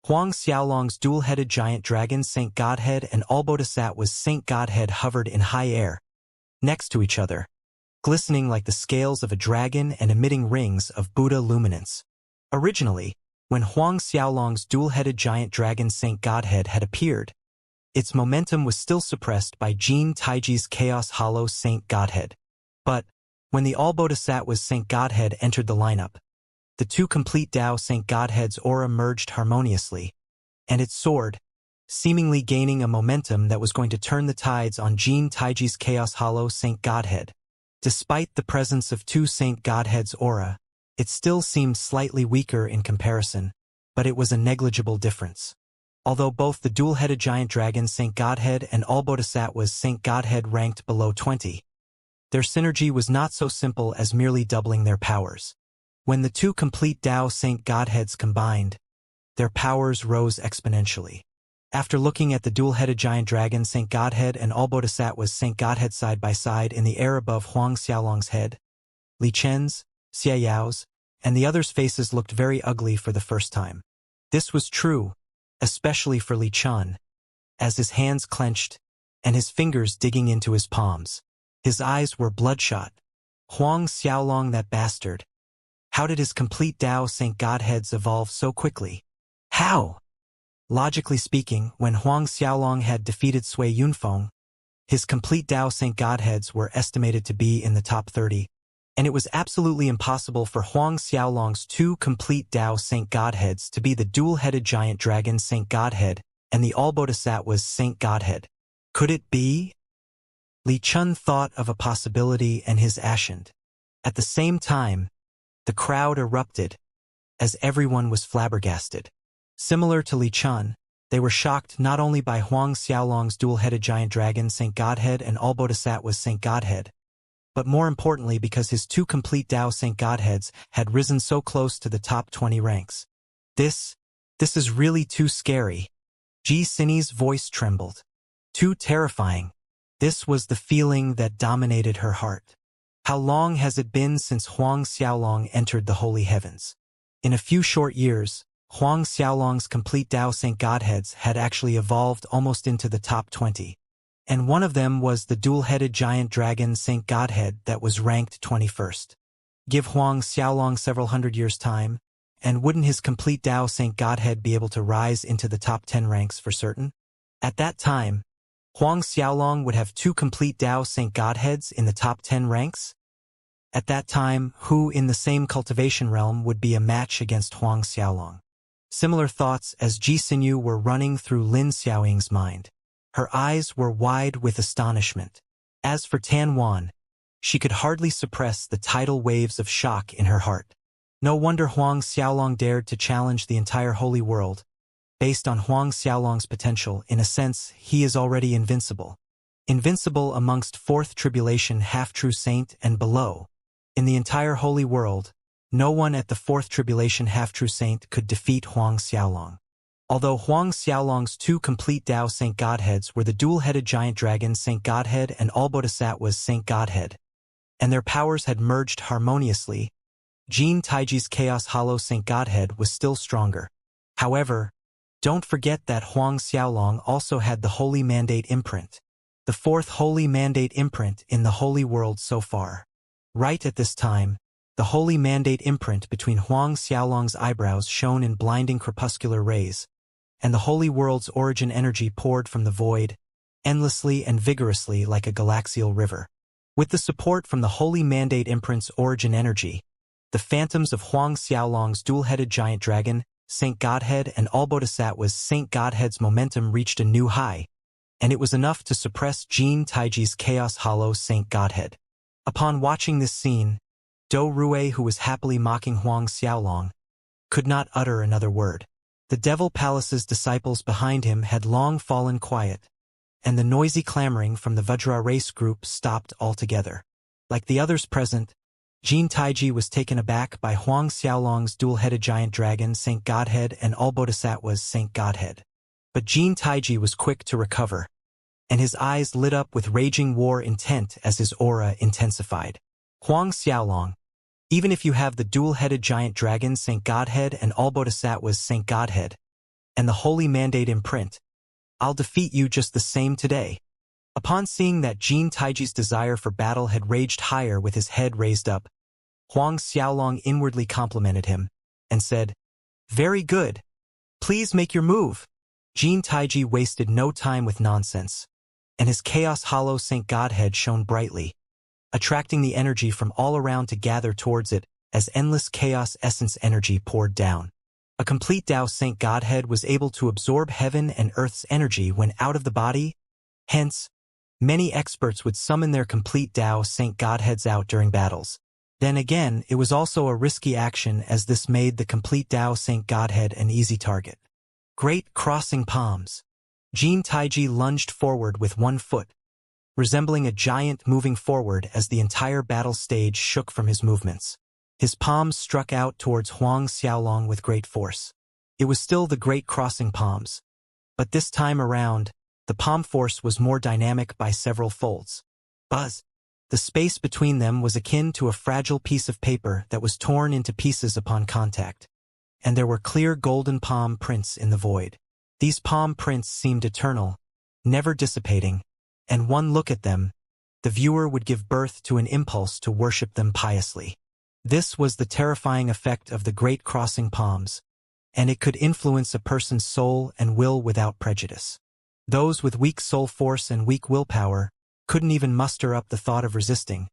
Huang Xiaolong's dual-headed giant dragon Saint Godhead and all Bodhisattva's Saint Godhead hovered in high air, next to each other, glistening like the scales of a dragon and emitting rings of Buddha luminance. Originally, when Huang Xiaolong's dual-headed giant dragon Saint Godhead had appeared, its momentum was still suppressed by Jin Taiji's Chaos Hollow Saint Godhead. But, when the all Bodhisattva's Saint Godhead entered the lineup, the two complete Tao Saint Godhead's aura merged harmoniously, and it soared, seemingly gaining a momentum that was going to turn the tides on Jin Taiji's Chaos Hollow Saint Godhead. Despite the presence of two Saint Godhead's aura, it still seemed slightly weaker in comparison, but it was a negligible difference. Although both the dual-headed giant dragon Saint Godhead and all Bodhisattva's Saint Godhead ranked below 20, their synergy was not so simple as merely doubling their powers. When the two complete Tao Saint Godheads combined, their powers rose exponentially. After looking at the dual-headed giant dragon Saint Godhead and all Bodhisattva's Saint Godhead side by side in the air above Huang Xiaolong's head, Li Chen's, Xie Yao's, and the others' faces looked very ugly for the first time. This was true, especially for Li Chen, as his hands clenched and his fingers digging into his palms. His eyes were bloodshot. Huang Xiaolong, that bastard. How did his complete Tao Saint Godheads evolve so quickly? How? Logically speaking, when Huang Xiaolong had defeated Sui Yunfeng, his complete Tao Saint Godheads were estimated to be in the top 30, and it was absolutely impossible for Huang Xiaolong's two complete Tao Saint Godheads to be the dual-headed giant dragon Saint Godhead and the all Bodhisattva's Saint Godhead. Could it be? Li Chen thought of a possibility and his ashened. At the same time, the crowd erupted, as everyone was flabbergasted. Similar to Li Chen, they were shocked not only by Huang Xiaolong's dual-headed giant dragon Saint Godhead and all Bodhisattva's Saint Godhead, but more importantly because his two complete Tao Saint Godheads had risen so close to the top 20 ranks. This is really too scary. Ji Xinyi's voice trembled. Too terrifying. This was the feeling that dominated her heart. How long has it been since Huang Xiaolong entered the holy heavens? In a few short years, Huang Xiaolong's complete Tao Saint Godheads had actually evolved almost into the top 20. And one of them was the dual-headed giant dragon Saint Godhead that was ranked 21st. Give Huang Xiaolong several hundred years' time, and wouldn't his complete Tao Saint Godhead be able to rise into the top 10 ranks for certain? At that time, Huang Xiaolong would have two complete Tao Saint Godheads in the top 10 ranks? At that time, who in the same cultivation realm would be a match against Huang Xiaolong? Similar thoughts as Ji Xinyi were running through Lin Xiaoying's mind. Her eyes were wide with astonishment. As for Tan Wan, she could hardly suppress the tidal waves of shock in her heart. No wonder Huang Xiaolong dared to challenge the entire holy world. Based on Huang Xiaolong's potential, in a sense, he is already invincible. Invincible amongst fourth tribulation half-true saint and below. In the entire holy world, no one at the fourth tribulation half-true saint could defeat Huang Xiaolong. Although Huang Xiaolong's two complete Tao Saint Godheads were the dual-headed giant dragon Saint Godhead and all Bodhisattva's Saint Godhead, and their powers had merged harmoniously, Jin Taiji's Chaos Hollow Saint Godhead was still stronger. However, don't forget that Huang Xiaolong also had the Holy Mandate imprint, the fourth Holy Mandate imprint in the holy world so far. Right at this time, the Holy Mandate imprint between Huang Xiaolong's eyebrows shone in blinding crepuscular rays, and the holy world's origin energy poured from the void, endlessly and vigorously like a galaxial river. With the support from the Holy Mandate imprint's origin energy, the phantoms of Huang Xiaolong's dual-headed giant dragon, Saint Godhead and all Bodhisattva's Saint Godhead's momentum reached a new high, and it was enough to suppress Jin Taiji's Chaos Hollow Saint Godhead. Upon watching this scene, Dou Rui, who was happily mocking Huang Xiaolong, could not utter another word. The Devil Palace's disciples behind him had long fallen quiet, and the noisy clamoring from the Vajra race group stopped altogether. Like the others present, Jin Taiji was taken aback by Huang Xiaolong's dual-headed giant dragon Saint Godhead and all Bodhisattva's Saint Godhead. But Jin Taiji was quick to recover, and his eyes lit up with raging war intent as his aura intensified. Huang Xiaolong, even if you have the dual-headed giant dragon Saint Godhead and all Bodhisattva's Saint Godhead, and the holy mandate imprint. I'll defeat you just the same today. Upon seeing that Jin Taiji's desire for battle had raged higher with his head raised up, Huang Xiaolong inwardly complimented him and said, "Very good. Please make your move." Jin Taiji wasted no time with nonsense, and his Chaos Hollow Saint Godhead shone brightly, attracting the energy from all around to gather towards it as endless Chaos Essence energy poured down. A complete Tao Saint Godhead was able to absorb heaven and earth's energy when out of the body. Hence, many experts would summon their complete Tao Saint Godheads out during battles. Then again, it was also a risky action as this made the complete Tao Saint Godhead an easy target. Great crossing palms. Jin Taiji lunged forward with one foot, resembling a giant moving forward as the entire battle stage shook from his movements. His palms struck out towards Huang Xiaolong with great force. It was still the great crossing palms, but this time around, the palm force was more dynamic by several folds. Buzz. The space between them was akin to a fragile piece of paper that was torn into pieces upon contact, and there were clear golden palm prints in the void. These palm prints seemed eternal, never dissipating, and one look at them, the viewer would give birth to an impulse to worship them piously. This was the terrifying effect of the great crossing palms, and it could influence a person's soul and will without prejudice. Those with weak soul force and weak willpower couldn't even muster up the thought of resisting,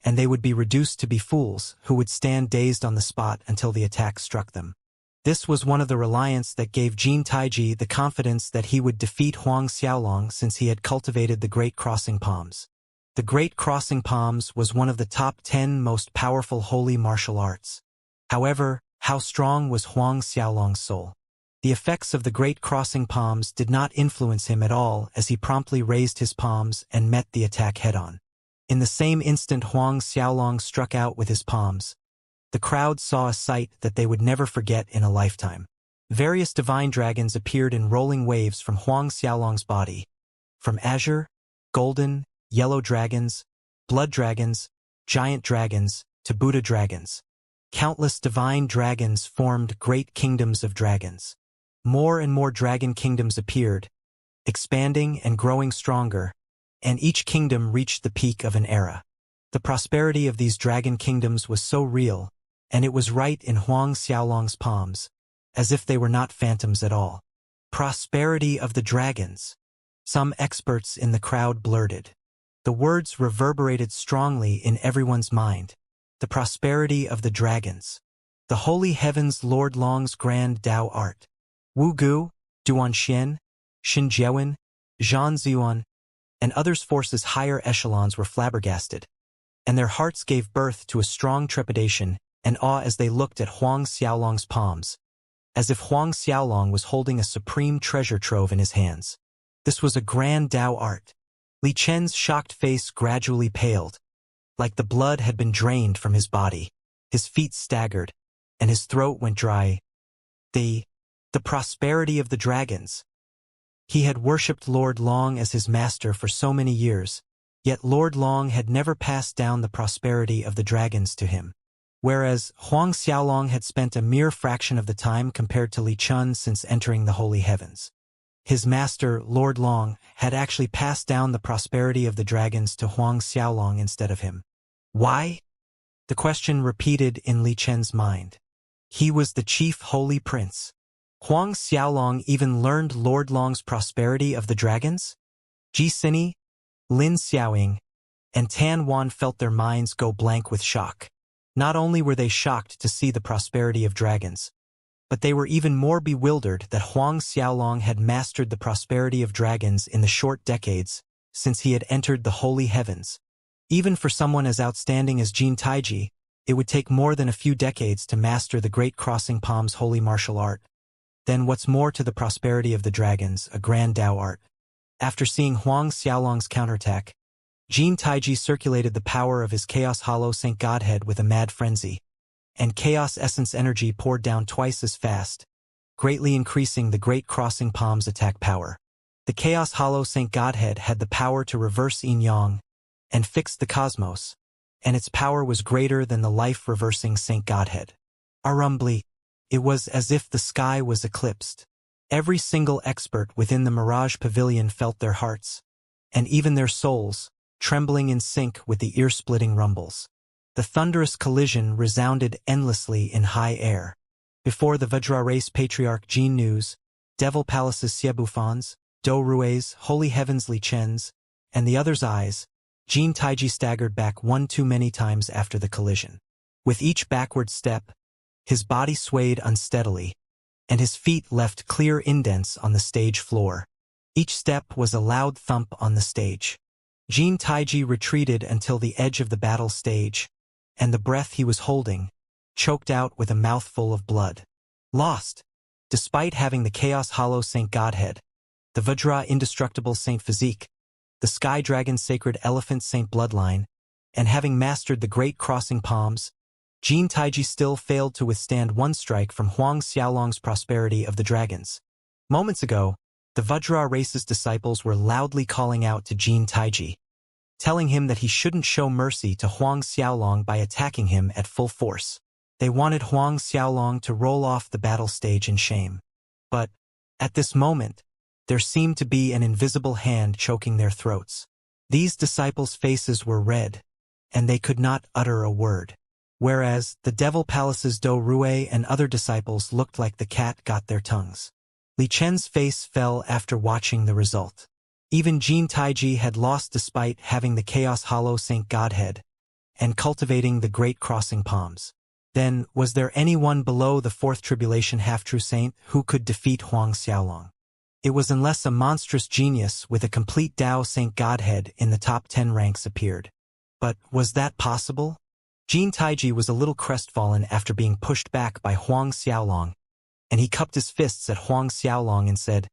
and they would be reduced to be fools who would stand dazed on the spot until the attack struck them. This was one of the reliance that gave Jin Taiji the confidence that he would defeat Huang Xiaolong since he had cultivated the Great Crossing Palms. The Great Crossing Palms was one of the top 10 most powerful holy martial arts. However, how strong was Huang Xiaolong's soul? The effects of the Great Crossing Palms did not influence him at all as he promptly raised his palms and met the attack head-on. In the same instant Huang Xiaolong struck out with his palms, the crowd saw a sight that they would never forget in a lifetime. Various divine dragons appeared in rolling waves from Huang Xiaolong's body, from azure, golden, yellow dragons, blood dragons, giant dragons, to Buddha dragons. Countless divine dragons formed great kingdoms of dragons. More and more dragon kingdoms appeared, expanding and growing stronger, and each kingdom reached the peak of an era. The prosperity of these dragon kingdoms was so real, and it was right in Huang Xiaolong's palms, as if they were not phantoms at all. Prosperity of the dragons. Some experts in the crowd blurted. The words reverberated strongly in everyone's mind. The prosperity of the dragons. The holy heavens Lord Long's grand Tao art. Wu Gu, Duanxian, Xin Jiawen, Zhan Ziyuan, and others' forces higher echelons were flabbergasted, and their hearts gave birth to a strong trepidation and awe as they looked at Huang Xiaolong's palms, as if Huang Xiaolong was holding a supreme treasure trove in his hands. This was a grand Tao art. Li Chen's shocked face gradually paled, like the blood had been drained from his body. His feet staggered, and his throat went dry. The prosperity of the dragons. He had worshipped Lord Long as his master for so many years, yet Lord Long had never passed down the prosperity of the dragons to him. Whereas Huang Xiaolong had spent a mere fraction of the time compared to Li Chun since entering the holy heavens. His master, Lord Long, had actually passed down the prosperity of the dragons to Huang Xiaolong instead of him. Why? The question repeated in Li Chen's mind. He was the chief holy prince. Huang Xiaolong even learned Lord Long's prosperity of the dragons? Ji Sini, Lin Xiaoying, and Tan Wan felt their minds go blank with shock. Not only were they shocked to see the prosperity of dragons, but they were even more bewildered that Huang Xiaolong had mastered the prosperity of dragons in the short decades since he had entered the holy heavens. Even for someone as outstanding as Jin Taiji, it would take more than a few decades to master the Great Crossing Palms holy martial art. Then what's more to the prosperity of the dragons, a grand Tao art? After seeing Huang Xiaolong's counterattack, Jin Taiji circulated the power of his Chaos Hollow Saint Godhead with a mad frenzy, and Chaos Essence energy poured down twice as fast, greatly increasing the Great Crossing Palms attack power. The Chaos Hollow Saint Godhead had the power to reverse yin-yang and fix the cosmos, and its power was greater than the life-reversing Saint Godhead. Arumbly, it was as if the sky was eclipsed. Every single expert within the Mirage Pavilion felt their hearts, and even their souls, trembling in sync with the ear-splitting rumbles. The thunderous collision resounded endlessly in high air. Before the Vajra race patriarch Jin Nu's, Devil Palace's Xiebufans, Do Rue's, Holy Heaven's Li Chen's, and the others' eyes, Jin Taiji staggered back one too many times after the collision. With each backward step, his body swayed unsteadily, and his feet left clear indents on the stage floor. Each step was a loud thump on the stage. Jin Taiji retreated until the edge of the battle stage, and the breath he was holding, choked out with a mouthful of blood. Lost. Despite having the Chaos Hollow Saint Godhead, the Vajra Indestructible Saint Physique, the Sky Dragon Sacred Elephant Saint Bloodline, and having mastered the Great Crossing Palms, Jin Taiji still failed to withstand one strike from Huang Xiaolong's Prosperity of the Dragons. Moments ago, the Vajra race's disciples were loudly calling out to Jin Taiji, telling him that he shouldn't show mercy to Huang Xiaolong by attacking him at full force. They wanted Huang Xiaolong to roll off the battle stage in shame. But, at this moment, there seemed to be an invisible hand choking their throats. These disciples' faces were red, and they could not utter a word. Whereas, the Devil Palace's Do Rue and other disciples looked like the cat got their tongues. Li Chen's face fell after watching the result. Even Jin Taiji had lost despite having the Chaos Hollow Saint Godhead and cultivating the Great Crossing Palms. Then, was there anyone below the Fourth Tribulation Half-True Saint who could defeat Huang Xiaolong? It was unless a monstrous genius with a complete Tao Saint Godhead in the top 10 ranks appeared. But was that possible? Jin Taiji was a little crestfallen after being pushed back by Huang Xiaolong, and he cupped his fists at Huang Xiaolong and said,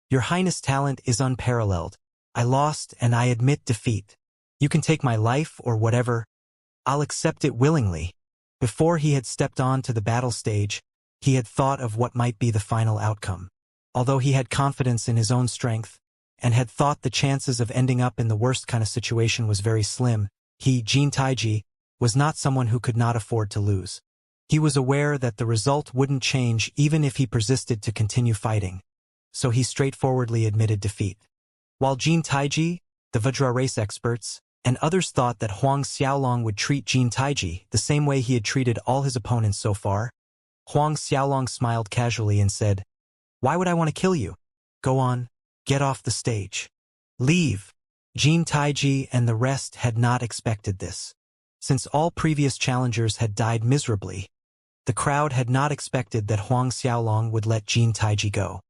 "Your Highness' talent is unparalleled. I lost and I admit defeat. You can take my life or whatever. I'll accept it willingly." Before he had stepped on to the battle stage, he had thought of what might be the final outcome. Although he had confidence in his own strength, and had thought the chances of ending up in the worst kind of situation was very slim, he, Jin Taiji, was not someone who could not afford to lose. He was aware that the result wouldn't change even if he persisted to continue fighting, so he straightforwardly admitted defeat. While Jin Taiji, the Vajra race experts, and others thought that Huang Xiaolong would treat Jin Taiji the same way he had treated all his opponents so far, Huang Xiaolong smiled casually and said, "Why would I want to kill you? Go on, get off the stage. Leave." Jin Taiji and the rest had not expected this. Since all previous challengers had died miserably, the crowd had not expected that Huang Xiaolong would let Jin Taiji go.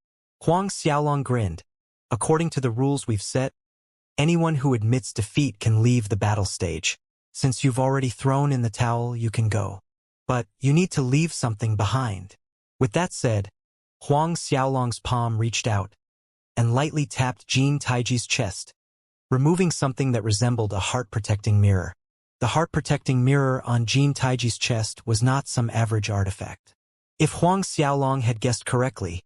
Huang Xiaolong grinned. "According to the rules we've set, anyone who admits defeat can leave the battle stage. Since you've already thrown in the towel, you can go. But you need to leave something behind." With that said, Huang Xiaolong's palm reached out and lightly tapped Jin Taiji's chest, removing something that resembled a heart-protecting mirror. The heart-protecting mirror on Jin Taiji's chest was not some average artifact. If Huang Xiaolong had guessed correctly,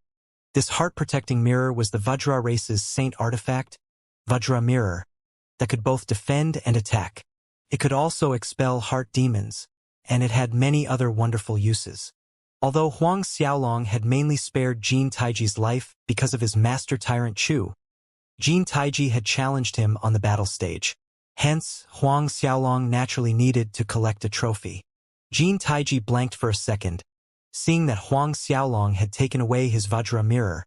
this heart-protecting mirror was the Vajra race's saint artifact, Vajra Mirror, that could both defend and attack. It could also expel heart demons, and it had many other wonderful uses. Although Huang Xiaolong had mainly spared Jin Taiji's life because of his master tyrant Chu, Jin Taiji had challenged him on the battle stage. Hence, Huang Xiaolong naturally needed to collect a trophy. Jin Taiji blanked for a second, seeing that Huang Xiaolong had taken away his Vajra mirror,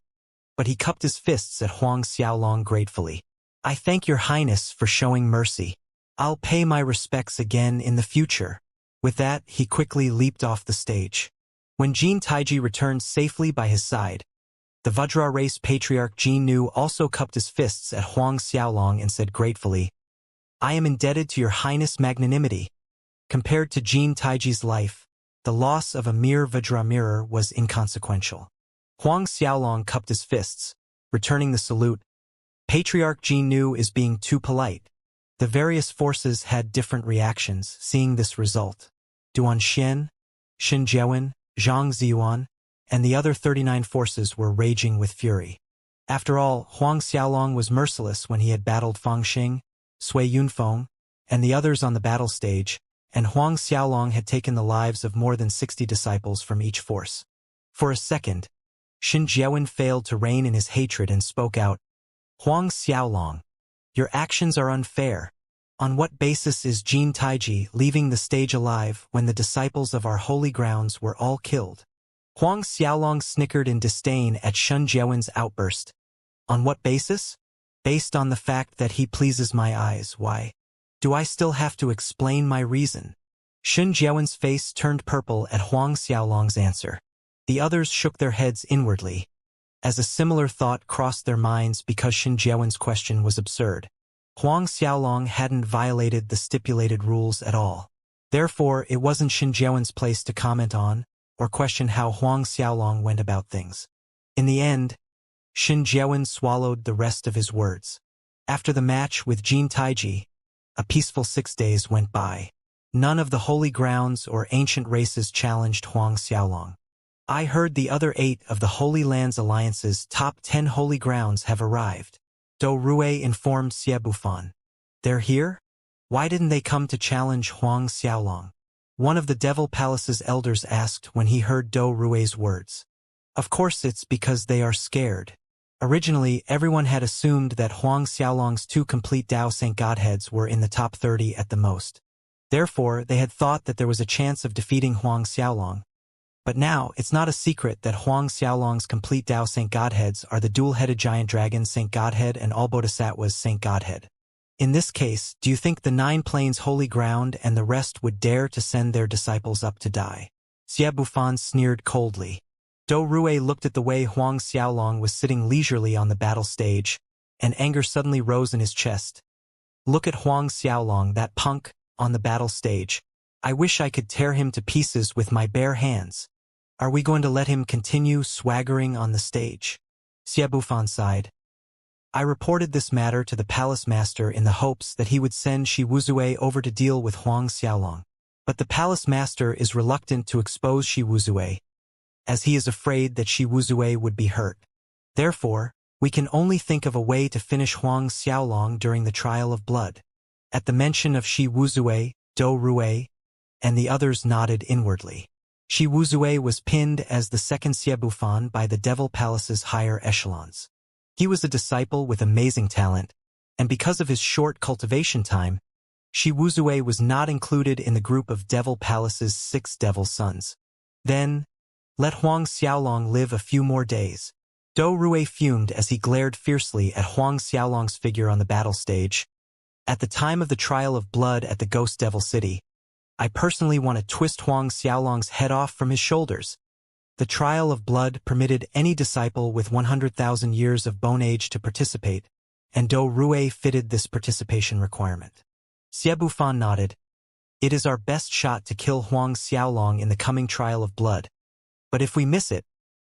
but he cupped his fists at Huang Xiaolong gratefully. "I thank your highness for showing mercy. I'll pay my respects again in the future." With that, he quickly leaped off the stage. When Jin Taiji returned safely by his side, the Vajra race patriarch Jin Nu also cupped his fists at Huang Xiaolong and said gratefully, "I am indebted to your highness' magnanimity." Compared to Jin Taiji's life, the loss of a mere Vajra mirror was inconsequential. Huang Xiaolong cupped his fists, returning the salute. Patriarch Jin Nu is being too polite. The various forces had different reactions, seeing this result. Duan Xian, Xin Jiawen, Zhang Ziyuan, and the other 39 forces were raging with fury. After all, Huang Xiaolong was merciless when he had battled Fang Xing, Sui Yunfeng, and the others on the battle stage, and Huang Xiaolong had taken the lives of more than 60 disciples from each force. For a second, Shen Jiawen failed to rein in his hatred and spoke out. Huang Xiaolong, your actions are unfair. On what basis is Jin Taiji leaving the stage alive when the disciples of our holy grounds were all killed? Huang Xiaolong snickered in disdain at Shen Jiawen's outburst. On what basis? Based on the fact that he pleases my eyes. Why? Do I still have to explain my reason? Shen Jiawen's face turned purple at Huang Xiaolong's answer. The others shook their heads inwardly, as a similar thought crossed their minds because Shen Jiawen's question was absurd. Huang Xiaolong hadn't violated the stipulated rules at all. Therefore, it wasn't Shen Jiawen's place to comment on or question how Huang Xiaolong went about things. In the end, Shen Jiawen swallowed the rest of his words. After the match with Jin Taiji, a peaceful 6 days went by. None of the holy grounds or ancient races challenged Huang Xiaolong. I heard the other 8 of the Holy Lands Alliance's top 10 holy grounds have arrived. Dou Rui informed Xie Bufan. They're here? Why didn't they come to challenge Huang Xiaolong? One of the Devil Palace's elders asked when he heard Dou Rui's words. Of course it's because they are scared. Originally, everyone had assumed that Huang Xiaolong's 2 complete Dao Saint Godheads were in the top 30 at the most. Therefore, they had thought that there was a chance of defeating Huang Xiaolong. But now, it's not a secret that Huang Xiaolong's complete Dao Saint Godheads are the dual-headed giant dragon Saint Godhead and all Bodhisattvas Saint Godhead. In this case, do you think the 9 plains holy ground and the rest would dare to send their disciples up to die? Xie Bufan sneered coldly. Dou Rui looked at the way Huang Xiaolong was sitting leisurely on the battle stage, and anger suddenly rose in his chest. Look at Huang Xiaolong, that punk, on the battle stage. I wish I could tear him to pieces with my bare hands. Are we going to let him continue swaggering on the stage? Xie Bufan sighed. I reported this matter to the palace master in the hopes that he would send Shi Wuzue over to deal with Huang Xiaolong. But the palace master is reluctant to expose Shi Wuzue, as he is afraid that Shi Wuzue would be hurt. Therefore, we can only think of a way to finish Huang Xiaolong during the trial of blood. At the mention of Shi Wuzue, Dou Rui, and the others nodded inwardly. Shi Wuzue was pinned as the second Xie Bufan by the Devil Palace's higher echelons. He was a disciple with amazing talent, and because of his short cultivation time, Shi Wuzue was not included in the group of Devil Palace's 6 devil sons. Then, let Huang Xiaolong live a few more days. Dou Rui fumed as he glared fiercely at Huang Xiaolong's figure on the battle stage. At the time of the trial of blood at the Ghost Devil City, I personally want to twist Huang Xiaolong's head off from his shoulders. The trial of blood permitted any disciple with 100,000 years of bone age to participate, and Dou Rui fitted this participation requirement. Xie Bufan nodded. It is our best shot to kill Huang Xiaolong in the coming trial of blood. But if we miss it,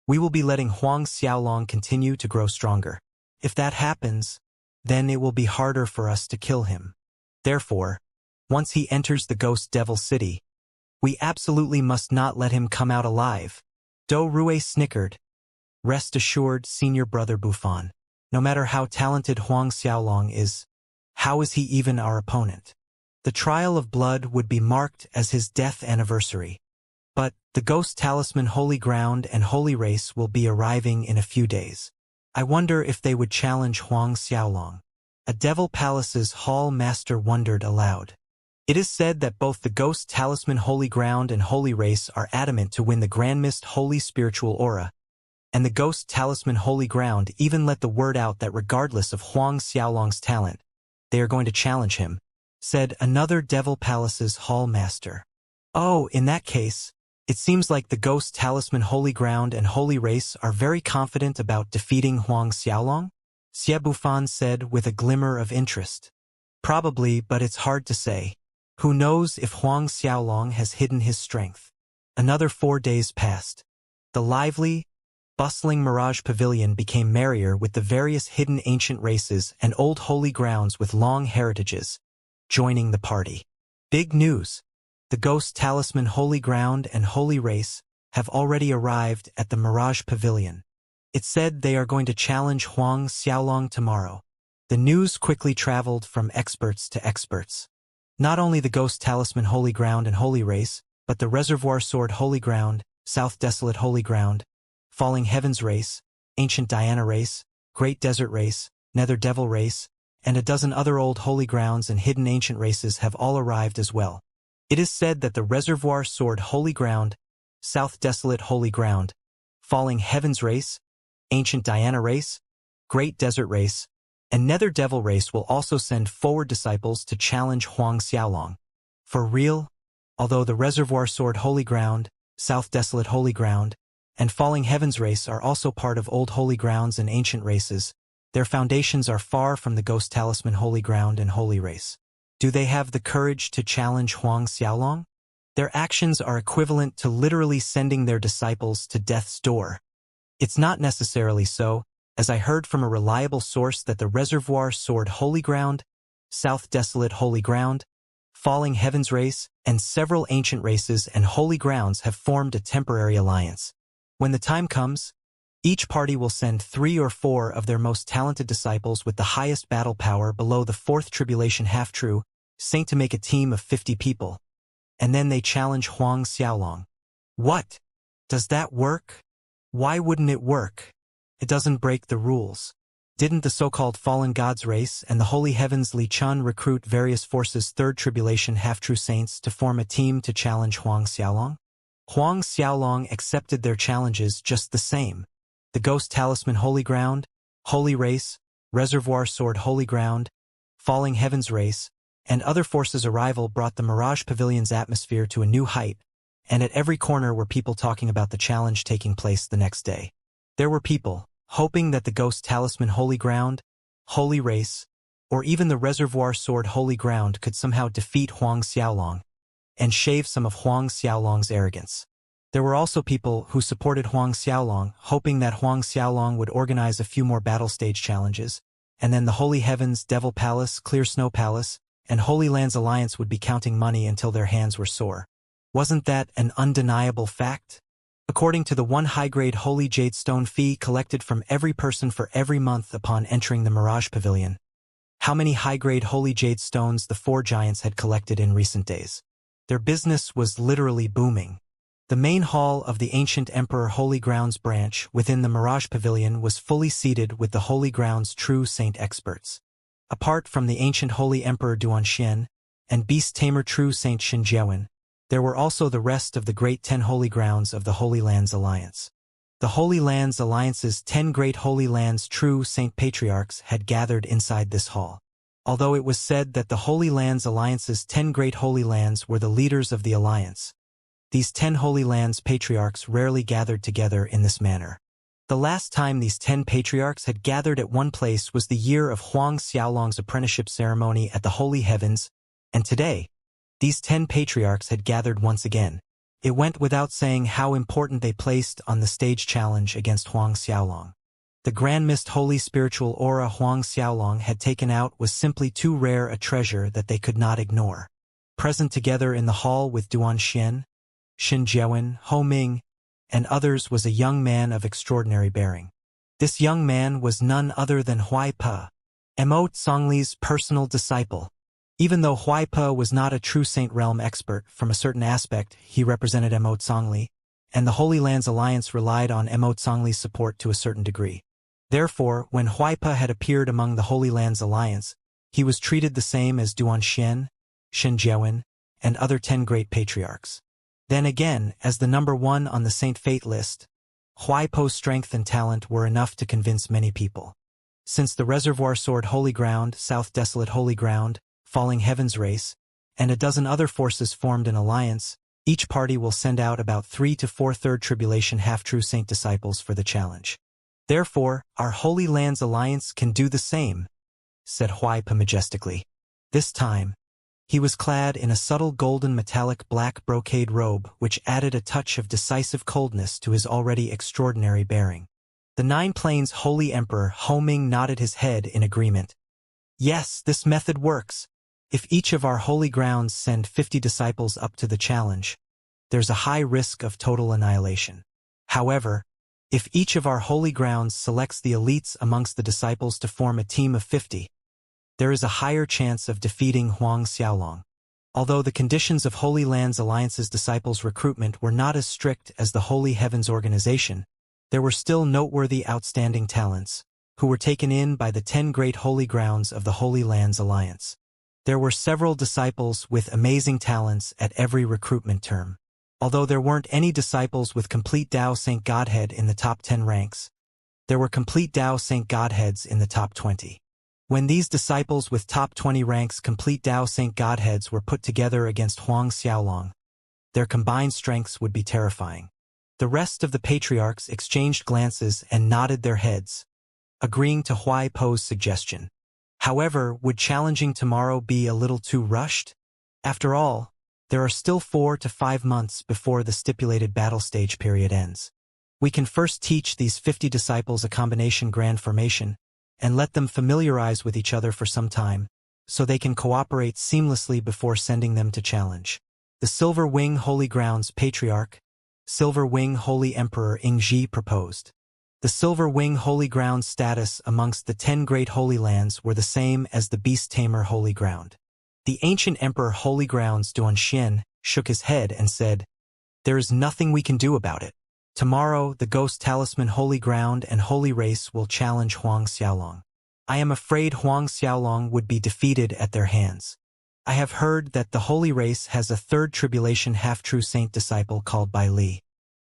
we will be letting Huang Xiaolong continue to grow stronger. If that happens, then it will be harder for us to kill him. Therefore, once he enters the Ghost Devil City, we absolutely must not let him come out alive. Dou Rui snickered. Rest assured, Senior Brother Bufan, no matter how talented Huang Xiaolong is, how is he even our opponent? The trial of blood would be marked as his death anniversary. But the Ghost Talisman Holy Ground and Holy Race will be arriving in a few days. I wonder if they would challenge Huang Xiaolong. A Devil Palace's Hall Master wondered aloud. It is said that both the Ghost Talisman Holy Ground and Holy Race are adamant to win the Grand Mist Holy Spiritual Aura, and the Ghost Talisman Holy Ground even let the word out that regardless of Huang Xiaolong's talent, they are going to challenge him, said another Devil Palace's Hall Master. Oh, in that case, it seems like the Ghost Talisman Holy Ground and Holy Race are very confident about defeating Huang Xiaolong? Xie Bufan said with a glimmer of interest. Probably, but it's hard to say. Who knows if Huang Xiaolong has hidden his strength? Another 4 days passed. The lively, bustling Mirage Pavilion became merrier with the various hidden ancient races and old holy grounds with long heritages joining the party. Big news! The Ghost Talisman Holy Ground and Holy Race have already arrived at the Mirage Pavilion. It's said they are going to challenge Huang Xiaolong tomorrow. The news quickly traveled from experts to experts. Not only the Ghost Talisman Holy Ground and Holy Race, but the Reservoir Sword Holy Ground, South Desolate Holy Ground, Falling Heavens race, Ancient Diana race, Great Desert race, Nether Devil race, and a dozen other old holy grounds and hidden ancient races have all arrived as well. It is said that the Reservoir Sword Holy Ground, South Desolate Holy Ground, Falling Heavens race, Ancient Diana race, Great Desert race, and Nether Devil race will also send forward disciples to challenge Huang Xiaolong. For real? Although the Reservoir Sword Holy Ground, South Desolate Holy Ground, and Falling Heavens race are also part of old holy grounds and ancient races, their foundations are far from the Ghost Talisman Holy Ground and Holy Race. Do they have the courage to challenge Huang Xiaolong? Their actions are equivalent to literally sending their disciples to death's door. It's not necessarily so, as I heard from a reliable source that the Reservoir Sword Holy Ground, South Desolate Holy Ground, Falling Heavens race, and several ancient races and holy grounds have formed a temporary alliance. When the time comes, each party will send 3 or 4 of their most talented disciples with the highest battle power below the 4th Tribulation half-true saint to make a team of 50 people. And then they challenge Huang Xiaolong. What? Does that work? Why wouldn't it work? It doesn't break the rules. Didn't the so-called Fallen Gods race and the Holy Heavens Li Chun recruit various forces 3rd Tribulation half-true saints to form a team to challenge Huang Xiaolong? Huang Xiaolong accepted their challenges just the same. The Ghost Talisman Holy Ground, Holy Race, Reservoir Sword Holy Ground, Falling Heavens race, and other forces' arrival brought the Mirage Pavilion's atmosphere to a new height, and at every corner were people talking about the challenge taking place the next day. There were people hoping that the Ghost Talisman Holy Ground, Holy Race, or even the Reservoir Sword Holy Ground could somehow defeat Huang Xiaolong and shave some of Huang Xiaolong's arrogance. There were also people who supported Huang Xiaolong, hoping that Huang Xiaolong would organize a few more battle stage challenges, and then the Holy Heavens, Devil Palace, Clear Snow Palace, and Holy Lands Alliance would be counting money until their hands were sore. Wasn't that an undeniable fact? According to the 1 high-grade Holy Jade Stone fee collected from every person for every month upon entering the Mirage Pavilion. How many high-grade Holy Jade Stones the 4 giants had collected in recent days? Their business was literally booming. The main hall of the Ancient Emperor Holy Grounds branch within the Mirage Pavilion was fully seated with the Holy Grounds' true saint experts. Apart from the Ancient Holy Emperor Duanxian and Beast Tamer True Saint Xinjiawen, there were also the rest of the Great 10 Holy Grounds of the Holy Lands Alliance. The Holy Lands Alliance's 10 Great Holy Lands True Saint Patriarchs had gathered inside this hall. Although it was said that the Holy Lands Alliance's 10 Great Holy Lands were the leaders of the Alliance, these 10 Holy Lands Patriarchs rarely gathered together in this manner. The last time these 10 Patriarchs had gathered at one place was the year of Huang Xiaolong's apprenticeship ceremony at the Holy Heavens, and today, these 10 Patriarchs had gathered once again. It went without saying how important they placed on the stage challenge against Huang Xiaolong. The Grand Mist Holy Spiritual Aura Huang Xiaolong had taken out was simply too rare a treasure that they could not ignore. Present together in the hall with Duanxian, Xinjiawen, Ho Ming, and others was a young man of extraordinary bearing. This young man was none other than Huai Pe, Mo Zongli's personal disciple. Even though Huai Pe was not a true Saint Realm expert, from a certain aspect he represented Mo Zongli, and the Holy Lands Alliance relied on Mo Zongli's support to a certain degree. Therefore, when Huai Pe had appeared among the Holy Lands Alliance, he was treated the same as Duanxian, Xinjiawen, and other 10 great patriarchs. Then again, as the number 1 on the Saint Fate list, Huai Pe's strength and talent were enough to convince many people. Since the Reservoir Sword Holy Ground, South Desolate Holy Ground, Falling Heavens race, and a dozen other forces formed an alliance, each party will send out about 3 to 4 3rd Tribulation half-true saint disciples for the challenge. Therefore, our Holy Lands Alliance can do the same, said Huai Pe majestically. This time, he was clad in a subtle golden metallic black brocade robe which added a touch of decisive coldness to his already extraordinary bearing. The 9 Plains Holy Emperor Ho Ming nodded his head in agreement. Yes, this method works. If each of our holy grounds send 50 disciples up to the challenge, there's a high risk of total annihilation. However, if each of our holy grounds selects the elites amongst the disciples to form a team of 50, there is a higher chance of defeating Huang Xiaolong. Although the conditions of Holy Lands Alliance's disciples' recruitment were not as strict as the Holy Heavens organization, there were still noteworthy outstanding talents, who were taken in by the 10 great holy grounds of the Holy Lands Alliance. There were several disciples with amazing talents at every recruitment term. Although there weren't any disciples with complete Dao Saint Godhead in the top 10 ranks, there were complete Dao Saint Godheads in the top 20. When these disciples with top 20 ranks complete Dao Saint Godheads were put together against Huang Xiaolong, their combined strengths would be terrifying. The rest of the patriarchs exchanged glances and nodded their heads, agreeing to Huai Po's suggestion. However, would challenging tomorrow be a little too rushed? After all, there are still 4 to 5 months before the stipulated battle stage period ends. We can first teach these 50 disciples a combination grand formation, and let them familiarize with each other for some time, so they can cooperate seamlessly before sending them to challenge. The Silver Wing Holy Grounds Patriarch, Silver Wing Holy Emperor Ingji proposed. The Silver Wing Holy Ground status amongst the 10 great holy lands were the same as the Beast Tamer Holy Ground. The ancient Emperor Holy Grounds Duanxian shook his head and said, "There is nothing we can do about it. Tomorrow, the Ghost Talisman Holy Ground and Holy Race will challenge Huang Xiaolong. I am afraid Huang Xiaolong would be defeated at their hands. I have heard that the Holy Race has a third tribulation half-true saint disciple called Bai Li.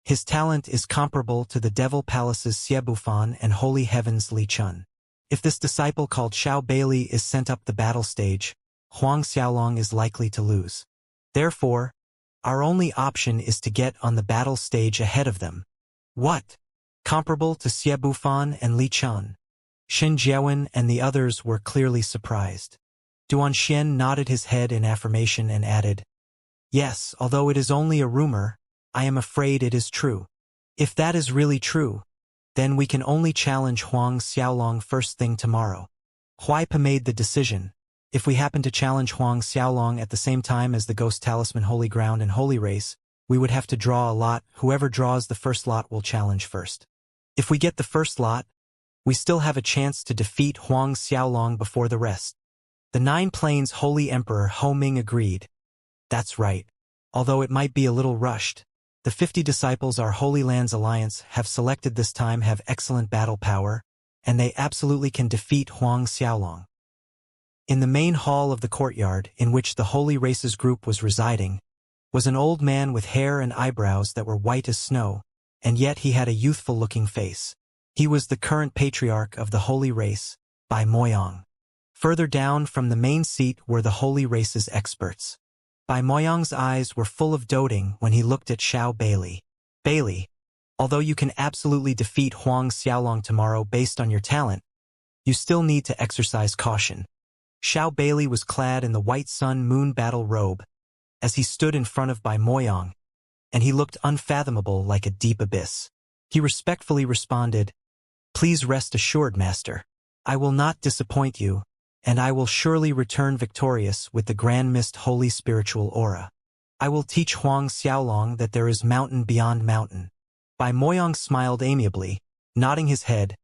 His talent is comparable to the Devil Palace's Xie Bufan and Holy Heaven's Li Chun. If this disciple called Xiao Bailey is sent up the battle stage, Huang Xiaolong is likely to lose. Therefore, our only option is to get on the battle stage ahead of them." "What? Comparable to Xie Bufan and Li Chun?" Shen Jiawen and the others were clearly surprised. Duanxian nodded his head in affirmation and added, "Yes, although it is only a rumor, I am afraid it is true. If that is really true, then we can only challenge Huang Xiaolong first thing tomorrow." Huaipa made the decision. If we happen to challenge Huang Xiaolong at the same time as the Ghost Talisman Holy Ground and Holy Race, we would have to draw a lot. Whoever draws the first lot will challenge first. If we get the first lot, we still have a chance to defeat Huang Xiaolong before the rest. The Nine Plains Holy Emperor Ho Ming agreed. "That's right. Although it might be a little rushed, the 50 disciples our Holy Lands Alliance have selected this time have excellent battle power, and they absolutely can defeat Huang Xiaolong." In the main hall of the courtyard, in which the Holy Races group was residing, was an old man with hair and eyebrows that were white as snow, and yet he had a youthful-looking face. He was the current patriarch of the Holy Race, Bai Moyang. Further down from the main seat were the Holy Race's experts. Bai Moyang's eyes were full of doting when he looked at Xiao Bailey. "Bailey, although you can absolutely defeat Huang Xiaolong tomorrow based on your talent, you still need to exercise caution." Xiao Bailey was clad in the white sun moon battle robe, as he stood in front of Bai Moyang, and he looked unfathomable like a deep abyss. He respectfully responded, "Please rest assured, Master. I will not disappoint you, and I will surely return victorious with the Grand Mist Holy Spiritual Aura. I will teach Huang Xiaolong that there is mountain beyond mountain." Bai Moyang smiled amiably, nodding his head.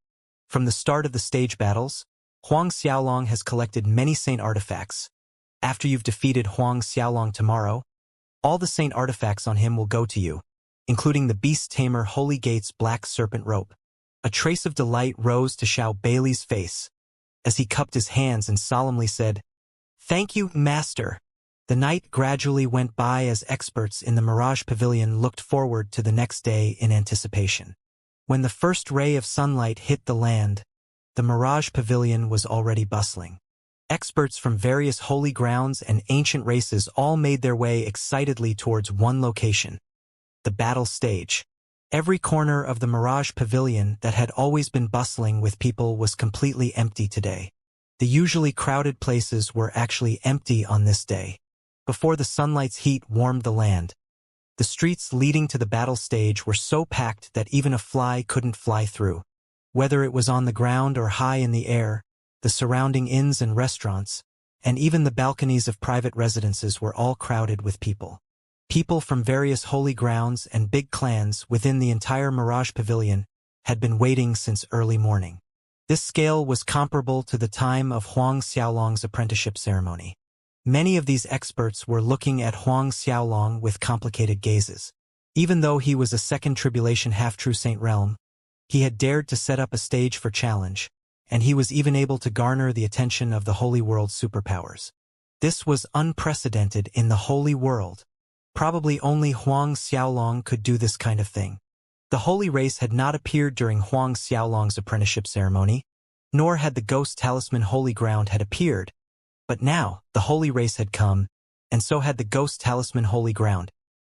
From the start of the stage battles, Huang Xiaolong has collected many saint artifacts. After you've defeated Huang Xiaolong tomorrow, all the saint artifacts on him will go to you, including the Beast Tamer Holy Gate's Black Serpent Rope. A trace of delight rose to Xiao Bailey's face, as he cupped his hands and solemnly said, "Thank you, Master." The night gradually went by as experts in the Mirage Pavilion looked forward to the next day in anticipation. When the first ray of sunlight hit the land, the Mirage Pavilion was already bustling. Experts from various holy grounds and ancient races all made their way excitedly towards one location, the battle stage. Every corner of the Mirage Pavilion that had always been bustling with people was completely empty today. The usually crowded places were actually empty on this day. Before the sunlight's heat warmed the land, the streets leading to the battle stage were so packed that even a fly couldn't fly through. Whether it was on the ground or high in the air, the surrounding inns and restaurants, and even the balconies of private residences were all crowded with people. People from various holy grounds and big clans within the entire Mirage Pavilion had been waiting since early morning. This scale was comparable to the time of Huang Xiaolong's apprenticeship ceremony. Many of these experts were looking at Huang Xiaolong with complicated gazes. Even though he was a second tribulation half-true saint realm, He had dared to set up a stage for challenge, and he was even able to garner the attention of the Holy World's superpowers. This was unprecedented in the Holy World. Probably only Huang Xiaolong could do this kind of thing. The Holy Race had not appeared during Huang Xiaolong's apprenticeship ceremony, nor had the Ghost Talisman Holy Ground had appeared. But now, the Holy Race had come, and so had the Ghost Talisman Holy Ground.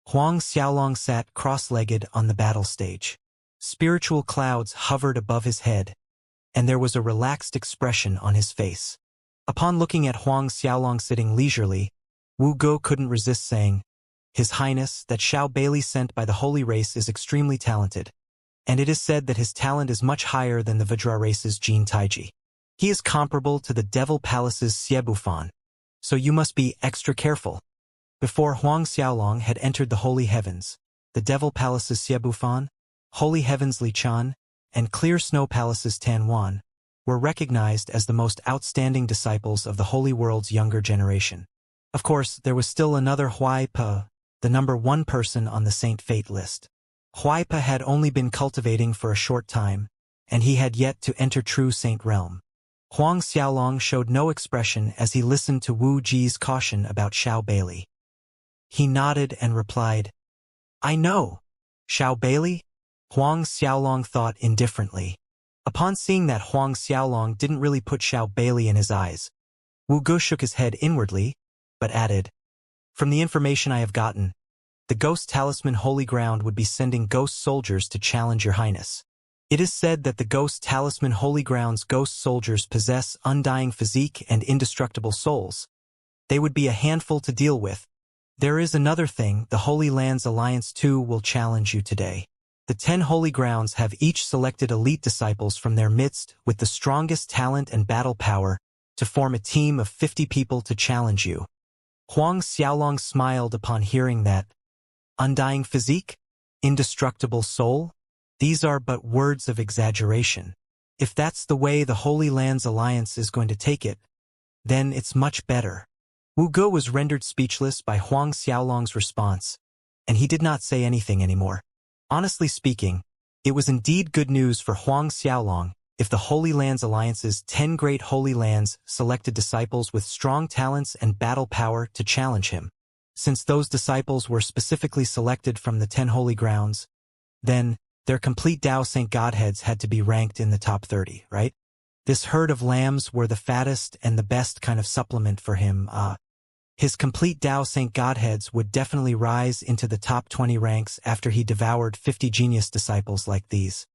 Huang Xiaolong sat cross-legged on the battle stage. Spiritual clouds hovered above his head, and there was a relaxed expression on his face. Upon looking at Huang Xiaolong sitting leisurely, Wu Go couldn't resist saying, "His Highness, that Xiao Bailey sent by the Holy Race is extremely talented, and it is said that his talent is much higher than the Vajra race's Jin Taiji. He is comparable to the Devil Palace's Xie Bufan, so you must be extra careful." Before Huang Xiaolong had entered the Holy Heavens, the Devil Palace's Xie Bufan, Holy Heavens Li Chan, and Clear Snow Palace's Tan Wan were recognized as the most outstanding disciples of the Holy World's younger generation. Of course, there was still another Huai Pe, the number 1 person on the Saint Fate list. Huai Pe had only been cultivating for a short time, and he had yet to enter true Saint realm. Huang Xiaolong showed no expression as he listened to Wu Ji's caution about Xiao Bailey. He nodded and replied, "I know. Xiao Bailey?" Huang Xiaolong thought indifferently. Upon seeing that Huang Xiaolong didn't really put Xiao Bailey in his eyes, Wu Go shook his head inwardly, but added, "From the information I have gotten, the Ghost Talisman Holy Ground would be sending ghost soldiers to challenge your highness. It is said that the Ghost Talisman Holy Ground's ghost soldiers possess undying physique and indestructible souls. They would be a handful to deal with. There is another thing, the Holy Lands Alliance too will challenge you today. The 10 Holy Grounds have each selected elite disciples from their midst with the strongest talent and battle power to form a team of 50 people to challenge you." Huang Xiaolong smiled upon hearing that. Undying physique? Indestructible soul? These are but words of exaggeration. If that's the way the Holy Lands Alliance is going to take it, then it's much better. Wu Go was rendered speechless by Huang Xiaolong's response, and he did not say anything anymore. Honestly speaking, it was indeed good news for Huang Xiaolong if the Holy Lands Alliance's 10 great Holy Lands selected disciples with strong talents and battle power to challenge him. Since those disciples were specifically selected from the 10 Holy Grounds, then their complete Dao Saint Godheads had to be ranked in the top 30, right? This herd of lambs were the fattest and the best kind of supplement for him. His complete Dao Saint Godheads would definitely rise into the top 20 ranks after he devoured 50 genius disciples like these.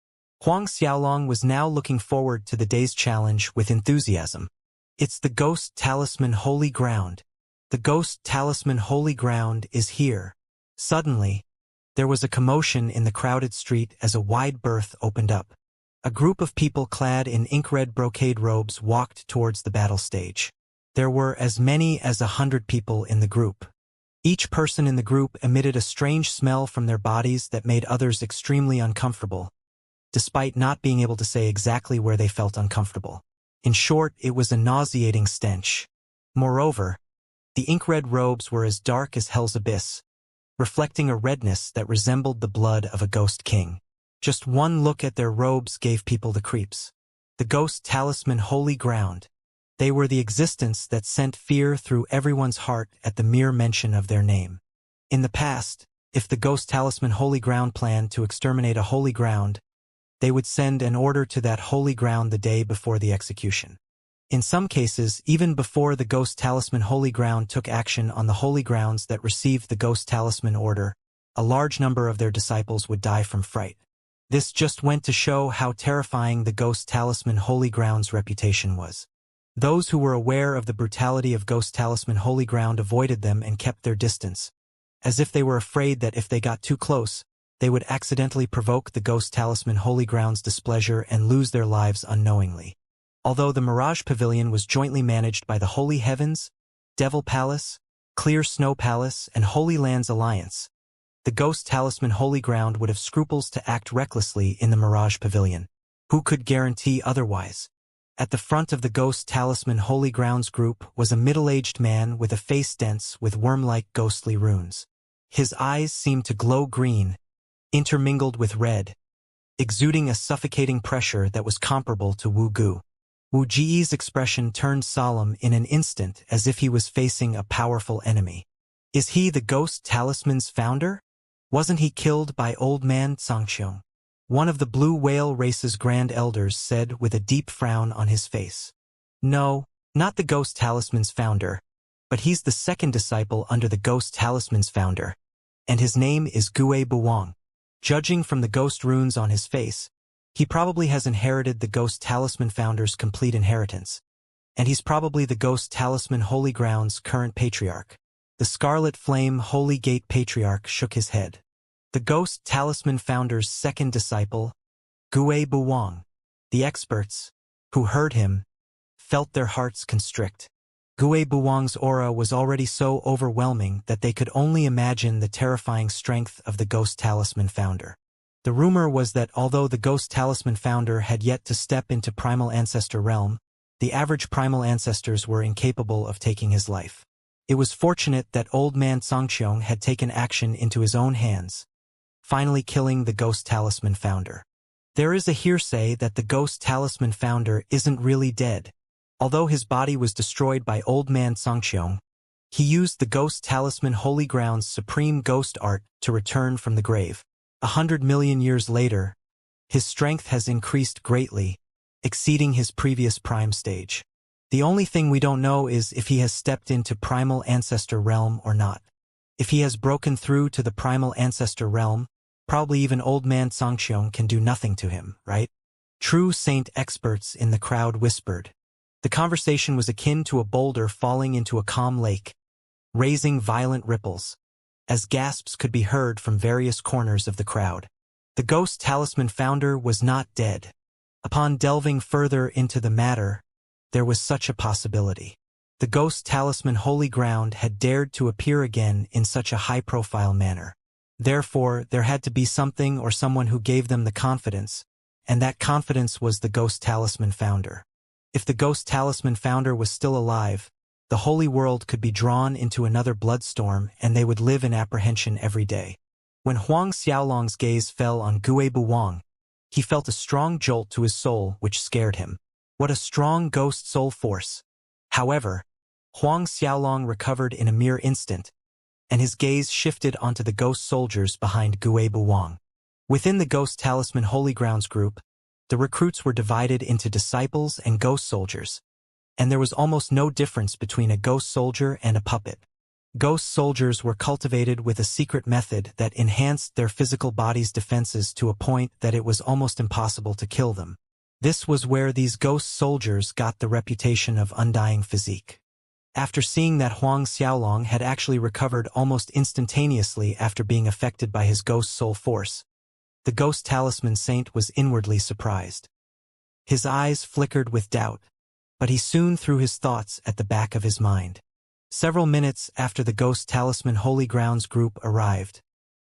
Huang Xiaolong was now looking forward to the day's challenge with enthusiasm. It's the Ghost Talisman Holy Ground. The Ghost Talisman Holy Ground is here. Suddenly, there was a commotion in the crowded street as a wide berth opened up. A group of people clad in ink-red brocade robes walked towards the battle stage. There were as many as 100 people in the group. Each person in the group emitted a strange smell from their bodies that made others extremely uncomfortable, despite not being able to say exactly where they felt uncomfortable. In short, it was a nauseating stench. Moreover, the ink-red robes were as dark as hell's abyss, reflecting a redness that resembled the blood of a ghost king. Just one look at their robes gave people the creeps. The Ghost Talisman Holy Ground. They were the existence that sent fear through everyone's heart at the mere mention of their name. In the past, if the Ghost Talisman Holy Ground planned to exterminate a holy ground, they would send an order to that holy ground the day before the execution. In some cases, even before the Ghost Talisman Holy Ground took action on the holy grounds that received the Ghost Talisman order, a large number of their disciples would die from fright. This just went to show how terrifying the Ghost Talisman Holy Ground's reputation was. Those who were aware of the brutality of Ghost Talisman Holy Ground avoided them and kept their distance, as if they were afraid that if they got too close, they would accidentally provoke the Ghost Talisman Holy Ground's displeasure and lose their lives unknowingly. Although the Mirage Pavilion was jointly managed by the Holy Heavens, Devil Palace, Clear Snow Palace, and Holy Lands Alliance, the Ghost Talisman Holy Ground would have scruples to act recklessly in the Mirage Pavilion. Who could guarantee otherwise? At the front of the Ghost Talisman Holy Grounds group was a middle-aged man with a face dense with worm-like ghostly runes. His eyes seemed to glow green, intermingled with red, exuding a suffocating pressure that was comparable to Wu Gu. Wu Ji's expression turned solemn in an instant as if he was facing a powerful enemy. Is he the ghost talisman's founder? Wasn't he killed by old man Xianxia? One of the blue whale race's grand elders said with a deep frown on his face. No, not the ghost talisman's founder, but he's the second disciple under the ghost talisman's founder, and his name is Gue Buwang. Judging from the ghost runes on his face, he probably has inherited the ghost talisman founder's complete inheritance, and he's probably the ghost talisman Holy Ground's current patriarch. The Scarlet Flame Holy Gate patriarch shook his head. The ghost talisman founder's second disciple, Gue Buwang. The experts, who heard him, felt their hearts constrict. Gue Buwang's aura was already so overwhelming that they could only imagine the terrifying strength of the ghost talisman founder. The rumor was that although the ghost talisman founder had yet to step into primal ancestor realm, the average primal ancestors were incapable of taking his life. It was fortunate that old man Xianxia had taken action into his own hands, finally killing the ghost talisman founder. There is a hearsay that the ghost talisman founder isn't really dead. Although his body was destroyed by old man Xianxia, he used the ghost talisman Holy Ground's supreme ghost art to return from the grave. 100 million years later, his strength has increased greatly, exceeding his previous prime stage. The only thing we don't know is if he has stepped into primal ancestor realm or not. If he has broken through to the primal ancestor realm, probably even old man Xianxia can do nothing to him, right? True saint experts in the crowd whispered. The conversation was akin to a boulder falling into a calm lake, raising violent ripples, as gasps could be heard from various corners of the crowd. The ghost talisman founder was not dead. Upon delving further into the matter, there was such a possibility. The ghost talisman Holy Ground had dared to appear again in such a high-profile manner. Therefore, there had to be something or someone who gave them the confidence, and that confidence was the ghost talisman founder. If the ghost talisman founder was still alive, the holy world could be drawn into another bloodstorm and they would live in apprehension every day. When Huang Xiaolong's gaze fell on Gue Buwang, he felt a strong jolt to his soul which scared him. What a strong ghost soul force! However, Huang Xiaolong recovered in a mere instant, and his gaze shifted onto the ghost soldiers behind Gue Buwang. Within the ghost talisman Holy Grounds group, the recruits were divided into disciples and ghost soldiers, and there was almost no difference between a ghost soldier and a puppet. Ghost soldiers were cultivated with a secret method that enhanced their physical body's defenses to a point that it was almost impossible to kill them. This was where these ghost soldiers got the reputation of undying physique. After seeing that Huang Xiaolong had actually recovered almost instantaneously after being affected by his ghost soul force, the ghost talisman saint was inwardly surprised. His eyes flickered with doubt, but he soon threw his thoughts at the back of his mind. Several minutes after the ghost talisman Holy Grounds group arrived,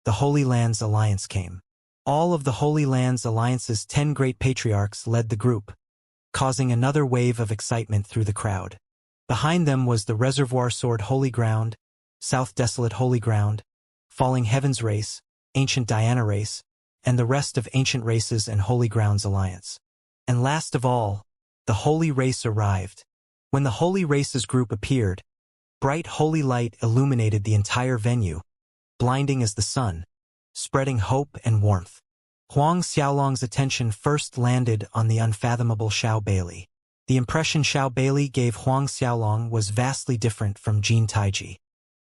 the Holy Lands Alliance came. All of the Holy Lands Alliance's 10 great patriarchs led the group, causing another wave of excitement through the crowd. Behind them was the Reservoir Sword Holy Ground, South Desolate Holy Ground, Falling Heavens Race, Ancient Diana Race, and the rest of Ancient Races and Holy Grounds Alliance. And last of all, the Holy Race arrived. When the Holy Races group appeared, bright holy light illuminated the entire venue, blinding as the sun, spreading hope and warmth. Huang Xiaolong's attention first landed on the unfathomable Xiao Bailey. The impression Xiao Bailey gave Huang Xiaolong was vastly different from Jin Taiji.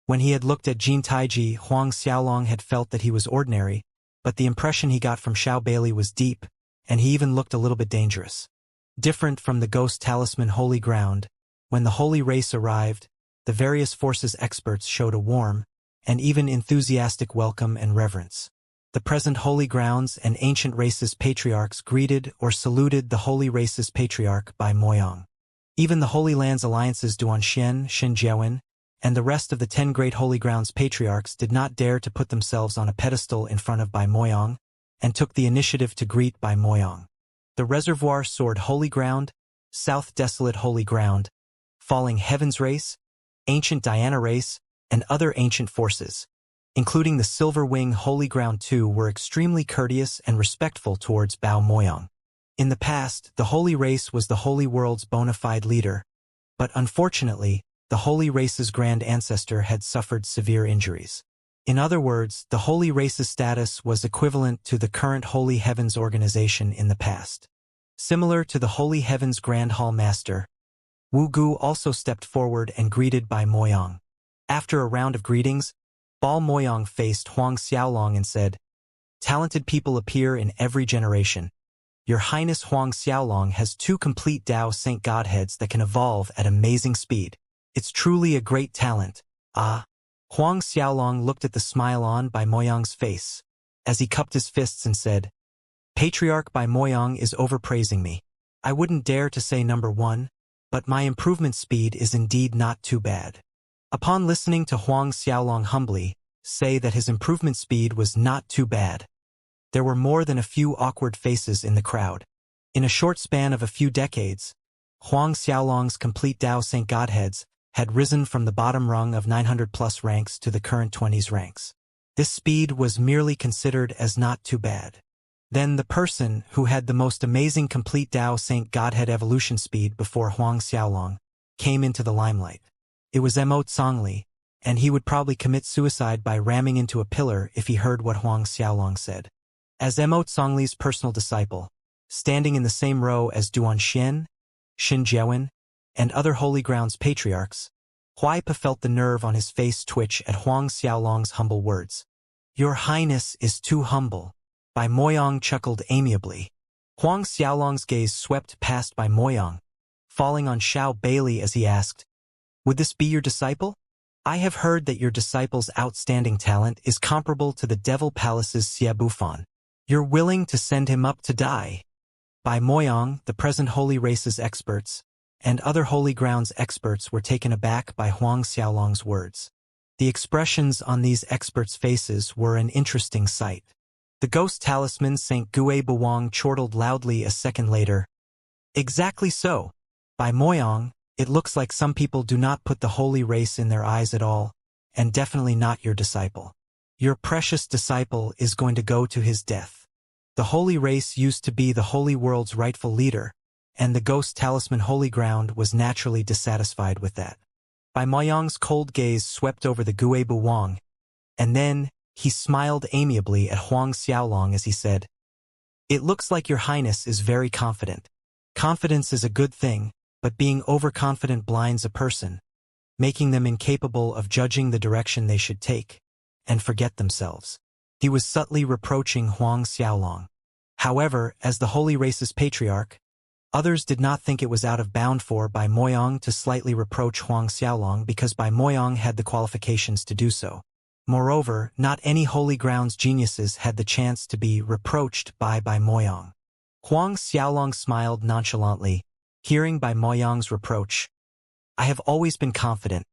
When he had looked at Jin Taiji, Huang Xiaolong had felt that he was ordinary, but the impression he got from Xiao Bailey was deep, and he even looked a little bit dangerous. Different from the ghost talisman Holy Ground, when the Holy Race arrived, the various forces experts showed a warm, and even enthusiastic welcome and reverence. The present Holy Grounds and Ancient Races patriarchs greeted or saluted the Holy Races patriarch Bai Moyang. Even the Holy Lands Alliance's Duanxian, Xinjiawen, and the rest of the 10 great Holy Grounds patriarchs did not dare to put themselves on a pedestal in front of Bai Moyang, and took the initiative to greet Bai Moyang. The Reservoir Sword Holy Ground, South Desolate Holy Ground, Falling Heavens Race, Ancient Diana Race, and other ancient forces including the Silver Wing Holy Ground too, were extremely courteous and respectful towards Bao Moyang. In the past, the Holy Race was the Holy World's bona fide leader, but unfortunately, the Holy Race's grand ancestor had suffered severe injuries. In other words, the Holy Race's status was equivalent to the current Holy Heavens organization in the past. Similar to the Holy Heavens Grand Hall Master, Wu Gu also stepped forward and greeted Bai Moyang. After a round of greetings, Bao Moyang faced Huang Xiaolong and said, "Talented people appear in every generation. Your Highness Huang Xiaolong has 2 complete Dao Saint Godheads that can evolve at amazing speed. It's truly a great talent." Ah. Huang Xiaolong looked at the smile on Bai Moyang's face, as he cupped his fists and said, "Patriarch Bai Moyang is overpraising me. I wouldn't dare to say number 1, but my improvement speed is indeed not too bad." Upon listening to Huang Xiaolong humbly say that his improvement speed was not too bad, there were more than a few awkward faces in the crowd. In a short span of a few decades, Huang Xiaolong's complete Dao Saint Godheads had risen from the bottom rung of 900+ ranks to the current 20s ranks. This speed was merely considered as not too bad. Then the person who had the most amazing complete Dao Saint Godhead evolution speed before Huang Xiaolong came into the limelight. It was Zongli, and he would probably commit suicide by ramming into a pillar if he heard what Huang Xiaolong said. As Zongli's personal disciple, standing in the same row as Duan Xian, Xin Jiawen, and other Holy Grounds patriarchs, Huaipa felt the nerve on his face twitch at Huang Xiaolong's humble words. "Your Highness is too humble." Bai Moyang chuckled amiably. Huang Xiaolong's gaze swept past Bai Moyang, falling on Xiao Bailey as he asked, "Would this be your disciple? I have heard that your disciple's outstanding talent is comparable to the Devil Palace's Xie Bufan. You're willing to send him up to die?" Bai Moyang, the present Holy Race's experts, and other Holy Grounds experts were taken aback by Huang Xiaolong's words. The expressions on these experts' faces were an interesting sight. The ghost talisman Saint Gue Buwang chortled loudly a second later. "Exactly so. Bai Moyang, it looks like some people do not put the Holy Race in their eyes at all, and definitely not your disciple. Your precious disciple is going to go to his death. The Holy Race used to be the Holy World's rightful leader, and the Ghost Talisman Holy Ground was naturally dissatisfied with that." Bai Moyang's cold gaze swept over the Gue Buwang, and then he smiled amiably at Huang Xiaolong as he said, "It looks like your Highness is very confident. Confidence is a good thing, but being overconfident blinds a person, making them incapable of judging the direction they should take, and forget themselves." He was subtly reproaching Huang Xiaolong. However, as the Holy Race's patriarch, others did not think it was out of bound for Bai Moyang to slightly reproach Huang Xiaolong because Bai Moyang had the qualifications to do so. Moreover, not any Holy Grounds geniuses had the chance to be reproached by Bai Moyang. Huang Xiaolong smiled nonchalantly, hearing Bai Moyang's reproach. "I have always been confident,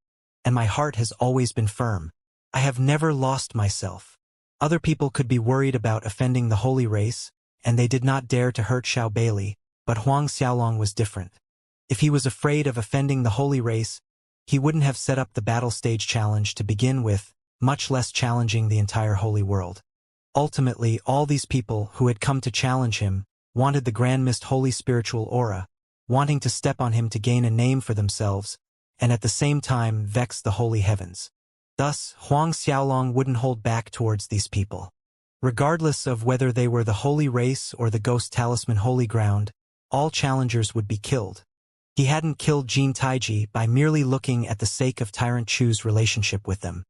and my heart has always been firm. I have never lost myself. Other people could be worried about offending the Holy Race, and they did not dare to hurt Xiao Bailey, but Huang Xiaolong was different. If he was afraid of offending the Holy Race, he wouldn't have set up the battle stage challenge to begin with, much less challenging the entire Holy World. Ultimately, all these people who had come to challenge him wanted the Grand Mist Holy Spiritual Aura, wanting to step on him to gain a name for themselves, and at the same time vex the Holy Heavens. Thus, Huang Xiaolong wouldn't hold back towards these people. Regardless of whether they were the Holy Race or the Ghost Talisman Holy Ground, all challengers would be killed. He hadn't killed Jin Taiji by merely looking at the sake of Tyrant Chu's relationship with them.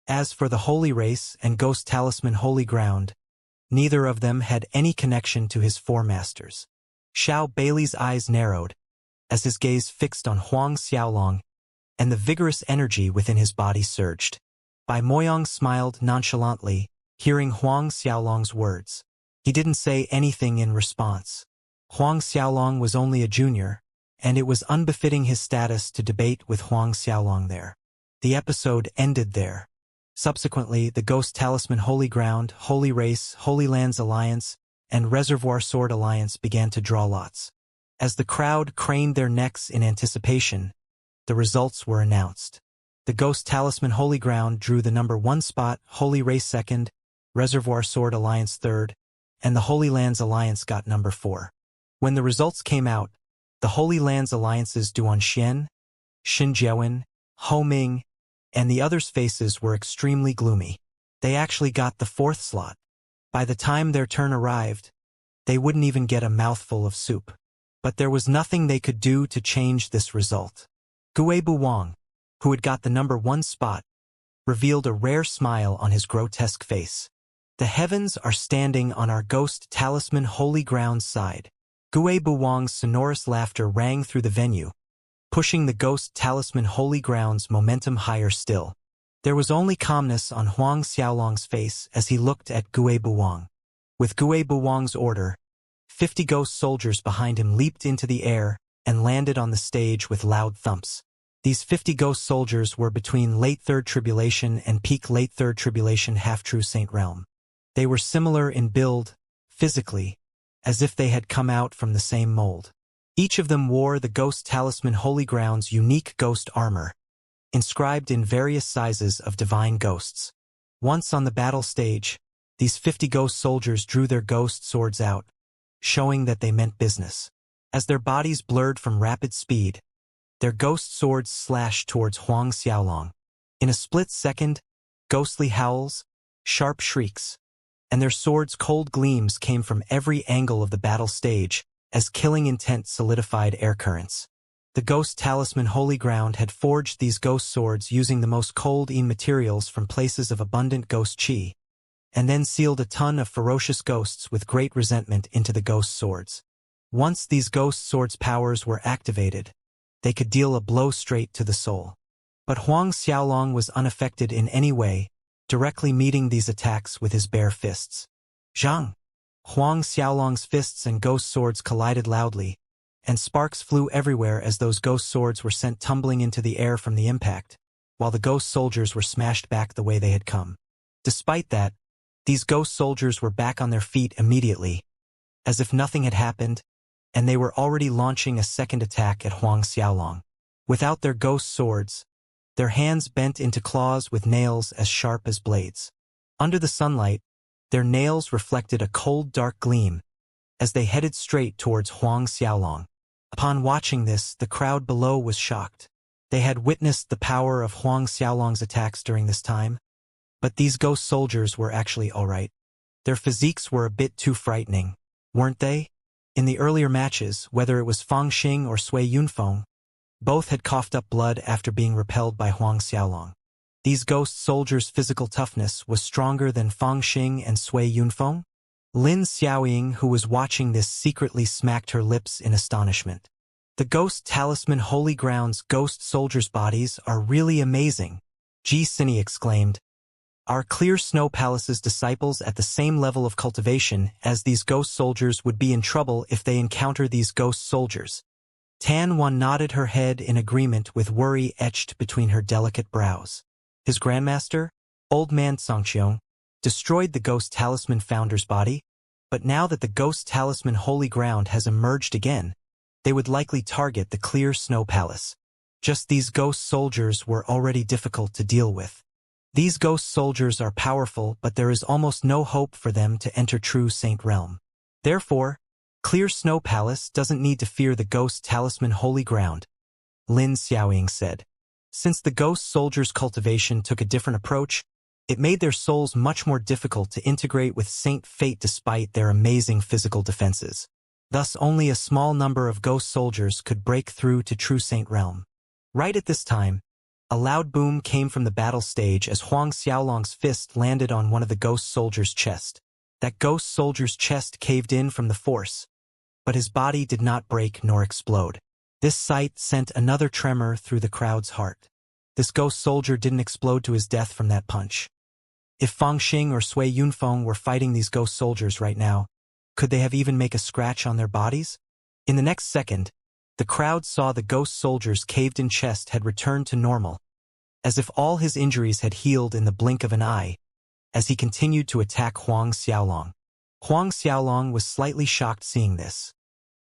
As for the Holy Race and Ghost Talisman Holy Ground, neither of them had any connection to his four masters. Xiao Bailey's eyes narrowed, as his gaze fixed on Huang Xiaolong, and the vigorous energy within his body surged. Bai Moyang smiled nonchalantly, hearing Huang Xiaolong's words. He didn't say anything in response. Huang Xiaolong was only a junior, and it was unbefitting his status to debate with Huang Xiaolong there. The episode ended there. Subsequently, the Ghost Talisman Holy Ground, Holy Race, Holy Lands Alliance, and Reservoir Sword Alliance began to draw lots. As the crowd craned their necks in anticipation, the results were announced. The Ghost Talisman Holy Ground drew the number 1 spot, Holy Race 2nd, Reservoir Sword Alliance 3rd, and the Holy Lands Alliance got number 4. When the results came out, the Holy Lands Alliances Duanxian, Xinjiawen, Homing, and the others' faces were extremely gloomy. They actually got the 4th slot. By the time their turn arrived, they wouldn't even get a mouthful of soup. But there was nothing they could do to change this result. Gue Buwang, who had got the number 1 spot, revealed a rare smile on his grotesque face. The heavens are standing on our Ghost Talisman Holy Ground's side. Gue Buwang's sonorous laughter rang through the venue, pushing the Ghost Talisman Holy Ground's momentum higher still. There was only calmness on Huang Xiaolong's face as he looked at Gue Buwang. With Gue Buwang's order, 50 ghost soldiers behind him leaped into the air and landed on the stage with loud thumps. These 50 ghost soldiers were between late Third Tribulation and peak late Third Tribulation half-true Saint Realm. They were similar in build, physically, as if they had come out from the same mold. Each of them wore the Ghost Talisman Holy Ground's unique ghost armor, inscribed in various sizes of divine ghosts. Once on the battle stage, these 50 ghost soldiers drew their ghost swords out, showing that they meant business. As their bodies blurred from rapid speed, their ghost swords slashed towards Huang Xiaolong. In a split second, ghostly howls, sharp shrieks, and their swords' cold gleams came from every angle of the battle stage as killing intent solidified air currents. The Ghost Talisman Holy Ground had forged these ghost swords using the most cold-in materials from places of abundant ghost chi, and then sealed a ton of ferocious ghosts with great resentment into the ghost swords. Once these ghost swords' powers were activated, they could deal a blow straight to the soul. But Huang Xiaolong was unaffected in any way, directly meeting these attacks with his bare fists. Zhang! Huang Xiaolong's fists and ghost swords collided loudly, and sparks flew everywhere as those ghost swords were sent tumbling into the air from the impact, while the ghost soldiers were smashed back the way they had come. Despite that, these ghost soldiers were back on their feet immediately, as if nothing had happened, and they were already launching a second attack at Huang Xiaolong. Without their ghost swords, their hands bent into claws with nails as sharp as blades. Under the sunlight, their nails reflected a cold dark gleam as they headed straight towards Huang Xiaolong. Upon watching this, the crowd below was shocked. They had witnessed the power of Huang Xiaolong's attacks during this time, but these ghost soldiers were actually alright. Their physiques were a bit too frightening, weren't they? In the earlier matches, whether it was Fang Xing or Sui Yunfeng, both had coughed up blood after being repelled by Huang Xiaolong. These ghost soldiers' physical toughness was stronger than Fang Xing and Sui Yunfeng. Lin Xiaoying, who was watching this, secretly smacked her lips in astonishment. The Ghost Talisman Holy Ground's ghost soldiers' bodies are really amazing, Ji Sini exclaimed. Our Clear Snow Palace's disciples at the same level of cultivation as these ghost soldiers would be in trouble if they encounter these ghost soldiers. Tan Wan nodded her head in agreement with worry etched between her delicate brows. His grandmaster, Old Man Songqiong, destroyed the Ghost Talisman founder's body, but now that the Ghost Talisman Holy Ground has emerged again, they would likely target the Clear Snow Palace. Just these ghost soldiers were already difficult to deal with. These ghost soldiers are powerful, but there is almost no hope for them to enter true Saint Realm. Therefore, Clear Snow Palace doesn't need to fear the Ghost Talisman Holy Ground, Lin Xiaoying said. Since the ghost soldiers' cultivation took a different approach, it made their souls much more difficult to integrate with Saint Fate despite their amazing physical defenses. Thus only a small number of ghost soldiers could break through to true Saint Realm. Right at this time, a loud boom came from the battle stage as Huang Xiaolong's fist landed on one of the ghost soldiers' chest. That ghost soldier's chest caved in from the force, but his body did not break nor explode. This sight sent another tremor through the crowd's heart. This ghost soldier didn't explode to his death from that punch. If Fang Xing or Sui Yunfeng were fighting these ghost soldiers right now, could they have even make a scratch on their bodies? In the next second, the crowd saw the ghost soldier's caved-in chest had returned to normal, as if all his injuries had healed in the blink of an eye, as he continued to attack Huang Xiaolong. Huang Xiaolong was slightly shocked seeing this,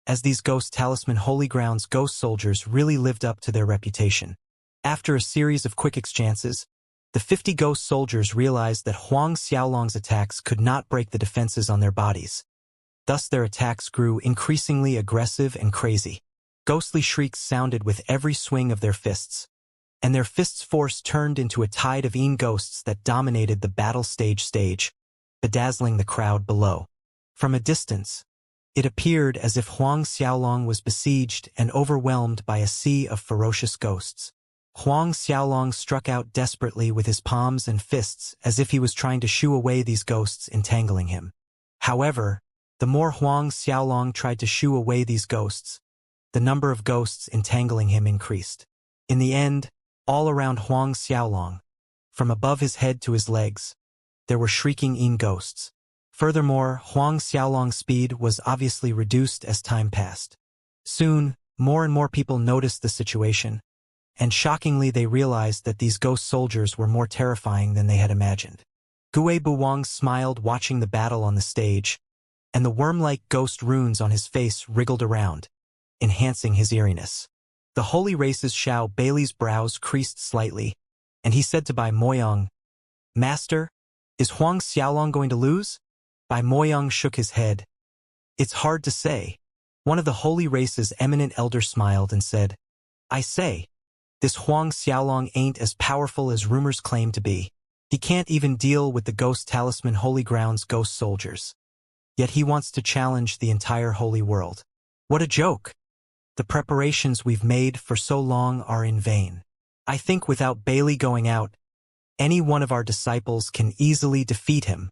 as these Ghost Talisman Holy Ground's ghost soldiers really lived up to their reputation. After a series of quick exchanges, the 50 ghost soldiers realized that Huang Xiaolong's attacks could not break the defenses on their bodies. Thus their attacks grew increasingly aggressive and crazy. Ghostly shrieks sounded with every swing of their fists, and their fists' force turned into a tide of ghosts that dominated the battle stage, bedazzling the crowd below. From a distance, it appeared as if Huang Xiaolong was besieged and overwhelmed by a sea of ferocious ghosts. Huang Xiaolong struck out desperately with his palms and fists as if he was trying to shoo away these ghosts entangling him. However, the more Huang Xiaolong tried to shoo away these ghosts, the number of ghosts entangling him increased. In the end, all around Huang Xiaolong, from above his head to his legs, there were shrieking ghosts. Furthermore, Huang Xiaolong's speed was obviously reduced as time passed. Soon, more and more people noticed the situation, and shockingly they realized that these ghost soldiers were more terrifying than they had imagined. Gue Buwang smiled watching the battle on the stage, and the worm-like ghost runes on his face wriggled around, enhancing his eeriness. The holy race's Xiao Bailey's brows creased slightly, and he said to Bai Moyang, "Master, is Huang Xiaolong going to lose?" Bai Moyang shook his head. "It's hard to say." One of the holy race's eminent elders smiled and said, "I say, this Huang Xiaolong ain't as powerful as rumors claim to be. He can't even deal with the Ghost Talisman Holy Ground's ghost soldiers. Yet he wants to challenge the entire holy world. What a joke! The preparations we've made for so long are in vain. I think without Bailey going out, any one of our disciples can easily defeat him."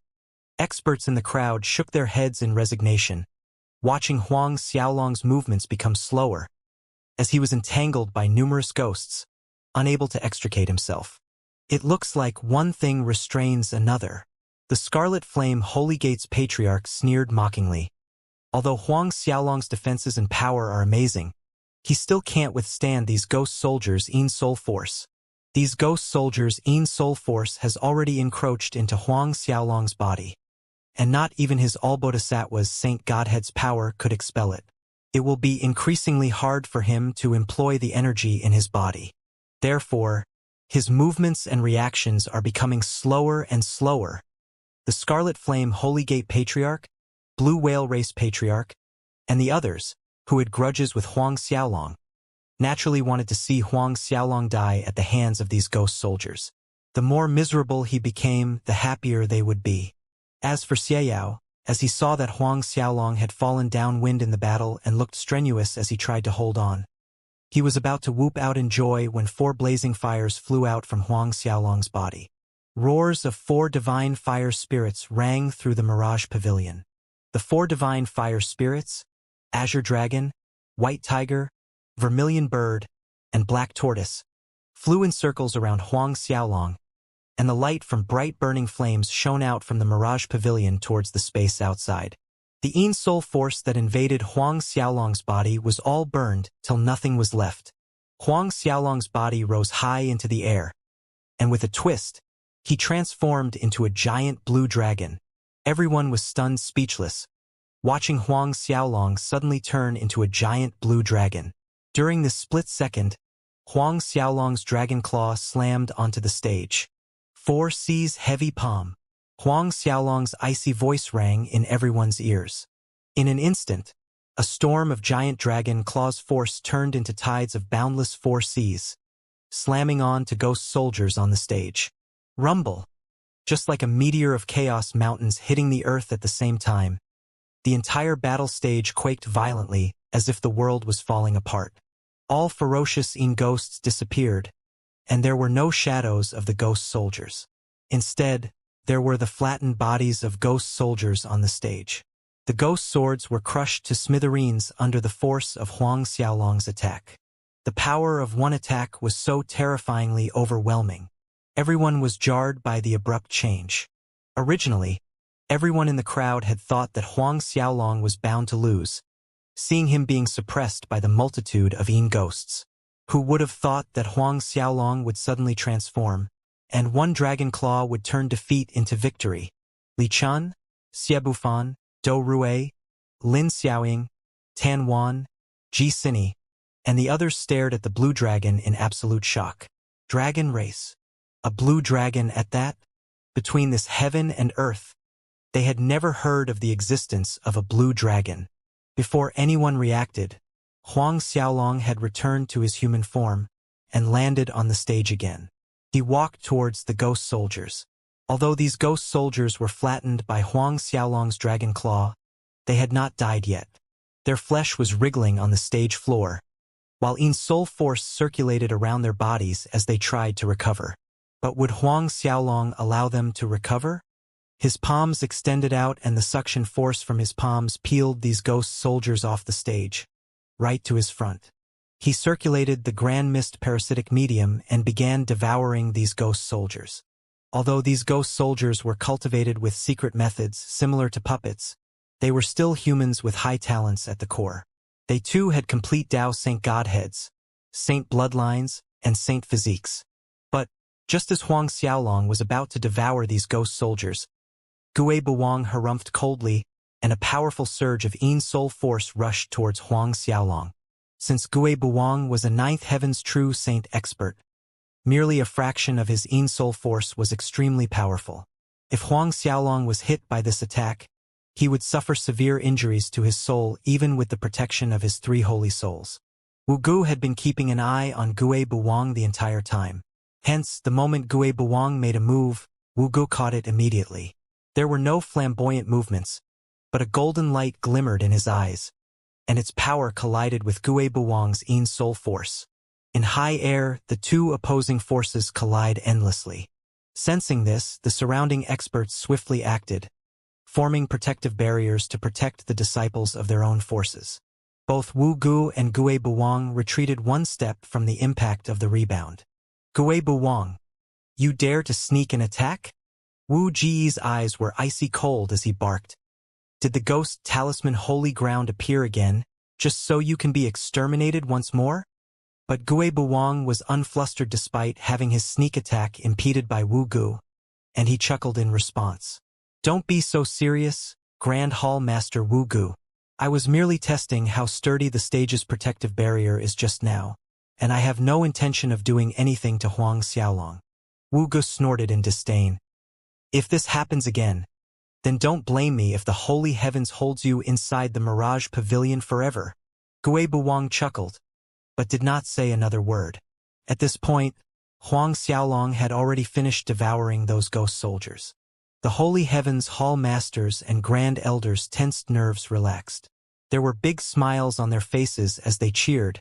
Experts in the crowd shook their heads in resignation, watching Huang Xiaolong's movements become slower, as he was entangled by numerous ghosts, unable to extricate himself. "It looks like one thing restrains another." The Scarlet Flame Holy Gate's patriarch sneered mockingly. Although Huang Xiaolong's defenses and power are amazing, he still can't withstand these ghost soldiers' soul force. These ghost soldiers' soul force has already encroached into Huang Xiaolong's body, and not even his all-bodhisattva's Saint Godhead's power could expel it. It will be increasingly hard for him to employ the energy in his body. Therefore, his movements and reactions are becoming slower and slower. The Scarlet Flame Holy Gate Patriarch, Blue Whale Race Patriarch, and the others, who had grudges with Huang Xiaolong, naturally wanted to see Huang Xiaolong die at the hands of these ghost soldiers. The more miserable he became, the happier they would be. As for Xiao, as he saw that Huang Xiaolong had fallen downwind in the battle and looked strenuous as he tried to hold on, he was about to whoop out in joy when 4 blazing fires flew out from Huang Xiaolong's body. Roars of 4 divine fire spirits rang through the Mirage Pavilion. The 4 divine fire spirits, Azure Dragon, White Tiger, Vermilion Bird, and Black Tortoise, flew in circles around Huang Xiaolong, and the light from bright burning flames shone out from the Mirage Pavilion towards the space outside. The soul force that invaded Huang Xiaolong's body was all burned till nothing was left. Huang Xiaolong's body rose high into the air, and with a twist, he transformed into a giant blue dragon. Everyone was stunned speechless, watching Huang Xiaolong suddenly turn into a giant blue dragon. During this split second, Huang Xiaolong's dragon claw slammed onto the stage. 4 C's heavy palm. Huang Xiaolong's icy voice rang in everyone's ears. In an instant, a storm of giant dragon claws force turned into tides of boundless 4 C's, slamming on to ghost soldiers on the stage. Rumble. Just like a meteor of chaos mountains hitting the earth at the same time, the entire battle stage quaked violently as if the world was falling apart. All ferocious ghosts disappeared, and there were no shadows of the ghost soldiers. Instead, there were the flattened bodies of ghost soldiers on the stage. The ghost swords were crushed to smithereens under the force of Huang Xiaolong's attack. The power of one attack was so terrifyingly overwhelming. Everyone was jarred by the abrupt change. Originally, everyone in the crowd had thought that Huang Xiaolong was bound to lose, seeing him being suppressed by the multitude of ghosts. Who would have thought that Huang Xiaolong would suddenly transform, and one dragon claw would turn defeat into victory? Li Chun, Xie Bufan, Dou Rui, Lin Xiaoying, Tan Wan, Ji Sini, and the others stared at the blue dragon in absolute shock. Dragon race. A blue dragon at that? Between this heaven and earth, they had never heard of the existence of a blue dragon. Before anyone reacted, Huang Xiaolong had returned to his human form and landed on the stage again. He walked towards the ghost soldiers. Although these ghost soldiers were flattened by Huang Xiaolong's dragon claw, they had not died yet. Their flesh was wriggling on the stage floor, while Yin soul force circulated around their bodies as they tried to recover. But would Huang Xiaolong allow them to recover? His palms extended out and the suction force from his palms peeled these ghost soldiers off the stage, right to his front. He circulated the grand mist parasitic medium and began devouring these ghost soldiers. Although these ghost soldiers were cultivated with secret methods similar to puppets, they were still humans with high talents at the core. They too had complete Tao Saint Godheads, Saint bloodlines, and Saint physiques. But, just as Huang Xiaolong was about to devour these ghost soldiers, Gui Buwang harumphed coldly, and a powerful surge of Yin soul force rushed towards Huang Xiaolong. Since Gui Buwang was a ninth heaven's true saint expert, merely a fraction of his Yin soul force was extremely powerful. If Huang Xiaolong was hit by this attack, he would suffer severe injuries to his soul even with the protection of his three holy souls. Wu Gu had been keeping an eye on Gui Buwang the entire time. Hence, the moment Gui Buwang made a move, Wu Gu caught it immediately. There were no flamboyant movements, but a golden light glimmered in his eyes, and its power collided with Gui Buwang's Yin soul force. In high air, the two opposing forces collide endlessly. Sensing this, the surrounding experts swiftly acted, forming protective barriers to protect the disciples of their own forces. Both Wu Gu and Gui Buwang retreated one step from the impact of the rebound. Gui Buwang, you dare to sneak an attack? Wu Ji's eyes were icy cold as he barked. Did the ghost talisman holy ground appear again, just so you can be exterminated once more? But Gui Buwang was unflustered despite having his sneak attack impeded by Wu Gu, and he chuckled in response. Don't be so serious, Grand Hall Master Wu Gu. I was merely testing how sturdy the stage's protective barrier is just now, and I have no intention of doing anything to Huang Xiaolong. Wu Gu snorted in disdain. If this happens again, then don't blame me if the holy heavens holds you inside the Mirage Pavilion forever. Gui Buwang chuckled, but did not say another word. At this point, Huang Xiaolong had already finished devouring those ghost soldiers. The holy heavens hall masters and grand elders' tensed nerves relaxed. There were big smiles on their faces as they cheered,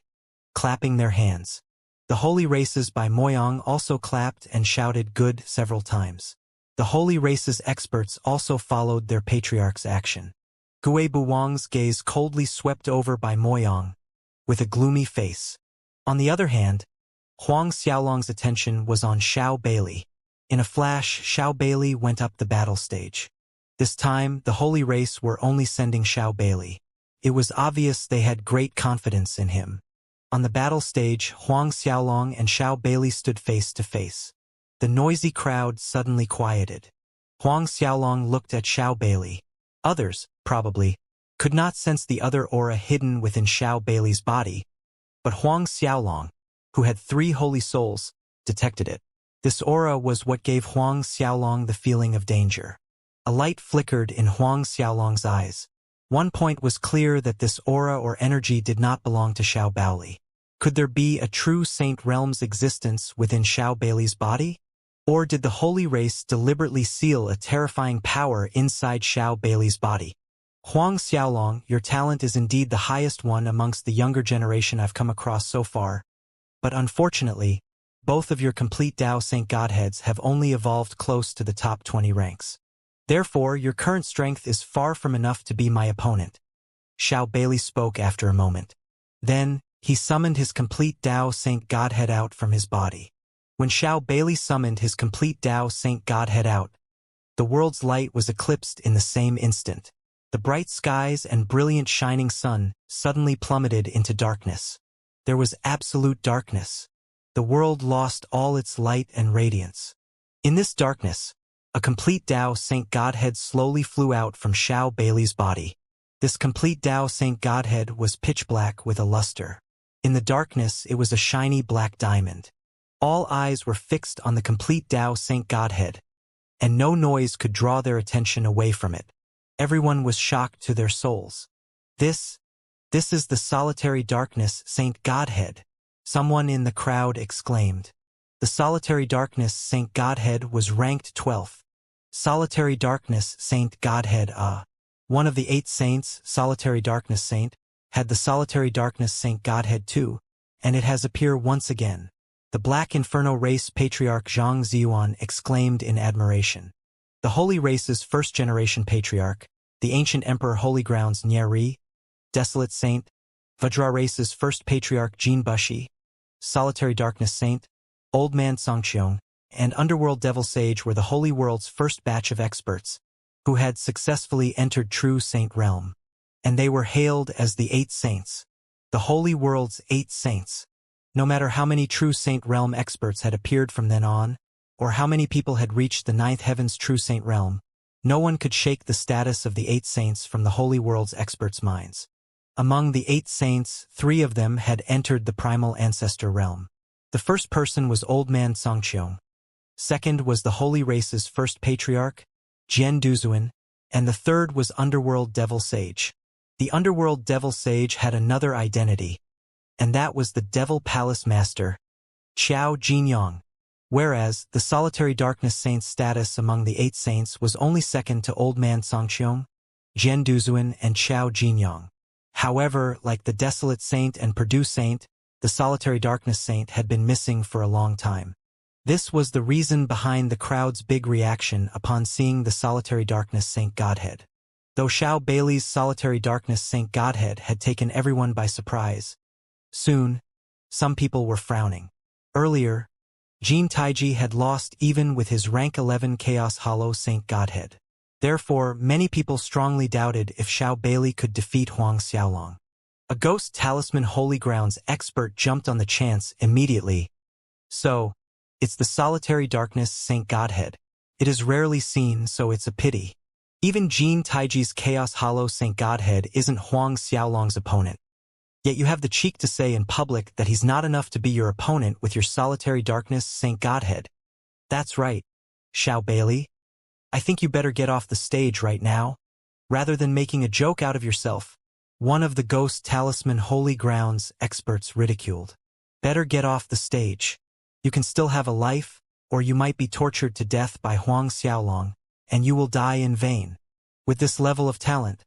clapping their hands. The holy races by Moyang also clapped and shouted good several times. The holy race's experts also followed their patriarch's action. Gui Buwang's gaze coldly swept over by Moyang, with a gloomy face. On the other hand, Huang Xiaolong's attention was on Xiao Bailey. In a flash, Xiao Bailey went up the battle stage. This time, the holy race were only sending Xiao Bailey. It was obvious they had great confidence in him. On the battle stage, Huang Xiaolong and Xiao Bailey stood face to face. The noisy crowd suddenly quieted. Huang Xiaolong looked at Xiao Bailey. Others, probably, could not sense the other aura hidden within Xiao Bailey's body, but Huang Xiaolong, who had three holy souls, detected it. This aura was what gave Huang Xiaolong the feeling of danger. A light flickered in Huang Xiaolong's eyes. One point was clear that this aura or energy did not belong to Xiao Bailey. Could there be a true Saint Realm's existence within Xiao Bailey's body? Or did the holy race deliberately seal a terrifying power inside Xiao Bailey's body? Huang Xiaolong, your talent is indeed the highest one amongst the younger generation I've come across so far, but unfortunately, both of your complete Tao Saint Godheads have only evolved close to the top 20 ranks. Therefore, your current strength is far from enough to be my opponent. Xiao Bailey spoke after a moment. Then, he summoned his complete Tao Saint Godhead out from his body. When Xiao Bailey summoned his complete Tao Saint Godhead out, the world's light was eclipsed in the same instant. The bright skies and brilliant shining sun suddenly plummeted into darkness. There was absolute darkness. The world lost all its light and radiance. In this darkness, a complete Tao Saint Godhead slowly flew out from Xiao Bailey's body. This complete Tao Saint Godhead was pitch black with a luster. In the darkness, it was a shiny black diamond. All eyes were fixed on the complete Tao Saint Godhead, and no noise could draw their attention away from it. Everyone was shocked to their souls. This is the solitary darkness Saint Godhead, someone in the crowd exclaimed. The solitary darkness Saint Godhead was ranked 12th. Solitary darkness Saint Godhead one of the 8 saints, solitary darkness saint, had the solitary darkness Saint Godhead too, and it has appeared once again. The Black Inferno race patriarch Xianxia exclaimed in admiration. The Holy Race's first-generation patriarch, the ancient Emperor Holy Grounds Nyeri, Desolate Saint, Vajra Race's first patriarch Jean Bushi, Solitary Darkness Saint, Old Man Songxiong, and Underworld Devil Sage were the Holy World's first batch of experts, who had successfully entered True Saint Realm. And they were hailed as the 8 Saints, the Holy World's 8 Saints. No matter how many True Saint Realm experts had appeared from then on, or how many people had reached the 9th Heaven's True Saint Realm, no one could shake the status of the 8 Saints from the Holy World's experts' minds. Among the 8 Saints, 3 of them had entered the Primal Ancestor Realm. The first person was Old Man Songxiong. Second was the Holy Race's first patriarch, Jian Duzuan, and the third was Underworld Devil Sage. The Underworld Devil Sage had another identity, and that was the Devil Palace Master, Qiao Jinyang, whereas the Solitary Darkness Saint's status among the 8 Saints was only second to Old Man Songxiong, Jian Duzuan, and Qiao Jinyang. However, like the Desolate Saint and Purdue Saint, the Solitary Darkness Saint had been missing for a long time. This was the reason behind the crowd's big reaction upon seeing the Solitary Darkness Saint Godhead. Though Xiao Bailey's Solitary Darkness Saint Godhead had taken everyone by surprise, soon, some people were frowning. Earlier, Jin Taiji had lost even with his rank 11 Chaos Hollow Saint Godhead. Therefore, many people strongly doubted if Xiao Bailey could defeat Huang Xiaolong. A Ghost Talisman Holy Grounds expert jumped on the chance immediately. So, it's the Solitary Darkness Saint Godhead. It is rarely seen, so it's a pity. Even Jin Taiji's Chaos Hollow Saint Godhead isn't Huang Xiaolong's opponent. Yet you have the cheek to say in public that he's not enough to be your opponent with your Solitary Darkness Saint Godhead. That's right, Xiao Bailey. I think you better get off the stage right now, rather than making a joke out of yourself. One of the Ghost Talisman Holy Grounds experts ridiculed. Better get off the stage. You can still have a life, or you might be tortured to death by Huang Xiaolong, and you will die in vain. With this level of talent,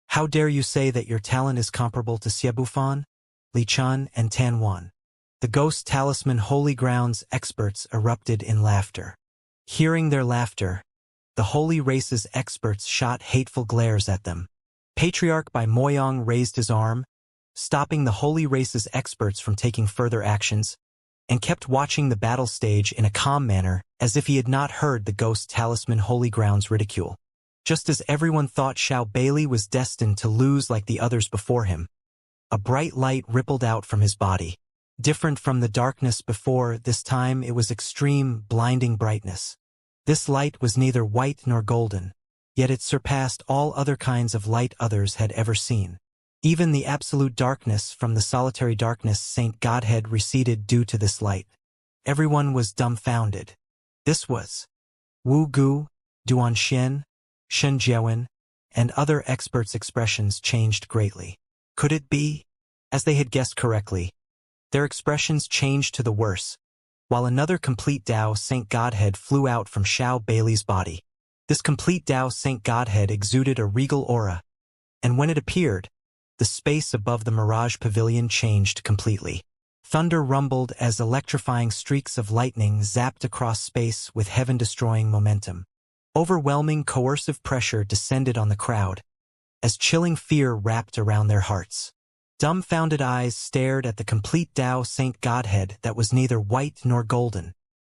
how dare you say that your talent is comparable to Xiebufan, Li Chun, and Tan Wan? The Ghost Talisman Holy Grounds experts erupted in laughter. Hearing their laughter, the Holy Race's experts shot hateful glares at them. Patriarch Bai Moyong raised his arm, stopping the Holy Race's experts from taking further actions, and kept watching the battle stage in a calm manner as if he had not heard the Ghost Talisman Holy Grounds ridicule. Just as everyone thought Xiao Bailey was destined to lose like the others before him, a bright light rippled out from his body. Different from the darkness before, this time it was extreme, blinding brightness. This light was neither white nor golden, yet it surpassed all other kinds of light others had ever seen. Even the absolute darkness from the Solitary Darkness Saint Godhead receded due to this light. Everyone was dumbfounded. This was Wu Gu, Duan Xian, Shen Jiawen, and other experts' expressions changed greatly. Could it be? As they had guessed correctly, their expressions changed to the worse, while another complete Tao Saint Godhead flew out from Xiao Bailey's body. This complete Tao Saint Godhead exuded a regal aura, and when it appeared, the space above the Mirage Pavilion changed completely. Thunder rumbled as electrifying streaks of lightning zapped across space with heaven-destroying momentum. Overwhelming coercive pressure descended on the crowd, as chilling fear wrapped around their hearts. Dumbfounded eyes stared at the complete Tao Saint Godhead that was neither white nor golden.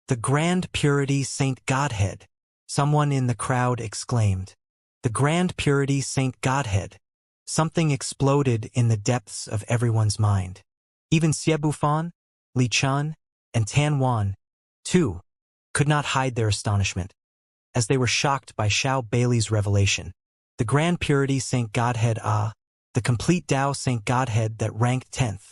The Grand Purity Saint Godhead, someone in the crowd exclaimed. The Grand Purity Saint Godhead. Something exploded in the depths of everyone's mind. Even Xiebufan, Li Chun, and Tan Wan, too, could not hide their astonishment, as they were shocked by Xiao Bailey's revelation. The Grand Purity Saint Godhead the complete Tao Saint Godhead that ranked 10th.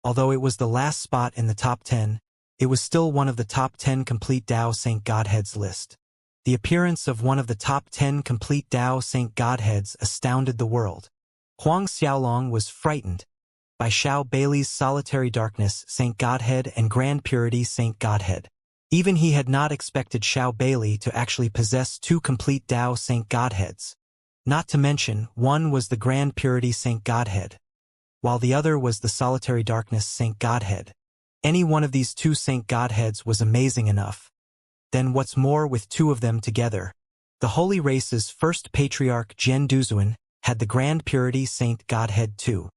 Although it was the last spot in the top 10, it was still one of the top 10 complete Dao Saint Godheads list. The appearance of one of the top 10 complete Dao Saint Godheads astounded the world. Huang Xiaolong was frightened by Xiao Bailey's solitary darkness Saint Godhead and Grand Purity Saint Godhead. Even he had not expected Xiao Bailey to actually possess two complete Dao Saint Godheads. Not to mention, one was the Grand Purity Saint Godhead, while the other was the solitary darkness Saint Godhead. Any one of these two Saint Godheads was amazing enough. Then what's more, with two of them together, the Holy Race's first patriarch Jian Duzuan had the Grand Purity Saint Godhead too.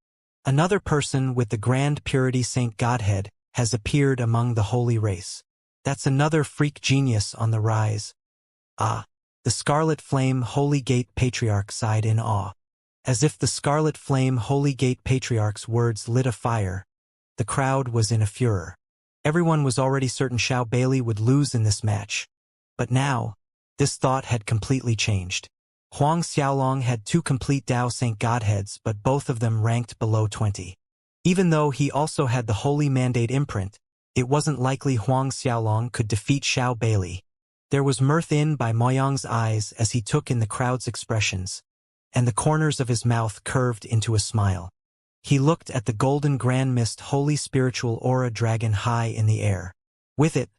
Another person with the Grand Purity Saint Godhead has appeared among the Holy Race. That's another freak genius on the rise. Ah, the Scarlet Flame Holy Gate Patriarch sighed in awe. As if the Scarlet Flame Holy Gate Patriarch's words lit a fire, the crowd was in a furor. Everyone was already certain Xiao Bailey would lose in this match. But now, this thought had completely changed. Huang Xiaolong had two complete Dao Saint Godheads, but both of them ranked below 20. Even though he also had the Holy Mandate imprint, it wasn't likely Huang Xiaolong could defeat Xiao Bailey. There was mirth in by Moyang's eyes as he took in the crowd's expressions, and the corners of his mouth curved into a smile. He looked at the golden grand mist holy spiritual aura dragon high in the air. With it,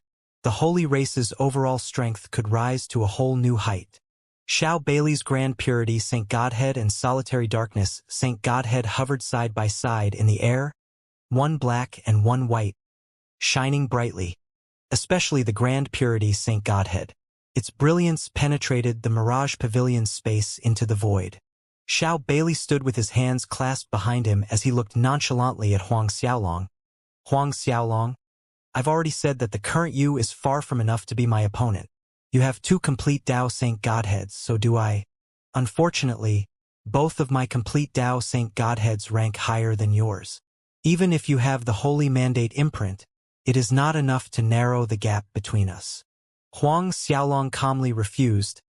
the Holy Race's overall strength could rise to a whole new height. Xiao Bailey's Grand Purity Saint Godhead and Solitary Darkness Saint Godhead hovered side by side in the air, one black and one white, shining brightly. Especially the Grand Purity Saint Godhead. Its brilliance penetrated the Mirage Pavilion's space into the void. Xiao Bailey stood with his hands clasped behind him as he looked nonchalantly at Huang Xiaolong. Huang Xiaolong, I've already said that the current you is far from enough to be my opponent. You have two complete Dao Saint Godheads, so do I. Unfortunately, both of my complete Dao Saint Godheads rank higher than yours. Even if you have the Holy Mandate imprint, it is not enough to narrow the gap between us. Huang Xiaolong calmly refused.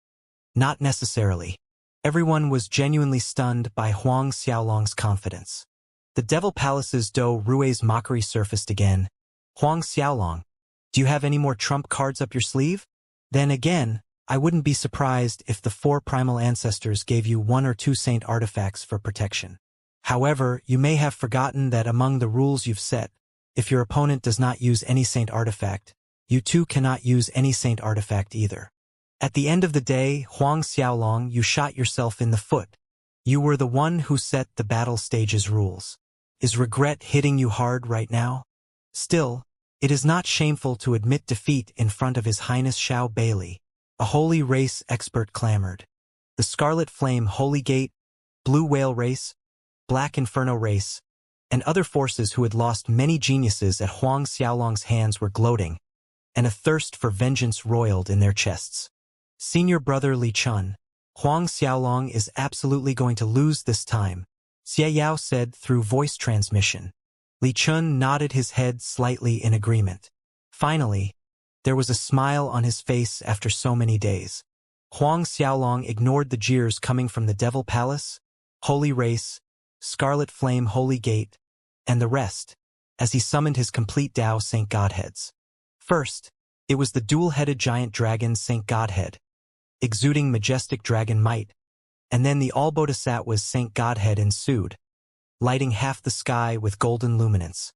Not necessarily. Everyone was genuinely stunned by Huang Xiaolong's confidence. The Devil Palace's Do Rue's mockery surfaced again. Huang Xiaolong, do you have any more trump cards up your sleeve? Then again, I wouldn't be surprised if the four primal ancestors gave you one or two saint artifacts for protection. However, you may have forgotten that among the rules you've set, if your opponent does not use any saint artifact, you too cannot use any saint artifact either. At the end of the day, Huang Xiaolong, you shot yourself in the foot. You were the one who set the battle stage's rules. Is regret hitting you hard right now? Still, it is not shameful to admit defeat in front of His Highness Xiao Bailey. A Holy Race expert clamored. The Scarlet Flame Holy Gate, Blue Whale Race, Black Inferno Race, and other forces who had lost many geniuses at Huang Xiaolong's hands were gloating, and a thirst for vengeance roiled in their chests. Senior brother Li Chun, Huang Xiaolong is absolutely going to lose this time, Xie Yao said through voice transmission. Li Chun nodded his head slightly in agreement. Finally, there was a smile on his face after so many days. Huang Xiaolong ignored the jeers coming from the Devil Palace, Holy Race, Scarlet Flame Holy Gate, and the rest, as he summoned his complete Dao Saint Godheads. First, it was the dual-headed giant dragon Saint Godhead, exuding majestic dragon might, and then the all-bodhisattva's Saint Godhead ensued, lighting half the sky with golden luminance.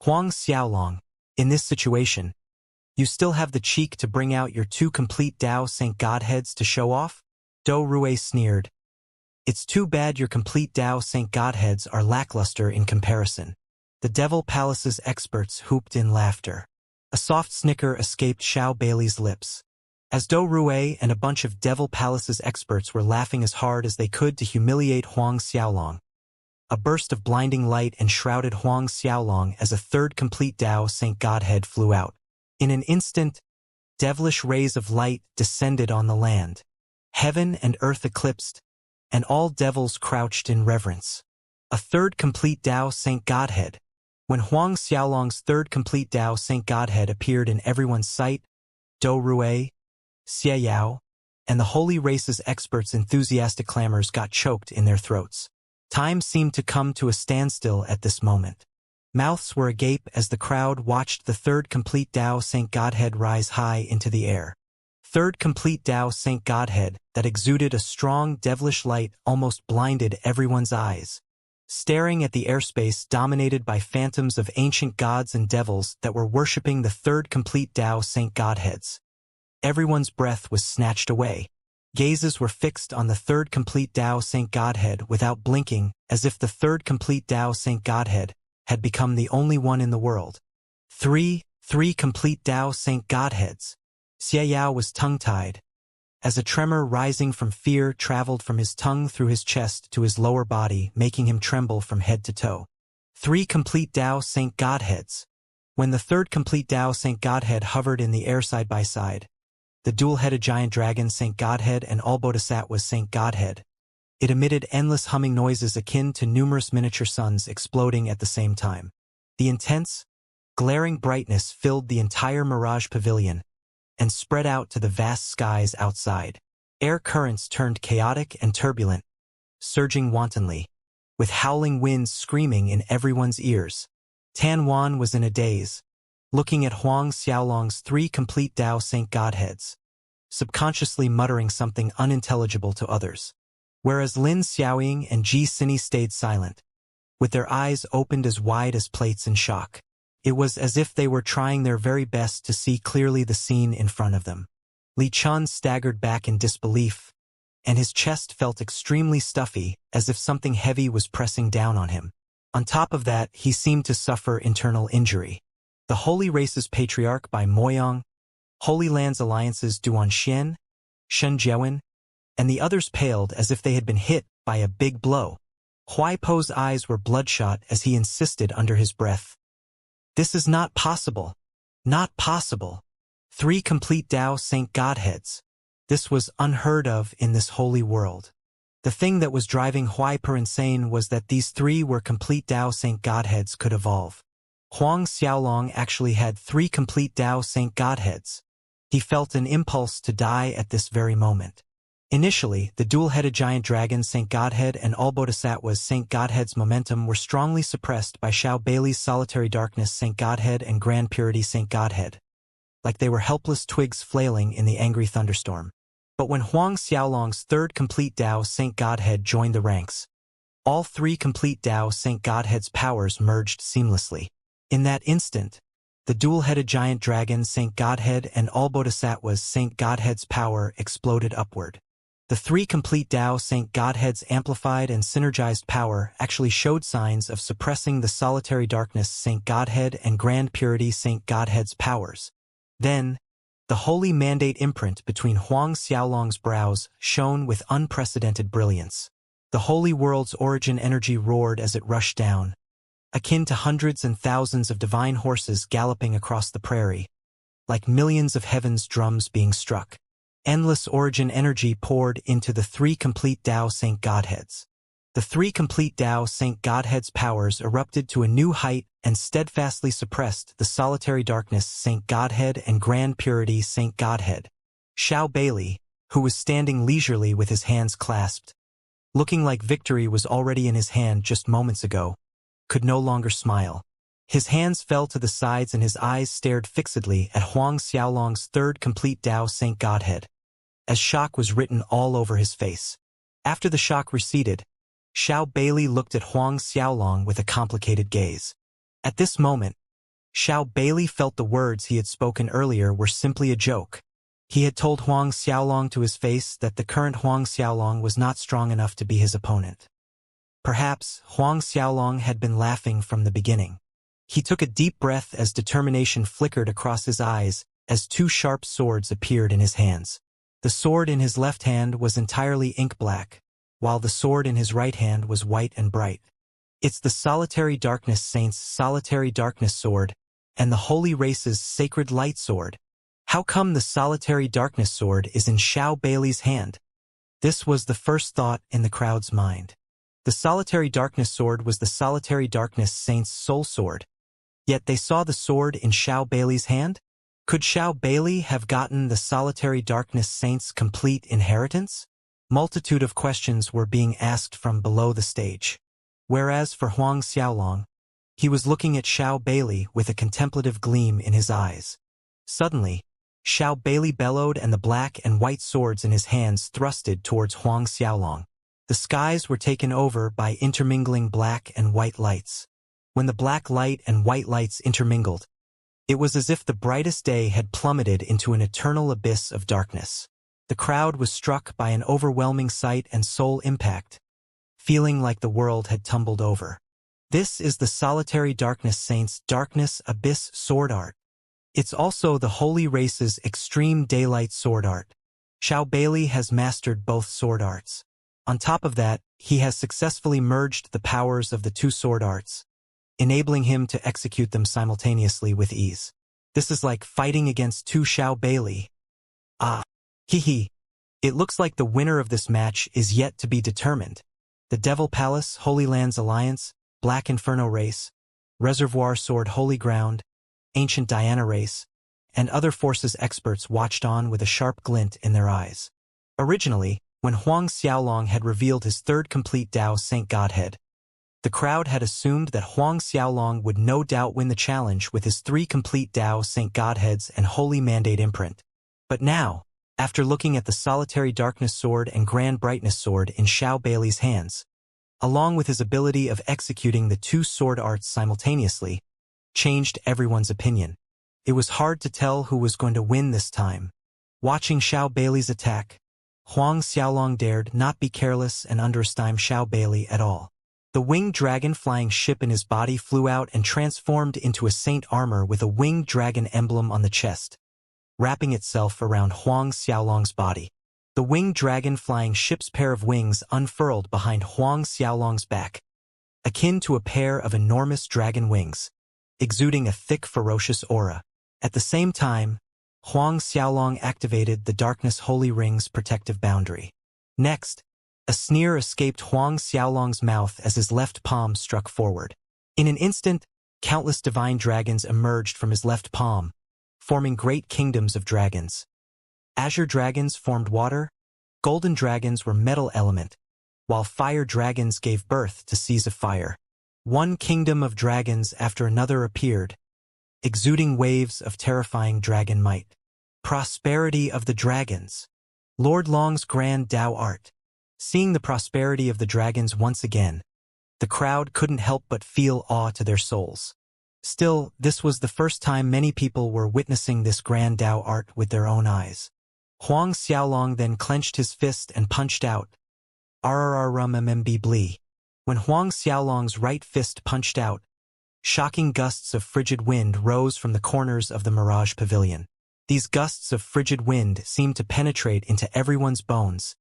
Huang Xiaolong, in this situation, you still have the cheek to bring out your two complete Dao Saint Godheads to show off? Do Rue sneered. It's too bad your complete Dao Saint Godheads are lackluster in comparison. The Devil Palace's experts whooped in laughter. A soft snicker escaped Xiao Bailey's lips, as Do Rue and a bunch of Devil Palace's experts were laughing as hard as they could to humiliate Huang Xiaolong. A burst of blinding light enshrouded Huang Xiaolong as a third complete Dao Saint Godhead flew out. In an instant, devilish rays of light descended on the land. Heaven and earth eclipsed, and all devils crouched in reverence. A third complete Dao Saint Godhead. When Huang Xiaolong's third complete Dao Saint Godhead appeared in everyone's sight, Do Rue, Xie Yao, and the Holy Race's experts' enthusiastic clamors got choked in their throats. Time seemed to come to a standstill at this moment. Mouths were agape as the crowd watched the third complete Tao Saint Godhead rise high into the air. Third complete Tao Saint Godhead that exuded a strong devilish light almost blinded everyone's eyes. Staring at the airspace dominated by phantoms of ancient gods and devils that were worshipping the third complete Tao Saint Godheads. Everyone's breath was snatched away. Gazes were fixed on the third complete Tao Saint Godhead without blinking, as if the third complete Tao Saint Godhead had become the only one in the world. Three complete Tao Saint Godheads. Xianxia was tongue-tied, as a tremor rising from fear traveled from his tongue through his chest to his lower body, making him tremble from head to toe. 3 complete Tao Saint Godheads. When the third complete Tao Saint Godhead hovered in the air side by side, the dual-headed giant dragon Saint Godhead and all Bodhisattvas Saint Godhead, it emitted endless humming noises akin to numerous miniature suns exploding at the same time. The intense, glaring brightness filled the entire Mirage Pavilion and spread out to the vast skies outside. Air currents turned chaotic and turbulent, surging wantonly, with howling winds screaming in everyone's ears. Tan Wan was in a daze, looking at Huang Xiaolong's 3 complete Tao Saint Godheads, subconsciously muttering something unintelligible to others. Whereas Lin Xiaoying and Ji Sini stayed silent, with their eyes opened as wide as plates in shock. It was as if they were trying their very best to see clearly the scene in front of them. Li Chun staggered back in disbelief, and his chest felt extremely stuffy, as if something heavy was pressing down on him. On top of that, he seemed to suffer internal injury. The Holy Race's Patriarch by Moyang, Holy Land's Alliance's Duan Xian, Shen Jiawen, and the others paled as if they had been hit by a big blow. Huaipo's eyes were bloodshot as he insisted under his breath. This is not possible. Not possible. 3 complete Tao Saint Godheads. This was unheard of in this holy world. The thing that was driving Huaipo insane was that these 3 were complete Tao Saint Godheads could evolve. Huang Xiaolong actually had 3 complete Tao Saint Godheads. He felt an impulse to die at this very moment. Initially, the dual-headed giant dragon Saint Godhead and all Bodhisattvas Saint Godhead's momentum were strongly suppressed by Xiao Bailey's solitary darkness Saint Godhead and grand purity Saint Godhead, like they were helpless twigs flailing in the angry thunderstorm. But when Huang Xiaolong's 3rd complete Tao Saint Godhead joined the ranks, all 3 complete Tao Saint Godhead's powers merged seamlessly. In that instant, the dual-headed giant dragon Saint Godhead and all Bodhisattvas Saint Godhead's power exploded upward. The 3 complete Tao Saint Godhead's amplified and synergized power actually showed signs of suppressing the solitary darkness Saint Godhead and grand purity Saint Godhead's powers. Then, the holy mandate imprint between Huang Xiaolong's brows shone with unprecedented brilliance. The holy world's origin energy roared as it rushed down, akin to hundreds and thousands of divine horses galloping across the prairie, like millions of heaven's drums being struck. Endless origin energy poured into the 3 complete Tao Saint Godheads. The 3 complete Tao Saint Godheads' powers erupted to a new height and steadfastly suppressed the solitary darkness Saint Godhead and grand purity Saint Godhead. Xiao Bailey, who was standing leisurely with his hands clasped, looking like victory was already in his hand just moments ago, could no longer smile. His hands fell to the sides and his eyes stared fixedly at Huang Xiaolong's 3rd complete Tao Saint Godhead, as shock was written all over his face. After the shock receded, Xiao Bailey looked at Huang Xiaolong with a complicated gaze. At this moment, Xiao Bailey felt the words he had spoken earlier were simply a joke. He had told Huang Xiaolong to his face that the current Huang Xiaolong was not strong enough to be his opponent. Perhaps Huang Xiaolong had been laughing from the beginning. He took a deep breath as determination flickered across his eyes as 2 sharp swords appeared in his hands. The sword in his left hand was entirely ink-black, while the sword in his right hand was white and bright. It's the Solitary Darkness Saint's Solitary Darkness Sword, and the Holy Race's Sacred Light Sword. How come the Solitary Darkness Sword is in Xiao Bailey's hand? This was the first thought in the crowd's mind. The Solitary Darkness Sword was the Solitary Darkness Saint's soul sword. Yet they saw the sword in Xiao Bailey's hand? Could Xiao Bailey have gotten the Solitary Darkness Saint's complete inheritance? Multitude of questions were being asked from below the stage. Whereas for Huang Xiaolong, He was looking at Xiao Bailey with a contemplative gleam in his eyes. Suddenly, Xiao Bailey bellowed and the black and white swords in his hands thrusted towards Huang Xiaolong. The skies were taken over by intermingling black and white lights. When the black light and white lights intermingled, it was as if the brightest day had plummeted into an eternal abyss of darkness. The crowd was struck by an overwhelming sight and soul impact, feeling like the world had tumbled over. This is the Solitary Darkness Saint's Darkness Abyss sword art. It's also the Holy Race's Extreme Daylight sword art. Xiao Bailey has mastered both sword arts. On top of that, he has successfully merged the powers of the two sword arts, enabling him to execute them simultaneously with ease. This is like fighting against two Xiao Bailey. Ah. Hee. It looks like the winner of this match is yet to be determined. The Devil Palace, Holy Lands Alliance, Black Inferno Race, Reservoir Sword Holy Ground, Ancient Diana Race, and other forces experts watched on with a sharp glint in their eyes. Originally, when Huang Xiaolong had revealed his third complete Dao Saint Godhead, the crowd had assumed that Huang Xiaolong would no doubt win the challenge with his 3 complete Dao Saint Godheads and Holy Mandate imprint. But now, after looking at the Solitary Darkness Sword and Grand Brightness Sword in Xiao Bailey's hands, along with his ability of executing the two sword arts simultaneously, changed everyone's opinion. It was hard to tell who was going to win this time. Watching Xiao Bailey's attack, Huang Xiaolong dared not be careless and underestimate Xiao Bailey at all. The winged dragon flying ship in his body flew out and transformed into a saint armor with a winged dragon emblem on the chest, wrapping itself around Huang Xiaolong's body. The winged dragon flying ship's pair of wings unfurled behind Huang Xiaolong's back, akin to a pair of enormous dragon wings, exuding a thick, ferocious aura. At the same time, Huang Xiaolong activated the Darkness Holy Ring's protective boundary. Next, a sneer escaped Huang Xiaolong's mouth as his left palm struck forward. In an instant, countless divine dragons emerged from his left palm, forming great kingdoms of dragons. Azure dragons formed water, golden dragons were metal element, while fire dragons gave birth to seas of fire. One kingdom of dragons after another appeared, exuding waves of terrifying dragon might. Prosperity of the dragons. Lord Long's Grand Dao Art. Seeing the prosperity of the dragons once again, the crowd couldn't help but feel awe to their souls. Still, this was the first time many people were witnessing this Grand Dao art with their own eyes. Huang Xiaolong then clenched his fist and punched out. RRRMMB blee. When Huang Xiaolong's right fist punched out, shocking gusts of frigid wind rose from the corners of the Mirage Pavilion. These gusts of frigid wind seemed to penetrate into everyone's bones,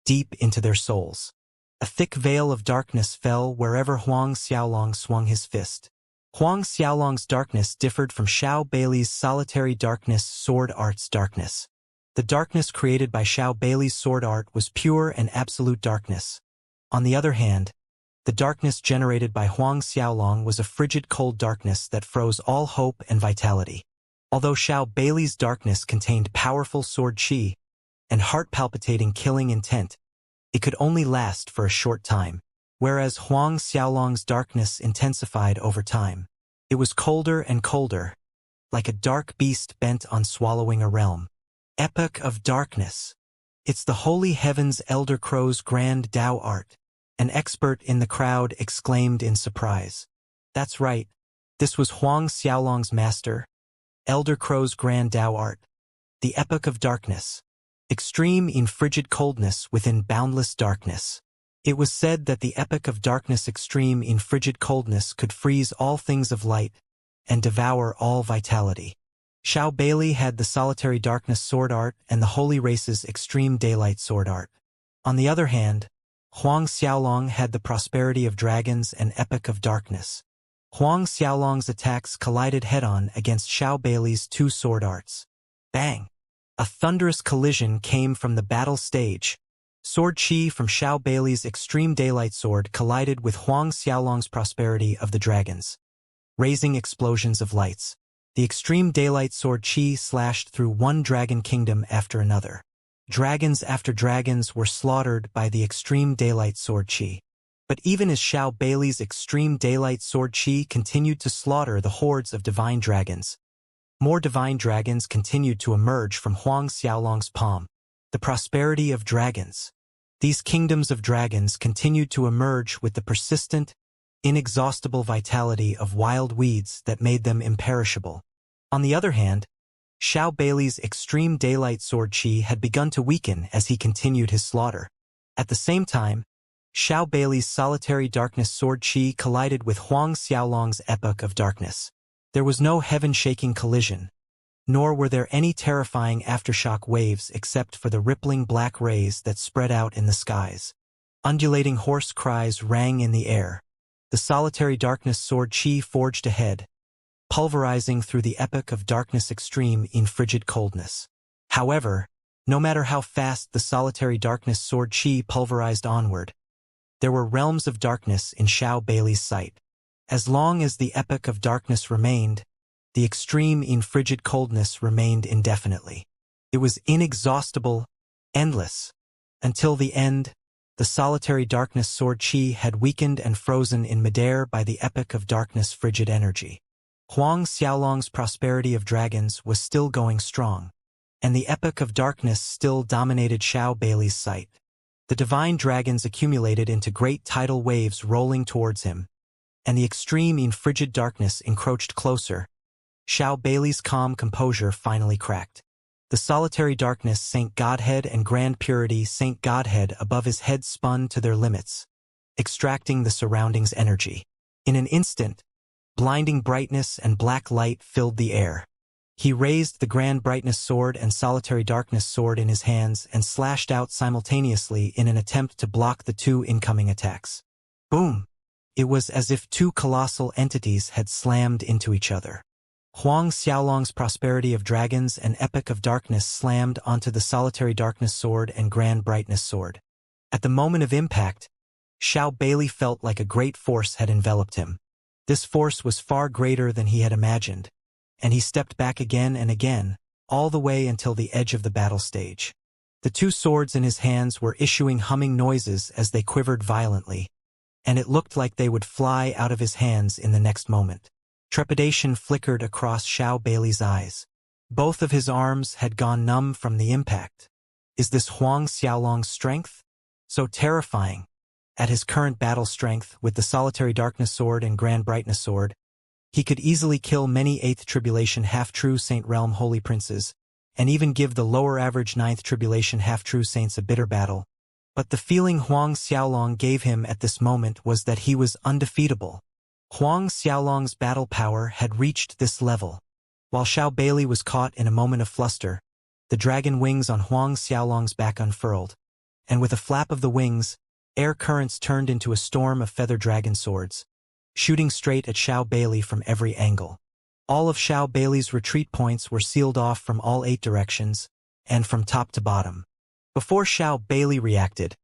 deep into their souls. A thick veil of darkness fell wherever Huang Xiaolong swung his fist. Huang Xiaolong's darkness differed from Xiao Bailey's Solitary Darkness sword art's darkness. The darkness created by Xiao Bailey's sword art was pure and absolute darkness. On the other hand, the darkness generated by Huang Xiaolong was a frigid cold darkness that froze all hope and vitality. Although Xiao Bailey's darkness contained powerful sword chi and heart-palpitating killing intent, it could only last for a short time. Whereas Huang Xiaolong's darkness intensified over time. It was colder and colder, like a dark beast bent on swallowing a realm. Epoch of Darkness. It's the Holy Heaven's Elder Crow's Grand Dao Art. An expert in the crowd exclaimed in surprise. That's right, this was Huang Xiaolong's master, Elder Crow's Grand Dao Art. The Epoch of Darkness. Extreme in frigid coldness within boundless darkness. It was said that the Epoch of Darkness extreme in frigid coldness could freeze all things of light and devour all vitality. Xiao Bailey had the Solitary Darkness sword art and the Holy Race's Extreme Daylight sword art. On the other hand, Huang Xiaolong had the Prosperity of Dragons and Epoch of Darkness. Huang Xiaolong's attacks collided head-on against Xiao Bailey's two sword arts. Bang! A thunderous collision came from the battle stage. Sword chi from Xiao Bailey's Extreme Daylight sword collided with Huang Xiaolong's Prosperity of the Dragons, raising explosions of lights. The Extreme Daylight sword chi slashed through one dragon kingdom after another. Dragons after dragons were slaughtered by the Extreme Daylight sword chi. But even as Xiao Beilei's extreme daylight sword chi continued to slaughter the hordes of divine dragons, more divine dragons continued to emerge from Huang Xiaolong's palm. The prosperity of dragons. These kingdoms of dragons continued to emerge with the persistent, inexhaustible vitality of wild weeds that made them imperishable. On the other hand, Xiao Beilei's extreme daylight sword chi had begun to weaken as he continued his slaughter. At the same time, Xiao Beilei's solitary darkness sword chi collided with Huang Xiaolong's epoch of darkness. There was no heaven-shaking collision, nor were there any terrifying aftershock waves except for the rippling black rays that spread out in the skies. Undulating hoarse cries rang in the air. The solitary darkness sword chi forged ahead, pulverizing through the epoch of darkness extreme in frigid coldness. However, no matter how fast the solitary darkness sword chi pulverized onward, there were realms of darkness in Xiao Beilei's sight. As long as the epoch of darkness remained, the extreme in frigid coldness remained indefinitely. It was inexhaustible, endless. Until the end, the solitary darkness sword chi had weakened and frozen in midair by the epoch of darkness frigid energy. Huang Xiaolong's prosperity of dragons was still going strong, and the epoch of darkness still dominated Xiao Beilei's sight. The divine dragons accumulated into great tidal waves rolling towards him, and the extreme in frigid darkness encroached closer. Xiao Beilei's calm composure finally cracked. The solitary darkness Saint Godhead and Grand Purity Saint Godhead above his head spun to their limits, extracting the surroundings' energy. In an instant, blinding brightness and black light filled the air. He raised the Grand Brightness sword and solitary darkness sword in his hands and slashed out simultaneously in an attempt to block the two incoming attacks. Boom! It was as if two colossal entities had slammed into each other. Huang Xiaolong's prosperity of dragons and epoch of darkness slammed onto the solitary darkness sword and Grand Brightness sword. At the moment of impact, Xiao Beilei felt like a great force had enveloped him. This force was far greater than he had imagined, and he stepped back again and again, all the way until the edge of the battle stage. The two swords in his hands were issuing humming noises as they quivered violently, and it looked like they would fly out of his hands in the next moment. Trepidation flickered across Xiao Beilei's eyes. Both of his arms had gone numb from the impact. Is this Huang Xiaolong's strength? So terrifying. At his current battle strength, with the solitary darkness sword and Grand Brightness sword, he could easily kill many 8th Tribulation half-true Saint Realm Holy Princes, and even give the lower average 9th Tribulation half-true Saints a bitter battle. But the feeling Huang Xiaolong gave him at this moment was that he was undefeatable. Huang Xiaolong's battle power had reached this level. While Xiao Beilei was caught in a moment of fluster, the dragon wings on Huang Xiaolong's back unfurled, and with a flap of the wings, air currents turned into a storm of feather dragon swords, shooting straight at Xiao Beilei from every angle. All of Xiao Beilei's retreat points were sealed off from all 8 directions, and from top to bottom. Before Xiao Beilei reacted,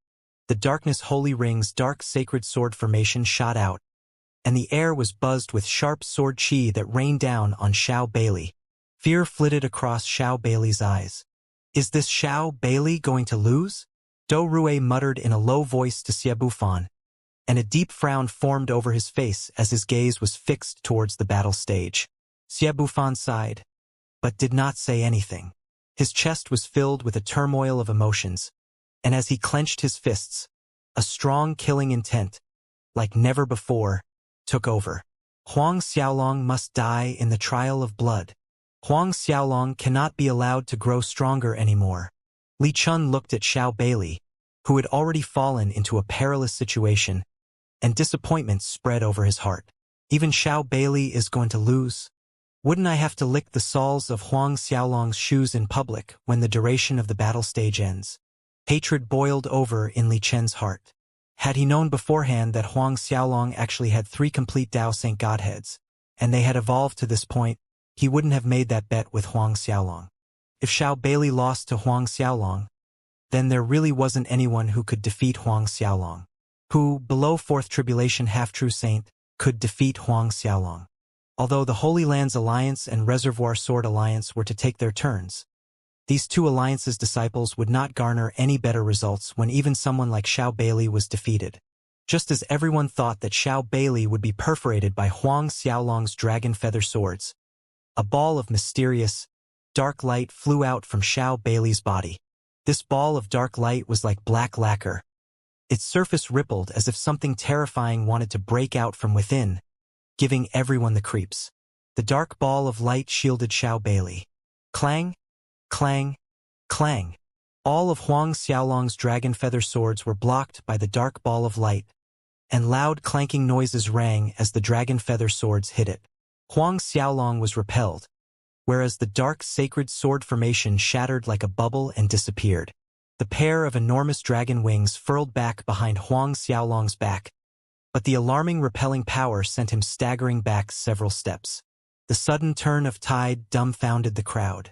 the Darkness Holy Ring's dark sacred sword formation shot out, and the air was buzzed with sharp sword chi that rained down on Xiao Beilei. Fear flitted across Xiao Beilei's eyes. Is this Xiao Beilei going to lose? Do Rue muttered in a low voice to Xie Bufan, and a deep frown formed over his face as his gaze was fixed towards the battle stage. Xie Bufan sighed, but did not say anything. His chest was filled with a turmoil of emotions, and as he clenched his fists, a strong killing intent, like never before, took over. Huang Xiaolong must die in the trial of blood. Huang Xiaolong cannot be allowed to grow stronger anymore. Li Chun looked at Xiao Beilei, who had already fallen into a perilous situation, and disappointment spread over his heart. Even Xiao Beilei is going to lose? Wouldn't I have to lick the soles of Huang Xiaolong's shoes in public when the duration of the battle stage ends? Hatred boiled over in Li Chen's heart. Had he known beforehand that Huang Xiaolong actually had 3 complete Tao Saint Godheads, and they had evolved to this point, he wouldn't have made that bet with Huang Xiaolong. If Xiao Beilei lost to Huang Xiaolong, then there really wasn't anyone who could defeat Huang Xiaolong. Who, below 4th Tribulation half-true saint, could defeat Huang Xiaolong. Although the Holy Lands Alliance and Reservoir Sword Alliance were to take their turns, these 2 alliances' disciples would not garner any better results when even someone like Xiao Beilei was defeated. Just as everyone thought that Xiao Bailey would be perforated by Huang Xiaolong's dragon feather swords, a ball of mysterious, dark light flew out from Xiao Bailey's body. This ball of dark light was like black lacquer. Its surface rippled as if something terrifying wanted to break out from within, giving everyone the creeps. The dark ball of light shielded Xiao Bailey. Clang, clang, clang. All of Huang Xiaolong's dragon feather swords were blocked by the dark ball of light, and loud clanking noises rang as the dragon feather swords hit it. Huang Xiaolong was repelled, whereas the dark sacred sword formation shattered like a bubble and disappeared. The pair of enormous dragon wings furled back behind Huang Xiaolong's back, but the alarming repelling power sent him staggering back several steps. The sudden turn of tide dumbfounded the crowd.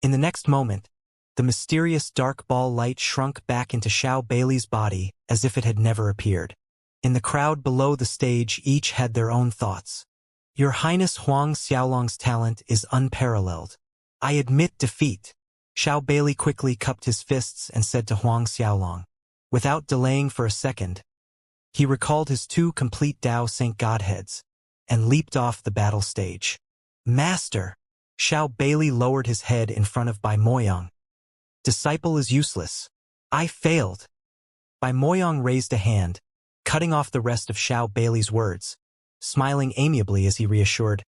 In the next moment, the mysterious dark ball light shrunk back into Xiao Bailey's body as if it had never appeared. In the crowd below the stage, each had their own thoughts. Your Highness, Huang Xiaolong's talent is unparalleled. I admit defeat. Xiao Bailey quickly cupped his fists and said to Huang Xiaolong. Without delaying for a second, he recalled his 2 complete Dao Saint Godheads and leaped off the battle stage. Master! Xiao Bailey lowered his head in front of Bai Moyang. Disciple is useless. I failed. Bai Moyang raised a hand, cutting off the rest of Xiao Bailey's words, smiling amiably as he reassured,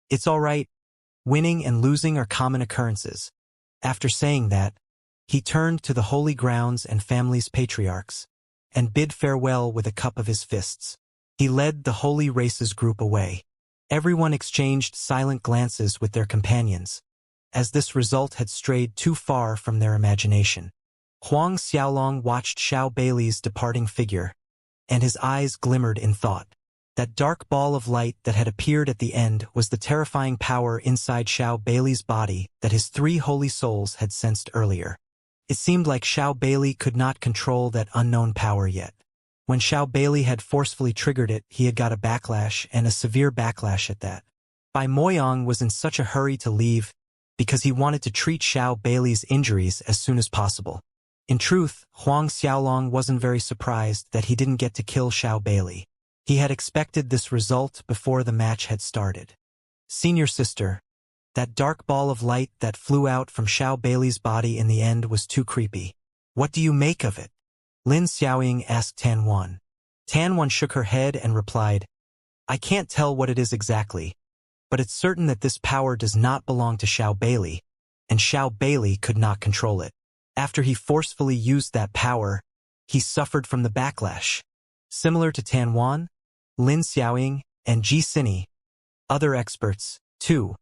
"It's all right. Winning and losing are common occurrences." After saying that, he turned to the holy grounds and family's patriarchs, and bid farewell with a cup of his fists. He led the holy races group away. Everyone exchanged silent glances with their companions, as this result had strayed too far from their imagination. Huang Xiaolong watched Xiao Bailey's departing figure, and his eyes glimmered in thought. That dark ball of light that had appeared at the end was the terrifying power inside Xiao Bailey's body that his 3 holy souls had sensed earlier. It seemed like Xiao Bailey could not control that unknown power yet. When Xiao Bailey had forcefully triggered it, he had got a backlash, and a severe backlash at that. Bai Moyang was in such a hurry to leave because he wanted to treat Xiao Bailey's injuries as soon as possible. In truth, Huang Xiaolong wasn't very surprised that he didn't get to kill Xiao Bailey. He had expected this result before the match had started. Senior sister, that dark ball of light that flew out from Xiao Bailey's body in the end was too creepy. What do you make of it? Lin Xiaoying asked Tan Wan. Tan Wan shook her head and replied, I can't tell what it is exactly, but it's certain that this power does not belong to Xiao Bailey, and Xiao Bailey could not control it. After he forcefully used that power, he suffered from the backlash. Similar to Tan Wan, Lin Xiaoying, and Ji Sini, other experts, too,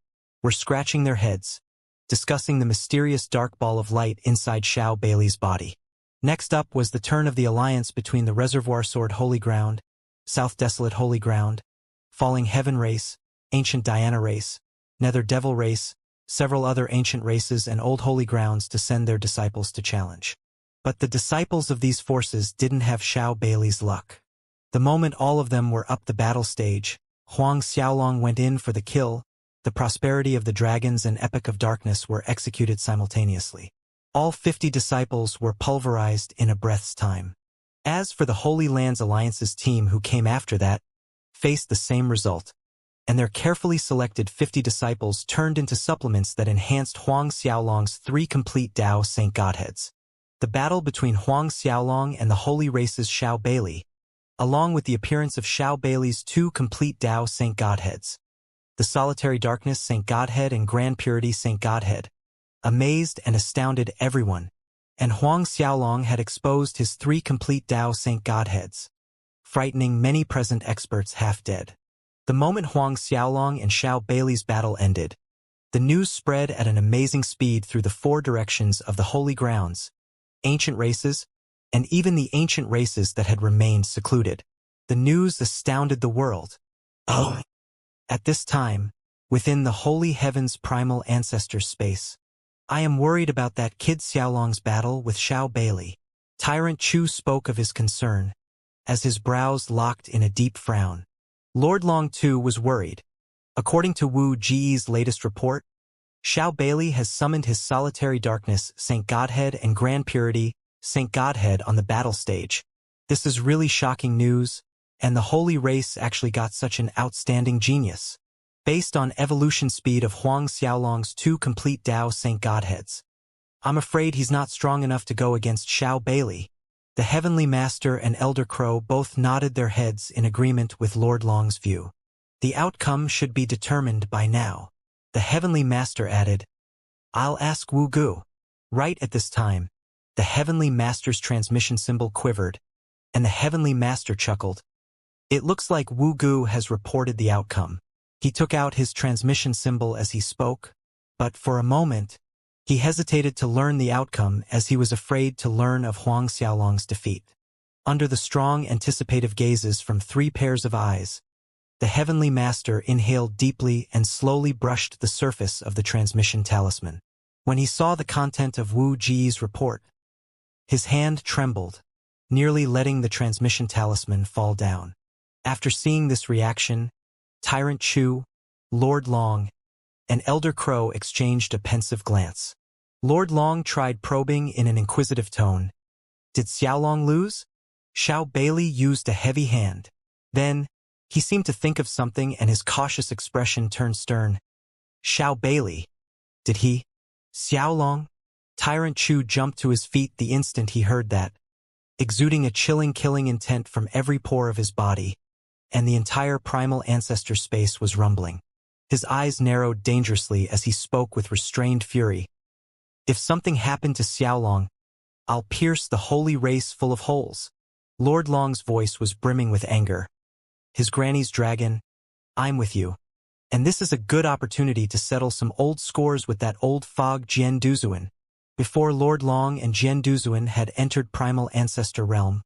were scratching their heads, discussing the mysterious dark ball of light inside Xiao Bailey's body. Next up was the turn of the alliance between the Reservoir Sword Holy Ground, South Desolate Holy Ground, Falling Heaven Race, Ancient Diana Race, Nether Devil Race, several other ancient races and old holy grounds to send their disciples to challenge. But the disciples of these forces didn't have Xiao Bailey's luck. The moment all of them were up the battle stage, Huang Xiaolong went in for the kill. The Prosperity of the Dragons and Epic of Darkness were executed simultaneously. All 50 disciples were pulverized in a breath's time. As for the Holy Lands Alliance's team who came after that, faced the same result, and their carefully selected 50 disciples turned into supplements that enhanced Huang Xiaolong's 3 complete Dao Saint Godheads. The battle between Huang Xiaolong and the Holy Race's Xiao Bailey, along with the appearance of Xiao Bailey's 2 complete Dao Saint Godheads, the Solitary Darkness Saint Godhead and Grand Purity Saint Godhead, amazed and astounded everyone, and Huang Xiaolong had exposed his 3 complete Dao Saint Godheads, frightening many present experts half dead. The moment Huang Xiaolong and Xiao Bailey's battle ended, the news spread at an amazing speed through the 4 directions of the holy grounds, ancient races, and even the ancient races that had remained secluded. The news astounded the world. Oh! At this time, within the holy heaven's primal ancestors' space, I am worried about that kid Xiaolong's battle with Xiao Bailey. Tyrant Chu spoke of his concern, as his brows locked in a deep frown. Lord Long too was worried. According to Wu Ji's latest report, Xiao Bailey has summoned his Solitary Darkness Saint Godhead and Grand Purity Saint Godhead on the battle stage. This is really shocking news, and the holy race actually got such an outstanding genius. Based on evolution speed of Huang Xiaolong's 2 complete Dao Saint Godheads. I'm afraid he's not strong enough to go against Xiao Bailey. The Heavenly Master and Elder Crow both nodded their heads in agreement with Lord Long's view. The outcome should be determined by now. The Heavenly Master added, I'll ask Wu Gu. Right at this time, the Heavenly Master's transmission symbol quivered, and the Heavenly Master chuckled. It looks like Wu Gu has reported the outcome. He took out his transmission symbol as he spoke, but for a moment, he hesitated to learn the outcome as he was afraid to learn of Huang Xiaolong's defeat. Under the strong anticipative gazes from 3 pairs of eyes, the Heavenly Master inhaled deeply and slowly brushed the surface of the transmission talisman. When he saw the content of Wu Ji's report, his hand trembled, nearly letting the transmission talisman fall down. After seeing this reaction, Tyrant Chu, Lord Long, and Elder Crow exchanged a pensive glance. Lord Long tried probing in an inquisitive tone. Did Xiaolong lose? Xiao Bailey used a heavy hand. Then, he seemed to think of something and his cautious expression turned stern. Xiao Bailey. Did he? Xiaolong? Tyrant Chu jumped to his feet the instant he heard that, exuding a chilling killing intent from every pore of his body, and the entire primal ancestor space was rumbling. His eyes narrowed dangerously as he spoke with restrained fury. If something happened to Xiaolong, I'll pierce the holy race full of holes. Lord Long's voice was brimming with anger. His granny's dragon, I'm with you. And this is a good opportunity to settle some old scores with that old fog Jian Duzuan. Before Lord Long and Jian Duzuan had entered primal ancestor realm,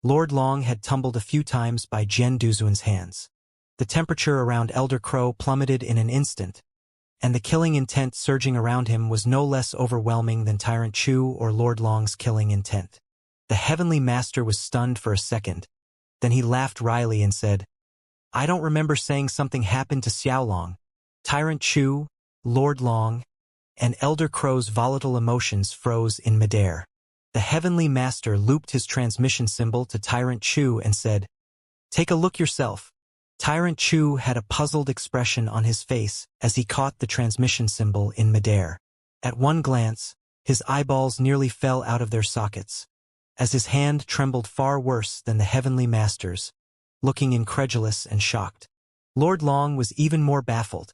Lord Long had tumbled a few times by Jian Duzuan's hands. The temperature around Elder Crow plummeted in an instant, and the killing intent surging around him was no less overwhelming than Tyrant Chu or Lord Long's killing intent. The Heavenly Master was stunned for a second. Then he laughed wryly and said, I don't remember saying something happened to Xiaolong. Tyrant Chu, Lord Long, and Elder Crow's volatile emotions froze in midair. The Heavenly Master looped his transmission symbol to Tyrant Chu and said, Take a look yourself. Tyrant Chu had a puzzled expression on his face as he caught the transmission symbol in midair. At one glance, his eyeballs nearly fell out of their sockets, as his hand trembled far worse than the Heavenly Master's, looking incredulous and shocked. Lord Long was even more baffled,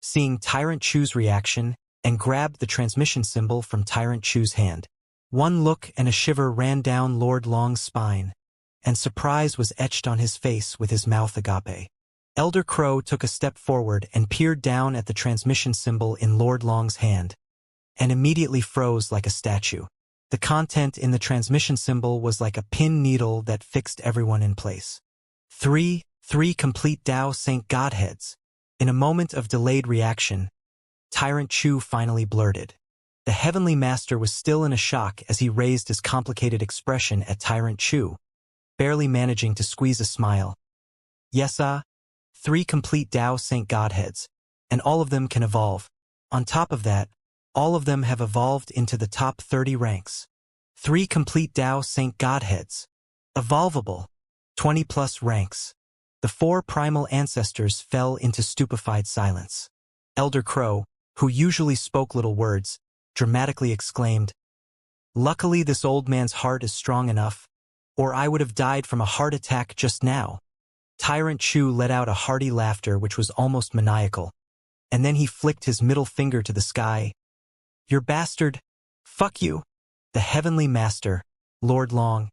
seeing Tyrant Chu's reaction, and grabbed the transmission symbol from Tyrant Chu's hand. One look and a shiver ran down Lord Long's spine, and surprise was etched on his face with his mouth agape. Elder Crow took a step forward and peered down at the transmission symbol in Lord Long's hand, and immediately froze like a statue. The content in the transmission symbol was like a pin needle that fixed everyone in place. Three complete Dao Saint Godheads. In a moment of delayed reaction, Tyrant Chu finally blurted. The Heavenly Master was still in a shock as he raised his complicated expression at Tyrant Chu, barely managing to squeeze a smile. Yes, 3 complete Dao Saint Godheads, and all of them can evolve. On top of that, all of them have evolved into the top 30 ranks. 3 complete Dao Saint Godheads. Evolvable. 20+ ranks. The 4 primal ancestors fell into stupefied silence. Elder Crow, who usually spoke little words, dramatically exclaimed, Luckily this old man's heart is strong enough, or I would have died from a heart attack just now. Tyrant Chu let out a hearty laughter which was almost maniacal, and then he flicked his middle finger to the sky. You bastard! Fuck you! The Heavenly Master, Lord Long,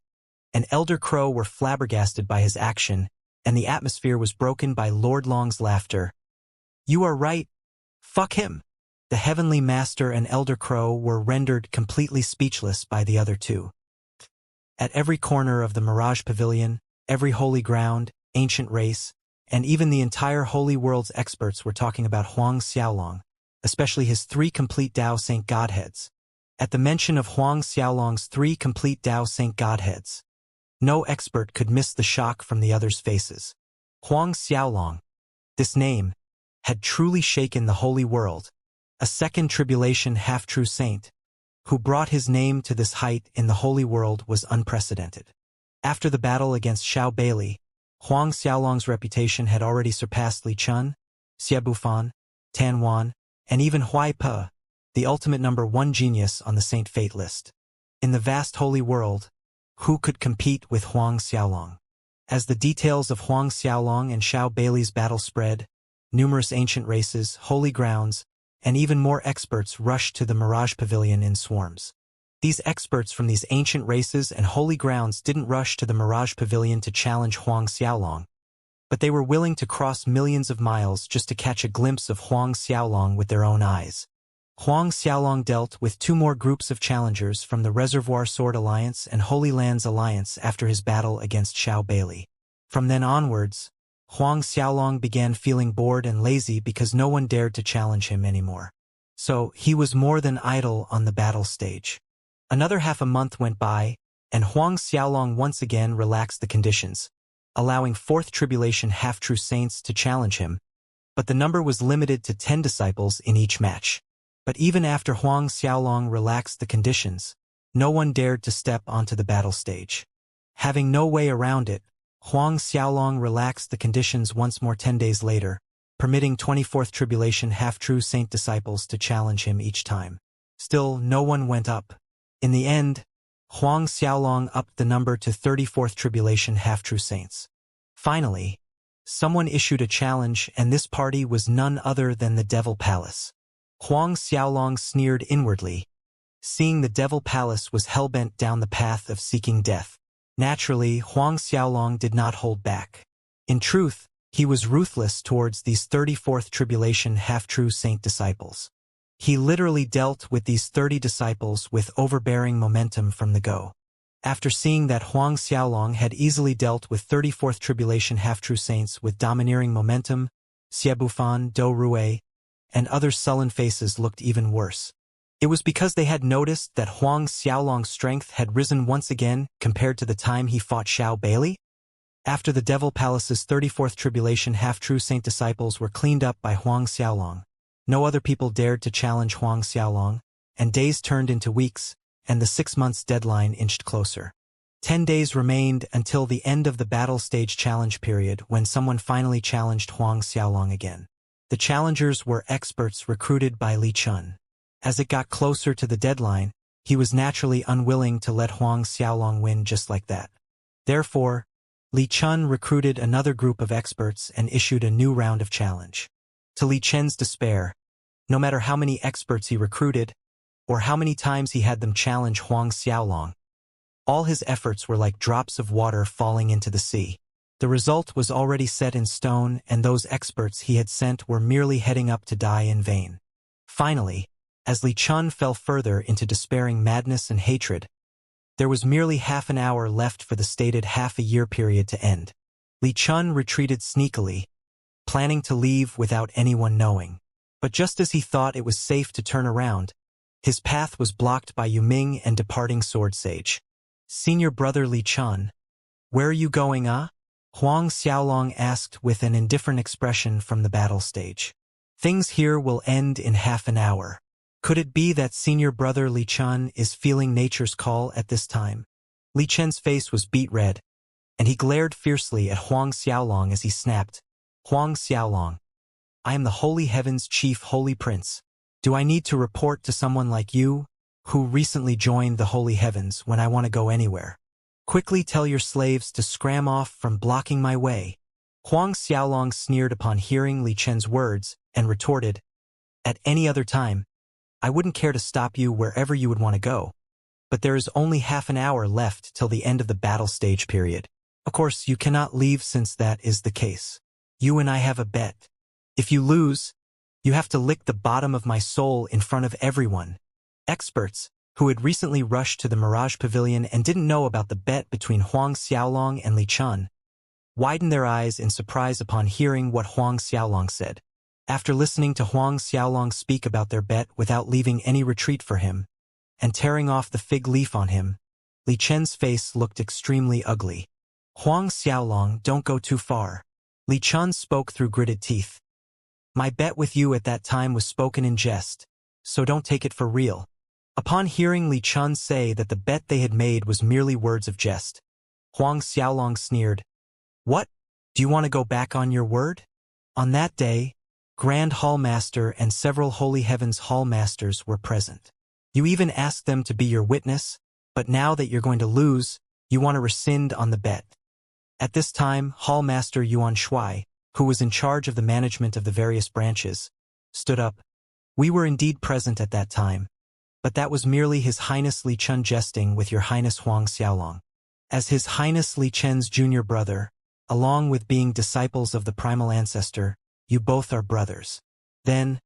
and Elder Crow were flabbergasted by his action, and the atmosphere was broken by Lord Long's laughter. You are right. Fuck him! The Heavenly Master and Elder Crow were rendered completely speechless by the other two. At every corner of the Mirage Pavilion, every holy ground, ancient race, and even the entire holy world's experts were talking about Huang Xiaolong, especially his 3 complete Dao Saint Godheads. At the mention of Huang Xiaolong's 3 complete Dao Saint Godheads, no expert could miss the shock from the others' faces. Huang Xiaolong, this name, had truly shaken the holy world, a second tribulation half-true saint, who brought his name to this height in the holy world was unprecedented. After the battle against Xiao Bailey, Huang Xiaolong's reputation had already surpassed Li Chun, Xie Bufan, Tan Wan, and even Huai Pe, the ultimate #1 genius on the Saint Fate list. In the vast holy world, who could compete with Huang Xiaolong? As the details of Huang Xiaolong and Xiao Bailey's battle spread, numerous ancient races, holy grounds, and even more experts rushed to the Mirage Pavilion in swarms. These experts from these ancient races and holy grounds didn't rush to the Mirage Pavilion to challenge Huang Xiaolong, but they were willing to cross millions of miles just to catch a glimpse of Huang Xiaolong with their own eyes. Huang Xiaolong dealt with 2 more groups of challengers from the Reservoir Sword Alliance and Holy Lands Alliance after his battle against Xiao Bailey. From then onwards, Huang Xiaolong began feeling bored and lazy because no one dared to challenge him anymore. So, he was more than idle on the battle stage. Another half a month went by, and Huang Xiaolong once again relaxed the conditions, allowing 4th Tribulation half-true saints to challenge him, but the number was limited to 10 disciples in each match. But even after Huang Xiaolong relaxed the conditions, no one dared to step onto the battle stage. Having no way around it, Huang Xiaolong relaxed the conditions once more 10 days later, permitting 24th Tribulation half-true saint disciples to challenge him each time. Still, no one went up. In the end, Huang Xiaolong upped the number to 34th Tribulation half-true saints. Finally, someone issued a challenge, and this party was none other than the Devil Palace. Huang Xiaolong sneered inwardly, seeing the Devil Palace was hell-bent down the path of seeking death. Naturally, Huang Xiaolong did not hold back. In truth, he was ruthless towards these 34th Tribulation half-true saint disciples. He literally dealt with these 30 disciples with overbearing momentum from the go. After seeing that Huang Xiaolong had easily dealt with 34th Tribulation half-true saints with domineering momentum, Xie Bufan, Do Rui, and other sullen faces looked even worse. It was because they had noticed that Huang Xiaolong's strength had risen once again compared to the time he fought Xiao Bailey. After the Devil Palace's 34th Tribulation half-true saint disciples were cleaned up by Huang Xiaolong, no other people dared to challenge Huang Xiaolong, and days turned into weeks, and the 6 months deadline inched closer. 10 days remained until the end of the battle stage challenge period when someone finally challenged Huang Xiaolong again. The challengers were experts recruited by Li Chun. As it got closer to the deadline, he was naturally unwilling to let Huang Xiaolong win just like that. Therefore, Li Chun recruited another group of experts and issued a new round of challenge. To Li Chen's despair, no matter how many experts he recruited, or how many times he had them challenge Huang Xiaolong, all his efforts were like drops of water falling into the sea. The result was already set in stone, and those experts he had sent were merely heading up to die in vain. Finally, as Li Chun fell further into despairing madness and hatred, there was merely half an hour left for the stated half-a-year period to end. Li Chun retreated sneakily, planning to leave without anyone knowing. But just as he thought it was safe to turn around, his path was blocked by Yuming and departing Sword Sage. "Senior brother Li Chun, where are you going, Huang Xiaolong asked with an indifferent expression from the battle stage. "Things here will end in half an hour. Could it be that senior brother Li Chun is feeling nature's call at this time?" Li Chen's face was beet red, and he glared fiercely at Huang Xiaolong as he snapped, "Huang Xiaolong, I am the Holy Heaven's chief holy prince. Do I need to report to someone like you, who recently joined the Holy Heavens, when I want to go anywhere? Quickly tell your slaves to scram off from blocking my way." Huang Xiaolong sneered upon hearing Li Chen's words and retorted, "At any other time, I wouldn't care to stop you wherever you would want to go. But there is only half an hour left till the end of the battle stage period. Of course, you cannot leave since that is the case. You and I have a bet. If you lose, you have to lick the bottom of my soul in front of everyone." Experts, who had recently rushed to the Mirage Pavilion and didn't know about the bet between Huang Xiaolong and Li Chun, widened their eyes in surprise upon hearing what Huang Xiaolong said. After listening to Huang Xiaolong speak about their bet without leaving any retreat for him, and tearing off the fig leaf on him, Li Chen's face looked extremely ugly. "Huang Xiaolong, don't go too far." Li Chun spoke through gritted teeth. "My bet with you at that time was spoken in jest, so don't take it for real." Upon hearing Li Chun say that the bet they had made was merely words of jest, Huang Xiaolong sneered. What? Do you want to go back on your word? On that day, Grand Hall Master and several Holy Heavens Hall Masters were present. You even asked them to be your witness, but now that you're going to lose, you want to rescind on the bet. At this time, Hall Master Yuan Shui, who was in charge of the management of the various branches, stood up. We were indeed present at that time, but that was merely His Highness Li Chun jesting with Your Highness Huang Xiaolong. As His Highness Li Chen's junior brother, along with being disciples of the primal ancestor, you both are brothers. Then,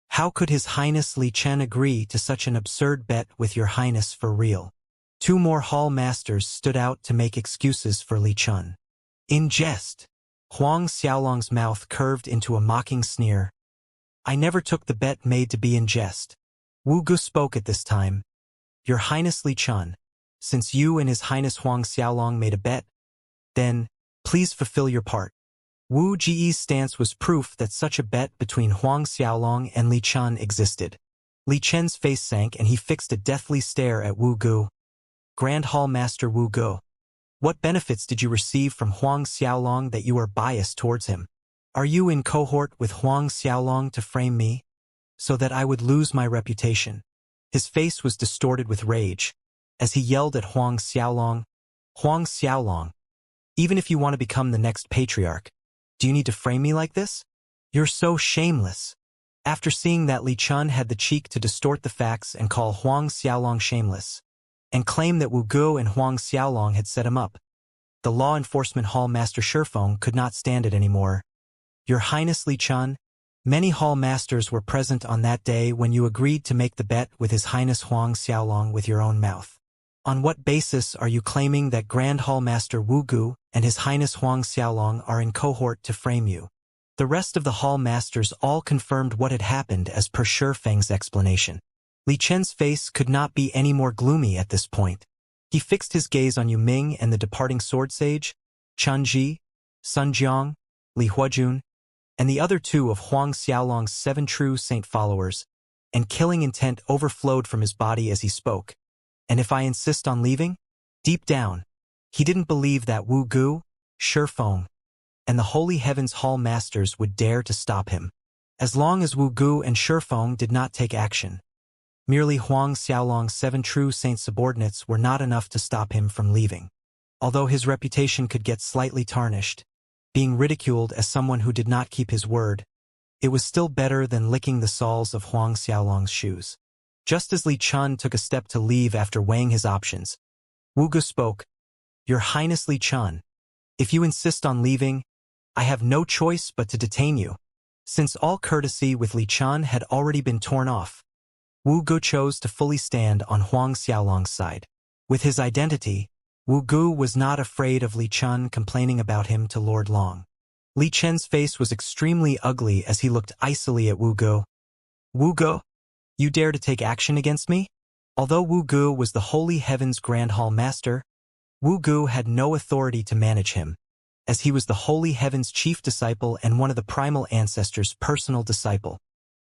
how could His Highness Li Chen agree to such an absurd bet with Your Highness for real? Two more hall masters stood out to make excuses for Li Chun. In jest, Huang Xiaolong's mouth curved into a mocking sneer. I never took the bet made to be in jest. Wu Gu spoke at this time. Your Highness Li Chun, since you and His Highness Huang Xiaolong made a bet, then, please fulfill your part. Wu Ji's stance was proof that such a bet between Huang Xiaolong and Li Chun existed. Li Chen's face sank and he fixed a deathly stare at Wu Gu. Grand Hall Master Wu Gu, what benefits did you receive from Huang Xiaolong that you are biased towards him? Are you in cohort with Huang Xiaolong to frame me, so that I would lose my reputation? His face was distorted with rage, as he yelled at Huang Xiaolong, Huang Xiaolong, even if you want to become the next patriarch, do you need to frame me like this? You're so shameless. After seeing that Li Chun had the cheek to distort the facts and call Huang Xiaolong shameless, and claim that Wu Gu and Huang Xiaolong had set him up, the law enforcement hall master Shifeng could not stand it anymore. Your Highness Li Chun, many hall masters were present on that day when you agreed to make the bet with His Highness Huang Xiaolong with your own mouth. On what basis are you claiming that Grand Hall Master Wu Gu and His Highness Huang Xiaolong are in cohort to frame you? The rest of the hall masters all confirmed what had happened as per Shifeng's explanation. Li Chen's face could not be any more gloomy at this point. He fixed his gaze on Yu Ming and the departing sword sage, Chen Ji, Sun Jiang, Li Huajun, and the other two of Huang Xiaolong's 7 true saint followers, and killing intent overflowed from his body as he spoke. And if I insist on leaving? Deep down, he didn't believe that Wu Gu, Shifeng, and the Holy Heavens Hall Masters would dare to stop him. As long as Wu Gu and Shifeng did not take action, merely Huang Xiaolong's 7 true saint subordinates were not enough to stop him from leaving. Although his reputation could get slightly tarnished, being ridiculed as someone who did not keep his word, it was still better than licking the soles of Huang Xiaolong's shoes. Just as Li Chun took a step to leave after weighing his options, Wu Gu spoke, Your Highness Li Chun, if you insist on leaving, I have no choice but to detain you. Since all courtesy with Li Chun had already been torn off, Wu Gu chose to fully stand on Huang Xiaolong's side. With his identity, Wu Gu was not afraid of Li Chun complaining about him to Lord Long. Li Chen's face was extremely ugly as he looked icily at Wu Gu. Wu Gu, you dare to take action against me? Although Wu Gu was the Holy Heavens Grand Hall Master, Wu Gu had no authority to manage him, as he was the Holy Heavens chief disciple and one of the primal ancestors' personal disciple.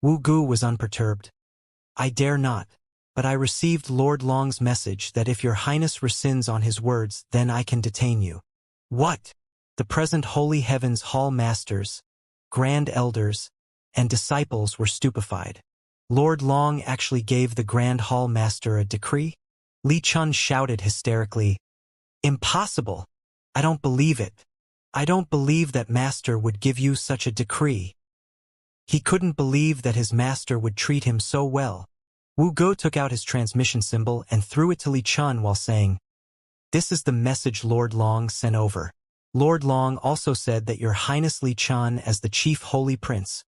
Wu Gu was unperturbed. I dare not, but I received Lord Long's message that if your Highness rescinds on his words, then I can detain you. What? The present Holy Heavens Hall Masters, Grand Elders, and disciples were stupefied. Lord Long actually gave the Grand Hall Master a decree? Li Chun shouted hysterically, Impossible! I don't believe it. I don't believe that Master would give you such a decree. He couldn't believe that his master would treat him so well. Wu Gu took out his transmission symbol and threw it to Li Chun while saying, This is the message Lord Long sent over. Lord Long also said that your Highness Li Chun as the chief holy prince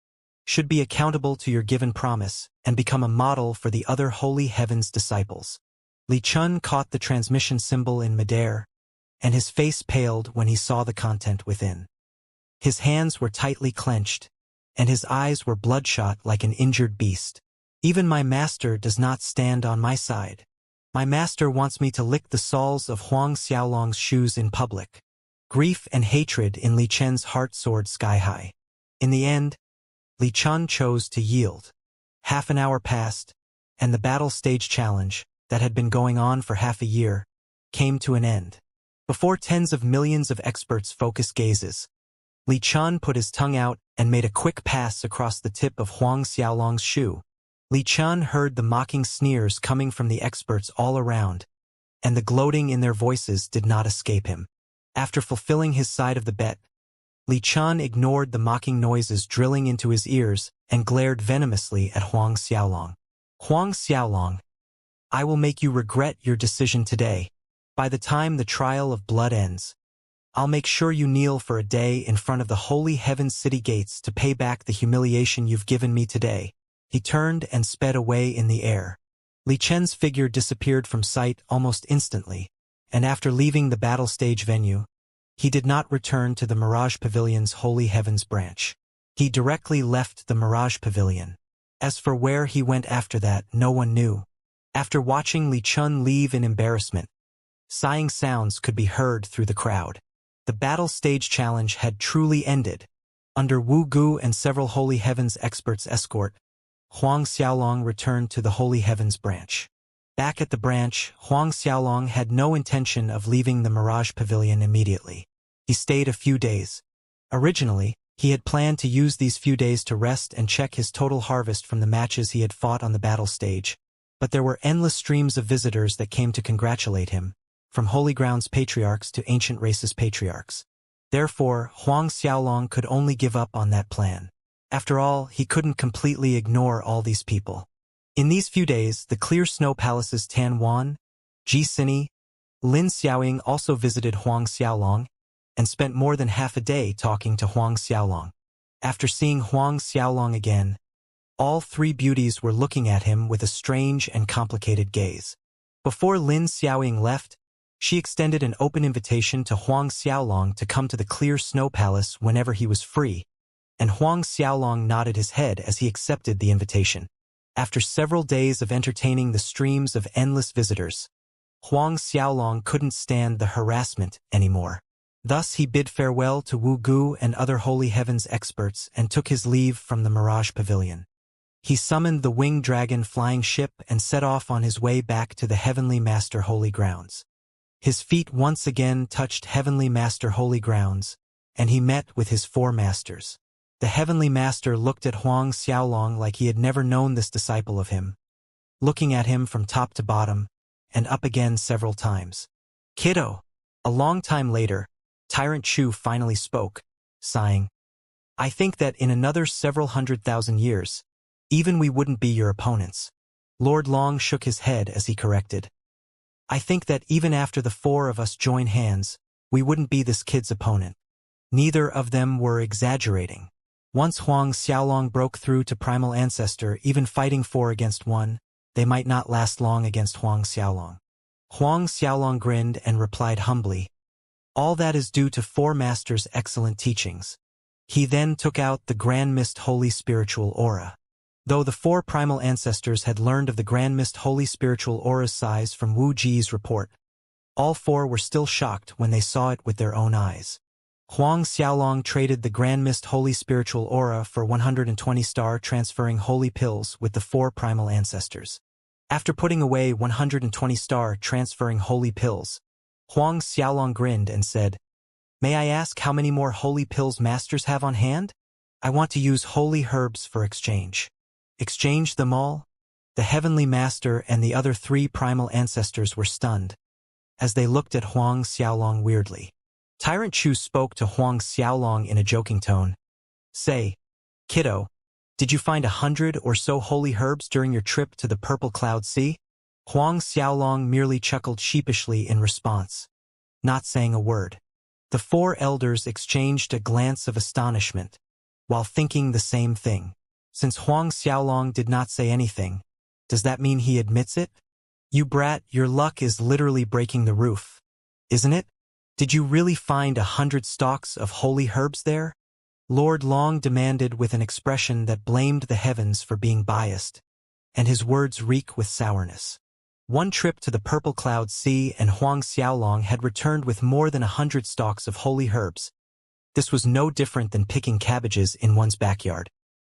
should be accountable to your given promise and become a model for the other Holy Heavens disciples. Li Chun caught the transmission symbol in midair, and his face paled when he saw the content within. His hands were tightly clenched, and his eyes were bloodshot like an injured beast. Even my master does not stand on my side. My master wants me to lick the soles of Huang Xiaolong's shoes in public. Grief and hatred in Li Chen's heart soared sky high. In the end, Li Chun chose to yield. Half an hour passed, and the battle stage challenge, that had been going on for half a year, came to an end. Before tens of millions of experts' focused gazes, Li Chun put his tongue out and made a quick pass across the tip of Huang Xiaolong's shoe. Li Chun heard the mocking sneers coming from the experts all around, and the gloating in their voices did not escape him. After fulfilling his side of the bet, Li Chun ignored the mocking noises drilling into his ears and glared venomously at Huang Xiaolong. Huang Xiaolong, I will make you regret your decision today. By the time the trial of blood ends, I'll make sure you kneel for a day in front of the holy heaven's city gates to pay back the humiliation you've given me today. He turned and sped away in the air. Li Chen's figure disappeared from sight almost instantly, and after leaving the battle stage venue, he did not return to the Mirage Pavilion's Holy Heavens branch. He directly left the Mirage Pavilion. As for where he went after that, no one knew. After watching Li Chun leave in embarrassment, sighing sounds could be heard through the crowd. The battle stage challenge had truly ended. Under Wu Gu and several Holy Heavens experts' escort, Huang Xiaolong returned to the Holy Heavens branch. Back at the branch, Huang Xiaolong had no intention of leaving the Mirage Pavilion immediately. He stayed a few days. Originally, he had planned to use these few days to rest and check his total harvest from the matches he had fought on the battle stage. But there were endless streams of visitors that came to congratulate him, from Holy Ground's patriarchs to ancient races' patriarchs. Therefore, Huang Xiaolong could only give up on that plan. After all, he couldn't completely ignore all these people. In these few days, the Clear Snow Palace's Tan Wan, Ji Sini, Lin Xiaoying also visited Huang Xiaolong and spent more than half a day talking to Huang Xiaolong. After seeing Huang Xiaolong again, all three beauties were looking at him with a strange and complicated gaze. Before Lin Xiaoying left, she extended an open invitation to Huang Xiaolong to come to the Clear Snow Palace whenever he was free, and Huang Xiaolong nodded his head as he accepted the invitation. After several days of entertaining the streams of endless visitors, Huang Xiaolong couldn't stand the harassment anymore. Thus he bid farewell to Wu Gu and other Holy Heavens experts and took his leave from the Mirage Pavilion. He summoned the winged dragon flying ship and set off on his way back to the Heavenly Master Holy Grounds. His feet once again touched Heavenly Master Holy Grounds, and he met with his four masters. The Heavenly Master looked at Huang Xiaolong like he had never known this disciple of him, looking at him from top to bottom, and up again several times. Kiddo! A long time later, Tyrant Chu finally spoke, sighing, I think that in another several 100,000 years, even we wouldn't be your opponents. Lord Long shook his head as he corrected. I think that even after the four of us join hands, we wouldn't be this kid's opponent. Neither of them were exaggerating. Once Huang Xiaolong broke through to Primal Ancestor, even fighting 4 against 1, they might not last long against Huang Xiaolong. Huang Xiaolong grinned and replied humbly, all that is due to Four Masters' excellent teachings. He then took out the Grand Mist Holy Spiritual Aura. Though the 4 primal ancestors had learned of the Grand Mist Holy Spiritual Aura's size from Wu Ji's report, all 4 were still shocked when they saw it with their own eyes. Huang Xiaolong traded the Grand Mist Holy Spiritual Aura for 120 star transferring holy pills with the 4 primal ancestors. After putting away 120 star transferring holy pills, Huang Xiaolong grinned and said, May I ask how many more holy pills masters have on hand? I want to use holy herbs for exchange. Exchange them all? The Heavenly Master and the other 3 primal ancestors were stunned, as they looked at Huang Xiaolong weirdly. Tyrant Chu spoke to Huang Xiaolong in a joking tone. Say, kiddo, did you find 100 or so holy herbs during your trip to the Purple Cloud Sea? Huang Xiaolong merely chuckled sheepishly in response, not saying a word. The 4 elders exchanged a glance of astonishment, while thinking the same thing. Since Huang Xiaolong did not say anything, does that mean he admits it? You brat, your luck is literally breaking the roof, isn't it? Did you really find 100 stalks of holy herbs there? Lord Long demanded with an expression that blamed the heavens for being biased, and his words reek with sourness. One trip to the Purple Cloud Sea and Huang Xiaolong had returned with more than 100 stalks of holy herbs. This was no different than picking cabbages in one's backyard.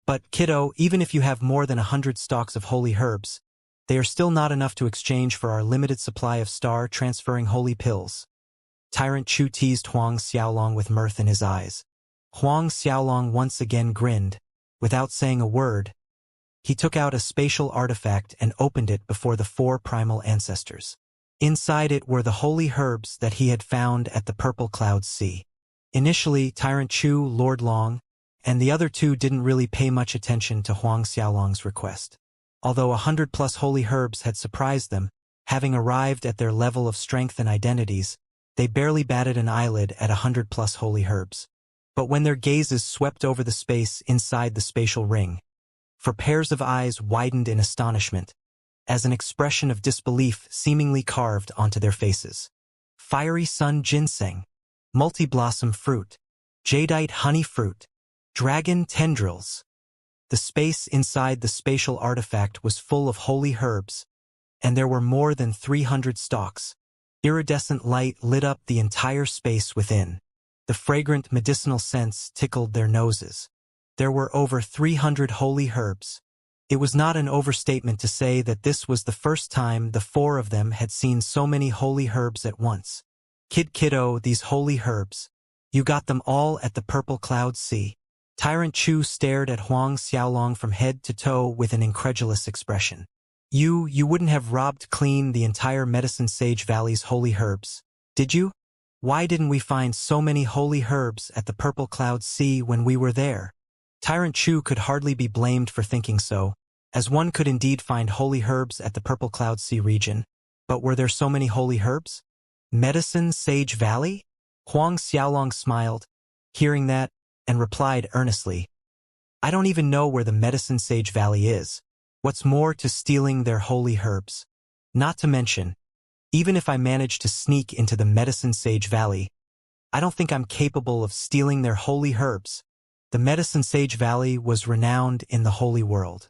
But, kiddo, even if you have more than 100 stalks of holy herbs, they are still not enough to exchange for our limited supply of star-transferring holy pills. Tyrant Chu teased Huang Xiaolong with mirth in his eyes. Huang Xiaolong once again grinned. Without saying a word, he took out a spatial artifact and opened it before the four primal ancestors. Inside it were the holy herbs that he had found at the Purple Cloud Sea. Initially, Tyrant Chu, Lord Long, and the other two didn't really pay much attention to Huang Xiaolong's request. Although 100+ holy herbs had surprised them, having arrived at their level of strength and identities, they barely batted an eyelid at 100+ holy herbs. But when their gazes swept over the space inside the spatial ring, for pairs of eyes widened in astonishment, as an expression of disbelief seemingly carved onto their faces. Fiery sun ginseng, multi-blossom fruit, jadeite honey fruit, dragon tendrils. The space inside the spatial artifact was full of holy herbs, and there were more than 300 stalks. Iridescent light lit up the entire space within. The fragrant medicinal scents tickled their noses. There were over 300 holy herbs. It was not an overstatement to say that this was the first time the four of them had seen so many holy herbs at once. Kiddo, these holy herbs. You got them all at the Purple Cloud Sea. Tyrant Chu stared at Huang Xiaolong from head to toe with an incredulous expression. You wouldn't have robbed clean the entire Medicine Sage Valley's holy herbs, did you? Why didn't we find so many holy herbs at the Purple Cloud Sea when we were there? Tyrant Chu could hardly be blamed for thinking so, as one could indeed find holy herbs at the Purple Cloud Sea region. But were there so many holy herbs? Medicine Sage Valley? Huang Xiaolong smiled, hearing that, and replied earnestly, I don't even know where the Medicine Sage Valley is. What's more to stealing their holy herbs? Not to mention, even if I manage to sneak into the Medicine Sage Valley, I don't think I'm capable of stealing their holy herbs. The Medicine Sage Valley was renowned in the holy world.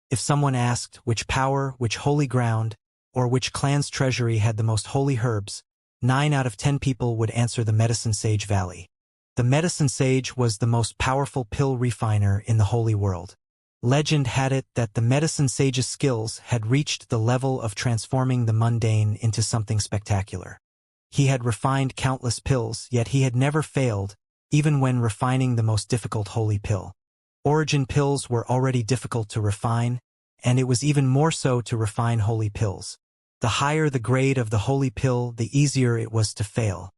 If someone asked which power, which holy ground, or which clan's treasury had the most holy herbs, 9 out of 10 people would answer the Medicine Sage Valley. The Medicine Sage was the most powerful pill refiner in the holy world. Legend had it that the Medicine Sage's skills had reached the level of transforming the mundane into something spectacular. He had refined countless pills, yet he had never failed, even when refining the most difficult holy pill. Origin pills were already difficult to refine, and it was even more so to refine holy pills. The higher the grade of the holy pill, the easier it was to fail.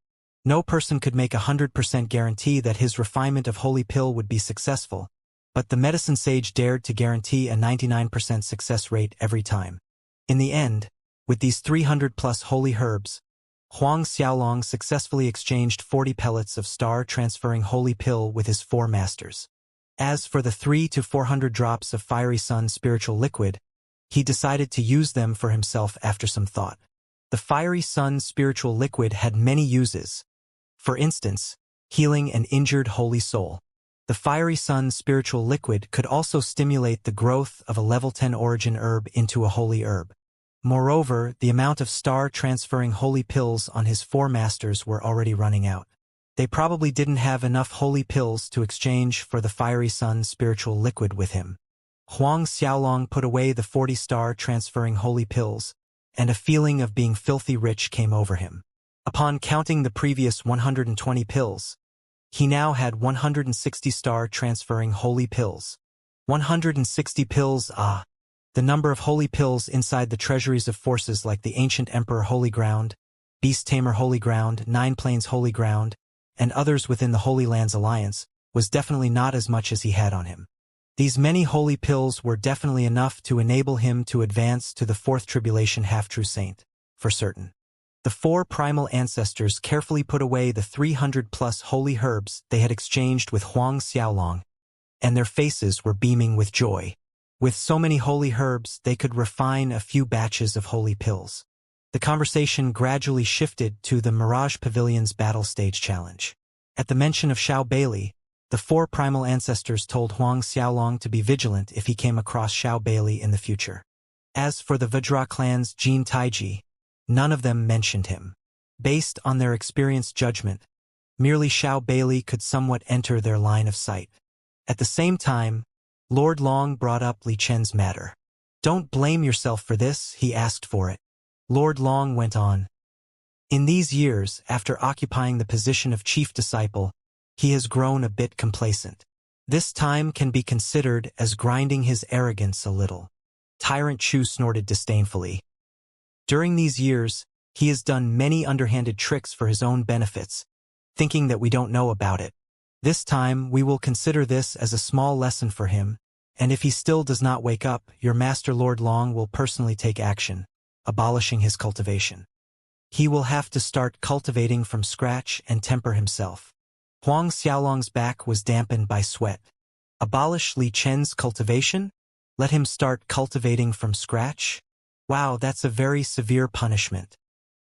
No person could make 100% guarantee that his refinement of holy pill would be successful, but the Medicine Sage dared to guarantee a 99% success rate every time. In the end, with these 300+ holy herbs, Huang Xiaolong successfully exchanged 40 pellets of star-transferring holy pill with his four masters. As for the 300 to 400 drops of Fiery Sun spiritual liquid, he decided to use them for himself after some thought. The Fiery Sun spiritual liquid had many uses. For instance, healing an injured holy soul. The Fiery Sun spiritual liquid could also stimulate the growth of a level 10 origin herb into a holy herb. Moreover, the amount of star-transferring holy pills on his four masters were already running out. They probably didn't have enough holy pills to exchange for the Fiery Sun spiritual liquid with him. Huang Xiaolong put away the 40 star-transferring holy pills, and a feeling of being filthy rich came over him. Upon counting the previous 120 pills, he now had 160 star-transferring holy pills. 160 pills, the number of holy pills inside the treasuries of forces like the Ancient Emperor Holy Ground, Beast Tamer Holy Ground, Nine Plains Holy Ground, and others within the Holy Lands Alliance, was definitely not as much as he had on him. These many holy pills were definitely enough to enable him to advance to the Fourth Tribulation Half-True Saint, for certain. The four primal ancestors carefully put away the 300+ holy herbs they had exchanged with Huang Xiaolong, and their faces were beaming with joy. With so many holy herbs, they could refine a few batches of holy pills. The conversation gradually shifted to the Mirage Pavilion's battle stage challenge. At the mention of Xiao Bailey, the four primal ancestors told Huang Xiaolong to be vigilant if he came across Xiao Bailey in the future. As for the Vajra clan's Jin Taiji, none of them mentioned him. Based on their experienced judgment, merely Xiao Bailey could somewhat enter their line of sight. At the same time, Lord Long brought up Li Chen's matter. Don't blame yourself for this, he asked for it. Lord Long went on. In these years, after occupying the position of chief disciple, he has grown a bit complacent. This time can be considered as grinding his arrogance a little. Tyrant Chu snorted disdainfully. During these years, he has done many underhanded tricks for his own benefits, thinking that we don't know about it. This time, we will consider this as a small lesson for him, and if he still does not wake up, your Master Lord Long will personally take action, abolishing his cultivation. He will have to start cultivating from scratch and temper himself. Huang Xiaolong's back was dampened by sweat. Abolish Li Chen's cultivation? Let him start cultivating from scratch? Wow, that's a very severe punishment.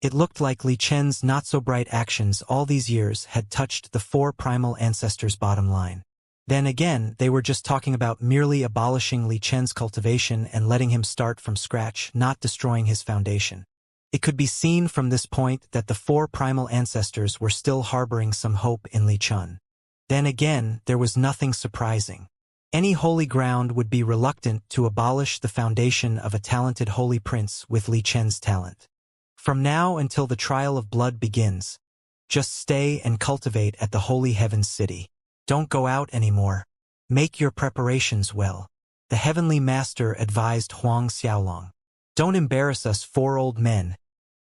It looked like Li Chen's not-so-bright actions all these years had touched the four primal ancestors' bottom line. Then again, they were just talking about merely abolishing Li Chen's cultivation and letting him start from scratch, not destroying his foundation. It could be seen from this point that the four primal ancestors were still harboring some hope in Li Chen. Then again, there was nothing surprising. Any holy ground would be reluctant to abolish the foundation of a talented holy prince with Li Chen's talent. From now until the trial of blood begins, just stay and cultivate at the Holy Heavens City. Don't go out anymore. Make your preparations well. The Heavenly Master advised Huang Xiaolong. Don't embarrass us four old men,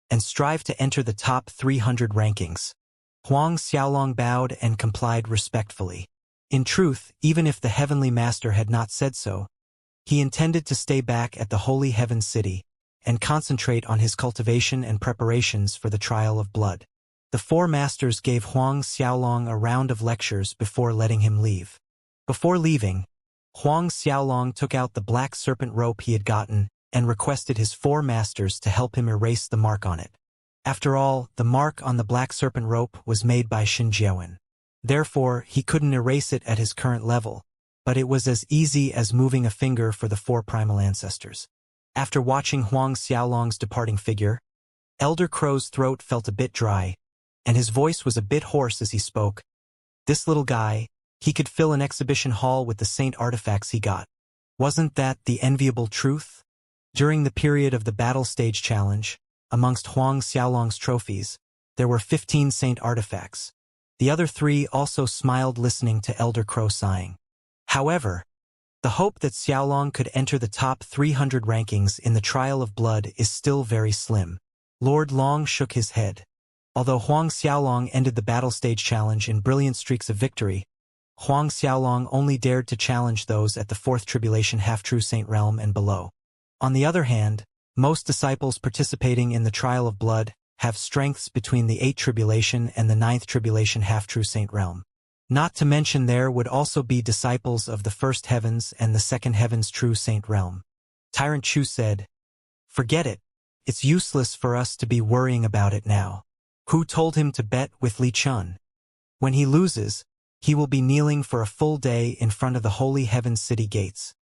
and strive to enter the top 300 rankings. Huang Xiaolong bowed and complied respectfully. In truth, even if the Heavenly Master had not said so, he intended to stay back at the Holy Heaven City and concentrate on his cultivation and preparations for the trial of blood. The four masters gave Huang Xiaolong a round of lectures before letting him leave. Before leaving, Huang Xiaolong took out the black serpent rope he had gotten and requested his four masters to help him erase the mark on it. After all, the mark on the black serpent rope was made by Xinjiawen. Therefore, he couldn't erase it at his current level, but it was as easy as moving a finger for the four primal ancestors. After watching Huang Xiaolong's departing figure, Elder Crow's throat felt a bit dry, and his voice was a bit hoarse as he spoke. This little guy, he could fill an exhibition hall with the saint artifacts he got. Wasn't that the enviable truth? During the period of the battle stage challenge, amongst Huang Xiaolong's trophies, there were 15 saint artifacts. The other three also smiled listening to Elder Crow sighing. However, the hope that Xiaolong could enter the top 300 rankings in the trial of blood is still very slim. Lord Long shook his head. Although Huang Xiaolong ended the battle stage challenge in brilliant streaks of victory, Huang Xiaolong only dared to challenge those at the 4th Tribulation Half-True Saint Realm and below. On the other hand, most disciples participating in the trial of blood have strengths between the 8th Tribulation and the 9th Tribulation Half-True Saint Realm. Not to mention there would also be disciples of the 1st Heavens and the 2nd Heavens True Saint Realm. Tyrant Chu said, "Forget it. It's useless for us to be worrying about it now." Who told him to bet with Li Chen? When he loses, he will be kneeling for a full day in front of the Holy Heavens City gates.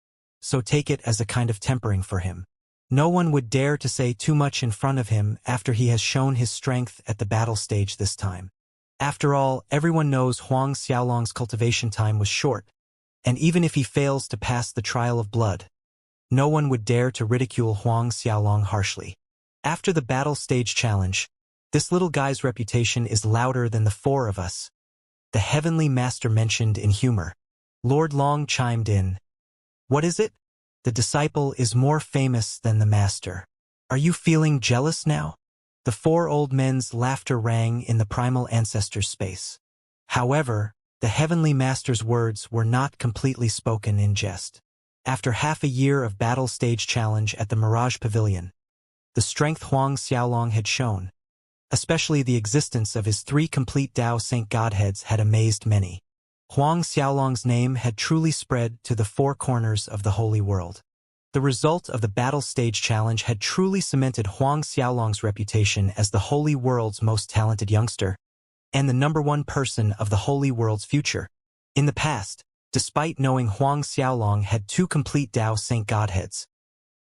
So take it as a kind of tempering for him. No one would dare to say too much in front of him after he has shown his strength at the battle stage this time. After all, everyone knows Huang Xiaolong's cultivation time was short, and even if he fails to pass the trial of blood, no one would dare to ridicule Huang Xiaolong harshly. After the battle stage challenge, this little guy's reputation is louder than the four of us, the Heavenly Master mentioned in humor. Lord Long chimed in. What is it? The disciple is more famous than the master. Are you feeling jealous now? The four old men's laughter rang in the primal ancestors' space. However, the Heavenly Master's words were not completely spoken in jest. After half a year of battle stage challenge at the Mirage Pavilion, the strength Huang Xiaolong had shown, especially the existence of his 3 complete Tao Saint Godheads, had amazed many. Huang Xiaolong's name had truly spread to the 4 corners of the holy world. The result of the battle stage challenge had truly cemented Huang Xiaolong's reputation as the holy world's most talented youngster, and the #1 person of the holy world's future. In the past, despite knowing Huang Xiaolong had 2 complete Tao Saint Godheads,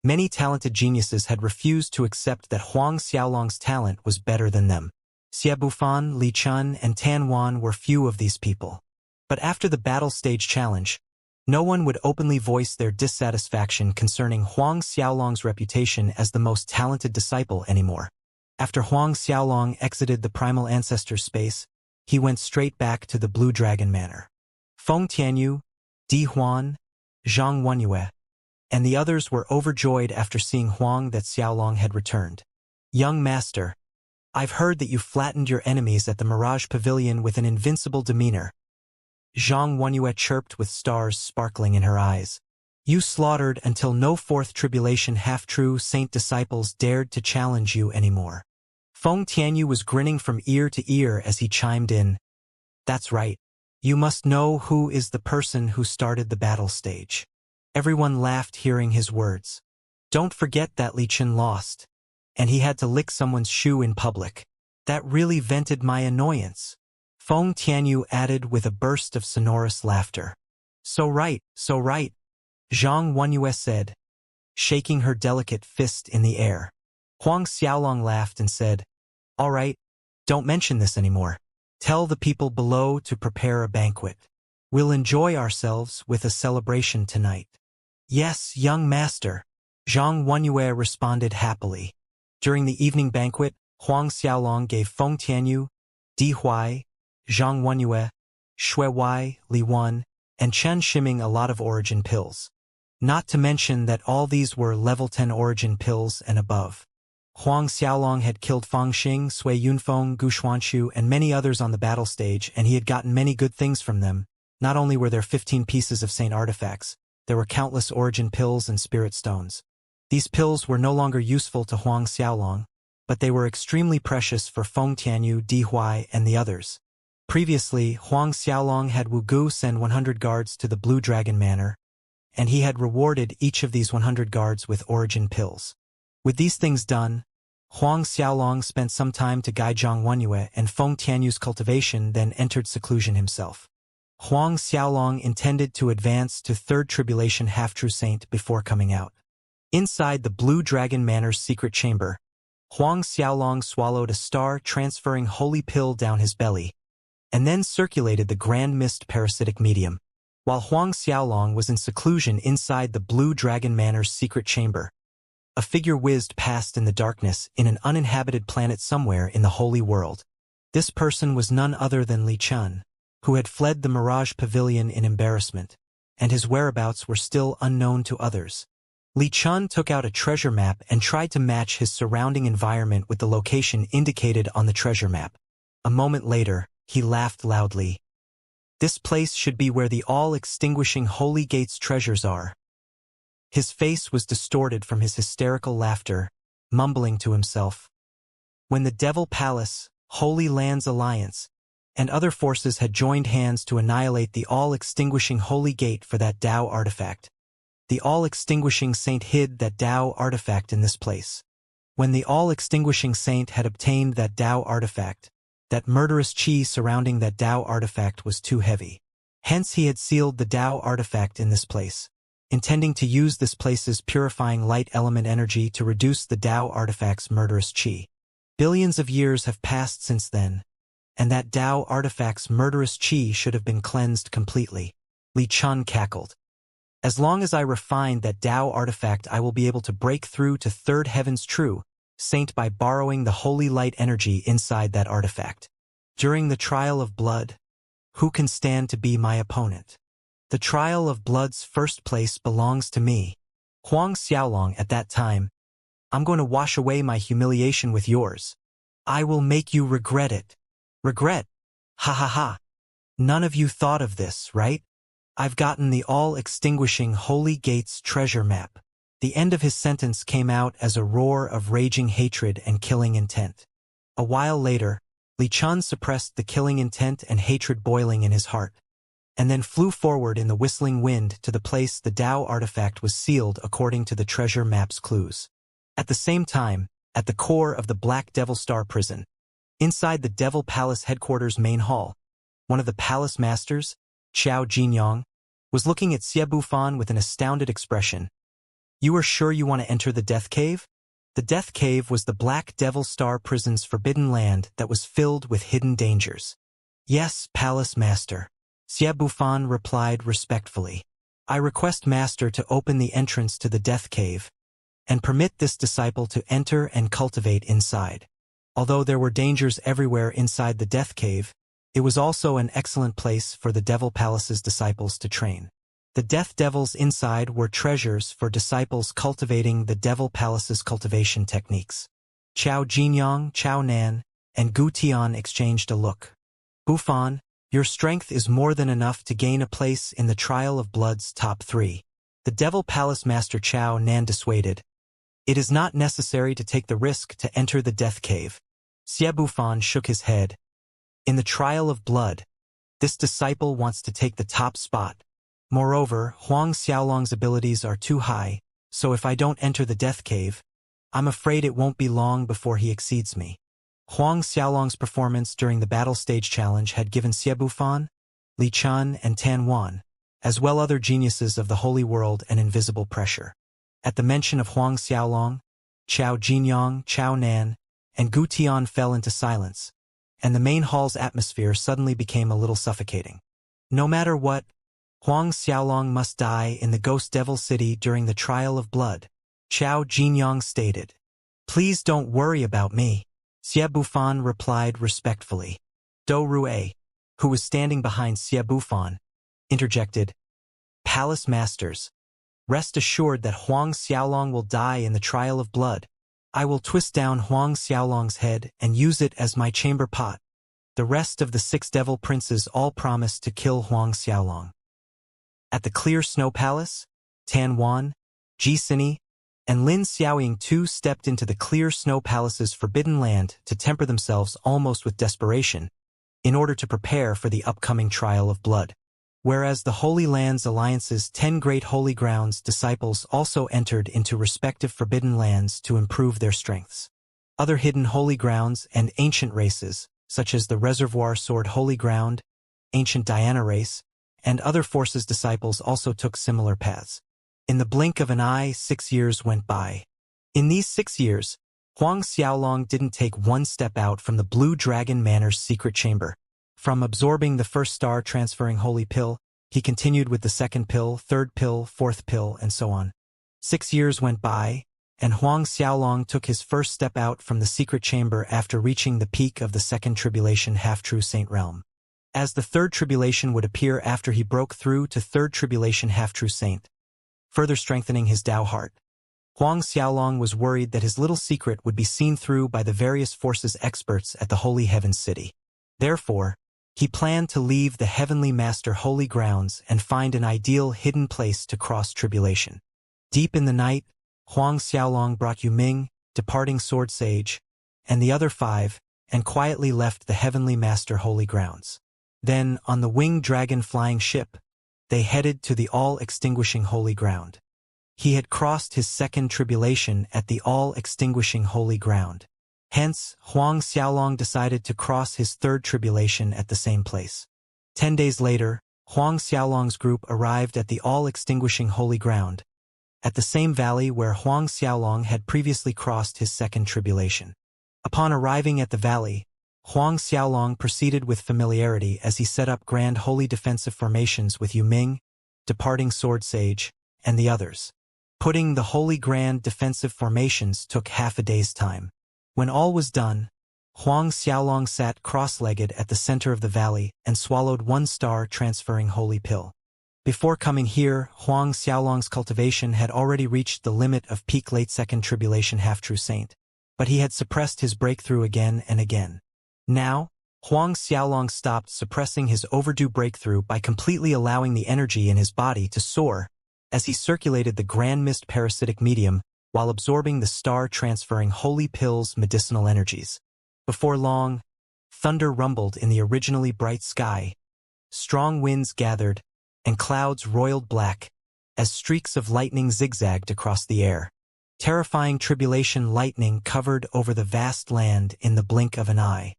many talented geniuses had refused to accept that Huang Xiaolong's talent was better than them. Xie Bufan, Li Chun, and Tan Wan were few of these people. But after the battle stage challenge, no one would openly voice their dissatisfaction concerning Huang Xiaolong's reputation as the most talented disciple anymore. After Huang Xiaolong exited the primal ancestor space, he went straight back to the Blue Dragon Manor. Feng Tianyu, Di Huan, Zhang Wenyue, and the others were overjoyed after seeing Huang that Xiaolong had returned. Young master, I've heard that you flattened your enemies at the Mirage Pavilion with an invincible demeanor. Zhang Wenyue chirped with stars sparkling in her eyes. You slaughtered until no fourth tribulation half-true saint disciples dared to challenge you anymore. Feng Tianyu was grinning from ear to ear as he chimed in. That's right. You must know who is the person who started the battle stage. Everyone laughed hearing his words. Don't forget that Li Chen lost, and he had to lick someone's shoe in public. That really vented my annoyance. Feng Tianyu added with a burst of sonorous laughter. So right, Zhang Wenyue said, shaking her delicate fist in the air. Huang Xiaolong laughed and said, All right, don't mention this anymore. Tell the people below to prepare a banquet. We'll enjoy ourselves with a celebration tonight. Yes, young master, Zhang Wenyue responded happily. During the evening banquet, Huang Xiaolong gave Feng Tianyu, Di Huai, Zhang Wenyue, Shui Wai, Li Wan, and Chen Shiming a lot of origin pills. Not to mention that all these were level 10 origin pills and above. Huang Xiaolong had killed Fang Xing, Sui Yunfeng, Gu Xuanchu, and many others on the battle stage, and he had gotten many good things from them. Not only were there 15 pieces of saint artifacts, there were countless origin pills and spirit stones. These pills were no longer useful to Huang Xiaolong, but they were extremely precious for Feng Tianyu, Di Huai, and the others. Previously, Huang Xiaolong had Wu Gu send 100 guards to the Blue Dragon Manor, and he had rewarded each of these 100 guards with origin pills. With these things done, Huang Xiaolong spent some time to guide Zhang Wenyue and Feng Tianyu's cultivation, then entered seclusion himself. Huang Xiaolong intended to advance to Third Tribulation Half-True Saint before coming out. Inside the Blue Dragon Manor's secret chamber, Huang Xiaolong swallowed a star-transferring holy pill down his belly, and then circulated the Grand Mist parasitic medium. While Huang Xiaolong was in seclusion inside the Blue Dragon Manor's secret chamber, a figure whizzed past in the darkness in an uninhabited planet somewhere in the Holy World. This person was none other than Li Chen, who had fled the Mirage Pavilion in embarrassment, and his whereabouts were still unknown to others. Li Chen took out a treasure map and tried to match his surrounding environment with the location indicated on the treasure map. A moment later, he laughed loudly. This place should be where the all-extinguishing Holy Gate's treasures are. His face was distorted from his hysterical laughter, mumbling to himself. When the Devil Palace, Holy Lands Alliance, and other forces had joined hands to annihilate the all-extinguishing Holy Gate for that Tao artifact, the all-extinguishing saint hid that Tao artifact in this place. When the all-extinguishing saint had obtained that Tao artifact, that murderous qi surrounding that Tao artifact was too heavy. Hence he had sealed the Tao artifact in this place, intending to use this place's purifying light element energy to reduce the Tao artifact's murderous qi. Billions of years have passed since then, and that Tao artifact's murderous qi should have been cleansed completely. Li Chen cackled. As long as I refine that Tao artifact, I will be able to break through to Third Heaven's True Saint by borrowing the holy light energy inside that artifact. During the trial of blood, who can stand to be my opponent? The trial of blood's first place belongs to me. Huang Xiaolong at that time. I'm going to wash away my humiliation with yours. I will make you regret it. Regret? Ha ha ha. None of you thought of this, right? I've gotten the all-extinguishing Holy Gate's treasure map. The end of his sentence came out as a roar of raging hatred and killing intent. A while later, Li Chen suppressed the killing intent and hatred boiling in his heart, and then flew forward in the whistling wind to the place the Tao artifact was sealed according to the treasure map's clues. At the same time, at the core of the Black Devil Star prison, inside the Devil Palace headquarters main hall, one of the palace masters, Qiao Jinyang, was looking at Xie Bufan with an astounded expression. You are sure you want to enter the Death Cave? The Death Cave was the Black Devil Star prison's forbidden land that was filled with hidden dangers. Yes, Palace Master. Xie Bufan replied respectfully. I request Master to open the entrance to the Death Cave, and permit this disciple to enter and cultivate inside. Although there were dangers everywhere inside the Death Cave, it was also an excellent place for the Devil Palace's disciples to train. The Death Devils inside were treasures for disciples cultivating the Devil Palace's cultivation techniques. Chao Jinyang, Chao Nan, and Gu Tian exchanged a look. Bufan, your strength is more than enough to gain a place in the Trial of Blood's top 3. The Devil Palace Master Chao Nan dissuaded. It is not necessary to take the risk to enter the Death Cave. Xie Bufan shook his head. In the Trial of Blood, this disciple wants to take the top spot. Moreover, Huang Xiaolong's abilities are too high, so if I don't enter the Death Cave, I'm afraid it won't be long before he exceeds me. Huang Xiaolong's performance during the battle stage challenge had given Xie Bufan, Li Chun, and Tan Wan, as well other geniuses of the Holy World, an invisible pressure. At the mention of Huang Xiaolong, Chao Jinyang, Chao Nan, and Gu Tian fell into silence, and the main hall's atmosphere suddenly became a little suffocating. No matter what, Huang Xiaolong must die in the Ghost Devil City during the Trial of Blood, Chao Jinyang stated. Please don't worry about me, Xie Bufan replied respectfully. Do Rue, who was standing behind Xie Bufan, interjected. Palace Masters, rest assured that Huang Xiaolong will die in the Trial of Blood. I will twist down Huang Xiaolong's head and use it as my chamber pot. The rest of the 6 devil princes all promised to kill Huang Xiaolong. At the Clear Snow Palace, Tan Wan, Ji Sini, and Lin Xiaoying too stepped into the Clear Snow Palace's forbidden land to temper themselves almost with desperation, in order to prepare for the upcoming Trial of Blood. Whereas the Holy Lands Alliance's 10 Great Holy Grounds disciples also entered into respective forbidden lands to improve their strengths. Other hidden holy grounds and ancient races, such as the Reservoir Sword Holy Ground, Ancient Diana race, and other forces disciples also took similar paths. In the blink of an eye, 6 years went by. In these 6 years, Huang Xiaolong didn't take one step out from the Blue Dragon Manor's secret chamber. From absorbing the first star transferring holy pill, he continued with the second pill, third pill, fourth pill, and so on. 6 years went by, and Huang Xiaolong took his first step out from the secret chamber after reaching the peak of the second tribulation half-true saint realm. As the third tribulation would appear after he broke through to third tribulation half-true saint, further strengthening his Tao heart. Huang Xiaolong was worried that his little secret would be seen through by the various forces experts at the Holy Heaven City. Therefore, he planned to leave the Heavenly Master holy grounds and find an ideal hidden place to cross tribulation. Deep in the night, Huang Xiaolong brought Yuming, departing sword sage, and the other 5, and quietly left the Heavenly Master holy grounds. Then, on the winged dragon flying ship, they headed to the all-extinguishing holy ground. He had crossed his second tribulation at the all-extinguishing holy ground. Hence, Huang Xiaolong decided to cross his third tribulation at the same place. 10 days later, Huang Xiaolong's group arrived at the all-extinguishing holy ground, at the same valley where Huang Xiaolong had previously crossed his second tribulation. Upon arriving at the valley, Huang Xiaolong proceeded with familiarity as he set up grand holy defensive formations with Yuming, departing sword sage, and the others. Putting the holy grand defensive formations took half a day's time. When all was done, Huang Xiaolong sat cross-legged at the center of the valley and swallowed 1 star transferring holy pill. Before coming here, Huang Xiaolong's cultivation had already reached the limit of peak late second tribulation half-true saint, but he had suppressed his breakthrough again and again. Now, Huang Xiaolong stopped suppressing his overdue breakthrough by completely allowing the energy in his body to soar as he circulated the grand mist parasitic medium while absorbing the star-transferring holy pill's medicinal energies. Before long, thunder rumbled in the originally bright sky, strong winds gathered, and clouds roiled black as streaks of lightning zigzagged across the air. Terrifying tribulation lightning covered over the vast land in the blink of an eye.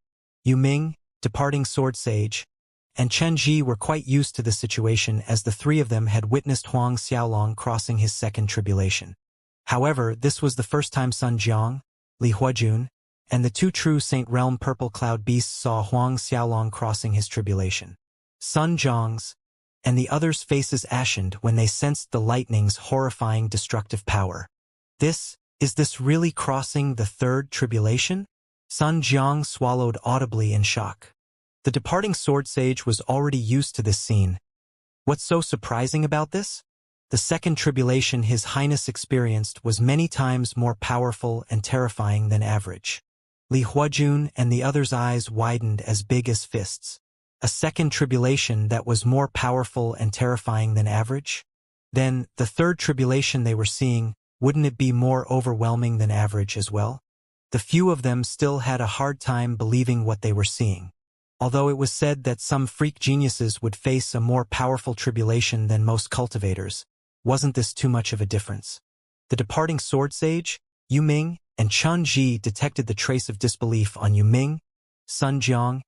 Yuming, departing sword sage, and Chen Ji were quite used to the situation as the 3 of them had witnessed Huang Xiaolong crossing his second tribulation. However, this was the first time Sun Jiang, Li Huajun, and the 2 true Saint Realm purple cloud beasts saw Huang Xiaolong crossing his tribulation. Sun Jiang's and the others' faces ashened when they sensed the lightning's horrifying destructive power. Is this really crossing the third tribulation? Sun Jiang swallowed audibly in shock. The departing sword sage was already used to this scene. What's so surprising about this? The second tribulation His Highness experienced was many times more powerful and terrifying than average. Li Huajun and the other's eyes widened as big as fists. A second tribulation that was more powerful and terrifying than average? Then, the third tribulation they were seeing, wouldn't it be more overwhelming than average as well? The few of them still had a hard time believing what they were seeing. Although it was said that some freak geniuses would face a more powerful tribulation than most cultivators, wasn't this too much of a difference? The departing sword sage, Yu Ming, and Chun Ji detected the trace of disbelief on Yu Ming, Sun Jiang,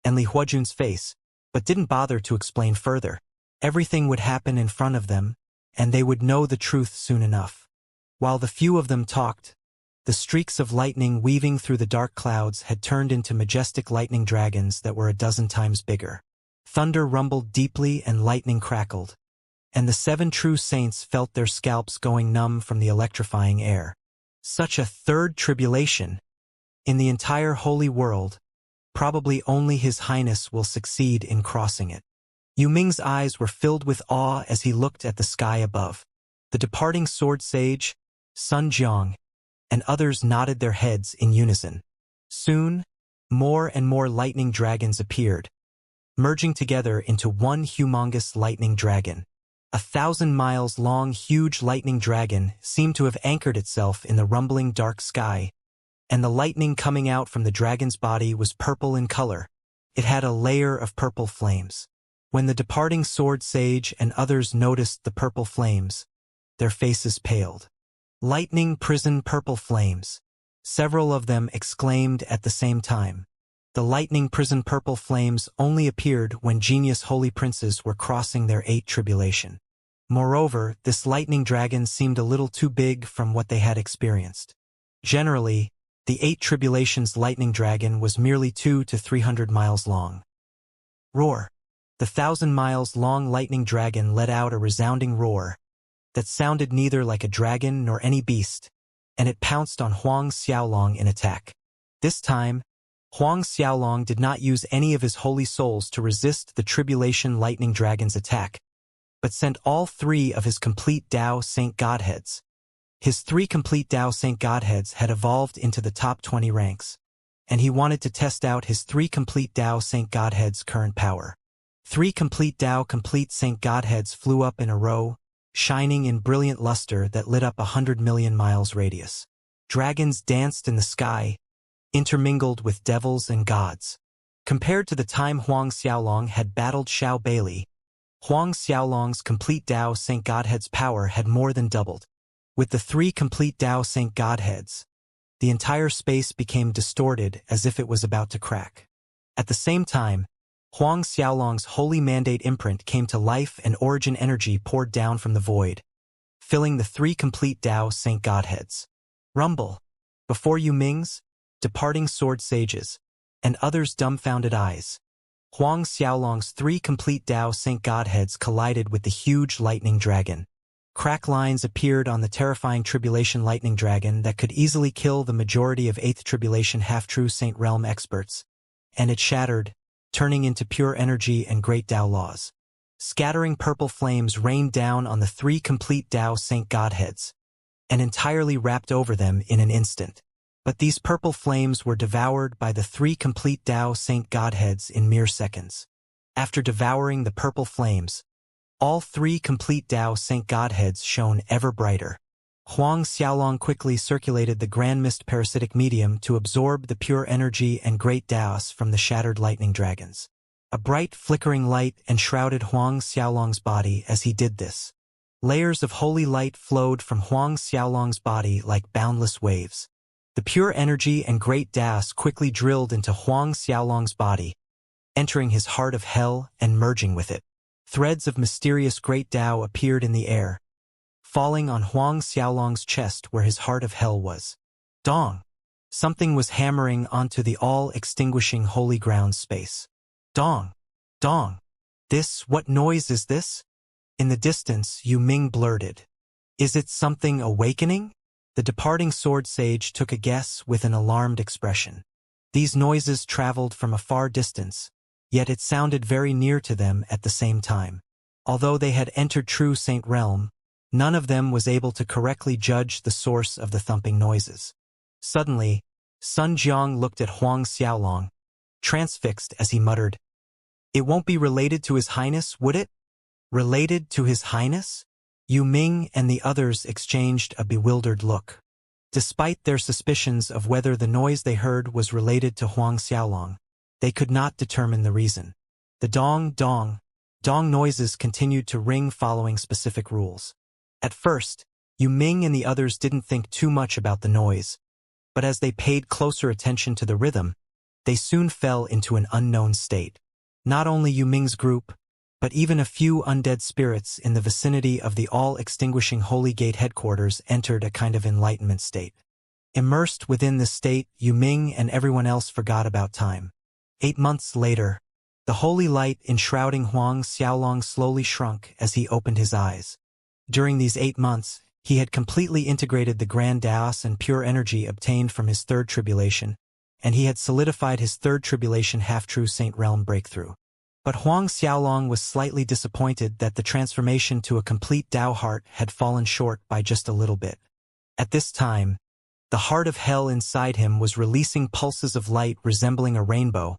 and Li Huajun's face, but didn't bother to explain further. Everything would happen in front of them, and they would know the truth soon enough. While the few of them talked, the streaks of lightning weaving through the dark clouds had turned into majestic lightning dragons that were a dozen times bigger. Thunder rumbled deeply and lightning crackled, and the 7 true saints felt their scalps going numb from the electrifying air. Such a third tribulation! In the entire holy world, probably only His Highness will succeed in crossing it. Yu Ming's eyes were filled with awe as he looked at the sky above. The departing sword sage, Sun Jiang, and others nodded their heads in unison. Soon, more and more lightning dragons appeared, merging together into one humongous lightning dragon. 1,000 miles long huge lightning dragon seemed to have anchored itself in the rumbling dark sky, and the lightning coming out from the dragon's body was purple in color. It had a layer of purple flames. When the departing sword sage and others noticed the purple flames, their faces paled. Lightning prison purple flames. Several of them exclaimed at the same time. The lightning prison purple flames only appeared when genius holy princes were crossing their 8th tribulation. Moreover, this lightning dragon seemed a little too big from what they had experienced. Generally, the 8 tribulations lightning dragon was merely 200 to 300 miles long. Roar! The 1,000 miles long lightning dragon let out a resounding roar that sounded neither like a dragon nor any beast, and it pounced on Huang Xiaolong in attack. This time, Huang Xiaolong did not use any of his holy souls to resist the tribulation lightning dragon's attack, but sent all 3 of his complete Tao Saint Godheads. His 3 complete Tao Saint Godheads had evolved into the top 20 ranks, and he wanted to test out his 3 complete Tao Saint Godheads' current power. 3 complete Tao complete Saint Godheads flew up in a row, shining in brilliant luster that lit up 100 million miles radius. Dragons danced in the sky, intermingled with devils and gods. Compared to the time Huang Xiaolong had battled Xiao Bailey, Huang Xiaolong's complete Tao Saint Godhead's power had more than doubled. With the 3 complete Tao Saint Godheads, the entire space became distorted as if it was about to crack. At the same time, Huang Xiaolong's holy mandate imprint came to life and origin energy poured down from the void, filling the 3 complete Tao Saint Godheads. Rumble! Before Yu Ming's, departing sword sages, and others' dumbfounded eyes, Huang Xiaolong's 3 complete Tao Saint Godheads collided with the huge lightning dragon. Crack lines appeared on the terrifying tribulation lightning dragon that could easily kill the majority of 8th tribulation half-true Saint Realm experts, and it shattered, turning into pure energy and great Tao laws. Scattering purple flames rained down on the 3 complete Tao Saint Godheads, and entirely wrapped over them in an instant. But these purple flames were devoured by the 3 complete Tao Saint Godheads in mere seconds. After devouring the purple flames, all 3 complete Tao Saint Godheads shone ever brighter. Huang Xiaolong quickly circulated the grand mist parasitic medium to absorb the pure energy and great Taos from the shattered lightning dragons. A bright flickering light enshrouded Huang Xiaolong's body as he did this. Layers of holy light flowed from Huang Xiaolong's body like boundless waves. The pure energy and great Taos quickly drilled into Huang Xiaolong's body, entering his heart of hell and merging with it. Threads of mysterious great Tao appeared in the air, falling on Huang Xiaolong's chest where his heart of hell was. Dong! Something was hammering onto the all-extinguishing holy ground space. Dong! Dong! What noise is this? In the distance, Yu Ming blurted. Is it something awakening? The departing sword sage took a guess with an alarmed expression. These noises traveled from a far distance, yet it sounded very near to them at the same time. Although they had entered true Saint realm, none of them was able to correctly judge the source of the thumping noises. Suddenly, Sun Jiang looked at Huang Xiaolong, transfixed as he muttered, "It won't be related to His Highness, would it?" "Related to His Highness?" Yu Ming and the others exchanged a bewildered look. Despite their suspicions of whether the noise they heard was related to Huang Xiaolong, they could not determine the reason. The dong, dong, dong noises continued to ring following specific rules. At first, Yu Ming and the others didn't think too much about the noise, but as they paid closer attention to the rhythm, they soon fell into an unknown state. Not only Yu Ming's group, but even a few undead spirits in the vicinity of the all-extinguishing Holy Gate headquarters entered a kind of enlightenment state. Immersed within this state, Yu Ming and everyone else forgot about time. 8 months later, the holy light enshrouding Huang Xiaolong slowly shrunk as he opened his eyes. During these 8 months, he had completely integrated the grand Daos and pure energy obtained from his third tribulation, and he had solidified his third tribulation half-true Saint Realm breakthrough. But Huang Xiaolong was slightly disappointed that the transformation to a complete Dao heart had fallen short by just a little bit. At this time, the heart of hell inside him was releasing pulses of light resembling a rainbow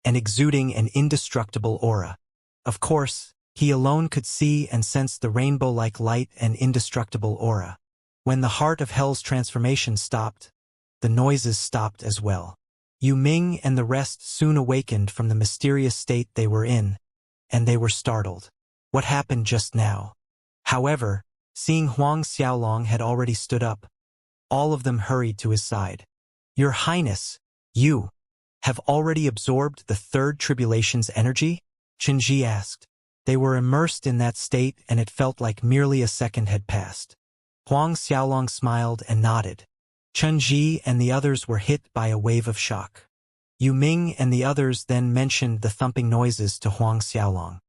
and exuding an indestructible aura. Of course, he alone could see and sense the rainbow-like light and indestructible aura. When the heart of hell's transformation stopped, the noises stopped as well. Yu Ming and the rest soon awakened from the mysterious state they were in, and they were startled. What happened just now? However, seeing Huang Xiaolong had already stood up, all of them hurried to his side. "Your Highness, you have already absorbed the third tribulation's energy?" Qinji asked. They were immersed in that state and it felt like merely a second had passed. Huang Xiaolong smiled and nodded. Qinji and the others were hit by a wave of shock. Yu Ming and the others then mentioned the thumping noises to Huang Xiaolong.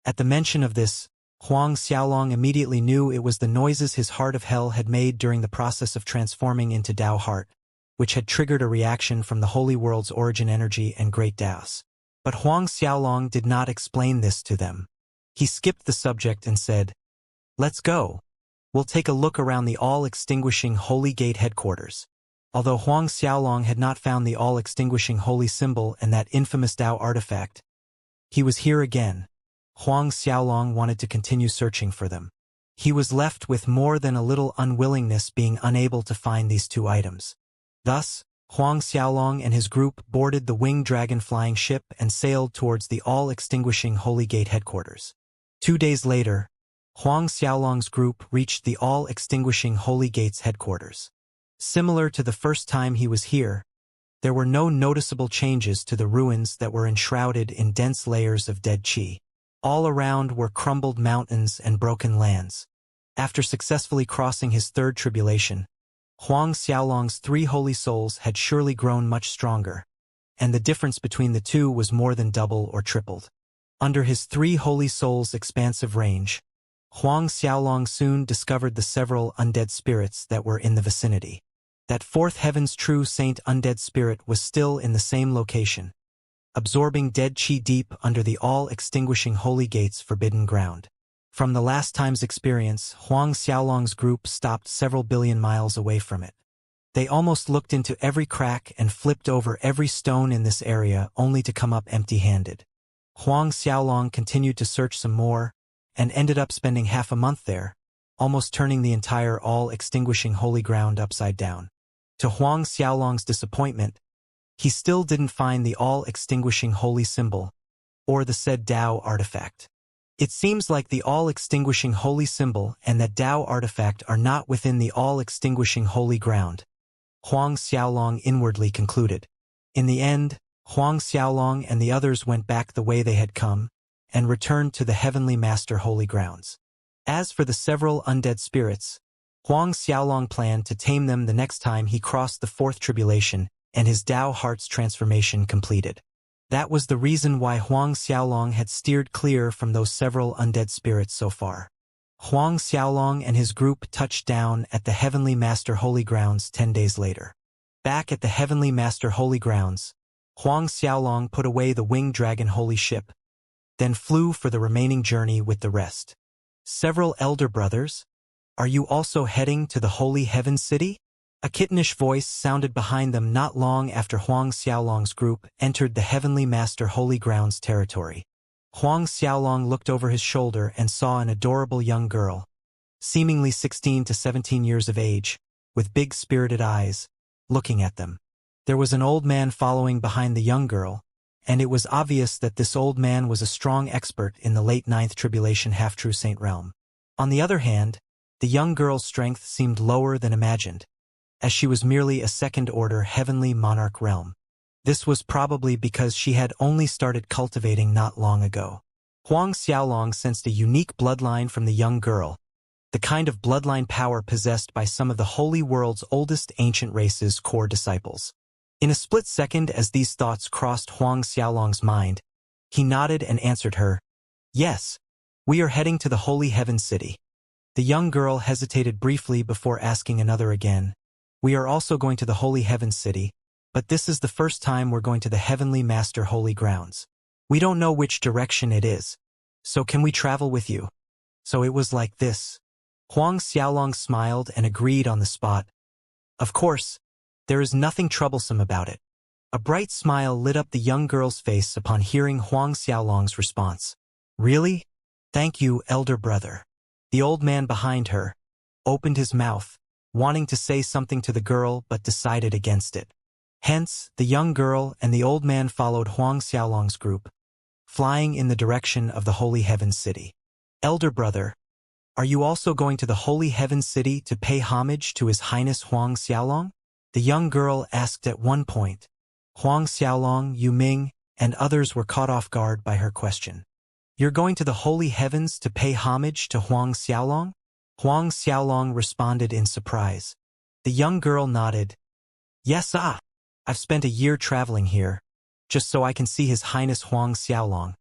At the mention of this, Huang Xiaolong immediately knew it was the noises his heart of hell had made during the process of transforming into Dao heart, which had triggered a reaction from the holy world's origin energy and great Daos. But Huang Xiaolong did not explain this to them. He skipped the subject and said, "Let's go. We'll take a look around the all-extinguishing Holy Gate headquarters." Although Huang Xiaolong had not found the all-extinguishing holy symbol and that infamous Dao artifact, he was here again. Huang Xiaolong wanted to continue searching for them. He was left with more than a little unwillingness being unable to find these two items. Thus, Huang Xiaolong and his group boarded the winged dragon flying ship and sailed towards the all-extinguishing Holy Gate headquarters. 2 days later, Huang Xiaolong's group reached the all-extinguishing Holy Gate's headquarters. Similar to the first time he was here, there were no noticeable changes to the ruins that were enshrouded in dense layers of dead qi. All around were crumbled mountains and broken lands. After successfully crossing his third tribulation, Huang Xiaolong's 3 holy souls had surely grown much stronger, and the difference between the two was more than double or tripled. Under his 3 holy souls' expansive range, Huang Xiaolong soon discovered the several undead spirits that were in the vicinity. That 4th heaven's true saint undead spirit was still in the same location, absorbing dead qi deep under the all-extinguishing Holy Gate's forbidden ground. From the last time's experience, Huang Xiaolong's group stopped several billion miles away from it. They almost looked into every crack and flipped over every stone in this area only to come up empty-handed. Huang Xiaolong continued to search some more, and ended up spending half a month there, almost turning the entire all-extinguishing holy ground upside down. To Huang Xiaolong's disappointment, he still didn't find the all-extinguishing holy symbol, or the said Dao artifact. It seems like the all-extinguishing holy symbol and that Dao artifact are not within the all-extinguishing holy ground, Huang Xiaolong inwardly concluded. In the end, Huang Xiaolong and the others went back the way they had come, and returned to the Heavenly Master holy grounds. As for the several undead spirits, Huang Xiaolong planned to tame them the next time he crossed the 4th tribulation and his Dao heart's transformation completed. That was the reason why Huang Xiaolong had steered clear from those several undead spirits so far. Huang Xiaolong and his group touched down at the Heavenly Master holy grounds 10 days later. Back at the Heavenly Master holy grounds, Huang Xiaolong put away the winged dragon holy ship, then flew for the remaining journey with the rest. Several elder brothers? Are you also heading to the Holy Heaven City? A kittenish voice sounded behind them not long after Huang Xiaolong's group entered the Heavenly Master Holy Grounds territory. Huang Xiaolong looked over his shoulder and saw an adorable young girl, seemingly 16 to 17 years of age, with big spirited eyes, looking at them. There was an old man following behind the young girl, and it was obvious that this old man was a strong expert in the late Ninth Tribulation half-true saint realm. On the other hand, the young girl's strength seemed lower than imagined, as she was merely a second-order heavenly monarch realm. This was probably because she had only started cultivating not long ago. Huang Xiaolong sensed a unique bloodline from the young girl, the kind of bloodline power possessed by some of the holy world's oldest ancient races' core disciples. In a split second as these thoughts crossed Huang Xiaolong's mind, he nodded and answered her, "Yes, we are heading to the Holy Heaven City." The young girl hesitated briefly before asking another again, "We are also going to the Holy Heaven City, but this is the first time we're going to the Heavenly Master Holy Grounds. We don't know which direction it is, so can we travel with you?" So it was like this. Huang Xiaolong smiled and agreed on the spot. Of course, there is nothing troublesome about it. A bright smile lit up the young girl's face upon hearing Huang Xiaolong's response. "Really? Thank you, elder brother." The old man behind her opened his mouth, wanting to say something to the girl but decided against it. Hence, the young girl and the old man followed Huang Xiaolong's group, flying in the direction of the Holy Heaven City. "Elder brother, are you also going to the Holy Heaven City to pay homage to His Highness Huang Xiaolong?" the young girl asked at one point. Huang Xiaolong, Yu Ming, and others were caught off guard by her question. "You're going to the Holy Heavens to pay homage to Huang Xiaolong?" Huang Xiaolong responded in surprise. The young girl nodded. "Yes, I've spent a year traveling here, just so I can see His Highness Huang Xiaolong.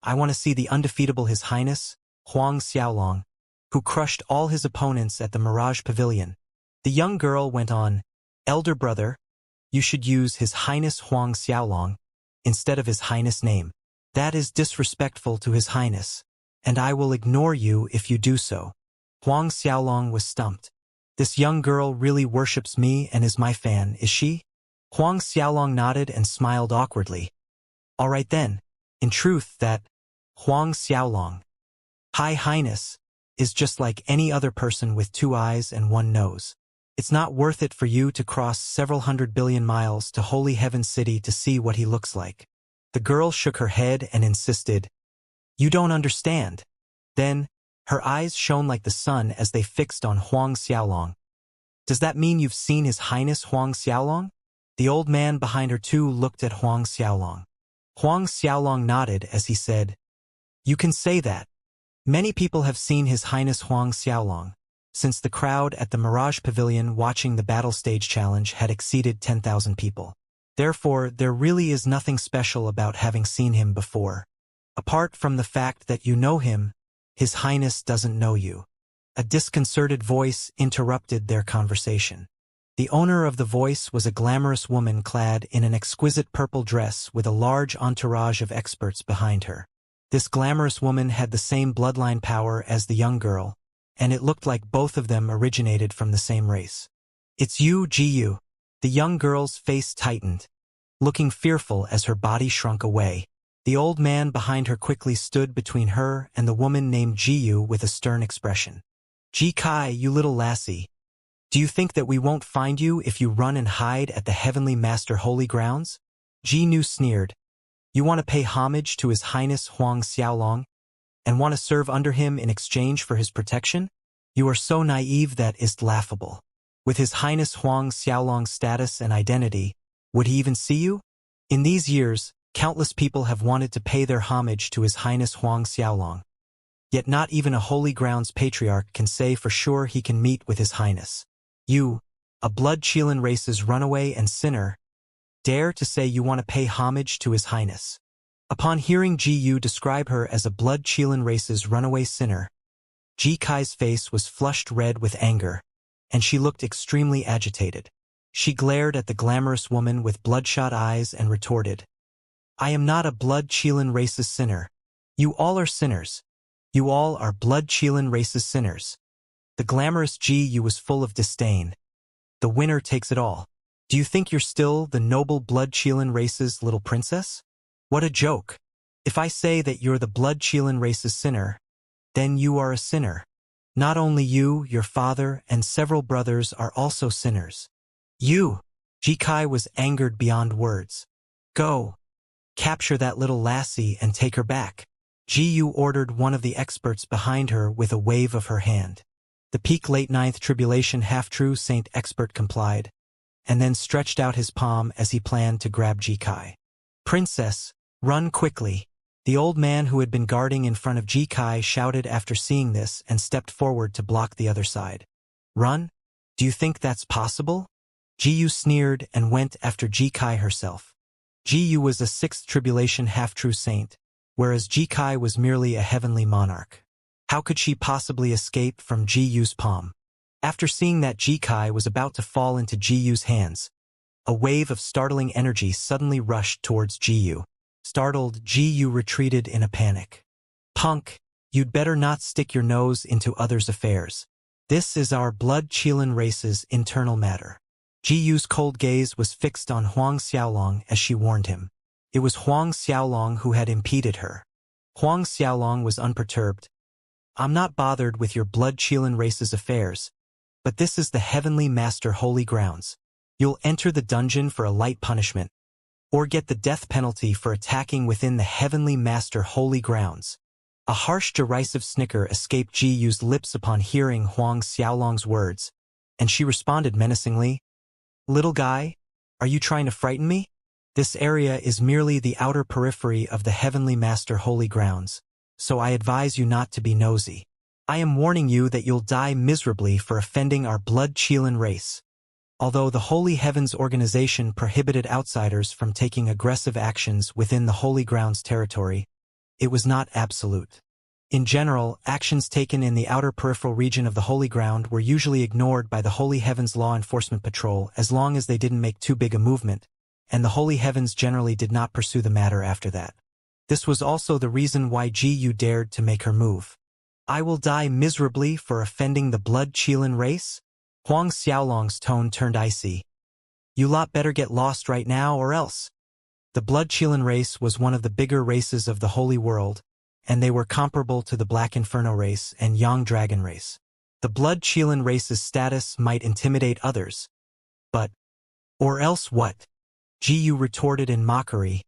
I want to see the undefeatable His Highness Huang Xiaolong, who crushed all his opponents at the Mirage Pavilion." The young girl went on, "Elder brother, you should use His Highness Huang Xiaolong instead of His Highness name. That is disrespectful to His Highness, and I will ignore you if you do so." Huang Xiaolong was stumped. "This young girl really worships me and is my fan, is she?" Huang Xiaolong nodded and smiled awkwardly. "All right then. In truth, that Huang Xiaolong, High Highness, is just like any other person with 2 eyes and 1 nose. It's not worth it for you to cross several 100 billion miles to Holy Heaven City to see what he looks like." The girl shook her head and insisted, "You don't understand." Then, her eyes shone like the sun as they fixed on Huang Xiaolong. "Does that mean you've seen His Highness Huang Xiaolong?" The old man behind her too looked at Huang Xiaolong. Huang Xiaolong nodded as he said, "You can say that. Many people have seen His Highness Huang Xiaolong, since the crowd at the Mirage Pavilion watching the Battle Stage Challenge had exceeded 10,000 people. Therefore, there really is nothing special about having seen him before. Apart from the fact that you know him, His Highness doesn't know you." A disconcerted voice interrupted their conversation. The owner of the voice was a glamorous woman clad in an exquisite purple dress with a large entourage of experts behind her. This glamorous woman had the same bloodline power as the young girl, and it looked like both of them originated from the same race. "It's you, Jiyu." The young girl's face tightened, looking fearful as her body shrunk away. The old man behind her quickly stood between her and the woman named Jiyu with a stern expression. "Ji Kai, you little lassie. Do you think that we won't find you if you run and hide at the Heavenly Master Holy Grounds?" Ji Nu sneered. "You want to pay homage to His Highness Huang Xiaolong, and want to serve under him in exchange for his protection? You are so naive that it's laughable. With His Highness Huang Xiaolong's status and identity, would he even see you? In these years, countless people have wanted to pay their homage to His Highness Huang Xiaolong. Yet not even a Holy Grounds patriarch can say for sure he can meet with His Highness. You, a blood-Chelan race's runaway and sinner, dare to say you want to pay homage to His Highness." Upon hearing Ji Yu describe her as a blood-Chelan race's runaway sinner, Ji Kai's face was flushed red with anger, and she looked extremely agitated. She glared at the glamorous woman with bloodshot eyes and retorted, I am not a blood-chilling racist sinner. You all are sinners. You all are blood-chilling racist sinners. The glamorous Gu was full of disdain. The winner takes it all. Do you think you're still the noble blood-chilling racist little princess? What a joke. If I say that you're the blood-chilling racist sinner, then you are a sinner. Not only you, your father, and several brothers are also sinners. You! Jikai was angered beyond words. Go! Capture that little lassie and take her back. Gu ordered one of the experts behind her with a wave of her hand. The peak late ninth tribulation half-true saint expert complied, and then stretched out his palm as he planned to grab Jikai. Princess, run quickly. The old man who had been guarding in front of Jikai shouted after seeing this and stepped forward to block the other side. Run? Do you think that's possible? Gu sneered and went after Jikai herself. Gu was a sixth tribulation half-true saint, whereas Jikai was merely a heavenly monarch. How could she possibly escape from Gu's palm? After seeing that Jikai was about to fall into Gu's hands, a wave of startling energy suddenly rushed towards Gu. Startled, Gu retreated in a panic. Punk, you'd better not stick your nose into others' affairs. This is our blood-chilling race's internal matter. Gu's cold gaze was fixed on Huang Xiaolong as she warned him. It was Huang Xiaolong who had impeded her. Huang Xiaolong was unperturbed. I'm not bothered with your blood-chilling race's affairs, but this is the Heavenly Master Holy Grounds. You'll enter the dungeon for a light punishment, or get the death penalty for attacking within the Heavenly Master Holy Grounds. A harsh derisive snicker escaped Gu's lips upon hearing Huang Xiaolong's words, and she responded menacingly, Little guy, are you trying to frighten me? This area is merely the outer periphery of the Heavenly Master Holy Grounds, so I advise you not to be nosy. I am warning you that you'll die miserably for offending our blood-chilling race. Although the Holy Heavens organization prohibited outsiders from taking aggressive actions within the Holy Grounds territory, it was not absolute. In general, actions taken in the outer peripheral region of the Holy Ground were usually ignored by the Holy Heavens Law Enforcement Patrol as long as they didn't make too big a movement, and the Holy Heavens generally did not pursue the matter after that. This was also the reason why Gu dared to make her move. I will die miserably for offending the blood-chilling race? Huang Xiaolong's tone turned icy. You lot better get lost right now or else. The blood-chilling race was one of the bigger races of the Holy World, and they were comparable to the Black Inferno race and Yang Dragon race. The blood-chilling race's status might intimidate others, but, or else what? Gu retorted in mockery,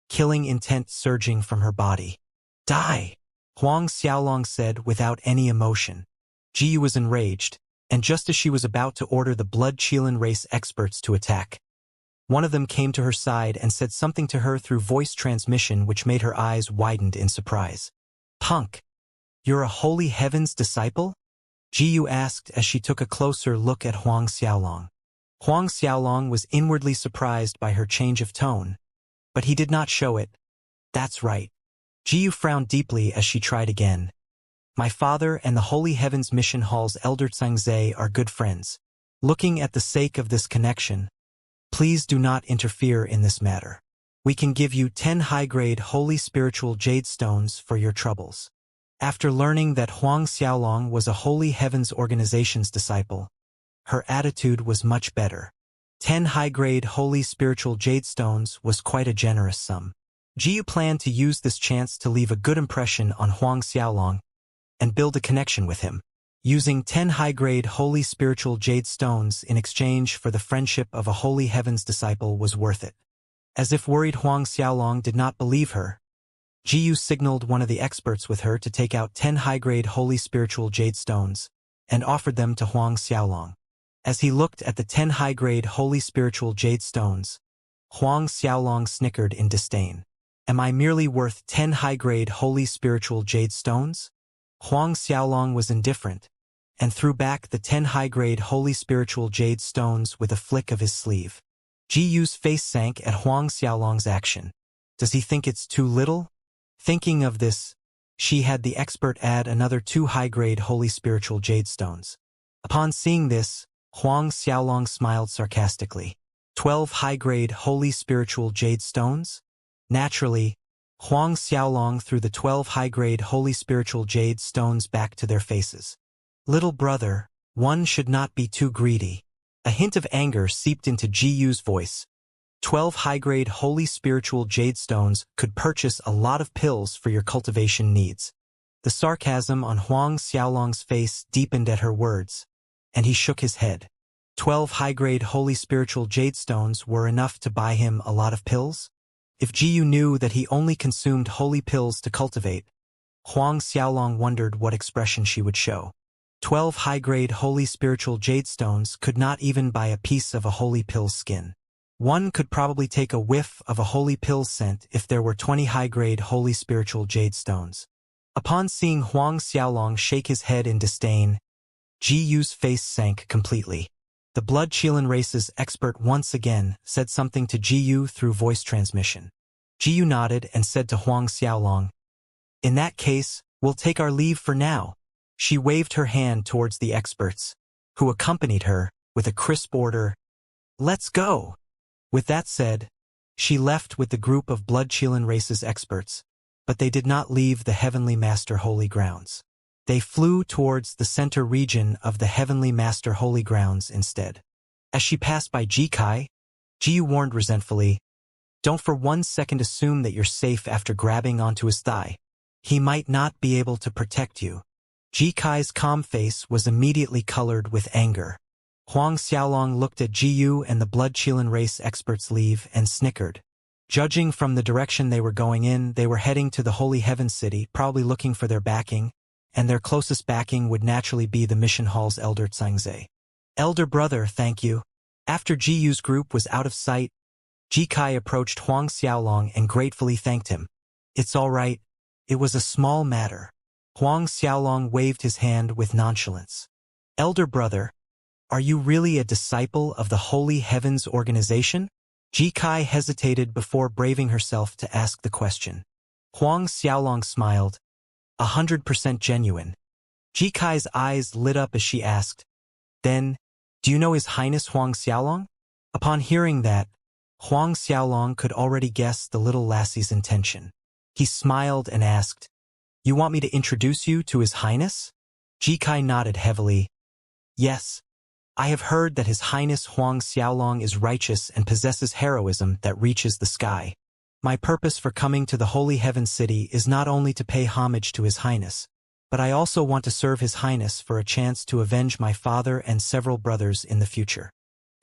killing intent surging from her body. Die! Huang Xiaolong said without any emotion. Gu was enraged, and just as she was about to order the blood-chilling race experts to attack, one of them came to her side and said something to her through voice transmission which made her eyes widened in surprise. Punk, you're a Holy Heavens disciple? Gu asked as she took a closer look at Huang Xiaolong. Huang Xiaolong was inwardly surprised by her change of tone, but he did not show it. That's right. Gu frowned deeply as she tried again. My father and the Holy Heavens Mission Hall's elder Xianxia are good friends. Looking at the sake of this connection, please do not interfere in this matter. We can give you 10 high-grade holy spiritual jade stones for your troubles. After learning that Huang Xiaolong was a Holy Heavens Organization's disciple, her attitude was much better. 10 high-grade holy spiritual jade stones was quite a generous sum. Gu planned to use this chance to leave a good impression on Huang Xiaolong and build a connection with him. Using 10 high-grade holy spiritual jade stones in exchange for the friendship of a Holy Heavens disciple was worth it. As if worried Huang Xiaolong did not believe her, Gu signaled one of the experts with her to take out 10 high-grade holy spiritual jade stones and offered them to Huang Xiaolong. As he looked at the 10 high-grade holy spiritual jade stones, Huang Xiaolong snickered in disdain. Am I merely worth 10 high-grade holy spiritual jade stones? Huang Xiaolong was indifferent, and threw back the 10 high-grade holy spiritual jade stones with a flick of his sleeve. Gu's face sank at Huang Xiaolong's action. Does he think it's too little? Thinking of this, she had the expert add another 2 high-grade holy spiritual jade stones. Upon seeing this, Huang Xiaolong smiled sarcastically. 12 high-grade holy spiritual jade stones? Naturally, Huang Xiaolong threw the 12 high-grade holy spiritual jade stones back to their faces. Little brother, one should not be too greedy. A hint of anger seeped into Ji Yu's voice. 12 high-grade holy spiritual jade stones could purchase a lot of pills for your cultivation needs. The sarcasm on Huang Xiaolong's face deepened at her words, and he shook his head. 12 high-grade holy spiritual jade stones were enough to buy him a lot of pills? If Ji Yu knew that he only consumed holy pills to cultivate, Huang Xiaolong wondered what expression she would show. 12 high-grade holy spiritual jade stones could not even buy a piece of a holy pill's skin. One could probably take a whiff of a holy pill's scent if there were 20 high-grade holy spiritual jade stones. Upon seeing Huang Xiaolong shake his head in disdain, Ji Yu's face sank completely. The Blood Qilin race's expert once again said something to Ji Yu through voice transmission. Ji Yu nodded and said to Huang Xiaolong, "In that case, we'll take our leave for now." She waved her hand towards the experts, who accompanied her with a crisp order, "Let's go." With that said, she left with the group of Blood Qilin race's experts, but they did not leave the Heavenly Master Holy Grounds. They flew towards the center region of the Heavenly Master Holy Grounds instead. As she passed by Ji Kai, Ji Yu warned resentfully, "Don't for 1 second assume that you're safe after grabbing onto his thigh. He might not be able to protect you." Ji Kai's calm face was immediately colored with anger. Huang Xiaolong looked at Ji Yu and the Blood Qilin race experts leave and snickered. Judging from the direction they were going in, they were heading to the Holy Heaven City, probably looking for their backing, and their closest backing would naturally be the Mission Hall's elder Xianxia. "Elder brother, thank you." After Ji Yu's group was out of sight, Ji Kai approached Huang Xiaolong and gratefully thanked him. "It's all right. It was a small matter." Huang Xiaolong waved his hand with nonchalance. "Elder brother, are you really a disciple of the Holy Heavens organization?" Ji Kai hesitated before braving herself to ask the question. Huang Xiaolong smiled. 100% genuine. Ji Kai's eyes lit up as she asked, "Then, do you know His Highness Huang Xiaolong?" Upon hearing that, Huang Xiaolong could already guess the little lassie's intention. He smiled and asked, "You want me to introduce you to His Highness?" Ji Kai nodded heavily. "Yes. I have heard that His Highness Huang Xiaolong is righteous and possesses heroism that reaches the sky. My purpose for coming to the Holy Heaven City is not only to pay homage to His Highness, but I also want to serve His Highness for a chance to avenge my father and several brothers in the future."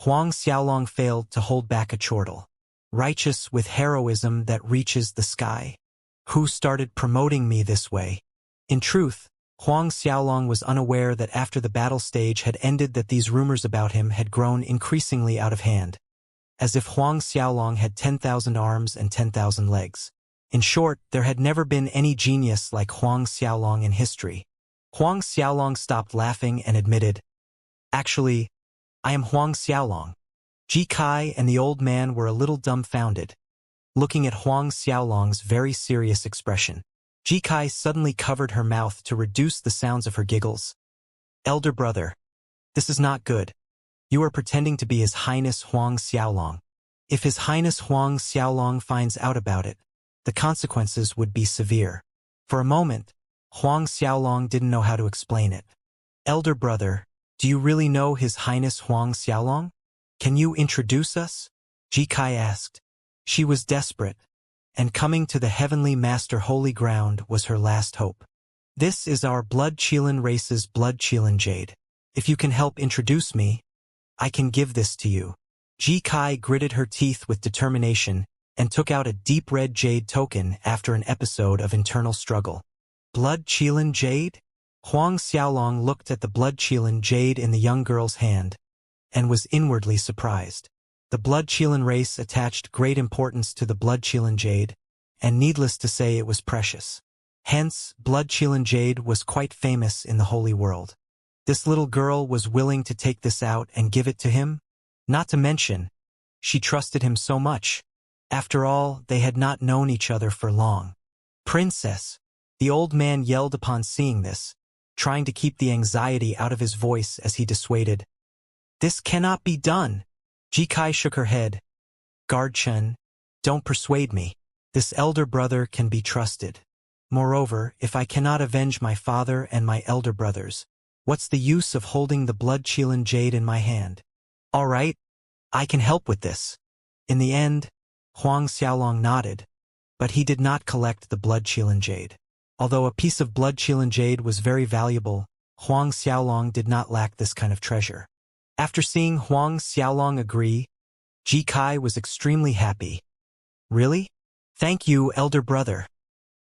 Huang Xiaolong failed to hold back a chortle. "Righteous with heroism that reaches the sky? Who started promoting me this way?" In truth, Huang Xiaolong was unaware that after the battle stage had ended that these rumors about him had grown increasingly out of hand, as if Huang Xiaolong had 10,000 arms and 10,000 legs. In short, there had never been any genius like Huang Xiaolong in history. Huang Xiaolong stopped laughing and admitted, "Actually, I am Huang Xiaolong." Ji Kai and the old man were a little dumbfounded, looking at Huang Xiaolong's very serious expression. Ji Kai suddenly covered her mouth to reduce the sounds of her giggles. "Elder brother, this is not good. You are pretending to be His Highness Huang Xiaolong. If His Highness Huang Xiaolong finds out about it, the consequences would be severe." For a moment, Huang Xiaolong didn't know how to explain it. "Elder brother, do you really know His Highness Huang Xiaolong? Can you introduce us?" Ji Kai asked. She was desperate, and coming to the Heavenly Master Holy Ground was her last hope. "This is our Blood Qilin race's Blood Qilin Jade. If you can help introduce me, I can give this to you." Ji Kai gritted her teeth with determination and took out a deep red jade token after an episode of internal struggle. "Blood Qilin Jade?" Huang Xiaolong looked at the Blood Qilin Jade in the young girl's hand and was inwardly surprised. The Blood Qilin race attached great importance to the Blood Qilin Jade, and needless to say it was precious. Hence, Blood Qilin Jade was quite famous in the holy world. This little girl was willing to take this out and give it to him? Not to mention, she trusted him so much. After all, they had not known each other for long. "Princess!" The old man yelled upon seeing this, trying to keep the anxiety out of his voice as he dissuaded. This cannot be done. Jikai shook her head. Guard Chen, don't persuade me. This elder brother can be trusted. Moreover, if I cannot avenge my father and my elder brothers, what's the use of holding the blood-Qilin jade in my hand? All right, I can help with this. In the end, Huang Xiaolong nodded, but he did not collect the blood-Qilin jade. Although a piece of blood-Qilin jade was very valuable, Huang Xiaolong did not lack this kind of treasure. After seeing Huang Xiaolong agree, Jikai was extremely happy. Really? Thank you, elder brother.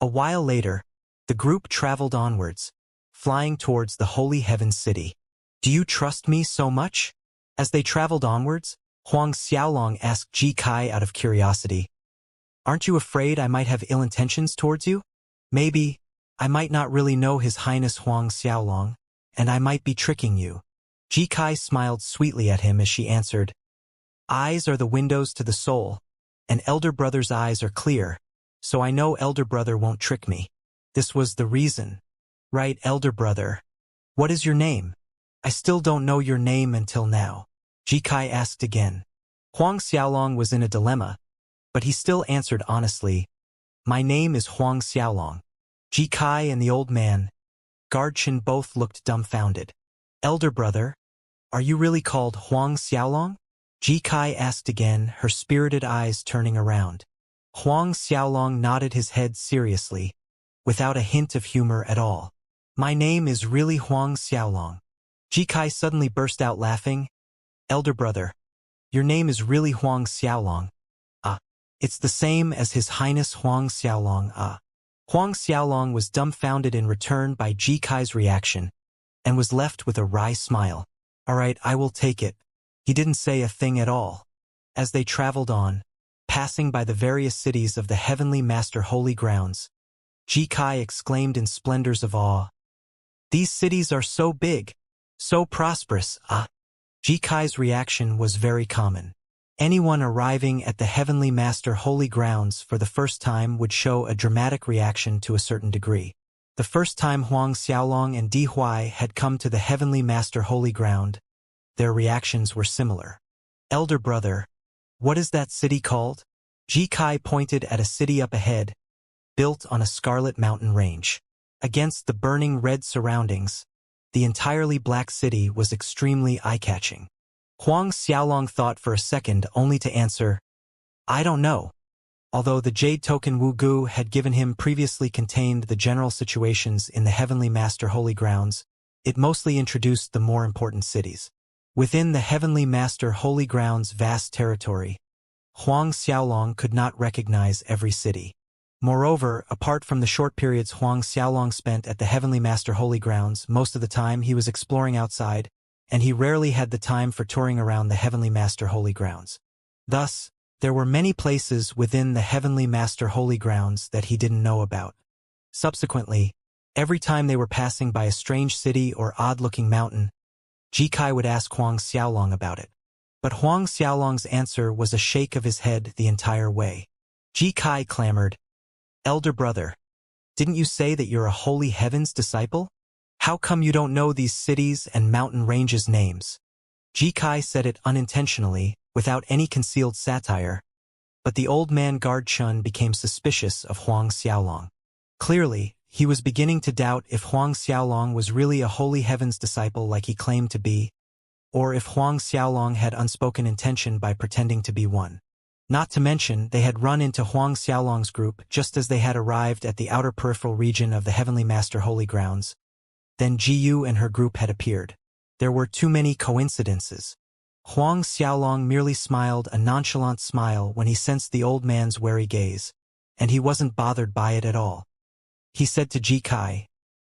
A while later, the group traveled onwards, flying towards the Holy Heaven City. Do you trust me so much? As they traveled onwards, Huang Xiaolong asked Jikai out of curiosity. Aren't you afraid I might have ill intentions towards you? Maybe, I might not really know His Highness Huang Xiaolong, and I might be tricking you. Jikai smiled sweetly at him as she answered, Eyes are the windows to the soul, and elder brother's eyes are clear, so I know elder brother won't trick me. This was the reason. Right, elder brother. What is your name? I still don't know your name until now. Jikai asked again. Huang Xiaolong was in a dilemma, but he still answered honestly, My name is Huang Xiaolong. Jikai and the old man, Guard Chen, both looked dumbfounded. Elder brother, are you really called Huang Xiaolong? Jikai asked again, her spirited eyes turning around. Huang Xiaolong nodded his head seriously, without a hint of humor at all. My name is really Huang Xiaolong. Jikai suddenly burst out laughing. Elder brother, your name is really Huang Xiaolong. It's the same as His Highness Huang Xiaolong. Huang Xiaolong was dumbfounded in return by Jikai's reaction, and was left with a wry smile. All right, I will take it. He didn't say a thing at all. As they traveled on, passing by the various cities of the Heavenly Master Holy Grounds, Jikai exclaimed in splendors of awe, These cities are so big, so prosperous. Jikai's reaction was very common. Anyone arriving at the Heavenly Master Holy Grounds for the first time would show a dramatic reaction to a certain degree. The first time Huang Xiaolong and Di Huai had come to the Heavenly Master Holy Ground, their reactions were similar. Elder brother, what is that city called? Jikai pointed at a city up ahead, built on a scarlet mountain range. Against the burning red surroundings, the entirely black city was extremely eye-catching. Huang Xiaolong thought for a second only to answer, I don't know. Although the jade token Wu Gu had given him previously contained the general situations in the Heavenly Master Holy Grounds, it mostly introduced the more important cities. Within the Heavenly Master Holy Grounds' vast territory, Huang Xiaolong could not recognize every city. Moreover, apart from the short periods Huang Xiaolong spent at the Heavenly Master Holy Grounds, most of the time he was exploring outside, and he rarely had the time for touring around the Heavenly Master Holy Grounds. Thus, there were many places within the Heavenly Master Holy Grounds that he didn't know about. Subsequently, every time they were passing by a strange city or odd-looking mountain, Jikai would ask Huang Xiaolong about it. But Huang Xiaolong's answer was a shake of his head the entire way. Jikai clamored, Elder brother, didn't you say that you're a Holy Heaven's disciple? How come you don't know these cities and mountain ranges' names? Jikai said it unintentionally, without any concealed satire, but the old man Guard Chun became suspicious of Huang Xiaolong. Clearly, he was beginning to doubt if Huang Xiaolong was really a Holy Heaven's disciple like he claimed to be, or if Huang Xiaolong had unspoken intention by pretending to be one. Not to mention, they had run into Huang Xiaolong's group just as they had arrived at the outer peripheral region of the Heavenly Master Holy Grounds. Then Jiyu and her group had appeared. There were too many coincidences. Huang Xiaolong merely smiled a nonchalant smile when he sensed the old man's wary gaze, and he wasn't bothered by it at all. He said to Jikai,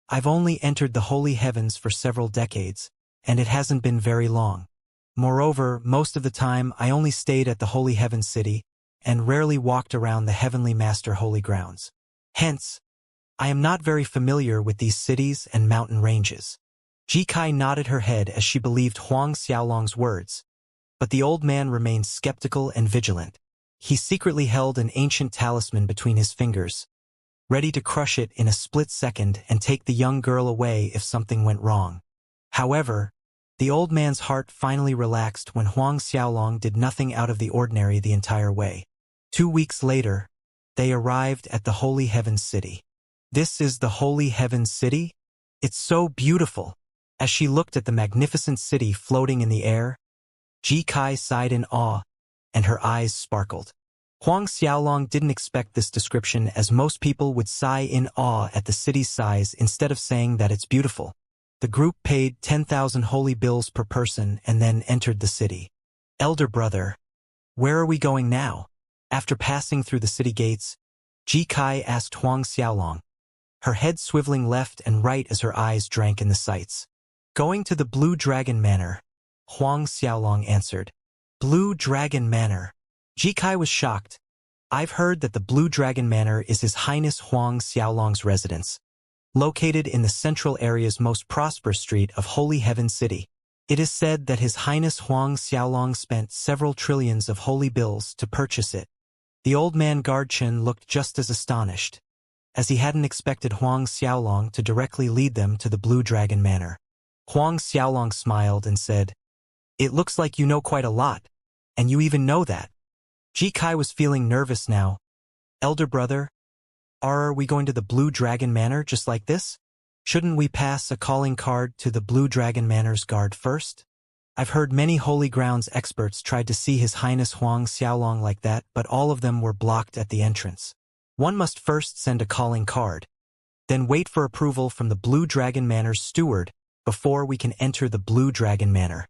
I've only entered the Holy Heavens for several decades, and it hasn't been very long. Moreover, most of the time I only stayed at the Holy Heaven City, and rarely walked around the Heavenly Master Holy Grounds. Hence, I am not very familiar with these cities and mountain ranges. Jikai nodded her head as she believed Huang Xiaolong's words, but the old man remained skeptical and vigilant. He secretly held an ancient talisman between his fingers, ready to crush it in a split second and take the young girl away if something went wrong. However, The old man's heart finally relaxed when Huang Xiaolong did nothing out of the ordinary the entire way. 2 weeks later, they arrived at the Holy Heavens City. This is the Holy Heavens City? It's so beautiful. As she looked at the magnificent city floating in the air, Ji Kai sighed in awe, and her eyes sparkled. Huang Xiaolong didn't expect this description, as most people would sigh in awe at the city's size instead of saying that it's beautiful. The group paid 10,000 holy bills per person and then entered the city. Elder brother, where are we going now? After passing through the city gates, Ji Kai asked Huang Xiaolong, her head swiveling left and right as her eyes drank in the sights. Going to the Blue Dragon Manor, Huang Xiaolong answered. Blue Dragon Manor. Ji Kai was shocked. I've heard that the Blue Dragon Manor is His Highness Huang Xiaolong's residence, located in the central area's most prosperous street of Holy Heaven City. It is said that His Highness Huang Xiaolong spent several trillions of holy bills to purchase it. The old man Guardchen looked just as astonished, as he hadn't expected Huang Xiaolong to directly lead them to the Blue Dragon Manor. Huang Xiaolong smiled and said, It looks like you know quite a lot, and you even know that. Ji Kai was feeling nervous now. Elder brother, are we going to the Blue Dragon Manor just like this? Shouldn't we pass a calling card to the Blue Dragon Manor's guard first? I've heard many Holy Grounds experts tried to see His Highness Huang Xiaolong like that, but all of them were blocked at the entrance. One must first send a calling card, then wait for approval from the Blue Dragon Manor's steward before we can enter the Blue Dragon Manor.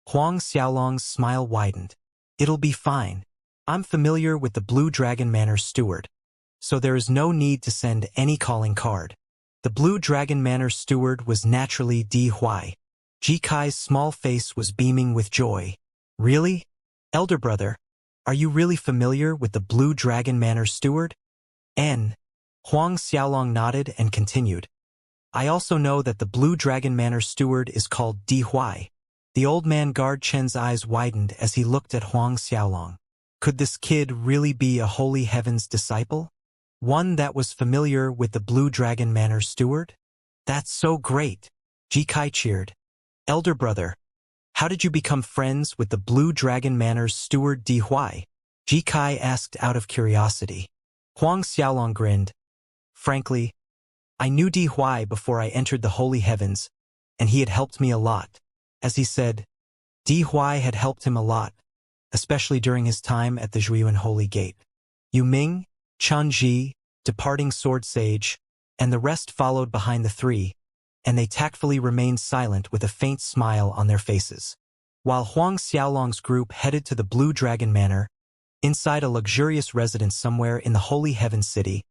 Huang Xiaolong's smile widened. It'll be fine. I'm familiar with the Blue Dragon Manor's steward, so there is no need to send any calling card. The Blue Dragon Manor's steward was naturally Di Huai. Ji Kai's small face was beaming with joy. Really? Elder brother, are you really familiar with the Blue Dragon Manor's steward? Huang Xiaolong nodded and continued. I also know that the Blue Dragon Manor's steward is called Di Huai. The old man Guard Chen's eyes widened as he looked at Huang Xiaolong. Could this kid really be a Holy Heavens disciple? One that was familiar with the Blue Dragon Manor's steward? That's so great! Ji Kai cheered. Elder brother, how did you become friends with the Blue Dragon Manor's steward Di Huai? Ji Kai asked out of curiosity. Huang Xiaolong grinned. Frankly, I knew Di Huai before I entered the Holy Heavens, and he had helped me a lot. As he said, Di Huai had helped him a lot, especially during his time at the Zhuiyuan Holy Gate. Yu Ming, Chen Ji, departing sword sage, and the rest followed behind the three, and they tactfully remained silent with a faint smile on their faces. While Huang Xiaolong's group headed to the Blue Dragon Manor, inside a luxurious residence somewhere in the Holy Heavens City,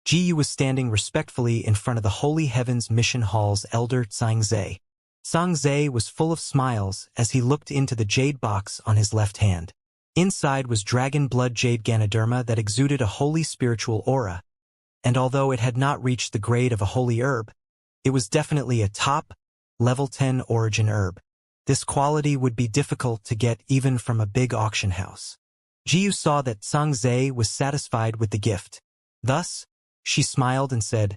Ji Yu was standing respectfully in front of the Holy Heavens Mission Hall's elder Xianxia. Xianxia was full of smiles as he looked into the jade box on his left hand. Inside was dragon blood jade Ganoderma that exuded a holy spiritual aura, and although it had not reached the grade of a holy herb, it was definitely a top, level 10 origin herb. This quality would be difficult to get even from a big auction house. Ji Yu saw that Xianxia was satisfied with the gift. Thus, she smiled and said,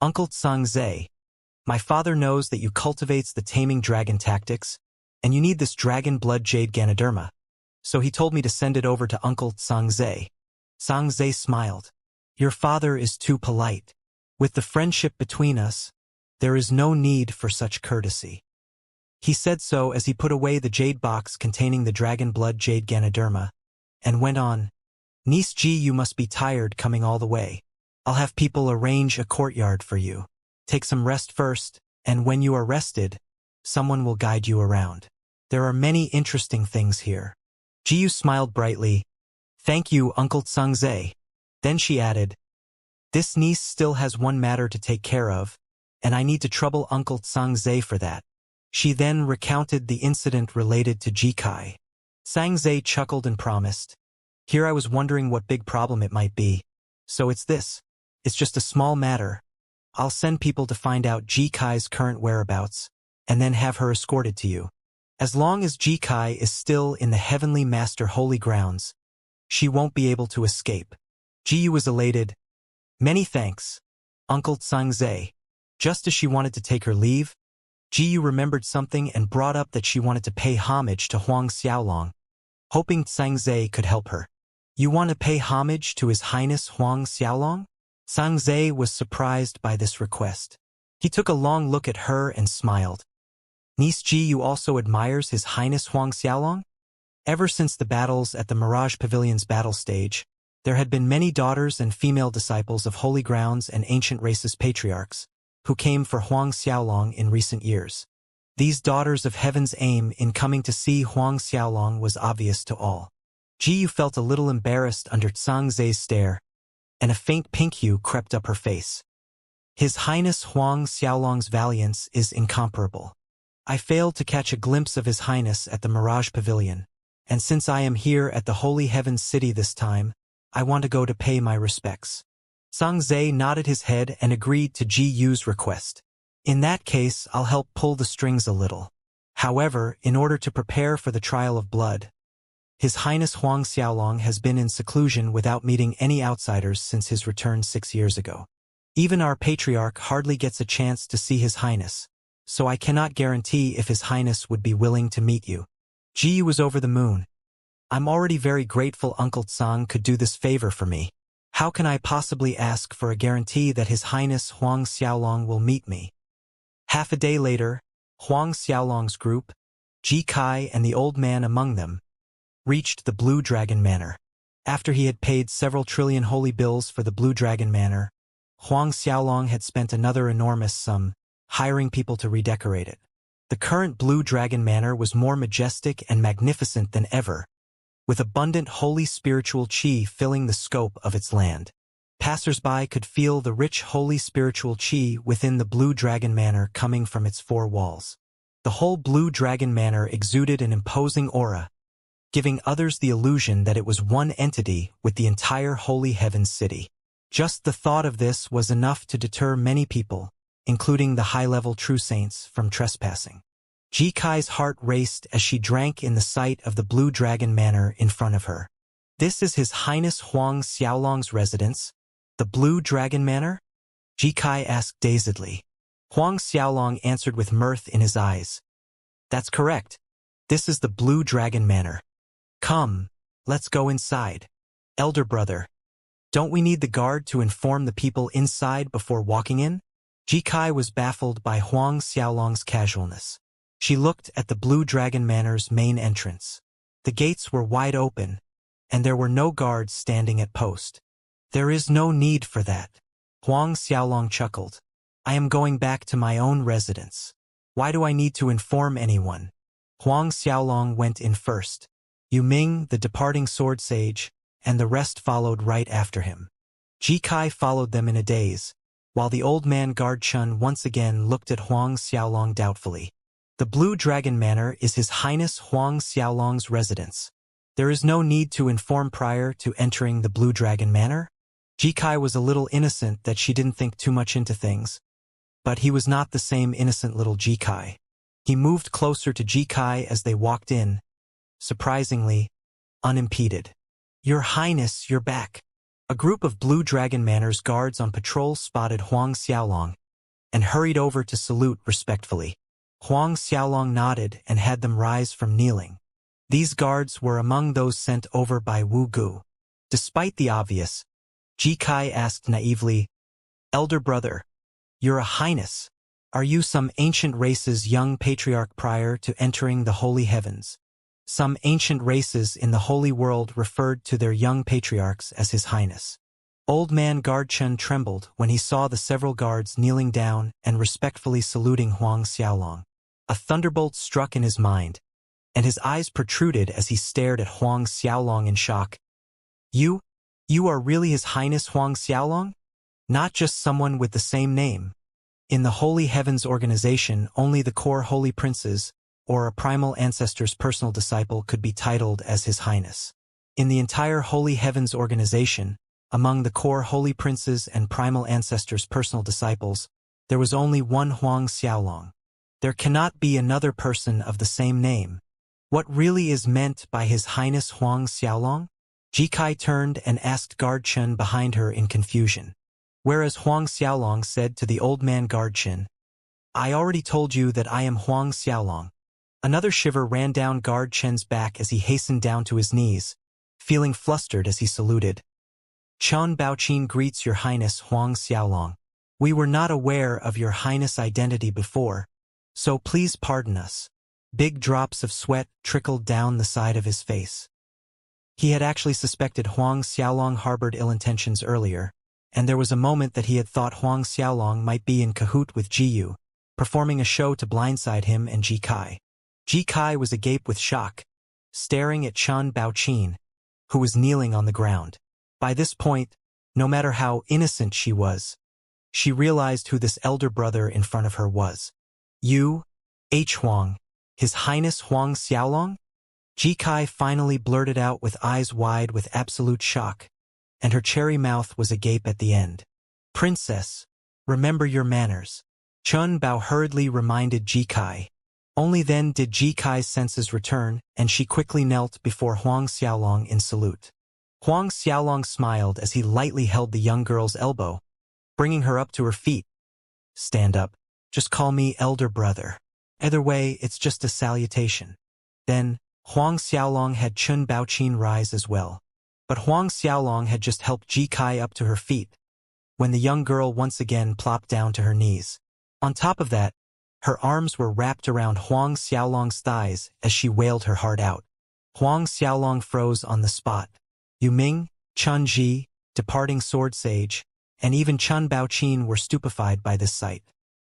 Uncle Xianxia, my father knows that you cultivates the taming dragon tactics, and you need this dragon blood jade Ganoderma, so he told me to send it over to Uncle Xianxia. Xianxia smiled. Your father is too polite. With the friendship between us, there is no need for such courtesy. He said so as he put away the jade box containing the dragon blood jade Ganoderma, and went on, Niece Ji, you must be tired coming all the way. I'll have people arrange a courtyard for you. Take some rest first, and when you are rested, someone will guide you around. There are many interesting things here. Ji Yu smiled brightly. Thank you, Uncle Xianxia. Then she added, This niece still has one matter to take care of, and I need to trouble Uncle Xianxia for that. She then recounted the incident related to Ji Kai. Xianxia chuckled and promised, Here I was wondering what big problem it might be. So it's this. It's just a small matter. I'll send people to find out Ji Kai's current whereabouts, and then have her escorted to you. As long as Ji Kai is still in the Heavenly Master Holy Grounds, she won't be able to escape. Ji Yu was elated. Many thanks, Uncle Xianxia. Just as she wanted to take her leave, Jiyu remembered something and brought up that she wanted to pay homage to Huang Xiaolong, hoping Xianxia could help her. You want to pay homage to His Highness Huang Xiaolong? Xianxia was surprised by this request. He took a long look at her and smiled. Niece Jiyu also admires His Highness Huang Xiaolong? Ever since the battles at the Mirage Pavilion's battle stage, there had been many daughters and female disciples of holy grounds and ancient races patriarchs, who came for Huang Xiaolong in recent years. These daughters of heaven's aim in coming to see Huang Xiaolong was obvious to all. Jiyu felt a little embarrassed under Xiangxia's stare, and a faint pink hue crept up her face. His Highness Huang Xiaolong's valiance is incomparable. I failed to catch a glimpse of His Highness at the Mirage Pavilion, and since I am here at the Holy Heavens City this time, I want to go to pay my respects. Xiangxia nodded his head and agreed to Ji Yu's request. In that case, I'll help pull the strings a little. However, in order to prepare for the trial of blood, His Highness Huang Xiaolong has been in seclusion without meeting any outsiders since his return 6 years ago. Even our patriarch hardly gets a chance to see His Highness, so I cannot guarantee if His Highness would be willing to meet you. Ji was over the moon. I'm already very grateful Uncle Tsang could do this favor for me. How can I possibly ask for a guarantee that His Highness Huang Xiaolong will meet me? Half a day later, Huang Xiaolong's group, Ji Kai and the old man among them, reached the Blue Dragon Manor. After he had paid several trillion holy bills for the Blue Dragon Manor, Huang Xiaolong had spent another enormous sum, hiring people to redecorate it. The current Blue Dragon Manor was more majestic and magnificent than ever, with abundant holy spiritual qi filling the scope of its land. Passers-by could feel the rich holy spiritual qi within the Blue Dragon Manor coming from its 4 walls. The whole Blue Dragon Manor exuded an imposing aura, giving others the illusion that it was one entity with the entire Holy Heavens City. Just the thought of this was enough to deter many people, including the high-level true saints, from trespassing. Ji Kai's heart raced as she drank in the sight of the Blue Dragon Manor in front of her. This is His Highness Huang Xiaolong's residence, the Blue Dragon Manor? Ji Kai asked dazedly. Huang Xiaolong answered with mirth in his eyes. That's correct. This is the Blue Dragon Manor. Come, let's go inside. Elder brother, don't we need the guard to inform the people inside before walking in? Ji Kai was baffled by Huang Xiaolong's casualness. She looked at the Blue Dragon Manor's main entrance. The gates were wide open, and there were no guards standing at post. There is no need for that. Huang Xiaolong chuckled. I am going back to my own residence. Why do I need to inform anyone? Huang Xiaolong went in first. Yu Ming, the departing sword sage, and the rest followed right after him. Ji Kai followed them in a daze, while the old man guard Chun once again looked at Huang Xiaolong doubtfully. The Blue Dragon Manor is His Highness Huang Xiaolong's residence. There is no need to inform prior to entering the Blue Dragon Manor? Ji Kai was a little innocent that she didn't think too much into things, but he was not the same innocent little Ji Kai. He moved closer to Ji Kai as they walked in, surprisingly, unimpeded. Your Highness, you're back. A group of Blue Dragon Manor's guards on patrol spotted Huang Xiaolong and hurried over to salute respectfully. Huang Xiaolong nodded and had them rise from kneeling. These guards were among those sent over by Wu Gu. Despite the obvious, Ji Kai asked naively, Elder brother, Your Highness, are you some ancient race's young patriarch prior to entering the holy heavens? Some ancient races in the holy world referred to their young patriarchs as His Highness. Old man Guard Chun trembled when he saw the several guards kneeling down and respectfully saluting Huang Xiaolong. A thunderbolt struck in his mind, and his eyes protruded as he stared at Huang Xiaolong in shock. You are really His Highness Huang Xiaolong? Not just someone with the same name. In the Holy Heavens organization, only the core holy princes, or a primal ancestor's personal disciple, could be titled as His Highness. In the entire Holy Heavens organization, among the core holy princes and primal ancestors' personal disciples, there was only one Huang Xiaolong. There cannot be another person of the same name. What really is meant by His Highness Huang Xiaolong? Ji Kai turned and asked Guard Chun behind her in confusion. Whereas Huang Xiaolong said to the old man Guard Chun, I already told you that I am Huang Xiaolong. Another shiver ran down Guard Chen's back as he hastened down to his knees, feeling flustered as he saluted. Chen Baoqin greets your highness Huang Xiaolong. We were not aware of your highness' identity before, so please pardon us. Big drops of sweat trickled down the side of his face. He had actually suspected Huang Xiaolong harbored ill intentions earlier, and there was a moment that he had thought Huang Xiaolong might be in cahoot with Ji Yu, performing a show to blindside him and Ji Kai. Ji Kai was agape with shock, staring at Chen Baoqin, who was kneeling on the ground. By this point, no matter how innocent she was, she realized who this elder brother in front of her was. You, H. Huang, His Highness Huang Xiaolong? Ji Kai finally blurted out with eyes wide with absolute shock, and her cherry mouth was agape at the end. Princess, remember your manners. Chun Bao hurriedly reminded Ji Kai. Only then did Ji Kai's senses return, and she quickly knelt before Huang Xiaolong in salute. Huang Xiaolong smiled as he lightly held the young girl's elbow, bringing her up to her feet. Stand up. Just call me elder brother. Either way, it's just a salutation. Then, Huang Xiaolong had Chun Baoqin rise as well. But Huang Xiaolong had just helped Ji Kai up to her feet, when the young girl once again plopped down to her knees. On top of that, her arms were wrapped around Huang Xiaolong's thighs as she wailed her heart out. Huang Xiaolong froze on the spot. Yu Ming, Chun Ji, departing sword sage, and even Chun Baoqin were stupefied by this sight.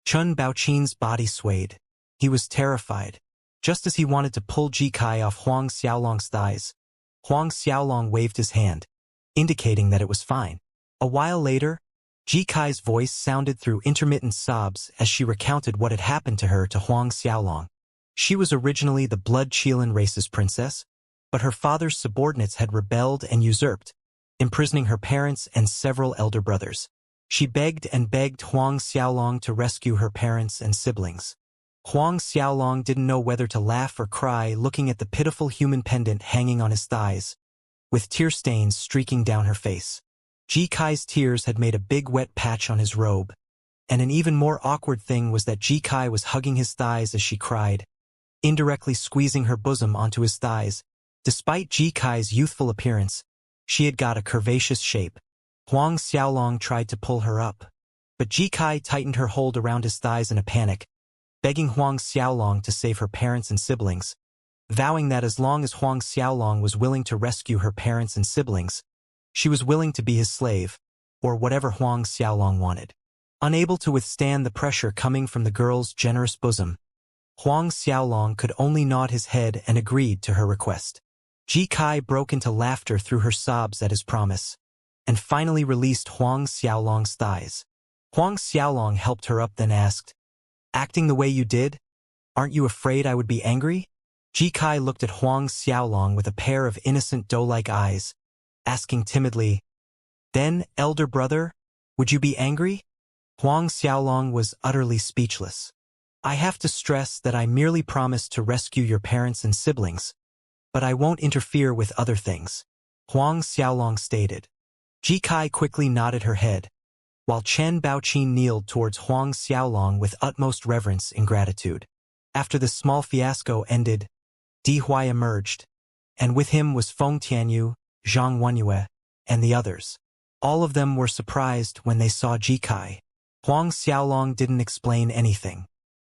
Chun Baoqin's body swayed. He was terrified. Just as he wanted to pull Ji Kai off Huang Xiaolong's thighs, Huang Xiaolong waved his hand, indicating that it was fine. A while later, Ji Kai's voice sounded through intermittent sobs as she recounted what had happened to her to Huang Xiaolong. She was originally the Blood Qilin race's princess, but her father's subordinates had rebelled and usurped, imprisoning her parents and several elder brothers. She begged and begged Huang Xiaolong to rescue her parents and siblings. Huang Xiaolong didn't know whether to laugh or cry looking at the pitiful human pendant hanging on his thighs, with tear stains streaking down her face. Ji Kai's tears had made a big wet patch on his robe, and an even more awkward thing was that Ji Kai was hugging his thighs as she cried, indirectly squeezing her bosom onto his thighs. Despite Ji Kai's youthful appearance, she had got a curvaceous shape. Huang Xiaolong tried to pull her up, but Ji Kai tightened her hold around his thighs in a panic, begging Huang Xiaolong to save her parents and siblings, vowing that as long as Huang Xiaolong was willing to rescue her parents and siblings, she was willing to be his slave, or whatever Huang Xiaolong wanted. Unable to withstand the pressure coming from the girl's generous bosom, Huang Xiaolong could only nod his head and agreed to her request. Ji Kai broke into laughter through her sobs at his promise, and finally released Huang Xiaolong's thighs. Huang Xiaolong helped her up then asked, "Acting the way you did? Aren't you afraid I would be angry?" Ji Kai looked at Huang Xiaolong with a pair of innocent doe-like eyes, asking timidly, "Then, elder brother, would you be angry?" Huang Xiaolong was utterly speechless. "I have to stress that I merely promised to rescue your parents and siblings, but I won't interfere with other things," Huang Xiaolong stated. Ji Kai quickly nodded her head, while Chen Baoqin kneeled towards Huang Xiaolong with utmost reverence and gratitude. After the small fiasco ended, Di Huai emerged, and with him was Feng Tianyu, Zhang Wenyue, and the others. All of them were surprised when they saw Ji Kai. Huang Xiaolong didn't explain anything.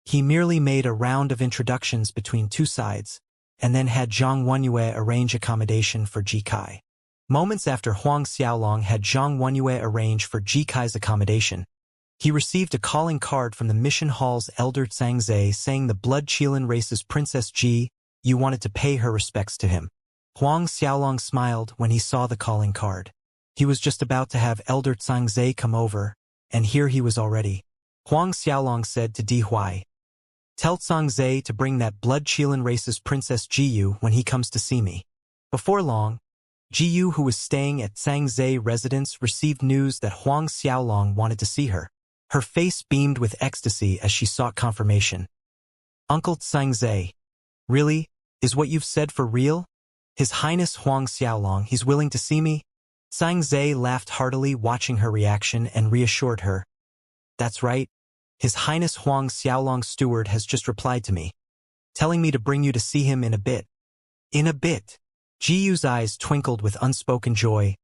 He merely made a round of introductions between two sides, and then had Zhang Wenyue arrange accommodation for Ji Kai. Moments after Huang Xiaolong had Zhang Wenyue arrange for Ji Kai's accommodation, he received a calling card from the mission hall's elder Xianxia saying the Blood Qilin race's Princess Ji Yu wanted to pay her respects to him. Huang Xiaolong smiled when he saw the calling card. He was just about to have elder Xianxia come over, and here he was already. Huang Xiaolong said to Di Huai, "Tell Xianxia to bring that Blood Qilin race's Princess Ji Yu when he comes to see me." Before long, Ji Yu, who was staying at Xianxia residence, received news that Huang Xiaolong wanted to see her. Her face beamed with ecstasy as she sought confirmation. "Uncle Xianxia, really? Is what you've said for real? His Highness Huang Xiaolong, he's willing to see me?" Xianxia laughed heartily watching her reaction and reassured her. "That's right. His Highness Huang Xiaolong's steward has just replied to me, telling me to bring you to see him in a bit. In a bit. Ji Yu's eyes twinkled with unspoken joy.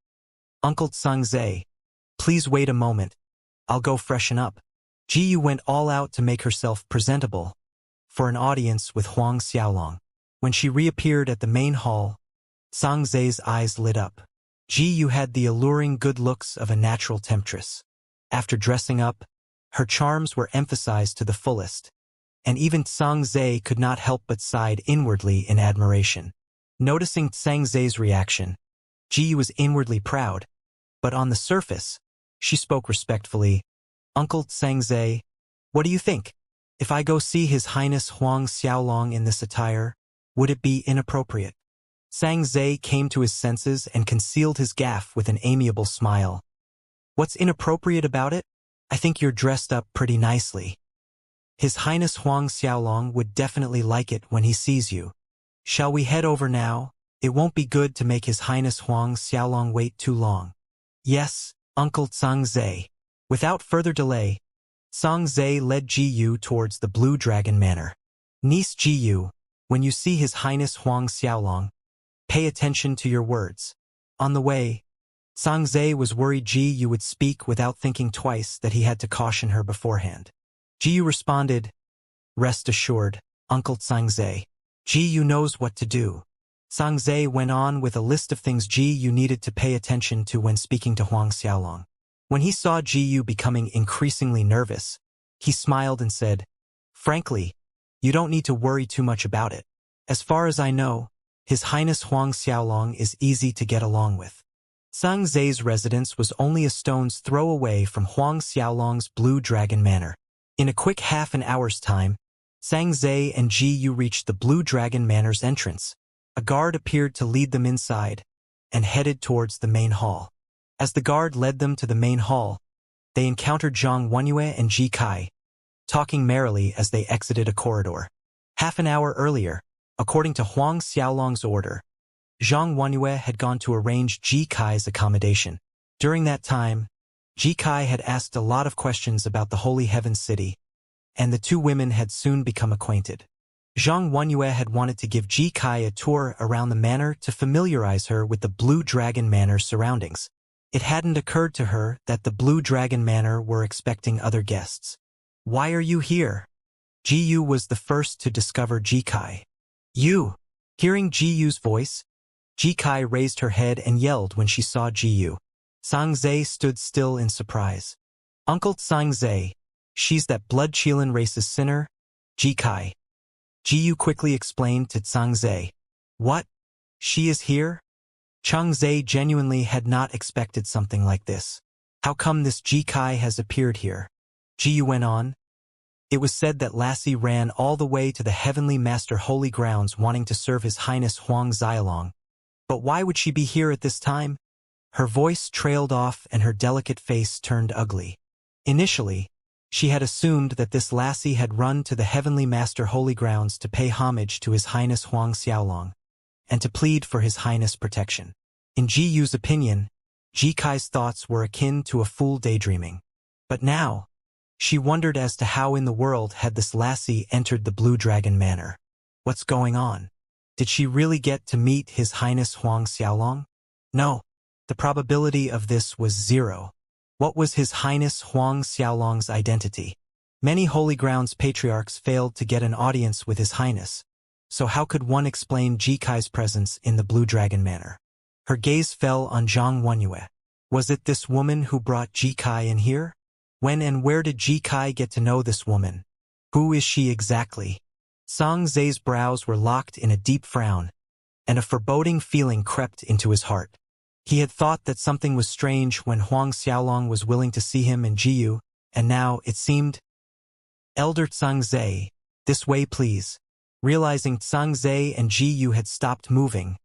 Uncle Xianxia, please wait a moment. I'll go freshen up. Ji Yu went all out to make herself presentable for an audience with Huang Xiaolong. When she reappeared at the main hall, Xianxia's eyes lit up. Ji Yu had the alluring good looks of a natural temptress. After dressing up, her charms were emphasized to the fullest, and even Xianxia could not help but sigh inwardly in admiration. Noticing Xianxia's reaction, Ji Yu was inwardly proud, but on the surface, she spoke respectfully. Uncle Xianxia, what do you think? If I go see His Highness Huang Xiaolong in this attire, would it be inappropriate? Xianxia came to his senses and concealed his gaffe with an amiable smile. What's inappropriate about it? I think you're dressed up pretty nicely. His Highness Huang Xiaolong would definitely like it when he sees you. Shall we head over now? It won't be good to make His Highness Huang Xiaolong wait too long. Yes, Uncle Xianxia. Without further delay, Xianxia led Ji Yu towards the Blue Dragon Manor. Niece Ji Yu, when you see His Highness Huang Xiaolong, pay attention to your words. On the way, Xianxia was worried Ji Yu would speak without thinking twice that he had to caution her beforehand. Ji Yu responded, Rest assured, Uncle Xianxia. Ji Yu knows what to do. Xianxia went on with a list of things Ji Yu needed to pay attention to when speaking to Huang Xiaolong. When he saw Ji Yu becoming increasingly nervous, he smiled and said, Frankly, you don't need to worry too much about it. As far as I know, His Highness Huang Xiaolong is easy to get along with. Xianxia's residence was only a stone's throw away from Huang Xiaolong's Blue Dragon Manor. In a quick half an hour's time, Xianxia and Ji Yu reached the Blue Dragon Manor's entrance. A guard appeared to lead them inside and headed towards the main hall. As the guard led them to the main hall, they encountered Zhang Wenyue and Ji Kai, talking merrily as they exited a corridor. Half an hour earlier, according to Huang Xiaolong's order, Zhang Wenyue had gone to arrange Ji Kai's accommodation. During that time, Ji Kai had asked a lot of questions about the Holy Heaven City, and the two women had soon become acquainted. Zhang Wenyue had wanted to give Ji Kai a tour around the manor to familiarize her with the Blue Dragon Manor's surroundings. It hadn't occurred to her that the Blue Dragon Manor were expecting other guests. Why are you here? Ji Yu was the first to discover Ji Kai. You! Hearing Ji Yu's voice, Ji Kai raised her head and yelled when she saw Ji Yu. Xianxia stood still in surprise. Uncle Xianxia, she's that blood-chilling racist sinner, Ji Kai. Ji Yu quickly explained to Xianxia. What? She is here? Xianxia genuinely had not expected something like this. How come this Ji Kai has appeared here? Ji Yu went on. It was said that Lassie ran all the way to the Heavenly Master Holy Grounds wanting to serve His Highness Huang Xiaolong. But why would she be here at this time? Her voice trailed off and her delicate face turned ugly. Initially, she had assumed that this lassie had run to the Heavenly Master Holy Grounds to pay homage to His Highness Huang Xiaolong, and to plead for His Highness' protection. In Ji Yu's opinion, Ji Kai's thoughts were akin to a fool daydreaming. But now, she wondered as to how in the world had this lassie entered the Blue Dragon Manor. What's going on? Did she really get to meet His Highness Huang Xiaolong? No, the probability of this was zero. What was His Highness Huang Xiaolong's identity? Many Holy Grounds patriarchs failed to get an audience with His Highness, so how could one explain Ji Kai's presence in the Blue Dragon Manor? Her gaze fell on Zhang Wenyue. Was it this woman who brought Ji Kai in here? When and where did Ji Kai get to know this woman? Who is she exactly? Xianxia's brows were locked in a deep frown, and a foreboding feeling crept into his heart. He had thought that something was strange when Huang Xiaolong was willing to see him and Ji Yu, and now, it seemed, Elder Xianxia, this way please. Realizing Xianxia and Ji Yu had stopped moving,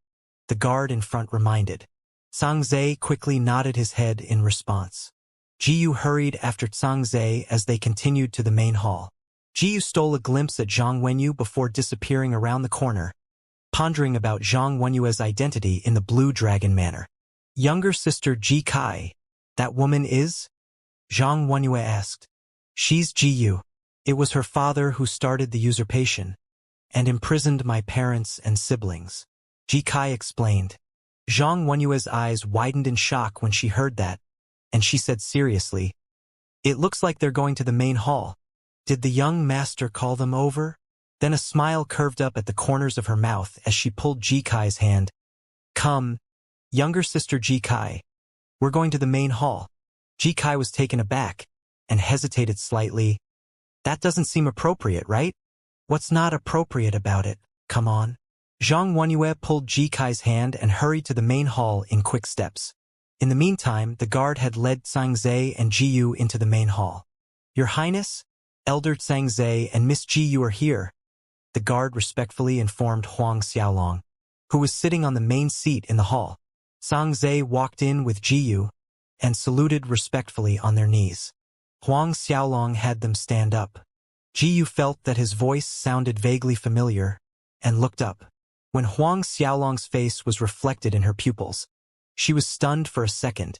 the guard in front reminded. Xianxia quickly nodded his head in response. Ji Yu hurried after Xianxia as they continued to the main hall. Ji Yu stole a glimpse at Zhang Wenyu before disappearing around the corner, pondering about Zhang Wenyue's identity in the Blue Dragon Manor. Younger sister Ji Kai, that woman is? Zhang Wenyue asked. She's Gu. It was her father who started the usurpation and imprisoned my parents and siblings. Ji Kai explained. Zhang Wenyue's eyes widened in shock when she heard that, and she said seriously, "It looks like they're going to the main hall. Did the young master call them over?" Then a smile curved up at the corners of her mouth as she pulled Ji Kai's hand. "Come, younger sister Ji Kai. We're going to the main hall." Ji Kai was taken aback and hesitated slightly. "That doesn't seem appropriate, right?" "What's not appropriate about it? Come on." Zhang Wenyue pulled Ji Kai's hand and hurried to the main hall in quick steps. In the meantime, the guard had led Xianxia and Jiyu into the main hall. "Your Highness, Elder Xianxia and Miss Jiyu are here," the guard respectfully informed Huang Xiaolong, who was sitting on the main seat in the hall. Xianxia walked in with Jiyu and saluted respectfully on their knees. Huang Xiaolong had them stand up. Jiyu felt that his voice sounded vaguely familiar and looked up. When Huang Xiaolong's face was reflected in her pupils, she was stunned for a second.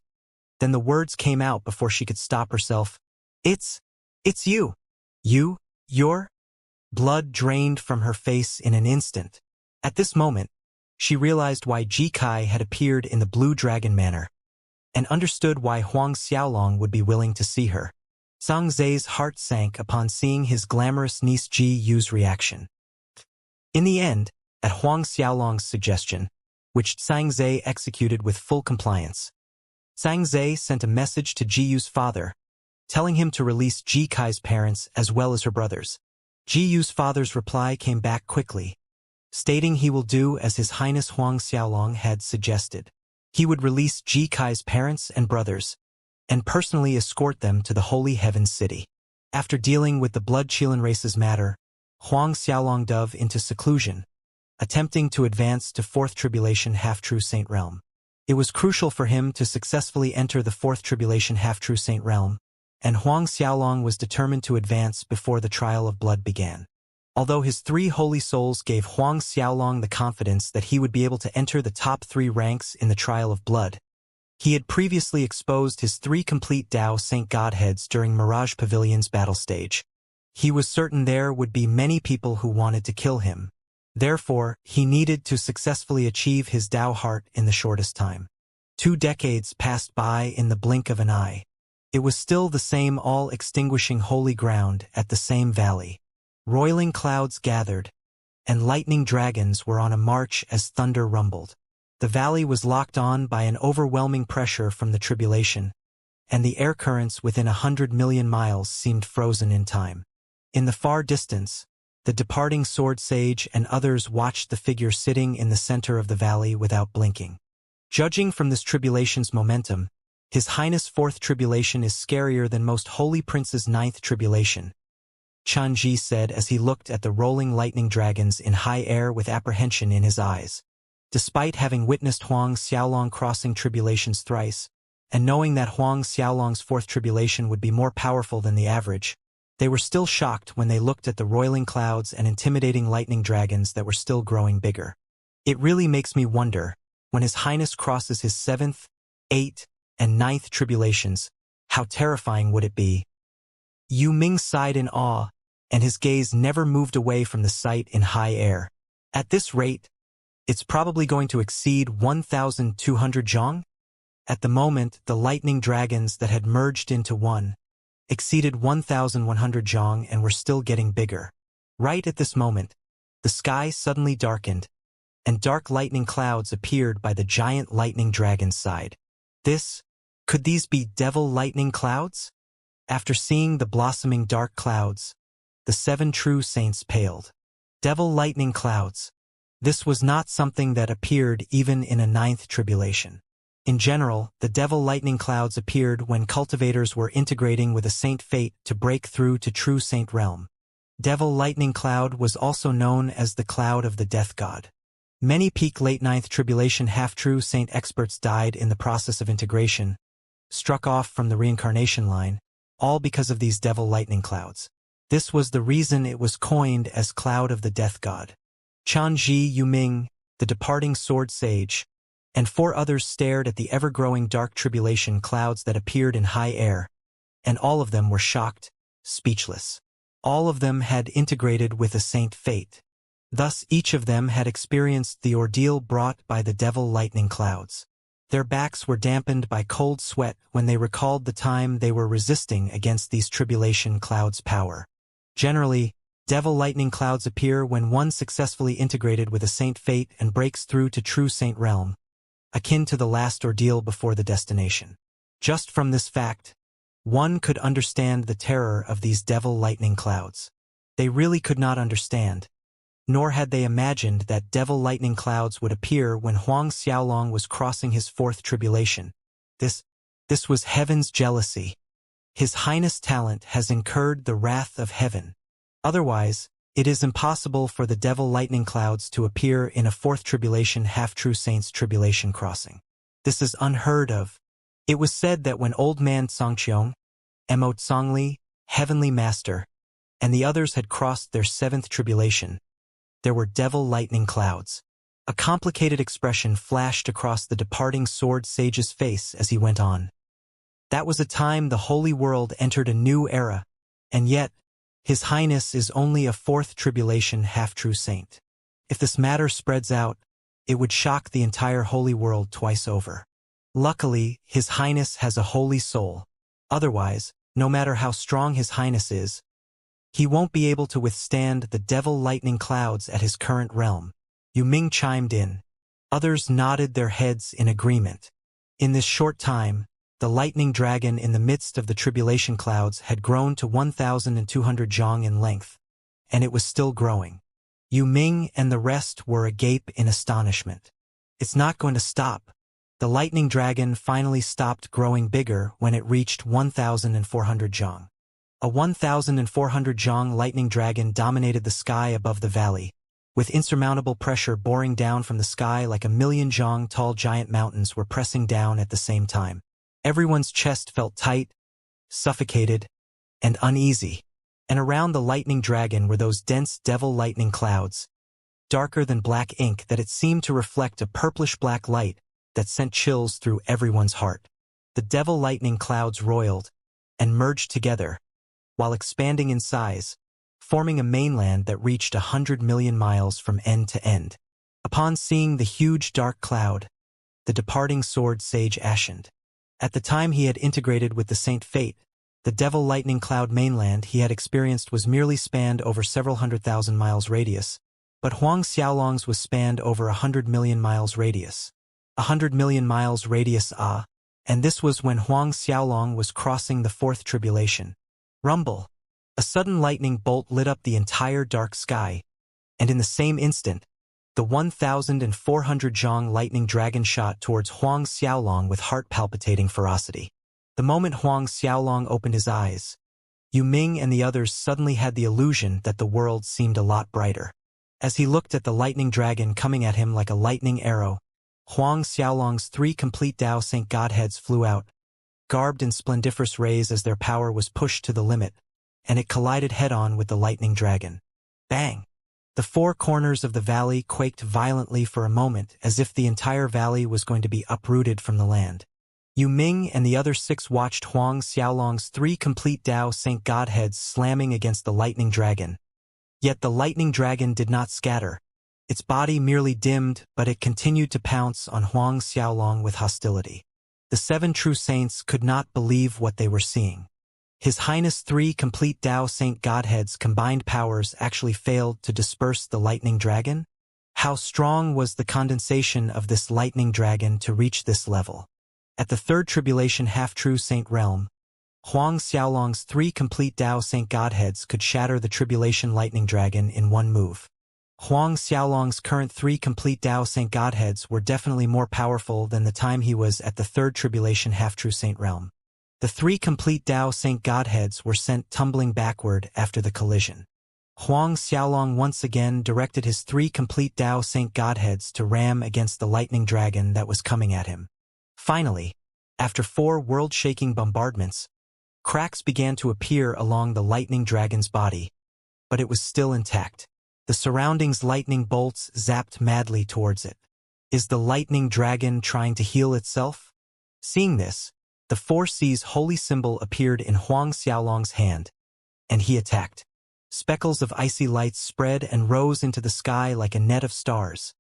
Then the words came out before she could stop herself. It's you. You're? Blood drained from her face in an instant. At this moment, she realized why Ji Kai had appeared in the Blue Dragon manner, and understood why Huang Xiaolong would be willing to see her. Xianxia's heart sank upon seeing his glamorous niece Ji Yu's reaction. In the end, at Huang Xiaolong's suggestion, which Xianxia executed with full compliance, Xianxia sent a message to Ji Yu's father, telling him to release Ji Kai's parents as well as her brothers. Ji Yu's father's reply came back quickly, stating he will do as His Highness Huang Xiaolong had suggested. He would release Ji Kai's parents and brothers, and personally escort them to the Holy Heaven City. After dealing with the Blood Qilan race's matter, Huang Xiaolong dove into seclusion, attempting to advance to Fourth Tribulation Half-True Saint Realm. It was crucial for him to successfully enter the Fourth Tribulation Half-True Saint Realm, and Huang Xiaolong was determined to advance before the trial of blood began. Although his 3 holy souls gave Huang Xiaolong the confidence that he would be able to enter the top 3 ranks in the trial of blood, he had previously exposed his 3 complete Tao Saint Godheads during Mirage Pavilion's battle stage. He was certain there would be many people who wanted to kill him. Therefore, he needed to successfully achieve his Tao heart in the shortest time. 2 decades passed by in the blink of an eye. It was still the same all-extinguishing holy ground at the same valley. Roiling clouds gathered, and lightning dragons were on a march as thunder rumbled. The valley was locked on by an overwhelming pressure from the tribulation, and the air currents within 100 million miles seemed frozen in time. In the far distance, the departing sword sage and others watched the figure sitting in the center of the valley without blinking. Judging from this tribulation's momentum, His Highness' 4th Tribulation is scarier than most Holy Prince's 9th Tribulation, Chanji said as he looked at the rolling lightning dragons in high air with apprehension in his eyes. Despite having witnessed Huang Xiaolong crossing tribulations thrice, and knowing that Huang Xiaolong's 4th Tribulation would be more powerful than the average, they were still shocked when they looked at the roiling clouds and intimidating lightning dragons that were still growing bigger. It really makes me wonder, when His Highness crosses his 7th, 8th, and 9th tribulations, how terrifying would it be? Yu Ming sighed in awe, and his gaze never moved away from the sight in high air. At this rate, it's probably going to exceed 1,200 zhong? At the moment, the lightning dragons that had merged into one exceeded 1,100 zhong and were still getting bigger. Right at this moment, the sky suddenly darkened, and dark lightning clouds appeared by the giant lightning dragon's side. Could these be devil lightning clouds? After seeing the blossoming dark clouds, the 7 true saints paled. Devil lightning clouds. This was not something that appeared even in a 9th tribulation. In general, the devil lightning clouds appeared when cultivators were integrating with a saint fate to break through to true saint realm. Devil lightning cloud was also known as the cloud of the death god. Many peak late 9th tribulation half-true saint experts died in the process of integration, struck off from the reincarnation line, all because of these devil lightning clouds. This was the reason it was coined as Cloud of the Death God. Chanji Yuming, the departing sword sage, and 4 others stared at the ever-growing dark tribulation clouds that appeared in high air, and all of them were shocked speechless. All of them had integrated with a saint fate. Thus each of them had experienced the ordeal brought by the devil lightning clouds. Their backs were dampened by cold sweat when they recalled the time they were resisting against these tribulation clouds' power. Generally, devil lightning clouds appear when one successfully integrated with a saint fate and breaks through to true saint realm, akin to the last ordeal before the destination. Just from this fact, one could understand the terror of these devil lightning clouds. They really could not understand, nor had they imagined that devil lightning clouds would appear when Huang Xiaolong was crossing his fourth tribulation. This was heaven's jealousy. His Highness' talent has incurred the wrath of heaven. Otherwise, it is impossible for the devil lightning clouds to appear in a fourth tribulation half-true saint's tribulation crossing. This is unheard of. It was said that when old man Songqiong, Mo Tsongli, heavenly master, and the others had crossed their seventh tribulation, there were devil lightning clouds. A complicated expression flashed across the departing sword sage's face as he went on. That was a time the holy world entered a new era, and yet, His Highness is only a fourth tribulation half-true saint. If this matter spreads out, it would shock the entire holy world twice over. Luckily, His Highness has a holy soul. Otherwise, no matter how strong His Highness is, he won't be able to withstand the devil lightning clouds at his current realm. Yu Ming chimed in. Others nodded their heads in agreement. In this short time, the lightning dragon in the midst of the tribulation clouds had grown to 1,200 zhang in length, and it was still growing. Yu Ming and the rest were agape in astonishment. It's not going to stop. The lightning dragon finally stopped growing bigger when it reached 1,400 zhang. A 1,400 zhang lightning dragon dominated the sky above the valley, with insurmountable pressure boring down from the sky like a million zhang tall giant mountains were pressing down at the same time. Everyone's chest felt tight, suffocated, and uneasy, and around the lightning dragon were those dense devil lightning clouds, darker than black ink that it seemed to reflect a purplish-black light that sent chills through everyone's heart. The devil lightning clouds roiled and merged together, while expanding in size, forming a mainland that reached 100 million miles from end to end. Upon seeing the huge dark cloud, the departing sword sage ashened. At the time he had integrated with the Saint Fate, the devil lightning cloud mainland he had experienced was merely spanned over several 100,000 miles radius, but Huang Xiaolong's was spanned over 100 million miles radius. 100 million miles radius, and this was when Huang Xiaolong was crossing the fourth tribulation. Rumble. A sudden lightning bolt lit up the entire dark sky, and in the same instant, the 1,400 zhang lightning dragon shot towards Huang Xiaolong with heart-palpitating ferocity. The moment Huang Xiaolong opened his eyes, Yu Ming and the others suddenly had the illusion that the world seemed a lot brighter. As he looked at the lightning dragon coming at him like a lightning arrow, Huang Xiaolong's 3 complete Dao Saint Godheads flew out, garbed in splendiferous rays as their power was pushed to the limit, and it collided head-on with the lightning dragon. Bang! The 4 corners of the valley quaked violently for a moment as if the entire valley was going to be uprooted from the land. Yu Ming and the other 6 watched Huang Xiaolong's 3 complete Dao Saint Godheads slamming against the lightning dragon. Yet the lightning dragon did not scatter. Its body merely dimmed, but it continued to pounce on Huang Xiaolong with hostility. The 7 true saints could not believe what they were seeing. His Highness' 3 complete Dao Saint Godheads' combined powers actually failed to disperse the lightning dragon? How strong was the condensation of this lightning dragon to reach this level? At the 3rd tribulation half-true saint realm, Huang Xiaolong's 3 complete Dao Saint Godheads could shatter the tribulation lightning dragon in one move. Huang Xiaolong's current 3 complete Dao Saint Godheads were definitely more powerful than the time he was at the 3rd tribulation half-true saint realm. The 3 complete Dao Saint Godheads were sent tumbling backward after the collision. Huang Xiaolong once again directed his 3 complete Dao Saint Godheads to ram against the lightning dragon that was coming at him. Finally, after 4 world-shaking bombardments, cracks began to appear along the lightning dragon's body, but it was still intact. The surroundings lightning bolts zapped madly towards it. Is the lightning dragon trying to heal itself? Seeing this, the 4 C's holy symbol appeared in Huang Xiaolong's hand, and he attacked. Speckles of icy lights spread and rose into the sky like a net of stars,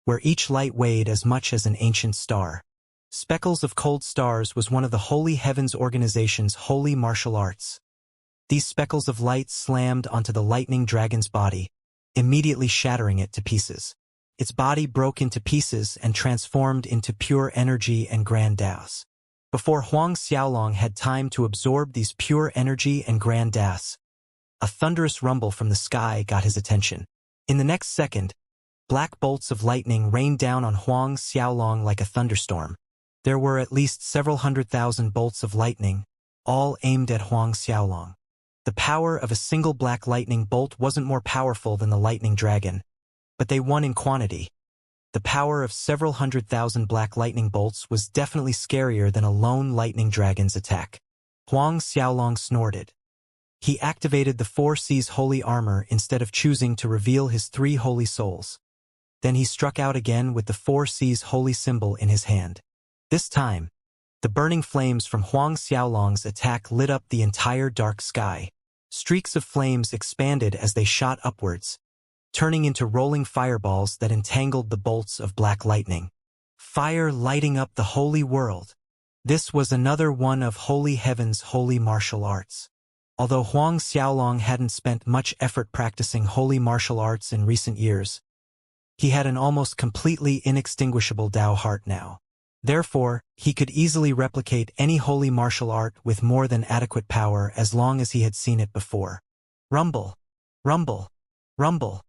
where each light weighed as much as an ancient star. Speckles of cold stars was one of the Holy Heavens Organization's holy martial arts. These speckles of light slammed onto the lightning dragon's body, immediately shattering it to pieces. Its body broke into pieces and transformed into pure energy and grand daos. Before Huang Xiaolong had time to absorb these pure energy and grand daos, a thunderous rumble from the sky got his attention. In the next second, black bolts of lightning rained down on Huang Xiaolong like a thunderstorm. There were at least several 100,000 bolts of lightning, all aimed at Huang Xiaolong. The power of a single black lightning bolt wasn't more powerful than the lightning dragon, but they won in quantity. The power of several 100,000 black lightning bolts was definitely scarier than a lone lightning dragon's attack. Huang Xiaolong snorted. He activated the 4C's holy armor instead of choosing to reveal his 3 holy souls. Then he struck out again with the 4C's holy symbol in his hand. This time, the burning flames from Huang Xiaolong's attack lit up the entire dark sky. Streaks of flames expanded as they shot upwards, turning into rolling fireballs that entangled the bolts of black lightning. Fire lighting up the holy world. This was another one of Holy Heaven's holy martial arts. Although Huang Xiaolong hadn't spent much effort practicing holy martial arts in recent years, he had an almost completely inextinguishable Dao heart now. Therefore, he could easily replicate any holy martial art with more than adequate power as long as he had seen it before. Rumble, rumble, rumble.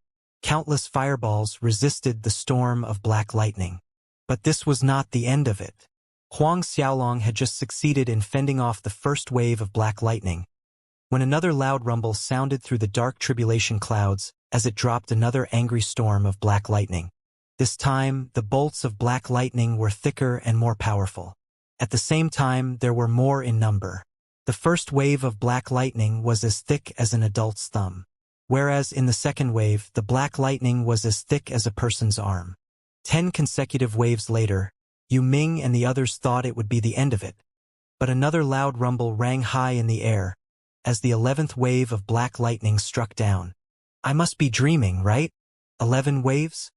Countless fireballs resisted the storm of black lightning. But this was not the end of it. Huang Xiaolong had just succeeded in fending off the first wave of black lightning, when another loud rumble sounded through the dark tribulation clouds as it dropped another angry storm of black lightning. This time, the bolts of black lightning were thicker and more powerful. At the same time, there were more in number. The first wave of black lightning was as thick as an adult's thumb, whereas in the second wave, the black lightning was as thick as a person's arm. 10 consecutive waves later, Yu Ming and the others thought it would be the end of it. But another loud rumble rang high in the air as the 11th wave of black lightning struck down. I must be dreaming, right? 11 waves?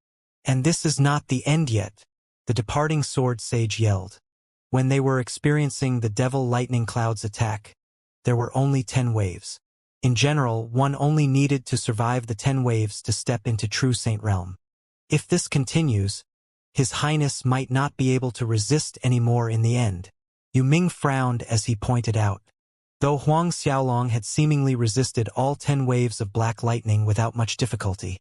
And this is not the end yet, the departing sword sage yelled. When they were experiencing the devil lightning cloud's attack, there were only 10 waves. In general, one only needed to survive the 10 waves to step into true saint realm. If this continues, His Highness might not be able to resist anymore in the end. Yu Ming frowned as he pointed out. Though Huang Xiaolong had seemingly resisted all 10 waves of black lightning without much difficulty,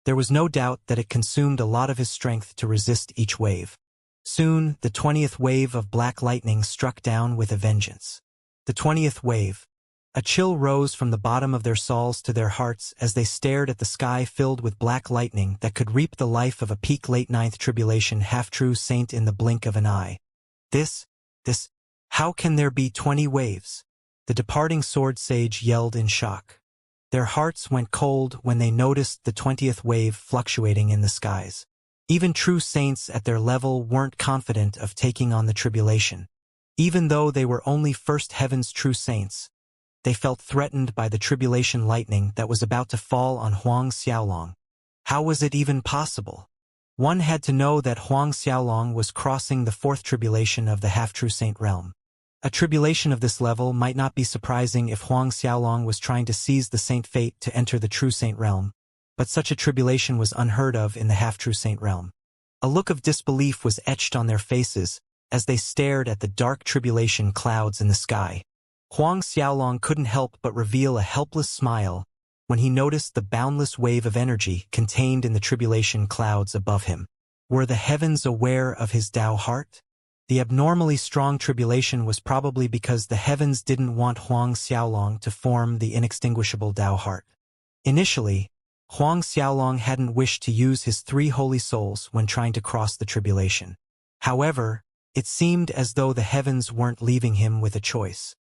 there was no doubt that it consumed a lot of his strength to resist each wave. Soon, the 20th wave of black lightning struck down with a vengeance. The 20th wave. A chill rose from the bottom of their souls to their hearts as they stared at the sky filled with black lightning that could reap the life of a peak late ninth tribulation half-true saint in the blink of an eye. How can there be 20 waves? The departing sword sage yelled in shock. Their hearts went cold when they noticed the 20th wave fluctuating in the skies. Even true saints at their level weren't confident of taking on the tribulation. Even though they were only first heaven's true saints, they felt threatened by the tribulation lightning that was about to fall on Huang Xiaolong. How was it even possible? One had to know that Huang Xiaolong was crossing the 4th tribulation of the half-true saint realm. A tribulation of this level might not be surprising if Huang Xiaolong was trying to seize the saint fate to enter the true saint realm, but such a tribulation was unheard of in the half-true saint realm. A look of disbelief was etched on their faces as they stared at the dark tribulation clouds in the sky. Huang Xiaolong couldn't help but reveal a helpless smile when he noticed the boundless wave of energy contained in the tribulation clouds above him. Were the heavens aware of his Dao heart? The abnormally strong tribulation was probably because the heavens didn't want Huang Xiaolong to form the inextinguishable Dao heart. Initially, Huang Xiaolong hadn't wished to use his 3 holy souls when trying to cross the tribulation. However, it seemed as though the heavens weren't leaving him with a choice.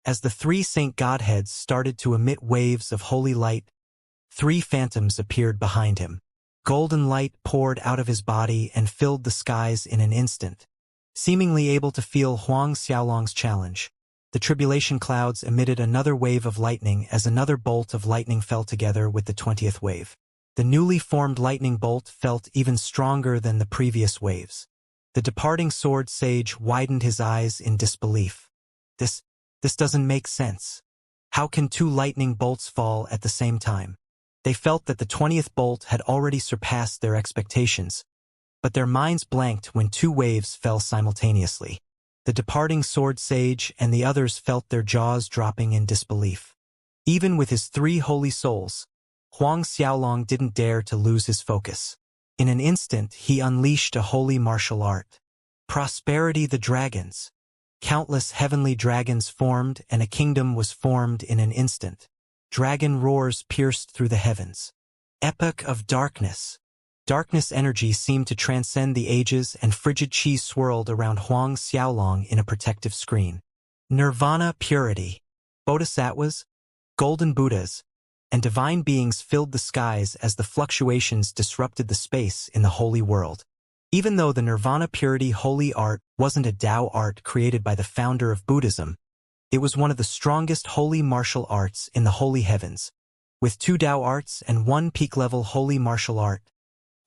As the 3 saint godheads started to emit waves of holy light, 3 phantoms appeared behind him. Golden light poured out of his body and filled the skies in an instant. Seemingly able to feel Huang Xiaolong's challenge, The tribulation clouds emitted another wave of lightning as another bolt of lightning fell together with the 20th wave. The newly formed lightning bolt felt even stronger than the previous waves. The departing sword sage widened his eyes in disbelief. This doesn't make sense. How can two lightning bolts fall at the same time? They felt that the 20th bolt had already surpassed their expectations, but their minds blanked when two waves fell simultaneously. The departing sword sage and the others felt their jaws dropping in disbelief. Even with his 3 holy souls, Huang Xiaolong didn't dare to lose his focus. In an instant, he unleashed a holy martial art. Prosperity the dragons. Countless heavenly dragons formed, and a kingdom was formed in an instant. Dragon roars pierced through the heavens. Epoch of darkness. Darkness energy seemed to transcend the ages, and frigid chi swirled around Huang Xiaolong in a protective screen. Nirvana purity. Bodhisattvas, golden Buddhas, and divine beings filled the skies as the fluctuations disrupted the space in the holy world. Even though the Nirvana purity holy art wasn't a Tao art created by the founder of Buddhism, it was one of the strongest holy martial arts in the holy heavens. With 2 Tao arts and 1 peak-level holy martial art,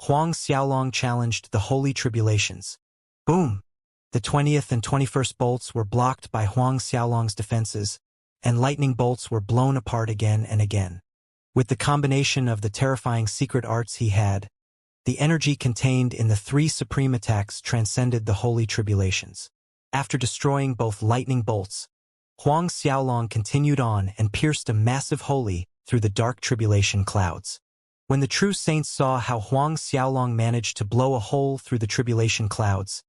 Huang Xiaolong challenged the holy tribulations. Boom! The 20th and 21st bolts were blocked by Huang Xiaolong's defenses, and lightning bolts were blown apart again and again. With the combination of the terrifying secret arts he had, the energy contained in the 3 supreme attacks transcended the holy tribulations. After destroying both lightning bolts, Huang Xiaolong continued on and pierced a massive holy through the dark tribulation clouds. When the true saints saw how Huang Xiaolong managed to blow a hole through the tribulation clouds,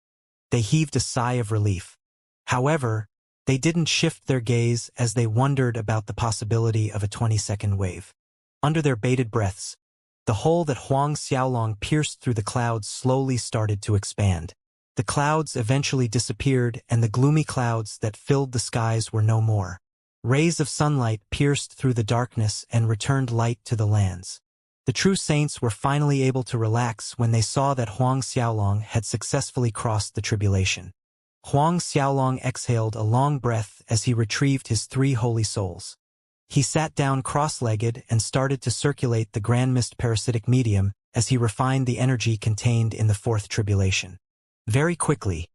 they heaved a sigh of relief. However, they didn't shift their gaze as they wondered about the possibility of a 22nd wave. Under their bated breaths, the hole that Huang Xiaolong pierced through the clouds slowly started to expand. The clouds eventually disappeared, and the gloomy clouds that filled the skies were no more. Rays of sunlight pierced through the darkness and returned light to the lands. The true saints were finally able to relax when they saw that Huang Xiaolong had successfully crossed the tribulation. Huang Xiaolong exhaled a long breath as he retrieved his 3 holy souls. He sat down cross-legged and started to circulate the grand mist parasitic medium as he refined the energy contained in the 4th tribulation. Very quickly,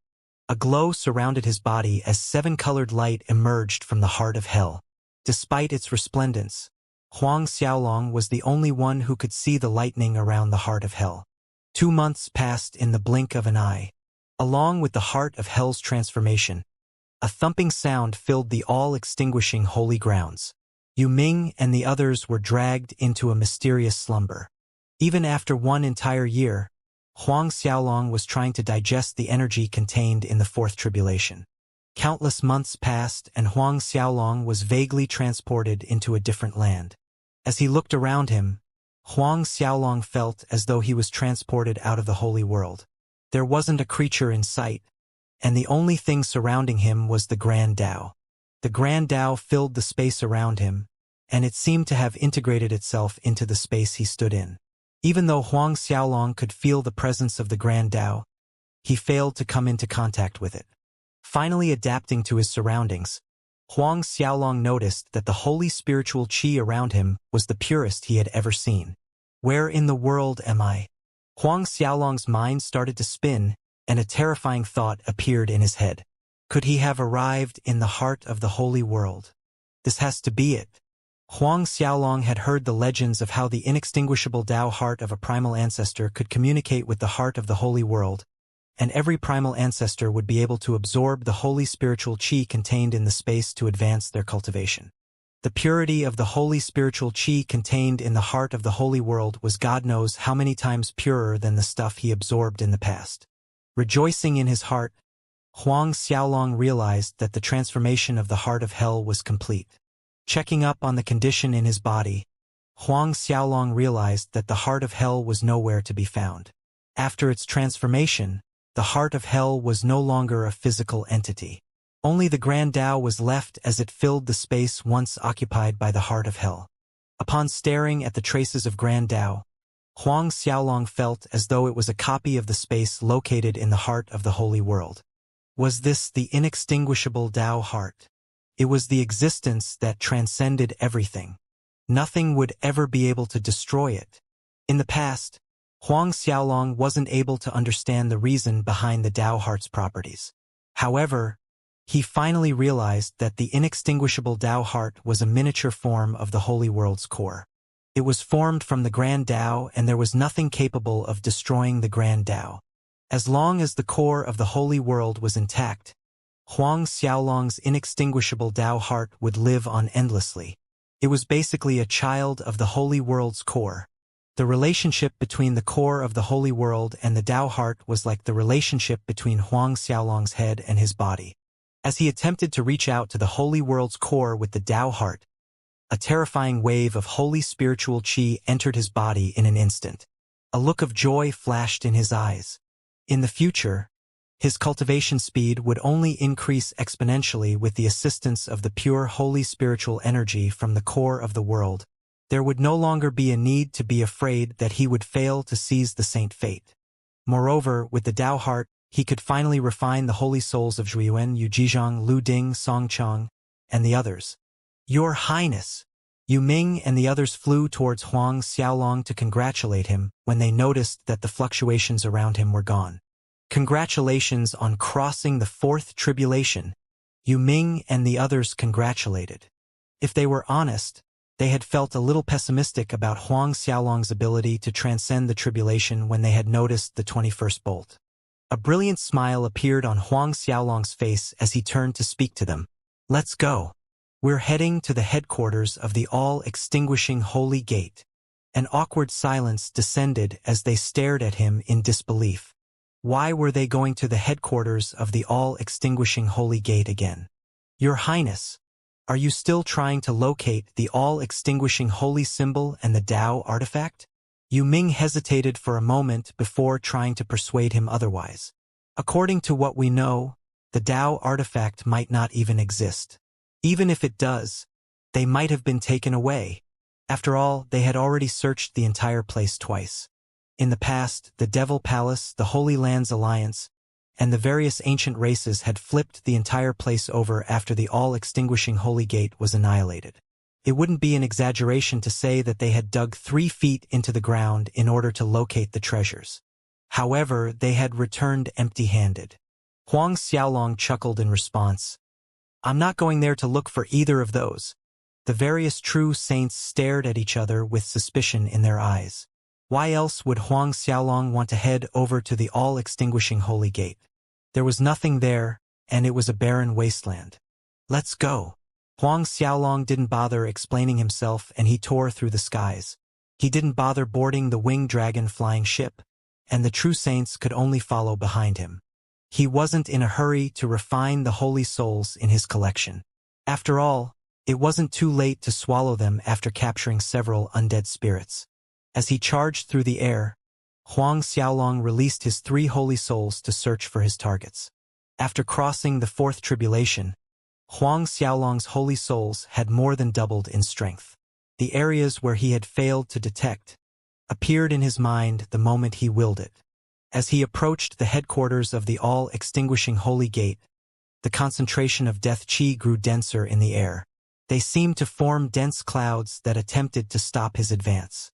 a glow surrounded his body as 7-colored light emerged from the heart of hell. Despite its resplendence, Huang Xiaolong was the only one who could see the lightning around the heart of hell. 2 months passed in the blink of an eye. Along with the heart of hell's transformation, a thumping sound filled the all-extinguishing holy grounds. Yu Ming and the others were dragged into a mysterious slumber. Even after 1 entire year, Huang Xiaolong was trying to digest the energy contained in the 4th tribulation. Countless months passed, and Huang Xiaolong was vaguely transported into a different land. As he looked around him, Huang Xiaolong felt as though he was transported out of the holy world. There wasn't a creature in sight, and the only thing surrounding him was the Grand Tao. The Grand Tao filled the space around him, and it seemed to have integrated itself into the space he stood in. Even though Huang Xiaolong could feel the presence of the Grand Tao, he failed to come into contact with it. Finally adapting to his surroundings, Huang Xiaolong noticed that the holy spiritual qi around him was the purest he had ever seen. Where in the world am I? Huang Xiaolong's mind started to spin, and a terrifying thought appeared in his head. Could he have arrived in the heart of the holy world? This has to be it. Huang Xiaolong had heard the legends of how the inextinguishable Tao heart of a primal ancestor could communicate with the heart of the holy world, and every primal ancestor would be able to absorb the holy spiritual qi contained in the space to advance their cultivation. The purity of the holy spiritual qi contained in the heart of the holy world was God knows how many times purer than the stuff he absorbed in the past. Rejoicing in his heart, Huang Xiaolong realized that the transformation of the heart of hell was complete. Checking up on the condition in his body, Huang Xiaolong realized that the heart of hell was nowhere to be found. After its transformation, the heart of hell was no longer a physical entity. Only the Grand Tao was left as it filled the space once occupied by the heart of hell. Upon staring at the traces of Grand Tao, Huang Xiaolong felt as though it was a copy of the space located in the heart of the holy world. Was this the inextinguishable Tao heart? It was the existence that transcended everything. Nothing would ever be able to destroy it. In the past, Huang Xiaolong wasn't able to understand the reason behind the Tao Heart's properties. However, he finally realized that the inextinguishable Tao Heart was a miniature form of the Holy World's core. It was formed from the Grand Tao, and there was nothing capable of destroying the Grand Tao. As long as the core of the Holy World was intact, Huang Xiaolong's inextinguishable Tao Heart would live on endlessly. It was basically a child of the Holy World's core. The relationship between the core of the Holy World and the Tao Heart was like the relationship between Huang Xiaolong's head and his body. As he attempted to reach out to the Holy World's core with the Tao Heart, a terrifying wave of holy spiritual qi entered his body in an instant. A look of joy flashed in his eyes. In the future, his cultivation speed would only increase exponentially with the assistance of the pure holy spiritual energy from the core of the world. There would no longer be a need to be afraid that he would fail to seize the saint fate. Moreover, with the Tao Heart, he could finally refine the holy souls of Zhuiyuan, Yu Jizhang, Lu Ding, Song Chang, and the others. Your Highness! Yu Ming and the others flew towards Huang Xiaolong to congratulate him when they noticed that the fluctuations around him were gone. Congratulations on crossing the fourth tribulation. Yu Ming and the others congratulated. If they were honest, they had felt a little pessimistic about Huang Xiaolong's ability to transcend the tribulation when they had noticed the 21st bolt. A brilliant smile appeared on Huang Xiaolong's face as he turned to speak to them. Let's go. We're heading to the headquarters of the all-extinguishing Holy Gate. An awkward silence descended as they stared at him in disbelief. Why were they going to the headquarters of the all-extinguishing Holy Gate again? Your Highness, are you still trying to locate the all-extinguishing holy symbol and the Tao artifact? Yu Ming hesitated for a moment before trying to persuade him otherwise. According to what we know, the Tao artifact might not even exist. Even if it does, they might have been taken away. After all, they had already searched the entire place twice. In the past, the Devil Palace, the Holy Lands Alliance, and the various ancient races had flipped the entire place over after the all-extinguishing Holy Gate was annihilated. It wouldn't be an exaggeration to say that they had dug 3 feet into the ground in order to locate the treasures. However, they had returned empty-handed. Huang Xiaolong chuckled in response. I'm not going there to look for either of those. The various true saints stared at each other with suspicion in their eyes. Why else would Huang Xiaolong want to head over to the all-extinguishing Holy Gate? There was nothing there, and it was a barren wasteland. Let's go. Huang Xiaolong didn't bother explaining himself, and he tore through the skies. He didn't bother boarding the winged dragon flying ship, and the true saints could only follow behind him. He wasn't in a hurry to refine the holy souls in his collection. After all, it wasn't too late to swallow them after capturing several undead spirits. As he charged through the air, Huang Xiaolong released his 3 holy souls to search for his targets. After crossing the 4th tribulation, Huang Xiaolong's holy souls had more than doubled in strength. The areas where he had failed to detect appeared in his mind the moment he willed it. As he approached the headquarters of the all-extinguishing Holy Gate, the concentration of death qi grew denser in the air. They seemed to form dense clouds that attempted to stop his advance.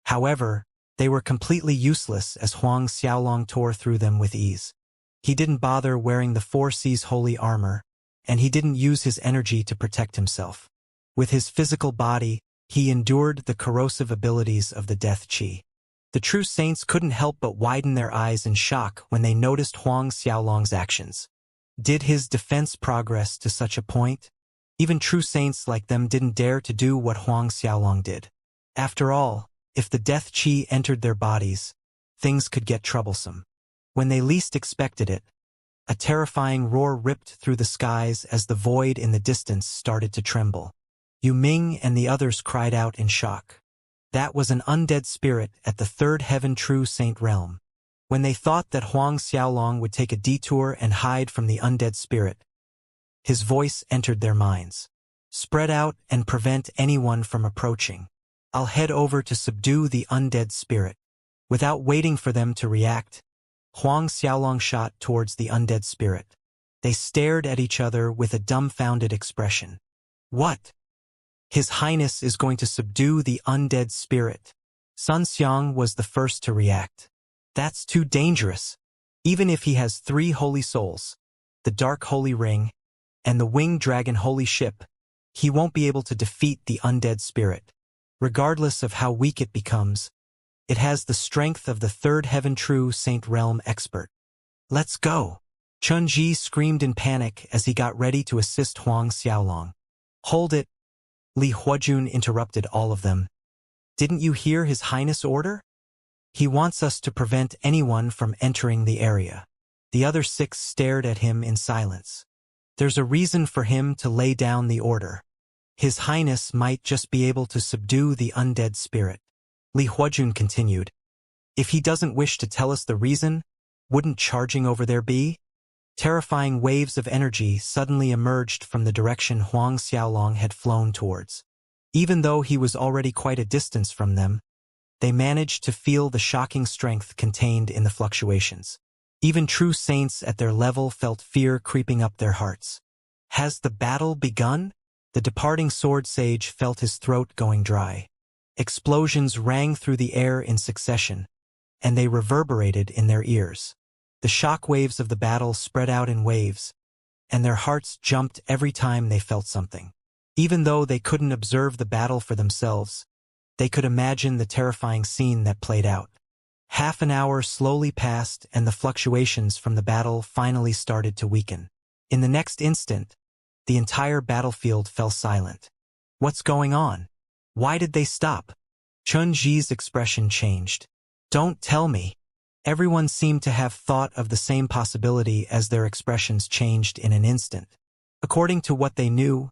However, they were completely useless as Huang Xiaolong tore through them with ease. He didn't bother wearing the 4 C's holy armor, and he didn't use his energy to protect himself. With his physical body, he endured the corrosive abilities of the death qi. The true saints couldn't help but widen their eyes in shock when they noticed Huang Xiaolong's actions. Did his defense progress to such a point? Even true saints like them didn't dare to do what Huang Xiaolong did. After all, if the death qi entered their bodies, things could get troublesome. When they least expected it, a terrifying roar ripped through the skies as the void in the distance started to tremble. Yu Ming and the others cried out in shock. That was an undead spirit at the 3rd heaven true saint realm. When they thought that Huang Xiaolong would take a detour and hide from the undead spirit, his voice entered their minds. Spread out and prevent anyone from approaching. I'll head over to subdue the undead spirit. Without waiting for them to react, Huang Xiaolong shot towards the undead spirit. They stared at each other with a dumbfounded expression. What? His Highness is going to subdue the undead spirit. Sun Xiang was the first to react. That's too dangerous. Even if he has 3 holy souls, the Dark Holy Ring, and the Winged Dragon Holy Ship, he won't be able to defeat the undead spirit. Regardless of how weak it becomes, it has the strength of the 3rd Heaven True Saint Realm expert. Let's go! Chun Ji screamed in panic as he got ready to assist Huang Xiaolong. Hold it! Li Huajun interrupted all of them. Didn't you hear His Highness' order? He wants us to prevent anyone from entering the area. The other 6 stared at him in silence. There's a reason for him to lay down the order. His Highness might just be able to subdue the undead spirit. Li Huajun continued. If he doesn't wish to tell us the reason, wouldn't charging over there be? Terrifying waves of energy suddenly emerged from the direction Huang Xiaolong had flown towards. Even though he was already quite a distance from them, they managed to feel the shocking strength contained in the fluctuations. Even true saints at their level felt fear creeping up their hearts. Has the battle begun? The departing sword sage felt his throat going dry. Explosions rang through the air in succession, and they reverberated in their ears. The shock waves of the battle spread out in waves, and their hearts jumped every time they felt something. Even though they couldn't observe the battle for themselves, they could imagine the terrifying scene that played out. Half an hour slowly passed and the fluctuations from the battle finally started to weaken. In the next instant, the entire battlefield fell silent. What's going on? Why did they stop? Chun Ji's expression changed. Don't tell me. Everyone seemed to have thought of the same possibility as their expressions changed in an instant. According to what they knew,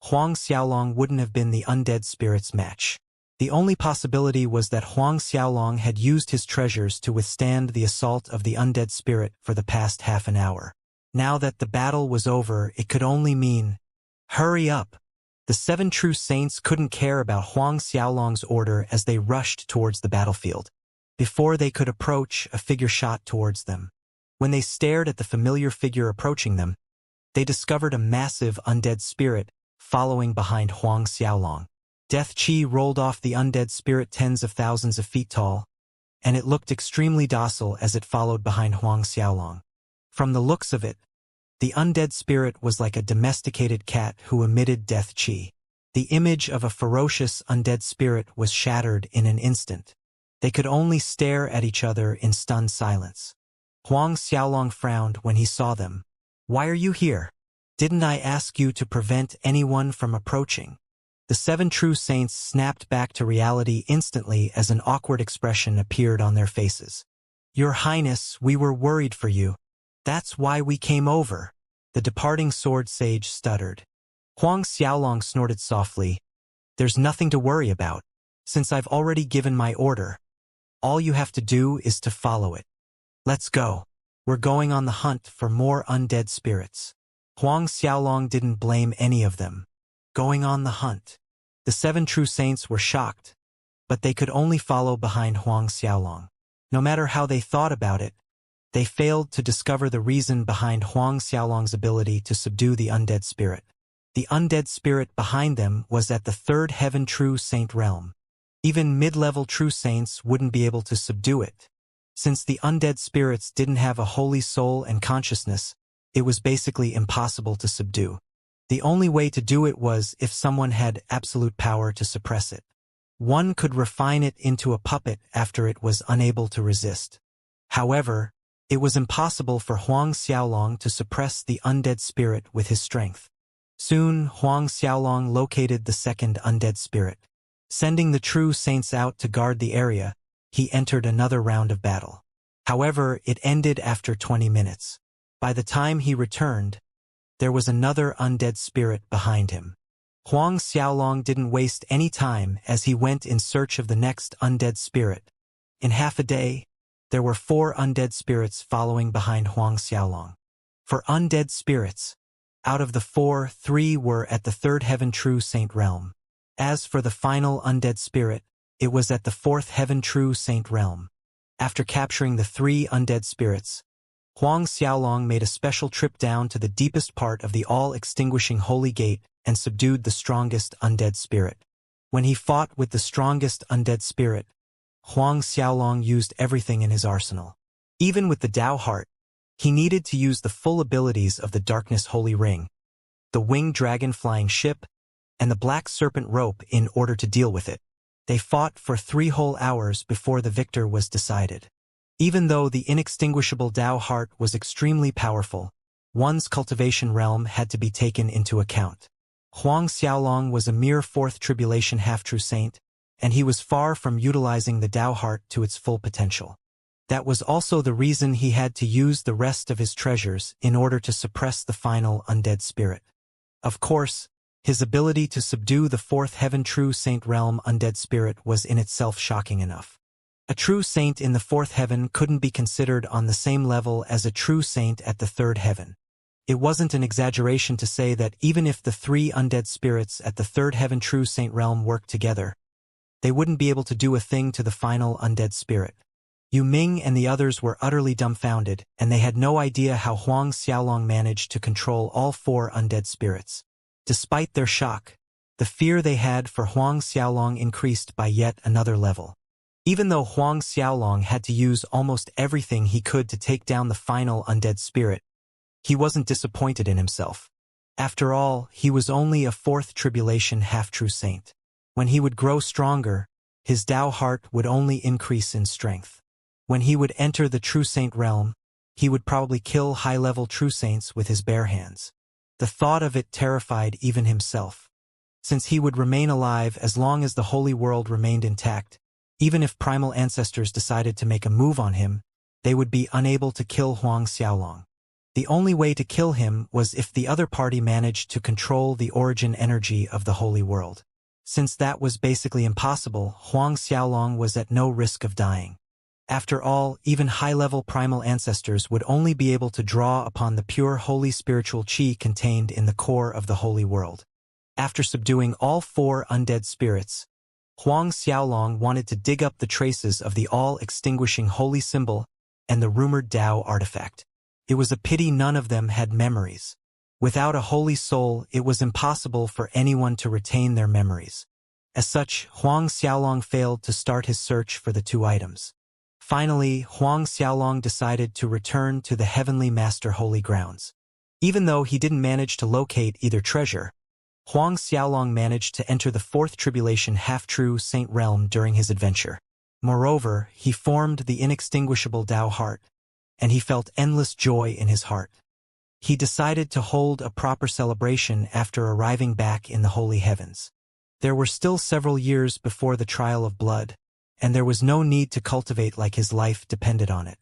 Huang Xiaolong wouldn't have been the undead spirit's match. The only possibility was that Huang Xiaolong had used his treasures to withstand the assault of the undead spirit for the past half an hour. Now that the battle was over, it could only mean, hurry up! The 7 true saints couldn't care about Huang Xiaolong's order as they rushed towards the battlefield. Before they could approach, a figure shot towards them. When they stared at the familiar figure approaching them, they discovered a massive undead spirit following behind Huang Xiaolong. Death Qi rolled off the undead spirit tens of thousands of feet tall, and it looked extremely docile as it followed behind Huang Xiaolong. From the looks of it, the undead spirit was like a domesticated cat who emitted death qi. The image of a ferocious undead spirit was shattered in an instant. They could only stare at each other in stunned silence. Huang Xiaolong frowned when he saw them. Why are you here? Didn't I ask you to prevent anyone from approaching? The 7 true saints snapped back to reality instantly as an awkward expression appeared on their faces. Your Highness, we were worried for you. That's why we came over. The departing sword sage stuttered. Huang Xiaolong snorted softly. There's nothing to worry about. Since I've already given my order, all you have to do is to follow it. Let's go. We're going on the hunt for more undead spirits. Huang Xiaolong didn't blame any of them. Going on the hunt. The 7 true saints were shocked, but they could only follow behind Huang Xiaolong. No matter how they thought about it, they failed to discover the reason behind Huang Xiaolong's ability to subdue the undead spirit. The undead spirit behind them was at the 3rd Heaven True Saint realm. Even mid-level true saints wouldn't be able to subdue it. Since the undead spirits didn't have a holy soul and consciousness, it was basically impossible to subdue. The only way to do it was if someone had absolute power to suppress it. One could refine it into a puppet after it was unable to resist. However, it was impossible for Huang Xiaolong to suppress the undead spirit with his strength. Soon, Huang Xiaolong located the 2nd undead spirit. Sending the true saints out to guard the area, he entered another round of battle. However, it ended after 20 minutes. By the time he returned, there was another undead spirit behind him. Huang Xiaolong didn't waste any time as he went in search of the next undead spirit. In half a day, there were 4 undead spirits following behind Huang Xiaolong. For undead spirits, out of the 4, 3 were at the 3rd Heaven True Saint realm. As for the final undead spirit, it was at the 4th Heaven True Saint realm. After capturing the 3 undead spirits, Huang Xiaolong made a special trip down to the deepest part of the all-extinguishing Holy Gate and subdued the strongest undead spirit. When he fought with the strongest undead spirit, Huang Xiaolong used everything in his arsenal. Even with the Tao Heart, he needed to use the full abilities of the Darkness Holy Ring, the Winged Dragon Flying Ship, and the Black Serpent Rope in order to deal with it. They fought for 3 whole hours before the victor was decided. Even though the inextinguishable Tao Heart was extremely powerful, one's cultivation realm had to be taken into account. Huang Xiaolong was a mere 4th tribulation half-true saint, and he was far from utilizing the Tao Heart to its full potential. That was also the reason he had to use the rest of his treasures in order to suppress the final undead spirit. Of course, his ability to subdue the 4th heaven true saint realm undead spirit was in itself shocking enough. A true saint in the 4th heaven couldn't be considered on the same level as a true saint at the 3rd heaven. It wasn't an exaggeration to say that even if the 3 undead spirits at the 3rd heaven true saint realm worked together, they wouldn't be able to do a thing to the final undead spirit. Yu Ming and the others were utterly dumbfounded, and they had no idea how Huang Xiaolong managed to control all 4 undead spirits. Despite their shock, the fear they had for Huang Xiaolong increased by yet another level. Even though Huang Xiaolong had to use almost everything he could to take down the final undead spirit, he wasn't disappointed in himself. After all, he was only a 4th tribulation half-true saint. When he would grow stronger, his Tao Heart would only increase in strength. When he would enter the true saint realm, he would probably kill high-level true saints with his bare hands. The thought of it terrified even himself. Since he would remain alive as long as the holy world remained intact, even if primal ancestors decided to make a move on him, they would be unable to kill Huang Xiaolong. The only way to kill him was if the other party managed to control the origin energy of the holy world. Since that was basically impossible, Huang Xiaolong was at no risk of dying. After all, even high-level primal ancestors would only be able to draw upon the pure holy spiritual qi contained in the core of the holy world. After subduing all 4 undead spirits, Huang Xiaolong wanted to dig up the traces of the all-extinguishing holy symbol and the rumored Tao artifact. It was a pity none of them had memories. Without a holy soul, it was impossible for anyone to retain their memories. As such, Huang Xiaolong failed to start his search for the 2 items. Finally, Huang Xiaolong decided to return to the Heavenly Master Holy Grounds. Even though he didn't manage to locate either treasure, Huang Xiaolong managed to enter the 4th tribulation half-true saint realm during his adventure. Moreover, he formed the inextinguishable Tao Heart, and he felt endless joy in his heart. He decided to hold a proper celebration after arriving back in the holy heavens. There were still several years before the trial of blood, and there was no need to cultivate like his life depended on it.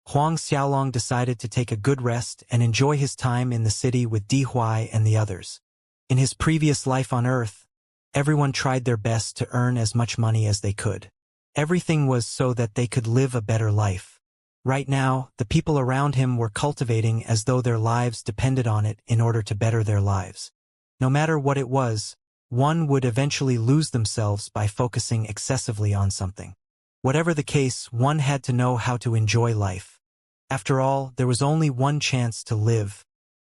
Huang Xiaolong decided to take a good rest and enjoy his time in the city with Di Huai and the others. In his previous life on Earth, everyone tried their best to earn as much money as they could. Everything was so that they could live a better life. Right now, the people around him were cultivating as though their lives depended on it in order to better their lives. No matter what it was, one would eventually lose themselves by focusing excessively on something. Whatever the case, one had to know how to enjoy life. After all, there was only one chance to live.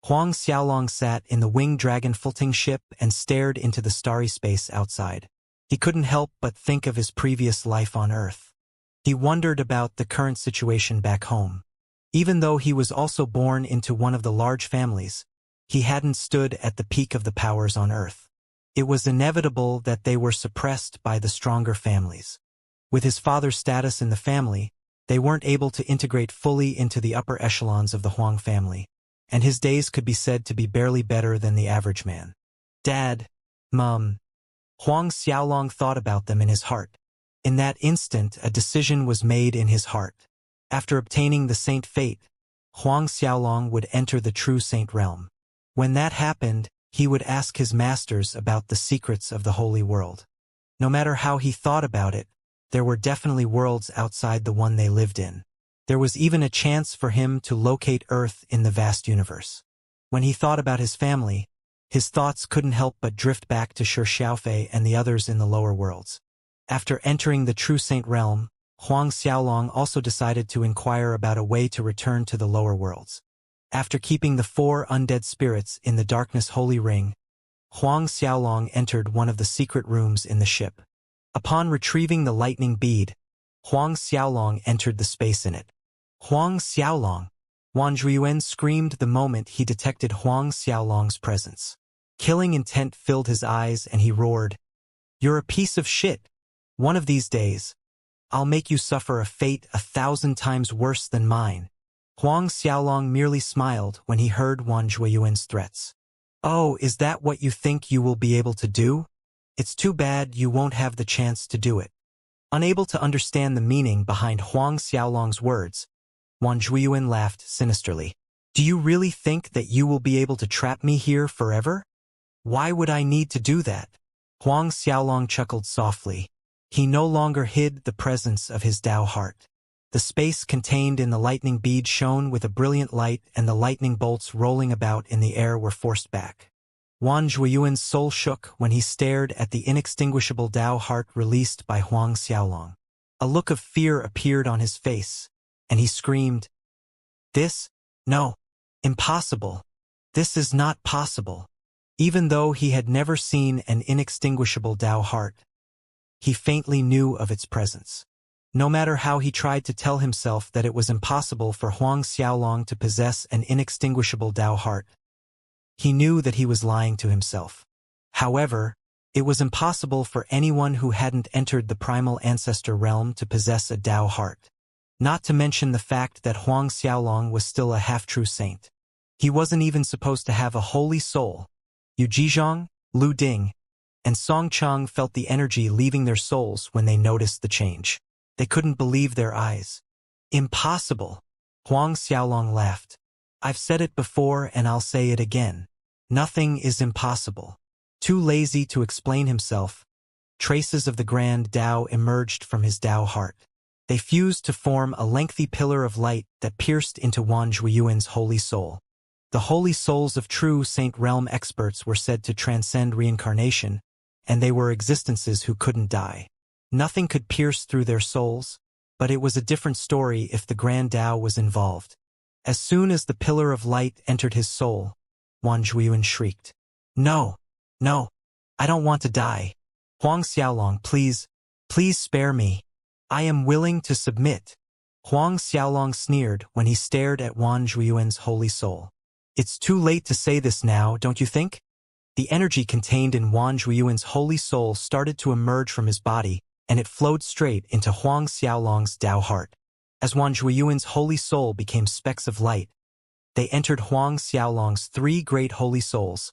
Huang Xiaolong sat in the winged dragon floating ship and stared into the starry space outside. He couldn't help but think of his previous life on Earth. He wondered about the current situation back home. Even though he was also born into one of the large families, he hadn't stood at the peak of the powers on Earth. It was inevitable that they were suppressed by the stronger families. With his father's status in the family, they weren't able to integrate fully into the upper echelons of the Huang family, and his days could be said to be barely better than the average man. Dad, Mom. Huang Xiaolong thought about them in his heart. In that instant, a decision was made in his heart. After obtaining the saint fate, Huang Xiaolong would enter the true saint realm. When that happened, he would ask his masters about the secrets of the holy world. No matter how he thought about it, there were definitely worlds outside the one they lived in. There was even a chance for him to locate Earth in the vast universe. When he thought about his family, his thoughts couldn't help but drift back to Xianxia and the others in the lower worlds. After entering the true saint realm, Huang Xiaolong also decided to inquire about a way to return to the lower worlds. After keeping the 4 undead spirits in the darkness holy ring, Huang Xiaolong entered one of the secret rooms in the ship. Upon retrieving the lightning bead, Huang Xiaolong entered the space in it. Huang Xiaolong! Wang Zhuiyuan screamed the moment he detected Huang Xiaolong's presence. Killing intent filled his eyes and he roared, "You're a piece of shit! One of these days, I'll make you suffer a fate 1,000 times worse than mine." Huang Xiaolong merely smiled when he heard Wang Zhuiyuan's threats. "Oh, is that what you think you will be able to do? It's too bad you won't have the chance to do it." Unable to understand the meaning behind Huang Xiaolong's words, Wang Zhuiyuan laughed sinisterly. "Do you really think that you will be able to trap me here forever? Why would I need to do that?" Huang Xiaolong chuckled softly. He no longer hid the presence of his Tao heart. The space contained in the lightning bead shone with a brilliant light, and the lightning bolts rolling about in the air were forced back. Wang Zhuiyuan's soul shook when he stared at the inextinguishable Tao heart released by Huang Xiaolong. A look of fear appeared on his face, and he screamed, No, impossible. This is not possible." Even though he had never seen an inextinguishable Tao heart, he faintly knew of its presence. No matter how he tried to tell himself that it was impossible for Huang Xiaolong to possess an inextinguishable Tao heart, he knew that he was lying to himself. However, it was impossible for anyone who hadn't entered the primal ancestor realm to possess a Tao heart. Not to mention the fact that Huang Xiaolong was still a half-true saint. He wasn't even supposed to have a holy soul. Yu Jizhong, Lu Ding, and Song Cheng felt the energy leaving their souls when they noticed the change. They couldn't believe their eyes. "Impossible!" Huang Xiaolong laughed. "I've said it before and I'll say it again. Nothing is impossible." Too lazy to explain himself, traces of the grand Tao emerged from his Tao heart. They fused to form a lengthy pillar of light that pierced into Wang Zhuiyuan's holy soul. The holy souls of true Saint Realm experts were said to transcend reincarnation, and they were existences who couldn't die. Nothing could pierce through their souls, but it was a different story if the Grand Tao was involved. As soon as the pillar of light entered his soul, Wang Zhuiyuan shrieked, No, I don't want to die. Huang Xiaolong, please spare me. I am willing to submit." Huang Xiaolong sneered when he stared at Wang Zhuiyuan's holy soul. "It's too late to say this now, don't you think?" The energy contained in Wang Zhuiyuan's holy soul started to emerge from his body, and it flowed straight into Huang Xiaolong's Tao heart. As Wang Zhuiyuan's holy soul became specks of light, they entered Huang Xiaolong's 3 great holy souls,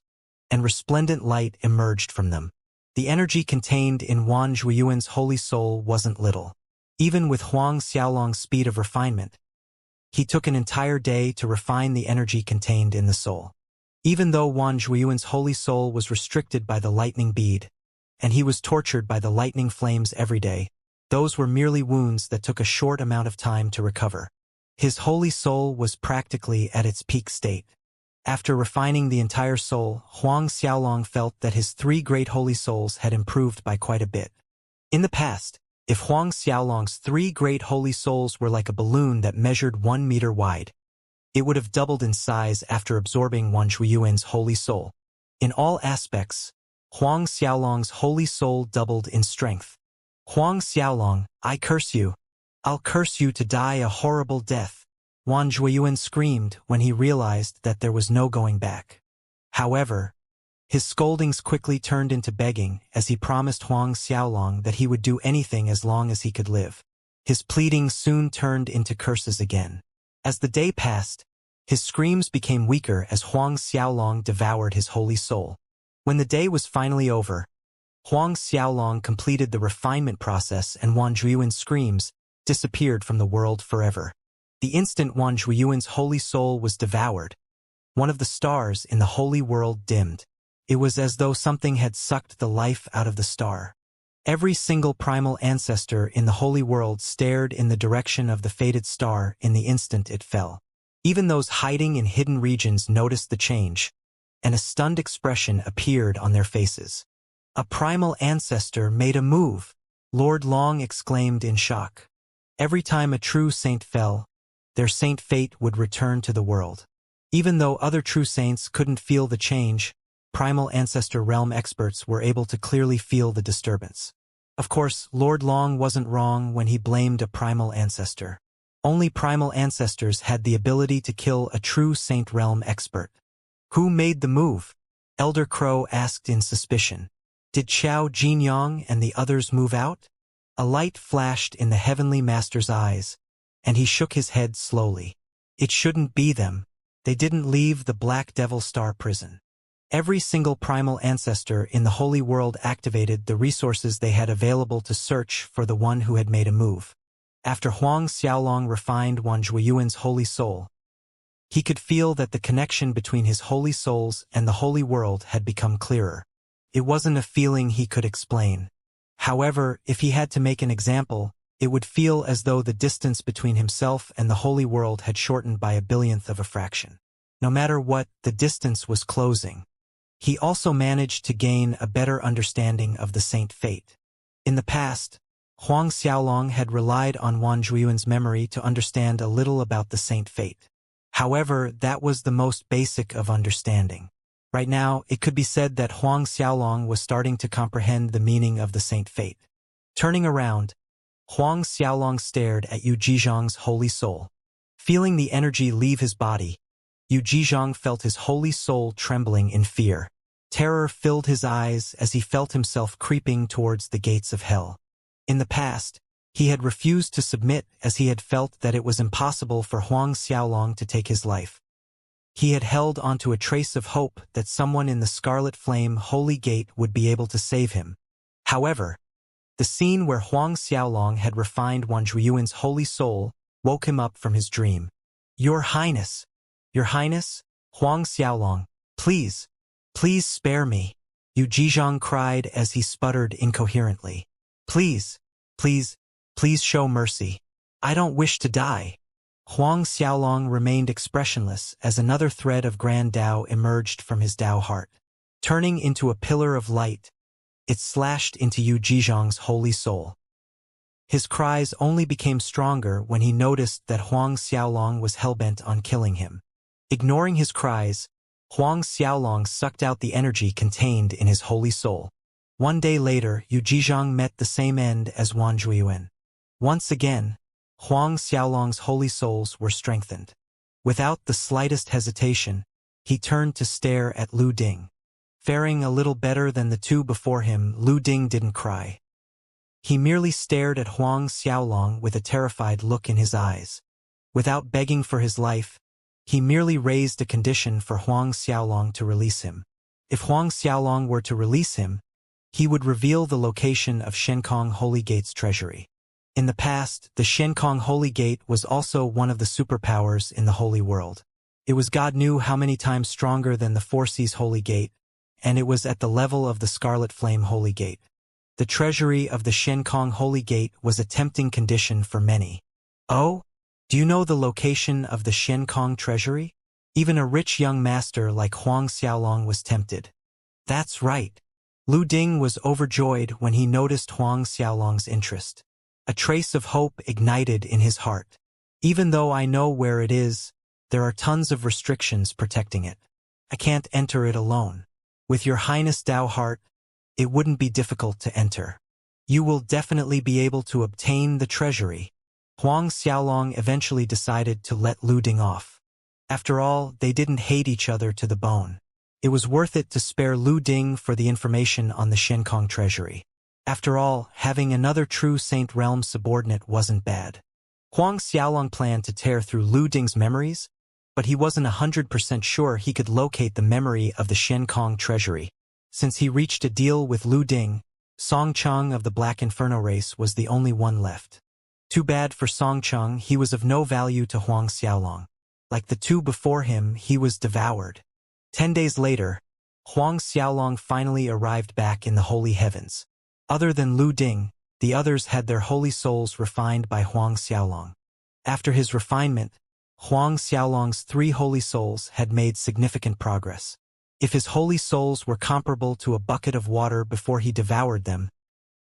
and resplendent light emerged from them. The energy contained in Wang Zhuiyuan's holy soul wasn't little. Even with Huang Xiaolong's speed of refinement, he took an entire day to refine the energy contained in the soul. Even though Wang Zhuiyuan's holy soul was restricted by the lightning bead, and he was tortured by the lightning flames every day, those were merely wounds that took a short amount of time to recover. His holy soul was practically at its peak state. After refining the entire soul, Huang Xiaolong felt that his 3 great holy souls had improved by quite a bit. In the past, if Huang Xiaolong's 3 great holy souls were like a balloon that measured 1 meter wide, it would have doubled in size after absorbing Wang Zhuiyuan's holy soul. In all aspects, Huang Xiaolong's holy soul doubled in strength. "Huang Xiaolong, I curse you. I'll curse you to die a horrible death," Wang Zhuiyuan screamed when he realized that there was no going back. However, his scoldings quickly turned into begging as he promised Huang Xiaolong that he would do anything as long as he could live. His pleadings soon turned into curses again. As the day passed, his screams became weaker as Huang Xiaolong devoured his holy soul. When the day was finally over, Huang Xiaolong completed the refinement process and Wang Zhuiyuan's screams disappeared from the world forever. The instant Wang Zhuiyuan's holy soul was devoured, one of the stars in the holy world dimmed. It was as though something had sucked the life out of the star. Every single primal ancestor in the holy world stared in the direction of the fated star in the instant it fell. Even those hiding in hidden regions noticed the change, and a stunned expression appeared on their faces. "A primal ancestor made a move," Lord Long exclaimed in shock. Every time a true saint fell, their saint fate would return to the world. Even though other true saints couldn't feel the change, primal ancestor realm experts were able to clearly feel the disturbance. Of course, Lord Long wasn't wrong when he blamed a primal ancestor. Only primal ancestors had the ability to kill a true saint realm expert. Who made the move? Elder Crow asked in suspicion. Did Xiao Jinyang and the others move out? A light flashed in the heavenly master's eyes, and he shook his head slowly. It shouldn't be them. They didn't leave the Black Devil Star prison. Every single primal ancestor in the holy world activated the resources they had available to search for the one who had made a move. After Huang Xiaolong refined Wan Zhuiyuan's holy soul, he could feel that the connection between his holy souls and the holy world had become clearer. It wasn't a feeling he could explain. However, if he had to make an example, it would feel as though the distance between himself and the holy world had shortened by a billionth of a fraction. No matter what, the distance was closing. He also managed to gain a better understanding of the saint fate. In the past, Huang Xiaolong had relied on Wan Zhuiyuan's memory to understand a little about the saint fate. However, that was the most basic of understanding. Right now, it could be said that Huang Xiaolong was starting to comprehend the meaning of the saint fate. Turning around, Huang Xiaolong stared at Yu Jizhang's holy soul. Feeling the energy leave his body, Yu Jizhang felt his holy soul trembling in fear. Terror filled his eyes as he felt himself creeping towards the gates of hell. In the past, he had refused to submit as he had felt that it was impossible for Huang Xiaolong to take his life. He had held onto a trace of hope that someone in the Scarlet Flame Holy Gate would be able to save him. However, the scene where Huang Xiaolong had refined Wan Zhuiyuan's holy soul woke him up from his dream. Your Highness, Huang Xiaolong, please spare me, Yu Jizhang cried as he sputtered incoherently. Please show mercy. I don't wish to die. Huang Xiaolong remained expressionless as another thread of Grand Tao emerged from his Tao heart. Turning into a pillar of light, it slashed into Yu Jizhang's holy soul. His cries only became stronger when he noticed that Huang Xiaolong was hellbent on killing him. Ignoring his cries, Huang Xiaolong sucked out the energy contained in his holy soul. One day later, Yu Jizhang met the same end as Wan Zhuiyuan. Once again, Huang Xiaolong's holy souls were strengthened. Without the slightest hesitation, he turned to stare at Lu Ding. Faring a little better than the two before him, Lu Ding didn't cry. He merely stared at Huang Xiaolong with a terrified look in his eyes. Without begging for his life, he merely raised a condition for Huang Xiaolong to release him. If Huang Xiaolong were to release him, he would reveal the location of Shenkong Holy Gate's treasury. In the past, the Shenkong Holy Gate was also one of the superpowers in the Holy World. It was God knew how many times stronger than the Four Seas Holy Gate, and it was at the level of the Scarlet Flame Holy Gate. The treasury of the Shenkong Holy Gate was a tempting condition for many. Oh? Do you know the location of the Shenkong treasury? Even a rich young master like Huang Xiaolong was tempted. That's right. Lu Ding was overjoyed when he noticed Huang Xiaolong's interest. A trace of hope ignited in his heart. Even though I know where it is, there are tons of restrictions protecting it. I can't enter it alone. With your Highness Tao heart, it wouldn't be difficult to enter. You will definitely be able to obtain the treasury. Huang Xiaolong eventually decided to let Lu Ding off. After all, they didn't hate each other to the bone. It was worth it to spare Lu Ding for the information on the Shenkong treasury. After all, having another true Saint Realm subordinate wasn't bad. Huang Xiaolong planned to tear through Lu Ding's memories, but he wasn't 100% sure he could locate the memory of the Shenkong treasury. Since he reached a deal with Lu Ding, Song Cheng of the Black Inferno race was the only one left. Too bad for Song Cheng, he was of no value to Huang Xiaolong. Like the two before him, he was devoured. 10 days later, Huang Xiaolong finally arrived back in the holy heavens. Other than Lu Ding, the others had their holy souls refined by Huang Xiaolong. After his refinement, Huang Xiaolong's 3 holy souls had made significant progress. If his holy souls were comparable to a bucket of water before he devoured them,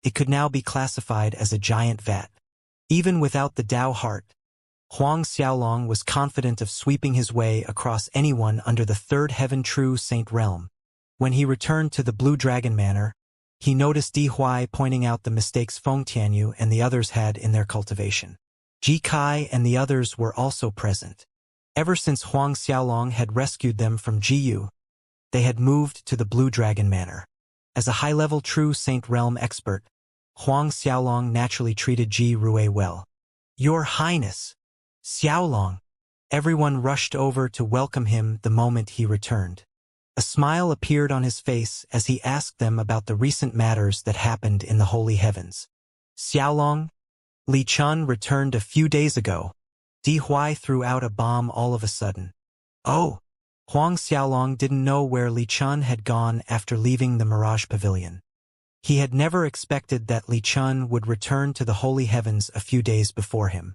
it could now be classified as a giant vat. Even without the Tao heart, Huang Xiaolong was confident of sweeping his way across anyone under the third heaven true saint realm. When he returned to the Blue Dragon Manor, he noticed Di Huai pointing out the mistakes Feng Tianyu and the others had in their cultivation. Ji Kai and the others were also present. Ever since Huang Xiaolong had rescued them from Ji Yu, they had moved to the Blue Dragon Manor. As a high-level true saint realm expert, Huang Xiaolong naturally treated Ji Rue well. "Your Highness, Xiaolong!" Everyone rushed over to welcome him the moment he returned. A smile appeared on his face as he asked them about the recent matters that happened in the holy heavens. "Xiaolong, Li Chun returned a few days ago." Di Huai threw out a bomb all of a sudden. "Oh!" Huang Xiaolong didn't know where Li Chun had gone after leaving the Mirage Pavilion. He had never expected that Li Chun would return to the holy heavens a few days before him.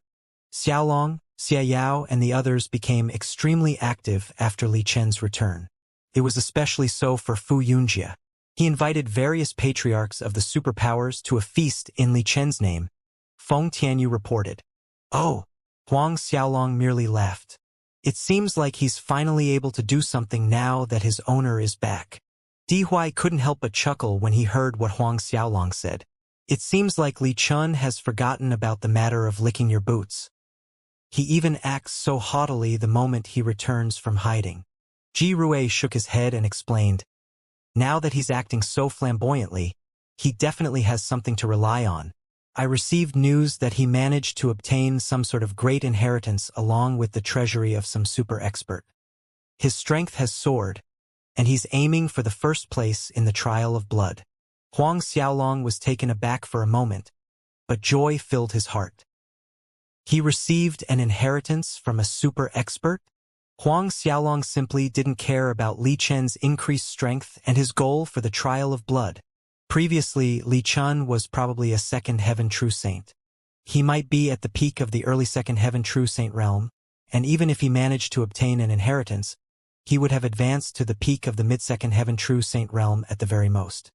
Xiaolong, Xia Yao and the others became extremely active after Li Chen's return. It was especially so for Fu Yunjia. He invited various patriarchs of the superpowers to a feast in Li Chen's name. Feng Tianyu reported. "Oh!" Huang Xiaolong merely laughed. "It seems like he's finally able to do something now that his owner is back." Di Huai couldn't help but chuckle when he heard what Huang Xiaolong said. "It seems like Li Chun has forgotten about the matter of licking your boots. He even acts so haughtily the moment he returns from hiding." Ji Rue shook his head and explained, "Now that he's acting so flamboyantly, he definitely has something to rely on. I received news that he managed to obtain some sort of great inheritance along with the treasury of some super expert. His strength has soared, and he's aiming for the first place in the trial of blood." Huang Xiaolong was taken aback for a moment, but joy filled his heart. He received an inheritance from a super expert? Huang Xiaolong simply didn't care about Li Chen's increased strength and his goal for the trial of blood. Previously, Li Chen was probably a second heaven true saint. He might be at the peak of the early second heaven true saint realm, and even if he managed to obtain an inheritance, he would have advanced to the peak of the mid-second heaven true saint realm at the very most.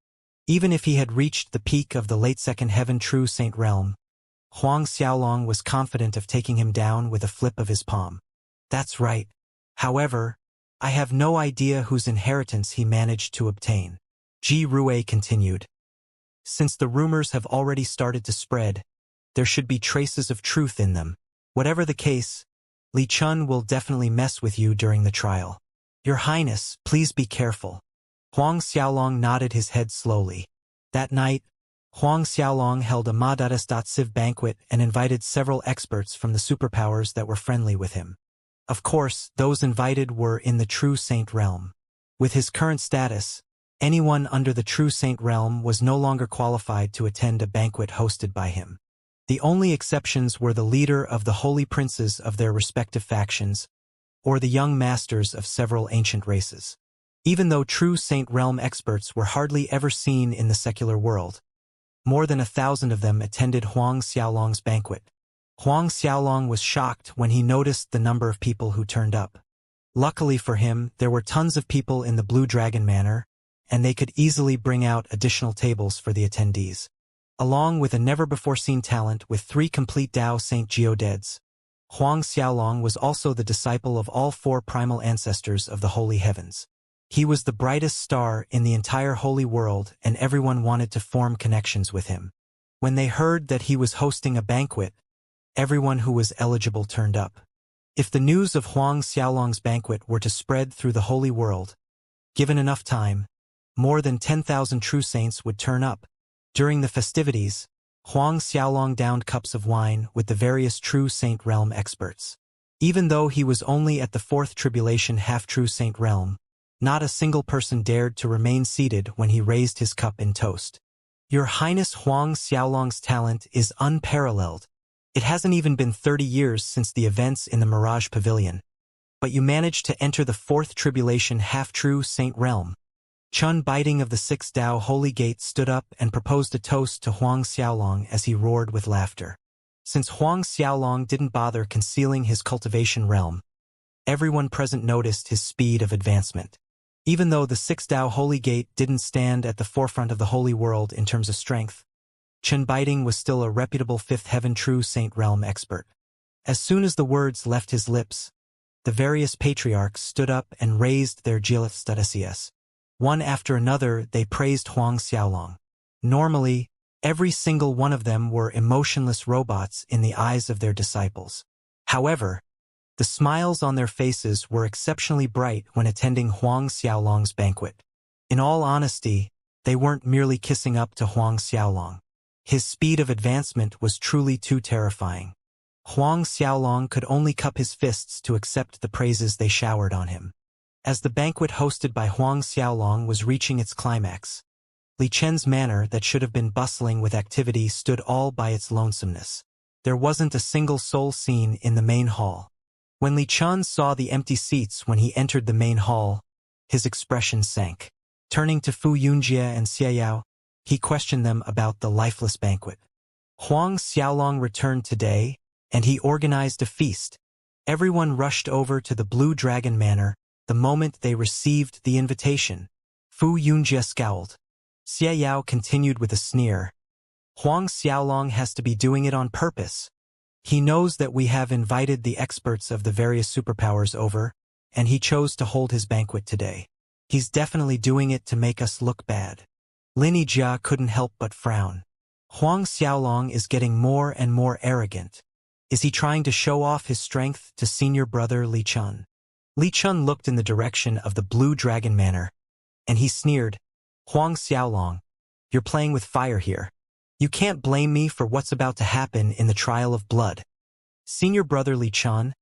Even if he had reached the peak of the late second heaven true saint realm, Huang Xiaolong was confident of taking him down with a flip of his palm. "That's right. However, I have no idea whose inheritance he managed to obtain." Ji Rue continued. "Since the rumors have already started to spread, there should be traces of truth in them. Whatever the case, Li Chun will definitely mess with you during the trial. Your Highness, please be careful." Huang Xiaolong nodded his head slowly. That night, Huang Xiaolong held a modestive banquet and invited several experts from the superpowers that were friendly with him. Of course, those invited were in the true saint realm. With his current status, anyone under the true saint realm was no longer qualified to attend a banquet hosted by him. The only exceptions were the leader of the holy princes of their respective factions, or the young masters of several ancient races. Even though true saint realm experts were hardly ever seen in the secular world, more than 1,000 of them attended Huang Xiaolong's banquet. Huang Xiaolong was shocked when he noticed the number of people who turned up. Luckily for him, there were tons of people in the Blue Dragon Manor, and they could easily bring out additional tables for the attendees. Along with a never-before-seen talent with 3 complete Dao Saint Geodeads, Huang Xiaolong was also the disciple of all 4 primal ancestors of the holy heavens. He was the brightest star in the entire holy world, and everyone wanted to form connections with him. When they heard that he was hosting a banquet, everyone who was eligible turned up. If the news of Huang Xiaolong's banquet were to spread through the holy world, given enough time, more than 10,000 true saints would turn up. During the festivities, Huang Xiaolong downed cups of wine with the various true saint realm experts. Even though he was only at the 4th tribulation half-true saint realm, not a single person dared to remain seated when he raised his cup in toast. Your Highness, Huang Xiaolong's talent is unparalleled. It hasn't even been 30 years since the events in the Mirage Pavilion, but you managed to enter the 4th tribulation half-true saint realm. Chun Biting of the 6th Dao Holy Gate stood up and proposed a toast to Huang Xiaolong as he roared with laughter. Since Huang Xiaolong didn't bother concealing his cultivation realm, everyone present noticed his speed of advancement. Even though the 6th Dao Holy Gate didn't stand at the forefront of the holy world in terms of strength, Chen Baiting was still a reputable fifth heaven true saint realm expert. As soon as the words left his lips, the various patriarchs stood up and raised their statuses. One after another they praised Huang Xiaolong. Normally, every single one of them were emotionless robots in the eyes of their disciples. However, the smiles on their faces were exceptionally bright when attending Huang Xiaolong's banquet. In all honesty, they weren't merely kissing up to Huang Xiaolong. His speed of advancement was truly too terrifying. Huang Xiaolong could only cup his fists to accept the praises they showered on him. As the banquet hosted by Huang Xiaolong was reaching its climax, Li Chen's manor that should have been bustling with activity stood all by its lonesomeness. There wasn't a single soul seen in the main hall. When Li Chen saw the empty seats when he entered the main hall, his expression sank. Turning to Fu Yunjie and Xiayao, he questioned them about the lifeless banquet. Huang Xiaolong returned today, and he organized a feast. Everyone rushed over to the Blue Dragon Manor the moment they received the invitation. Fu Yunjie scowled. Xiayao continued with a sneer. Huang Xiaolong has to be doing it on purpose. He knows that we have invited the experts of the various superpowers over, and he chose to hold his banquet today. He's definitely doing it to make us look bad. Lin Yijia couldn't help but frown. Huang Xiaolong is getting more and more arrogant. Is he trying to show off his strength to senior brother Li Chen? Li Chen looked in the direction of the Blue Dragon Manor, and he sneered, Huang Xiaolong, you're playing with fire here. You can't blame me for what's about to happen in the trial of blood. Senior brother Li Chen,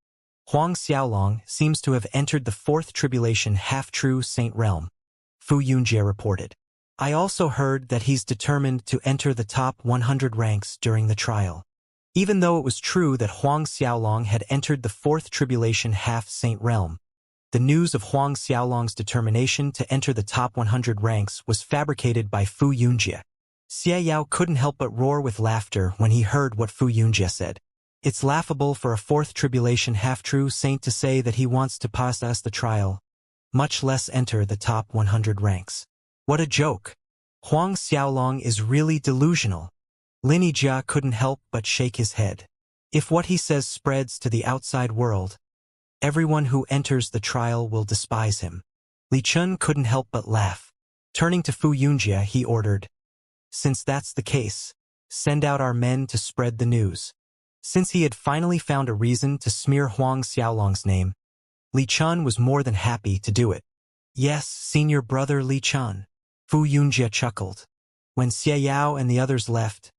Huang Xiaolong seems to have entered the fourth tribulation half-true saint realm, Fu Yunjie reported. I also heard that he's determined to enter the top 100 ranks during the trial. Even though it was true that Huang Xiaolong had entered the fourth tribulation half-saint realm, the news of Huang Xiaolong's determination to enter the top 100 ranks was fabricated by Fu Yunjie. Xiayao couldn't help but roar with laughter when he heard what Fu Yunjie said. It's laughable for a fourth tribulation half-true saint to say that he wants to pass us the trial, much less enter the top 100 ranks. What a joke. Huang Xiaolong is really delusional. Lin Yijia couldn't help but shake his head. If what he says spreads to the outside world, everyone who enters the trial will despise him. Li Chen couldn't help but laugh. Turning to Fu Yunjie, he ordered, since that's the case, send out our men to spread the news. Since he had finally found a reason to smear Huang Xiaolong's name, Li Chen was more than happy to do it. Yes, senior brother Li Chen. Fu Yunjie chuckled. When Xiayao and the others left,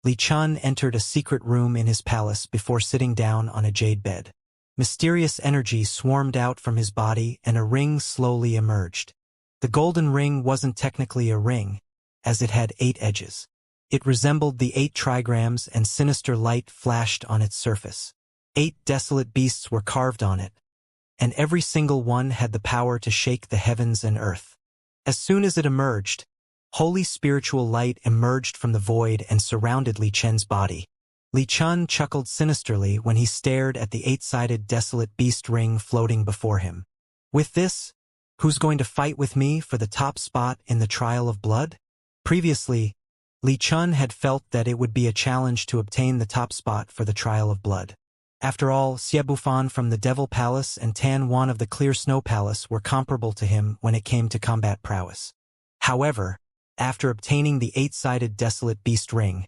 Li Chen entered a secret room in his palace before sitting down on a jade bed. Mysterious energy swarmed out from his body and a ring slowly emerged. The golden ring wasn't technically a ring, as it had 8 edges. It resembled the 8 trigrams and sinister light flashed on its surface. 8 desolate beasts were carved on it, and every single one had the power to shake the heavens and earth. As soon as it emerged, holy spiritual light emerged from the void and surrounded Li Chen's body. Li Chen chuckled sinisterly when he stared at the 8-sided desolate beast ring floating before him. With this, who's going to fight with me for the top spot in the trial of blood? Previously, Li Chen had felt that it would be a challenge to obtain the top spot for the trial of blood. After all, Xie Bufan from the Devil Palace and Tan Wan of the Clear Snow Palace were comparable to him when it came to combat prowess. However, after obtaining the 8-sided desolate beast ring,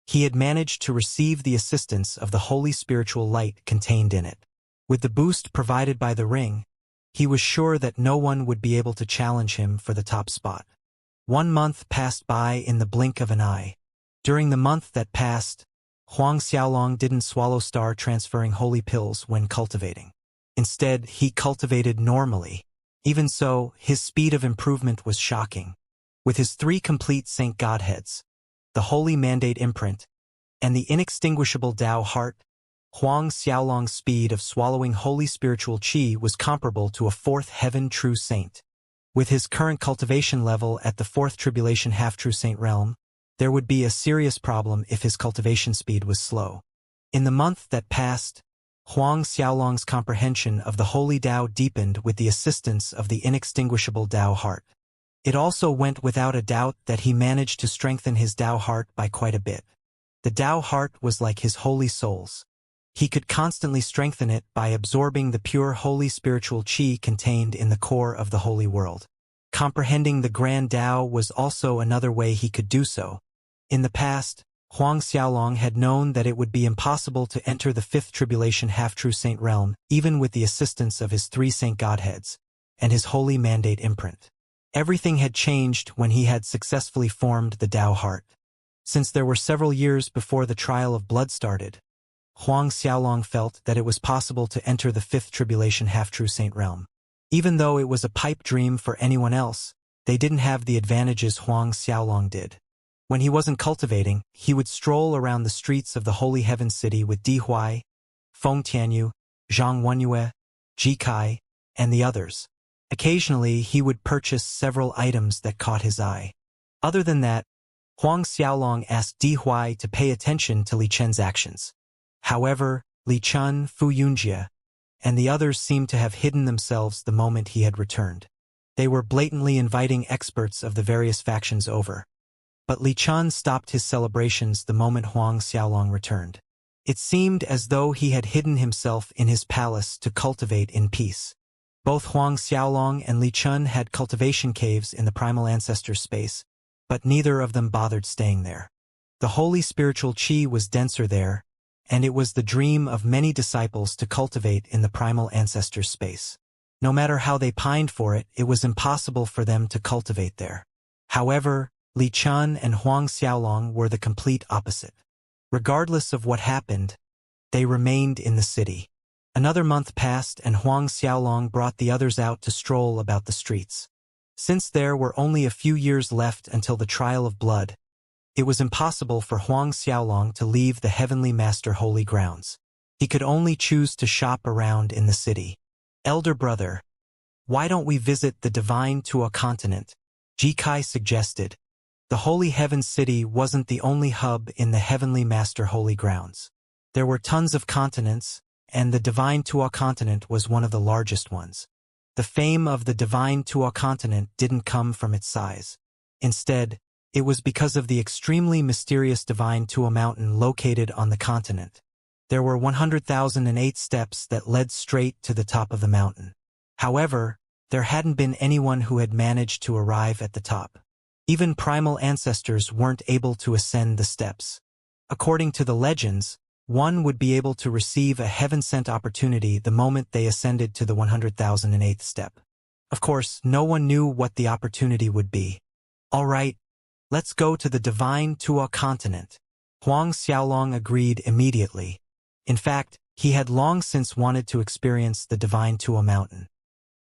he had managed to receive the assistance of the holy spiritual light contained in it. With the boost provided by the ring, he was sure that no one would be able to challenge him for the top spot. 1 month passed by in the blink of an eye. During the month that passed, Huang Xiaolong didn't swallow star-transferring holy pills when cultivating. Instead, he cultivated normally. Even so, his speed of improvement was shocking. With his 3 complete Saint Godheads, the Holy Mandate Imprint, and the inextinguishable Tao Heart, Huang Xiaolong's speed of swallowing holy spiritual qi was comparable to a 4th heaven true saint. With his current cultivation level at the 4th tribulation half-true saint realm, there would be a serious problem if his cultivation speed was slow. In the month that passed, Huang Xiaolong's comprehension of the holy Tao deepened with the assistance of the inextinguishable Tao Heart. It also went without a doubt that he managed to strengthen his Tao heart by quite a bit. The Tao heart was like his holy souls. He could constantly strengthen it by absorbing the pure holy spiritual qi contained in the core of the holy world. Comprehending the grand Tao was also another way he could do so. In the past, Huang Xiaolong had known that it would be impossible to enter the fifth tribulation half-true saint realm, even with the assistance of his 3 saint godheads, and his holy mandate imprint. Everything had changed when he had successfully formed the Tao heart. Since there were several years before the trial of blood started, Huang Xiaolong felt that it was possible to enter the fifth tribulation half-true saint realm. Even though it was a pipe dream for anyone else, they didn't have the advantages Huang Xiaolong did. When he wasn't cultivating, he would stroll around the streets of the Holy Heaven City with Di Huai, Feng Tianyu, Zhang Wenyue, Ji Kai, and the others. Occasionally, he would purchase several items that caught his eye. Other than that, Huang Xiaolong asked Di Huai to pay attention to Li Chen's actions. However, Li Chen, Fu Yunjie, and the others seemed to have hidden themselves the moment he had returned. They were blatantly inviting experts of the various factions over. But Li Chen stopped his celebrations the moment Huang Xiaolong returned. It seemed as though he had hidden himself in his palace to cultivate in peace. Both Huang Xiaolong and Li Chen had cultivation caves in the primal ancestors' space, but neither of them bothered staying there. The holy spiritual qi was denser there, and it was the dream of many disciples to cultivate in the primal ancestors' space. No matter how they pined for it, it was impossible for them to cultivate there. However, Li Chen and Huang Xiaolong were the complete opposite. Regardless of what happened, they remained in the city. Another month passed and Huang Xiaolong brought the others out to stroll about the streets. Since there were only a few years left until the trial of blood, it was impossible for Huang Xiaolong to leave the Heavenly Master holy grounds. He could only choose to shop around in the city. Elder brother, why don't we visit the divine Tua continent? Ji Kai suggested. The Holy Heaven City wasn't the only hub in the Heavenly Master holy grounds. There were tons of continents, and the Divine Tua continent was one of the largest ones. The fame of the Divine Tua continent didn't come from its size. Instead, it was because of the extremely mysterious Divine Tua mountain located on the continent. There were 100,008 steps that led straight to the top of the mountain. However, there hadn't been anyone who had managed to arrive at the top. Even primal ancestors weren't able to ascend the steps. According to the legends, one would be able to receive a heaven-sent opportunity the moment they ascended to the 100,008th step. Of course, no one knew what the opportunity would be. All right, let's go to the Divine Tua continent. Huang Xiaolong agreed immediately. In fact, he had long since wanted to experience the Divine Tua mountain.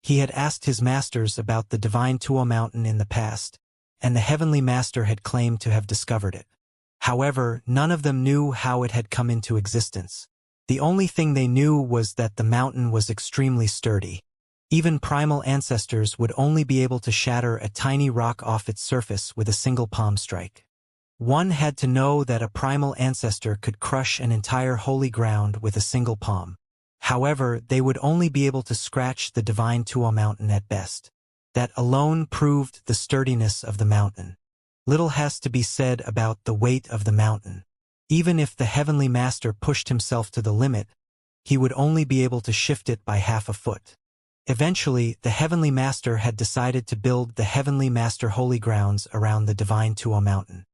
He had asked his masters about the Divine Tua mountain in the past, and the Heavenly Master had claimed to have discovered it. However, none of them knew how it had come into existence. The only thing they knew was that the mountain was extremely sturdy. Even primal ancestors would only be able to shatter a tiny rock off its surface with a single palm strike. One had to know that a primal ancestor could crush an entire holy ground with a single palm. However, they would only be able to scratch the Divine Tua mountain at best. That alone proved the sturdiness of the mountain. Little has to be said about the weight of the mountain. Even if the Heavenly Master pushed himself to the limit, he would only be able to shift it by half a foot. Eventually, the Heavenly Master had decided to build the Heavenly Master holy grounds around the Divine Tua mountain.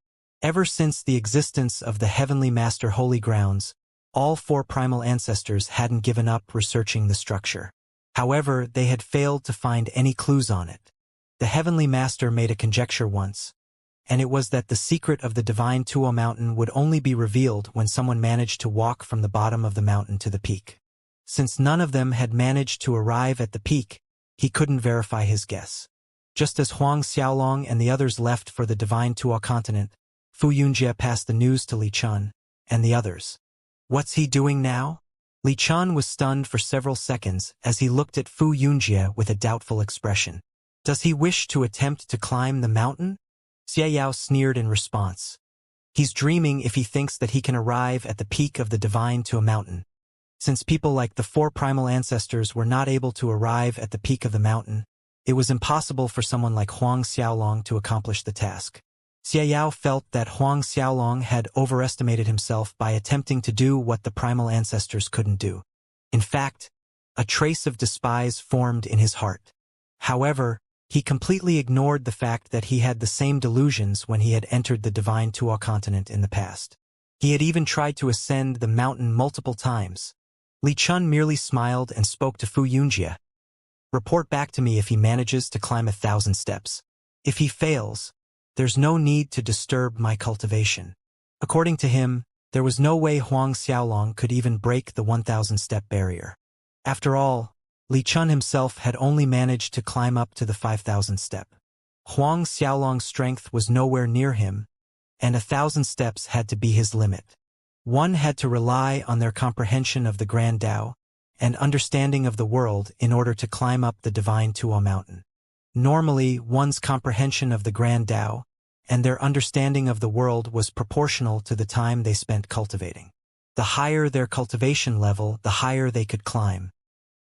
Ever since the existence of the Heavenly Master holy grounds, all 4 primal ancestors hadn't given up researching the structure. However, they had failed to find any clues on it. The Heavenly Master made a conjecture once, and it was that the secret of the Divine Tua mountain would only be revealed when someone managed to walk from the bottom of the mountain to the peak. Since none of them had managed to arrive at the peak, he couldn't verify his guess. Just as Huang Xiaolong and the others left for the Divine Tua continent, Fu Yunjie passed the news to Li Chen and the others. What's he doing now? Li Chen was stunned for several seconds as he looked at Fu Yunjie with a doubtful expression. Does he wish to attempt to climb the mountain? Xiao sneered in response. He's dreaming if he thinks that he can arrive at the peak of the Divine Tua mountain. Since people like the 4 primal ancestors were not able to arrive at the peak of the mountain, It was impossible for someone like Huang Xiaolong to accomplish the task. Xiao felt that Huang Xiaolong had overestimated himself by attempting to do what the primal ancestors couldn't do. In fact, a trace of despise formed in his heart. However, he completely ignored the fact that he had the same delusions when he had entered the divine Tuo continent in the past. He had even tried to ascend the mountain multiple times. Li Chun merely smiled and spoke to Fu Yunjie. Report back to me if he manages to climb 1,000 steps. If he fails, there's no need to disturb my cultivation. According to him, there was no way Huang Xiaolong could even break the 1,000-step barrier. After all, Li Chun himself had only managed to climb up to the 5,000 step. Huang Xiaolong's strength was nowhere near him, and 1,000 steps had to be his limit. One had to rely on their comprehension of the Grand Tao and understanding of the world in order to climb up the divine Tuo mountain. Normally, one's comprehension of the Grand Tao and their understanding of the world was proportional to the time they spent cultivating. The higher their cultivation level, the higher they could climb.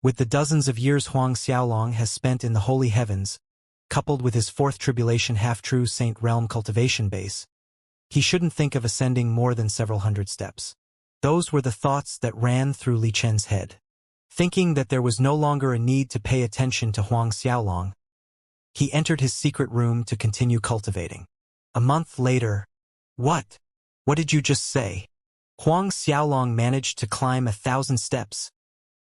With the dozens of years Huang Xiaolong has spent in the holy heavens, coupled with his fourth tribulation half-true saint realm cultivation base, he shouldn't think of ascending more than several hundred steps. Those were the thoughts that ran through Li Chen's head. Thinking that there was no longer a need to pay attention to Huang Xiaolong, he entered his secret room to continue cultivating. A month later, What? What did you just say? Huang Xiaolong managed to climb 1,000 steps.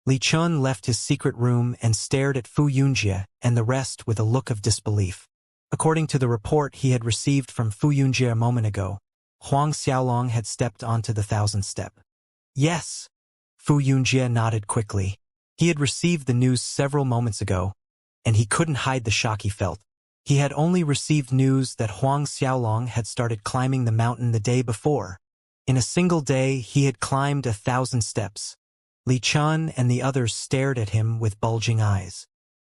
Li Chun left his secret room and stared at Fu Yunjie and the rest with a look of disbelief. According to the report he had received from Fu Yunjie a moment ago, Huang Xiaolong had stepped onto the 1,000th step. Yes. Fu Yunjie nodded quickly. He had received the news several moments ago, and he couldn't hide the shock he felt. He had only received news that Huang Xiaolong had started climbing the mountain the day before. In a single day, he had climbed 1,000 steps. Li Chun and the others stared at him with bulging eyes.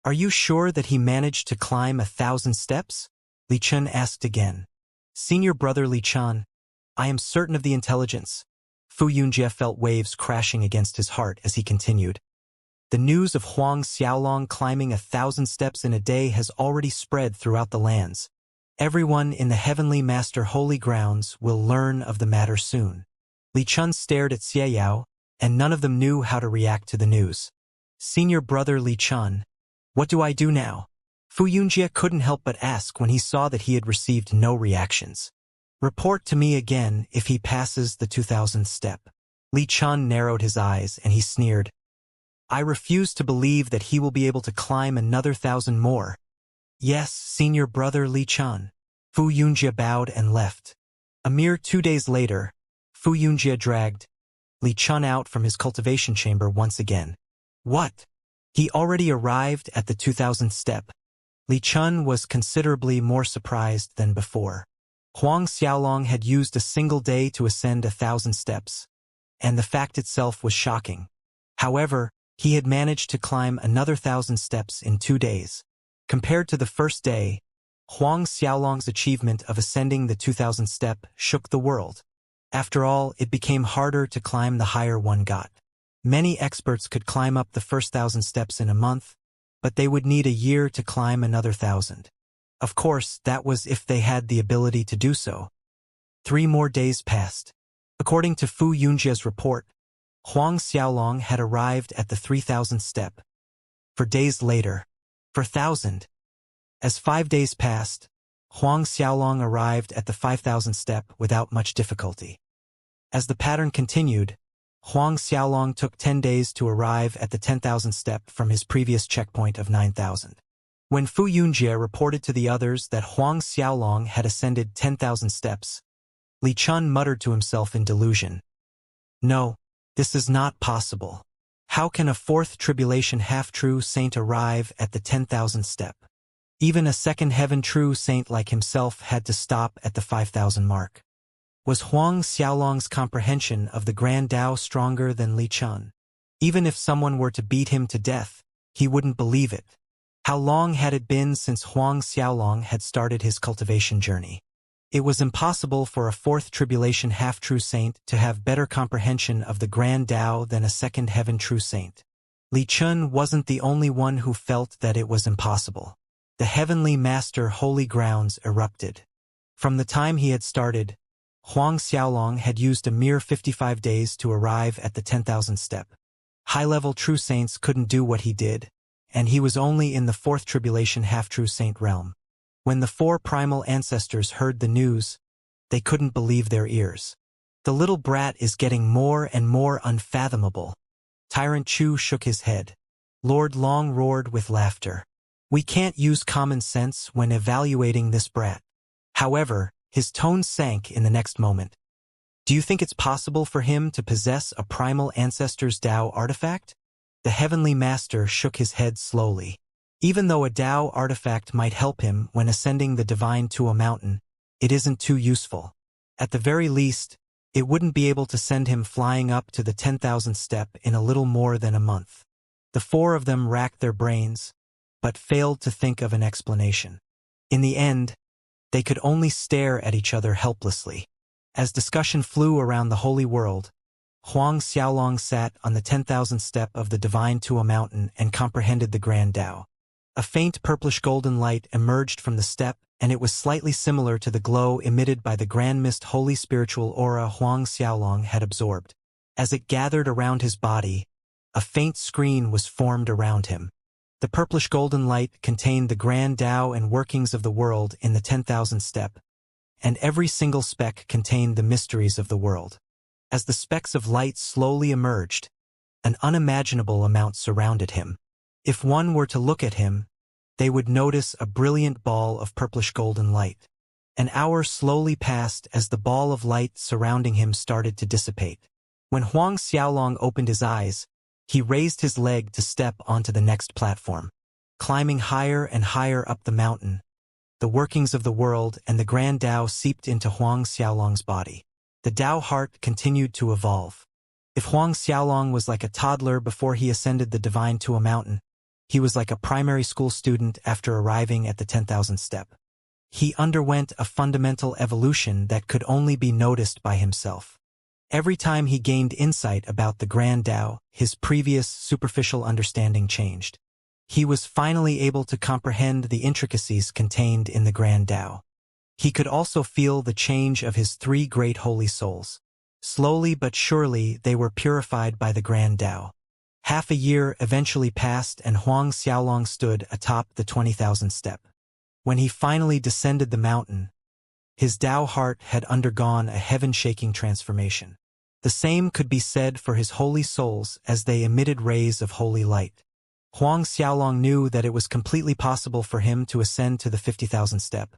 Are you sure that he managed to climb 1,000 steps? Li Chun asked again. Senior brother Li Chun, I am certain of the intelligence. Fu Yunjie felt waves crashing against his heart as he continued. The news of Huang Xiaolong climbing 1,000 steps in a day has already spread throughout the lands. Everyone in the Heavenly Master Holy Grounds will learn of the matter soon. Li Chun stared at Xiao, and none of them knew how to react to the news. Senior brother Li Chun, what do I do now? Fu Yunjie couldn't help but ask when he saw that he had received no reactions. Report to me again if he passes the 2,000th step. Li Chun narrowed his eyes and he sneered. I refuse to believe that he will be able to climb another 1,000 more. Yes, senior brother Li Chun. Fu Yunjie bowed and left. A mere 2 days later, Fu Yunjie dragged Li Chun out from his cultivation chamber once again. What? He already arrived at the 2,000th step. Li Chun was considerably more surprised than before. Huang Xiaolong had used a single day to ascend 1,000 steps, and the fact itself was shocking. However, he had managed to climb another 1,000 steps in 2 days. Compared to the first day, Huang Xiaolong's achievement of ascending the 2,000th step shook the world. After all, it became harder to climb the higher one got. Many experts could climb up the first 1,000 steps in a month, but they would need a year to climb another 1,000. Of course, that was if they had the ability to do so. 3 more days passed. According to Fu Yunjie's report, Huang Xiaolong had arrived at the 3,000th step. 4 days later, 4,000. As 5 days passed, Huang Xiaolong arrived at the 5,000th step without much difficulty. As the pattern continued, Huang Xiaolong took 10 days to arrive at the 10,000th step from his previous checkpoint of 9,000. When Fu Yunjie reported to the others that Huang Xiaolong had ascended 10,000 steps, Li Chun muttered to himself in delusion. No, this is not possible. How can a fourth tribulation half-true saint arrive at the 10,000th step? Even a second heaven true saint like himself had to stop at the 5,000 mark. Was Huang Xiaolong's comprehension of the Grand Tao stronger than Li Chun? Even if someone were to beat him to death, he wouldn't believe it. How long had it been since Huang Xiaolong had started his cultivation journey? It was impossible for a fourth tribulation half-true saint to have better comprehension of the Grand Tao than a second heaven true saint. Li Chun wasn't the only one who felt that it was impossible. The heavenly master holy grounds erupted. From the time he had started, Huang Xiaolong had used a mere 55 days to arrive at the 10,000 step. High-level true saints couldn't do what he did, and he was only in the fourth tribulation half-true saint realm. When the four primal ancestors heard the news, they couldn't believe their ears. The little brat is getting more and more unfathomable. Tyrant Chu shook his head. Lord Long roared with laughter. We can't use common sense when evaluating this brat. However, his tone sank in the next moment. Do you think it's possible for him to possess a primal ancestor's Tao artifact? The heavenly master shook his head slowly. Even though a Tao artifact might help him when ascending the divine to a mountain, it isn't too useful. At the very least, it wouldn't be able to send him flying up to the 10,000 step in a little more than a month. The four of them racked their brains, but failed to think of an explanation. In the end, they could only stare at each other helplessly. As discussion flew around the holy world, Huang Xiaolong sat on the 10,000 step of the divine to a mountain and comprehended the grand Tao. A faint purplish-golden light emerged from the step, and it was slightly similar to the glow emitted by the grand mist holy spiritual aura Huang Xiaolong had absorbed. As it gathered around his body, a faint screen was formed around him. The purplish-golden light contained the grand Tao and workings of the world in the 10,000 step, and every single speck contained the mysteries of the world. As the specks of light slowly emerged, an unimaginable amount surrounded him. If one were to look at him, they would notice a brilliant ball of purplish-golden light. An hour slowly passed as the ball of light surrounding him started to dissipate. When Huang Xiaolong opened his eyes, he raised his leg to step onto the next platform. Climbing higher and higher up the mountain, the workings of the world and the grand Tao seeped into Huang Xiaolong's body. The Tao heart continued to evolve. If Huang Xiaolong was like a toddler before he ascended the divine to a mountain, he was like a primary school student after arriving at the 10,000 step. He underwent a fundamental evolution that could only be noticed by himself. Every time he gained insight about the grand Tao, his previous superficial understanding changed. He was finally able to comprehend the intricacies contained in the grand Tao. He could also feel the change of his three great holy souls. Slowly but surely they were purified by the grand Tao. Half a year eventually passed and Huang Xiaolong stood atop the 20,000 step. When he finally descended the mountain, his Tao heart had undergone a heaven-shaking transformation. The same could be said for his holy souls as they emitted rays of holy light. Huang Xiaolong knew that it was completely possible for him to ascend to the 50,000 step,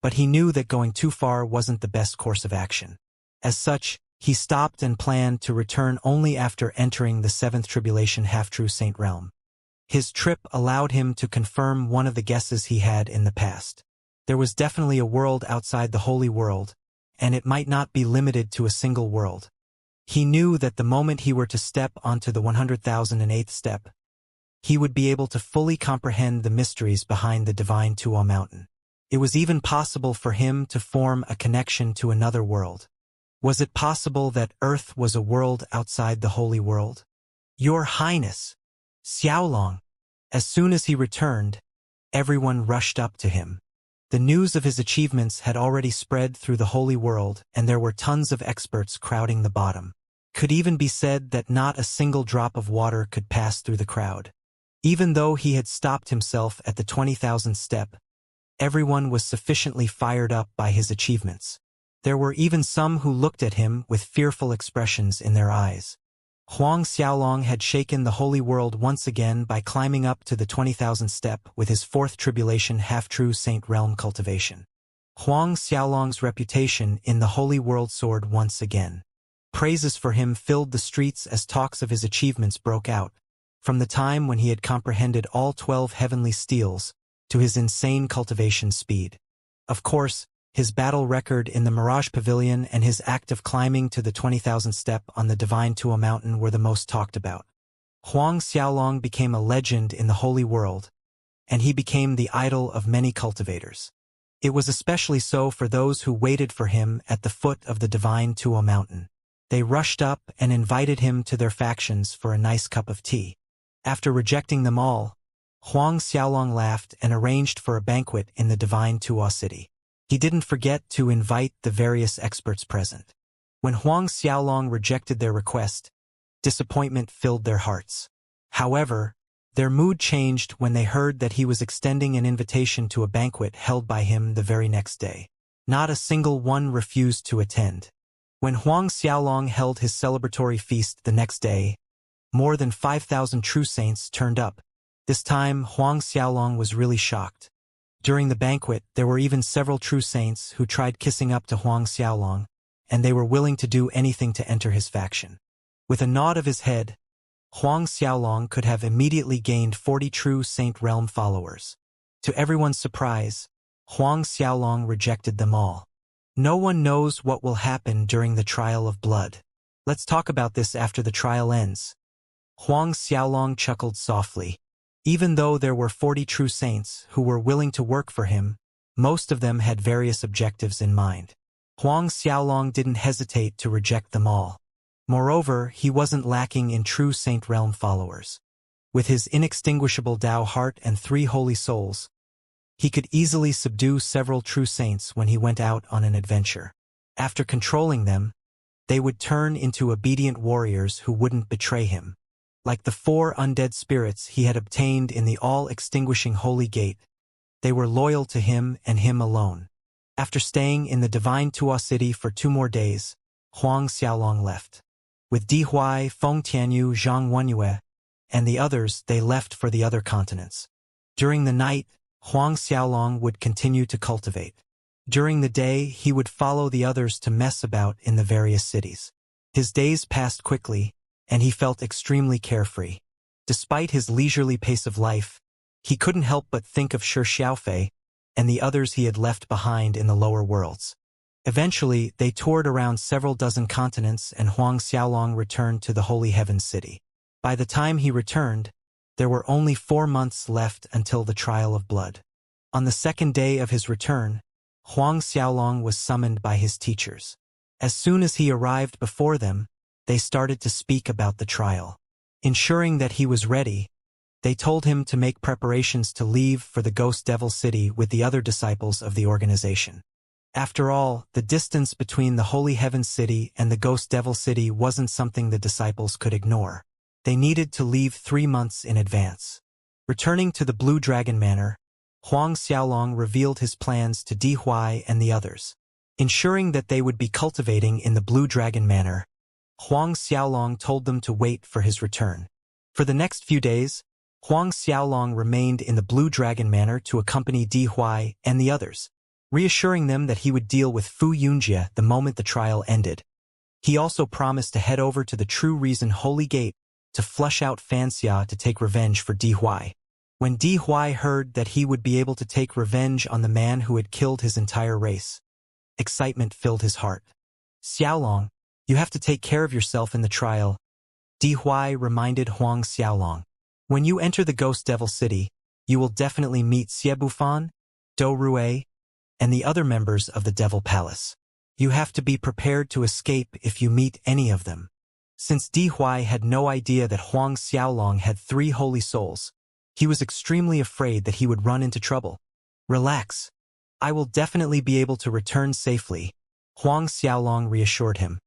but he knew that going too far wasn't the best course of action. As such, he stopped and planned to return only after entering the seventh tribulation half-true saint realm. His trip allowed him to confirm one of the guesses he had in the past. There was definitely a world outside the holy world, and it might not be limited to a single world. He knew that the moment he were to step onto the 100,008th step, he would be able to fully comprehend the mysteries behind the divine Tuo mountain. It was even possible for him to form a connection to another world. Was it possible that Earth was a world outside the holy world? Your Highness, Xiaolong. As soon as he returned, everyone rushed up to him. The news of his achievements had already spread through the holy world, and there were tons of experts crowding the bottom. Could even be said that not a single drop of water could pass through the crowd. Even though he had stopped himself at the 20,000 step, everyone was sufficiently fired up by his achievements. There were even some who looked at him with fearful expressions in their eyes. Huang Xiaolong had shaken the holy world once again by climbing up to the 20,000 step with his fourth tribulation half-true saint realm cultivation. Huang Xiaolong's reputation in the holy world soared once again. Praises for him filled the streets as talks of his achievements broke out, from the time when he had comprehended all 12 heavenly steels, to his insane cultivation speed. Of course, his battle record in the Mirage Pavilion and his act of climbing to the 20,000 step on the divine Tuo mountain were the most talked about. Huang Xiaolong became a legend in the holy world, and he became the idol of many cultivators. It was especially so for those who waited for him at the foot of the divine Tuo mountain. They rushed up and invited him to their factions for a nice cup of tea. After rejecting them all, Huang Xiaolong laughed and arranged for a banquet in the Divine Tuo city. He didn't forget to invite the various experts present. When Huang Xiaolong rejected their request, disappointment filled their hearts. However, their mood changed when they heard that he was extending an invitation to a banquet held by him the very next day. Not a single one refused to attend. When Huang Xiaolong held his celebratory feast the next day, more than 5,000 true saints turned up. This time, Huang Xiaolong was really shocked. During the banquet, there were even several true saints who tried kissing up to Huang Xiaolong, and they were willing to do anything to enter his faction. With a nod of his head, Huang Xiaolong could have immediately gained 40 true Saint Realm followers. To everyone's surprise, Huang Xiaolong rejected them all. No one knows what will happen during the trial of blood. Let's talk about this after the trial ends. Huang Xiaolong chuckled softly. Even though there were 40 true saints who were willing to work for him, most of them had various objectives in mind. Huang Xiaolong didn't hesitate to reject them all. Moreover, he wasn't lacking in true Saint Realm followers. With his inextinguishable Tao heart and 3 holy souls, he could easily subdue several true saints when he went out on an adventure. After controlling them, they would turn into obedient warriors who wouldn't betray him. Like the 4 undead spirits he had obtained in the all-extinguishing Holy Gate, they were loyal to him and him alone. After staying in the Divine Tuo city for 2 more days, Huang Xiaolong left. With Di Huai, Feng Tianyu, Zhang Wenyue, and the others, they left for the other continents. During the night, Huang Xiaolong would continue to cultivate. During the day, he would follow the others to mess about in the various cities. His days passed quickly, and he felt extremely carefree. Despite his leisurely pace of life, he couldn't help but think of Shi Xiaofei and the others he had left behind in the lower worlds. Eventually, they toured around several dozen continents and Huang Xiaolong returned to the Holy Heavens city. By the time he returned, there were only 4 months left until the trial of blood. On the 2nd day of his return, Huang Xiaolong was summoned by his teachers. As soon as he arrived before them, they started to speak about the trial. Ensuring that he was ready, they told him to make preparations to leave for the Ghost Devil City with the other disciples of the organization. After all, the distance between the Holy Heavens City and the Ghost Devil City wasn't something the disciples could ignore. They needed to leave 3 months in advance. Returning to the Blue Dragon Manor, Huang Xiaolong revealed his plans to Di Huai and the others. Ensuring that they would be cultivating in the Blue Dragon Manor, Huang Xiaolong told them to wait for his return. For the next few days, Huang Xiaolong remained in the Blue Dragon Manor to accompany Di Huai and the others, reassuring them that he would deal with Fu Yunjie the moment the trial ended. He also promised to head over to the True Reason Holy Gate to flush out Xianxia to take revenge for Di Huai. When Di Huai heard that he would be able to take revenge on the man who had killed his entire race, excitement filled his heart. Xiaolong, you have to take care of yourself in the trial, Di Huai reminded Huang Xiaolong. When you enter the Ghost Devil City, you will definitely meet Xie Bufan, Dou Rue, and the other members of the Devil Palace. You have to be prepared to escape if you meet any of them. Since Di Huai had no idea that Huang Xiaolong had 3 holy souls, he was extremely afraid that he would run into trouble. Relax. I will definitely be able to return safely, Huang Xiaolong reassured him.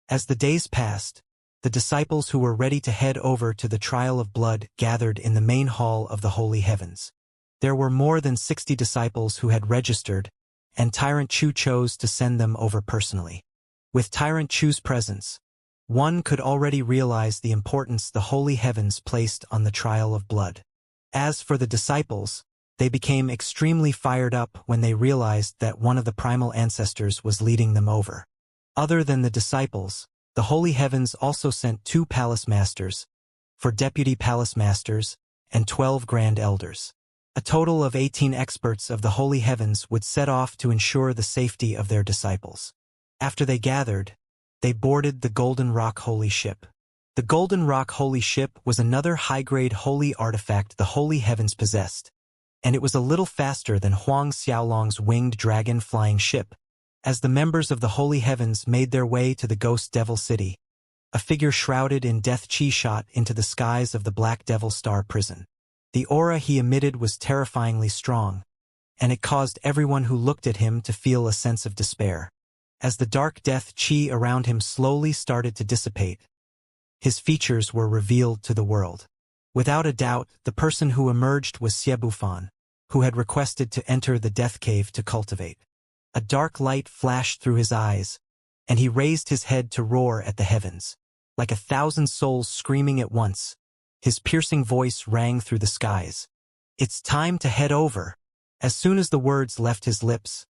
As the days passed, the disciples who were ready to head over to the trial of blood gathered in the main hall of the Holy Heavens. There were more than 60 disciples who had registered, and Tyrant Chu chose to send them over personally. With Tyrant Chu's presence, one could already realize the importance the Holy Heavens placed on the trial of blood. As for the disciples, they became extremely fired up when they realized that one of the primal ancestors was leading them over. Other than the disciples, the Holy Heavens also sent 2 palace masters, 4 deputy palace masters, and 12 grand elders. A total of 18 experts of the Holy Heavens would set off to ensure the safety of their disciples. After they gathered, they boarded the Golden Rock Holy Ship. The Golden Rock Holy Ship was another high-grade holy artifact the Holy Heavens possessed, and it was a little faster than Huang Xiaolong's winged dragon flying ship. As the members of the Holy Heavens made their way to the Ghost Devil City, a figure shrouded in death chi shot into the skies of the Black Devil Star prison. The aura he emitted was terrifyingly strong, and it caused everyone who looked at him to feel a sense of despair. As the dark death chi around him slowly started to dissipate, his features were revealed to the world. Without a doubt, the person who emerged was Xiebufan, who had requested to enter the death cave to cultivate. A dark light flashed through his eyes, and he raised his head to roar at the heavens. Like 1,000 souls screaming at once, his piercing voice rang through the skies. "It's time to head over." As soon as the words left his lips,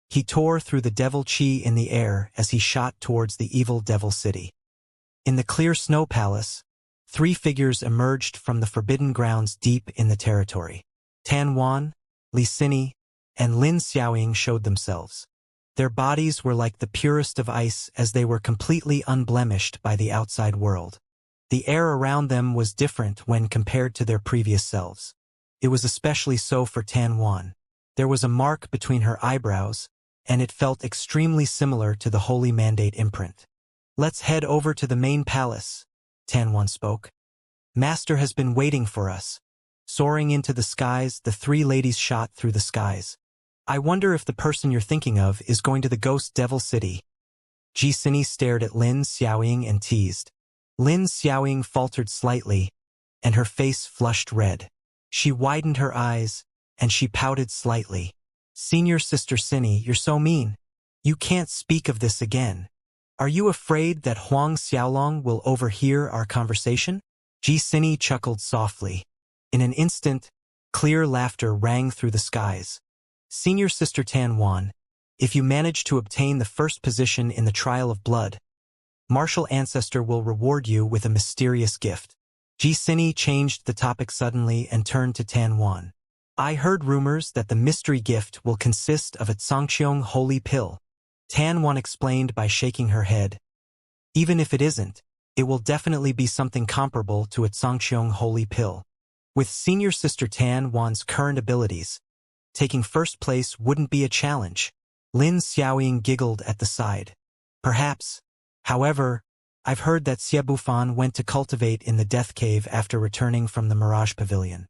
he tore through the devil chi in the air as he shot towards the evil devil city. In the clear snow palace, 3 figures emerged from the forbidden grounds deep in the territory. Tan Wan, Li Sini, and Lin Xiaoying showed themselves. Their bodies were like the purest of ice as they were completely unblemished by the outside world. The air around them was different when compared to their previous selves. It was especially so for Tan Wan. There was a mark between her eyebrows, and it felt extremely similar to the Holy Mandate imprint. "Let's head over to the main palace," Tan Wan spoke. "Master has been waiting for us." Soaring into the skies, the 3 ladies shot through the skies. "I wonder if the person you're thinking of is going to the Ghost Devil City." Ji Sini stared at Lin Xiaoying and teased. Lin Xiaoying faltered slightly, and her face flushed red. She widened her eyes, and she pouted slightly. "Senior Sister Sini, you're so mean. You can't speak of this again. Are you afraid that Huang Xiaolong will overhear our conversation?" Ji Sini chuckled softly. In an instant, clear laughter rang through the skies. "Senior Sister Tan Wan, if you manage to obtain the first position in the Trial of Blood, Martial Ancestor will reward you with a mysterious gift." Ji Sini changed the topic suddenly and turned to Tan Wan. "I heard rumors that the mystery gift will consist of a Xianxia holy pill." Tan Wan explained by shaking her head. "Even if it isn't, it will definitely be something comparable to a Xianxia holy pill. With Senior Sister Tan Wan's current abilities, taking first place wouldn't be a challenge." Lin Xiaoying giggled at the side. "Perhaps. However, I've heard that Xiebufan went to cultivate in the Death Cave after returning from the Mirage Pavilion.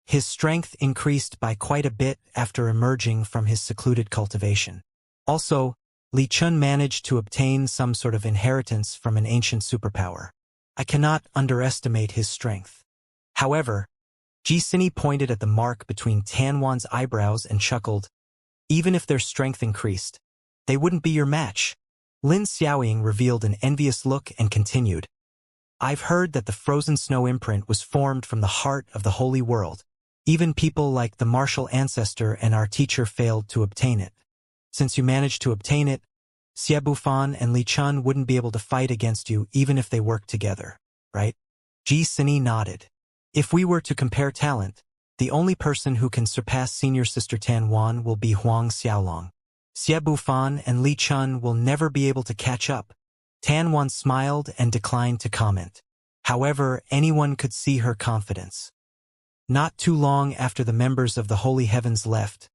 His strength increased by quite a bit after emerging from his secluded cultivation. Also, Li Chun managed to obtain some sort of inheritance from an ancient superpower. I cannot underestimate his strength." However, Ji Sini pointed at the mark between Tan Wan's eyebrows and chuckled. "Even if their strength increased, they wouldn't be your match." Lin Xiaoying revealed an envious look and continued. "I've heard that the frozen snow imprint was formed from the heart of the holy world. Even people like the Martial Ancestor and our teacher failed to obtain it. Since you managed to obtain it, Xiebufan and Li Chun wouldn't be able to fight against you even if they worked together, right?" Ji Sini nodded. "If we were to compare talent, the only person who can surpass Senior Sister Tan Wan will be Huang Xiaolong. Xiebufan and Li Chun will never be able to catch up." Tan Wan smiled and declined to comment. However, anyone could see her confidence. Not too long after the members of the Holy Heavens left,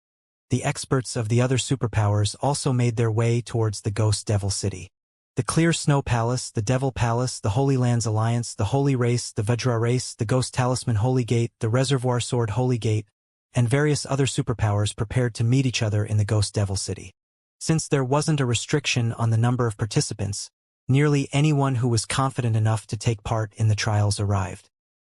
the experts of the other superpowers also made their way towards the Ghost Devil City. The Clear Snow Palace, the Devil Palace, the Holy Lands Alliance, the Holy Race, the Vajra Race, the Ghost Talisman Holy Gate, the Reservoir Sword Holy Gate, and various other superpowers prepared to meet each other in the Ghost Devil City. Since there wasn't a restriction on the number of participants, nearly anyone who was confident enough to take part in the trials arrived.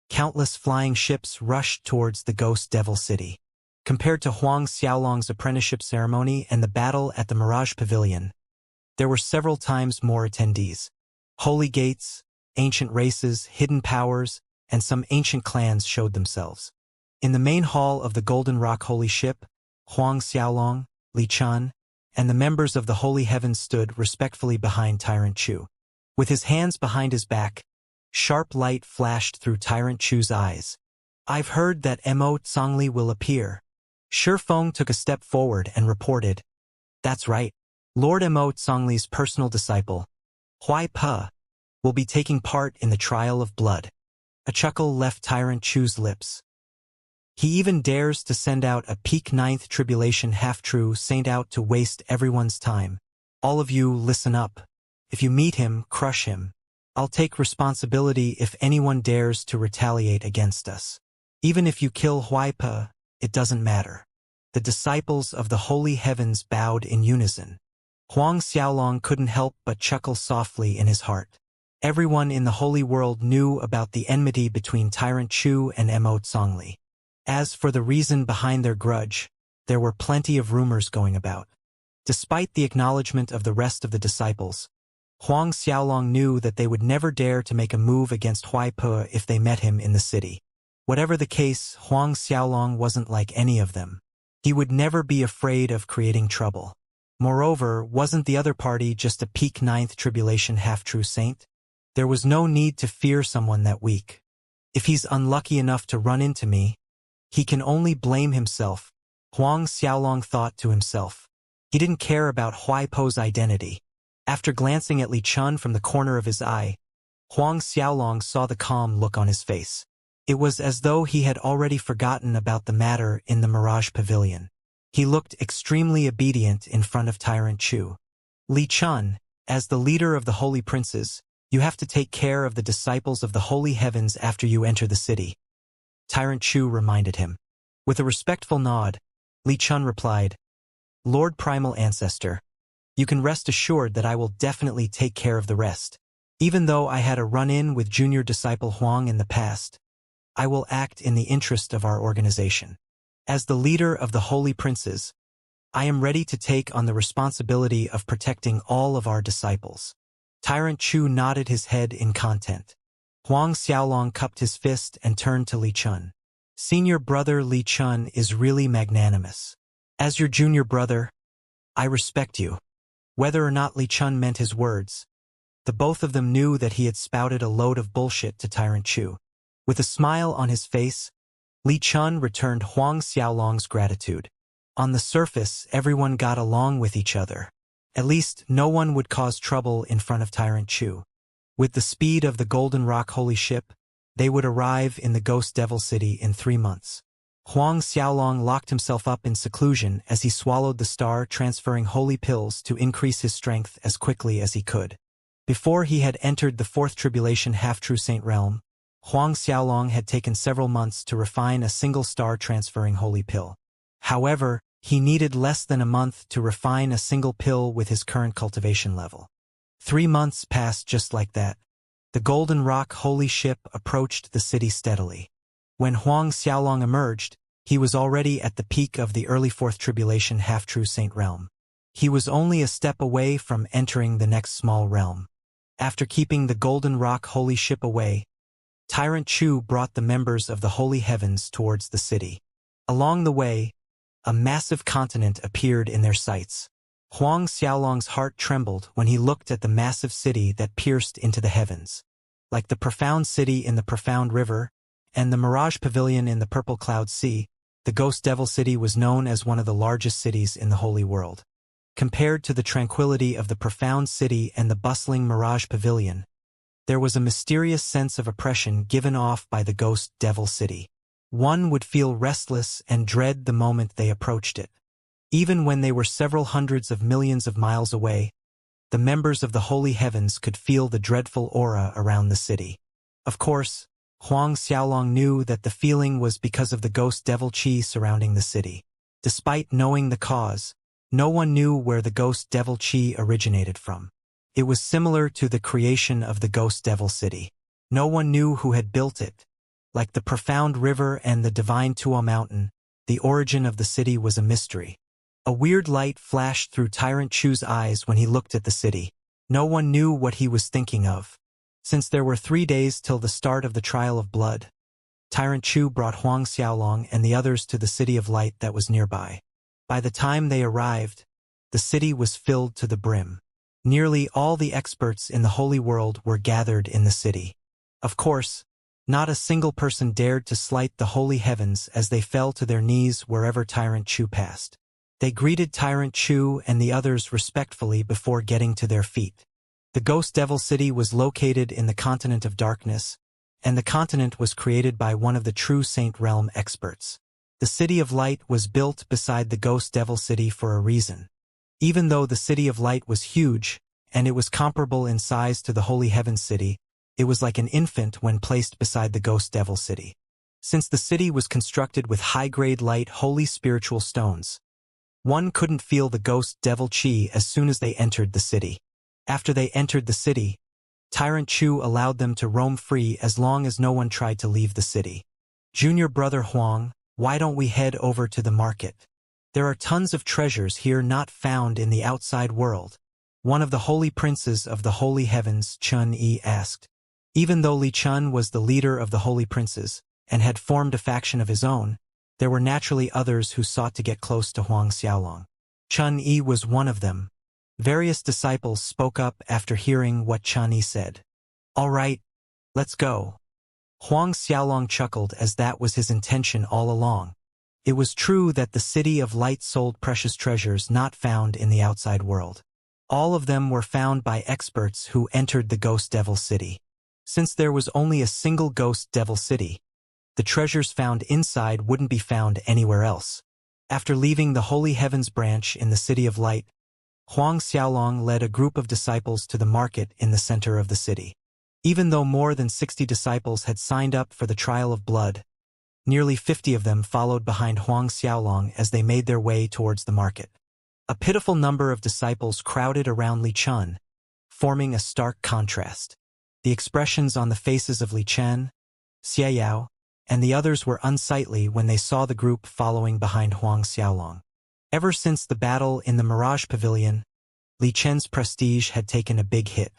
Countless flying ships rushed towards the Ghost Devil City. Compared to Huang Xiaolong's apprenticeship ceremony and the battle at the Mirage Pavilion, there were several times more attendees. Holy gates, ancient races, hidden powers, and some ancient clans showed themselves. In the main hall of the Golden Rock Holy Ship, Huang Xiaolong, Li Chun, and the members of the Holy Heavens stood respectfully behind Tyrant Chu. With his hands behind his back, sharp light flashed through Tyrant Chu's eyes. "I've heard that Mo Tsongli will appear." Shifeng took a step forward and reported, "That's right. Lord Mo Tsongli's personal disciple, Huai Pe, will be taking part in the Trial of Blood." A chuckle left Tyrant Chu's lips. "He even dares to send out a peak ninth tribulation half-true saint out to waste everyone's time. All of you listen up. If you meet him, crush him. I'll take responsibility if anyone dares to retaliate against us." Even if you kill Huaipa, it doesn't matter. The disciples of the holy heavens bowed in unison. Huang Xiaolong couldn't help but chuckle softly in his heart. Everyone in the holy world knew about the enmity between Tyrant Chu and Mo Zongli. As for the reason behind their grudge, there were plenty of rumors going about. Despite the acknowledgement of the rest of the disciples, Huang Xiaolong knew that they would never dare to make a move against Huaipa if they met him in the city. Whatever the case, Huang Xiaolong wasn't like any of them. He would never be afraid of creating trouble. Moreover, wasn't the other party just a peak ninth tribulation half-true saint? There was no need to fear someone that weak. If he's unlucky enough to run into me, he can only blame himself, Huang Xiaolong thought to himself. He didn't care about Huaipo's identity. After glancing at Li Chun from the corner of his eye, Huang Xiaolong saw the calm look on his face. It was as though he had already forgotten about the matter in the Mirage Pavilion. He looked extremely obedient in front of Tyrant Chu. Li Chun, as the leader of the holy princes, you have to take care of the disciples of the holy heavens after you enter the city. Tyrant Chu reminded him. With a respectful nod, Li Chun replied, Lord Primal Ancestor, you can rest assured that I will definitely take care of the rest. Even though I had a run-in with junior disciple Huang in the past, I will act in the interest of our organization. As the leader of the holy princes, I am ready to take on the responsibility of protecting all of our disciples. Tyrant Chu nodded his head in content. Huang Xiaolong cupped his fist and turned to Li Chun. Senior brother Li Chun is really magnanimous. As your junior brother, I respect you. Whether or not Li Chun meant his words, the both of them knew that he had spouted a load of bullshit to Tyrant Chu. With a smile on his face, Li Chun returned Huang Xiaolong's gratitude. On the surface, everyone got along with each other. At least, no one would cause trouble in front of Tyrant Chu. With the speed of the Golden Rock Holy Ship, they would arrive in the Ghost Devil City in 3 months. Huang Xiaolong locked himself up in seclusion as he swallowed the star-transferring holy pills to increase his strength as quickly as he could. Before he had entered the Fourth Tribulation half-true saint realm, Huang Xiaolong had taken several months to refine a single star-transferring holy pill. However, he needed less than a month to refine a single pill with his current cultivation level. 3 months passed just like that. The Golden Rock Holy Ship approached the city steadily. When Huang Xiaolong emerged, he was already at the peak of the early Fourth Tribulation half-true saint realm. He was only a step away from entering the next small realm. After keeping the Golden Rock Holy Ship away, Tyrant Chu brought the members of the Holy Heavens towards the city. Along the way, a massive continent appeared in their sights. Huang Xiaolong's heart trembled when he looked at the massive city that pierced into the heavens. Like the profound city in the profound river, and the Mirage Pavilion in the Purple Cloud Sea, the Ghost Devil City was known as one of the largest cities in the Holy World. Compared to the tranquility of the profound city and the bustling Mirage Pavilion, there was a mysterious sense of oppression given off by the Ghost Devil City. One would feel restless and dread the moment they approached it. Even when they were several hundreds of millions of miles away, the members of the Holy Heavens could feel the dreadful aura around the city. Of course, Huang Xiaolong knew that the feeling was because of the Ghost Devil Chi surrounding the city. Despite knowing the cause, no one knew where the Ghost Devil Chi originated from. It was similar to the creation of the Ghost Devil City. No one knew who had built it. Like the profound river and the divine Tuo Mountain, the origin of the city was a mystery. A weird light flashed through Tyrant Chu's eyes when he looked at the city. No one knew what he was thinking of. Since there were 3 days till the start of the Trial of Blood, Tyrant Chu brought Huang Xiaolong and the others to the City of Light that was nearby. By the time they arrived, the city was filled to the brim. Nearly all the experts in the Holy World were gathered in the city. Of course, not a single person dared to slight the Holy Heavens as they fell to their knees wherever Tyrant Chu passed. They greeted Tyrant Chu and the others respectfully before getting to their feet. The Ghost Devil City was located in the continent of darkness, and the continent was created by one of the true Saint Realm experts. The City of Light was built beside the Ghost Devil City for a reason. Even though the City of Light was huge, and it was comparable in size to the Holy Heaven City, it was like an infant when placed beside the Ghost Devil City. Since the city was constructed with high-grade light holy spiritual stones, one couldn't feel the ghost devil chi as soon as they entered the city. After they entered the city, Tyrant Chu allowed them to roam free as long as no one tried to leave the city. Junior brother Huang, why don't we head over to the market? There are tons of treasures here not found in the outside world. One of the holy princes of the holy heavens, Chun Yi, asked. Even though Li Chun was the leader of the holy princes, and had formed a faction of his own, there were naturally others who sought to get close to Huang Xiaolong. Chun Yi was one of them. Various disciples spoke up after hearing what Chun Yi said. All right, let's go. Huang Xiaolong chuckled as that was his intention all along. It was true that the City of Light sold precious treasures not found in the outside world. All of them were found by experts who entered the Ghost Devil City. Since there was only a single Ghost Devil City, the treasures found inside wouldn't be found anywhere else. After leaving the Holy Heavens branch in the City of Light, Huang Xiaolong led a group of disciples to the market in the center of the city. Even though more than 60 disciples had signed up for the trial of blood, nearly 50 of them followed behind Huang Xiaolong as they made their way towards the market. A pitiful number of disciples crowded around Li Chun, forming a stark contrast. The expressions on the faces of Li Chen, Xie Yao, and the others were unsightly when they saw the group following behind Huang Xiaolong. Ever since the battle in the Mirage Pavilion, Li Chen's prestige had taken a big hit.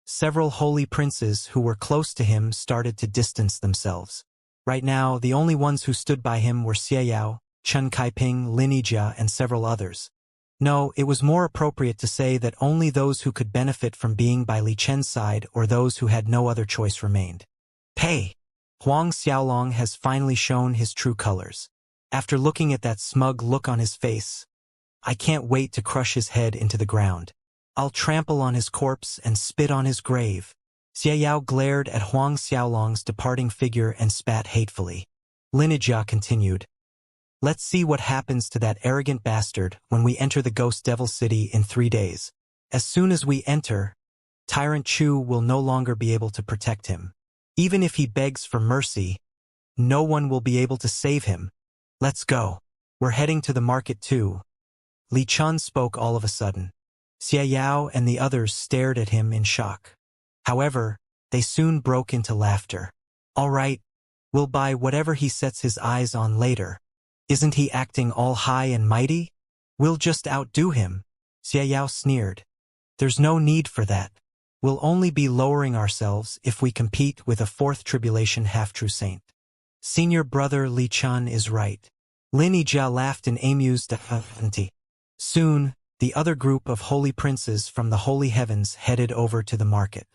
Several holy princes who were close to him started to distance themselves. Right now, the only ones who stood by him were Xie Yao, Chen Kaiping, Lin Yijia, and several others. No, it was more appropriate to say that only those who could benefit from being by Li Chen's side or those who had no other choice remained. Hey! Huang Xiaolong has finally shown his true colors. After looking at that smug look on his face, I can't wait to crush his head into the ground. I'll trample on his corpse and spit on his grave. Xie Yao glared at Huang Xiaolong's departing figure and spat hatefully. Lin Yijia continued. Let's see what happens to that arrogant bastard when we enter the Ghost Devil City in 3 days. As soon as we enter, Tyrant Chu will no longer be able to protect him. Even if he begs for mercy, no one will be able to save him. Let's go. We're heading to the market too. Li Chun spoke all of a sudden. Xie Yao and the others stared at him in shock. However, they soon broke into laughter. All right, we'll buy whatever he sets his eyes on later. Isn't he acting all high and mighty? We'll just outdo him. Xie Yao sneered. There's no need for that. We'll only be lowering ourselves if we compete with a fourth tribulation half-true saint. Senior brother Li Chun is right. Lin Yijia laughed in amused affability. Soon, the other group of holy princes from the holy heavens headed over to the market.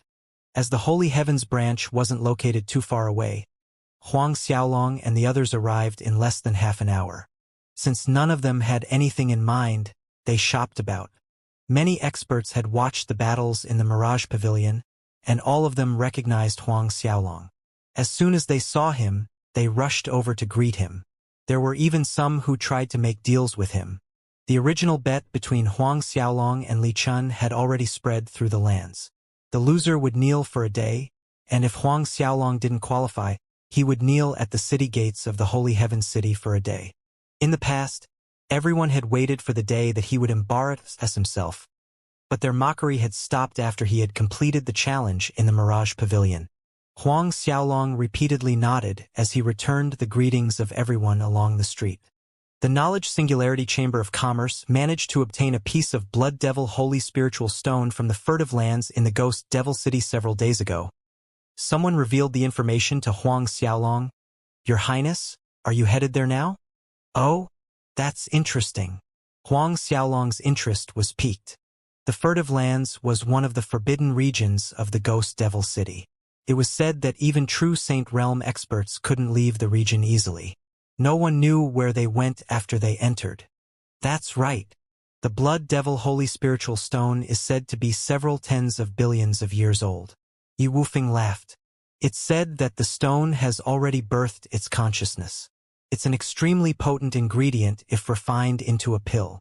As the holy heavens branch wasn't located too far away, Huang Xiaolong and the others arrived in less than half an hour. Since none of them had anything in mind, they shopped about. Many experts had watched the battles in the Mirage Pavilion, and all of them recognized Huang Xiaolong. As soon as they saw him, they rushed over to greet him. There were even some who tried to make deals with him. The original bet between Huang Xiaolong and Li Chun had already spread through the lands. The loser would kneel for a day, and if Huang Xiaolong didn't qualify, he would kneel at the city gates of the Holy Heaven City for a day. In the past, everyone had waited for the day that he would embarrass himself, but their mockery had stopped after he had completed the challenge in the Mirage Pavilion. Huang Xiaolong repeatedly nodded as he returned the greetings of everyone along the street. The Knowledge Singularity Chamber of Commerce managed to obtain a piece of Blood Devil Holy Spiritual Stone from the furtive lands in the Ghost Devil City several days ago. Someone revealed the information to Huang Xiaolong. Your Highness, are you headed there now? Oh, that's interesting. Huang Xiaolong's interest was piqued. The furtive lands was one of the forbidden regions of the Ghost Devil City. It was said that even true Saint Realm experts couldn't leave the region easily. No one knew where they went after they entered. That's right. The Blood Devil Holy Spiritual Stone is said to be several tens of billions of years old. Yi Wufeng laughed. It's said that the stone has already birthed its consciousness. It's an extremely potent ingredient if refined into a pill.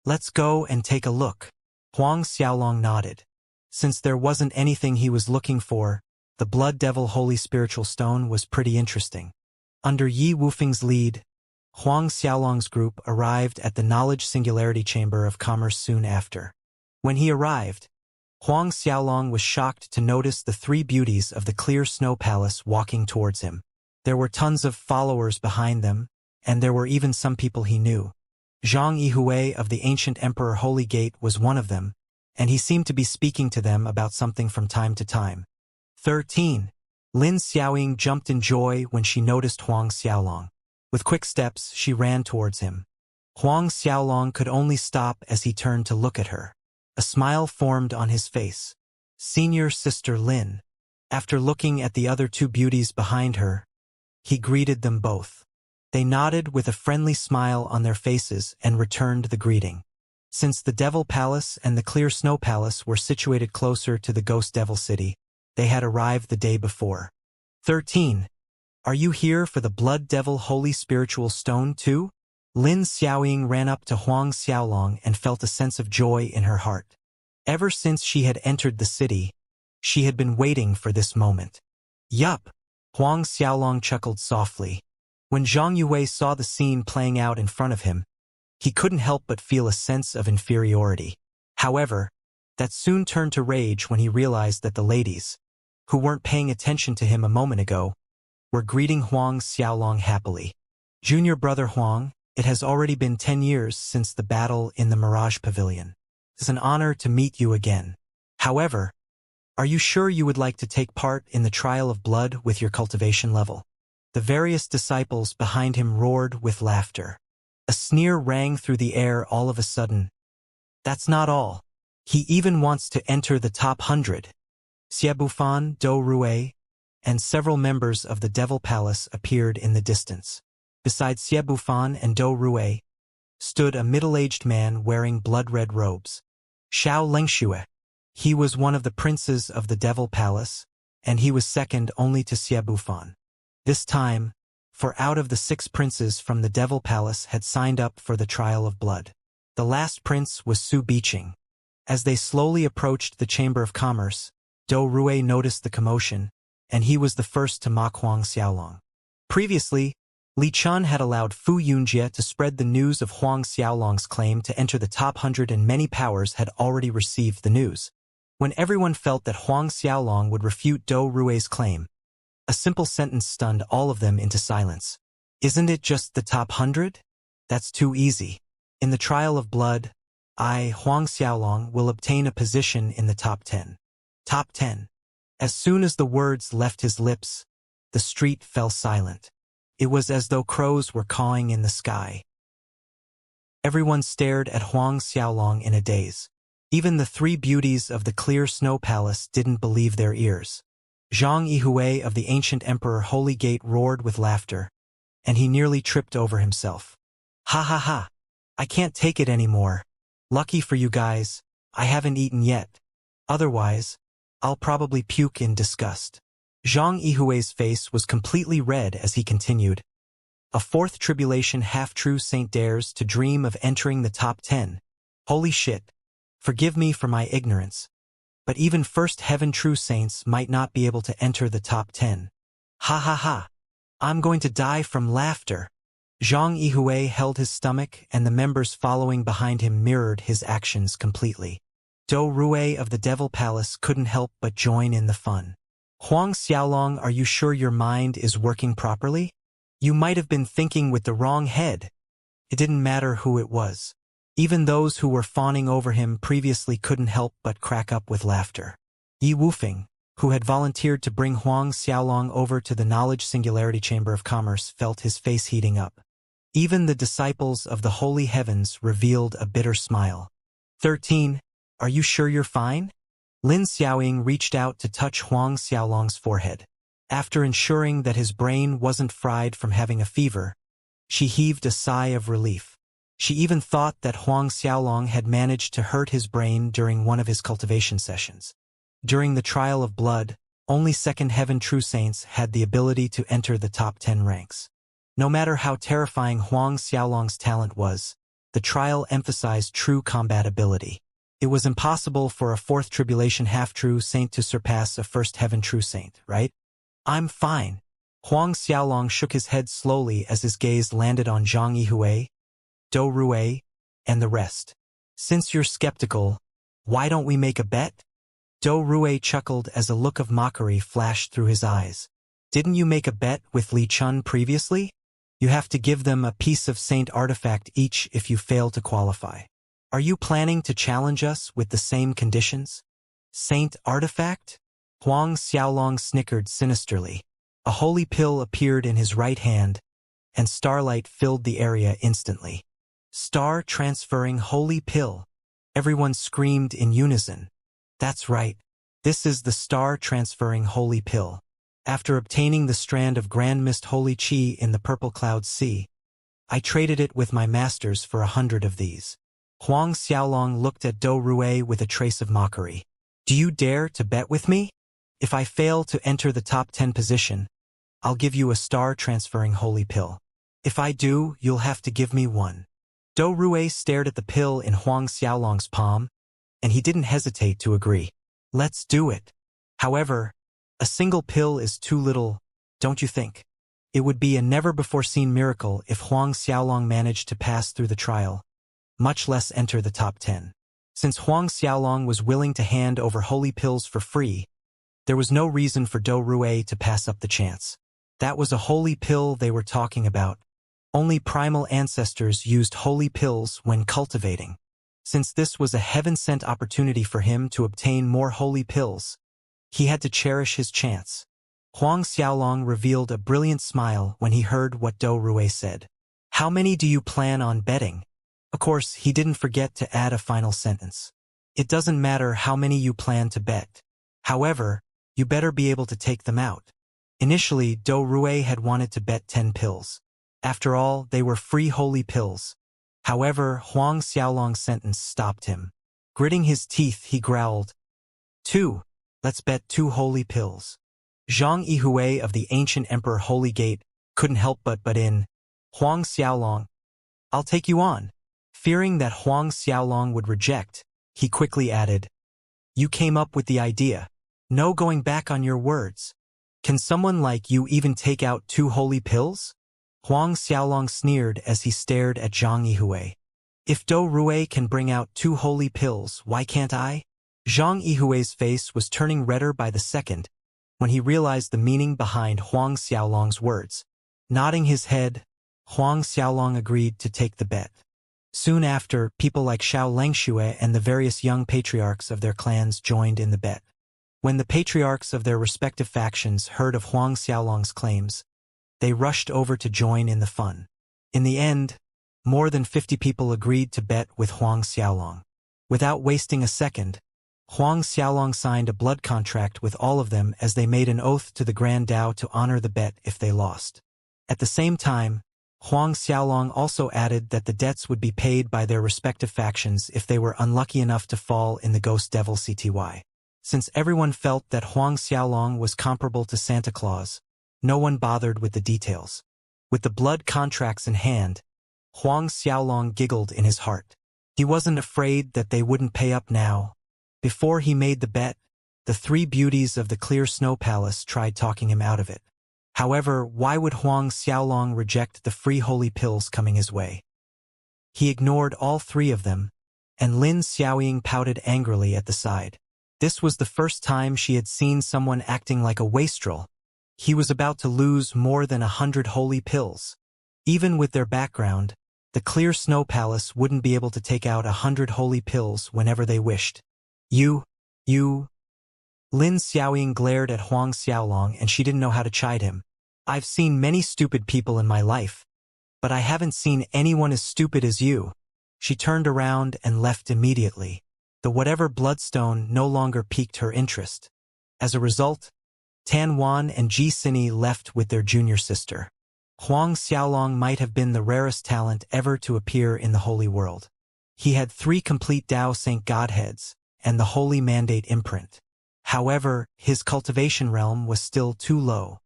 Let's go and take a look. Huang Xiaolong nodded. Since there wasn't anything he was looking for, the Blood Devil Holy Spiritual Stone was pretty interesting. Under Yi Wufeng's lead, Huang Xiaolong's group arrived at the Knowledge Singularity Chamber of Commerce soon after. When he arrived, Huang Xiaolong was shocked to notice the three beauties of the clear snow palace walking towards him. There were tons of followers behind them, and there were even some people he knew. Zhang Yihui of the ancient Emperor Holy Gate was one of them, and he seemed to be speaking to them about something from time to time. 13. Lin Xiaoying jumped in joy when she noticed Huang Xiaolong. With quick steps, she ran towards him. Huang Xiaolong could only stop as he turned to look at her. A smile formed on his face. Senior Sister Lin. After looking at the other two beauties behind her, he greeted them both. They nodded with a friendly smile on their faces and returned the greeting. Since the Devil Palace and the Clear Snow Palace were situated closer to the Ghost Devil City, they had arrived the day before. 13. Are you here for the Blood Devil Holy Spiritual Stone too? Lin Xiaoying ran up to Huang Xiaolong and felt a sense of joy in her heart. Ever since she had entered the city, she had been waiting for this moment. Yup, Huang Xiaolong chuckled softly. When Zhang Yue saw the scene playing out in front of him, he couldn't help but feel a sense of inferiority. However, that soon turned to rage when he realized that the ladies, who weren't paying attention to him a moment ago, were greeting Huang Xiaolong happily. Junior brother Huang, it has already been 10 years since the battle in the Mirage Pavilion. It's an honor to meet you again. However, are you sure you would like to take part in the trial of blood with your cultivation level? The various disciples behind him roared with laughter. A sneer rang through the air all of a sudden. That's not all. He even wants to enter the top 100. Xie Bufan, Dou Rue, and several members of the Devil Palace appeared in the distance. Beside Xie Bufan and Dou Rue stood a middle-aged man wearing blood-red robes. Xiao Lengxue. He was one of the princes of the Devil Palace, and he was second only to Xie Bufan. This time, for out of the 6 princes from the Devil Palace had signed up for the trial of blood. The last prince was Su Biqing. As they slowly approached the Chamber of Commerce, Dou Rue noticed the commotion, and he was the first to mock Huang Xiaolong. Previously, Li Chun had allowed Fu Yunjie to spread the news of Huang Xiaolong's claim to enter the top 100, and many powers had already received the news. When everyone felt that Huang Xiaolong would refute Dou Rue's claim, a simple sentence stunned all of them into silence. Isn't it just the top 100? That's too easy. In the trial of blood, I, Huang Xiaolong, will obtain a position in the top 10. Top 10. As soon as the words left his lips, the street fell silent. It was as though crows were cawing in the sky. Everyone stared at Huang Xiaolong in a daze. Even the 3 beauties of the Clear Snow Palace didn't believe their ears. Zhang Yihui of the ancient Emperor Holy Gate roared with laughter, and he nearly tripped over himself. Ha ha ha! I can't take it anymore. Lucky for you guys, I haven't eaten yet. Otherwise, I'll probably puke in disgust. Zhang Yihui's face was completely red as he continued. A 4th tribulation half-true saint dares to dream of entering the top 10. Holy shit. Forgive me for my ignorance. But even first heaven true saints might not be able to enter the top 10. Ha ha ha. I'm going to die from laughter. Zhang Yihui held his stomach, and the members following behind him mirrored his actions completely. Dou Rue of the Devil Palace couldn't help but join in the fun. Huang Xiaolong, are you sure your mind is working properly? You might have been thinking with the wrong head. It didn't matter who it was. Even those who were fawning over him previously couldn't help but crack up with laughter. Yi Wufeng, who had volunteered to bring Huang Xiaolong over to the Knowledge Singularity Chamber of Commerce, felt his face heating up. Even the disciples of the holy heavens revealed a bitter smile. 13. Are you sure you're fine? Lin Xiaoying reached out to touch Huang Xiaolong's forehead. After ensuring that his brain wasn't fried from having a fever, she heaved a sigh of relief. She even thought that Huang Xiaolong had managed to hurt his brain during one of his cultivation sessions. During the trial of blood, only second heaven true saints had the ability to enter the top 10 ranks. No matter how terrifying Huang Xiaolong's talent was, the trial emphasized true combat ability. It was impossible for a 4th tribulation half-true saint to surpass a first heaven true saint, right? I'm fine. Huang Xiaolong shook his head slowly as his gaze landed on Zhang Yihui, Dou Rui, and the rest. Since you're skeptical, why don't we make a bet? Dou Rui chuckled as a look of mockery flashed through his eyes. Didn't you make a bet with Li Chun previously? You have to give them a piece of Saint artifact each if you fail to qualify. Are you planning to challenge us with the same conditions? Saint artifact? Huang Xiaolong snickered sinisterly. A holy pill appeared in his right hand, and starlight filled the area instantly. Star transferring holy pill. Everyone screamed in unison. That's right. This is the star transferring holy pill. After obtaining the strand of Grand Mist Holy Qi in the Purple Cloud Sea, I traded it with my masters for 100 of these. Huang Xiaolong looked at Dou Rui with a trace of mockery. Do you dare to bet with me? If I fail to enter the top 10 position, I'll give you a star-transferring holy pill. If I do, you'll have to give me one. Dou Rui stared at the pill in Huang Xiaolong's palm, and he didn't hesitate to agree. Let's do it. However, a single pill is too little, don't you think? It would be a never-before-seen miracle if Huang Xiaolong managed to pass through the trial, much less enter the top 10. Since Huang Xiaolong was willing to hand over holy pills for free, there was no reason for Dou Rui to pass up the chance. That was a holy pill they were talking about. Only primal ancestors used holy pills when cultivating. Since this was a heaven-sent opportunity for him to obtain more holy pills, he had to cherish his chance. Huang Xiaolong revealed a brilliant smile when he heard what Dou Rui said. How many do you plan on betting? Of course, he didn't forget to add a final sentence. It doesn't matter how many you plan to bet. However, you better be able to take them out. Initially, Dou Rui had wanted to bet 10 pills. After all, they were free holy pills. However, Huang Xiaolong's sentence stopped him. Gritting his teeth, he growled, 2. Let's bet 2 holy pills. Zhang Yihui of the ancient Emperor Holy Gate couldn't help but butt in. Huang Xiaolong, I'll take you on. Fearing that Huang Xiaolong would reject, he quickly added, You came up with the idea. No going back on your words. Can someone like you even take out 2 holy pills? Huang Xiaolong sneered as he stared at Zhang Yihui. If Dou Rui can bring out 2 holy pills, why can't I? Zhang Yihui's face was turning redder by the second when he realized the meaning behind Huang Xiaolong's words. Nodding his head, Huang Xiaolong agreed to take the bet. Soon after, people like Xianxia and the various young patriarchs of their clans joined in the bet. When the patriarchs of their respective factions heard of Huang Xiaolong's claims, they rushed over to join in the fun. In the end, more than 50 people agreed to bet with Huang Xiaolong. Without wasting a second, Huang Xiaolong signed a blood contract with all of them as they made an oath to the Grand Tao to honor the bet if they lost. At the same time, Huang Xiaolong also added that the debts would be paid by their respective factions if they were unlucky enough to fall in the Ghost Devil CTY. Since everyone felt that Huang Xiaolong was comparable to Santa Claus, no one bothered with the details. With the blood contracts in hand, Huang Xiaolong giggled in his heart. He wasn't afraid that they wouldn't pay up now. Before he made the bet, the 3 beauties of the Clear Snow Palace tried talking him out of it. However, why would Huang Xiaolong reject the free holy pills coming his way? He ignored all 3 of them, and Lin Xiaoying pouted angrily at the side. This was the first time she had seen someone acting like a wastrel. He was about to lose more than 100 holy pills. Even with their background, the Clear Snow Palace wouldn't be able to take out 100 holy pills whenever they wished. You. Lin Xiaoying glared at Huang Xiaolong and she didn't know how to chide him. I've seen many stupid people in my life, but I haven't seen anyone as stupid as you. She turned around and left immediately. The whatever bloodstone no longer piqued her interest. As a result, Tan Wan and Ji Sini left with their junior sister. Huang Xiaolong might have been the rarest talent ever to appear in the Holy World. He had 3 complete Tao Saint Godheads and the Holy Mandate imprint. However, his cultivation realm was still too low.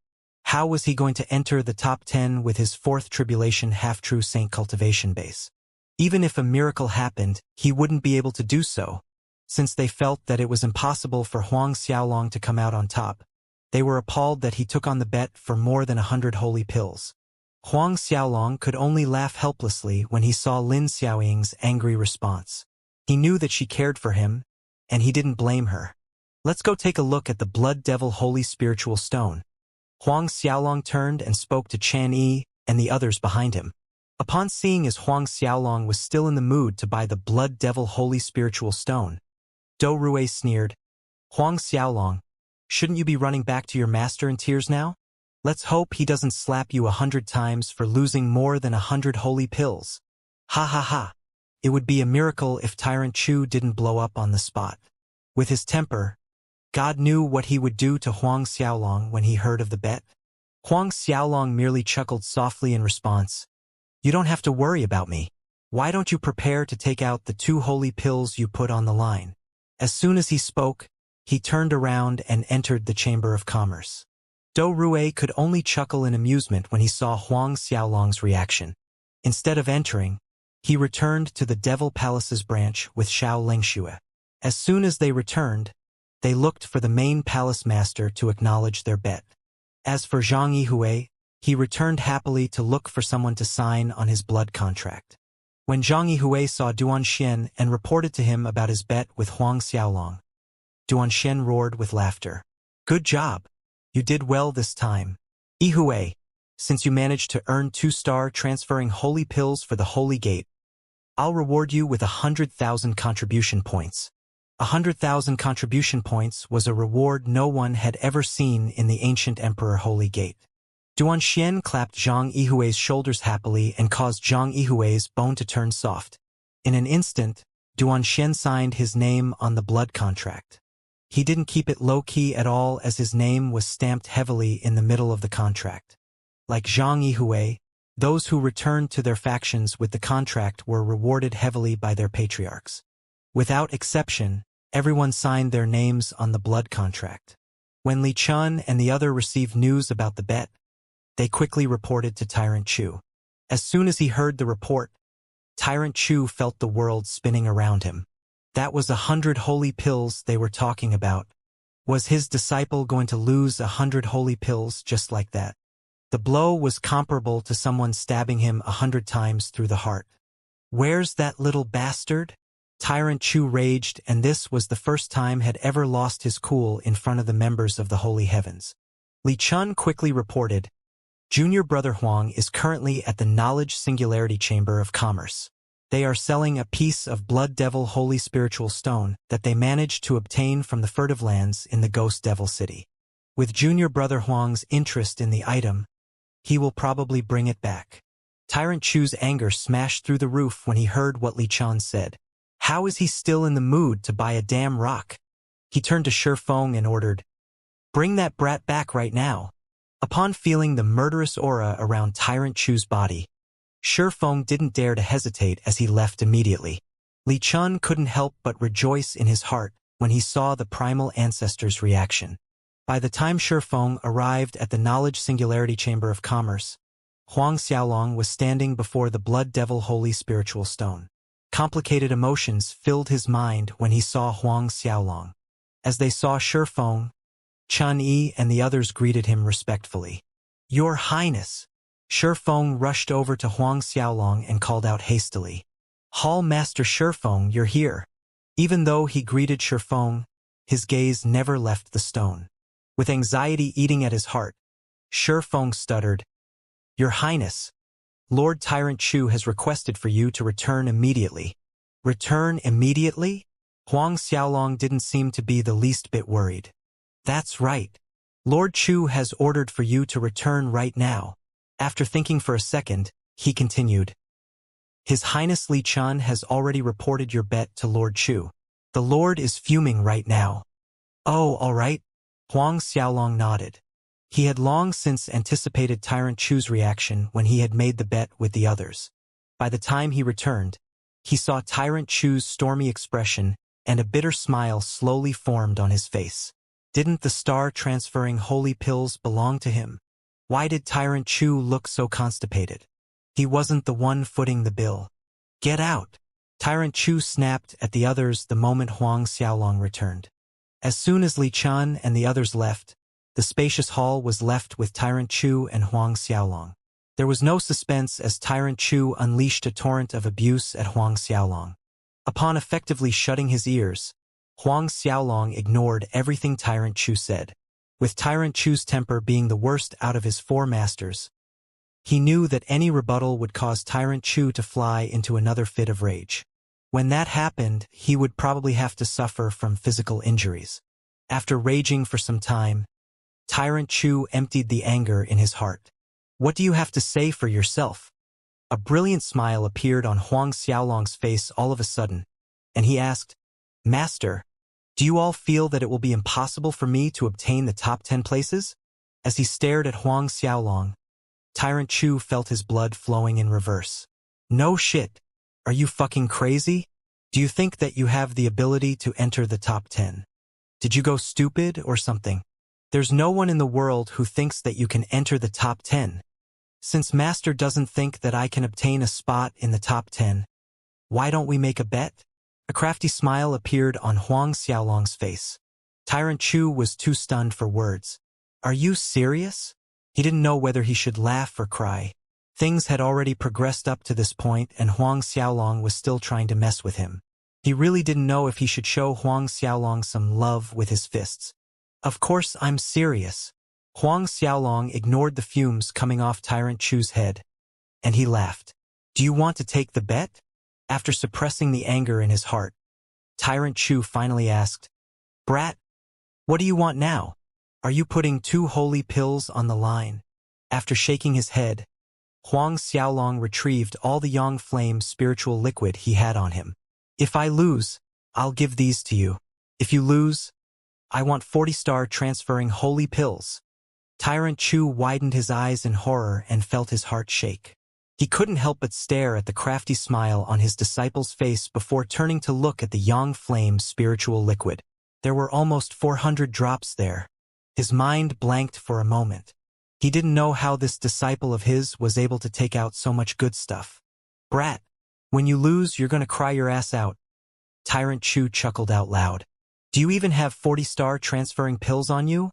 How was he going to enter the top 10 with his 4th tribulation half-true Saint cultivation base? Even if a miracle happened, he wouldn't be able to do so, since they felt that it was impossible for Huang Xiaolong to come out on top. They were appalled that he took on the bet for more than 100 holy pills. Huang Xiaolong could only laugh helplessly when he saw Lin Xiaoying's angry response. He knew that she cared for him, and he didn't blame her. Let's go take a look at the Blood Devil Holy Spiritual Stone. Huang Xiaolong turned and spoke to Chan Yi and the others behind him. Upon seeing as Huang Xiaolong was still in the mood to buy the Blood Devil Holy Spiritual Stone, Do Rui sneered, "Huang Xiaolong, shouldn't you be running back to your master in tears now? Let's hope he doesn't slap you 100 times for losing more than 100 holy pills. Ha ha ha. It would be a miracle if Tyrant Chu didn't blow up on the spot." With his temper, God knew what he would do to Huang Xiaolong when he heard of the bet. Huang Xiaolong merely chuckled softly in response. "You don't have to worry about me. Why don't you prepare to take out the 2 holy pills you put on the line?" As soon as he spoke, he turned around and entered the Chamber of Commerce. Do Rui could only chuckle in amusement when he saw Huang Xiaolong's reaction. Instead of entering, he returned to the Devil Palace's branch with Xiao Lingxue. As soon as they returned, they looked for the main palace master to acknowledge their bet. As for Zhang Yihue, he returned happily to look for someone to sign on his blood contract. When Zhang Yihue saw Duan Xian and reported to him about his bet with Huang Xiaolong, Duan Xian roared with laughter. "Good job. You did well this time. Yihue, since you managed to earn 2-star transferring holy pills for the Holy Gate, I'll reward you with 100,000 contribution points." 100,000 contribution points was a reward no one had ever seen in the ancient Emperor Holy Gate. Duan Xian clapped Zhang Yihue's shoulders happily and caused Zhang Yihue's bone to turn soft. In an instant, Duan Xian signed his name on the blood contract. He didn't keep it low-key at all as his name was stamped heavily in the middle of the contract. Like Zhang Yihue, those who returned to their factions with the contract were rewarded heavily by their patriarchs. Without exception, everyone signed their names on the blood contract. When Li Chun and the other received news about the bet, they quickly reported to Tyrant Chu. As soon as he heard the report, Tyrant Chu felt the world spinning around him. That was 100 holy pills they were talking about. Was his disciple going to lose 100 holy pills just like that? The blow was comparable to someone stabbing him 100 times through the heart. "Where's that little bastard?" Tyrant Chu raged, and this was the first time had ever lost his cool in front of the members of the Holy Heavens. Li Chun quickly reported, "Junior Brother Huang is currently at the Knowledge Singularity Chamber of Commerce. They are selling a piece of Blood Devil Holy Spiritual Stone that they managed to obtain from the furtive lands in the Ghost Devil City. With Junior Brother Huang's interest in the item, he will probably bring it back." Tyrant Chu's anger smashed through the roof when he heard what Li Chun said. How is he still in the mood to buy a damn rock? He turned to Shi Feng and ordered, "Bring that brat back right now." Upon feeling the murderous aura around Tyrant Chu's body, Shi Feng didn't dare to hesitate as he left immediately. Li Chun couldn't help but rejoice in his heart when he saw the primal ancestor's reaction. By the time Shi Feng arrived at the Knowledge Singularity Chamber of Commerce, Huang Xiaolong was standing before the Blood Devil Holy Spiritual Stone. Complicated emotions filled his mind when he saw Huang Xiaolong. As they saw Shi Feng, Chun Yi and the others greeted him respectfully. "Your Highness!" Shi Feng rushed over to Huang Xiaolong and called out hastily, "Hall Master Shi Feng, you're here." Even though he greeted Shi Feng, his gaze never left the stone. With anxiety eating at his heart, Shi Feng stuttered, "Your Highness, Lord Tyrant Chu has requested for you to return immediately." "Return immediately?" Huang Xiaolong didn't seem to be the least bit worried. "That's right. Lord Chu has ordered for you to return right now." After thinking for a second, he continued, "His Highness Li Chun has already reported your bet to Lord Chu. The Lord is fuming right now." "Oh, all right." Huang Xiaolong nodded. He had long since anticipated Tyrant Chu's reaction when he had made the bet with the others. By the time he returned, he saw Tyrant Chu's stormy expression and a bitter smile slowly formed on his face. Didn't the star-transferring holy pills belong to him? Why did Tyrant Chu look so constipated? He wasn't the one footing the bill. "Get out!" Tyrant Chu snapped at the others the moment Huang Xiaolong returned. As soon as Li Chun and the others left, The spacious hall was left with Tyrant Chu and Huang Xiaolong. There was no suspense as Tyrant Chu unleashed a torrent of abuse at Huang Xiaolong. Upon effectively shutting his ears, Huang Xiaolong ignored everything Tyrant Chu said. With Tyrant Chu's temper being the worst out of his four masters, he knew that any rebuttal would cause Tyrant Chu to fly into another fit of rage. When that happened, he would probably have to suffer from physical injuries. After raging for some time, Tyrant Chu emptied the anger in his heart. What do you have to say for yourself? A brilliant smile appeared on Huang Xiaolong's face all of a sudden, and he asked, Master, do you all feel that it will be impossible for me to obtain the top 10 places? As he stared at Huang Xiaolong, Tyrant Chu felt his blood flowing in reverse. No shit. Are you fucking crazy? Do you think that you have the ability to enter the top 10? Did you go stupid or something? There's no one in the world who thinks that you can enter the top 10. Since Master doesn't think that I can obtain a spot in the top 10, why don't we make a bet? A crafty smile appeared on Huang Xiaolong's face. Tyrant Chu was too stunned for words. Are you serious? He didn't know whether he should laugh or cry. Things had already progressed up to this point and Huang Xiaolong was still trying to mess with him. He really didn't know if he should show Huang Xiaolong some love with his fists. Of course I'm serious. Huang Xiaolong ignored the fumes coming off Tyrant Chu's head, and he laughed. Do you want to take the bet? After suppressing the anger in his heart, Tyrant Chu finally asked, Brat, what do you want now? Are you putting 2 holy pills on the line? After shaking his head, Huang Xiaolong retrieved all the Yang Flame spiritual liquid he had on him. If I lose, I'll give these to you. If you lose, I want 40-star transferring holy pills. Tyrant Chu widened his eyes in horror and felt his heart shake. He couldn't help but stare at the crafty smile on his disciple's face before turning to look at the Yang Flame spiritual liquid. There were almost 400 drops there. His mind blanked for a moment. He didn't know how this disciple of his was able to take out so much good stuff. Brat, when you lose, you're gonna cry your ass out. Tyrant Chu chuckled out loud. Do you even have 40-star transferring pills on you?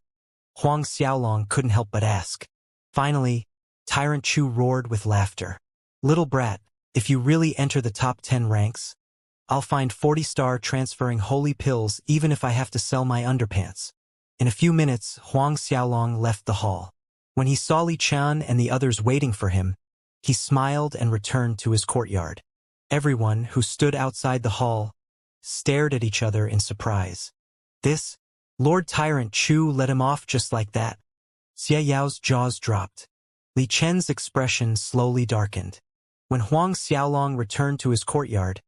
Huang Xiaolong couldn't help but ask. Finally, Tyrant Chu roared with laughter. Little brat, if you really enter the top 10 ranks, I'll find 40-star transferring holy pills even if I have to sell my underpants. In a few minutes, Huang Xiaolong left the hall. When he saw Li Qian and the others waiting for him, he smiled and returned to his courtyard. Everyone who stood outside the hall stared at each other in surprise. This, Lord Tyrant Chu let him off just like that. Xie Yao's jaws dropped. Li Chen's expression slowly darkened. When Huang Xiaolong returned to his courtyard,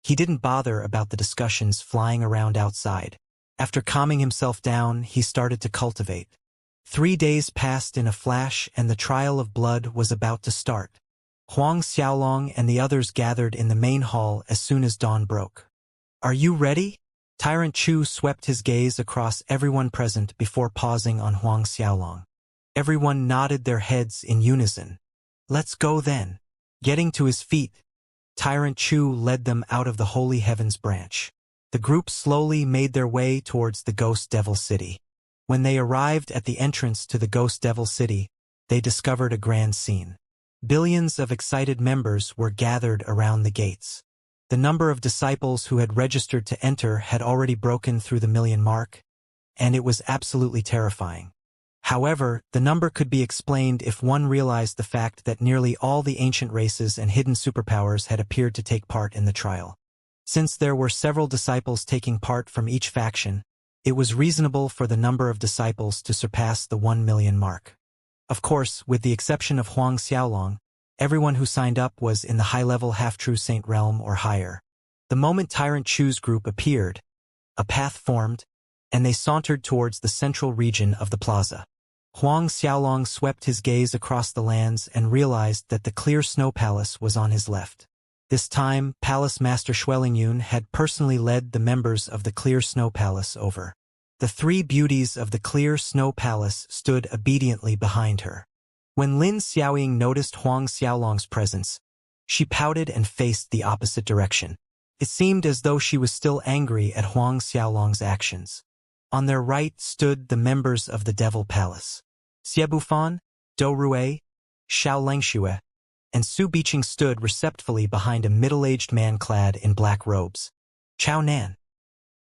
he didn't bother about the discussions flying around outside. After calming himself down, he started to cultivate. 3 days passed in a flash and the trial of blood was about to start. Huang Xiaolong and the others gathered in the main hall as soon as dawn broke. Are you ready? Tyrant Chu swept his gaze across everyone present before pausing on Huang Xiaolong. Everyone nodded their heads in unison. Let's go then. Getting to his feet, Tyrant Chu led them out of the Holy Heavens branch. The group slowly made their way towards the Ghost Devil City. When they arrived at the entrance to the Ghost Devil City, they discovered a grand scene. Billions of excited members were gathered around the gates. The number of disciples who had registered to enter had already broken through the 1 million mark, and it was absolutely terrifying. However, the number could be explained if one realized the fact that nearly all the ancient races and hidden superpowers had appeared to take part in the trial. Since there were several disciples taking part from each faction, it was reasonable for the number of disciples to surpass the 1 million mark. Of course, with the exception of Huang Xiaolong, everyone who signed up was in the high-level half-true saint realm or higher. The moment Tyrant Chu's group appeared, a path formed, and they sauntered towards the central region of the plaza. Huang Xiaolong swept his gaze across the lands and realized that the clear snow palace was on his left. This time, Palace Master Xuelingyun had personally led the members of the Clear Snow Palace over. The 3 beauties of the Clear Snow Palace stood obediently behind her. When Lin Xiaoying noticed Huang Xiaolong's presence, she pouted and faced the opposite direction. It seemed as though she was still angry at Huang Xiaolong's actions. On their right stood the members of the Devil Palace. Xie Bufan, Dou Rui, Xianxia, and Su Biqing stood receptfully behind a middle-aged man clad in black robes. Chao Nan.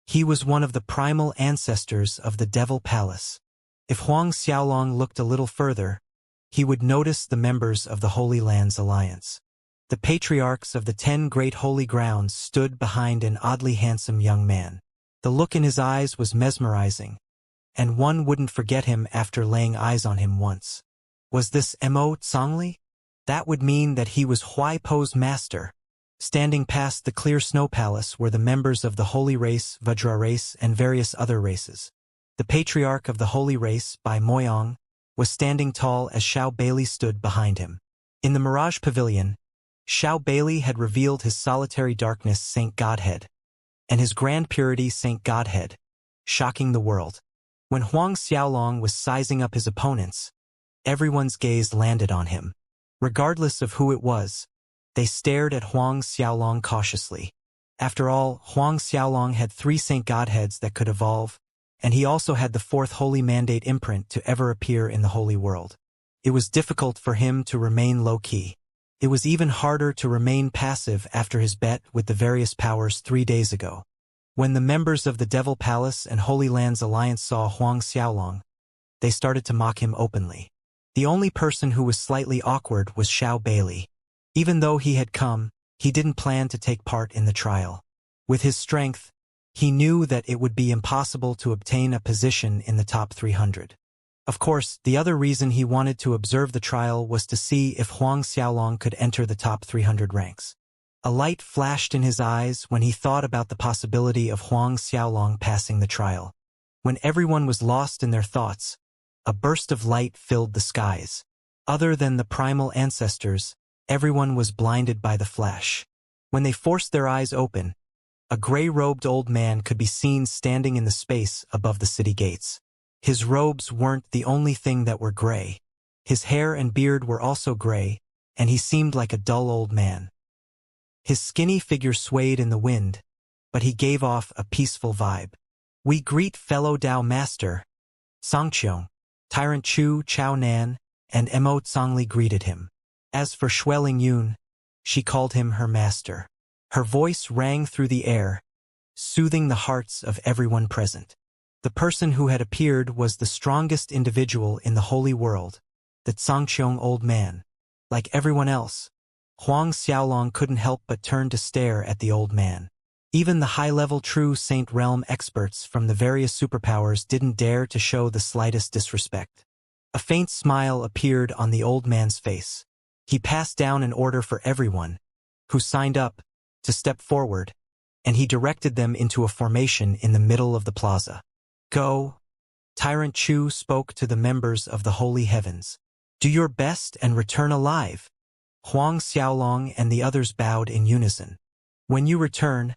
He was one of the primal ancestors of the Devil Palace. If Huang Xiaolong looked a little further, he would notice the members of the Holy Lands Alliance. The patriarchs of the 10 great holy grounds stood behind an oddly handsome young man. The look in his eyes was mesmerizing, and one wouldn't forget him after laying eyes on him once. Was this Mo Zongli? That would mean that he was Huaipo's master. Standing past the clear snow palace were the members of the holy race, Vajra race, and various other races. The patriarch of the holy race, Bai Moyong, was standing tall as Xiao Bailey stood behind him. In the Mirage Pavilion, Xiao Bailey had revealed his solitary darkness Saint Godhead, and his grand purity Saint Godhead, shocking the world. When Huang Xiaolong was sizing up his opponents, everyone's gaze landed on him. Regardless of who it was, they stared at Huang Xiaolong cautiously. After all, Huang Xiaolong had 3 Saint Godheads that could evolve, and he also had the 4th Holy Mandate imprint to ever appear in the Holy World. It was difficult for him to remain low-key. It was even harder to remain passive after his bet with the various powers 3 days ago. When the members of the Devil Palace and Holy Lands Alliance saw Huang Xiaolong, they started to mock him openly. The only person who was slightly awkward was Xiao Bailey. Even though he had come, he didn't plan to take part in the trial. With his strength, he knew that it would be impossible to obtain a position in the top 300. Of course, the other reason he wanted to observe the trial was to see if Huang Xiaolong could enter the top 300 ranks. A light flashed in his eyes when he thought about the possibility of Huang Xiaolong passing the trial. When everyone was lost in their thoughts, a burst of light filled the skies. Other than the primal ancestors, everyone was blinded by the flash. When they forced their eyes open, a gray-robed old man could be seen standing in the space above the city gates. His robes weren't the only thing that were gray. His hair and beard were also gray, and he seemed like a dull old man. His skinny figure swayed in the wind, but he gave off a peaceful vibe. "We greet fellow Dao Master." Songqiong, Tyrant Chu Chao Nan, and Mo Zongli greeted him. As for Xueling Yun, she called him her master. Her voice rang through the air, soothing the hearts of everyone present. The person who had appeared was the strongest individual in the holy world, the Songqiong old man. Like everyone else, Huang Xiaolong couldn't help but turn to stare at the old man. Even the high-level true Saint Realm experts from the various superpowers didn't dare to show the slightest disrespect. A faint smile appeared on the old man's face. He passed down an order for everyone who signed up to step forward, and he directed them into a formation in the middle of the plaza. "Go." Tyrant Chu spoke to the members of the Holy Heavens. "Do your best and return alive." Huang Xiaolong and the others bowed in unison. "When you return,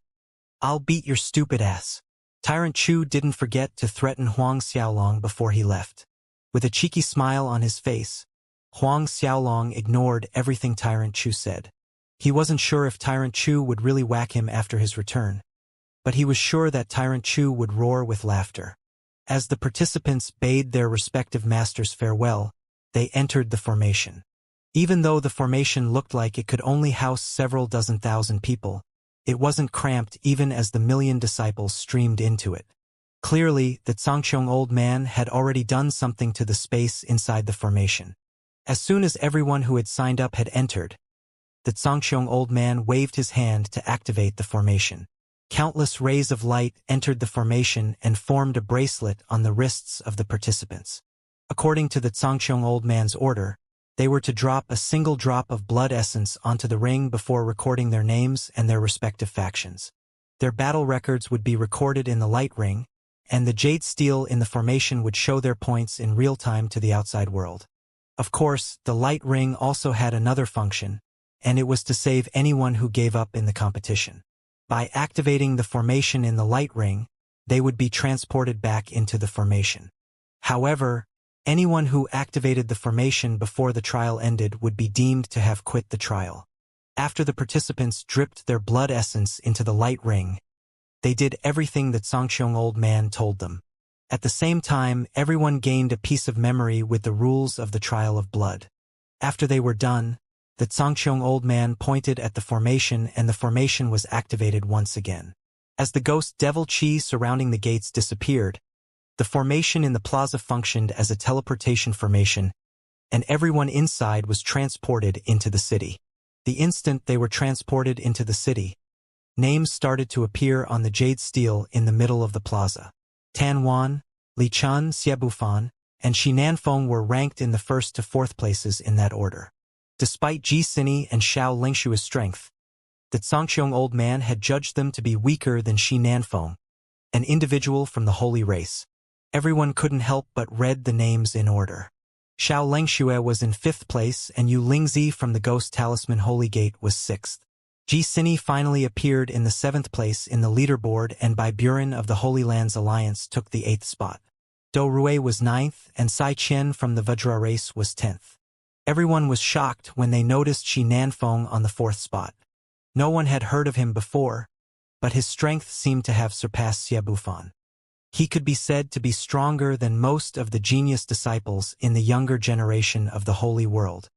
I'll beat your stupid ass." Tyrant Chu didn't forget to threaten Huang Xiaolong before he left. With a cheeky smile on his face, Huang Xiaolong ignored everything Tyrant Chu said. He wasn't sure if Tyrant Chu would really whack him after his return, but he was sure that Tyrant Chu would roar with laughter. As the participants bade their respective masters farewell, they entered the formation. Even though the formation looked like it could only house several dozen thousand people, it wasn't cramped even as the 1,000,000 disciples streamed into it. Clearly, the Songqiong old man had already done something to the space inside the formation. As soon as everyone who had signed up had entered, the Songqiong old man waved his hand to activate the formation. Countless rays of light entered the formation and formed a bracelet on the wrists of the participants. According to the Songqiong old man's order, they were to drop a single drop of blood essence onto the ring before recording their names and their respective factions. Their battle records would be recorded in the light ring, and the jade steel in the formation would show their points in real time to the outside world. Of course, the light ring also had another function, and it was to save anyone who gave up in the competition. By activating the formation in the light ring, they would be transported back into the formation. However, anyone who activated the formation before the trial ended would be deemed to have quit the trial. After the participants dripped their blood essence into the light ring, they did everything that Songqiong old man told them. At the same time, everyone gained a piece of memory with the rules of the Trial of Blood. After they were done, the Xianxia old man pointed at the formation and the formation was activated once again. As the ghost devil chi surrounding the gates disappeared, the formation in the plaza functioned as a teleportation formation, and everyone inside was transported into the city. The instant they were transported into the city, names started to appear on the jade stele in the middle of the plaza. Tan Wan, Li Chun, Xie Bufan, and Shi Nanfeng were ranked in the 1st to 4th places in that order. Despite Ji Sini and Xiao Lengshua's strength, the Xianxia old man had judged them to be weaker than Shi Nanfeng, an individual from the holy race. Everyone couldn't help but read the names in order. Xiao Lengxue was in 5th place and Yu Lingzi from the Ghost Talisman Holy Gate was 6th. Ji Sini finally appeared in the 7th place in the leaderboard and Bai Buren of the Holy Lands Alliance took the 8th spot. Do Rui was 9th and Sai Qian from the Vajra race was 10th. Everyone was shocked when they noticed Shi Nanfeng on the 4th spot. No one had heard of him before, but his strength seemed to have surpassed Xie Bufan. He could be said to be stronger than most of the genius disciples in the younger generation of the Holy World.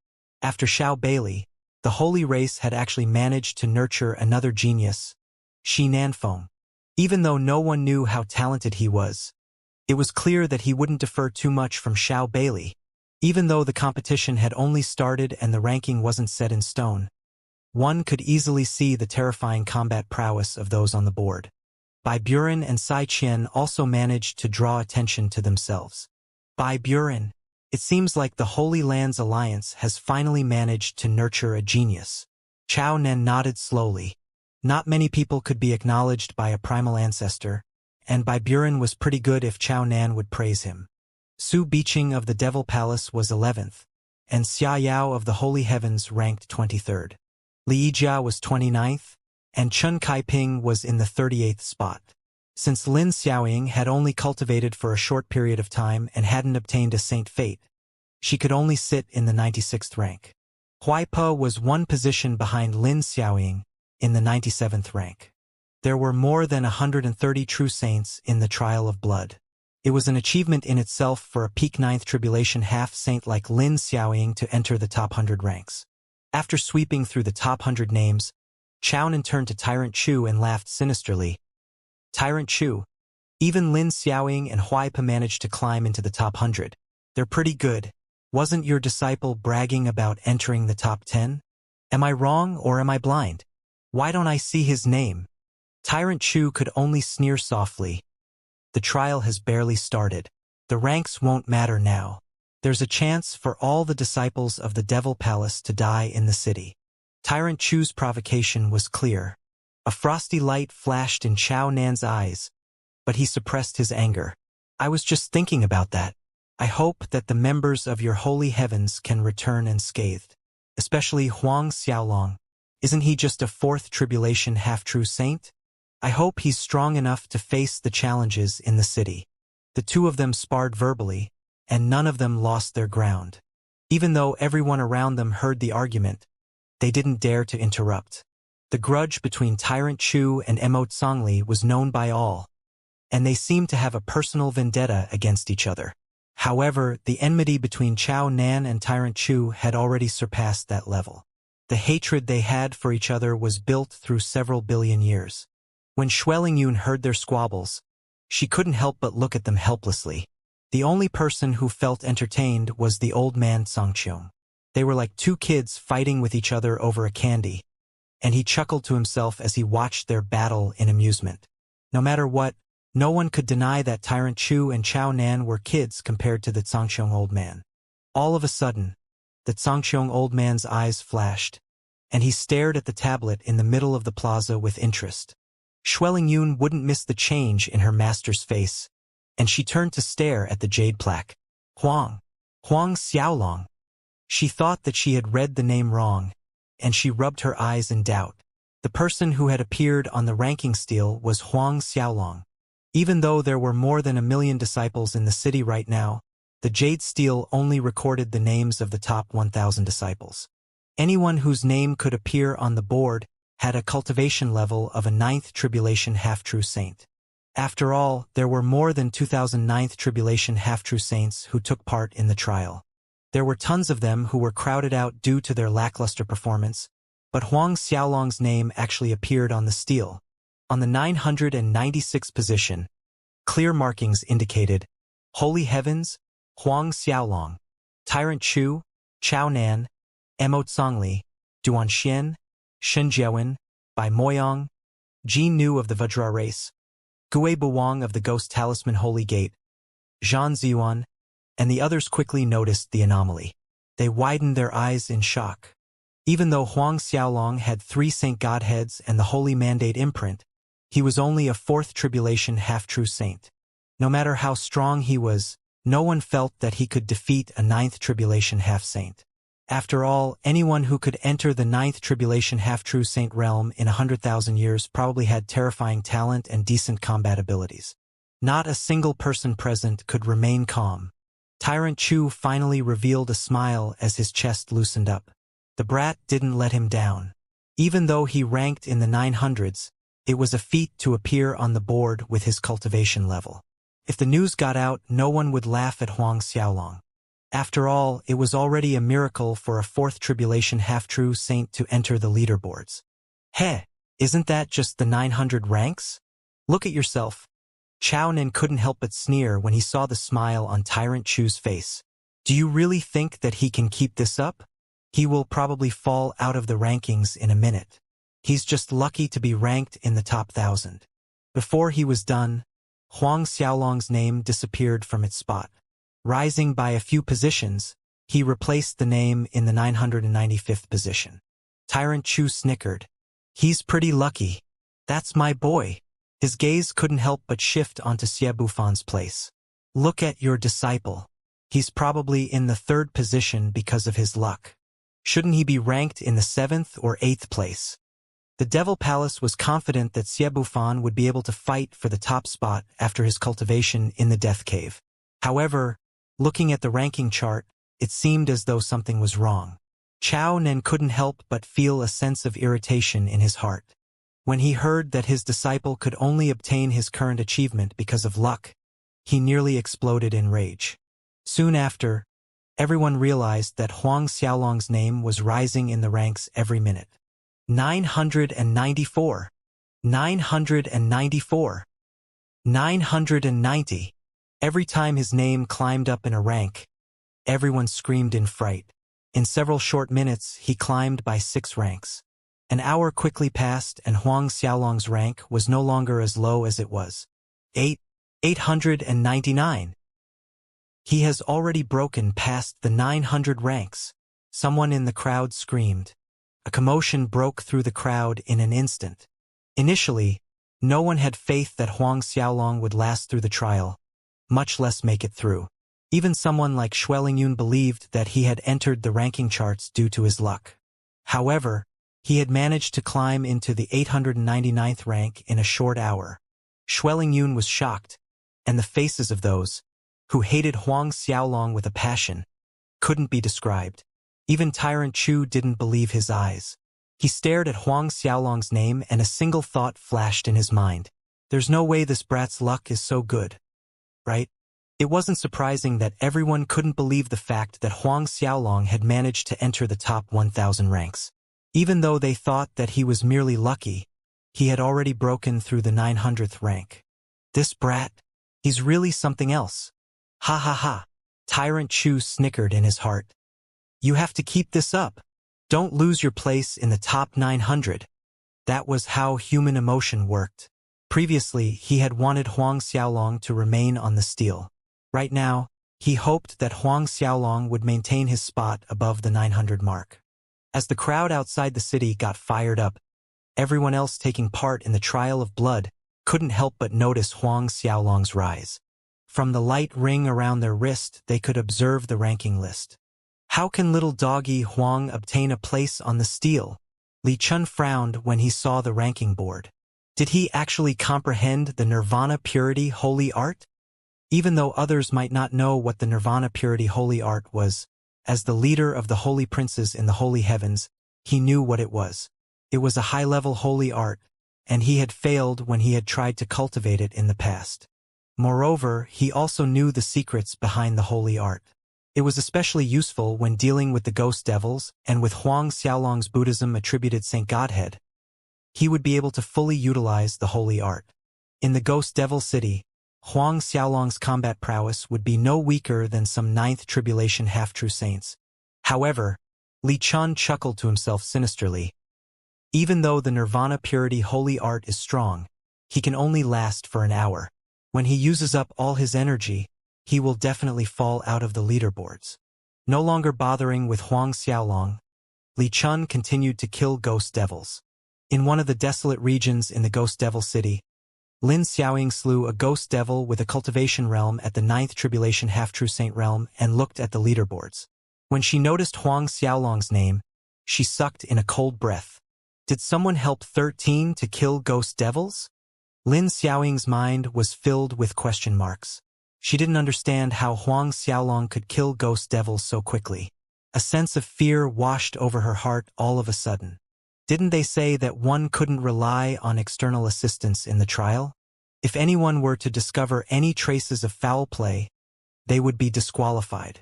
After Xiao Bailey, the Holy Race had actually managed to nurture another genius, Shi Nanfeng. Even though no one knew how talented he was, it was clear that he wouldn't differ too much from Xiao Bailey. Even though the competition had only started and the ranking wasn't set in stone, one could easily see the terrifying combat prowess of those on the board. Bai Buren and Sai Qian also managed to draw attention to themselves. Bai Buren, it seems like the Holy Lands Alliance has finally managed to nurture a genius. Chao Nen nodded slowly. Not many people could be acknowledged by a primal ancestor, and Bai Buren was pretty good if Chao Nan would praise him. Su Biqing of the Devil Palace was 11th, and Xia Yao of the Holy Heavens ranked 23rd. Li Yijia was 29th, and Chun Kaiping was in the 38th spot. Since Lin Xiaoying had only cultivated for a short period of time and hadn't obtained a saint fate, she could only sit in the 96th rank. Huai Po was one position behind Lin Xiaoying, in the 97th rank. There were more than 130 true saints in the Trial of Blood. It was an achievement in itself for a peak 9th tribulation half-saint like Lin Xiaoying to enter the top 100 ranks. After sweeping through the top 100 names, Chao Nan turned to Tyrant Chu and laughed sinisterly. Tyrant Chu, even Lin Xiaoying and Huai Pa managed to climb into the top 100. They're pretty good. Wasn't your disciple bragging about entering the top 10? Am I wrong or am I blind? Why don't I see his name? Tyrant Chu could only sneer softly. The trial has barely started. The ranks won't matter now. There's a chance for all the disciples of the Devil Palace to die in the city. Tyrant Chu's provocation was clear. A frosty light flashed in Chao Nan's eyes, but he suppressed his anger. I was just thinking about that. I hope that the members of your holy heavens can return unscathed, especially Huang Xiaolong. Isn't he just a 4th tribulation half-true saint? I hope he's strong enough to face the challenges in the city. The two of them sparred verbally, and none of them lost their ground. Even though everyone around them heard the argument, they didn't dare to interrupt. The grudge between Tyrant Chu and Mo Tsongli was known by all, and they seemed to have a personal vendetta against each other. However, the enmity between Chao Nan and Tyrant Chu had already surpassed that level. The hatred they had for each other was built through several billion years. When Xueling Yun heard their squabbles, she couldn't help but look at them helplessly. The only person who felt entertained was the old man Sangqiong. They were like two kids fighting with each other over a candy, and he chuckled to himself as he watched their battle in amusement. No matter what, no one could deny that Tyrant Chu and Chao Nan were kids compared to the Sangqiong old man. All of a sudden, the Sangqiong old man's eyes flashed, and he stared at the tablet in the middle of the plaza with interest. Xueling Yun wouldn't miss the change in her master's face, and she turned to stare at the jade plaque. Huang Xiaolong. She thought that she had read the name wrong, and she rubbed her eyes in doubt. The person who had appeared on the ranking stele was Huang Xiaolong. Even though there were more than 1 million disciples in the city right now, the jade stele only recorded the names of the top 1,000 disciples. Anyone whose name could appear on the board had a cultivation level of a 9th tribulation half-true saint. After all, there were more than 2,000 Ninth Tribulation half-true saints who took part in the trial. There were tons of them who were crowded out due to their lackluster performance, but Huang Xiaolong's name actually appeared on the stele. On the 996th position, clear markings indicated, Holy Heavens, Huang Xiaolong, Tyrant Chu, Chao Nan, Mo Tsongli, Duan Xian, Shen Jiawen, Bai Moyong, Jin Nu of the Vajra race, Gue Buwang of the Ghost Talisman Holy Gate, Zhan Ziyuan, and the others quickly noticed the anomaly. They widened their eyes in shock. Even though Huang Xiaolong had 3 Saint Godheads and the Holy Mandate imprint, he was only a 4th Tribulation half-true saint. No matter how strong he was, no one felt that he could defeat a 9th Tribulation half-saint. After all, anyone who could enter the 9th Tribulation half-true saint realm in 100,000 years probably had terrifying talent and decent combat abilities. Not a single person present could remain calm. Tyrant Chu finally revealed a smile as his chest loosened up. The brat didn't let him down. Even though he ranked in the 900s, it was a feat to appear on the board with his cultivation level. If the news got out, no one would laugh at Huang Xiaolong. After all, it was already a miracle for a 4th Tribulation half-true saint to enter the leaderboards. Heh, isn't that just the 900 ranks? Look at yourself. Chao Nan couldn't help but sneer when he saw the smile on Tyrant Chu's face. Do you really think that he can keep this up? He will probably fall out of the rankings in a minute. He's just lucky to be ranked in the top 1,000. Before he was done, Huang Xiaolong's name disappeared from its spot. Rising by a few positions, he replaced the name in the 995th position. Tyrant Chu snickered. He's pretty lucky. That's my boy. His gaze couldn't help but shift onto Xie Bufan's place. Look at your disciple. He's probably in the 3rd position because of his luck. Shouldn't he be ranked in the 7th or 8th place? The Devil Palace was confident that Xie Bufan would be able to fight for the top spot after his cultivation in the Death Cave. However, looking at the ranking chart, it seemed as though something was wrong. Chao Nan couldn't help but feel a sense of irritation in his heart. When he heard that his disciple could only obtain his current achievement because of luck, he nearly exploded in rage. Soon after, everyone realized that Huang Xiaolong's name was rising in the ranks every minute. 994, 994, 990. Every time his name climbed up in a rank, everyone screamed in fright. In several short minutes, he climbed by 6 ranks. An hour quickly passed and Huang Xiaolong's rank was no longer as low as it was. 899. He has already broken past the 900 ranks. Someone in the crowd screamed. A commotion broke through the crowd in an instant. Initially, no one had faith that Huang Xiaolong would last through the trial, much less make it through. Even someone like Xuelingyun believed that he had entered the ranking charts due to his luck. However, he had managed to climb into the 899th rank in a short hour. Xuelingyun was shocked, and the faces of those who hated Huang Xiaolong with a passion couldn't be described. Even Tyrant Chu didn't believe his eyes. He stared at Huang Xiaolong's name and a single thought flashed in his mind. There's no way this brat's luck is so good, right? It wasn't surprising that everyone couldn't believe the fact that Huang Xiaolong had managed to enter the top 1,000 ranks. Even though they thought that he was merely lucky, he had already broken through the 900th rank. This brat, he's really something else. Ha ha ha. Tyrant Chu snickered in his heart. You have to keep this up. Don't lose your place in the top 900. That was how human emotion worked. Previously, he had wanted Huang Xiaolong to remain on the stele. Right now, he hoped that Huang Xiaolong would maintain his spot above the 900 mark. As the crowd outside the city got fired up, everyone else taking part in the trial of blood couldn't help but notice Huang Xiaolong's rise. From the light ring around their wrist, they could observe the ranking list. How can little doggy Huang obtain a place on the stele? Li Chun frowned when he saw the ranking board. Did he actually comprehend the Nirvana Purity Holy Art? Even though others might not know what the Nirvana Purity Holy Art was, as the leader of the holy princes in the holy heavens, he knew what it was. It was a high-level holy art and he had failed when he had tried to cultivate it in the past. Moreover, he also knew the secrets behind the holy art. It was especially useful when dealing with the ghost devils and with Huang Xiaolong's Buddhism-attributed Saint Godhead. He would be able to fully utilize the holy art. In the Ghost Devil City, Huang Xiaolong's combat prowess would be no weaker than some ninth tribulation half-true saints. However, Li Chun chuckled to himself sinisterly. Even though the Nirvana Purity holy art is strong, he can only last for an hour. When he uses up all his energy, he will definitely fall out of the leaderboards. No longer bothering with Huang Xiaolong, Li Chun continued to kill ghost devils. In one of the desolate regions in the Ghost Devil City, Lin Xiaoying slew a ghost devil with a cultivation realm at the ninth tribulation half-true saint realm and looked at the leaderboards. When she noticed Huang Xiaolong's name, she sucked in a cold breath. Did someone help 13 to kill ghost devils? Lin Xiaoying's mind was filled with question marks. She didn't understand how Huang Xiaolong could kill ghost devils so quickly. A sense of fear washed over her heart all of a sudden. Didn't they say that one couldn't rely on external assistance in the trial? If anyone were to discover any traces of foul play, they would be disqualified.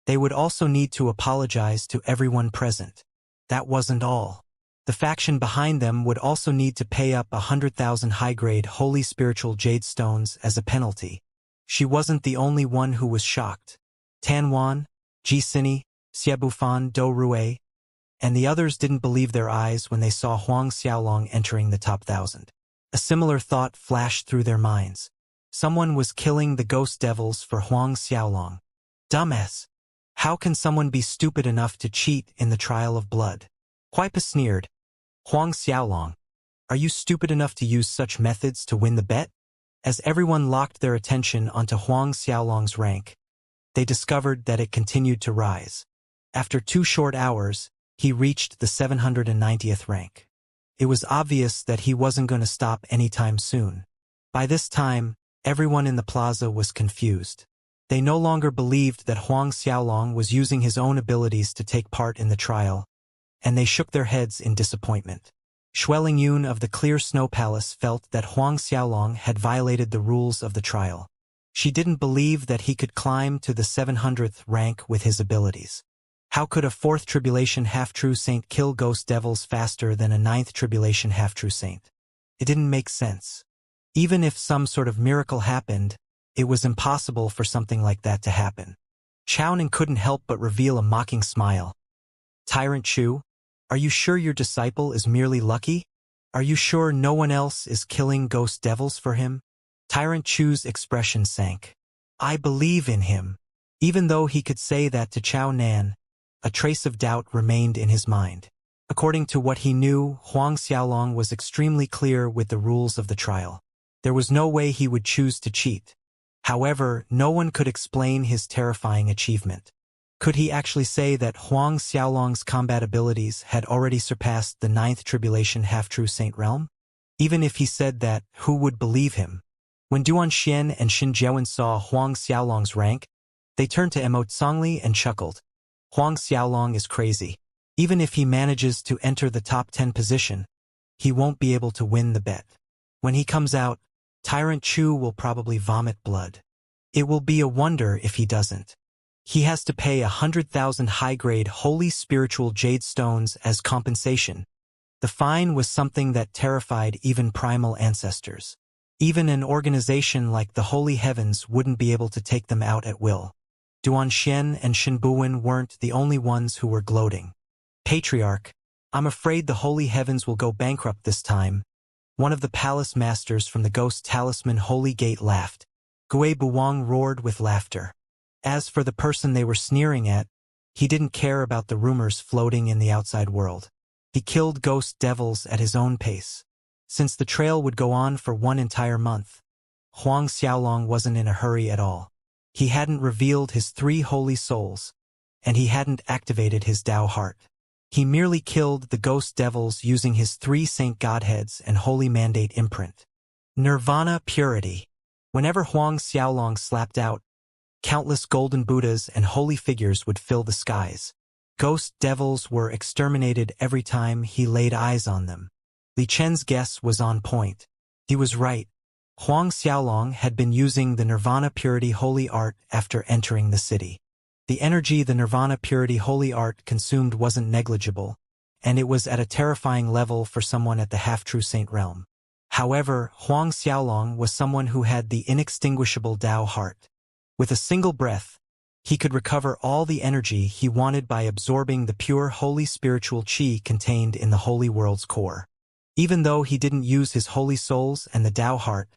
They would also need to apologize to everyone present. That wasn't all. The faction behind them would also need to pay up 100,000 high-grade holy spiritual jade stones as a penalty. She wasn't the only one who was shocked. Tan Wan, Ji Sini, Xiabufan Do Rue, and the others didn't believe their eyes when they saw Huang Xiaolong entering the top 1,000. A similar thought flashed through their minds. Someone was killing the ghost devils for Huang Xiaolong. Dumbass! How can someone be stupid enough to cheat in the trial of blood? Huaipa sneered. Huang Xiaolong, are you stupid enough to use such methods to win the bet? As everyone locked their attention onto Huang Xiaolong's rank, they discovered that it continued to rise. After 2 short hours, he reached the 790th rank. It was obvious that he wasn't going to stop anytime soon. By this time, everyone in the plaza was confused. They no longer believed that Huang Xiaolong was using his own abilities to take part in the trial, and they shook their heads in disappointment. Xueling Yun of the Clear Snow Palace felt that Huang Xiaolong had violated the rules of the trial. She didn't believe that he could climb to the 700th rank with his abilities. How could a 4th tribulation half-true saint kill ghost devils faster than a 9th tribulation half-true saint? It didn't make sense. Even if some sort of miracle happened, it was impossible for something like that to happen. Chaoning couldn't help but reveal a mocking smile. Tyrant Chu, are you sure your disciple is merely lucky? Are you sure no one else is killing ghost devils for him? Tyrant Chu's expression sank. I believe in him. Even though he could say that to Chao Nan, a trace of doubt remained in his mind. According to what he knew, Huang Xiaolong was extremely clear with the rules of the trial. There was no way he would choose to cheat. However, no one could explain his terrifying achievement. Could he actually say that Huang Xiaolong's combat abilities had already surpassed the 9th tribulation half-true saint realm? Even if he said that, who would believe him? When Duan Xian and Xin Jiawen saw Huang Xiaolong's rank, they turned to Emotsongli and chuckled. Huang Xiaolong is crazy. Even if he manages to enter the top 10 position, he won't be able to win the bet. When he comes out, Tyrant Chu will probably vomit blood. It will be a wonder if he doesn't. He has to pay 100,000 high-grade holy spiritual jade stones as compensation. The fine was something that terrified even primal ancestors. Even an organization like the Holy Heavens wouldn't be able to take them out at will. Duan Xian and Shin Buwen weren't the only ones who were gloating. Patriarch, I'm afraid the Holy Heavens will go bankrupt this time. One of the palace masters from the Ghost Talisman Holy Gate laughed. Gui Buwang roared with laughter. As for the person they were sneering at, he didn't care about the rumors floating in the outside world. He killed ghost devils at his own pace. Since the trail would go on for 1 entire month, Huang Xiaolong wasn't in a hurry at all. He hadn't revealed his 3 holy souls, and he hadn't activated his Tao heart. He merely killed the ghost devils using his 3 saint godheads and holy mandate imprint. Nirvana purity. Whenever Huang Xiaolong slapped out, countless golden Buddhas and holy figures would fill the skies. Ghost devils were exterminated every time he laid eyes on them. Li Chen's guess was on point. He was right. Huang Xiaolong had been using the Nirvana Purity Holy Art after entering the city. The energy the Nirvana Purity Holy Art consumed wasn't negligible, and it was at a terrifying level for someone at the half-true saint realm. However, Huang Xiaolong was someone who had the inextinguishable Tao heart. With a single breath, he could recover all the energy he wanted by absorbing the pure holy spiritual qi contained in the holy world's core. Even though he didn't use his holy souls and the Tao heart,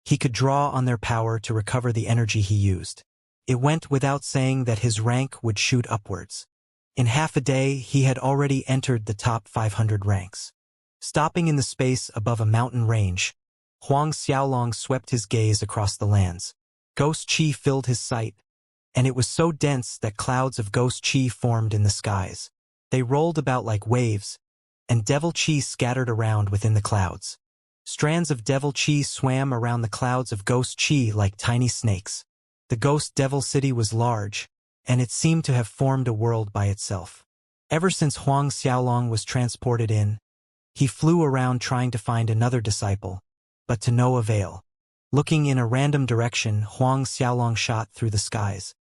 he could draw on their power to recover the energy he used. It went without saying that his rank would shoot upwards. In half a day, he had already entered the top 500 ranks. Stopping in the space above a mountain range, Huang Xiaolong swept his gaze across the lands. Ghost qi filled his sight, and it was so dense that clouds of ghost qi formed in the skies. They rolled about like waves, and devil qi scattered around within the clouds. Strands of devil qi swam around the clouds of ghost qi like tiny snakes. The ghost devil city was large, and it seemed to have formed a world by itself. Ever since Huang Xiaolong was transported in, he flew around trying to find another disciple, but to no avail. Looking in a random direction, Huang Xiaolong shot through the skies.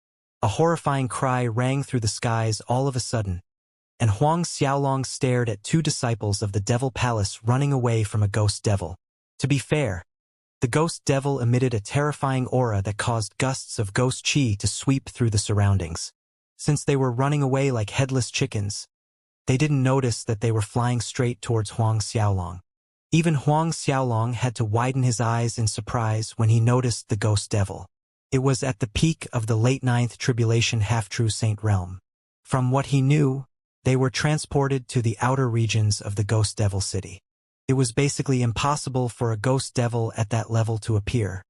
A horrifying cry rang through the skies all of a sudden, and Huang Xiaolong stared at two disciples of the Devil Palace running away from a ghost devil. To be fair, the ghost devil emitted a terrifying aura that caused gusts of ghost qi to sweep through the surroundings. Since they were running away like headless chickens, they didn't notice that they were flying straight towards Huang Xiaolong. Even Huang Xiaolong had to widen his eyes in surprise when he noticed the ghost devil. It was at the peak of the late Ninth Tribulation half-true saint realm. From what he knew, they were transported to the outer regions of the ghost devil city. It was basically impossible for a ghost devil at that level to appear.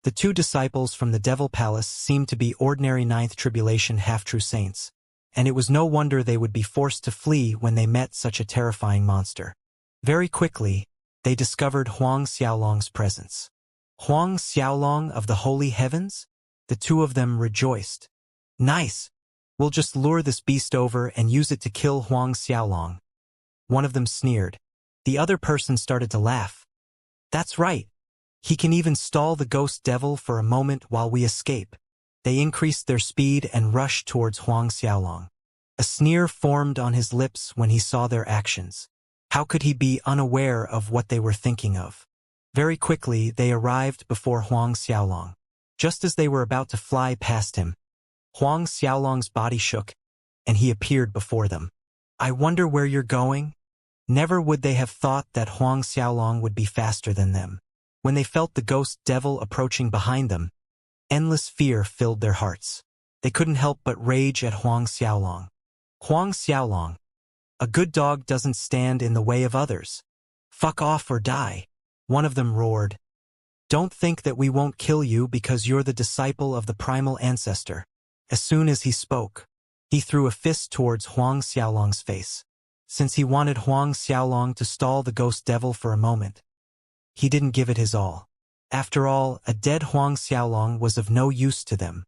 The two disciples from the Devil Palace seemed to be ordinary Ninth Tribulation half-true saints, and it was no wonder they would be forced to flee when they met such a terrifying monster. Very quickly, they discovered Huang Xiaolong's presence. Huang Xiaolong of the Holy Heavens? The two of them rejoiced. Nice! We'll just lure this beast over and use it to kill Huang Xiaolong. One of them sneered. The other person started to laugh. That's right. He can even stall the ghost devil for a moment while we escape. They increased their speed and rushed towards Huang Xiaolong. A sneer formed on his lips when he saw their actions. How could he be unaware of what they were thinking of? Very quickly, they arrived before Huang Xiaolong. Just as they were about to fly past him, Huang Xiaolong's body shook, and he appeared before them. I wonder where you're going? Never would they have thought that Huang Xiaolong would be faster than them. When they felt the ghost devil approaching behind them, endless fear filled their hearts. They couldn't help but rage at Huang Xiaolong. Huang Xiaolong, a good dog doesn't stand in the way of others. Fuck off or die. One of them roared. Don't think that we won't kill you because you're the disciple of the primal ancestor. As soon as he spoke, he threw a fist towards Huang Xiaolong's face. Since he wanted Huang Xiaolong to stall the ghost devil for a moment, he didn't give it his all. After all, a dead Huang Xiaolong was of no use to them.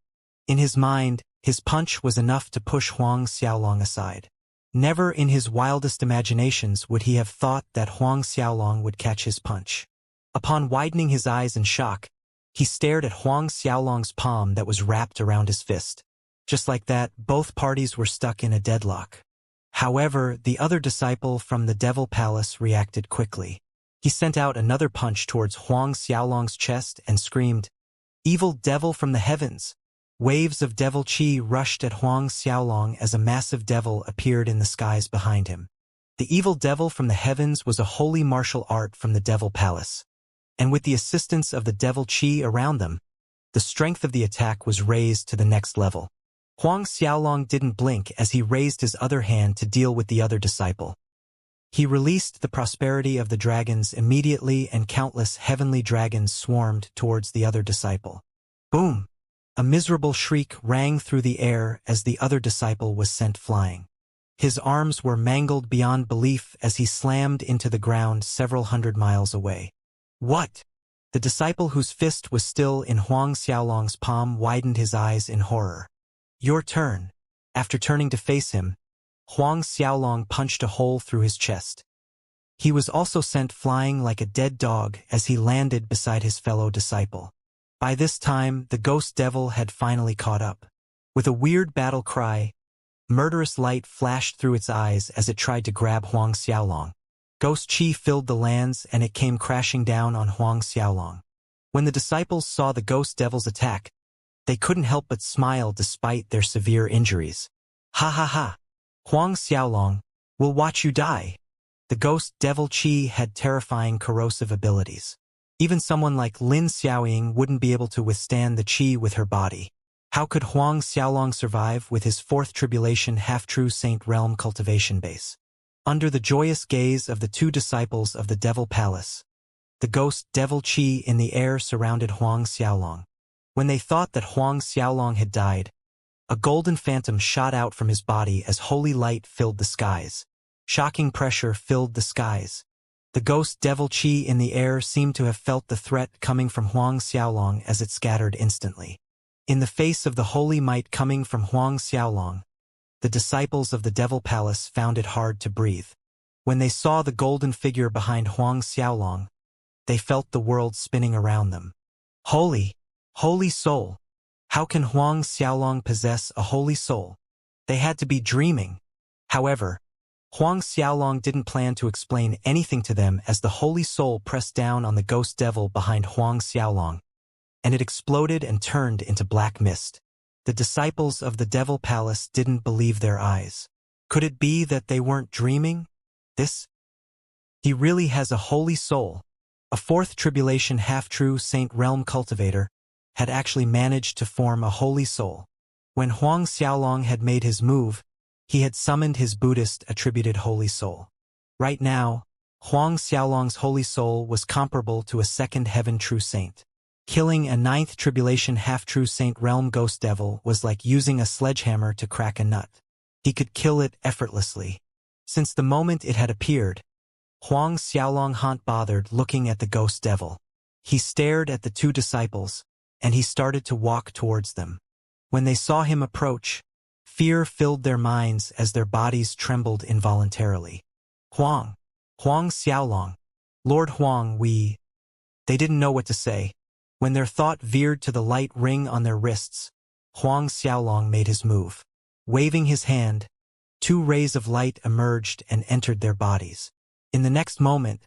In his mind, his punch was enough to push Huang Xiaolong aside. Never in his wildest imaginations would he have thought that Huang Xiaolong would catch his punch. Upon widening his eyes in shock, he stared at Huang Xiaolong's palm that was wrapped around his fist. Just like that, both parties were stuck in a deadlock. However, the other disciple from the Devil Palace reacted quickly. He sent out another punch towards Huang Xiaolong's chest and screamed, "Evil devil from the heavens!" Waves of devil qi rushed at Huang Xiaolong as a massive devil appeared in the skies behind him. The evil devil from the heavens was a holy martial art from the Devil Palace, and with the assistance of the devil qi around them, the strength of the attack was raised to the next level. Huang Xiaolong didn't blink as he raised his other hand to deal with the other disciple. He released the prosperity of the dragons immediately, and countless heavenly dragons swarmed towards the other disciple. Boom! A miserable shriek rang through the air as the other disciple was sent flying. His arms were mangled beyond belief as he slammed into the ground several hundred miles away. What? The disciple whose fist was still in Huang Xiaolong's palm widened his eyes in horror. Your turn. After turning to face him, Huang Xiaolong punched a hole through his chest. He was also sent flying like a dead dog as he landed beside his fellow disciple. By this time, the ghost devil had finally caught up. With a weird battle cry, murderous light flashed through its eyes as it tried to grab Huang Xiaolong. Ghost chi filled the lands and it came crashing down on Huang Xiaolong. When the disciples saw the ghost devil's attack, they couldn't help but smile despite their severe injuries. Ha ha ha! Huang Xiaolong, we'll watch you die. The ghost devil chi had terrifying corrosive abilities. Even someone like Lin Xiaoying wouldn't be able to withstand the chi with her body. How could Huang Xiaolong survive with his fourth tribulation half-true Saint Realm cultivation base? Under the joyous gaze of the two disciples of the Devil Palace, the ghost devil chi in the air surrounded Huang Xiaolong. When they thought that Huang Xiaolong had died, a golden phantom shot out from his body as holy light filled the skies. Shocking pressure filled the skies. The ghost devil chi in the air seemed to have felt the threat coming from Huang Xiaolong as it scattered instantly. In the face of the holy might coming from Huang Xiaolong, the disciples of the Devil Palace found it hard to breathe. When they saw the golden figure behind Huang Xiaolong, they felt the world spinning around them. Holy soul! How can Huang Xiaolong possess a holy soul? They had to be dreaming. However, Huang Xiaolong didn't plan to explain anything to them as the holy soul pressed down on the ghost devil behind Huang Xiaolong, and it exploded and turned into black mist. The disciples of the Devil Palace didn't believe their eyes. Could it be that they weren't dreaming? He really has a holy soul. A fourth tribulation half-true Saint Realm cultivator had actually managed to form a holy soul. When Huang Xiaolong had made his move, he had summoned his Buddhist-attributed holy soul. Right now, Huang Xiaolong's holy soul was comparable to a second heaven true saint. Killing a ninth tribulation half-true Saint Realm ghost devil was like using a sledgehammer to crack a nut. He could kill it effortlessly. Since the moment it had appeared, Huang Xiaolong hadn't bothered looking at the ghost devil. He stared at the two disciples, and he started to walk towards them. When they saw him approach, fear filled their minds as their bodies trembled involuntarily. Huang Xiaolong, Lord Huang, They didn't know what to say. When their thought veered to the light ring on their wrists, Huang Xiaolong made his move. Waving his hand, two rays of light emerged and entered their bodies. In the next moment,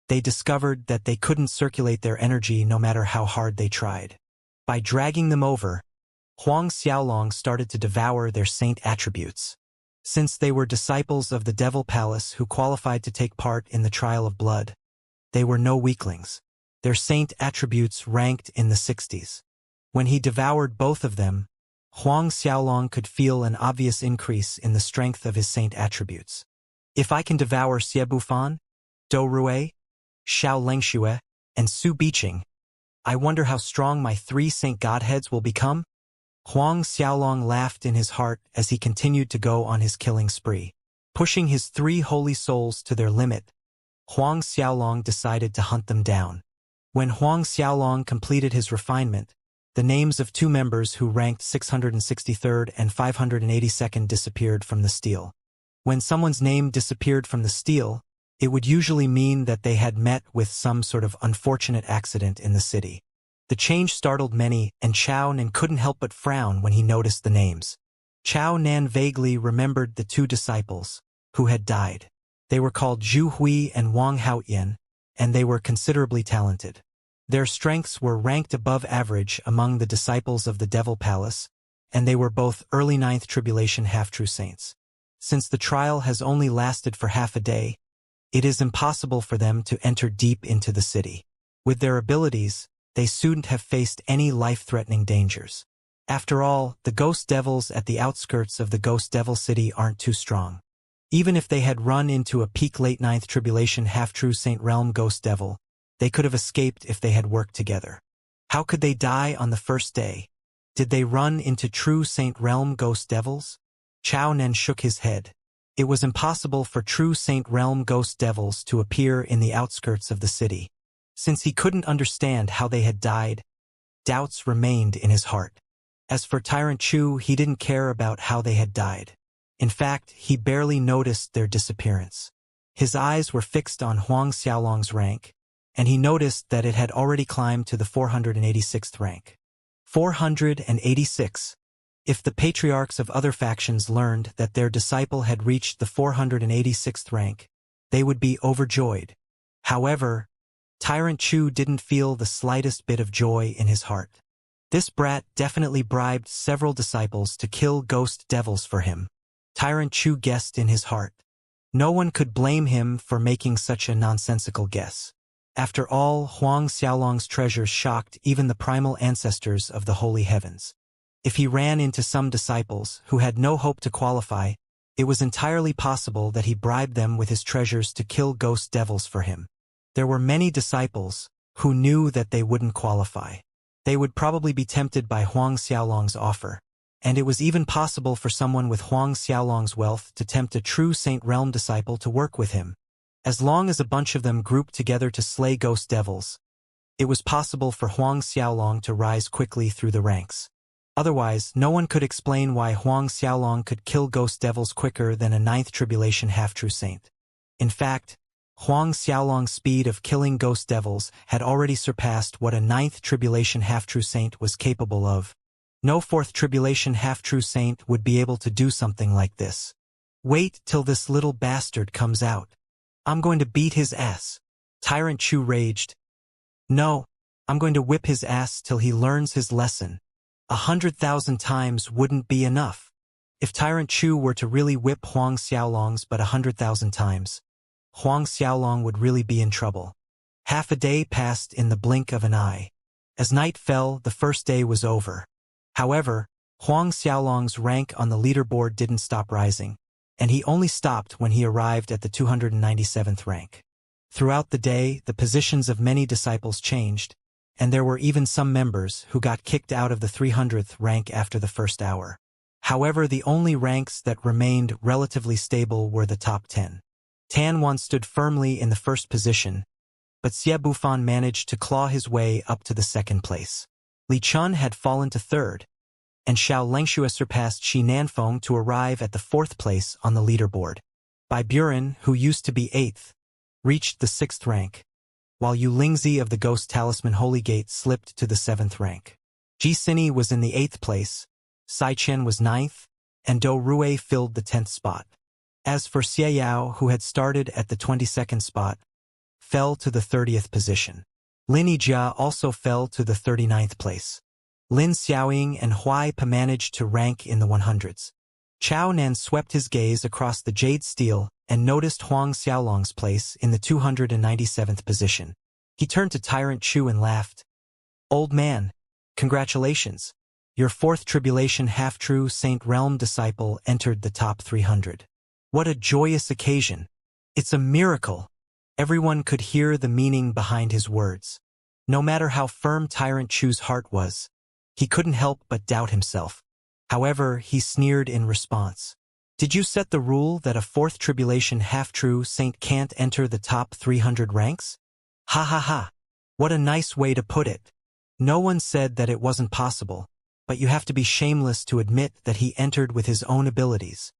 they discovered that they couldn't circulate their energy no matter how hard they tried. By dragging them over, Huang Xiaolong started to devour their saint attributes. Since they were disciples of the Devil Palace who qualified to take part in the trial of blood, they were no weaklings. Their saint attributes ranked in the 60s. When he devoured both of them, Huang Xiaolong could feel an obvious increase in the strength of his saint attributes. If I can devour Xie Bufan, Dou Rui, Xiao Lengxue, and Su Biqing, I wonder how strong my three saint godheads will become? Huang Xiaolong laughed in his heart as he continued to go on his killing spree. Pushing his three holy souls to their limit, Huang Xiaolong decided to hunt them down. When Huang Xiaolong completed his refinement, the names of two members who ranked 663rd and 582nd disappeared from the stele. When someone's name disappeared from the stele, it would usually mean that they had met with some sort of unfortunate accident in the city. The change startled many, and Chao Nan couldn't help but frown when he noticed the names. Chao Nan vaguely remembered the two disciples who had died. They were called Zhu Hui and Wang Haoyan, and they were considerably talented. Their strengths were ranked above average among the disciples of the Devil Palace, and they were both early ninth tribulation half-true saints. Since the trial has only lasted for half a day, it is impossible for them to enter deep into the city. With their abilities, they shouldn't have faced any life-threatening dangers. After all, the ghost devils at the outskirts of the Ghost Devil City aren't too strong. Even if they had run into a peak late ninth tribulation half-true Saint Realm ghost devil, they could have escaped if they had worked together. How could they die on the first day? Did they run into true Saint Realm ghost devils? Chao Nan shook his head. It was impossible for true Saint Realm ghost devils to appear in the outskirts of the city. Since he couldn't understand how they had died, doubts remained in his heart. As for Tyrant Chu, he didn't care about how they had died. In fact, he barely noticed their disappearance. His eyes were fixed on Huang Xiaolong's rank, and he noticed that it had already climbed to the 486th rank. 486. If the patriarchs of other factions learned that their disciple had reached the 486th rank, they would be overjoyed. However, Tyrant Chu didn't feel the slightest bit of joy in his heart. This brat definitely bribed several disciples to kill ghost devils for him. Tyrant Chu guessed in his heart. No one could blame him for making such a nonsensical guess. After all, Huang Xiaolong's treasures shocked even the primal ancestors of the holy heavens. If he ran into some disciples who had no hope to qualify, it was entirely possible that he bribed them with his treasures to kill ghost devils for him. There were many disciples who knew that they wouldn't qualify. They would probably be tempted by Huang Xiaolong's offer, and it was even possible for someone with Huang Xiaolong's wealth to tempt a true Saint Realm disciple to work with him. As long as a bunch of them grouped together to slay ghost devils, it was possible for Huang Xiaolong to rise quickly through the ranks. Otherwise, no one could explain why Huang Xiaolong could kill ghost devils quicker than a ninth tribulation half-true saint. In fact, Huang Xiaolong's speed of killing ghost devils had already surpassed what a ninth tribulation half-true saint was capable of. No fourth tribulation half-true saint would be able to do something like this. Wait till this little bastard comes out. I'm going to beat his ass. Tyrant Chu raged. No, I'm going to whip his ass till he learns his lesson. 100,000 times wouldn't be enough. If Tyrant Chu were to really whip Huang Xiaolong's but 100,000 times, Huang Xiaolong would really be in trouble. Half a day passed in the blink of an eye. As night fell, the first day was over. However, Huang Xiaolong's rank on the leaderboard didn't stop rising, and he only stopped when he arrived at the 297th rank. Throughout the day, the positions of many disciples changed, and there were even some members who got kicked out of the 300th rank after the first hour. However, the only ranks that remained relatively stable were the top 10. Tan Wan stood firmly in the first position, but Xie Bufan managed to claw his way up to the second place. Li Chun had fallen to third, and Xiao Lengxue surpassed Shi Nanfeng to arrive at the fourth place on the leaderboard. Bai Buren, who used to be eighth, reached the sixth rank, while Yu Lingzi of the Ghost Talisman Holy Gate slipped to the seventh rank. Ji Sini was in the eighth place, Sai Chen was ninth, and Dou Rui filled the 10th spot. As for Xie Yao, who had started at the 22nd spot, fell to the 30th position. Lin Yijia also fell to the 39th place. Lin Xiaoying and Huai Pa managed to rank in the 100s. Chao Nan swept his gaze across the jade steel and noticed Huang Xiaolong's place in the 297th position. He turned to Tyrant Chu and laughed. Old man, congratulations. Your fourth tribulation half-true Saint Realm disciple entered the top 300. What a joyous occasion. It's a miracle. Everyone could hear the meaning behind his words. No matter how firm Tyrant Chu's heart was, he couldn't help but doubt himself. However, he sneered in response. Did you set the rule that a fourth tribulation half-true saint can't enter the top 300 ranks? Ha ha ha. What a nice way to put it. No one said that it wasn't possible, but you have to be shameless to admit that he entered with his own abilities.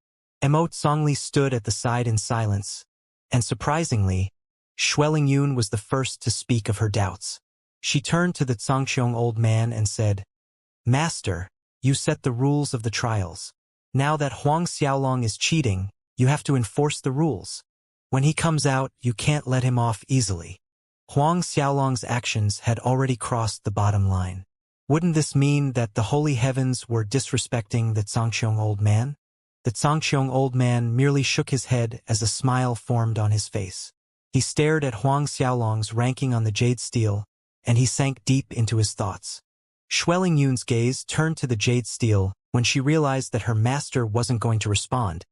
Emote Songli stood at the side in silence, and surprisingly, Xueling Yun was the first to speak of her doubts. She turned to the Zhangqiong old man and said, Master, you set the rules of the trials. Now that Huang Xiaolong is cheating, you have to enforce the rules. When he comes out, you can't let him off easily. Huang Xiaolong's actions had already crossed the bottom line. Wouldn't this mean that the holy heavens were disrespecting the Zhangqiong old man? The Zhangqiong old man merely shook his head as a smile formed on his face. He stared at Huang Xiaolong's ranking on the jade steel, and he sank deep into his thoughts. Xueling Yun's gaze turned to the jade steel when she realized that her master wasn't going to respond,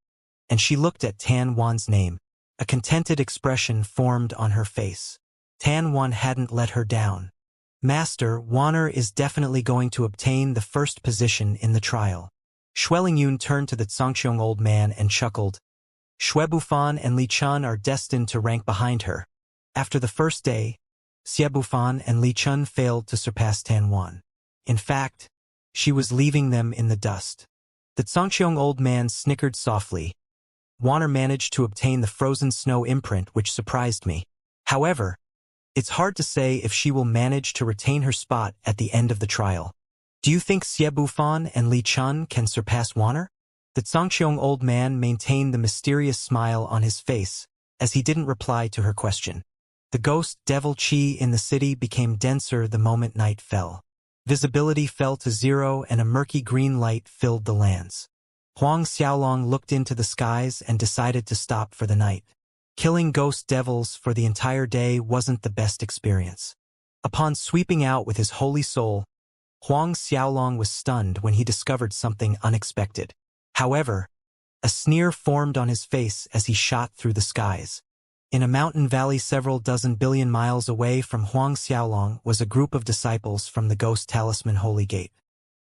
and she looked at Tan Wan's name. A contented expression formed on her face. Tan Wan hadn't let her down. Master, Wanner is definitely going to obtain the first position in the trial. Xueling Yun turned to the Zhangqiong old man and chuckled. Xue Bufan and Li Chun are destined to rank behind her. After the first day, Xie Bufan and Li Chun failed to surpass Tan Wan. In fact, she was leaving them in the dust. The Zhangqiong old man snickered softly. Wanner managed to obtain the frozen snow imprint, which surprised me. However, it's hard to say if she will manage to retain her spot at the end of the trial. Do you think Xie Bufan and Li Chun can surpass Wanner? The Zhangqiong old man maintained the mysterious smile on his face as he didn't reply to her question. The ghost devil qi in the city became denser the moment night fell. Visibility fell to 0 and a murky green light filled the lands. Huang Xiaolong looked into the skies and decided to stop for the night. Killing ghost devils for the entire day wasn't the best experience. Upon sweeping out with his holy soul, Huang Xiaolong was stunned when he discovered something unexpected. However, a sneer formed on his face as he shot through the skies. In a mountain valley several dozen billion miles away from Huang Xiaolong was a group of disciples from the Ghost Talisman Holy Gate.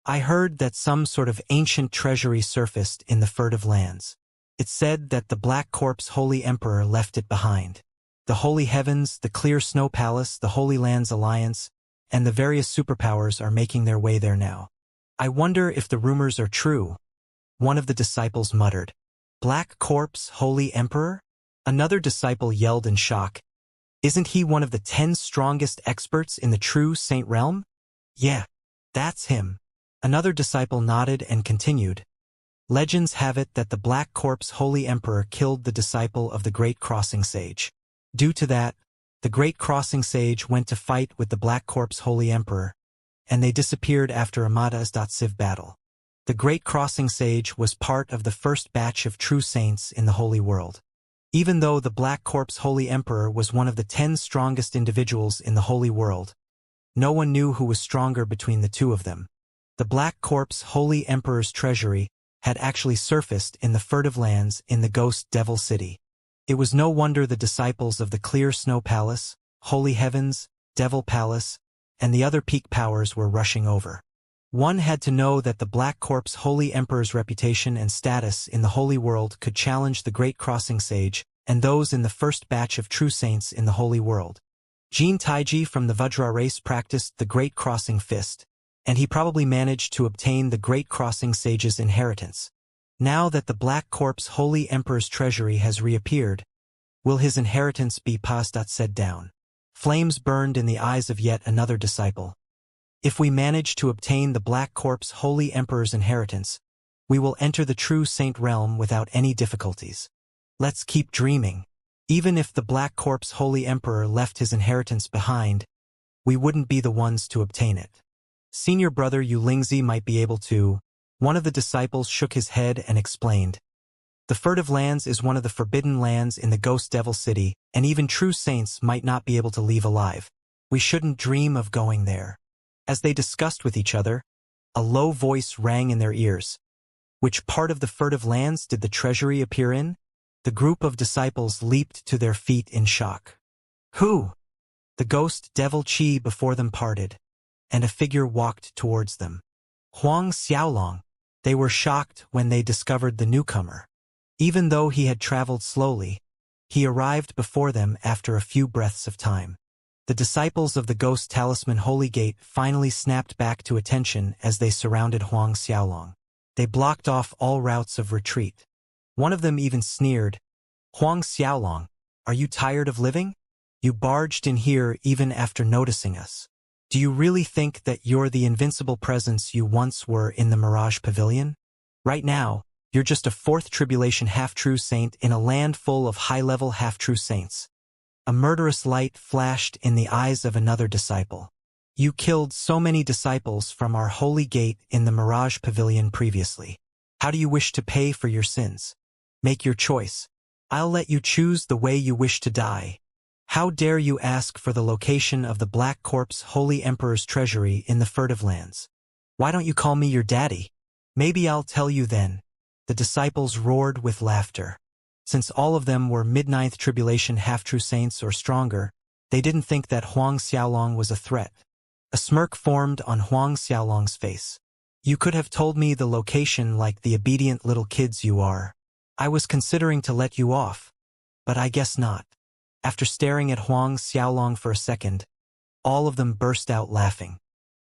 I heard that some sort of ancient treasury surfaced in the furtive lands. It said that the Black Corpse Holy Emperor left it behind. The Holy Heavens, the Clear Snow Palace, the Holy Lands Alliance, and the various superpowers are making their way there now. I wonder if the rumors are true. One of the disciples muttered. Black Corpse Holy Emperor? Another disciple yelled in shock. Isn't he one of the 10 strongest experts in the true Saint Realm? Yeah, that's him. Another disciple nodded and continued. Legends have it that the Black Corpse Holy Emperor killed the disciple of the Great Crossing Sage. Due to that, the Great Crossing Sage went to fight with the Black Corpse Holy Emperor, and they disappeared after a monetization battle. The Great Crossing Sage was part of the first batch of true saints in the Holy World. Even though the Black Corpse Holy Emperor was one of the 10 strongest individuals in the Holy World, no one knew who was stronger between the two of them. The Black Corpse Holy Emperor's treasury had actually surfaced in the furtive lands in the Ghost Devil City. It was no wonder the disciples of the Clear Snow Palace, Holy Heavens, Devil Palace, and the other peak powers were rushing over. One had to know that the Black Corpse Holy Emperor's reputation and status in the Holy World could challenge the Great Crossing Sage and those in the first batch of true saints in the Holy World. Jin Taiji from the Vajra race practiced the Great Crossing Fist, and he probably managed to obtain the Great Crossing Sage's inheritance. Now that the Black Corpse Holy Emperor's treasury has reappeared, will his inheritance be said down? Flames burned in the eyes of yet another disciple. If we manage to obtain the Black Corpse Holy Emperor's inheritance, we will enter the true Saint Realm without any difficulties. Let's keep dreaming. Even if the Black Corpse Holy Emperor left his inheritance behind, we wouldn't be the ones to obtain it. Senior brother Yu Lingzi might be able to. One of the disciples shook his head and explained. The furtive lands is one of the forbidden lands in the Ghost Devil City, and even true saints might not be able to leave alive. We shouldn't dream of going there. As they discussed with each other, a low voice rang in their ears. Which part of the furtive lands did the treasury appear in? The group of disciples leaped to their feet in shock. Who? The ghost devil Qi before them parted, and a figure walked towards them. Huang Xiaolong. They were shocked when they discovered the newcomer. Even though he had traveled slowly, he arrived before them after a few breaths of time. The disciples of the Ghost Talisman Holy Gate finally snapped back to attention as they surrounded Huang Xiaolong. They blocked off all routes of retreat. One of them even sneered, Huang Xiaolong, are you tired of living? You barged in here even after noticing us. Do you really think that you're the invincible presence you once were in the Mirage Pavilion? Right now, you're just a fourth tribulation half-true saint in a land full of high-level half-true saints. A murderous light flashed in the eyes of another disciple. You killed so many disciples from our holy gate in the Mirage Pavilion previously. How do you wish to pay for your sins? Make your choice. I'll let you choose the way you wish to die. How dare you ask for the location of the Black Corpse Holy Emperor's treasury in the furtive lands? Why don't you call me your daddy? Maybe I'll tell you then. The disciples roared with laughter. Since all of them were mid-ninth tribulation half-true saints or stronger, they didn't think that Huang Xiaolong was a threat. A smirk formed on Huang Xiaolong's face. You could have told me the location like the obedient little kids you are. I was considering to let you off, but I guess not. After staring at Huang Xiaolong for a second, all of them burst out laughing.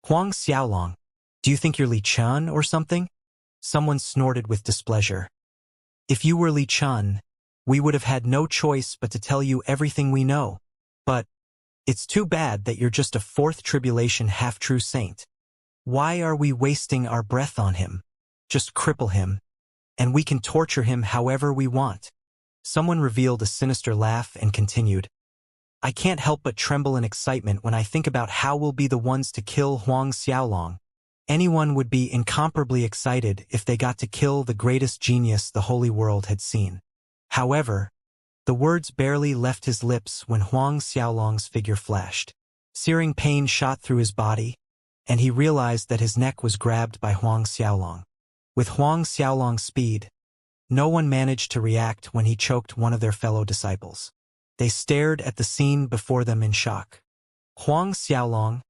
Huang Xiaolong, do you think you're Li Chun or something? Someone snorted with displeasure. If you were Li Chun, we would have had no choice but to tell you everything we know. But it's too bad that you're just a fourth tribulation half-true saint. Why are we wasting our breath on him? Just cripple him, and we can torture him however we want." Someone revealed a sinister laugh and continued, "I can't help but tremble in excitement when I think about how we'll be the ones to kill Huang Xiaolong. Anyone would be incomparably excited if they got to kill the greatest genius the holy world had seen." However, the words barely left his lips when Huang Xiaolong's figure flashed. Searing pain shot through his body, and he realized that his neck was grabbed by Huang Xiaolong. With Huang Xiaolong's speed, no one managed to react when he choked one of their fellow disciples. They stared at the scene before them in shock. "Huang Xiaolong,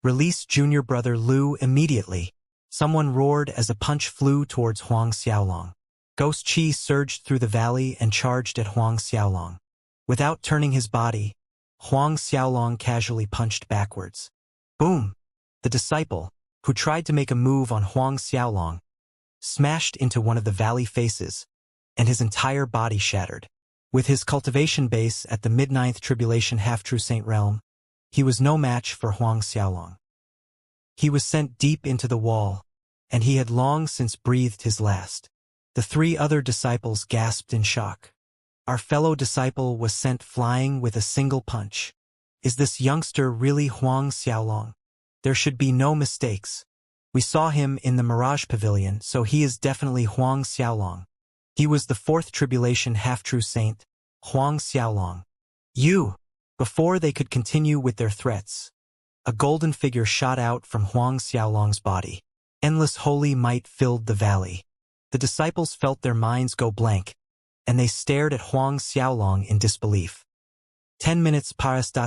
release junior brother Lu immediately!" Someone roared as a punch flew towards Huang Xiaolong. Ghost Qi surged through the valley and charged at Huang Xiaolong. Without turning his body, Huang Xiaolong casually punched backwards. Boom! The disciple, who tried to make a move on Huang Xiaolong, smashed into one of the valley faces, and his entire body shattered. With his cultivation base at the mid-ninth tribulation half-true saint realm, he was no match for Huang Xiaolong. He was sent deep into the wall, and he had long since breathed his last. The three other disciples gasped in shock. Our fellow disciple was sent flying with a single punch. Is this youngster really Huang Xiaolong? There should be no mistakes. We saw him in the Mirage Pavilion, so he is definitely Huang Xiaolong. He was the fourth tribulation half-true saint, Huang Xiaolong. You! Before they could continue with their threats, a golden figure shot out from Huang Xiaolong's body. Endless holy might filled the valley. The disciples felt their minds go blank, and they stared at Huang Xiaolong in disbelief. 10 minutes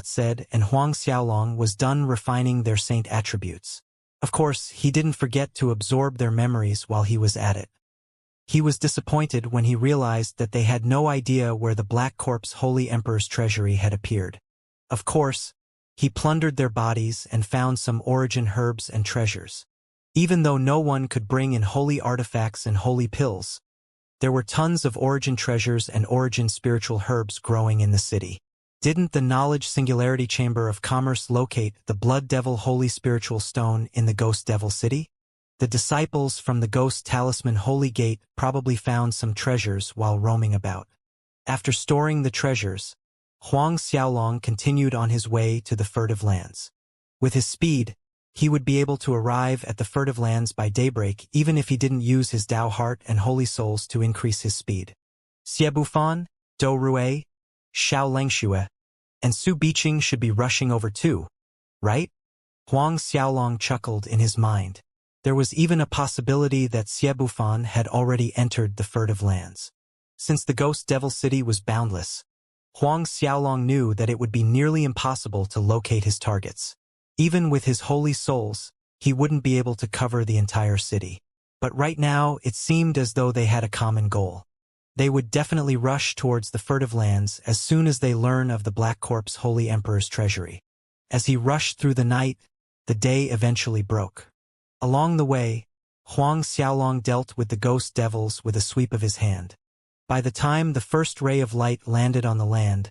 said, and Huang Xiaolong was done refining their saint attributes. Of course, he didn't forget to absorb their memories while he was at it. He was disappointed when he realized that they had no idea where the Black Corpse Holy Emperor's treasury had appeared. Of course, he plundered their bodies and found some origin herbs and treasures. Even though no one could bring in holy artifacts and holy pills, there were tons of origin treasures and origin spiritual herbs growing in the city. Didn't the Knowledge Singularity Chamber of Commerce locate the Blood Devil Holy Spiritual Stone in the Ghost Devil City? The disciples from the Ghost Talisman Holy Gate probably found some treasures while roaming about. After storing the treasures, Huang Xiaolong continued on his way to the Furtive Lands. With his speed, he would be able to arrive at the Furtive Lands by daybreak even if he didn't use his Dao Heart and Holy Souls to increase his speed. Xie Bufan, Dou Rue, Xiao Lengxue, and Su Biqing should be rushing over too, right? Huang Xiaolong chuckled in his mind. There was even a possibility that Xie Bufan had already entered the Furtive Lands. Since the Ghost Devil City was boundless, Huang Xiaolong knew that it would be nearly impossible to locate his targets. Even with his holy souls, he wouldn't be able to cover the entire city. But right now, it seemed as though they had a common goal. They would definitely rush towards the Furtive Lands as soon as they learn of the Black Corpse Holy Emperor's treasury. As he rushed through the night, the day eventually broke. Along the way, Huang Xiaolong dealt with the ghost devils with a sweep of his hand. By the time the first ray of light landed on the land,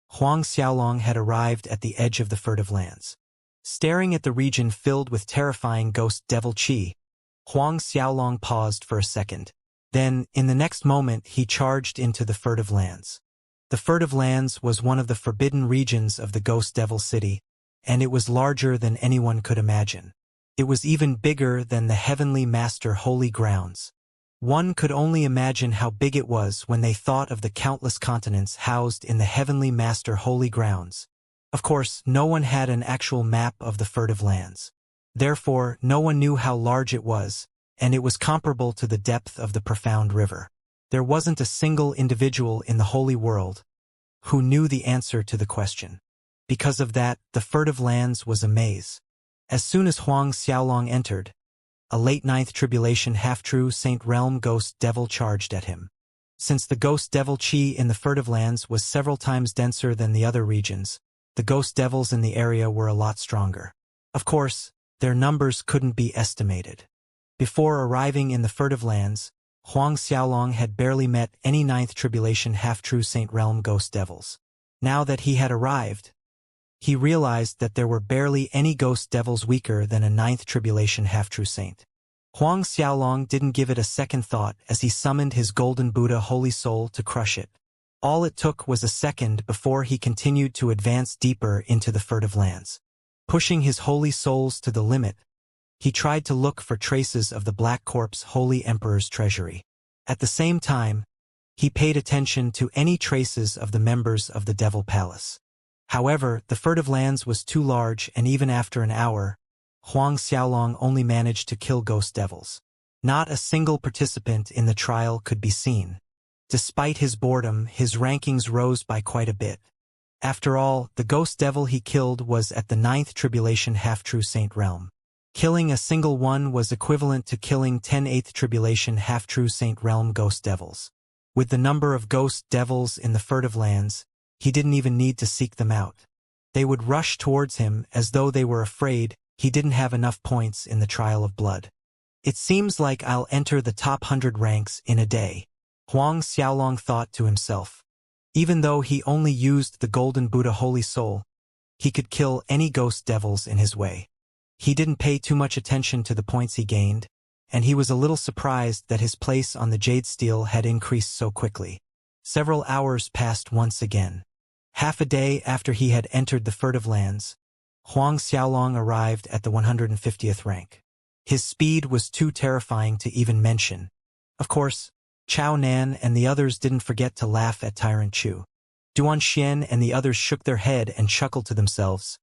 Huang Xiaolong had arrived at the edge of the Furtive Lands. Staring at the region filled with terrifying ghost devil qi, Huang Xiaolong paused for a second. Then, in the next moment, he charged into the Furtive Lands. The Furtive Lands was one of the forbidden regions of the Ghost Devil City, and it was larger than anyone could imagine. It was even bigger than the Heavenly Master Holy Grounds. One could only imagine how big it was when they thought of the countless continents housed in the Heavenly Master Holy Grounds. Of course, no one had an actual map of the Furtive Lands. Therefore, no one knew how large it was, and it was comparable to the depth of the profound river. There wasn't a single individual in the Holy World who knew the answer to the question. Because of that, the Furtive Lands was a maze. As soon as Huang Xiaolong entered, a late ninth tribulation half-true saint realm ghost devil charged at him. Since the ghost devil qi in the Furtive Lands was several times denser than the other regions, the ghost devils in the area were a lot stronger. Of course, their numbers couldn't be estimated. Before arriving in the Furtive Lands, Huang Xiaolong had barely met any ninth tribulation half-true Saint Realm ghost devils. Now that he had arrived, he realized that there were barely any ghost devils weaker than a ninth tribulation half-true saint. Huang Xiaolong didn't give it a second thought as he summoned his golden Buddha holy soul to crush it. All it took was a second before he continued to advance deeper into the furtive lands. Pushing his holy souls to the limit, he tried to look for traces of the Black Corpse Holy Emperor's treasury. At the same time, he paid attention to any traces of the members of the Devil Palace. However, the furtive lands was too large, and even after an hour, Huang Xiaolong only managed to kill ghost devils. Not a single participant in the trial could be seen. Despite his boredom, his rankings rose by quite a bit. After all, the ghost devil he killed was at the ninth tribulation half-true saint realm. Killing a single one was equivalent to killing 10 eighth tribulation half-true saint realm ghost devils. With the number of ghost devils in the furtive lands, he didn't even need to seek them out. They would rush towards him as though they were afraid he didn't have enough points in the trial of blood. It seems like I'll enter the top 100 ranks in a day, Huang Xiaolong thought to himself. Even though he only used the golden Buddha holy soul, he could kill any ghost devils in his way. He didn't pay too much attention to the points he gained, and he was a little surprised that his place on the jade stele had increased so quickly. Several hours passed once again. Half a day after he had entered the furtive lands, Huang Xiaolong arrived at the 150th rank. His speed was too terrifying to even mention. Of course, Chao Nan and the others didn't forget to laugh at Tyrant Chu. Duan Xian and the others shook their head and chuckled to themselves.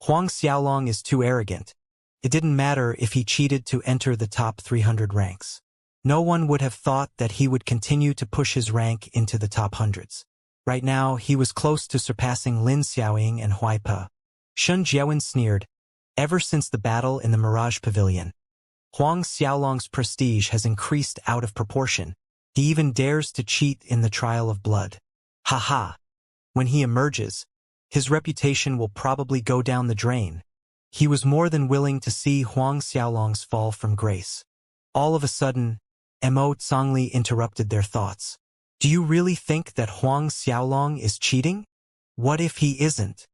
Huang Xiaolong is too arrogant. It didn't matter if he cheated to enter the top 300 ranks. No one would have thought that he would continue to push his rank into the top hundreds. Right now, he was close to surpassing Lin Xiaoying and Huai Pe. Shun Jiawen sneered. Ever since the battle in the Mirage Pavilion, Huang Xiaolong's prestige has increased out of proportion. He even dares to cheat in the trial of blood. Ha ha! When he emerges, his reputation will probably go down the drain. He was more than willing to see Huang Xiaolong's fall from grace. All of a sudden, Mo Zongli interrupted their thoughts. Do you really think that Huang Xiaolong is cheating? What if he isn't?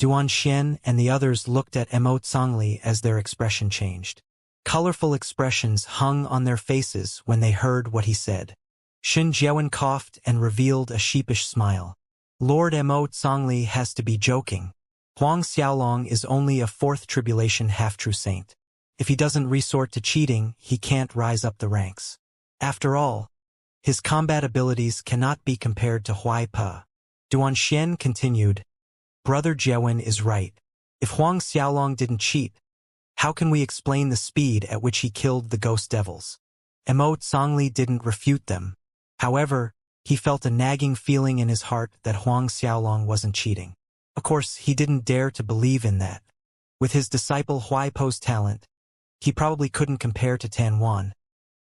Duan Xian and the others looked at Mo Zongli as their expression changed. Colorful expressions hung on their faces when they heard what he said. Shin Jiawen coughed and revealed a sheepish smile. Lord Mo Zongli has to be joking. Huang Xiaolong is only a fourth tribulation half-true saint. If he doesn't resort to cheating, he can't rise up the ranks. After all, his combat abilities cannot be compared to Huai Pe. Duan Xian continued, Brother Jiawen is right. If Huang Xiaolong didn't cheat, how can we explain the speed at which he killed the ghost devils? Mo Zongli didn't refute them. However, he felt a nagging feeling in his heart that Huang Xiaolong wasn't cheating. Of course, he didn't dare to believe in that. With his disciple Huai Pe's talent, he probably couldn't compare to Tan Wan,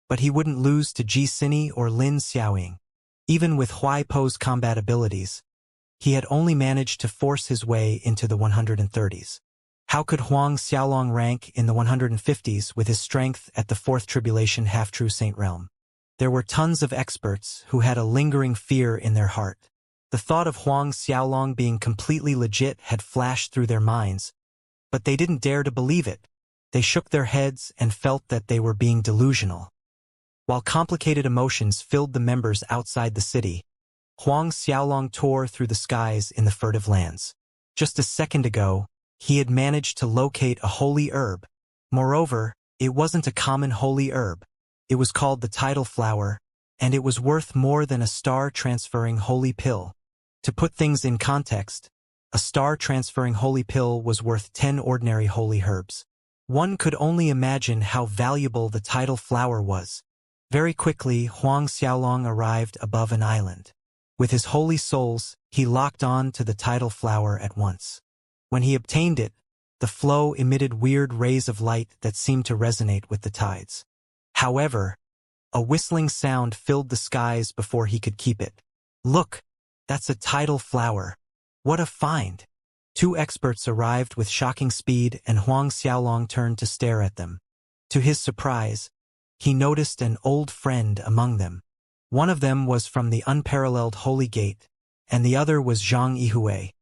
but he wouldn't lose to Ji Sini or Lin Xiaoying. Even with Huai Pe's combat abilities, he had only managed to force his way into the 130s. How could Huang Xiaolong rank in the 150s with his strength at the fourth tribulation half-true saint realm? There were tons of experts who had a lingering fear in their heart. The thought of Huang Xiaolong being completely legit had flashed through their minds, but they didn't dare to believe it. They shook their heads and felt that they were being delusional. While complicated emotions filled the members outside the city, Huang Xiaolong tore through the skies in the furtive lands. Just a second ago, he had managed to locate a holy herb. Moreover, it wasn't a common holy herb. It was called the tidal flower, and it was worth more than a star-transferring holy pill. To put things in context, a star-transferring holy pill was worth 10 ordinary holy herbs. One could only imagine how valuable the tidal flower was. Very quickly, Huang Xiaolong arrived above an island. With his holy souls, he locked on to the tidal flower at once. When he obtained it, the flow emitted weird rays of light that seemed to resonate with the tides. However, a whistling sound filled the skies before he could keep it. Look, that's a tidal flower. What a find! Two experts arrived with shocking speed and Huang Xiaolong turned to stare at them. To his surprise, he noticed an old friend among them. One of them was from the unparalleled Holy Gate, and the other was Zhang Yihui.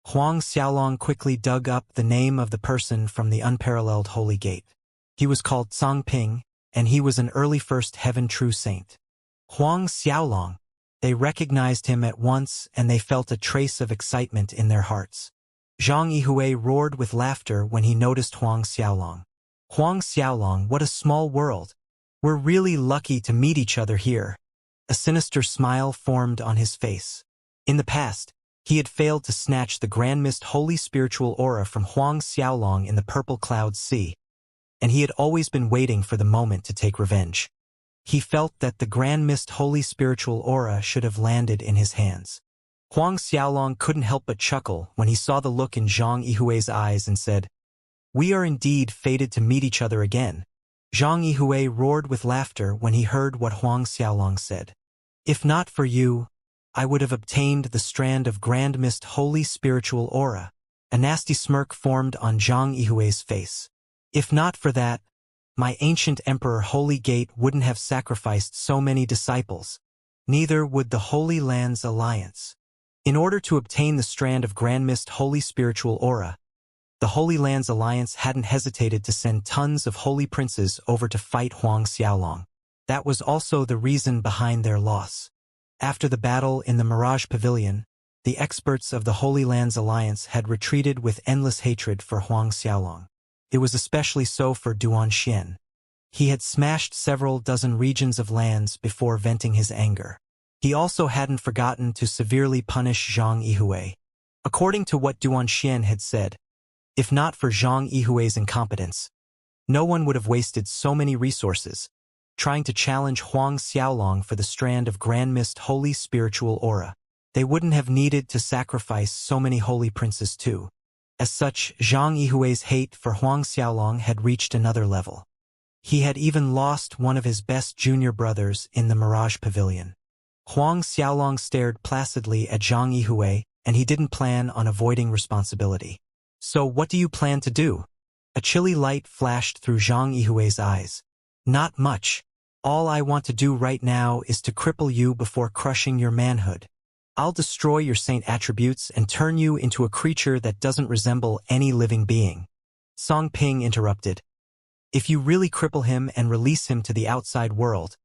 Huang Xiaolong quickly dug up the name of the person from the unparalleled Holy Gate. He was called Cang Ping, and he was an early first heaven true saint. Huang Xiaolong. They recognized him at once, and they felt a trace of excitement in their hearts. Zhang Yihui roared with laughter when he noticed Huang Xiaolong. Huang Xiaolong, what a small world. We're really lucky to meet each other here. A sinister smile formed on his face. In the past, he had failed to snatch the Grand Mist holy spiritual aura from Huang Xiaolong in the purple cloud sea, and he had always been waiting for the moment to take revenge. He felt that the Grand Mist holy spiritual aura should have landed in his hands. Huang Xiaolong couldn't help but chuckle when he saw the look in Zhang Yihui's eyes and said, "We are indeed fated to meet each other again." Zhang Yihui roared with laughter when he heard what Huang Xiaolong said. "If not for you, I would have obtained the strand of Grand Mist holy spiritual aura." A nasty smirk formed on Zhang Yihui's face. "If not for that, my ancient Emperor Holy Gate wouldn't have sacrificed so many disciples. Neither would the Holy Lands Alliance." In order to obtain the strand of Grand Mist holy spiritual aura, the Holy Lands Alliance hadn't hesitated to send tons of holy princes over to fight Huang Xiaolong. That was also the reason behind their loss. After the battle in the Mirage Pavilion, the experts of the Holy Lands Alliance had retreated with endless hatred for Huang Xiaolong. It was especially so for Duan Xian. He had smashed several dozen regions of lands before venting his anger. He also hadn't forgotten to severely punish Zhang Yihui. According to what Duan Xian had said, if not for Zhang Yihui's incompetence, no one would have wasted so many resources trying to challenge Huang Xiaolong for the strand of Grand Mist holy spiritual aura. They wouldn't have needed to sacrifice so many holy princes too. As such, Zhang Yihui's hate for Huang Xiaolong had reached another level. He had even lost one of his best junior brothers in the Mirage Pavilion. Huang Xiaolong stared placidly at Zhang Yihui, and he didn't plan on avoiding responsibility. "So what do you plan to do?" A chilly light flashed through Zhang Yihui's eyes. "Not much. All I want to do right now is to cripple you before crushing your manhood. I'll destroy your saint attributes and turn you into a creature that doesn't resemble any living being." Song Ping interrupted. "If you really cripple him and release him to the outside world,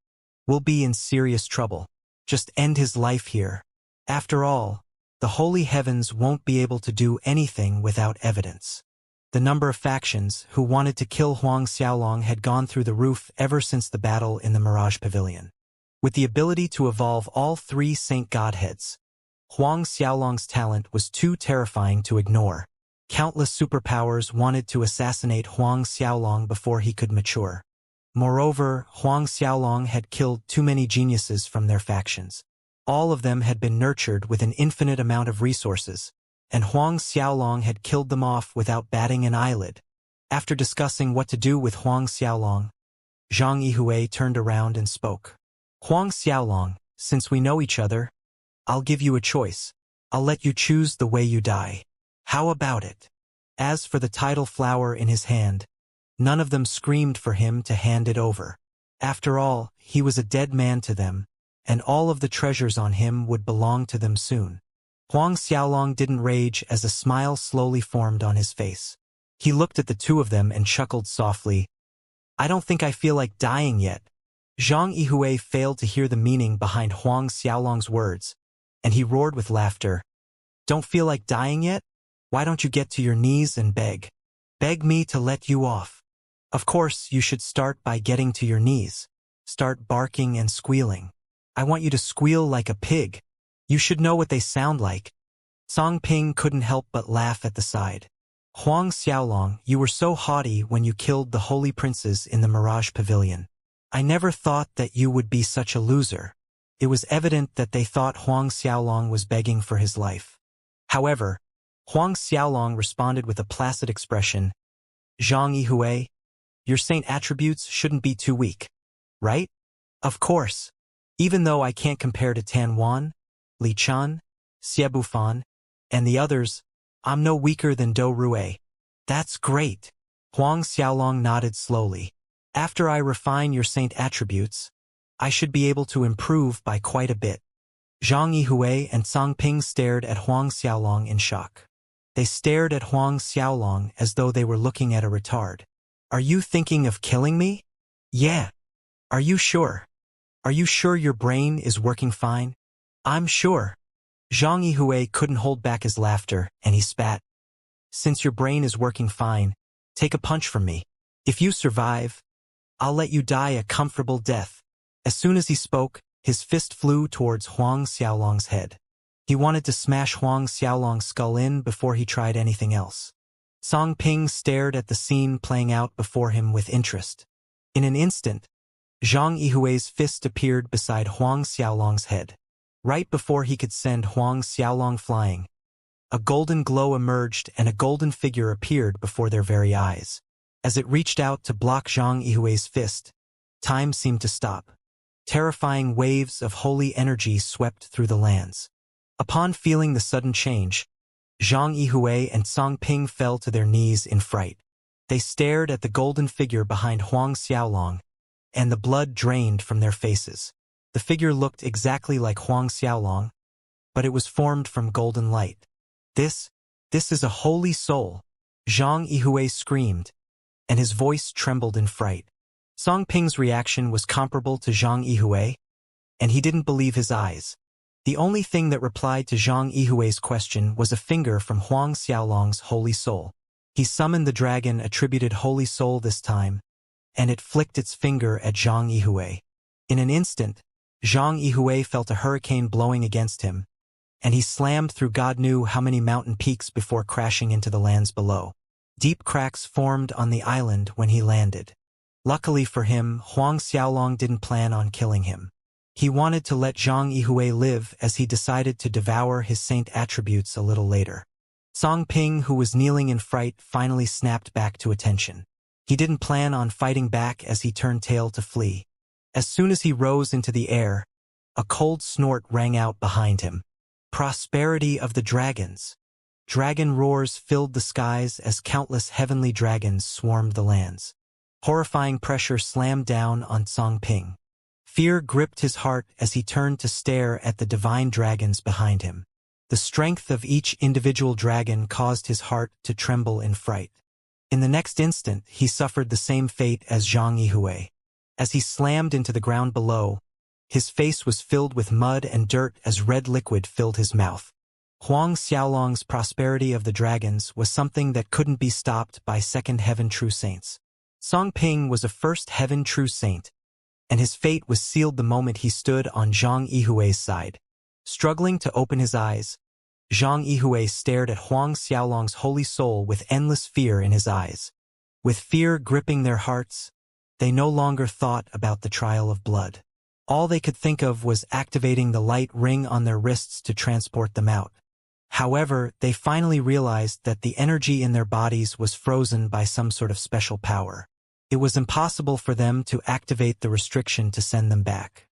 we'll be in serious trouble. Just end his life here. After all, the holy heavens won't be able to do anything without evidence." The number of factions who wanted to kill Huang Xiaolong had gone through the roof ever since the battle in the Mirage Pavilion. With the ability to evolve all three saint godheads, Huang Xiaolong's talent was too terrifying to ignore. Countless superpowers wanted to assassinate Huang Xiaolong before he could mature. Moreover, Huang Xiaolong had killed too many geniuses from their factions. All of them had been nurtured with an infinite amount of resources, and Huang Xiaolong had killed them off without batting an eyelid. After discussing what to do with Huang Xiaolong, Zhang Yihui turned around and spoke. "Huang Xiaolong, since we know each other, I'll give you a choice. I'll let you choose the way you die. How about it?" As for the tidal flower in his hand, none of them screamed for him to hand it over. After all, he was a dead man to them, and all of the treasures on him would belong to them soon. Huang Xiaolong didn't rage as a smile slowly formed on his face. He looked at the two of them and chuckled softly. "I don't think I feel like dying yet." Zhang Yihui failed to hear the meaning behind Huang Xiaolong's words, and he roared with laughter. "Don't feel like dying yet? Why don't you get to your knees and beg? Beg me to let you off. Of course, you should start by getting to your knees. Start barking and squealing. I want you to squeal like a pig. You should know what they sound like." Song Ping couldn't help but laugh at the side. "Huang Xiaolong, you were so haughty when you killed the holy princes in the Mirage Pavilion. I never thought that you would be such a loser." It was evident that they thought Huang Xiaolong was begging for his life. However, Huang Xiaolong responded with a placid expression. "Zhang Yihui, your saint attributes shouldn't be too weak, right? Of course. Even though I can't compare to Tan Wan, Li Chan, Xie Bufan, and the others, I'm no weaker than Do Rue." "That's great." Huang Xiaolong nodded slowly. After I refine your saint attributes, I should be able to improve by quite a bit. Zhang Yihui and Song Ping stared at Huang Xiaolong in shock. They stared at Huang Xiaolong as though they were looking at a retard. Are you thinking of killing me? Yeah. Are you sure? Are you sure your brain is working fine? I'm sure. Zhang Yihui couldn't hold back his laughter, and he spat. Since your brain is working fine, take a punch from me. If you survive, I'll let you die a comfortable death. As soon as he spoke, his fist flew towards Huang Xiaolong's head. He wanted to smash Huang Xiaolong's skull in before he tried anything else. Song Ping stared at the scene playing out before him with interest. In an instant, Zhang Yihui's fist appeared beside Huang Xiaolong's head. Right before he could send Huang Xiaolong flying, a golden glow emerged and a golden figure appeared before their very eyes. As it reached out to block Zhang Yihui's fist, time seemed to stop. Terrifying waves of holy energy swept through the lands. Upon feeling the sudden change, Zhang Yihui and Song Ping fell to their knees in fright. They stared at the golden figure behind Huang Xiaolong, and the blood drained from their faces. The figure looked exactly like Huang Xiaolong, but it was formed from golden light. This is a holy soul, Zhang Yihui screamed, and his voice trembled in fright. Song Ping's reaction was comparable to Zhang Yihui, and he didn't believe his eyes. The only thing that replied to Zhang Yihui's question was a finger from Huang Xiaolong's holy soul. He summoned the dragon attributed holy soul this time, and it flicked its finger at Zhang Yihui. In an instant, Zhang Yihui felt a hurricane blowing against him, and he slammed through God knew how many mountain peaks before crashing into the lands below. Deep cracks formed on the island when he landed. Luckily for him, Huang Xiaolong didn't plan on killing him. He wanted to let Zhang Yihui live as he decided to devour his saint attributes a little later. Song Ping, who was kneeling in fright, finally snapped back to attention. He didn't plan on fighting back as he turned tail to flee. As soon as he rose into the air, a cold snort rang out behind him. Prosperity of the dragons. Dragon roars filled the skies as countless heavenly dragons swarmed the lands. Horrifying pressure slammed down on Song Ping. Fear gripped his heart as he turned to stare at the divine dragons behind him. The strength of each individual dragon caused his heart to tremble in fright. In the next instant, he suffered the same fate as Zhang Yihui. As he slammed into the ground below, his face was filled with mud and dirt as red liquid filled his mouth. Huang Xiaolong's prosperity of the dragons was something that couldn't be stopped by second heaven true saints. Song Ping was a first heaven true saint, and his fate was sealed the moment he stood on Zhang Yihui's side. Struggling to open his eyes, Zhang Yihui stared at Huang Xiaolong's holy soul with endless fear in his eyes. With fear gripping their hearts, they no longer thought about the trial of blood. All they could think of was activating the light ring on their wrists to transport them out. However, they finally realized that the energy in their bodies was frozen by some sort of special power. It was impossible for them to activate the restriction to send them back.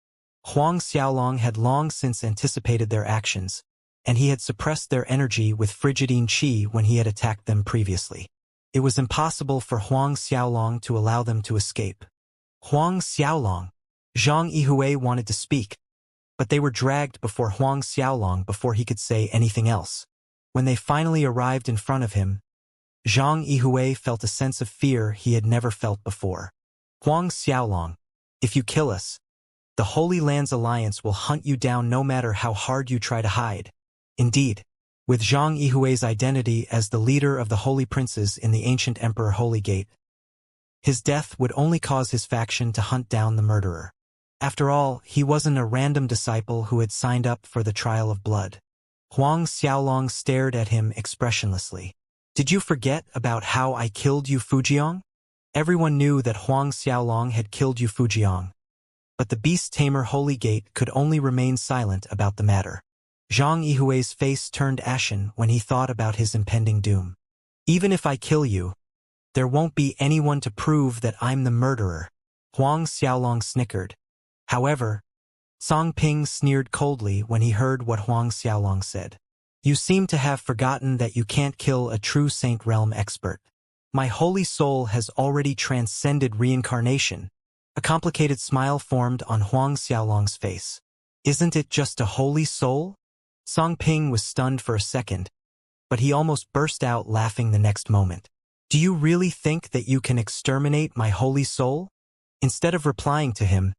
Huang Xiaolong had long since anticipated their actions, and he had suppressed their energy with frigidine qi when he had attacked them previously. It was impossible for Huang Xiaolong to allow them to escape. Huang Xiaolong. Zhang Yihui wanted to speak, but they were dragged before Huang Xiaolong before he could say anything else. When they finally arrived in front of him, Zhang Yihui felt a sense of fear he had never felt before. Huang Xiaolong, if you kill us, the Holy Lands Alliance will hunt you down no matter how hard you try to hide. Indeed, with Zhang Yihui's identity as the leader of the Holy Princes in the ancient Emperor Holy Gate, his death would only cause his faction to hunt down the murderer. After all, he wasn't a random disciple who had signed up for the trial of blood. Huang Xiaolong stared at him expressionlessly. Did you forget about how I killed Yu Fujiang? Everyone knew that Huang Xiaolong had killed Yu Fujiang, but the beast tamer Holy Gate could only remain silent about the matter. Zhang Yihui's face turned ashen when he thought about his impending doom. Even if I kill you, there won't be anyone to prove that I'm the murderer. Huang Xiaolong snickered. However, Song Ping sneered coldly when he heard what Huang Xiaolong said. You seem to have forgotten that you can't kill a true Saint Realm expert. My holy soul has already transcended reincarnation. A complicated smile formed on Huang Xiaolong's face. Isn't it just a holy soul? Song Ping was stunned for a second, but he almost burst out laughing the next moment. Do you really think that you can exterminate my holy soul? Instead of replying to him,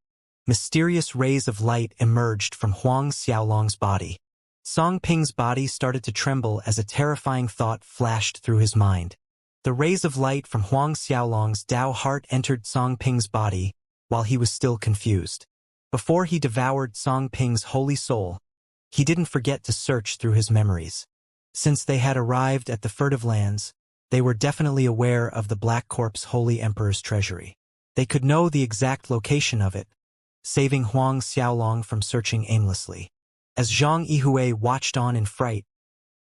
mysterious rays of light emerged from Huang Xiaolong's body. Song Ping's body started to tremble as a terrifying thought flashed through his mind. The rays of light from Huang Xiaolong's Dao heart entered Song Ping's body while he was still confused. Before he devoured Song Ping's holy soul, he didn't forget to search through his memories. Since they had arrived at the furtive lands, they were definitely aware of the Black Corp's Holy Emperor's treasury. They could know the exact location of it, saving Huang Xiaolong from searching aimlessly. As Zhang Yihui watched on in fright,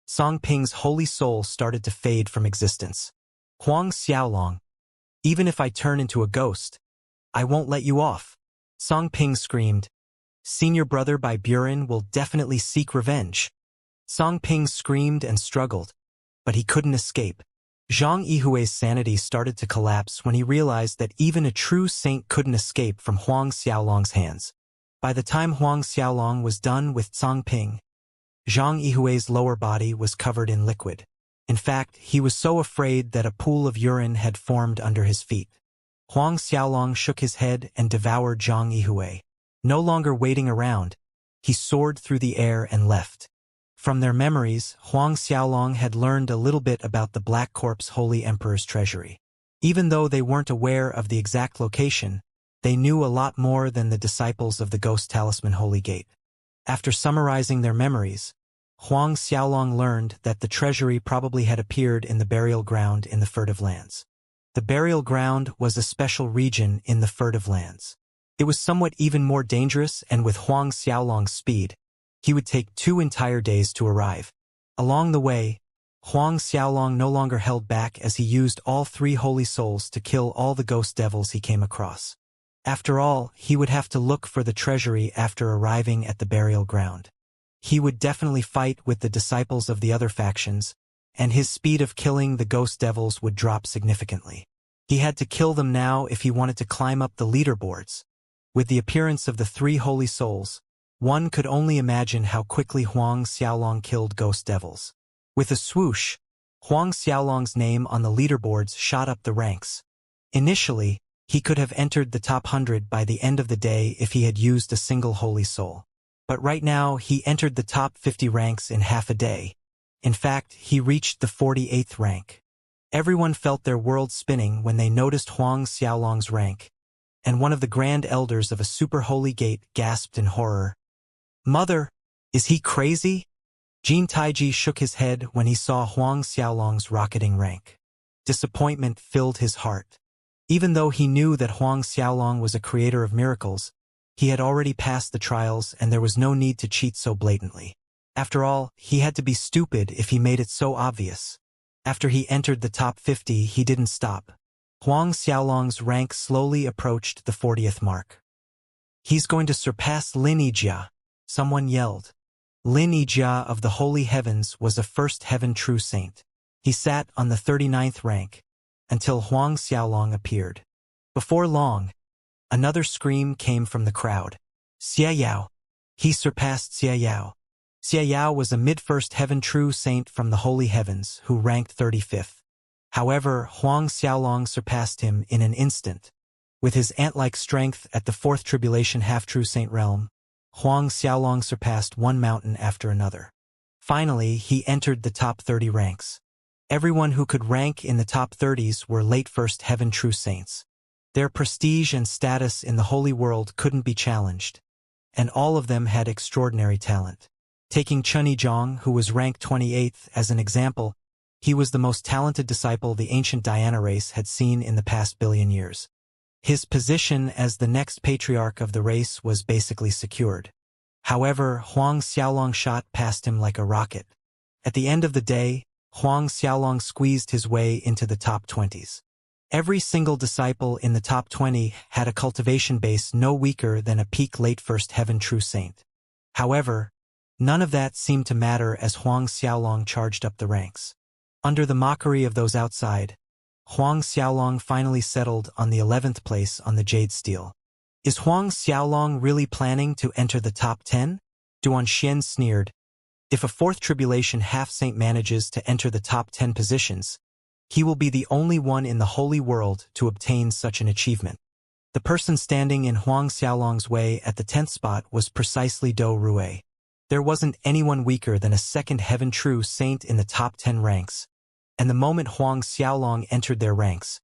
Song Ping's holy soul started to fade from existence. Huang Xiaolong, even if I turn into a ghost, I won't let you off. Song Ping screamed. Senior brother by Buren will definitely seek revenge. Song Ping screamed and struggled, but he couldn't escape. Zhang Yihui's sanity started to collapse when he realized that even a true saint couldn't escape from Huang Xiaolong's hands. By the time Huang Xiaolong was done with Song Ping, Zhang Yihui's lower body was covered in liquid. In fact, he was so afraid that a pool of urine had formed under his feet. Huang Xiaolong shook his head and devoured Zhang Yihui. No longer waiting around, he soared through the air and left. From their memories, Huang Xiaolong had learned a little bit about the Black Corp's Holy Emperor's treasury. Even though they weren't aware of the exact location, they knew a lot more than the disciples of the Ghost Talisman Holy Gate. After summarizing their memories, Huang Xiaolong learned that the treasury probably had appeared in the burial ground in the furtive lands. The burial ground was a special region in the furtive lands. It was somewhat even more dangerous, and with Huang Xiaolong's speed, he would take 2 entire days to arrive. Along the way, Huang Xiaolong no longer held back as he used all 3 holy souls to kill all the ghost devils he came across. After all, he would have to look for the treasury after arriving at the burial ground. He would definitely fight with the disciples of the other factions, and his speed of killing the ghost devils would drop significantly. He had to kill them now if he wanted to climb up the leaderboards. With the appearance of the 3 holy souls, one could only imagine how quickly Huang Xiaolong killed ghost devils. With a swoosh, Huang Xiaolong's name on the leaderboards shot up the ranks. Initially, he could have entered the top 100 by the end of the day if he had used a single holy soul. But right now, he entered the top 50 ranks in half a day. In fact, he reached the 48th rank. Everyone felt their world spinning when they noticed Huang Xiaolong's rank, and one of the grand elders of a super holy gate gasped in horror. Mother, is he crazy? Jin Taiji shook his head when he saw Huang Xiaolong's rocketing rank. Disappointment filled his heart. Even though he knew that Huang Xiaolong was a creator of miracles, he had already passed the trials and there was no need to cheat so blatantly. After all, he had to be stupid if he made it so obvious. After he entered the top 50, he didn't stop. Huang Xiaolong's rank slowly approached the 40th mark. He's going to surpass Lin Yijia, someone yelled. Lin Yijia of the Holy Heavens was a first heaven true saint. He sat on the 39th rank, until Huang Xiaolong appeared. Before long, another scream came from the crowd. Xia Yao. He surpassed Xia Yao. Xia Yao was a mid-first heaven true saint from the Holy Heavens who ranked 35th. However, Huang Xiaolong surpassed him in an instant. With his ant-like strength at the 4th Tribulation half-true saint realm, Huang Xiaolong surpassed one mountain after another. Finally, he entered the top 30 ranks. Everyone who could rank in the top 30s were late first heaven true saints. Their prestige and status in the holy world couldn't be challenged, and all of them had extraordinary talent. Taking Chen Yizhong, who was ranked 28th, as an example, he was the most talented disciple the ancient Diana race had seen in the past billion years. His position as the next patriarch of the race was basically secured. However, Huang Xiaolong shot past him like a rocket. At the end of the day, Huang Xiaolong squeezed his way into the top 20s. Every single disciple in the top 20 had a cultivation base no weaker than a peak late first heaven true saint. However, none of that seemed to matter as Huang Xiaolong charged up the ranks. Under the mockery of those outside, Huang Xiaolong finally settled on the 11th place on the jade steel. Is Huang Xiaolong really planning to enter the top 10? Duan Xian sneered. If a fourth tribulation half-saint manages to enter the top 10 positions, he will be the only one in the holy world to obtain such an achievement. The person standing in Huang Xiaolong's way at the 10th spot was precisely Dou Rui. There wasn't anyone weaker than a second heaven true saint in the top 10 ranks. And the moment Huang Xiaolong entered their ranks,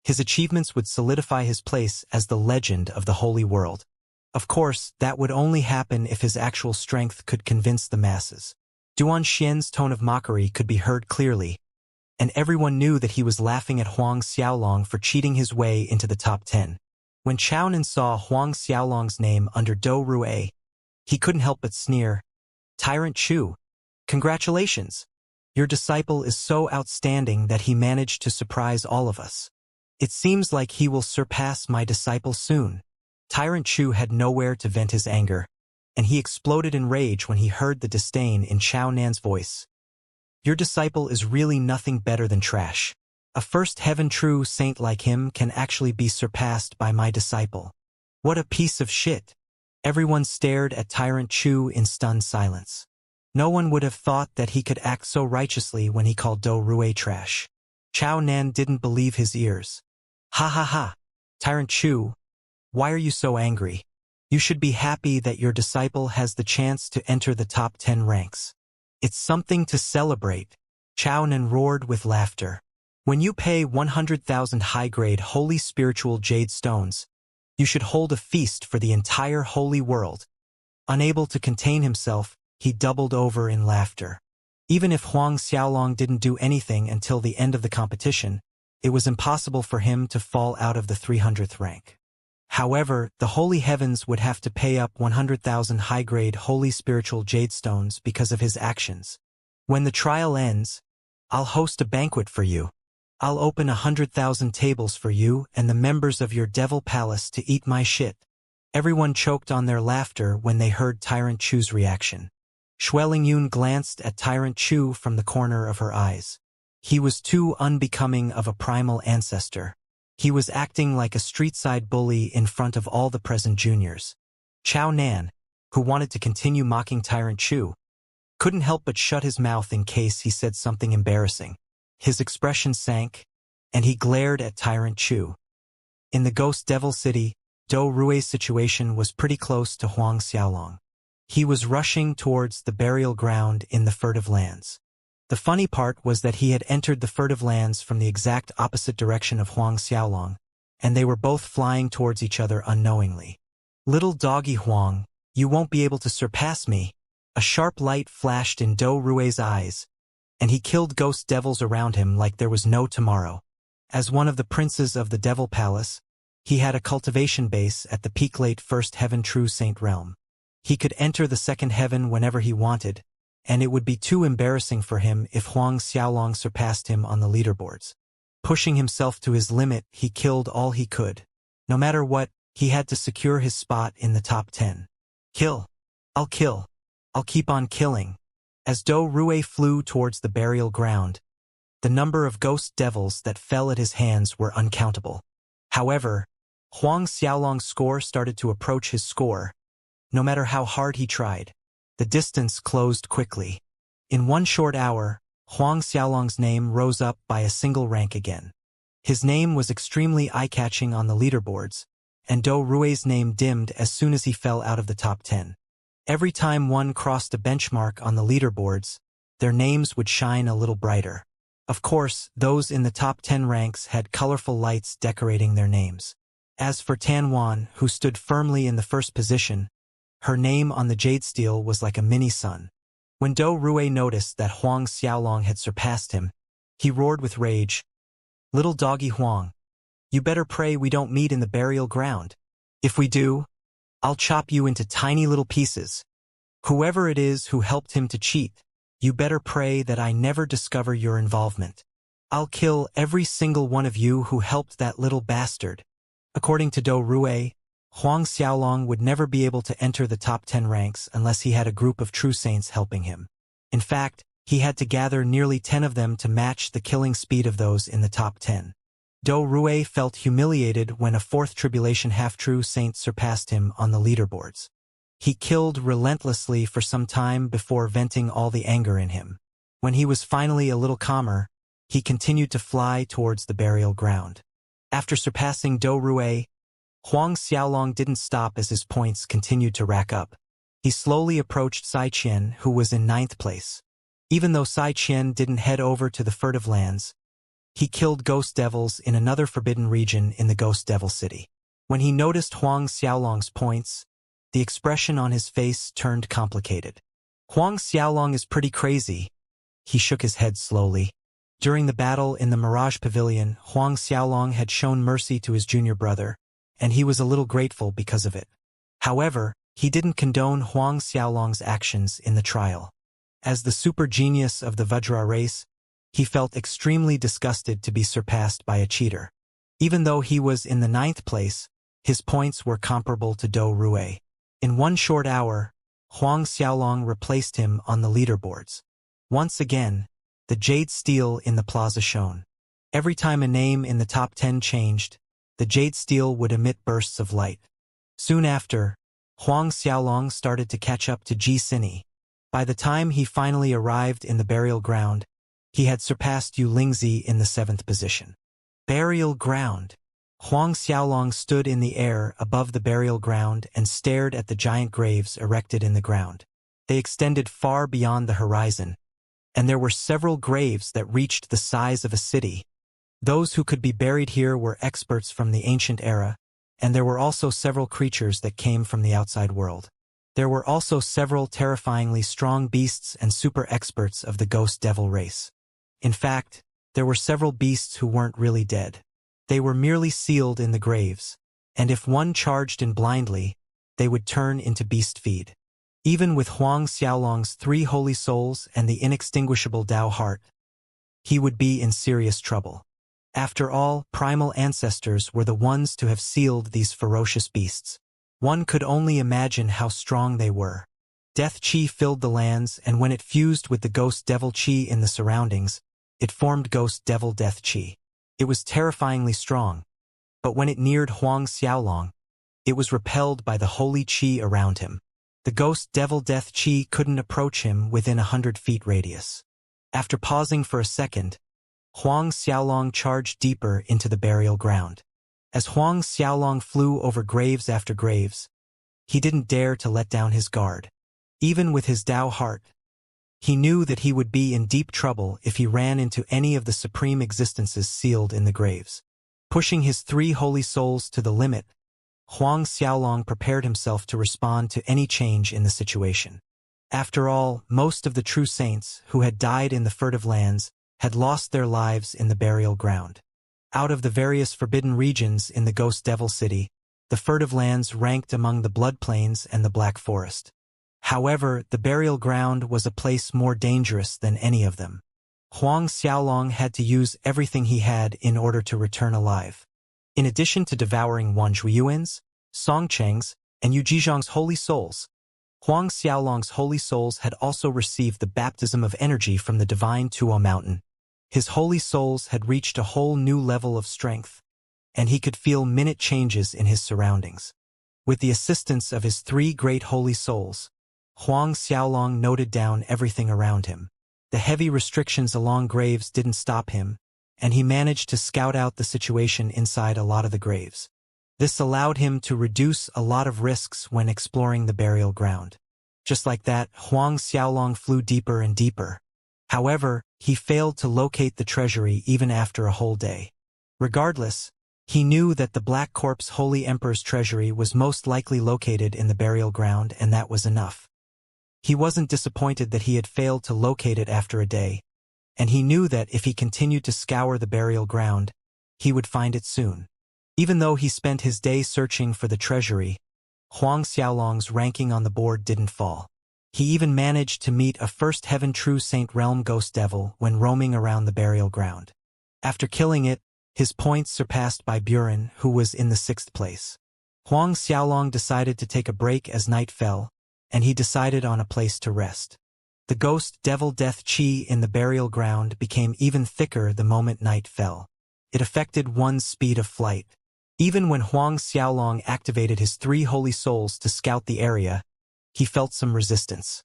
his achievements would solidify his place as the legend of the holy world. Of course, that would only happen if his actual strength could convince the masses. Duan Xian's tone of mockery could be heard clearly, and everyone knew that he was laughing at Huang Xiaolong for cheating his way into the top 10. When Chaonan saw Huang Xiaolong's name under Dou Rui, he couldn't help but sneer. Tyrant Chu, congratulations! Your disciple is so outstanding that he managed to surprise all of us. It seems like he will surpass my disciple soon. Tyrant Chu had nowhere to vent his anger, and he exploded in rage when he heard the disdain in Chao Nan's voice. Your disciple is really nothing better than trash. A first heaven true saint like him can actually be surpassed by my disciple. What a piece of shit. Everyone stared at Tyrant Chu in stunned silence. No one would have thought that he could act so righteously when he called Dou Rui trash. Chao Nan didn't believe his ears. Ha ha ha. Tyrant Chu, why are you so angry? You should be happy that your disciple has the chance to enter the top 10 ranks. It's something to celebrate. Chao Nan roared with laughter. When you pay 100,000 high-grade holy spiritual jade stones, you should hold a feast for the entire holy world. Unable to contain himself, he doubled over in laughter. Even if Huang Xiaolong didn't do anything until the end of the competition, it was impossible for him to fall out of the 300th rank. However, the holy heavens would have to pay up 100,000 high-grade holy spiritual jade stones because of his actions. When the trial ends, I'll host a banquet for you. I'll open 100,000 tables for you and the members of your devil palace to eat my shit. Everyone choked on their laughter when they heard Tyrant Chu's reaction. Xuelingyun glanced at Tyrant Chu from the corner of her eyes. He was too unbecoming of a primal ancestor. He was acting like a street-side bully in front of all the present juniors. Chao Nan, who wanted to continue mocking Tyrant Chu, couldn't help but shut his mouth in case he said something embarrassing. His expression sank, and he glared at Tyrant Chu. In the Ghost Devil City, Dou Rui's situation was pretty close to Huang Xiaolong. He was rushing towards the burial ground in the furtive lands. The funny part was that he had entered the furtive lands from the exact opposite direction of Huang Xiaolong, and they were both flying towards each other unknowingly. Little doggy Huang, you won't be able to surpass me. A sharp light flashed in Dou Rui's eyes, and he killed ghost devils around him like there was no tomorrow. As one of the princes of the Devil Palace, he had a cultivation base at the Peak-late First Heaven True Saint realm. He could enter the second heaven whenever he wanted, and it would be too embarrassing for him if Huang Xiaolong surpassed him on the leaderboards. Pushing himself to his limit, he killed all he could. No matter what, he had to secure his spot in the top 10. Kill. I'll kill. I'll keep on killing. As Dou Rui flew towards the burial ground, the number of ghost devils that fell at his hands were uncountable. However, Huang Xiaolong's score started to approach his score. No matter how hard he tried, the distance closed quickly. In one short hour, Huang Xiaolong's name rose up by a single rank again. His name was extremely eye-catching on the leaderboards, and Dou Rui's name dimmed as soon as he fell out of the top 10. Every time one crossed a benchmark on the leaderboards, their names would shine a little brighter. Of course, those in the top 10 ranks had colorful lights decorating their names. As for Tan Wan, who stood firmly in the first position, her name on the jade steel was like a mini-sun. When Dou Rui noticed that Huang Xiaolong had surpassed him, he roared with rage. Little doggy Huang, you better pray we don't meet in the burial ground. If we do, I'll chop you into tiny little pieces. Whoever it is who helped him to cheat, you better pray that I never discover your involvement. I'll kill every single one of you who helped that little bastard. According to Dou Rui, Huang Xiaolong would never be able to enter the top 10 ranks unless he had a group of true saints helping him. In fact, he had to gather nearly 10 of them to match the killing speed of those in the top 10. Do Rue felt humiliated when a fourth tribulation half-true saint surpassed him on the leaderboards. He killed relentlessly for some time before venting all the anger in him. When he was finally a little calmer, he continued to fly towards the burial ground. After surpassing Do Rue, Huang Xiaolong didn't stop as his points continued to rack up. He slowly approached Sai Qian, who was in 9th place. Even though Sai Qian didn't head over to the furtive lands, he killed ghost devils in another forbidden region in the Ghost Devil City. When he noticed Huang Xiaolong's points, the expression on his face turned complicated. Huang Xiaolong is pretty crazy. He shook his head slowly. During the battle in the Mirage Pavilion, Huang Xiaolong had shown mercy to his junior brother, and he was a little grateful because of it. However, he didn't condone Huang Xiaolong's actions in the trial. As the super genius of the Vajra race, he felt extremely disgusted to be surpassed by a cheater. Even though he was in the 9th place, his points were comparable to Do Rue. In one short hour, Huang Xiaolong replaced him on the leaderboards. Once again, the jade steel in the plaza shone. Every time a name in the top 10 changed, the jade steel would emit bursts of light. Soon after, Huang Xiaolong started to catch up to Ji Sini. By the time he finally arrived in the burial ground, he had surpassed Yu Lingzi in the 7th position. Burial ground. Huang Xiaolong stood in the air above the burial ground and stared at the giant graves erected in the ground. They extended far beyond the horizon, and there were several graves that reached the size of a city. Those who could be buried here were experts from the ancient era, and there were also several creatures that came from the outside world. There were also several terrifyingly strong beasts and super experts of the ghost devil race. In fact, there were several beasts who weren't really dead. They were merely sealed in the graves, and if one charged in blindly, they would turn into beast feed. Even with Huang Xiaolong's 3 holy souls and the inextinguishable Tao heart, he would be in serious trouble. After all, primal ancestors were the ones to have sealed these ferocious beasts. One could only imagine how strong they were. Death Qi filled the lands, and when it fused with the Ghost Devil Qi in the surroundings, it formed Ghost Devil Death Qi. It was terrifyingly strong, but when it neared Huang Xiaolong, it was repelled by the holy Qi around him. The Ghost Devil Death Qi couldn't approach him within 100 feet radius. After pausing for a second, Huang Xiaolong charged deeper into the burial ground. As Huang Xiaolong flew over graves after graves, he didn't dare to let down his guard. Even with his Tao heart, he knew that he would be in deep trouble if he ran into any of the supreme existences sealed in the graves. Pushing his 3 holy souls to the limit, Huang Xiaolong prepared himself to respond to any change in the situation. After all, most of the true saints who had died in the furtive lands had lost their lives in the burial ground. Out of the various forbidden regions in the Ghost Devil City, the furtive lands ranked among the Blood Plains and the Black Forest. However, the burial ground was a place more dangerous than any of them. Huang Xiaolong had to use everything he had in order to return alive. In addition to devouring Wan Zhuiyuan's, Song Cheng's, and Yu Jizhong's holy souls, Huang Xiaolong's holy souls had also received the baptism of energy from the divine Tuo mountain. His holy souls had reached a whole new level of strength, and he could feel minute changes in his surroundings. With the assistance of his 3 great holy souls, Huang Xiaolong noted down everything around him. The heavy restrictions along graves didn't stop him, and he managed to scout out the situation inside a lot of the graves. This allowed him to reduce a lot of risks when exploring the burial ground. Just like that, Huang Xiaolong flew deeper and deeper. However, he failed to locate the treasury even after a whole day. Regardless, he knew that the Black Corpse Holy Emperor's treasury was most likely located in the burial ground, and that was enough. He wasn't disappointed that he had failed to locate it after a day, and he knew that if he continued to scour the burial ground, he would find it soon. Even though he spent his day searching for the treasury, Huang Xiaolong's ranking on the board didn't fall. He even managed to meet a first heaven true saint realm ghost devil when roaming around the burial ground. After killing it, his points surpassed by Buren, who was in the 6th place. Huang Xiaolong decided to take a break as night fell, and he decided on a place to rest. The Ghost Devil Death Qi in the burial ground became even thicker the moment night fell. It affected one's speed of flight. Even when Huang Xiaolong activated his 3 holy souls to scout the area, he felt some resistance.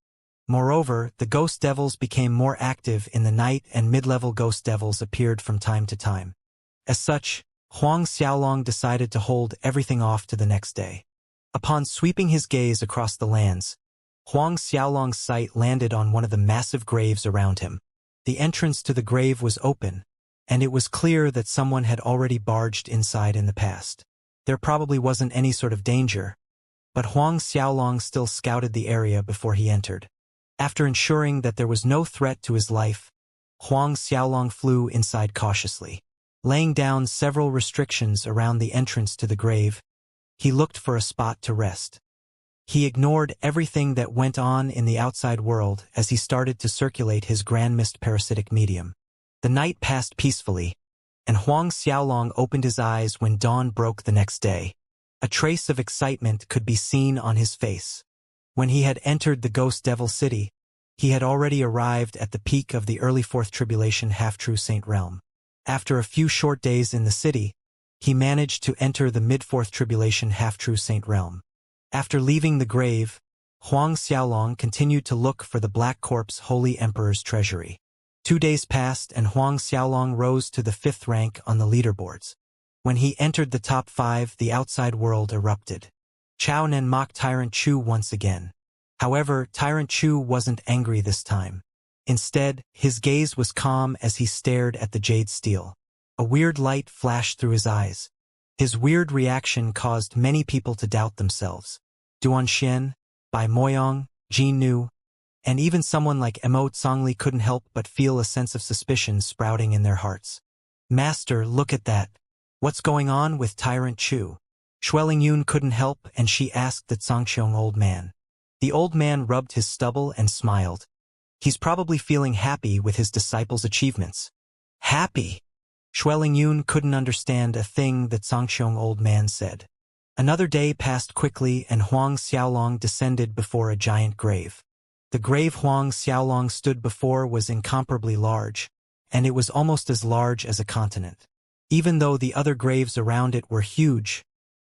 Moreover, the ghost devils became more active in the night and mid-level ghost devils appeared from time to time. As such, Huang Xiaolong decided to hold everything off to the next day. Upon sweeping his gaze across the lands, Huang Xiaolong's sight landed on one of the massive graves around him. The entrance to the grave was open, and it was clear that someone had already barged inside in the past. There probably wasn't any sort of danger, but Huang Xiaolong still scouted the area before he entered. After ensuring that there was no threat to his life, Huang Xiaolong flew inside cautiously. Laying down several restrictions around the entrance to the grave, he looked for a spot to rest. He ignored everything that went on in the outside world as he started to circulate his grand mist parasitic medium. The night passed peacefully, and Huang Xiaolong opened his eyes when dawn broke the next day. A trace of excitement could be seen on his face. When he had entered the Ghost Devil City, he had already arrived at the peak of the early Fourth Tribulation half-true saint realm. After a few short days in the city, he managed to enter the mid-Fourth Tribulation half-true saint realm. After leaving the grave, Huang Xiaolong continued to look for the Black Corpse Holy Emperor's treasury. 2 days passed and Huang Xiaolong rose to the 5th rank on the leaderboards. When he entered the top 5, the outside world erupted. Chao Nen mocked Tyrant Chu once again. However, Tyrant Chu wasn't angry this time. Instead, his gaze was calm as he stared at the jade steel. A weird light flashed through his eyes. His weird reaction caused many people to doubt themselves. Duan Xian, Bai Moyong, Jin Nu, and even someone like Emo Tsongli couldn't help but feel a sense of suspicion sprouting in their hearts. Master, look at that. What's going on with Tyrant Chu? Xueling Yun couldn't help and she asked the Zhangqiong old man. The old man rubbed his stubble and smiled. He's probably feeling happy with his disciples' achievements. Happy? Xueling Yun couldn't understand a thing that Zhangqiong old man said. Another day passed quickly and Huang Xiaolong descended before a giant grave. The grave Huang Xiaolong stood before was incomparably large, and it was almost as large as a continent. Even though the other graves around it were huge,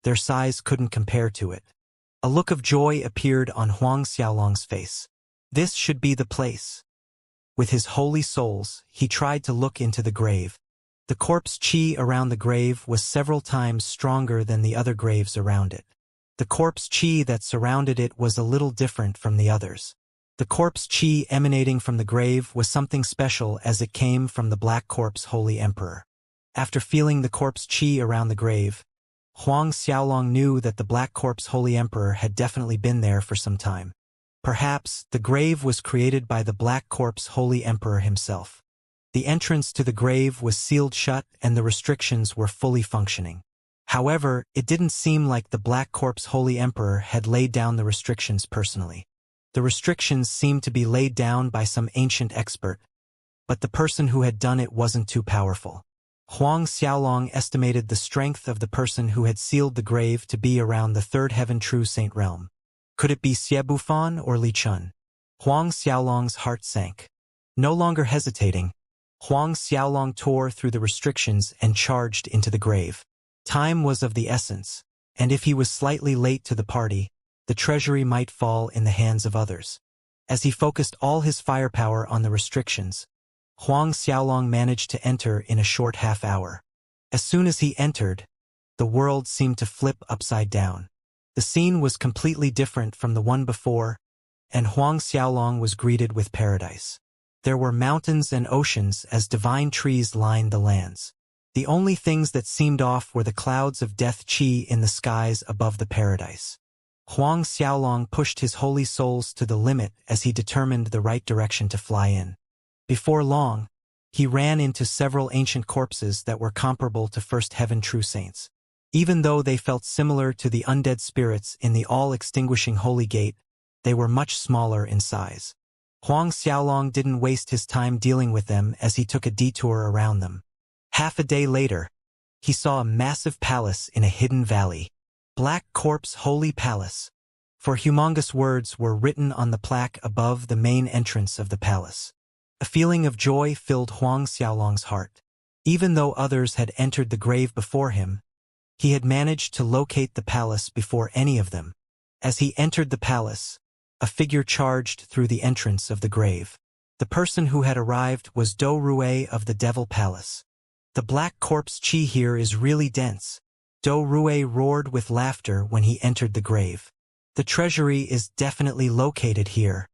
their size couldn't compare to it. A look of joy appeared on Huang Xiaolong's face. This should be the place. With his holy souls, he tried to look into the grave. The corpse chi around the grave was several times stronger than the other graves around it. The corpse chi that surrounded it was a little different from the others. The corpse chi emanating from the grave was something special as it came from the Black Corpse Holy Emperor. After feeling the corpse chi around the grave, Huang Xiaolong knew that the Black Corpse Holy Emperor had definitely been there for some time. Perhaps the grave was created by the Black Corpse Holy Emperor himself. The entrance to the grave was sealed shut and the restrictions were fully functioning. However, it didn't seem like the Black Corpse Holy Emperor had laid down the restrictions personally. The restrictions seemed to be laid down by some ancient expert, but the person who had done it wasn't too powerful. Huang Xiaolong estimated the strength of the person who had sealed the grave to be around the 3rd heaven true saint realm. Could it be Xie Bufan or Li Chun? Huang Xiaolong's heart sank. No longer hesitating, Huang Xiaolong tore through the restrictions and charged into the grave. Time was of the essence, and if he was slightly late to the party, the treasury might fall in the hands of others. As he focused all his firepower on the restrictions, Huang Xiaolong managed to enter in a short half-hour. As soon as he entered, the world seemed to flip upside down. The scene was completely different from the one before, and Huang Xiaolong was greeted with paradise. There were mountains and oceans as divine trees lined the lands. The only things that seemed off were the clouds of death chi in the skies above the paradise. Huang Xiaolong pushed his holy souls to the limit as he determined the right direction to fly in. Before long, he ran into several ancient corpses that were comparable to First Heaven true saints. Even though they felt similar to the undead spirits in the all-extinguishing Holy Gate, they were much smaller in size. Huang Xiaolong didn't waste his time dealing with them as he took a detour around them. Half a day later, he saw a massive palace in a hidden valley. Black Corpse Holy Palace. For humongous words were written on the plaque above the main entrance of the palace. A feeling of joy filled Huang Xiaolong's heart. Even though others had entered the grave before him, he had managed to locate the palace before any of them. As he entered the palace, a figure charged through the entrance of the grave. The person who had arrived was Do Rue of the Devil Palace. The black corpse chi here is really dense. Do Rue roared with laughter when he entered the grave. The treasury is definitely located here.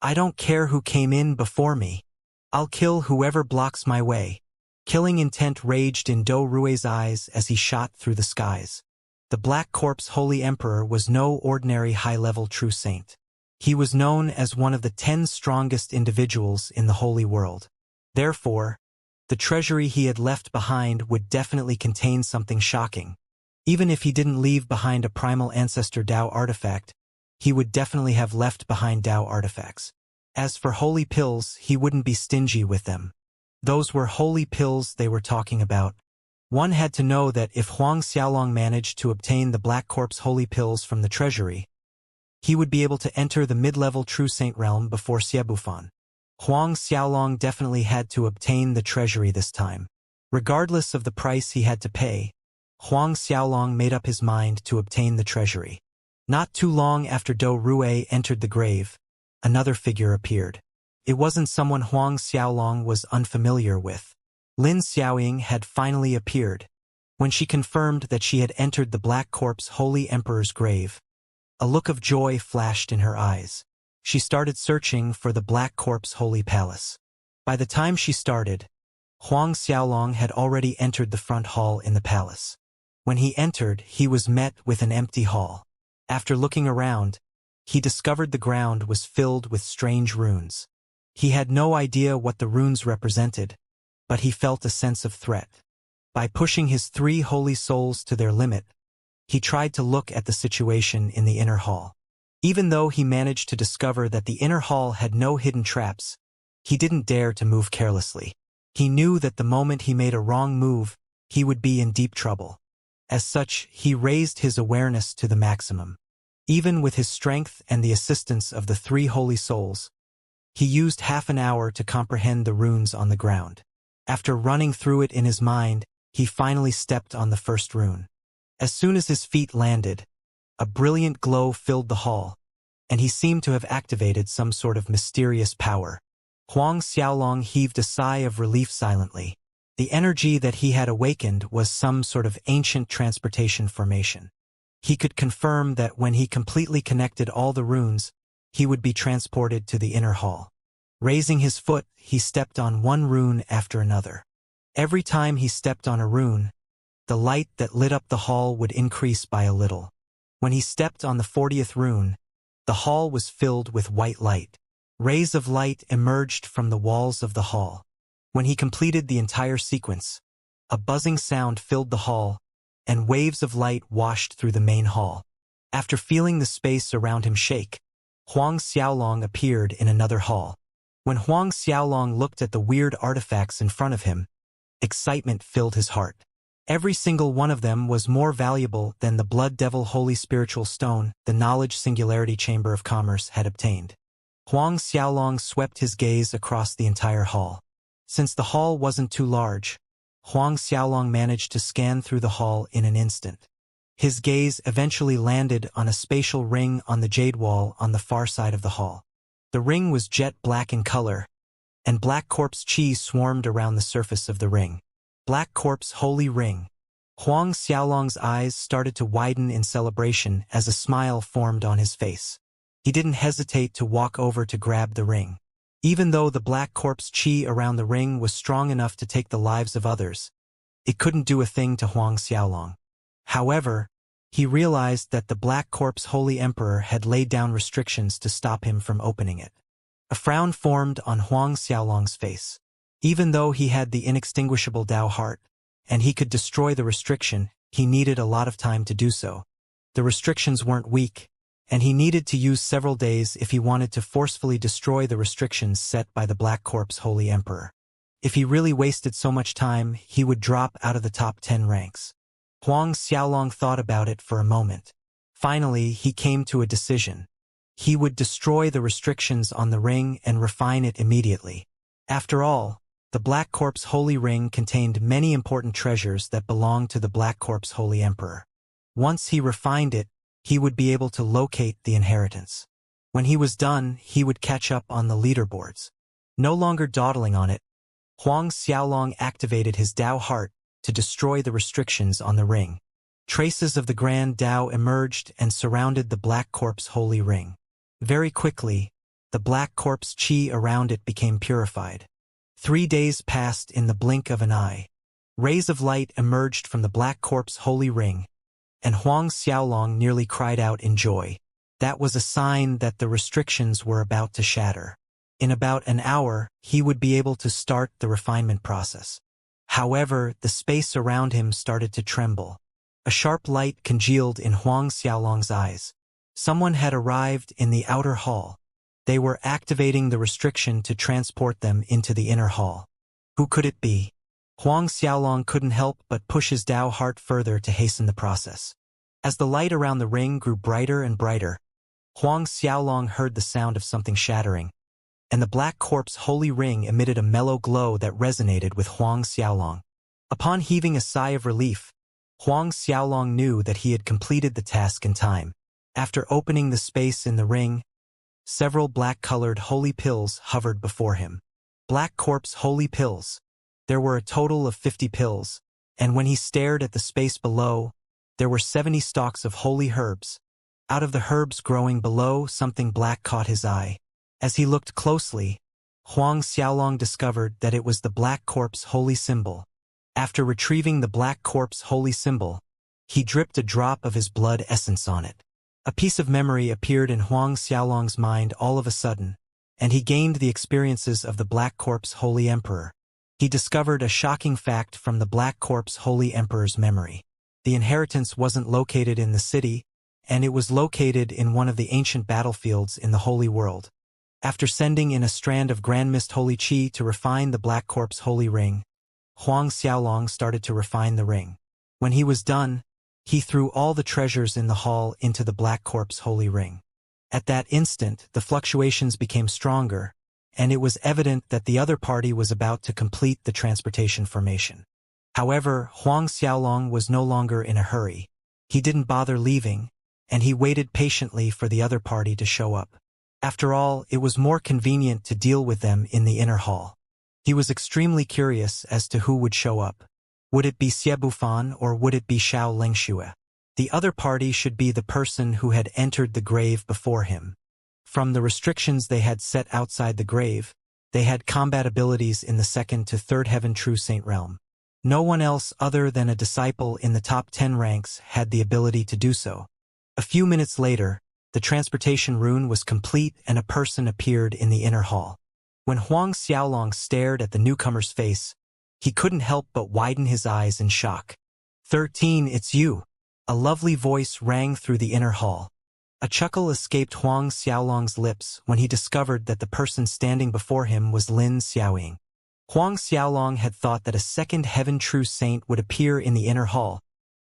I don't care who came in before me. I'll kill whoever blocks my way. Killing intent raged in Do Rue's eyes as he shot through the skies. The Black Corpse Holy Emperor was no ordinary high-level true saint. He was known as one of the 10 strongest individuals in the holy world. Therefore, the treasury he had left behind would definitely contain something shocking. Even if he didn't leave behind a primal ancestor Dao artifact, he would definitely have left behind Dao artifacts. As for holy pills, he wouldn't be stingy with them. Those were holy pills they were talking about. One had to know that if Huang Xiaolong managed to obtain the Black Corpse holy pills from the treasury, he would be able to enter the mid-level true saint realm before Xiebufan. Huang Xiaolong definitely had to obtain the treasury this time. Regardless of the price he had to pay, Huang Xiaolong made up his mind to obtain the treasury. Not too long after Do Rue entered the grave, another figure appeared. It wasn't someone Huang Xiaolong was unfamiliar with. Lin Xiaoying had finally appeared. When she confirmed that she had entered the Black Corpse Holy Emperor's grave, a look of joy flashed in her eyes. She started searching for the Black Corpse Holy Palace. By the time she started, Huang Xiaolong had already entered the front hall in the palace. When he entered, he was met with an empty hall. After looking around, he discovered the ground was filled with strange runes. He had no idea what the runes represented, but he felt a sense of threat. By pushing his 3 holy souls to their limit, he tried to look at the situation in the inner hall. Even though he managed to discover that the inner hall had no hidden traps, he didn't dare to move carelessly. He knew that the moment he made a wrong move, he would be in deep trouble. As such, he raised his awareness to the maximum. Even with his strength and the assistance of the 3 holy souls, he used half an hour to comprehend the runes on the ground. After running through it in his mind, he finally stepped on the first rune. As soon as his feet landed, a brilliant glow filled the hall, and he seemed to have activated some sort of mysterious power. Huang Xiaolong heaved a sigh of relief silently. The energy that he had awakened was some sort of ancient transportation formation. He could confirm that when he completely connected all the runes, he would be transported to the inner hall. Raising his foot, he stepped on one rune after another. Every time he stepped on a rune, the light that lit up the hall would increase by a little. When he stepped on the 40th rune, the hall was filled with white light. Rays of light emerged from the walls of the hall. When he completed the entire sequence, a buzzing sound filled the hall, and waves of light washed through the main hall. After feeling the space around him shake, Huang Xiaolong appeared in another hall. When Huang Xiaolong looked at the weird artifacts in front of him, excitement filled his heart. Every single one of them was more valuable than the Blood Devil Holy Spiritual Stone the Knowledge Singularity Chamber of Commerce had obtained. Huang Xiaolong swept his gaze across the entire hall. Since the hall wasn't too large, Huang Xiaolong managed to scan through the hall in an instant. His gaze eventually landed on a spatial ring on the jade wall on the far side of the hall. The ring was jet black in color, and black corpse chi swarmed around the surface of the ring. Black Corpse Holy Ring. Huang Xiaolong's eyes started to widen in celebration as a smile formed on his face. He didn't hesitate to walk over to grab the ring. Even though the black corpse chi around the ring was strong enough to take the lives of others, it couldn't do a thing to Huang Xiaolong. However, he realized that the Black Corpse Holy Emperor had laid down restrictions to stop him from opening it. A frown formed on Huang Xiaolong's face. Even though he had the inextinguishable Dao heart, and he could destroy the restriction, he needed a lot of time to do so. The restrictions weren't weak, and he needed to use several days if he wanted to forcefully destroy the restrictions set by the Black Corpse Holy Emperor. If he really wasted so much time, he would drop out of the top 10 ranks. Huang Xiaolong thought about it for a moment. Finally, he came to a decision. He would destroy the restrictions on the ring and refine it immediately. After all, The Black Corpse Holy Ring contained many important treasures that belonged to the Black Corpse Holy Emperor. Once he refined it, he would be able to locate the inheritance. When he was done, he would catch up on the leaderboards. No longer dawdling on it, Huang Xiaolong activated his Dao Heart to destroy the restrictions on the ring. Traces of the Grand Dao emerged and surrounded the Black Corpse Holy Ring. Very quickly, the Black Corpse Qi around it became purified. 3 days passed in the blink of an eye. Rays of light emerged from the Black Corpse Holy Ring, and Huang Xiaolong nearly cried out in joy. That was a sign that the restrictions were about to shatter. In about an hour, he would be able to start the refinement process. However, the space around him started to tremble. A sharp light congealed in Huang Xiaolong's eyes. Someone had arrived in the outer hall. They were activating the restriction to transport them into the inner hall. Who could it be? Huang Xiaolong couldn't help but push his Dao Heart further to hasten the process. As the light around the ring grew brighter and brighter, Huang Xiaolong heard the sound of something shattering, and the Black Corpse Holy Ring emitted a mellow glow that resonated with Huang Xiaolong. Upon heaving a sigh of relief, Huang Xiaolong knew that he had completed the task in time. After opening the space in the ring, several black-colored holy pills hovered before him. Black Corpse Holy Pills. There were a total of 50 pills, and when he stared at the space below, there were 70 stalks of holy herbs. Out of the herbs growing below, something black caught his eye. As he looked closely, Huang Xiaolong discovered that it was the Black Corpse Holy Symbol. After retrieving the Black Corpse Holy Symbol, he dripped a drop of his blood essence on it. A piece of memory appeared in Huang Xiaolong's mind all of a sudden, and he gained the experiences of the Black Corpse Holy Emperor. He discovered a shocking fact from the Black Corpse Holy Emperor's memory. The inheritance wasn't located in the city, and it was located in one of the ancient battlefields in the Holy World. After sending in a strand of Grand Mist Holy Qi to refine the Black Corpse Holy Ring, Huang Xiaolong started to refine the ring. When he was done, he threw all the treasures in the hall into the Black Corpse Holy Ring. At that instant, the fluctuations became stronger, and it was evident that the other party was about to complete the transportation formation. However, Huang Xiaolong was no longer in a hurry. He didn't bother leaving, and he waited patiently for the other party to show up. After all, it was more convenient to deal with them in the inner hall. He was extremely curious as to who would show up. Would it be Xie Bufan or would it be Shao Lengxue? The other party should be the person who had entered the grave before him. From the restrictions they had set outside the grave, they had combat abilities in the 2nd to 3rd Heaven True Saint realm. No one else other than a disciple in the top 10 ranks had the ability to do so. A few minutes later, the transportation rune was complete and a person appeared in the inner hall. When Huang Xiaolong stared at the newcomer's face, he couldn't help but widen his eyes in shock. 13, it's you. A lovely voice rang through the inner hall. A chuckle escaped Huang Xiaolong's lips when he discovered that the person standing before him was Lin Xiaoying. Huang Xiaolong had thought that a 2nd Heaven True Saint would appear in the inner hall,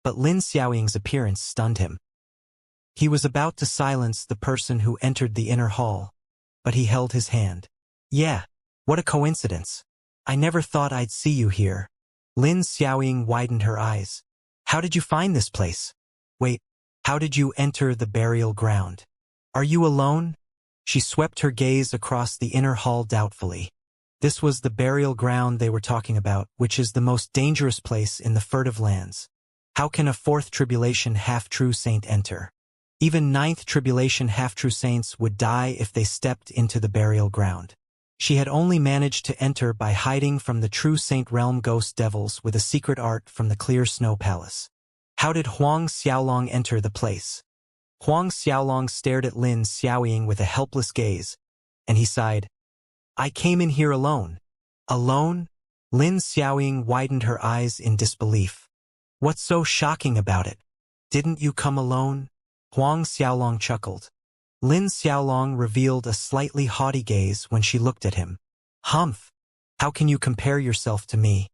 but Lin Xiaoying's appearance stunned him. He was about to silence the person who entered the inner hall, but he held his hand. Yeah, what a coincidence. I never thought I'd see you here. Lin Xiaoying widened her eyes. How did you find this place? Wait, how did you enter the burial ground? Are you alone? She swept her gaze across the inner hall doubtfully. This was the burial ground they were talking about, which is the most dangerous place in the furtive lands. How can a 4th Tribulation half-true saint enter? Even 9th Tribulation half-true saints would die if they stepped into the burial ground. She had only managed to enter by hiding from the True Saint realm ghost devils with a secret art from the Clear Snow Palace. How did Huang Xiaolong enter the place? Huang Xiaolong stared at Lin Xiaoying with a helpless gaze, and he sighed. I came in here alone. Alone? Lin Xiaoying widened her eyes in disbelief. What's so shocking about it? Didn't you come alone? Huang Xiaolong chuckled. Lin Xiaolong revealed a slightly haughty gaze when she looked at him. Humph! How can you compare yourself to me?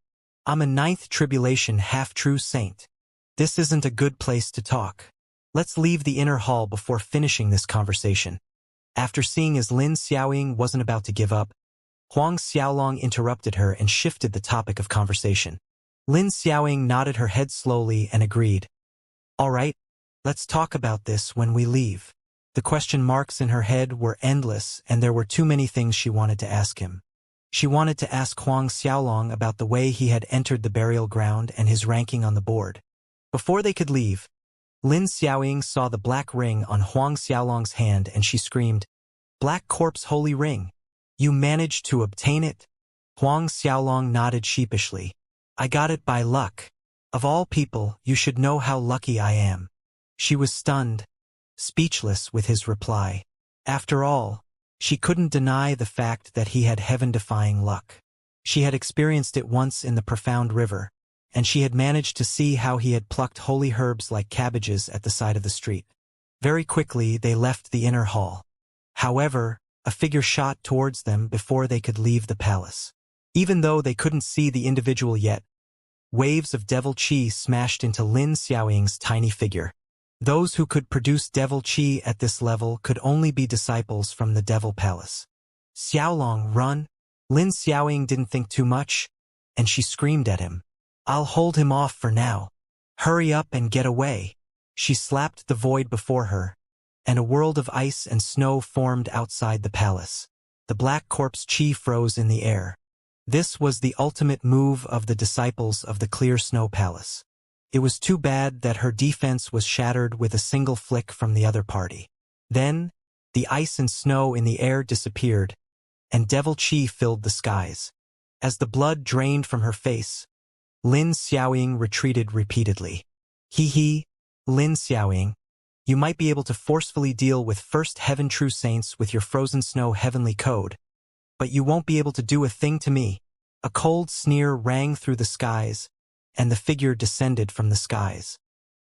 I'm a 9th Tribulation half-true saint. This isn't a good place to talk. Let's leave the inner hall before finishing this conversation. After seeing as Lin Xiaoying wasn't about to give up, Huang Xiaolong interrupted her and shifted the topic of conversation. Lin Xiaoying nodded her head slowly and agreed. All right, let's talk about this when we leave. The question marks in her head were endless, and there were too many things she wanted to ask him. She wanted to ask Huang Xiaolong about the way he had entered the burial ground and his ranking on the board. Before they could leave, Lin Xiaoying saw the black ring on Huang Xiaolong's hand and she screamed, "Black Corpse Holy Ring! You managed to obtain it?" Huang Xiaolong nodded sheepishly. "I got it by luck. Of all people, you should know how lucky I am." She was stunned, speechless with his reply. After all, she couldn't deny the fact that he had heaven-defying luck. She had experienced it once in the profound river, and she had managed to see how he had plucked holy herbs like cabbages at the side of the street. Very quickly they left the inner hall. However, a figure shot towards them before they could leave the palace. Even though they couldn't see the individual yet, waves of devil chi smashed into Lin Xiaoying's tiny figure. Those who could produce devil chi at this level could only be disciples from the devil palace. "Xiaolong, run!" Lin Xiaoying didn't think too much, and she screamed at him. "I'll hold him off for now. Hurry up and get away." She slapped the void before her, and a world of ice and snow formed outside the palace. The black corpse chi froze in the air. This was the ultimate move of the disciples of the clear snow palace. It was too bad that her defense was shattered with a single flick from the other party. Then, the ice and snow in the air disappeared, and devil chi filled the skies. As the blood drained from her face, Lin Xiaoying retreated repeatedly. "Hee, Lin Xiaoying, you might be able to forcefully deal with first heaven true saints with your frozen snow heavenly code, but you won't be able to do a thing to me." A cold sneer rang through the skies, and the figure descended from the skies.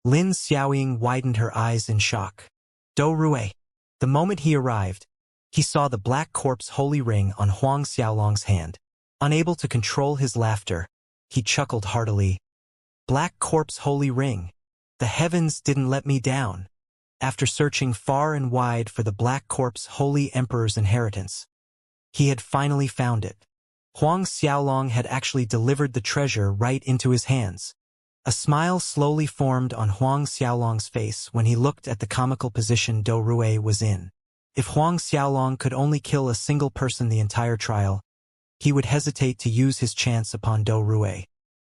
Lin Xiaoying widened her eyes in shock. "Do Rue." The moment he arrived, he saw the black corpse holy ring on Huang Xiaolong's hand. Unable to control his laughter, he chuckled heartily. "Black corpse holy ring. The heavens didn't let me down." After searching far and wide for the black corpse holy emperor's inheritance, he had finally found it. Huang Xiaolong had actually delivered the treasure right into his hands. A smile slowly formed on Huang Xiaolong's face when he looked at the comical position Do Rue was in. If Huang Xiaolong could only kill a single person the entire trial, he would hesitate to use his chance upon Do Rue.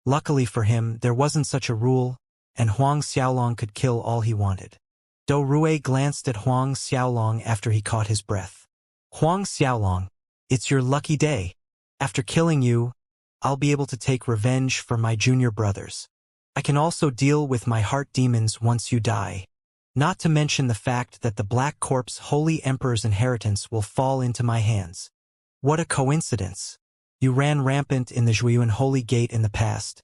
Luckily for him, there wasn't such a rule, and Huang Xiaolong could kill all he wanted. Do Rue glanced at Huang Xiaolong after he caught his breath. "Huang Xiaolong, it's your lucky day. After killing you, I'll be able to take revenge for my junior brothers. I can also deal with my heart demons once you die. Not to mention the fact that the Black Corpse Holy Emperor's inheritance will fall into my hands. What a coincidence. You ran rampant in the Zhuiyuan Holy Gate in the past,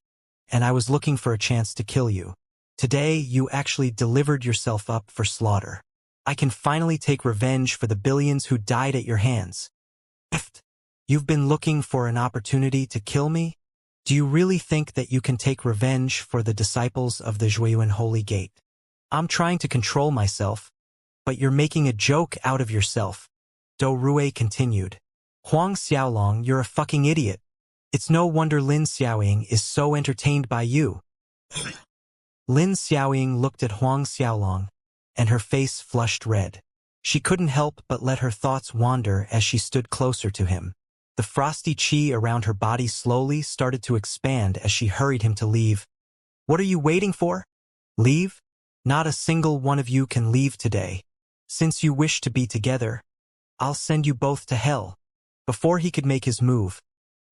and I was looking for a chance to kill you. Today, you actually delivered yourself up for slaughter. I can finally take revenge for the billions who died at your hands. You've been looking for an opportunity to kill me? Do you really think that you can take revenge for the disciples of the Zhuiyuan Holy Gate? I'm trying to control myself, but you're making a joke out of yourself." Do Rue continued. "Huang Xiaolong, you're a fucking idiot. It's no wonder Lin Xiaoying is so entertained by you." Lin Xiaoying looked at Huang Xiaolong, and her face flushed red. She couldn't help but let her thoughts wander as she stood closer to him. The frosty chi around her body slowly started to expand as she hurried him to leave. "What are you waiting for? Leave? Not a single one of you can leave today. Since you wish to be together, I'll send you both to hell." Before he could make his move,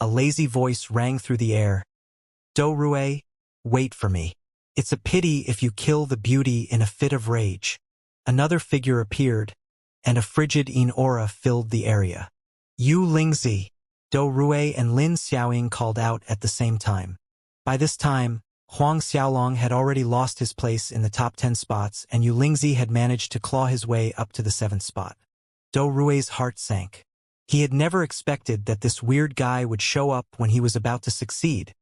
a lazy voice rang through the air. "Do Rue, wait for me. It's a pity if you kill the beauty in a fit of rage." Another figure appeared, and a frigid aura filled the area. "You Lingzi!" Do Rue and Lin Xiaoying called out at the same time. By this time, Huang Xiaolong had already lost his place in the top 10 spots, and Yu Lingzi had managed to claw his way up to the 7th spot. Do Rue's heart sank. He had never expected that this weird guy would show up when he was about to succeed.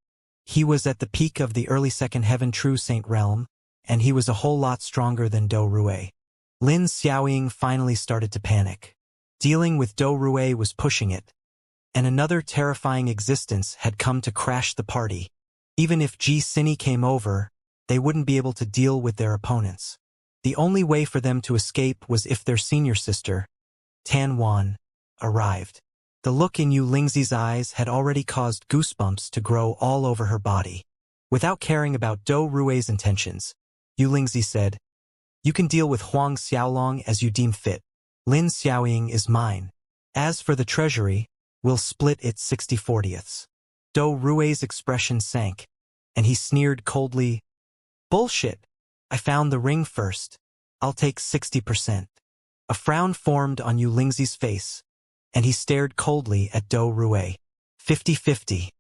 He was at the peak of the early second heaven true saint realm, and he was a whole lot stronger than Do Rue. Lin Xiaoying finally started to panic. Dealing with Do Rue was pushing it, and another terrifying existence had come to crash the party. Even if Ji Sini came over, they wouldn't be able to deal with their opponents. The only way for them to escape was if their senior sister, Tan Wan, arrived. The look in Yu Lingzi's eyes had already caused goosebumps to grow all over her body. Without caring about Dou Rui's intentions, Yu Lingzi said, "You can deal with Huang Xiaolong as you deem fit. Lin Xiaoying is mine. As for the treasury, we'll split it 60/40ths. Dou Rui's expression sank, and he sneered coldly, "Bullshit! I found the ring first. I'll take 60%. A frown formed on Yu Lingzi's face, and he stared coldly at Dou Rui. 50/50.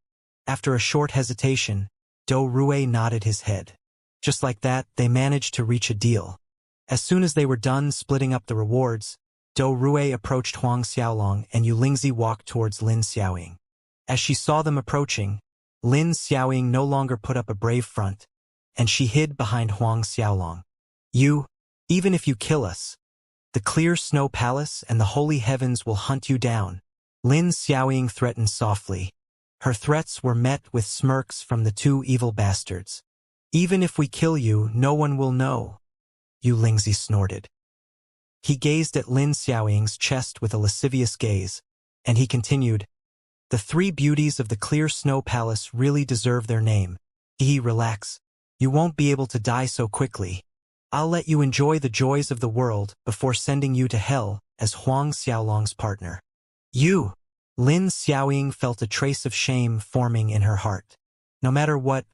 After a short hesitation, Dou Rui nodded his head. Just like that, they managed to reach a deal. As soon as they were done splitting up the rewards, Dou Rui approached Huang Xiaolong and Yu Lingzi walked towards Lin Xiaoying. As she saw them approaching, Lin Xiaoying no longer put up a brave front, and she hid behind Huang Xiaolong. Even if you kill us, the clear snow palace and the holy heavens will hunt you down," Lin Xiaoying threatened softly. Her threats were met with smirks from the two evil bastards. "Even if we kill you, no one will know," Yu Lingzi snorted. He gazed at Lin Xiaoying's chest with a lascivious gaze, and he continued, "The three beauties of the clear snow palace really deserve their name. Relax. You won't be able to die so quickly. I'll let you enjoy the joys of the world before sending you to hell as Huang Xiaolong's partner." Lin Xiaoying felt a trace of shame forming in her heart. No matter what,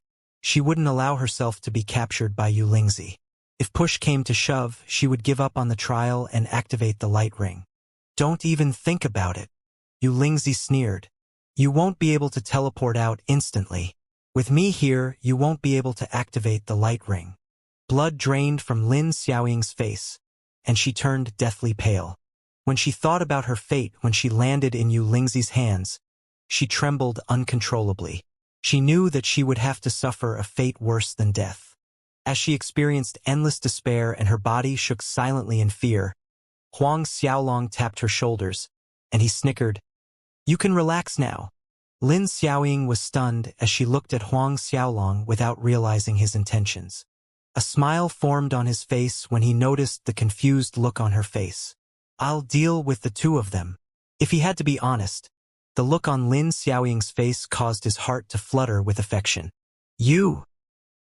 she wouldn't allow herself to be captured by Yu Lingzi. If push came to shove, she would give up on the trial and activate the light ring. "Don't even think about it," Yu Lingzi sneered. "You won't be able to teleport out instantly. With me here, you won't be able to activate the light ring." Blood drained from Lin Xiaoying's face, and she turned deathly pale. When she thought about her fate when she landed in Yu Lingzi's hands, she trembled uncontrollably. She knew that she would have to suffer a fate worse than death. As she experienced endless despair and her body shook silently in fear, Huang Xiaolong tapped her shoulders, and he snickered, "You can relax now." Lin Xiaoying was stunned as she looked at Huang Xiaolong without realizing his intentions. A smile formed on his face when he noticed the confused look on her face. "I'll deal with the two of them." If he had to be honest, the look on Lin Xiaoying's face caused his heart to flutter with affection.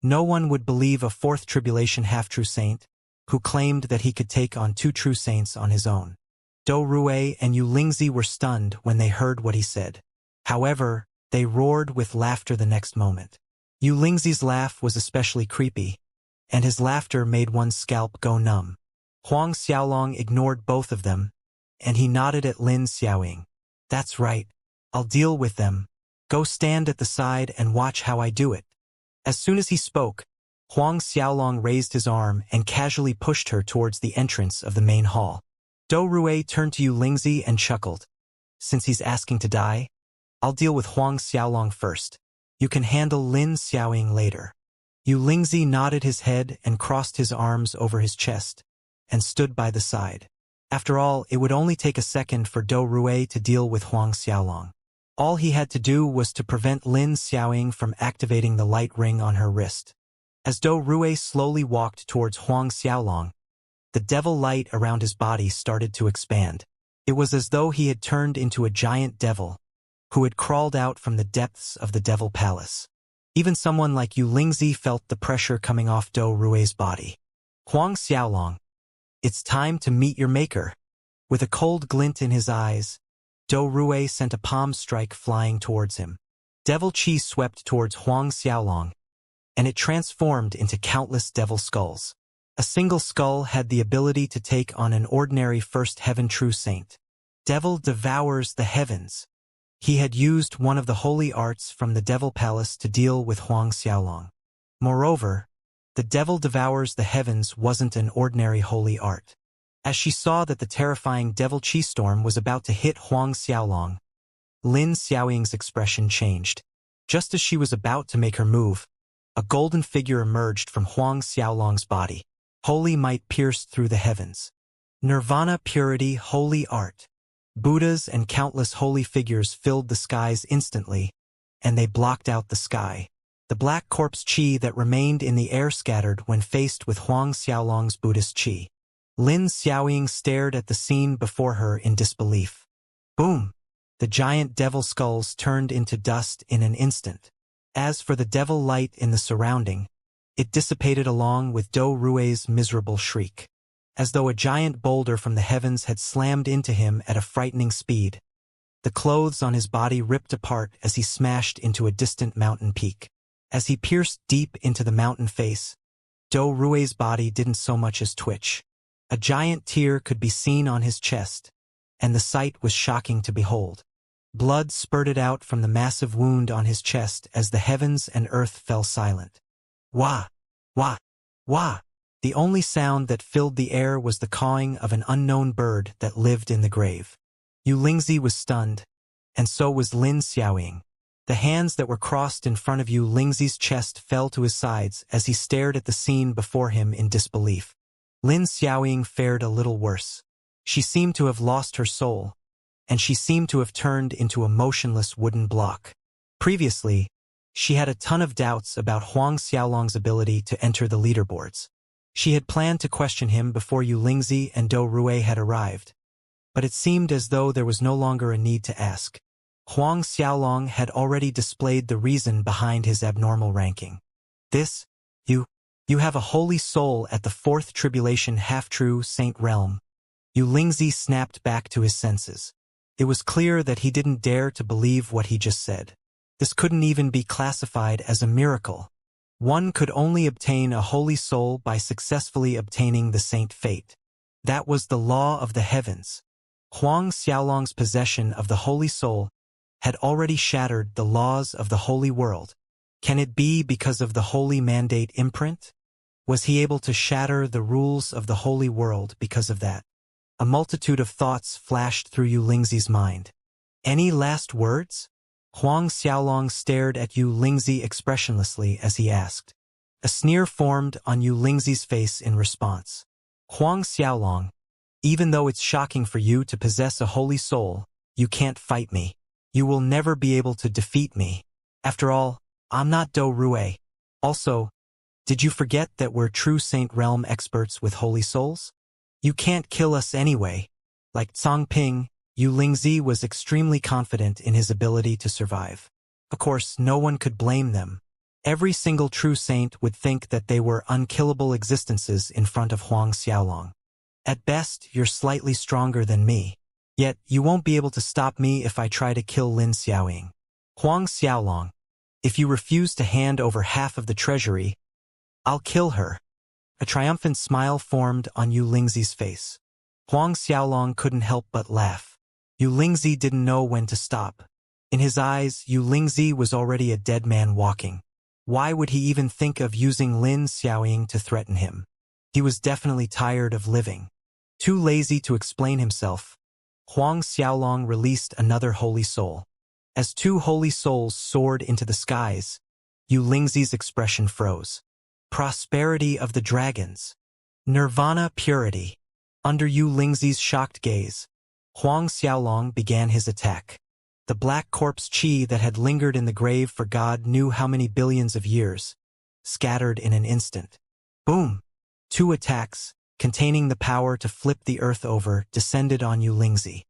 No one would believe a fourth tribulation half-true saint, who claimed that he could take on two true saints on his own. Dou Rui and Yu Lingzi were stunned when they heard what he said. However, they roared with laughter the next moment. Yu Lingzi's laugh was especially creepy, and his laughter made one's scalp go numb. Huang Xiaolong ignored both of them, and he nodded at Lin Xiaoying. "That's right. I'll deal with them. Go stand at the side and watch how I do it." As soon as he spoke, Huang Xiaolong raised his arm and casually pushed her towards the entrance of the main hall. Dou Rui turned to Yu Lingzi and chuckled. "Since he's asking to die, I'll deal with Huang Xiaolong first. You can handle Lin Xiaoying later." Yu Lingzi nodded his head and crossed his arms over his chest, and stood by the side. After all, it would only take a second for Dou Rui to deal with Huang Xiaolong. All he had to do was to prevent Lin Xiaoying from activating the light ring on her wrist. As Dou Rui slowly walked towards Huang Xiaolong, the devil light around his body started to expand. It was as though he had turned into a giant devil, who had crawled out from the depths of the devil palace. Even someone like Yu Lingzi felt the pressure coming off Dou Rui's body. "Huang Xiaolong, it's time to meet your maker." With a cold glint in his eyes, Dou Rui sent a palm strike flying towards him. Devil chi swept towards Huang Xiaolong, and it transformed into countless devil skulls. A single skull had the ability to take on an ordinary first heaven true saint. Devil devours the heavens. He had used one of the holy arts from the devil palace to deal with Huang Xiaolong. Moreover, the devil devours the heavens wasn't an ordinary holy art. As she saw that the terrifying devil chi storm was about to hit Huang Xiaolong, Lin Xiaoying's expression changed. Just as she was about to make her move, a golden figure emerged from Huang Xiaolong's body. Holy might pierced through the heavens. Nirvana purity holy art. Buddhas and countless holy figures filled the skies instantly, and they blocked out the sky. The black corpse qi that remained in the air scattered when faced with Huang Xiaolong's Buddhist qi. Lin Xiaoying stared at the scene before her in disbelief. Boom! The giant devil skulls turned into dust in an instant. As for the devil light in the surrounding, it dissipated along with Do Rue's miserable shriek. As though a giant boulder from the heavens had slammed into him at a frightening speed. The clothes on his body ripped apart as he smashed into a distant mountain peak. As he pierced deep into the mountain face, Do Rue's body didn't so much as twitch. A giant tear could be seen on his chest, and the sight was shocking to behold. Blood spurted out from the massive wound on his chest as the heavens and earth fell silent. Wah! Wah! Wah! The only sound that filled the air was the cawing of an unknown bird that lived in the grave. Yu Lingzi was stunned, and so was Lin Xiaoying. The hands that were crossed in front of Yu Lingzi's chest fell to his sides as he stared at the scene before him in disbelief. Lin Xiaoying fared a little worse. She seemed to have lost her soul, and she seemed to have turned into a motionless wooden block. Previously, she had a ton of doubts about Huang Xiaolong's ability to enter the leaderboards. She had planned to question him before Yu Lingzi and Do Rue had arrived, but it seemed as though there was no longer a need to ask. Huang Xiaolong had already displayed the reason behind his abnormal ranking. This, you have a holy soul at the fourth tribulation half-true saint realm. Yu Lingzi snapped back to his senses. It was clear that he didn't dare to believe what he just said. This couldn't even be classified as a miracle. One could only obtain a holy soul by successfully obtaining the saint fate. That was the law of the heavens. Huang Xiaolong's possession of the holy soul had already shattered the laws of the holy world. Can it be because of the holy mandate imprint? Was he able to shatter the rules of the holy world because of that? A multitude of thoughts flashed through Yu Lingzi's mind. Any last words? Huang Xiaolong stared at Yu Lingzi expressionlessly as he asked. A sneer formed on Yu Lingzi's face in response. Huang Xiaolong, even though it's shocking for you to possess a holy soul, you can't fight me. You will never be able to defeat me. After all, I'm not Do Rue. Also, did you forget that we're true Saint Realm experts with holy souls? You can't kill us anyway. Like Ping, Yu Lingzi was extremely confident in his ability to survive. Of course, no one could blame them. Every single true saint would think that they were unkillable existences in front of Huang Xiaolong. At best, you're slightly stronger than me. Yet, you won't be able to stop me if I try to kill Lin Xiaoying. Huang Xiaolong, if you refuse to hand over half of the treasury, I'll kill her. A triumphant smile formed on Yu Lingzi's face. Huang Xiaolong couldn't help but laugh. Yu Lingzi didn't know when to stop. In his eyes, Yu Lingzi was already a dead man walking. Why would he even think of using Lin Xiaoying to threaten him? He was definitely tired of living. Too lazy to explain himself, Huang Xiaolong released another holy soul. As two holy souls soared into the skies, Yu Lingzi's expression froze. Prosperity of the dragons. Nirvana purity. Under Yu Lingzi's shocked gaze, Huang Xiaolong began his attack. The black corpse qi that had lingered in the grave for God knew how many billions of years, scattered in an instant. Boom! Two attacks, containing the power to flip the earth over, descended on Yu Lingzi.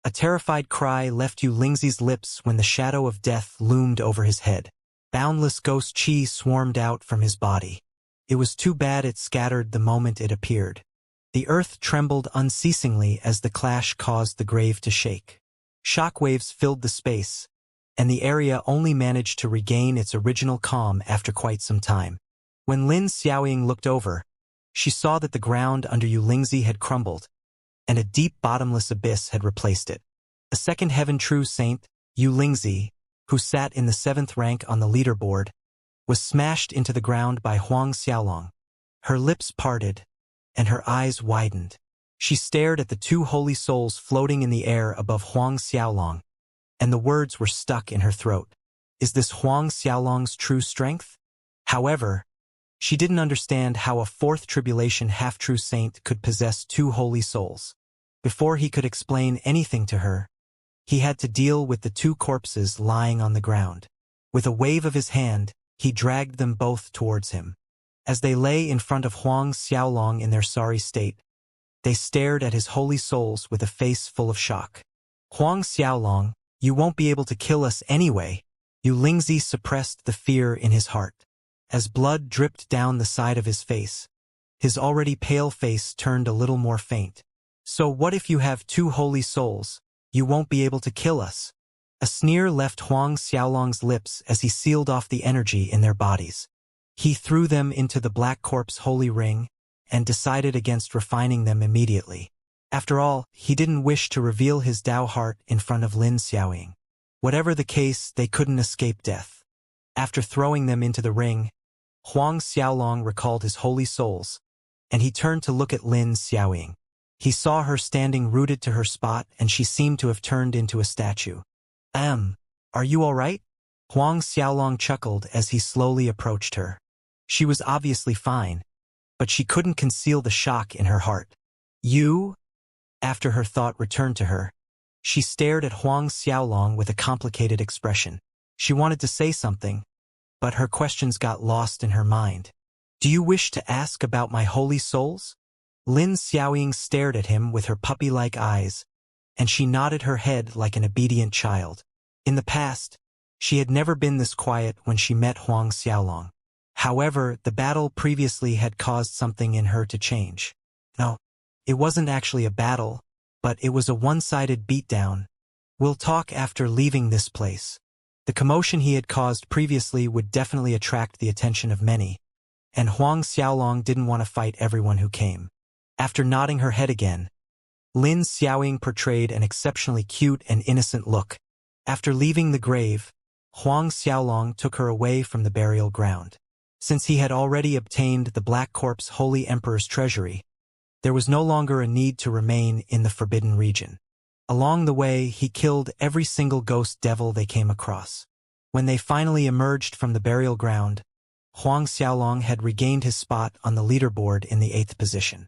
A terrified cry left Yu Lingzi's lips when the shadow of death loomed over his head. Boundless ghost qi swarmed out from his body. It was too bad it scattered the moment it appeared. The earth trembled unceasingly as the clash caused the grave to shake. Shockwaves filled the space, and the area only managed to regain its original calm after quite some time. When Lin Xiaoying looked over, she saw that the ground under Yu Lingzi had crumbled, and a deep bottomless abyss had replaced it. A second heaven true saint, Yu Lingzi, who sat in the 7th rank on the leaderboard, was smashed into the ground by Huang Xiaolong. Her lips parted, and her eyes widened. She stared at the two holy souls floating in the air above Huang Xiaolong, and the words were stuck in her throat. Is this Huang Xiaolong's true strength? However, she didn't understand how a 4th tribulation half-true saint could possess two holy souls. Before he could explain anything to her, he had to deal with the two corpses lying on the ground. With a wave of his hand, he dragged them both towards him. As they lay in front of Huang Xiaolong in their sorry state, they stared at his holy souls with a face full of shock. Huang Xiaolong, you won't be able to kill us anyway. Yu Lingzi suppressed the fear in his heart. As blood dripped down the side of his face, his already pale face turned a little more faint. So what if you have two holy souls? You won't be able to kill us. A sneer left Huang Xiaolong's lips as he sealed off the energy in their bodies. He threw them into the black corpse holy ring and decided against refining them immediately. After all, he didn't wish to reveal his Dao heart in front of Lin Xiaoying. Whatever the case, they couldn't escape death. After throwing them into the ring, Huang Xiaolong recalled his holy souls, and he turned to look at Lin Xiaoying. He saw her standing rooted to her spot, and she seemed to have turned into a statue. Are you all right? Huang Xiaolong chuckled as he slowly approached her. She was obviously fine, but she couldn't conceal the shock in her heart. You? After her thought returned to her, she stared at Huang Xiaolong with a complicated expression. She wanted to say something, but her questions got lost in her mind. Do you wish to ask about my holy souls? Lin Xiaoying stared at him with her puppy-like eyes, and she nodded her head like an obedient child. In the past, she had never been this quiet when she met Huang Xiaolong. However, the battle previously had caused something in her to change. No, it wasn't actually a battle, but it was a one-sided beatdown. We'll talk after leaving this place. The commotion he had caused previously would definitely attract the attention of many, and Huang Xiaolong didn't want to fight everyone who came. After nodding her head again, Lin Xiaoying portrayed an exceptionally cute and innocent look. After leaving the grave, Huang Xiaolong took her away from the burial ground. Since he had already obtained the Black Corpse Holy Emperor's treasury, there was no longer a need to remain in the forbidden region. Along the way, he killed every single ghost devil they came across. When they finally emerged from the burial ground, Huang Xiaolong had regained his spot on the leaderboard in the 8th position.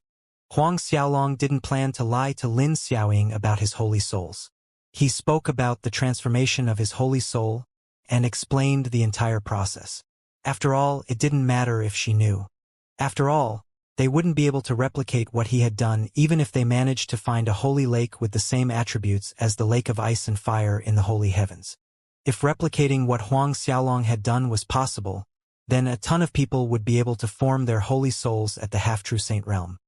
Huang Xiaolong didn't plan to lie to Lin Xiaoying about his holy souls. He spoke about the transformation of his holy soul and explained the entire process. After all, it didn't matter if she knew. After all, they wouldn't be able to replicate what he had done even if they managed to find a holy lake with the same attributes as the lake of ice and fire in the holy heavens. If replicating what Huang Xiaolong had done was possible, then a ton of people would be able to form their holy souls at the half-true saint realm.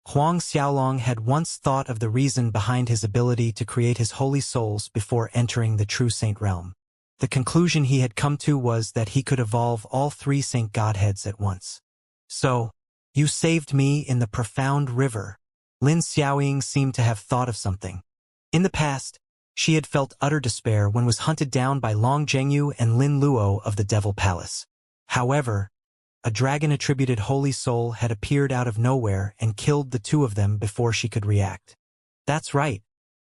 Huang Xiaolong had once thought of the reason behind his ability to create his holy souls before entering the true saint realm. The conclusion he had come to was that he could evolve all three saint godheads at once. So, you saved me in the profound river. Lin Xiaoying seemed to have thought of something. In the past, she had felt utter despair when was hunted down by Long Zhengyu and Lin Luo of the Devil Palace. However, a dragon-attributed holy soul had appeared out of nowhere and killed the two of them before she could react. That's right.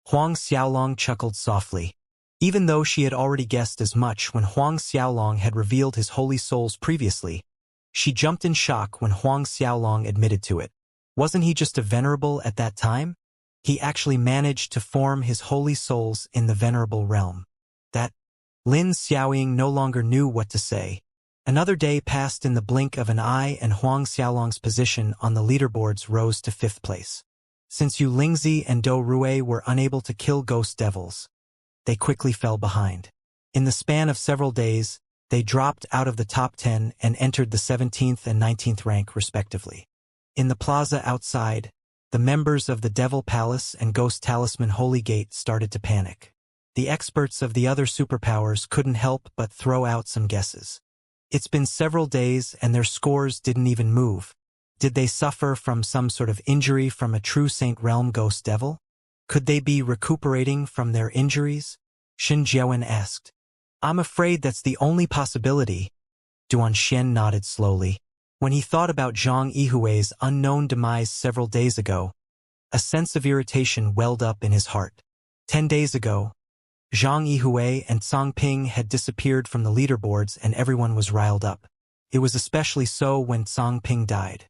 Huang Xiaolong chuckled softly. Even though she had already guessed as much when Huang Xiaolong had revealed his holy souls previously, she jumped in shock when Huang Xiaolong admitted to it. Wasn't he just a venerable at that time? He actually managed to form his holy souls in the venerable realm. That Lin Xiaoying no longer knew what to say. Another day passed in the blink of an eye and Huang Xiaolong's position on the leaderboards rose to 5th place. Since Yu Lingzi and Do Rui were unable to kill ghost devils, they quickly fell behind. In the span of several days, they dropped out of the top 10 and entered the 17th and 19th rank respectively. In the plaza outside, the members of the Devil Palace and Ghost Talisman Holy Gate started to panic. The experts of the other superpowers couldn't help but throw out some guesses. It's been several days and their scores didn't even move. Did they suffer from some sort of injury from a true Saint Realm ghost devil? Could they be recuperating from their injuries? Xin Jiawen asked. I'm afraid that's the only possibility. Duan Xian nodded slowly. When he thought about Zhang Yihui's unknown demise several days ago, a sense of irritation welled up in his heart. 10 days ago, Zhang Yihui and Cang Ping had disappeared from the leaderboards and everyone was riled up. It was especially so when Cang Ping died.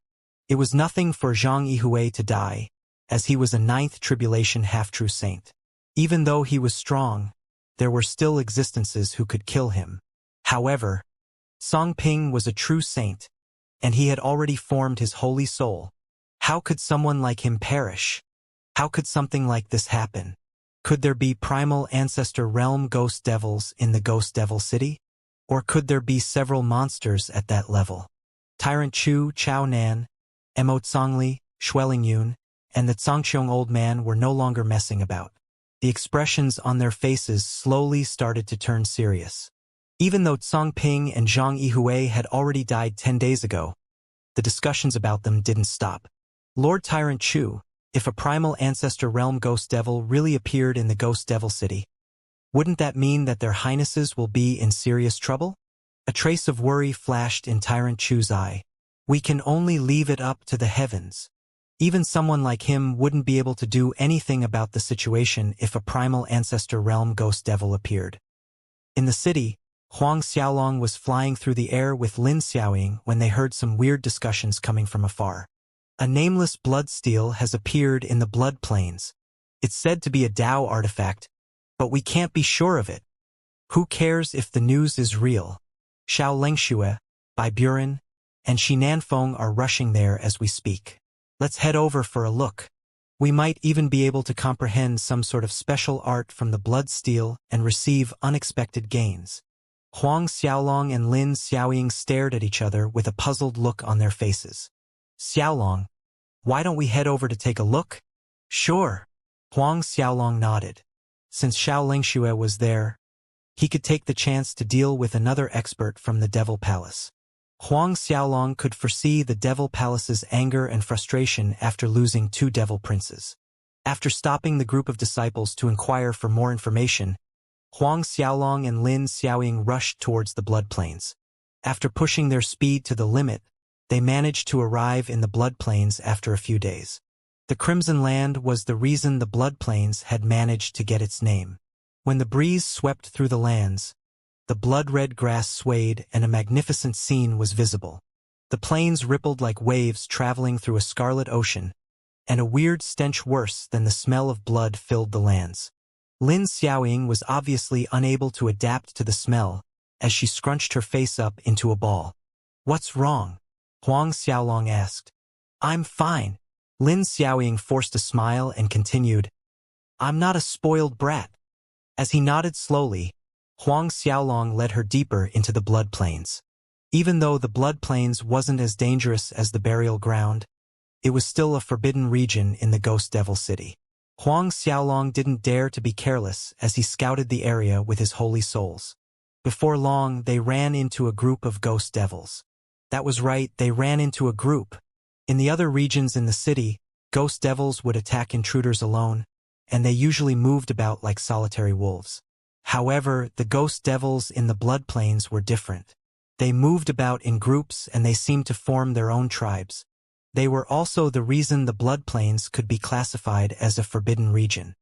It was nothing for Zhang Yihui to die, as he was a ninth tribulation half-true saint. Even though he was strong, there were still existences who could kill him. However, Song Ping was a true saint, and he had already formed his holy soul. How could someone like him perish? How could something like this happen? Could there be primal ancestor realm ghost devils in the Ghost Devil City? Or could there be several monsters at that level? Tyrant Chu, Chao Nan, Emo Tsongli, Xueling Yun, and the Tsongqiong old man were no longer messing about. The expressions on their faces slowly started to turn serious. Even though Tsong Ping and Zhang Yihui had already died 10 days ago, the discussions about them didn't stop. Lord Tyrant Chu, if a primal ancestor realm ghost devil really appeared in the Ghost Devil City, wouldn't that mean that their highnesses will be in serious trouble? A trace of worry flashed in Tyrant Chu's eye. We can only leave it up to the heavens. Even someone like him wouldn't be able to do anything about the situation if a primal ancestor realm ghost devil appeared. In the city, Huang Xiaolong was flying through the air with Lin Xiaoying when they heard some weird discussions coming from afar. A nameless blood steel has appeared in the blood plains. It's said to be a Dao artifact, but we can't be sure of it. Who cares if the news is real? Xiao Lengxue, Bai Buren, and Shi Nanfeng are rushing there as we speak. Let's head over for a look. We might even be able to comprehend some sort of special art from the blood steel and receive unexpected gains. Huang Xiaolong and Lin Xiaoying stared at each other with a puzzled look on their faces. Xiaolong, why don't we head over to take a look? Sure. Huang Xiaolong nodded. Since Xiao Lengxue was there, he could take the chance to deal with another expert from the Devil Palace. Huang Xiaolong could foresee the Devil Palace's anger and frustration after losing 2 devil princes. After stopping the group of disciples to inquire for more information, Huang Xiaolong and Lin Xiaoying rushed towards the blood plains. After pushing their speed to the limit, they managed to arrive in the blood plains after a few days. The Crimson Land was the reason the blood plains had managed to get its name. When the breeze swept through the lands, the blood-red grass swayed and a magnificent scene was visible. The plains rippled like waves traveling through a scarlet ocean, and a weird stench worse than the smell of blood filled the lands. Lin Xiaoying was obviously unable to adapt to the smell, as she scrunched her face up into a ball. What's wrong? Huang Xiaolong asked. I'm fine. Lin Xiaoying forced a smile and continued, I'm not a spoiled brat. As he nodded slowly, Huang Xiaolong led her deeper into the blood plains. Even though the blood plains wasn't as dangerous as the burial ground, it was still a forbidden region in the Ghost Devil City. Huang Xiaolong didn't dare to be careless as he scouted the area with his holy souls. Before long, they ran into a group of ghost devils. That was right, they ran into a group. In the other regions in the city, ghost devils would attack intruders alone, and they usually moved about like solitary wolves. However, the ghost devils in the blood plains were different. They moved about in groups and they seemed to form their own tribes. They were also the reason the blood plains could be classified as a forbidden region.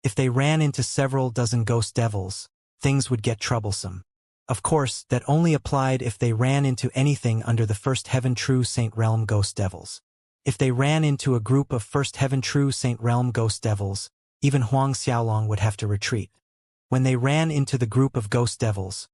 If they ran into several dozen ghost devils, things would get troublesome. Of course, that only applied if they ran into anything under the First Heaven True Saint Realm ghost devils. If they ran into a group of First Heaven True Saint Realm ghost devils, even Huang Xiaolong would have to retreat. When they ran into the group of ghost devils,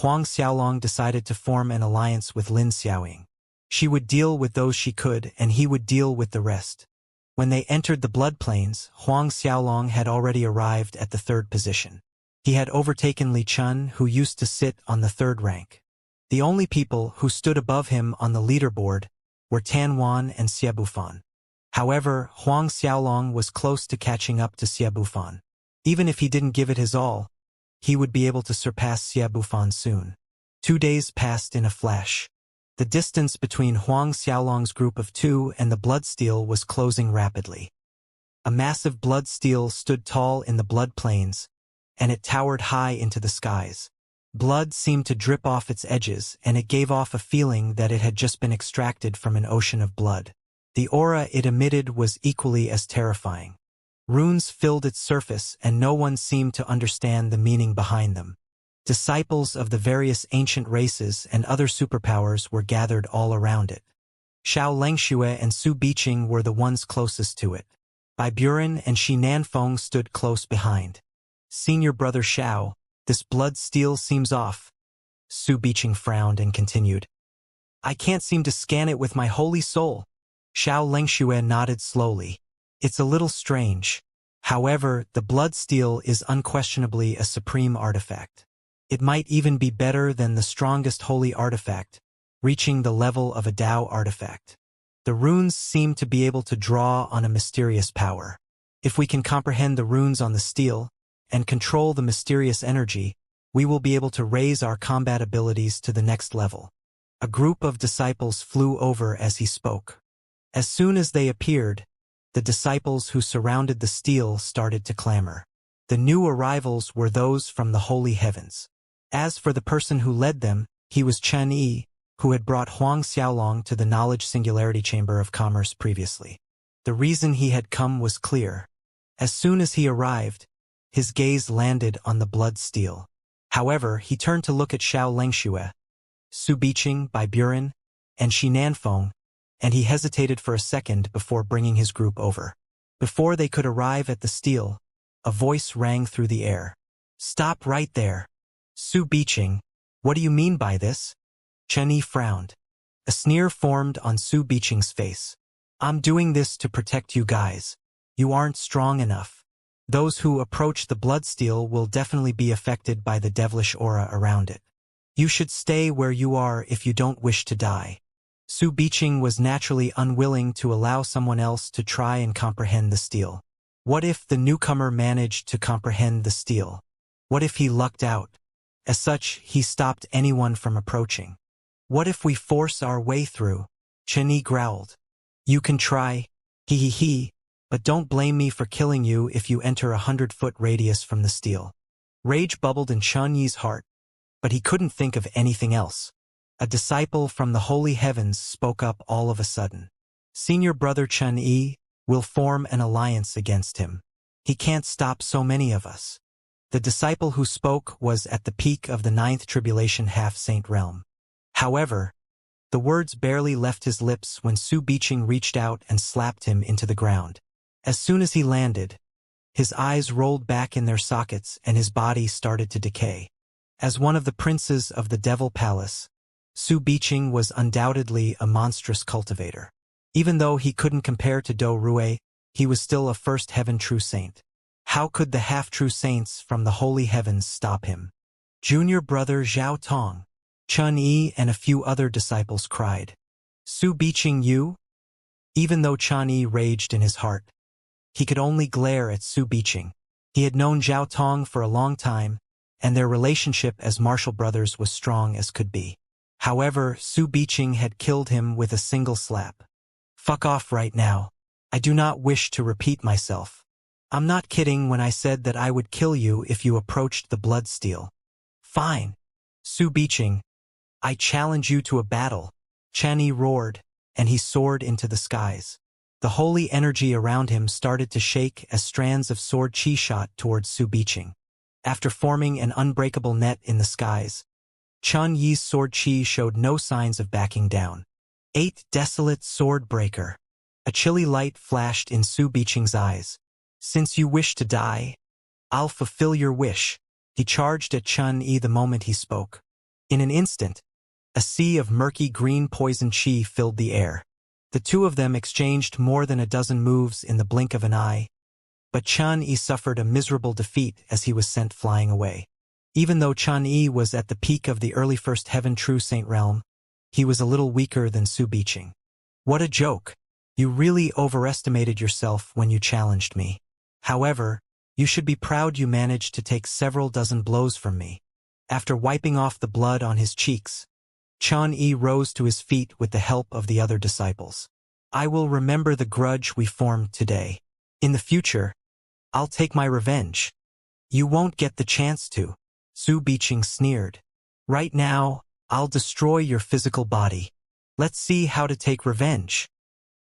Huang Xiaolong decided to form an alliance with Lin Xiaoying. She would deal with those she could, and he would deal with the rest. When they entered the blood plains, Huang Xiaolong had already arrived at the 3rd position. He had overtaken Li Chun, who used to sit on the 3rd rank. The only people who stood above him on the leaderboard were Tan Wan and Xie Bufan. However, Huang Xiaolong was close to catching up to Xie Bufan. Even if he didn't give it his all, he would be able to surpass Xie Bufan soon. 2 days passed in a flash. The distance between Huang Xiaolong's group of 2 and the blood steel was closing rapidly. A massive blood steel stood tall in the blood plains, and it towered high into the skies. Blood seemed to drip off its edges, and it gave off a feeling that it had just been extracted from an ocean of blood. The aura it emitted was equally as terrifying. Runes filled its surface, and no one seemed to understand the meaning behind them. Disciples of the various ancient races and other superpowers were gathered all around it. Xiao Lengxue and Su Biqing were the ones closest to it. Bai Buren and Shi Nanfeng stood close behind. Senior brother Xiao, this blood steel seems off. Su Biqing frowned and continued. I can't seem to scan it with my holy soul. Xiao Lengxue nodded slowly. It's a little strange. However, the blood steel is unquestionably a supreme artifact. It might even be better than the strongest holy artifact, reaching the level of a Tao artifact. The runes seem to be able to draw on a mysterious power. If we can comprehend the runes on the steel and control the mysterious energy, we will be able to raise our combat abilities to the next level. A group of disciples flew over as he spoke. As soon as they appeared, the disciples who surrounded the steel started to clamor. The new arrivals were those from the holy heavens. As for the person who led them, he was Chen Yi, who had brought Huang Xiaolong to the Knowledge Singularity Chamber of Commerce previously. The reason he had come was clear. As soon as he arrived, his gaze landed on the blood steel. However, he turned to look at Xiao Lengxue, Su Biqing, Bai Buren, and Shi Nanfeng, and he hesitated for a second before bringing his group over. Before they could arrive at the steel, a voice rang through the air. Stop right there. Su Biqing, what do you mean by this? Chen Yi frowned. A sneer formed on Su Biqing's face. I'm doing this to protect you guys. You aren't strong enough. Those who approach the blood steel will definitely be affected by the devilish aura around it. You should stay where you are if you don't wish to die. Su Biqing was naturally unwilling to allow someone else to try and comprehend the steel. What if the newcomer managed to comprehend the steel? What if he lucked out? As such, he stopped anyone from approaching. What if we force our way through? Chen Yi growled. You can try, but don't blame me for killing you if you enter 100-foot radius from the steel. Rage bubbled in Chen Yi's heart, but he couldn't think of anything else. A disciple from the holy heavens spoke up all of a sudden. Senior brother Chen Yi will form an alliance against him. He can't stop so many of us. The disciple who spoke was at the peak of the 9th tribulation half-saint realm. However, the words barely left his lips when Su Biqing reached out and slapped him into the ground. As soon as he landed, his eyes rolled back in their sockets and his body started to decay. As one of the princes of the Devil Palace, Su Biqing was undoubtedly a monstrous cultivator. Even though he couldn't compare to Do Rue, he was still a first heaven true saint. How could the half-true saints from the holy heavens stop him? Junior brother Zhao Tong, Chen Yi and a few other disciples cried. Su Biqing you? Even though Chen Yi raged in his heart, he could only glare at Su Biqing. He had known Zhao Tong for a long time, and their relationship as martial brothers was strong as could be. However, Su Biqing had killed him with a single slap. Fuck off right now. I do not wish to repeat myself. I'm not kidding when I said that I would kill you if you approached the blood steel. Fine. Su Biqing, I challenge you to a battle. Chen Yi roared, and he soared into the skies. The holy energy around him started to shake as strands of sword chi shot towards Su Biqing. After forming an unbreakable net in the skies, Chen Yi's sword chi showed no signs of backing down. 8 Desolate Sword Breaker. A chilly light flashed in Su Biqing's eyes. Since you wish to die, I'll fulfill your wish. He charged at Chen Yi the moment he spoke. In an instant, a sea of murky green poison chi filled the air. The two of them exchanged more than a dozen moves in the blink of an eye, but Chen Yi suffered a miserable defeat as he was sent flying away. Even though Chen Yi was at the peak of the early First Heaven True Saint realm, he was a little weaker than Su Biqing. What a joke! You really overestimated yourself when you challenged me. However, you should be proud you managed to take several dozen blows from me. After wiping off the blood on his cheeks, Chen Yi rose to his feet with the help of the other disciples. I will remember the grudge we formed today. In the future, I'll take my revenge. You won't get the chance to. Su Biqing sneered. Right now, I'll destroy your physical body. Let's see how to take revenge.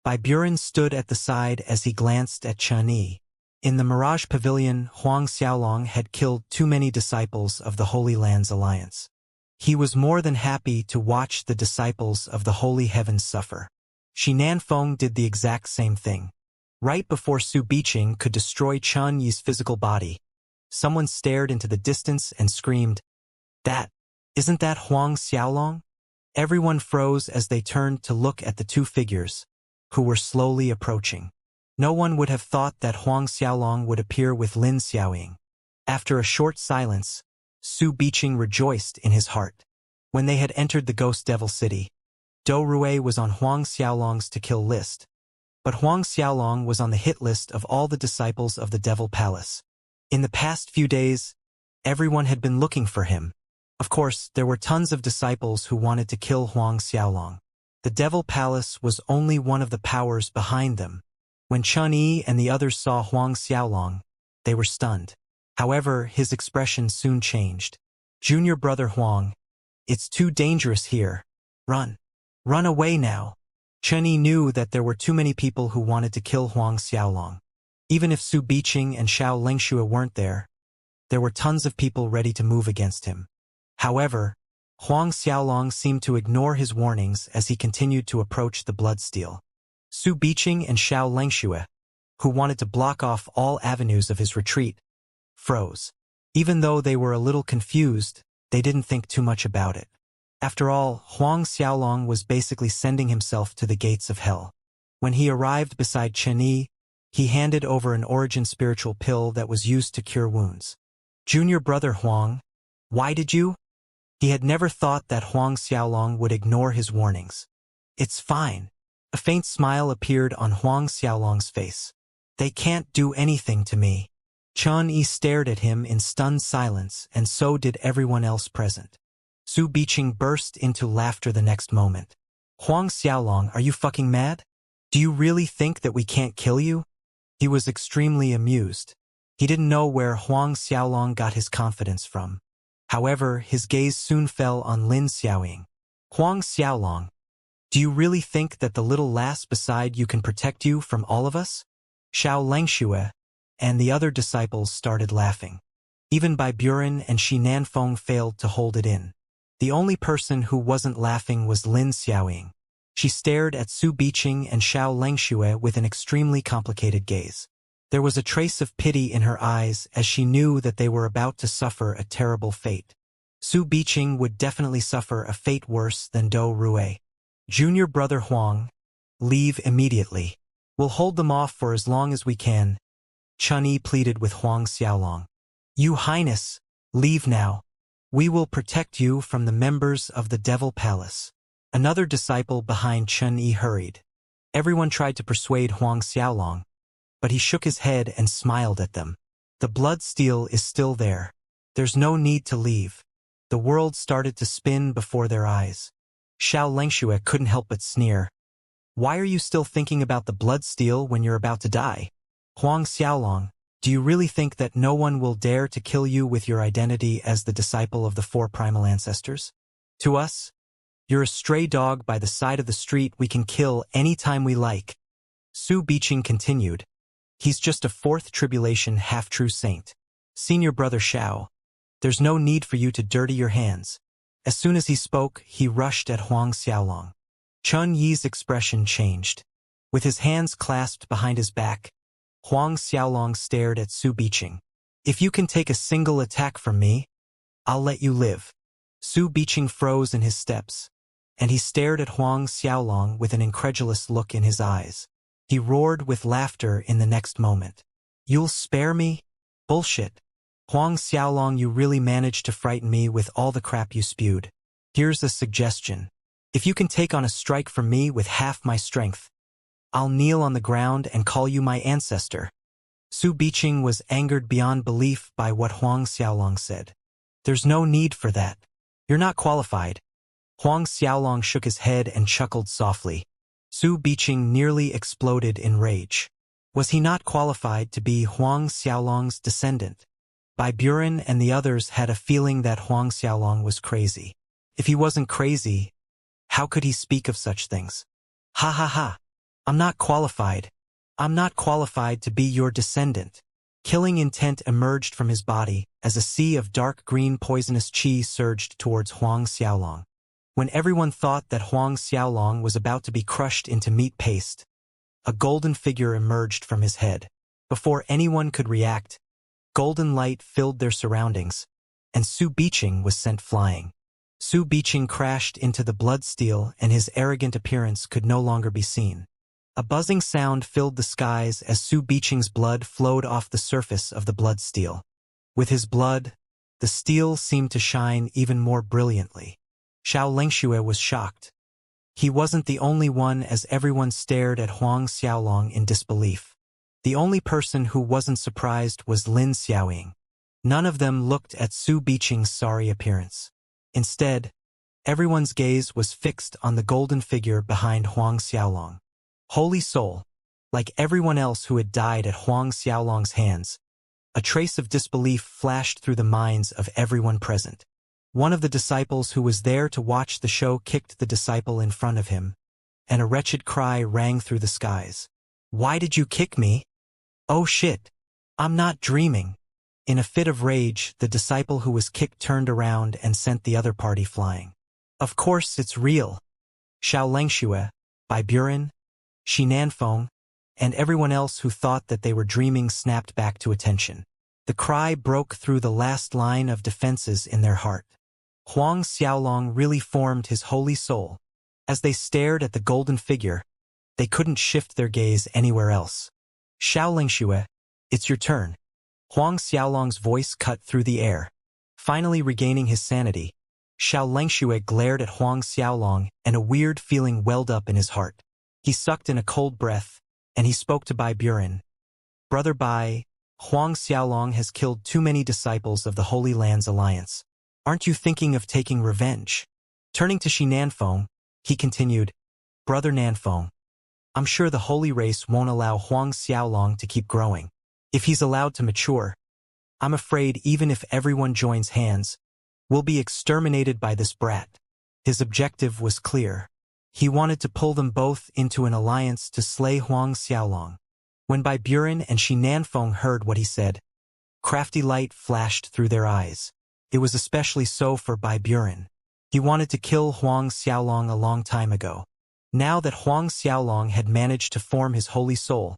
Bai Buren stood at the side as he glanced at Chen Yi. In the Mirage Pavilion, Huang Xiaolong had killed too many disciples of the Holy Lands Alliance. He was more than happy to watch the disciples of the Holy Heavens suffer. Shi Nanfeng did the exact same thing. Right before Su Biqing could destroy Chun Yi's physical body, someone stared into the distance and screamed, Isn't that Huang Xiaolong? Everyone froze as they turned to look at the two figures, who were slowly approaching. No one would have thought that Huang Xiaolong would appear with Lin Xiaoying. After a short silence, Su Biqing rejoiced in his heart. When they had entered the Ghost Devil City, Dou Rui was on Huang Xiaolong's to-kill list, but Huang Xiaolong was on the hit list of all the disciples of the Devil Palace. In the past few days, everyone had been looking for him. Of course, there were tons of disciples who wanted to kill Huang Xiaolong. The Devil Palace was only one of the powers behind them. When Chun Yi and the others saw Huang Xiaolong, they were stunned. However, his expression soon changed. Junior brother Huang, it's too dangerous here. Run. Run away now. Chun Yi knew that there were too many people who wanted to kill Huang Xiaolong. Even if Su Biqing and Xiao Lengxue weren't there were tons of people ready to move against him. However, Huang Xiaolong seemed to ignore his warnings as he continued to approach the Bloodsteel. Su Biqing and Xiao Lengxue, who wanted to block off all avenues of his retreat, froze. Even though they were a little confused, they didn't think too much about it. After all, Huang Xiaolong was basically sending himself to the gates of hell. When he arrived beside Chun Yi, he handed over an origin spiritual pill that was used to cure wounds. Junior brother Huang, why did you? He had never thought that Huang Xiaolong would ignore his warnings. It's fine. A faint smile appeared on Huang Xiaolong's face. They can't do anything to me. Chun Yi stared at him in stunned silence, and so did everyone else present. Su Biqing burst into laughter the next moment. Huang Xiaolong, are you fucking mad? Do you really think that we can't kill you? He was extremely amused. He didn't know where Huang Xiaolong got his confidence from. However, his gaze soon fell on Lin Xiaoying. Huang Xiaolong, do you really think that the little lass beside you can protect you from all of us? Xiao Lengxue and the other disciples started laughing. Even Bai Buren and Shi Nanfeng failed to hold it in. The only person who wasn't laughing was Lin Xiaoying. She stared at Su Biqing and Xiao Lengxue with an extremely complicated gaze. There was a trace of pity in her eyes as she knew that they were about to suffer a terrible fate. Su Biqing would definitely suffer a fate worse than Dou Rui. Junior brother Huang, leave immediately. We'll hold them off for as long as we can, Chun Yi pleaded with Huang Xiaolong. You Highness, leave now. We will protect you from the members of the Devil Palace. Another disciple behind Chun Yi hurried. Everyone tried to persuade Huang Xiaolong, but he shook his head and smiled at them. The Bloodsteel is still there. There's no need to leave. The world started to spin before their eyes. Xiao Lengxue couldn't help but sneer. Why are you still thinking about the Bloodsteel when you're about to die? Huang Xiaolong, do you really think that no one will dare to kill you with your identity as the disciple of the four primal ancestors? To us, you're a stray dog by the side of the street we can kill any time we like. Su Biqing continued. He's just a fourth tribulation half-true saint. Senior brother Xiao, there's no need for you to dirty your hands. As soon as he spoke, he rushed at Huang Xiaolong. Chun Yi's expression changed. With his hands clasped behind his back, Huang Xiaolong stared at Su Biqing. If you can take a single attack from me, I'll let you live. Su Biqing froze in his steps, and he stared at Huang Xiaolong with an incredulous look in his eyes. He roared with laughter in the next moment. You'll spare me? Bullshit. Huang Xiaolong, you really managed to frighten me with all the crap you spewed. Here's a suggestion. If you can take on a strike from me with half my strength, I'll kneel on the ground and call you my ancestor. Su Biqing was angered beyond belief by what Huang Xiaolong said. There's no need for that. You're not qualified. Huang Xiaolong shook his head and chuckled softly. Su Biqing nearly exploded in rage. Was he not qualified to be Huang Xiaolong's descendant? Bai Buren and the others had a feeling that Huang Xiaolong was crazy. If he wasn't crazy, how could he speak of such things? Ha ha ha. I'm not qualified. I'm not qualified to be your descendant. Killing intent emerged from his body as a sea of dark green poisonous qi surged towards Huang Xiaolong. When everyone thought that Huang Xiaolong was about to be crushed into meat paste, A golden figure emerged from his head. Before anyone could react, golden light filled their surroundings, and Su Biqing was sent flying. Su Biqing crashed into the bloodsteel, and his arrogant appearance could no longer be seen. A buzzing sound filled the skies as Su Biqing's blood flowed off the surface of the bloodsteel. With his blood, the steel seemed to shine even more brilliantly. Xianxia was shocked. He wasn't the only one, as everyone stared at Huang Xiaolong in disbelief. The only person who wasn't surprised was Lin Xiaoying. None of them looked at Su Biqing's sorry appearance. Instead, everyone's gaze was fixed on the golden figure behind Huang Xiaolong. Holy soul! Like everyone else who had died at Huang Xiaolong's hands, a trace of disbelief flashed through the minds of everyone present. One of the disciples who was there to watch the show kicked the disciple in front of him, and a wretched cry rang through the skies. "Why did you kick me? Oh shit! I'm not dreaming." In a fit of rage, the disciple who was kicked turned around and sent the other party flying. "Of course it's real." Xianxia, Bai Buren, Xinanfeng, and everyone else who thought that they were dreaming snapped back to attention. The cry broke through the last line of defenses in their heart. Huang Xiaolong really formed his holy soul. As they stared at the golden figure, they couldn't shift their gaze anywhere else. "Xianxia, it's your turn." Huang Xiaolong's voice cut through the air. Finally regaining his sanity, Xianxia glared at Huang Xiaolong, and a weird feeling welled up in his heart. He sucked in a cold breath, and he spoke to Bai Buren. "Brother Bai, Huang Xiaolong has killed too many disciples of the Holy Lands Alliance. Aren't you thinking of taking revenge?" Turning to Xinanfeng, he continued, "Brother Nanfeng, I'm sure the Holy Race won't allow Huang Xiaolong to keep growing. If he's allowed to mature, I'm afraid even if everyone joins hands, we'll be exterminated by this brat." His objective was clear. He wanted to pull them both into an alliance to slay Huang Xiaolong. When Bai Buren and Xinanfeng heard what he said, crafty light flashed through their eyes. It was especially so for Bai Buren. He wanted to kill Huang Xiaolong a long time ago. Now that Huang Xiaolong had managed to form his holy soul,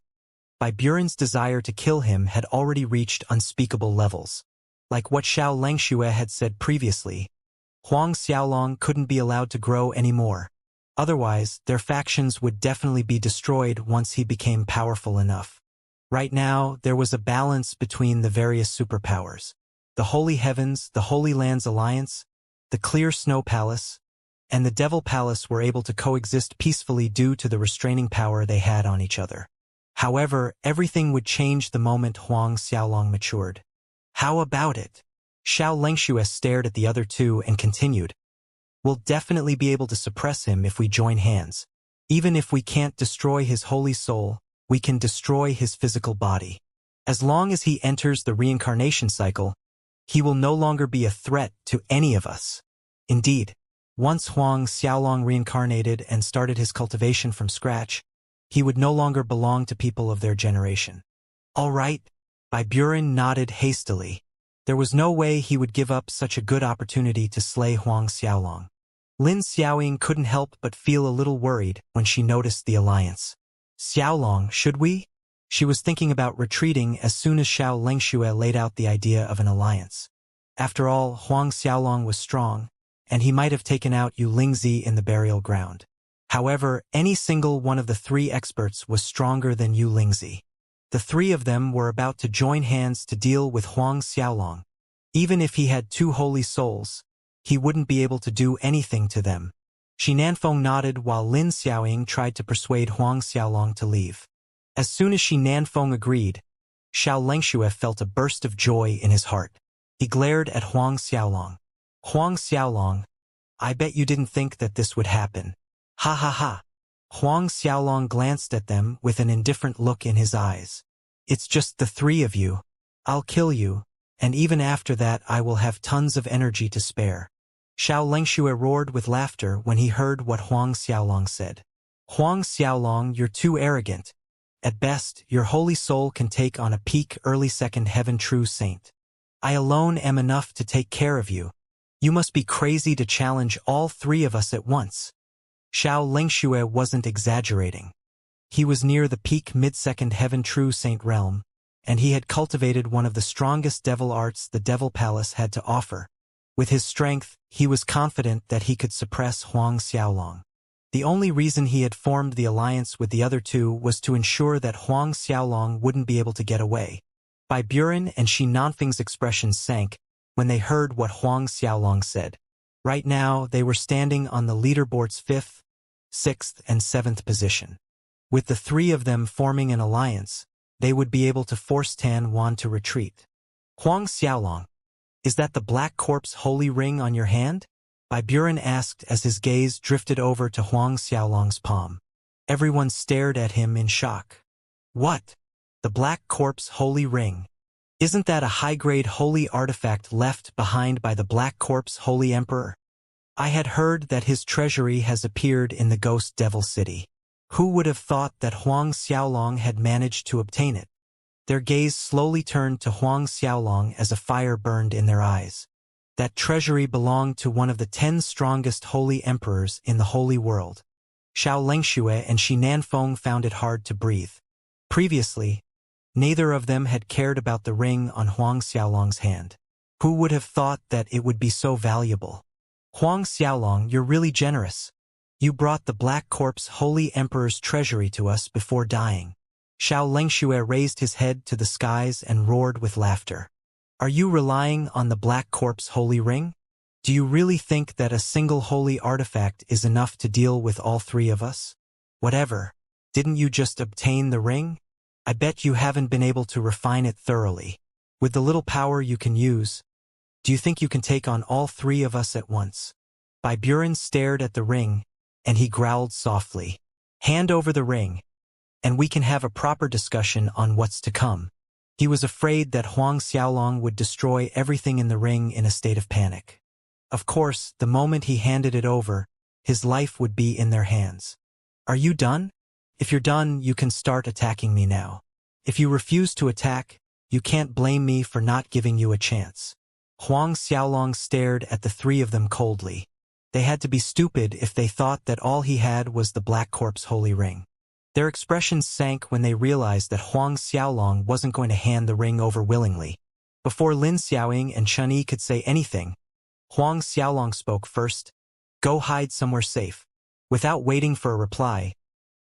Bai Buren's desire to kill him had already reached unspeakable levels. Like what Xianxia had said previously, Huang Xiaolong couldn't be allowed to grow anymore. Otherwise, their factions would definitely be destroyed once he became powerful enough. Right now, there was a balance between the various superpowers. The Holy Heavens, the Holy Lands Alliance, the Clear Snow Palace, and the Devil Palace were able to coexist peacefully due to the restraining power they had on each other. However, everything would change the moment Huang Xiaolong matured. "How about it?" Xianxia stared at the other two and continued, "We'll definitely be able to suppress him if we join hands. Even if we can't destroy his holy soul, we can destroy his physical body. As long as he enters the reincarnation cycle, he will no longer be a threat to any of us." Indeed, once Huang Xiaolong reincarnated and started his cultivation from scratch, he would no longer belong to people of their generation. "All right," Bai Buren nodded hastily. There was no way he would give up such a good opportunity to slay Huang Xiaolong. Lin Xiaoying couldn't help but feel a little worried when she noticed the alliance. "Xiaolong, should we?" She was thinking about retreating as soon as Xianxia laid out the idea of an alliance. After all, Huang Xiaolong was strong, and he might have taken out Yu Lingzi in the burial ground. However, any single one of the three experts was stronger than Yu Lingzi. The three of them were about to join hands to deal with Huang Xiaolong. Even if he had two holy souls, he wouldn't be able to do anything to them. Xinanfeng nodded while Lin Xiaoying tried to persuade Huang Xiaolong to leave. As soon as Xinanfeng agreed, Xianxia felt a burst of joy in his heart. He glared at Huang Xiaolong. "Huang Xiaolong, I bet you didn't think that this would happen. Ha ha ha." Huang Xiaolong glanced at them with an indifferent look in his eyes. "It's just the three of you. I'll kill you, and even after that I will have tons of energy to spare." Xianxia roared with laughter when he heard what Huang Xiaolong said. "Huang Xiaolong, you're too arrogant. At best, your holy soul can take on a peak early second heaven true saint. I alone am enough to take care of you. You must be crazy to challenge all three of us at once." Xianxia wasn't exaggerating. He was near the peak mid-second heaven true saint realm, and he had cultivated one of the strongest devil arts the Devil Palace had to offer. With his strength, he was confident that he could suppress Huang Xiaolong. The only reason he had formed the alliance with the other two was to ensure that Huang Xiaolong wouldn't be able to get away. Bai Buren and Shi Nanfeng's expressions sank when they heard what Huang Xiaolong said. Right now, they were standing on the leaderboard's 5th, 6th, and 7th position. With the three of them forming an alliance, they would be able to force Tan Wan to retreat. Huang Xiaolong, is that the Black Corpse holy ring on your hand? Bai Buren asked as his gaze drifted over to Huang Xiaolong's palm. Everyone stared at him in shock. What? The Black Corpse holy ring? Isn't that a high-grade holy artifact left behind by the Black Corpse holy emperor? I had heard that his treasury has appeared in the Ghost Devil City. Who would have thought that Huang Xiaolong had managed to obtain it? Their gaze slowly turned to Huang Xiaolong as a fire burned in their eyes. That treasury belonged to one of the 10 strongest holy emperors in the holy world. Xianxia and Shi Nanfeng found it hard to breathe. Previously, neither of them had cared about the ring on Huang Xiaolong's hand. Who would have thought that it would be so valuable? Huang Xiaolong, you're really generous. You brought the Black Corpse holy emperor's treasury to us before dying. Xianxia raised his head to the skies and roared with laughter. Are you relying on the Black Corpse holy ring? Do you really think that a single holy artifact is enough to deal with all three of us? Whatever. Didn't you just obtain the ring? I bet you haven't been able to refine it thoroughly. With the little power you can use, do you think you can take on all three of us at once? Bai Buren stared at the ring, and he growled softly. Hand over the ring, and we can have a proper discussion on what's to come. He was afraid that Huang Xiaolong would destroy everything in the ring in a state of panic. Of course, the moment he handed it over, his life would be in their hands. Are you done? If you're done, you can start attacking me now. If you refuse to attack, you can't blame me for not giving you a chance. Huang Xiaolong stared at the three of them coldly. They had to be stupid if they thought that all he had was the Black Corpse holy ring. Their expressions sank when they realized that Huang Xiaolong wasn't going to hand the ring over willingly. Before Lin Xiaoying and Chun Yi could say anything, Huang Xiaolong spoke first. Go hide somewhere safe. Without waiting for a reply,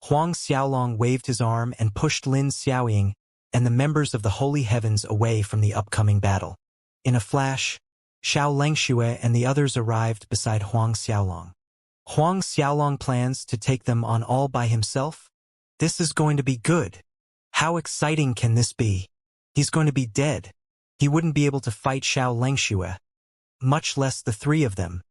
Huang Xiaolong waved his arm and pushed Lin Xiaoying and the members of the Holy Heavens away from the upcoming battle. In a flash, Xianxia and the others arrived beside Huang Xiaolong. Huang Xiaolong plans to take them on all by himself? This is going to be good. How exciting can this be? He's going to be dead. He wouldn't be able to fight Xianxia, much less the three of them.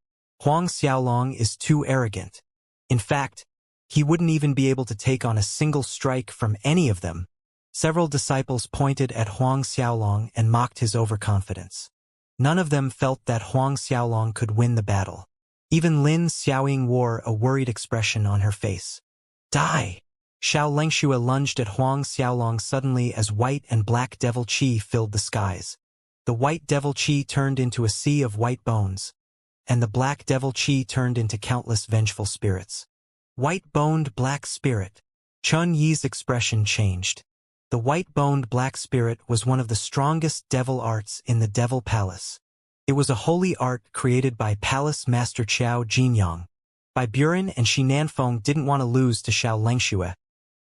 Huang Xiaolong is too arrogant. In fact, he wouldn't even be able to take on a single strike from any of them. Several disciples pointed at Huang Xiaolong and mocked his overconfidence. None of them felt that Huang Xiaolong could win the battle. Even Lin Xiaoying wore a worried expression on her face. Die! Xianxia lunged at Huang Xiaolong suddenly as white and black devil chi filled the skies. The white devil chi turned into a sea of white bones, and the black devil chi turned into countless vengeful spirits. White-boned black spirit. Chun Yi's expression changed. The white-boned black spirit was one of the strongest devil arts in the Devil Palace. It was a holy art created by Palace Master Qiao Jinyang. Bai Buren and Shi Nanfeng didn't want to lose to Xianxia,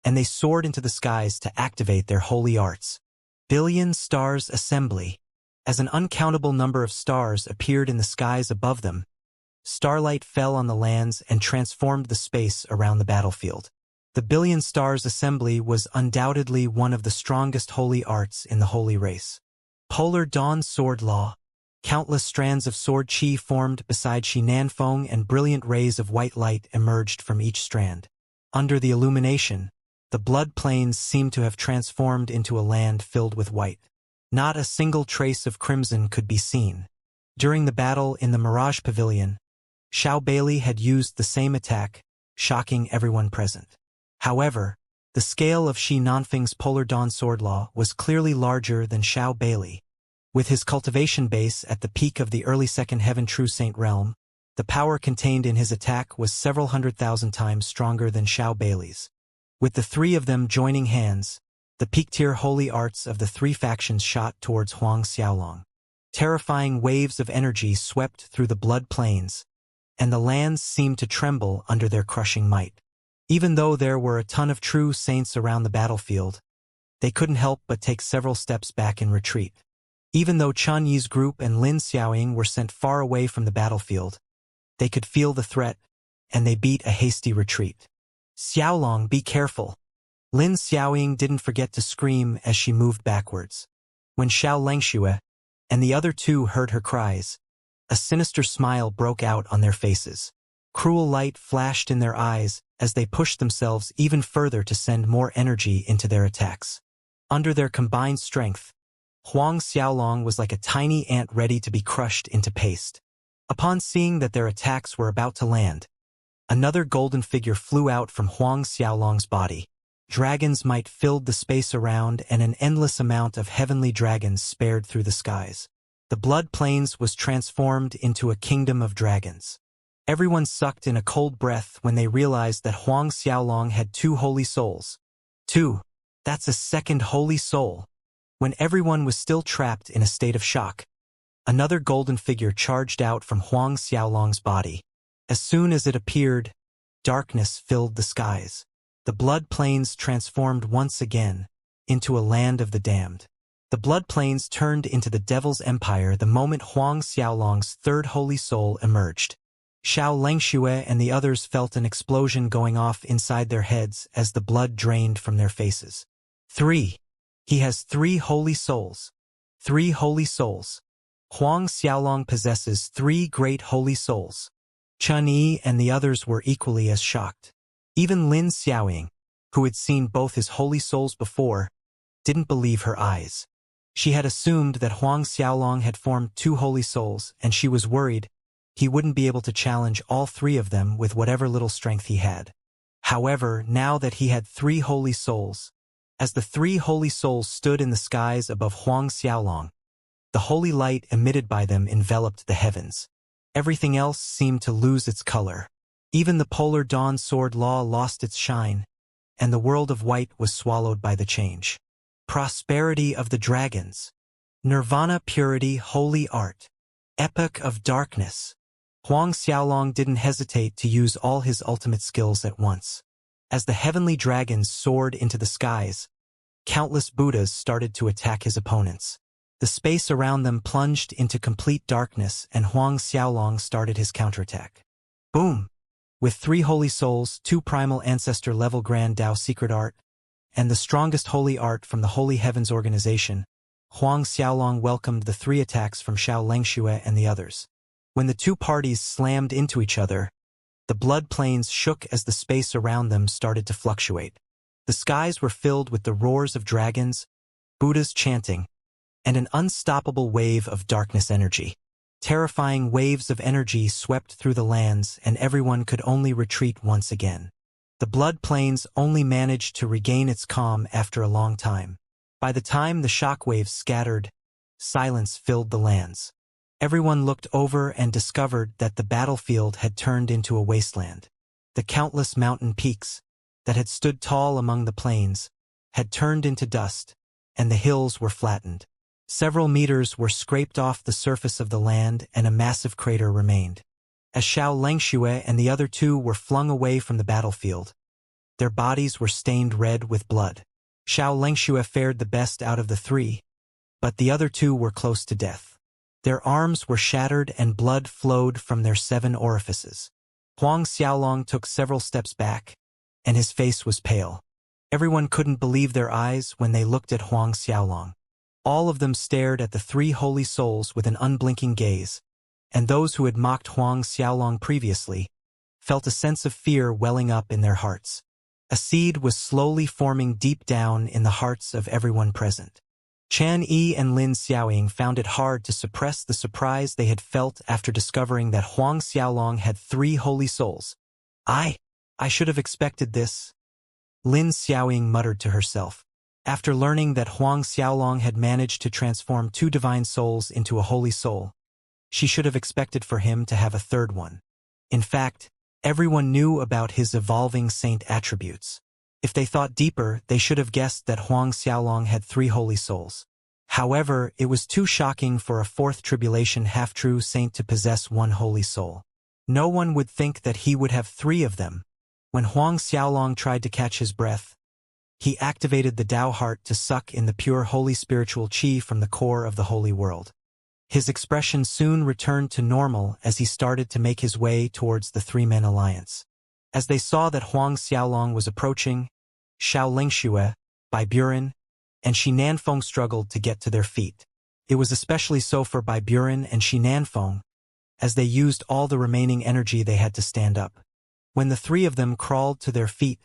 and they soared into the skies to activate their holy arts. Billion Stars Assembly. As an uncountable number of stars appeared in the skies above them, starlight fell on the lands and transformed the space around the battlefield. The Billion Stars Assembly was undoubtedly one of the strongest holy arts in the holy race. Polar Dawn Sword Law. Countless strands of sword chi formed beside Shi Nanfeng, and brilliant rays of white light emerged from each strand. Under the illumination, the blood plains seemed to have transformed into a land filled with white. Not a single trace of crimson could be seen. During the battle in the Mirage Pavilion, Xiao Bailey had used the same attack, shocking everyone present. However, the scale of Shi Nanfeng's Polar Dawn Sword Law was clearly larger than Xiao Bailey. With his cultivation base at the peak of the early Second Heaven True Saint realm, the power contained in his attack was several 100,000 times stronger than Xiao Bailey's. With the three of them joining hands, the peak-tier holy arts of the three factions shot towards Huang Xiaolong. Terrifying waves of energy swept through the blood plains, and the lands seemed to tremble under their crushing might. Even though there were a ton of true saints around the battlefield, they couldn't help but take several steps back in retreat. Even though Chen Yi's group and Lin Xiaoying were sent far away from the battlefield, they could feel the threat, and they beat a hasty retreat. "Xiaolong, be careful!" Lin Xiaoying didn't forget to scream as she moved backwards. When Xianxia and the other two heard her cries, a sinister smile broke out on their faces. Cruel light flashed in their eyes as they pushed themselves even further to send more energy into their attacks. Under their combined strength, Huang Xiaolong was like a tiny ant ready to be crushed into paste. Upon seeing that their attacks were about to land, another golden figure flew out from Huang Xiaolong's body. Dragon's might filled the space around, and an endless amount of heavenly dragons spared through the skies. The blood plains was transformed into a kingdom of dragons. Everyone sucked in a cold breath when they realized that Huang Xiaolong had 2 holy souls. 2. That's a second holy soul. When everyone was still trapped in a state of shock, another golden figure charged out from Huang Xiaolong's body. As soon as it appeared, darkness filled the skies. The blood plains transformed once again into a land of the damned. The blood plains turned into the Devil's Empire the moment Huang Xiaolong's 3rd holy soul emerged. Xianxia and the others felt an explosion going off inside their heads as the blood drained from their faces. 3. He has 3 holy souls. 3 holy souls. Huang Xiaolong possesses 3 great holy souls. Chen Yi and the others were equally as shocked. Even Lin Xiaoying, who had seen both his holy souls before, didn't believe her eyes. She had assumed that Huang Xiaolong had formed 2 holy souls, and she was worried he wouldn't be able to challenge all 3 of them with whatever little strength he had. However, now that he had 3 holy souls, as the 3 holy souls stood in the skies above Huang Xiaolong, the holy light emitted by them enveloped the heavens. Everything else seemed to lose its color. Even the polar dawn sword law lost its shine, and the world of white was swallowed by the change. Prosperity of the dragons. Nirvana purity holy art. Epoch of darkness. Huang Xiaolong didn't hesitate to use all his ultimate skills at once. As the heavenly dragons soared into the skies, countless Buddhas started to attack his opponents. The space around them plunged into complete darkness, and Huang Xiaolong started his counterattack. Boom! With 3 holy souls, 2 primal ancestor-level Grand Dao secret art, and the strongest holy art from the Holy Heavens organization, Huang Xiaolong welcomed the 3 attacks from Xianxia and the others. When the 2 parties slammed into each other, the blood plains shook as the space around them started to fluctuate. The skies were filled with the roars of dragons, Buddhas chanting, and an unstoppable wave of darkness energy. Terrifying waves of energy swept through the lands, and everyone could only retreat once again. The blood plains only managed to regain its calm after a long time. By the time the shockwaves scattered, silence filled the lands. Everyone looked over and discovered that the battlefield had turned into a wasteland. The countless mountain peaks that had stood tall among the plains had turned into dust, and the hills were flattened. Several meters were scraped off the surface of the land, and a massive crater remained. As Xianxia and the other 2 were flung away from the battlefield, their bodies were stained red with blood. Xianxia fared the best out of the 3, but the other 2 were close to death. Their arms were shattered and blood flowed from their 7 orifices. Huang Xiaolong took several steps back, and his face was pale. Everyone couldn't believe their eyes when they looked at Huang Xiaolong. All of them stared at the 3 holy souls with an unblinking gaze, and those who had mocked Huang Xiaolong previously felt a sense of fear welling up in their hearts. A seed was slowly forming deep down in the hearts of everyone present. Chen Yi and Lin Xiaoying found it hard to suppress the surprise they had felt after discovering that Huang Xiaolong had 3 holy souls. I should have expected this," Lin Xiaoying muttered to herself. After learning that Huang Xiaolong had managed to transform 2 divine souls into a holy soul, she should have expected for him to have a 3rd one. In fact, everyone knew about his evolving saint attributes. If they thought deeper, they should have guessed that Huang Xiaolong had 3 holy souls. However, it was too shocking for a 4th tribulation half-true saint to possess 1 holy soul. No one would think that he would have 3 of them. When Huang Xiaolong tried to catch his breath, he activated the Tao heart to suck in the pure holy spiritual qi from the core of the holy world. His expression soon returned to normal as he started to make his way towards the 3-men alliance. As they saw that Huang Xiaolong was approaching, Xiao Lingxue, Bai Buren, and Shi Nanfeng struggled to get to their feet. It was especially so for Bai Buren and Shi Nanfeng, as they used all the remaining energy they had to stand up. When the 3 of them crawled to their feet,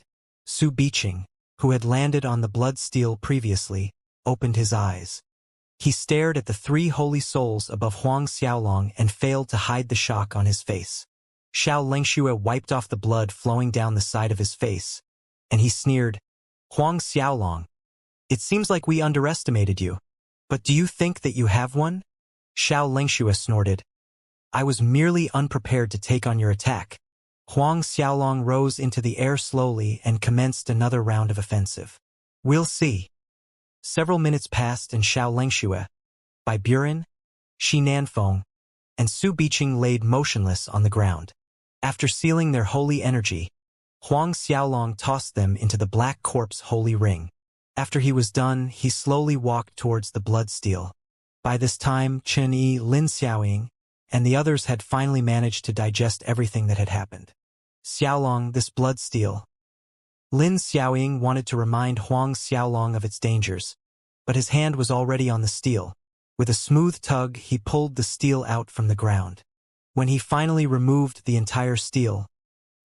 Su Biqing, who had landed on the blood steel previously, opened his eyes. He stared at the 3 holy souls above Huang Xiaolong and failed to hide the shock on his face. Xiao Lingxue wiped off the blood flowing down the side of his face, and he sneered, "Huang Xiaolong, it seems like we underestimated you. But do you think that you have one?" Xiao Lingxue snorted, "I was merely unprepared to take on your attack." Huang Xiaolong rose into the air slowly and commenced another round of offensive. "We'll see." Several minutes passed and Xiao Lingxue, Bai Buren, Shi Nanfeng, and Su Biqing laid motionless on the ground. After sealing their holy energy, Huang Xiaolong tossed them into the black corpse holy ring. After he was done, he slowly walked towards the blood steel. By this time, Chen Yi, Lin Xiaoying, and the others had finally managed to digest everything that had happened. "Xiaolong, this blood steel." Lin Xiaoying wanted to remind Huang Xiaolong of its dangers, but his hand was already on the steel. With a smooth tug, he pulled the steel out from the ground. When he finally removed the entire steel,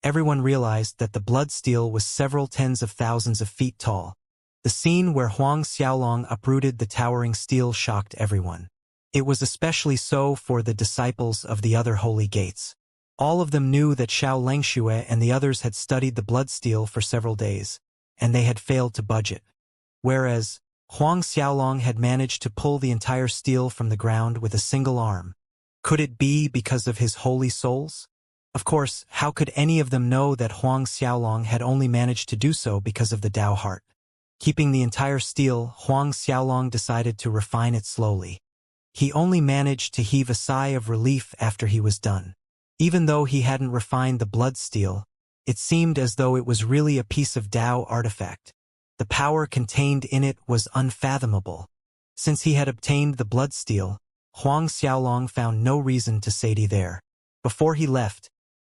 everyone realized that the blood steel was several tens of thousands of feet tall. The scene where Huang Xiaolong uprooted the towering steel shocked everyone. It was especially so for the disciples of the other holy gates. All of them knew that Xiao Lingxue and the others had studied the blood steel for several days, and they had failed to budge it. Whereas, Huang Xiaolong had managed to pull the entire steel from the ground with a single arm. Could it be because of his holy souls? Of course, how could any of them know that Huang Xiaolong had only managed to do so because of the Tao heart? Keeping the entire steel, Huang Xiaolong decided to refine it slowly. He only managed to heave a sigh of relief after he was done. Even though he hadn't refined the blood steel, it seemed as though it was really a piece of Tao artifact. The power contained in it was unfathomable. Since he had obtained the blood steel, Huang Xiaolong found no reason to sati there. Before he left,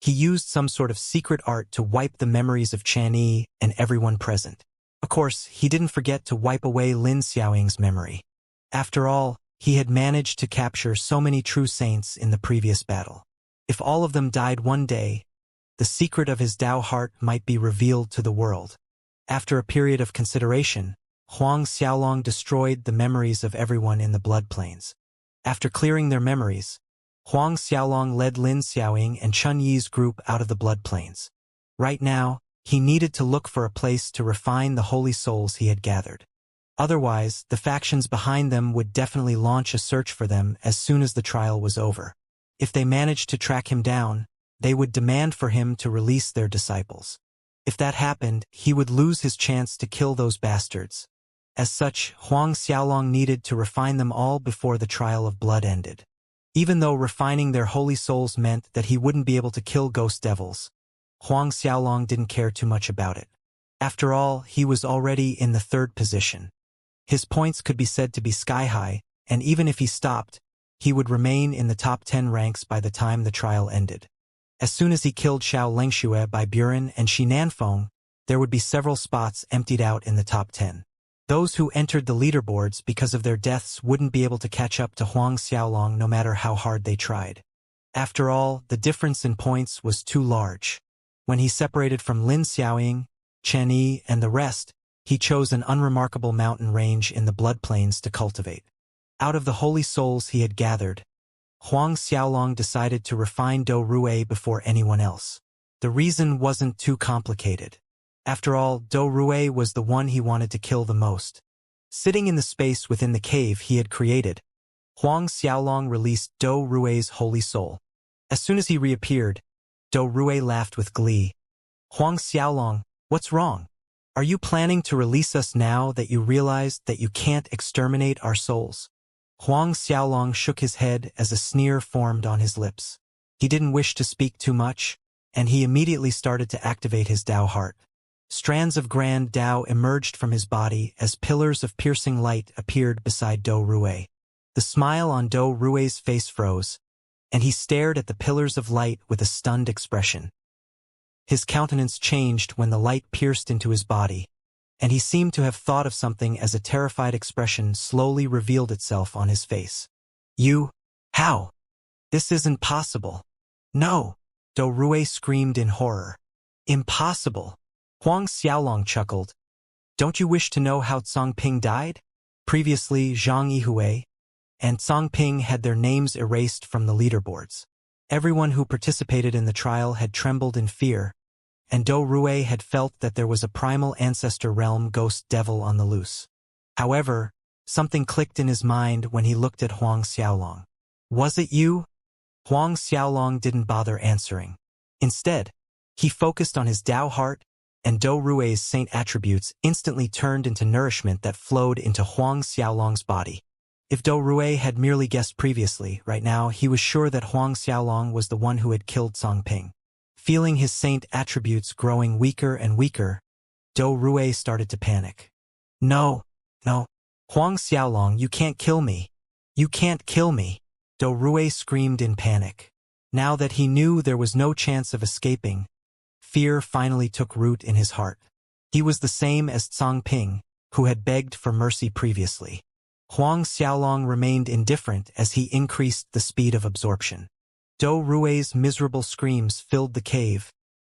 he used some sort of secret art to wipe the memories of Chen Yi and everyone present. Of course, he didn't forget to wipe away Lin Xiaoying's memory. After all, he had managed to capture so many true saints in the previous battle. If all of them died one day, the secret of his Tao heart might be revealed to the world. After a period of consideration, Huang Xiaolong destroyed the memories of everyone in the blood plains. After clearing their memories, Huang Xiaolong led Lin Xiaoying and Chun Yi's group out of the blood plains. Right now, he needed to look for a place to refine the holy souls he had gathered. Otherwise, the factions behind them would definitely launch a search for them as soon as the trial was over. If they managed to track him down, they would demand for him to release their disciples. If that happened, he would lose his chance to kill those bastards. As such, Huang Xiaolong needed to refine them all before the trial of blood ended. Even though refining their holy souls meant that he wouldn't be able to kill ghost devils, Huang Xiaolong didn't care too much about it. After all, he was already in the 3rd position. His points could be said to be sky-high, and even if he stopped, he would remain in the top 10 ranks by the time the trial ended. As soon as he killed Xiao Lingxue, Bai Buren, and Shi Nanfeng, there would be several spots emptied out in the top 10. Those who entered the leaderboards because of their deaths wouldn't be able to catch up to Huang Xiaolong no matter how hard they tried. After all, the difference in points was too large. When he separated from Lin Xiaoying, Chen Yi, and the rest, he chose an unremarkable mountain range in the blood plains to cultivate. Out of the holy souls he had gathered, Huang Xiaolong decided to refine Do Rue before anyone else. The reason wasn't too complicated. After all, Do Rue was the one he wanted to kill the most. Sitting in the space within the cave he had created, Huang Xiaolong released Do Rue's holy soul. As soon as he reappeared, Do Rue laughed with glee. "Huang Xiaolong, what's wrong? Are you planning to release us now that you realized that you can't exterminate our souls? Huang Xiaolong shook his head as a sneer formed on his lips. He didn't wish to speak too much, and he immediately started to activate his Dao heart. Strands of grand Dao emerged from his body as pillars of piercing light appeared beside Do Rui. The smile on Do Rui's face froze, and he stared at the pillars of light with a stunned expression. His countenance changed when the light pierced into his body, and he seemed to have thought of something as a terrified expression slowly revealed itself on his face. You? How? This isn't possible. No! Do Rui screamed in horror. Impossible! Huang Xiaolong chuckled. Don't you wish to know how Ping died? Previously, Zhang Yihui and Ping had their names erased from the leaderboards. Everyone who participated in the trial had trembled in fear, and Do Rui had felt that there was a primal ancestor realm ghost devil on the loose. However, something clicked in his mind when he looked at Huang Xiaolong. Was it you? Huang Xiaolong didn't bother answering. Instead, he focused on his Dao heart, and Do Rui's saint attributes instantly turned into nourishment that flowed into Huang Xiaolong's body. If Do Rui had merely guessed previously, right now he was sure that Huang Xiaolong was the one who had killed Ping. Feeling his saint attributes growing weaker and weaker, Do Rui started to panic. No, no. Huang Xiaolong, you can't kill me. You can't kill me. Do Rui screamed in panic. Now that he knew there was no chance of escaping, fear finally took root in his heart. He was the same as Ping, who had begged for mercy previously. Huang Xiaolong remained indifferent as he increased the speed of absorption. Do Rui's miserable screams filled the cave,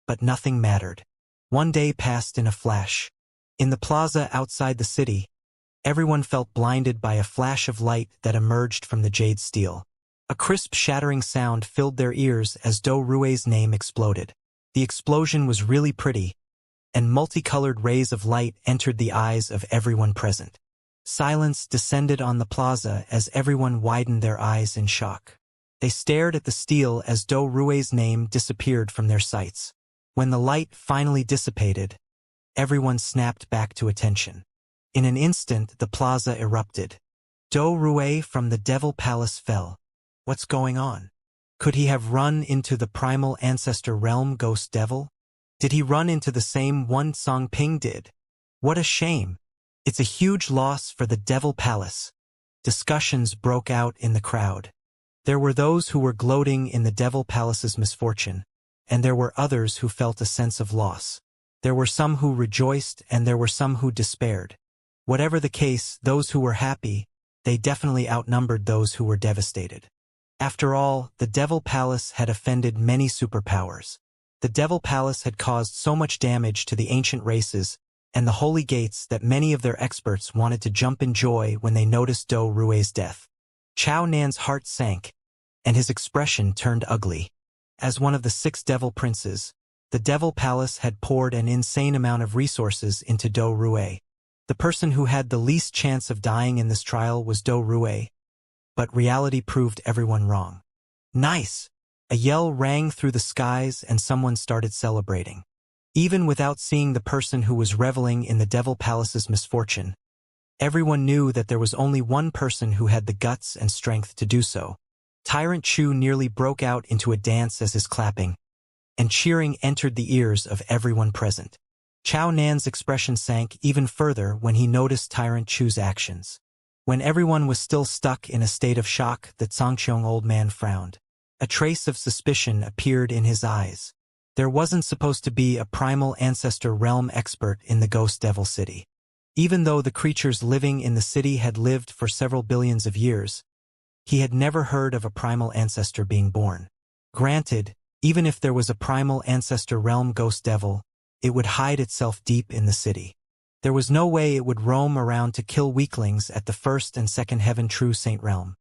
but nothing mattered. One day passed in a flash. In the plaza outside the city, everyone felt blinded by a flash of light that emerged from the jade steel. A crisp shattering sound filled their ears as Do Rui's name exploded. The explosion was really pretty, and multicolored rays of light entered the eyes of everyone present. Silence descended on the plaza as everyone widened their eyes in shock. They stared at the steel as Do Rui's name disappeared from their sights. When the light finally dissipated, everyone snapped back to attention. In an instant, the plaza erupted. Do Rui from the Devil Palace fell. What's going on? Could he have run into the primal ancestor realm ghost devil? Did he run into the same one Ping did? What a shame. It's a huge loss for the Devil Palace. Discussions broke out in the crowd. There were those who were gloating in the Devil Palace's misfortune, and there were others who felt a sense of loss. There were some who rejoiced and there were some who despaired. Whatever the case, those who were happy, they definitely outnumbered those who were devastated. After all, the Devil Palace had offended many superpowers. The Devil Palace had caused so much damage to the ancient races and the holy gates that many of their experts wanted to jump in joy when they noticed Do Rui's death. Chao Nan's heart sank, and his expression turned ugly. As one of the 6 devil princes, the Devil Palace had poured an insane amount of resources into Do Rui. The person who had the least chance of dying in this trial was Do Rui, but reality proved everyone wrong. Nice! A yell rang through the skies and someone started celebrating. Even without seeing the person who was reveling in the Devil Palace's misfortune, everyone knew that there was only one person who had the guts and strength to do so. Tyrant Chu nearly broke out into a dance as his clapping and cheering entered the ears of everyone present. Chao Nan's expression sank even further when he noticed Tyrant Chu's actions. When everyone was still stuck in a state of shock, the Zhangqiong old man frowned. A trace of suspicion appeared in his eyes. There wasn't supposed to be a primal ancestor realm expert in the Ghost Devil City. Even though the creatures living in the city had lived for several billions of years, he had never heard of a primal ancestor being born. Granted, even if there was a primal ancestor realm ghost devil, it would hide itself deep in the city. There was no way it would roam around to kill weaklings at the first and second heaven true saint realm.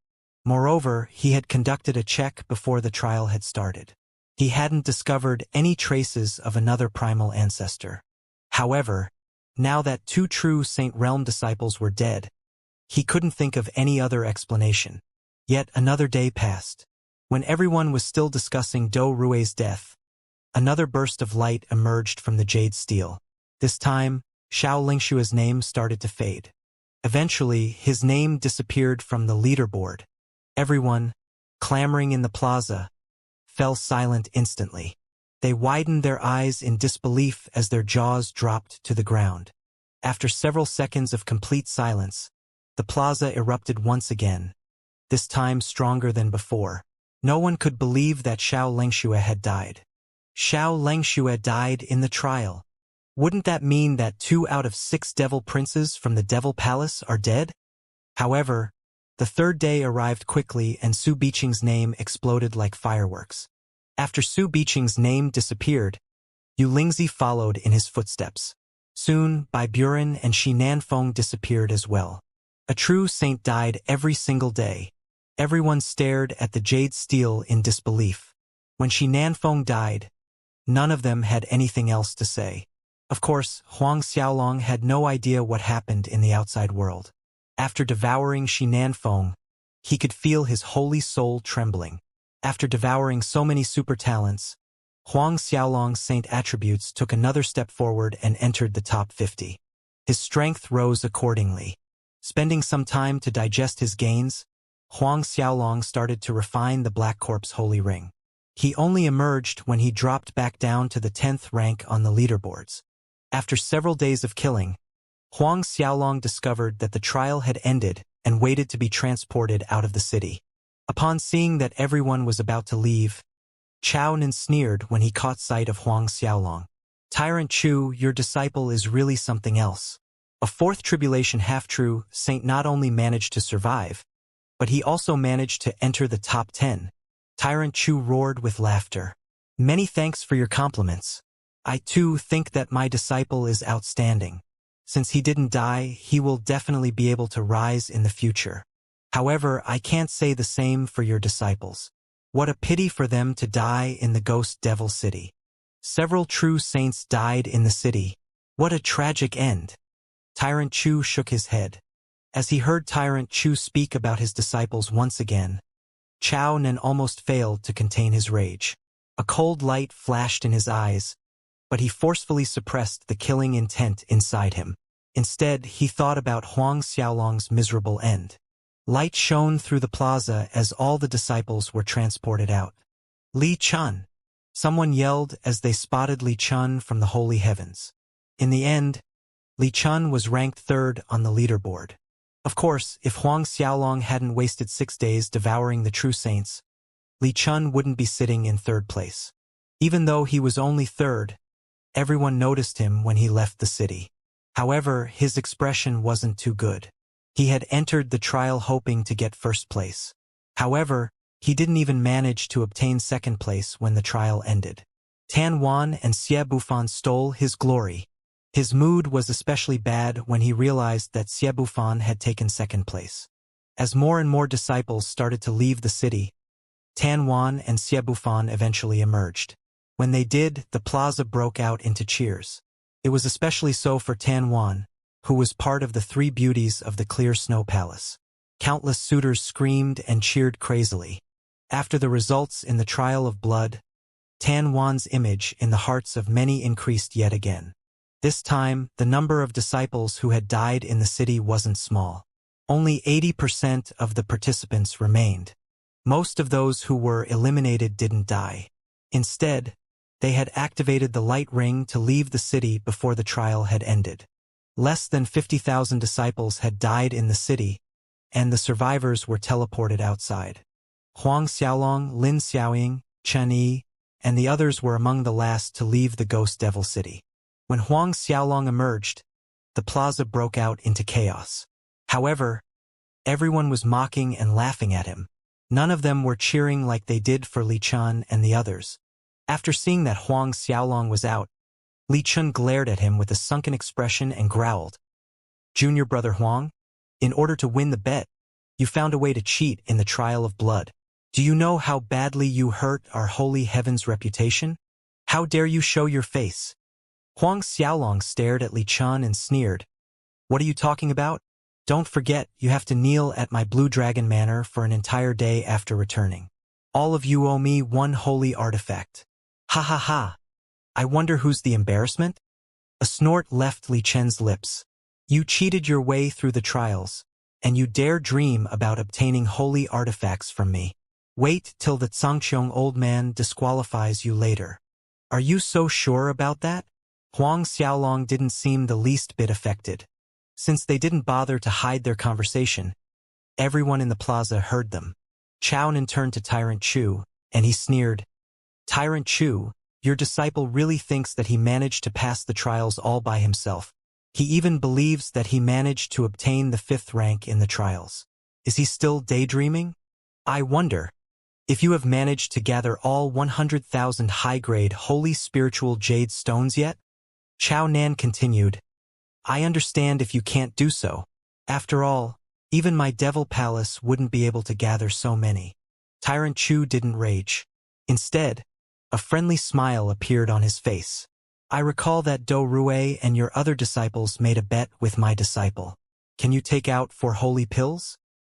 Moreover, he had conducted a check before the trial had started. He hadn't discovered any traces of another primal ancestor. However, now that 2 true Saint Realm disciples were dead, he couldn't think of any other explanation. Yet another day passed. When everyone was still discussing Do Rui's death, another burst of light emerged from the jade steel. This time, Xianxia's name started to fade. Eventually, his name disappeared from the leaderboard. Everyone, clamoring in the plaza, fell silent instantly. They widened their eyes in disbelief as their jaws dropped to the ground. After several seconds of complete silence, the plaza erupted once again, this time stronger than before. No one could believe that Xianxia had died. Xianxia died in the trial. Wouldn't that mean that 2 out of 6 devil princes from the Devil Palace are dead? However, the third day arrived quickly and Su Biqing's name exploded like fireworks. After Su Biqing's name disappeared, Yu Lingzi followed in his footsteps. Soon, Bai Buren and Shi Nanfeng disappeared as well. A true saint died every single day. Everyone stared at the jade stele in disbelief. When Shi Nanfeng died, none of them had anything else to say. Of course, Huang Xiaolong had no idea what happened in the outside world. After devouring Shi Nanfeng, he could feel his holy soul trembling. After devouring so many super talents, Huang Xiaolong's saint attributes took another step forward and entered the top 50. His strength rose accordingly. Spending some time to digest his gains, Huang Xiaolong started to refine the Black Corp's holy ring. He only emerged when he dropped back down to the 10th rank on the leaderboards. After several days of killing, Huang Xiaolong discovered that the trial had ended and waited to be transported out of the city. Upon seeing that everyone was about to leave, Chao Nen sneered when he caught sight of Huang Xiaolong. "Tyrant Chu, your disciple is really something else." A fourth tribulation half-true saint not only managed to survive, but he also managed to enter the top 10. Tyrant Chu roared with laughter. "Many thanks for your compliments. I too think that my disciple is outstanding. Since he didn't die, he will definitely be able to rise in the future. However, I can't say the same for your disciples. What a pity for them to die in the Ghost Devil City. Several true saints died in the city. What a tragic end." Tyrant Chu shook his head. As he heard Tyrant Chu speak about his disciples once again, Chao Nen almost failed to contain his rage. A cold light flashed in his eyes, but he forcefully suppressed the killing intent inside him. Instead, he thought about Huang Xiaolong's miserable end. Light shone through the plaza as all the disciples were transported out. "Li Chun!" Someone yelled as they spotted Li Chun from the holy heavens. In the end, Li Chun was ranked 3rd on the leaderboard. Of course, if Huang Xiaolong hadn't wasted 6 days devouring the true saints, Li Chun wouldn't be sitting in 3rd place. Even though he was only 3rd, everyone noticed him when he left the city. However, his expression wasn't too good. He had entered the trial hoping to get 1st place. However, he didn't even manage to obtain 2nd place when the trial ended. Tan Wan and Xie Bufan stole his glory. His mood was especially bad when he realized that Xie Bufan had taken 2nd place. As more and more disciples started to leave the city, Tan Wan and Xie Bufan eventually emerged. When they did, the plaza broke out into cheers. It was especially so for Tan Wan, who was part of the 3 beauties of the Clear Snow Palace. Countless suitors screamed and cheered crazily. After the results in the trial of blood, Tan Wan's image in the hearts of many increased yet again. This time, the number of disciples who had died in the city wasn't small. Only 80% of the participants remained. Most of those who were eliminated didn't die. Instead, they had activated the light ring to leave the city before the trial had ended. Less than 50,000 disciples had died in the city, and the survivors were teleported outside. Huang Xiaolong, Lin Xiaoying, Chen Yi, and the others were among the last to leave the Ghost Devil City. When Huang Xiaolong emerged, the plaza broke out into chaos. However, everyone was mocking and laughing at him. None of them were cheering like they did for Li Chun and the others. After seeing that Huang Xiaolong was out, Li Chun glared at him with a sunken expression and growled, "Junior brother Huang, in order to win the bet, you found a way to cheat in the trial of blood. Do you know how badly you hurt our holy heaven's reputation? How dare you show your face?" Huang Xiaolong stared at Li Chun and sneered, "What are you talking about? Don't forget, you have to kneel at my Blue Dragon Manor for an entire day after returning. All of you owe me 1 holy artifact. Ha ha ha. I wonder who's the embarrassment?" A snort left Li Chen's lips. You cheated your way through the trials, and you dare dream about obtaining holy artifacts from me. Wait till the Xianxia old man disqualifies you later. Are you so sure about that? Huang Xiaolong didn't seem the least bit affected. Since they didn't bother to hide their conversation, everyone in the plaza heard them. Chao Nan turned to Tyrant Chu, and he sneered. Tyrant Chu, your disciple really thinks that he managed to pass the trials all by himself. He even believes that he managed to obtain the 5th rank in the trials. Is he still daydreaming? I wonder if you have managed to gather all 100,000 high-grade holy spiritual jade stones yet? Chao Nan continued. I understand if you can't do so. After all, even my devil palace wouldn't be able to gather so many. Tyrant Chu didn't rage. Instead, a friendly smile appeared on his face. I recall that Do Rue and your other disciples made a bet with my disciple. Can you take out 4 holy pills?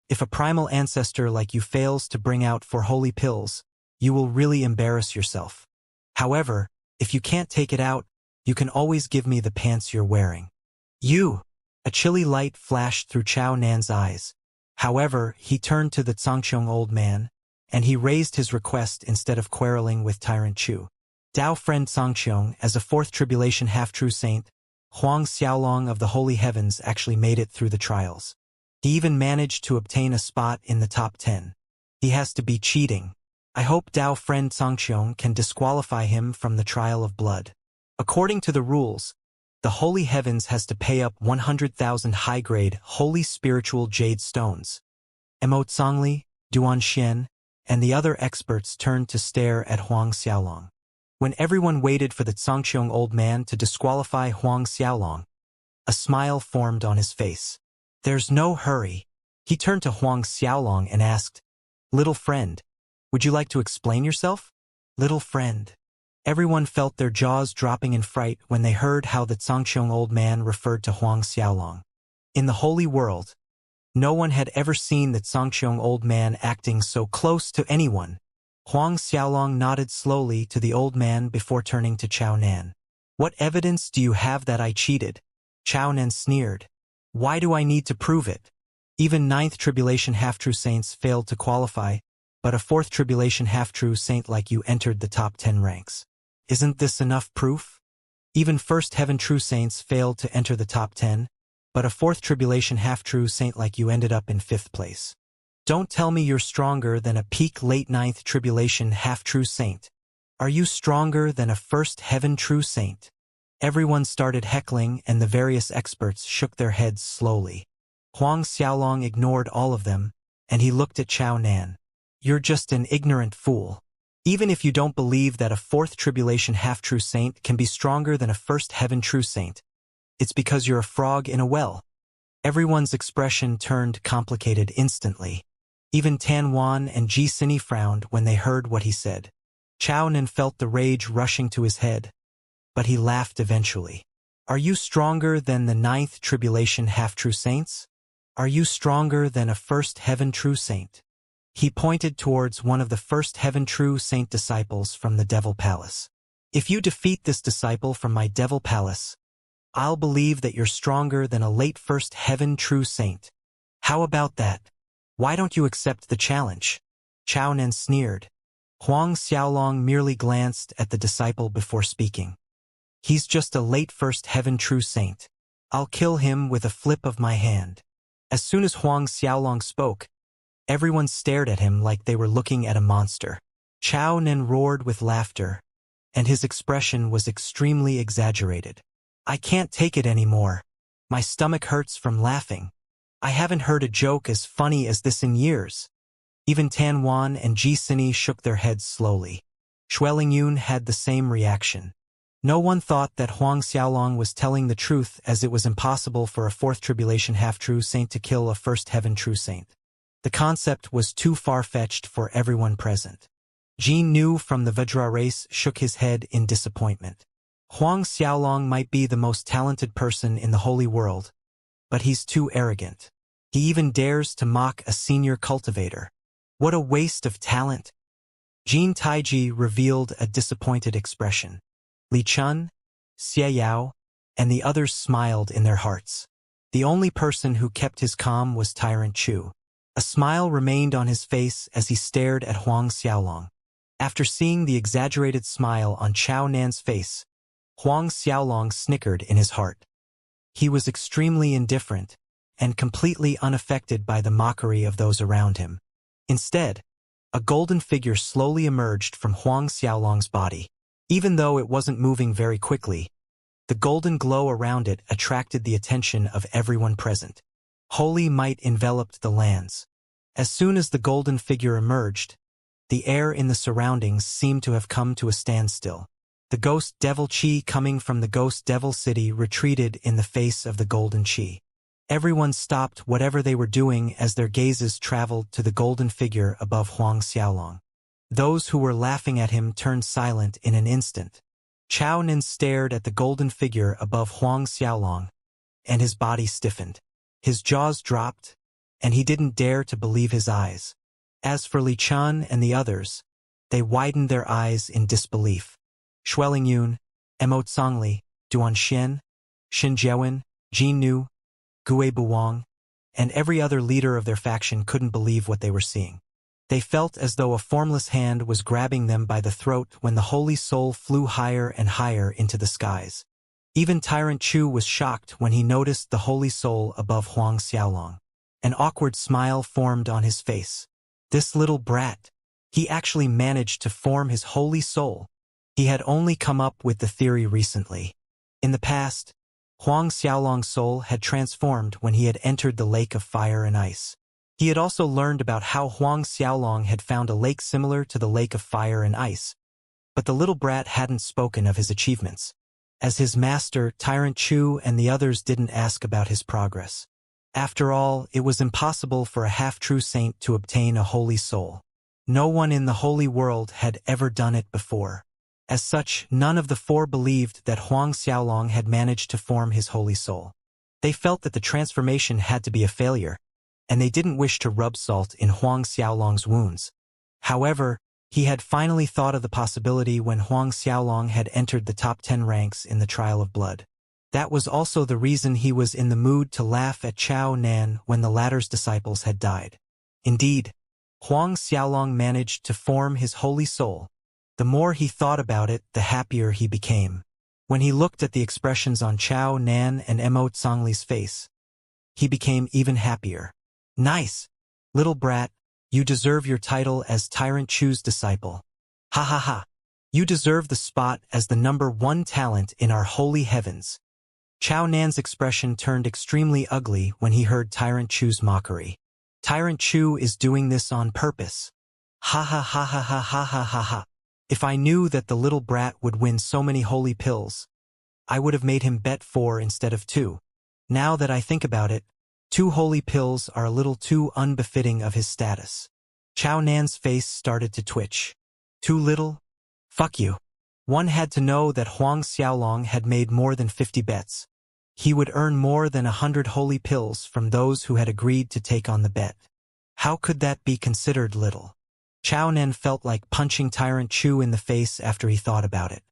If a primal ancestor like you fails to bring out 4 holy pills, you will really embarrass yourself. However, if you can't take it out, you can always give me the pants you're wearing. You! A chilly light flashed through Chao Nan's eyes. However, he turned to the Xianxia old man, and he raised his request instead of quarreling with Tyrant Chu. Dao friend Xianxia, as a 4th tribulation half-true saint, Huang Xiaolong of the Holy Heavens actually made it through the trials. He even managed to obtain a spot in the top 10. He has to be cheating. I hope Dao friend Xianxia can disqualify him from the trial of blood. According to the rules, the Holy Heavens has to pay up 100,000 high-grade holy spiritual jade stones. Mo Zhongli, Duan Xian, and the other experts turned to stare at Huang Xiaolong. When everyone waited for the Xianxia old man to disqualify Huang Xiaolong, a smile formed on his face. There's no hurry. He turned to Huang Xiaolong and asked, Little friend, would you like to explain yourself? Little friend. Everyone felt their jaws dropping in fright when they heard how the Xianxia old man referred to Huang Xiaolong. In the holy world, no one had ever seen the Xianxia old man acting so close to anyone. Huang Xiaolong nodded slowly to the old man before turning to Chao Nan. What evidence do you have that I cheated? Chao Nan sneered. Why do I need to prove it? Even 9th tribulation half-true saints failed to qualify, but a 4th tribulation half-true saint like you entered the top 10 ranks. Isn't this enough proof? Even 1st heaven true saints failed to enter the top 10, but a 4th tribulation half-true saint like you ended up in 5th place. Don't tell me you're stronger than a peak late 9th tribulation half-true saint. Are you stronger than a 1st heaven true saint? Everyone started heckling and the various experts shook their heads slowly. Huang Xiaolong ignored all of them, and he looked at Chao Nan. You're just an ignorant fool. Even if you don't believe that a 4th tribulation half-true saint can be stronger than a 1st heaven true saint, it's because you're a frog in a well. Everyone's expression turned complicated instantly. Even Tan Wan and Ji Sini frowned when they heard what he said. Chao Nan felt the rage rushing to his head, but he laughed eventually. Are you stronger than the 9th tribulation half-true saints? Are you stronger than a 1st heaven true saint? He pointed towards one of the 1st heaven true saint disciples from the Devil Palace. If you defeat this disciple from my Devil Palace, I'll believe that you're stronger than a late 1st heaven true saint. How about that? Why don't you accept the challenge? Chao Nan sneered. Huang Xiaolong merely glanced at the disciple before speaking. He's just a late 1st heaven true saint. I'll kill him with a flip of my hand. As soon as Huang Xiaolong spoke, everyone stared at him like they were looking at a monster. Chao Nan roared with laughter, and his expression was extremely exaggerated. I can't take it anymore. My stomach hurts from laughing. I haven't heard a joke as funny as this in years. Even Tan Wan and Ji Sini shook their heads slowly. Shueling Yun had the same reaction. No one thought that Huang Xiaolong was telling the truth, as it was impossible for a 4th tribulation half-true saint to kill a 1st heaven true saint. The concept was too far-fetched for everyone present. Jean Nu from the Vajra race shook his head in disappointment. Huang Xiaolong might be the most talented person in the holy world, but he's too arrogant. He even dares to mock a senior cultivator. What a waste of talent! Jin Taiji revealed a disappointed expression. Li Chun, Xie Yao, and the others smiled in their hearts. The only person who kept his calm was Tyrant Chu. A smile remained on his face as he stared at Huang Xiaolong. After seeing the exaggerated smile on Chao Nan's face, Huang Xiaolong snickered in his heart. He was extremely indifferent and completely unaffected by the mockery of those around him. Instead, a golden figure slowly emerged from Huang Xiaolong's body. Even though it wasn't moving very quickly, the golden glow around it attracted the attention of everyone present. Holy might enveloped the lands. As soon as the golden figure emerged, the air in the surroundings seemed to have come to a standstill. The ghost devil chi coming from the ghost devil city retreated in the face of the golden chi. Everyone stopped whatever they were doing as their gazes traveled to the golden figure above Huang Xiaolong. Those who were laughing at him turned silent in an instant. Chao Nin stared at the golden figure above Huang Xiaolong, and his body stiffened. His jaws dropped, and he didn't dare to believe his eyes. As for Li Chun and the others, they widened their eyes in disbelief. Xueling Yun, Emot Songli, Duan Xian, Xin Jiawen, Jin Nu, Gue Buwang, and every other leader of their faction couldn't believe what they were seeing. They felt as though a formless hand was grabbing them by the throat when the holy soul flew higher and higher into the skies. Even Tyrant Chu was shocked when he noticed the holy soul above Huang Xiaolong. An awkward smile formed on his face. This little brat. He actually managed to form his holy soul. He had only come up with the theory recently. In the past, Huang Xiaolong's soul had transformed when he had entered the lake of fire and ice. He had also learned about how Huang Xiaolong had found a lake similar to the lake of fire and ice. But the little brat hadn't spoken of his achievements. As his master, Tyrant Chu and the others didn't ask about his progress. After all, it was impossible for a half-true saint to obtain a holy soul. No one in the holy world had ever done it before. As such, none of the four believed that Huang Xiaolong had managed to form his holy soul. They felt that the transformation had to be a failure, and they didn't wish to rub salt in Huang Xiaolong's wounds. However, he had finally thought of the possibility when Huang Xiaolong had entered the top 10 ranks in the Trial of Blood. That was also the reason he was in the mood to laugh at Chao Nan when the latter's disciples had died. Indeed, Huang Xiaolong managed to form his holy soul. The more he thought about it, the happier he became. When he looked at the expressions on Chao Nan and Emot Songli's face, he became even happier. Nice! Little brat, you deserve your title as Tyrant Chu's disciple. Ha ha ha! You deserve the spot as the #1 talent in our holy heavens. Chao Nan's expression turned extremely ugly when he heard Tyrant Chu's mockery. Tyrant Chu is doing this on purpose. Ha ha ha ha ha ha ha ha ha. If I knew that the little brat would win so many holy pills, I would have made him bet 4 instead of 2. Now that I think about it, 2 holy pills are a little too unbefitting of his status. Chao Nan's face started to twitch. Too little? Fuck you. One had to know that Huang Xiaolong had made more than 50 bets. He would earn more than 100 holy pills from those who had agreed to take on the bet. How could that be considered little? Chao Nan felt like punching Tyrant Chu in the face after he thought about it.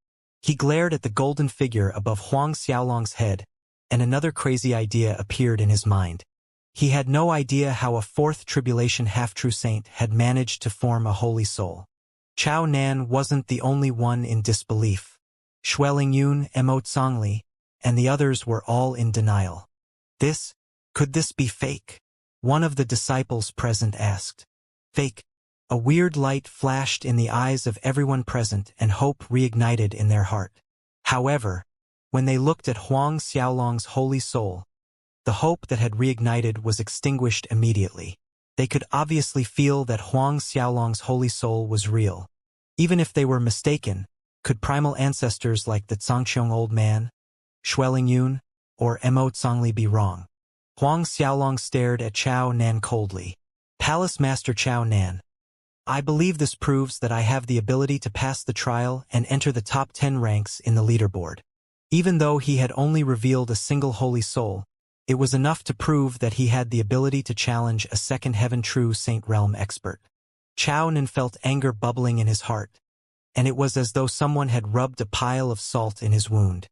He glared at the golden figure above Huang Xiaolong's head, and another crazy idea appeared in his mind. He had no idea how a 4th tribulation half-true saint had managed to form a holy soul. Chao Nan wasn't the only one in disbelief. Xueling Yun, Emot Songli, and the others were all in denial. Could this be fake? One of the disciples present asked. Fake. A weird light flashed in the eyes of everyone present and hope reignited in their heart. However, when they looked at Huang Xiaolong's holy soul, the hope that had reignited was extinguished immediately. They could obviously feel that Huang Xiaolong's holy soul was real. Even if they were mistaken, could primal ancestors like the Zhangqiong Old Man, Xueling Yun, or Emot Songli be wrong? Huang Xiaolong stared at Chao Nan coldly. Palace Master Chao Nan. I believe this proves that I have the ability to pass the trial and enter the top 10 ranks in the leaderboard. Even though he had only revealed a single holy soul, it was enough to prove that he had the ability to challenge a second heaven true Saint Realm expert. Chao Nan felt anger bubbling in his heart, and it was as though someone had rubbed a pile of salt in his wound.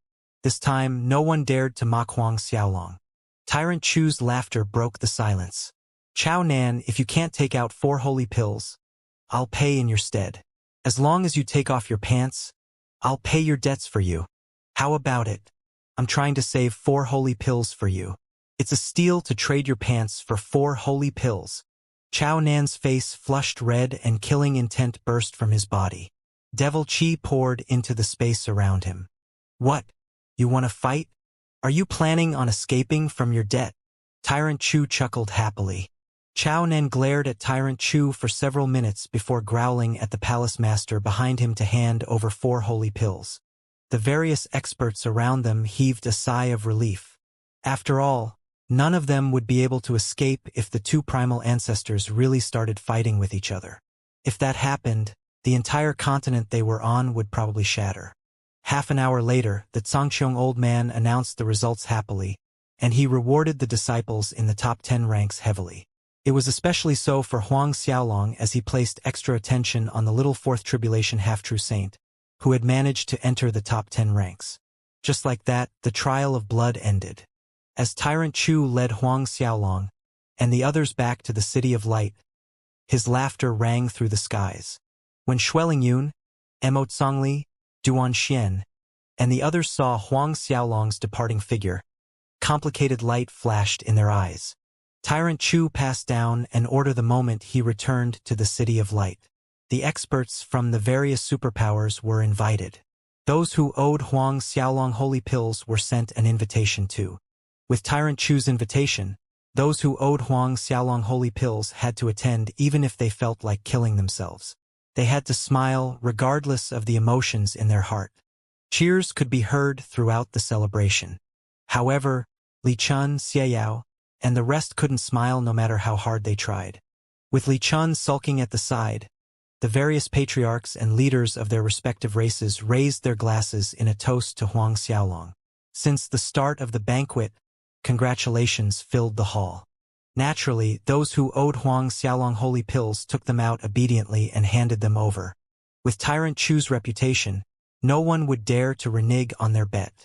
This time, no one dared to mock Huang Xiaolong. Tyrant Chu's laughter broke the silence. Chao Nan, if you can't take out 4 holy pills, I'll pay in your stead. As long as you take off your pants, I'll pay your debts for you. How about it? I'm trying to save 4 holy pills for you. It's a steal to trade your pants for 4 holy pills. Chao Nan's face flushed red and killing intent burst from his body. Devil Chi poured into the space around him. What? You want to fight? Are you planning on escaping from your debt? Tyrant Chu chuckled happily. Chao Nan glared at Tyrant Chu for several minutes before growling at the palace master behind him to hand over 4 holy pills. The various experts around them heaved a sigh of relief. After all, none of them would be able to escape if the 2 primal ancestors really started fighting with each other. If that happened, the entire continent they were on would probably shatter. Half an hour later, the Zhangqiong old man announced the results happily, and he rewarded the disciples in the top 10 ranks heavily. It was especially so for Huang Xiaolong as he placed extra attention on the little 4th tribulation half-true saint, who had managed to enter the top 10 ranks. Just like that, the trial of blood ended. As Tyrant Chu led Huang Xiaolong and the others back to the City of Light, his laughter rang through the skies. When Xueling Yun, Mo Zongli, Duan Xian, and the others saw Huang Xiaolong's departing figure, complicated light flashed in their eyes. Tyrant Chu passed down and ordered the moment he returned to the City of Light. The experts from the various superpowers were invited. Those who owed Huang Xiaolong holy pills were sent an invitation too. With Tyrant Chu's invitation, those who owed Huang Xiaolong holy pills had to attend even if they felt like killing themselves. They had to smile regardless of the emotions in their heart. Cheers could be heard throughout the celebration. However, Li Chun, Xie Yao, and the rest couldn't smile no matter how hard they tried. With Li Chun sulking at the side, the various patriarchs and leaders of their respective races raised their glasses in a toast to Huang Xiaolong. Since the start of the banquet, congratulations filled the hall. Naturally, those who owed Huang Xiaolong holy pills took them out obediently and handed them over. With Tyrant Chu's reputation, no one would dare to renege on their bet.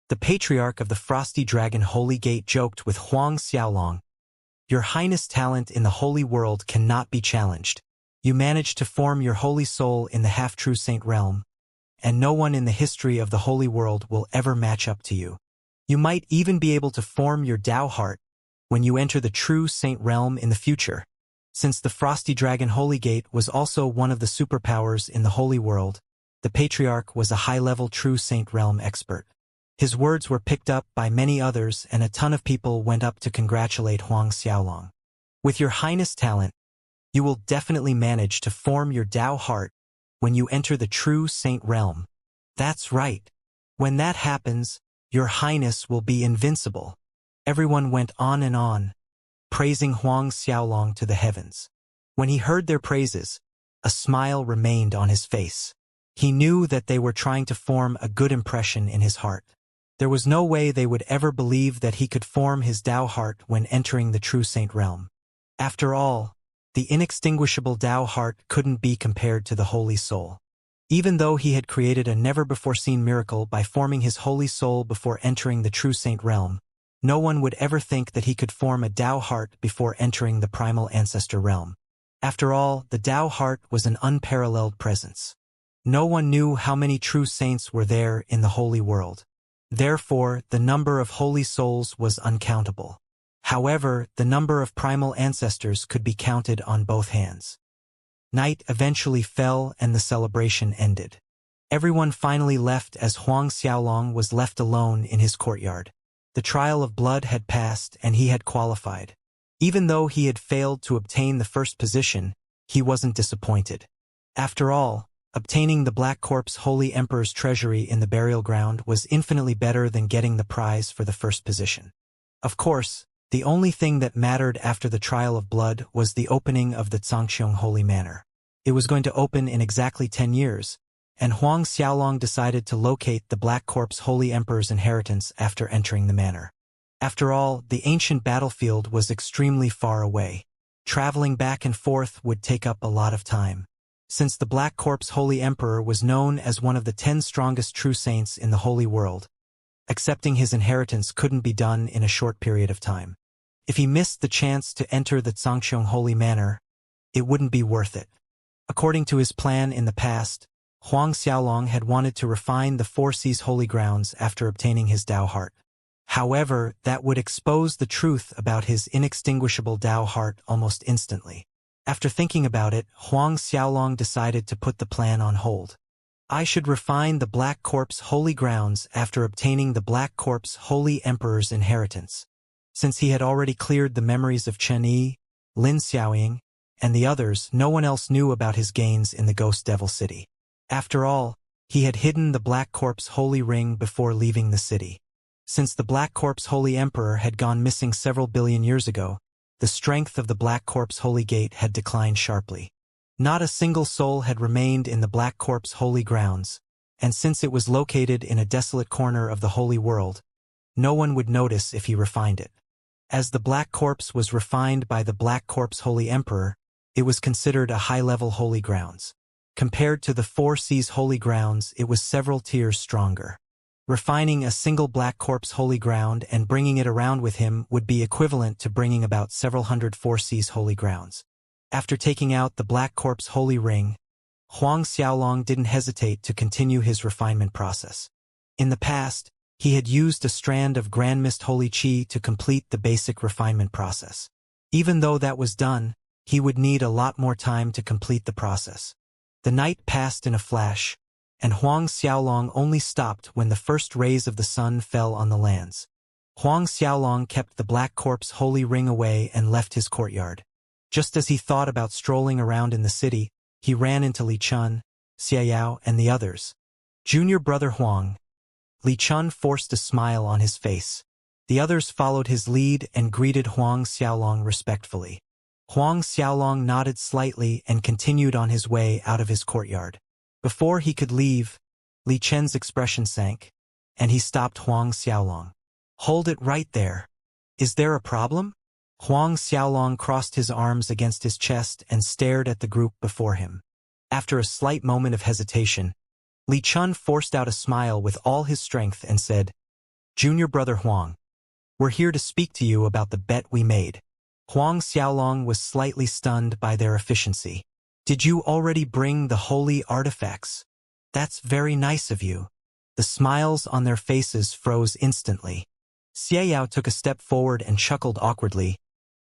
The patriarch of the Frosty Dragon Holy Gate joked with Huang Xiaolong, "Your Highness' talent in the holy world cannot be challenged. You managed to form your holy soul in the half-true saint realm, and no one in the history of the holy world will ever match up to you. You might even be able to form your Tao heart when you enter the true saint realm in the future." Since the Frosty Dragon Holy Gate was also one of the superpowers in the holy world, the patriarch was a high-level true saint realm expert. His words were picked up by many others and a ton of people went up to congratulate Huang Xiaolong. With your Highness' talent, you will definitely manage to form your Tao heart when you enter the true saint realm. That's right. When that happens, your Highness will be invincible. Everyone went on and on, praising Huang Xiaolong to the heavens. When he heard their praises, a smile remained on his face. He knew that they were trying to form a good impression in his heart. There was no way they would ever believe that he could form his Tao heart when entering the true saint realm. After all, the inextinguishable Tao heart couldn't be compared to the holy soul. Even though he had created a never-before-seen miracle by forming his holy soul before entering the true saint realm, no one would ever think that he could form a Tao heart before entering the primal ancestor realm. After all, the Tao heart was an unparalleled presence. No one knew how many true saints were there in the holy world. Therefore, the number of holy souls was uncountable. However, the number of primal ancestors could be counted on both hands. Night eventually fell and the celebration ended. Everyone finally left as Huang Xiaolong was left alone in his courtyard. The trial of blood had passed and he had qualified. Even though he had failed to obtain the first position, he wasn't disappointed. After all, obtaining the Black Corpse Holy Emperor's treasury in the burial ground was infinitely better than getting the prize for the first position. Of course, the only thing that mattered after the trial of blood was the opening of the Zhangqiong Holy Manor. It was going to open in exactly 10 years, and Huang Xiaolong decided to locate the Black Corpse Holy Emperor's inheritance after entering the manor. After all, the ancient battlefield was extremely far away. Traveling back and forth would take up a lot of time. Since the Black Corpse Holy Emperor was known as one of the 10 strongest true saints in the holy world, Accepting his inheritance couldn't be done in a short period of time. If he missed the chance to enter the Xianxia holy manor, it wouldn't be worth it. According to his plan in the past, Huang Xiaolong had wanted to refine the Four Seas holy grounds after obtaining his Tao heart. However, that would expose the truth about his inextinguishable Tao heart almost instantly. After thinking about it, Huang Xiaolong decided to put the plan on hold. I should refine the Black Corpse holy grounds after obtaining the Black Corpse holy emperor's inheritance. Since he had already cleared the memories of Chen Yi, Lin Xiaoying, and the others, no one else knew about his gains in the Ghost Devil City. After all, he had hidden the Black Corpse holy ring before leaving the city. Since the Black Corpse holy emperor had gone missing several billion years ago, the strength of the Black Corpse holy gate had declined sharply. Not a single soul had remained in the Black Corpse holy grounds, and since it was located in a desolate corner of the holy world, no one would notice if he refined it. As the Black Corpse was refined by the Black Corpse holy emperor, it was considered a high-level holy grounds. Compared to the Four Seas holy grounds, it was several tiers stronger. Refining a single Black Corpse holy ground and bringing it around with him would be equivalent to bringing about several hundred Four Seas holy grounds. After taking out the Black Corpse holy ring, Huang Xiaolong didn't hesitate to continue his refinement process. In the past, he had used a strand of Grand Mist holy qi to complete the basic refinement process. Even though that was done, he would need a lot more time to complete the process. The night passed in a flash, and Huang Xiaolong only stopped when the first rays of the sun fell on the lands. Huang Xiaolong kept the Black Corpse holy ring away and left his courtyard. Just as he thought about strolling around in the city, he ran into Li Chun, Xiaoyao, and the others. Junior brother Huang. Li Chun forced a smile on his face. The others followed his lead and greeted Huang Xiaolong respectfully. Huang Xiaolong nodded slightly and continued on his way out of his courtyard. Before he could leave, Li Chen's expression sank, and he stopped Huang Xiaolong. "Hold it right there. Is there a problem?" Huang Xiaolong crossed his arms against his chest and stared at the group before him. After a slight moment of hesitation, Li Chun forced out a smile with all his strength and said, "Junior brother Huang, we're here to speak to you about the bet we made." Huang Xiaolong was slightly stunned by their efficiency. "Did you already bring the holy artifacts? That's very nice of you." The smiles on their faces froze instantly. Xiaoyao took a step forward and chuckled awkwardly.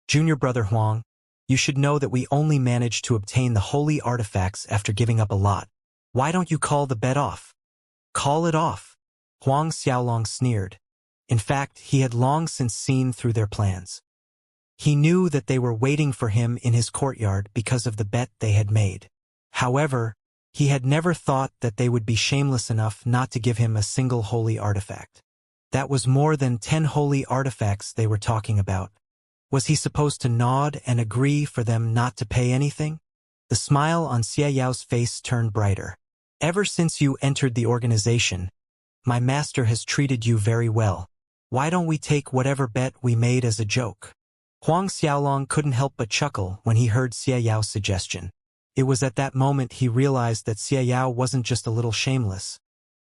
"Junior brother Huang, you should know that we only managed to obtain the holy artifacts after giving up a lot. Why don't you call the bet off?" "Call it off?" Huang Xiaolong sneered. In fact, he had long since seen through their plans. He knew that they were waiting for him in his courtyard because of the bet they had made. However, he had never thought that they would be shameless enough not to give him a single holy artifact. That was more than 10 holy artifacts they were talking about. Was he supposed to nod and agree for them not to pay anything? The smile on Xiaoyao's face turned brighter. "Ever since you entered the organization, my master has treated you very well. Why don't we take whatever bet we made as a joke?" Huang Xiaolong couldn't help but chuckle when he heard Xiaoyao's suggestion. It was at that moment he realized that Xiaoyao wasn't just a little shameless,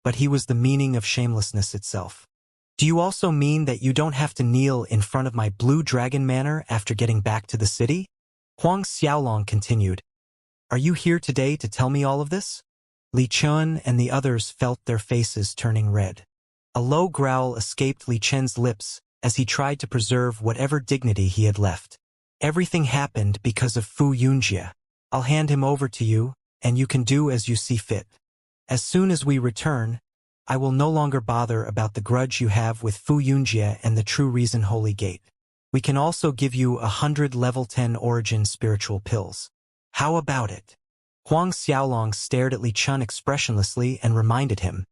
but he was the meaning of shamelessness itself. "Do you also mean that you don't have to kneel in front of my Blue Dragon Manor after getting back to the city?" Huang Xiaolong continued. "Are you here today to tell me all of this?" Li Chun and the others felt their faces turning red. A low growl escaped Li Chen's lips as he tried to preserve whatever dignity he had left. "Everything happened because of Fu Yunjia. I'll hand him over to you, and you can do as you see fit. As soon as we return, I will no longer bother about the grudge you have with Fu Yunjia and the True Reason Holy Gate. We can also give you 100 level 10 origin spiritual pills. How about it?" Huang Xiaolong stared at Li Chun expressionlessly and reminded him.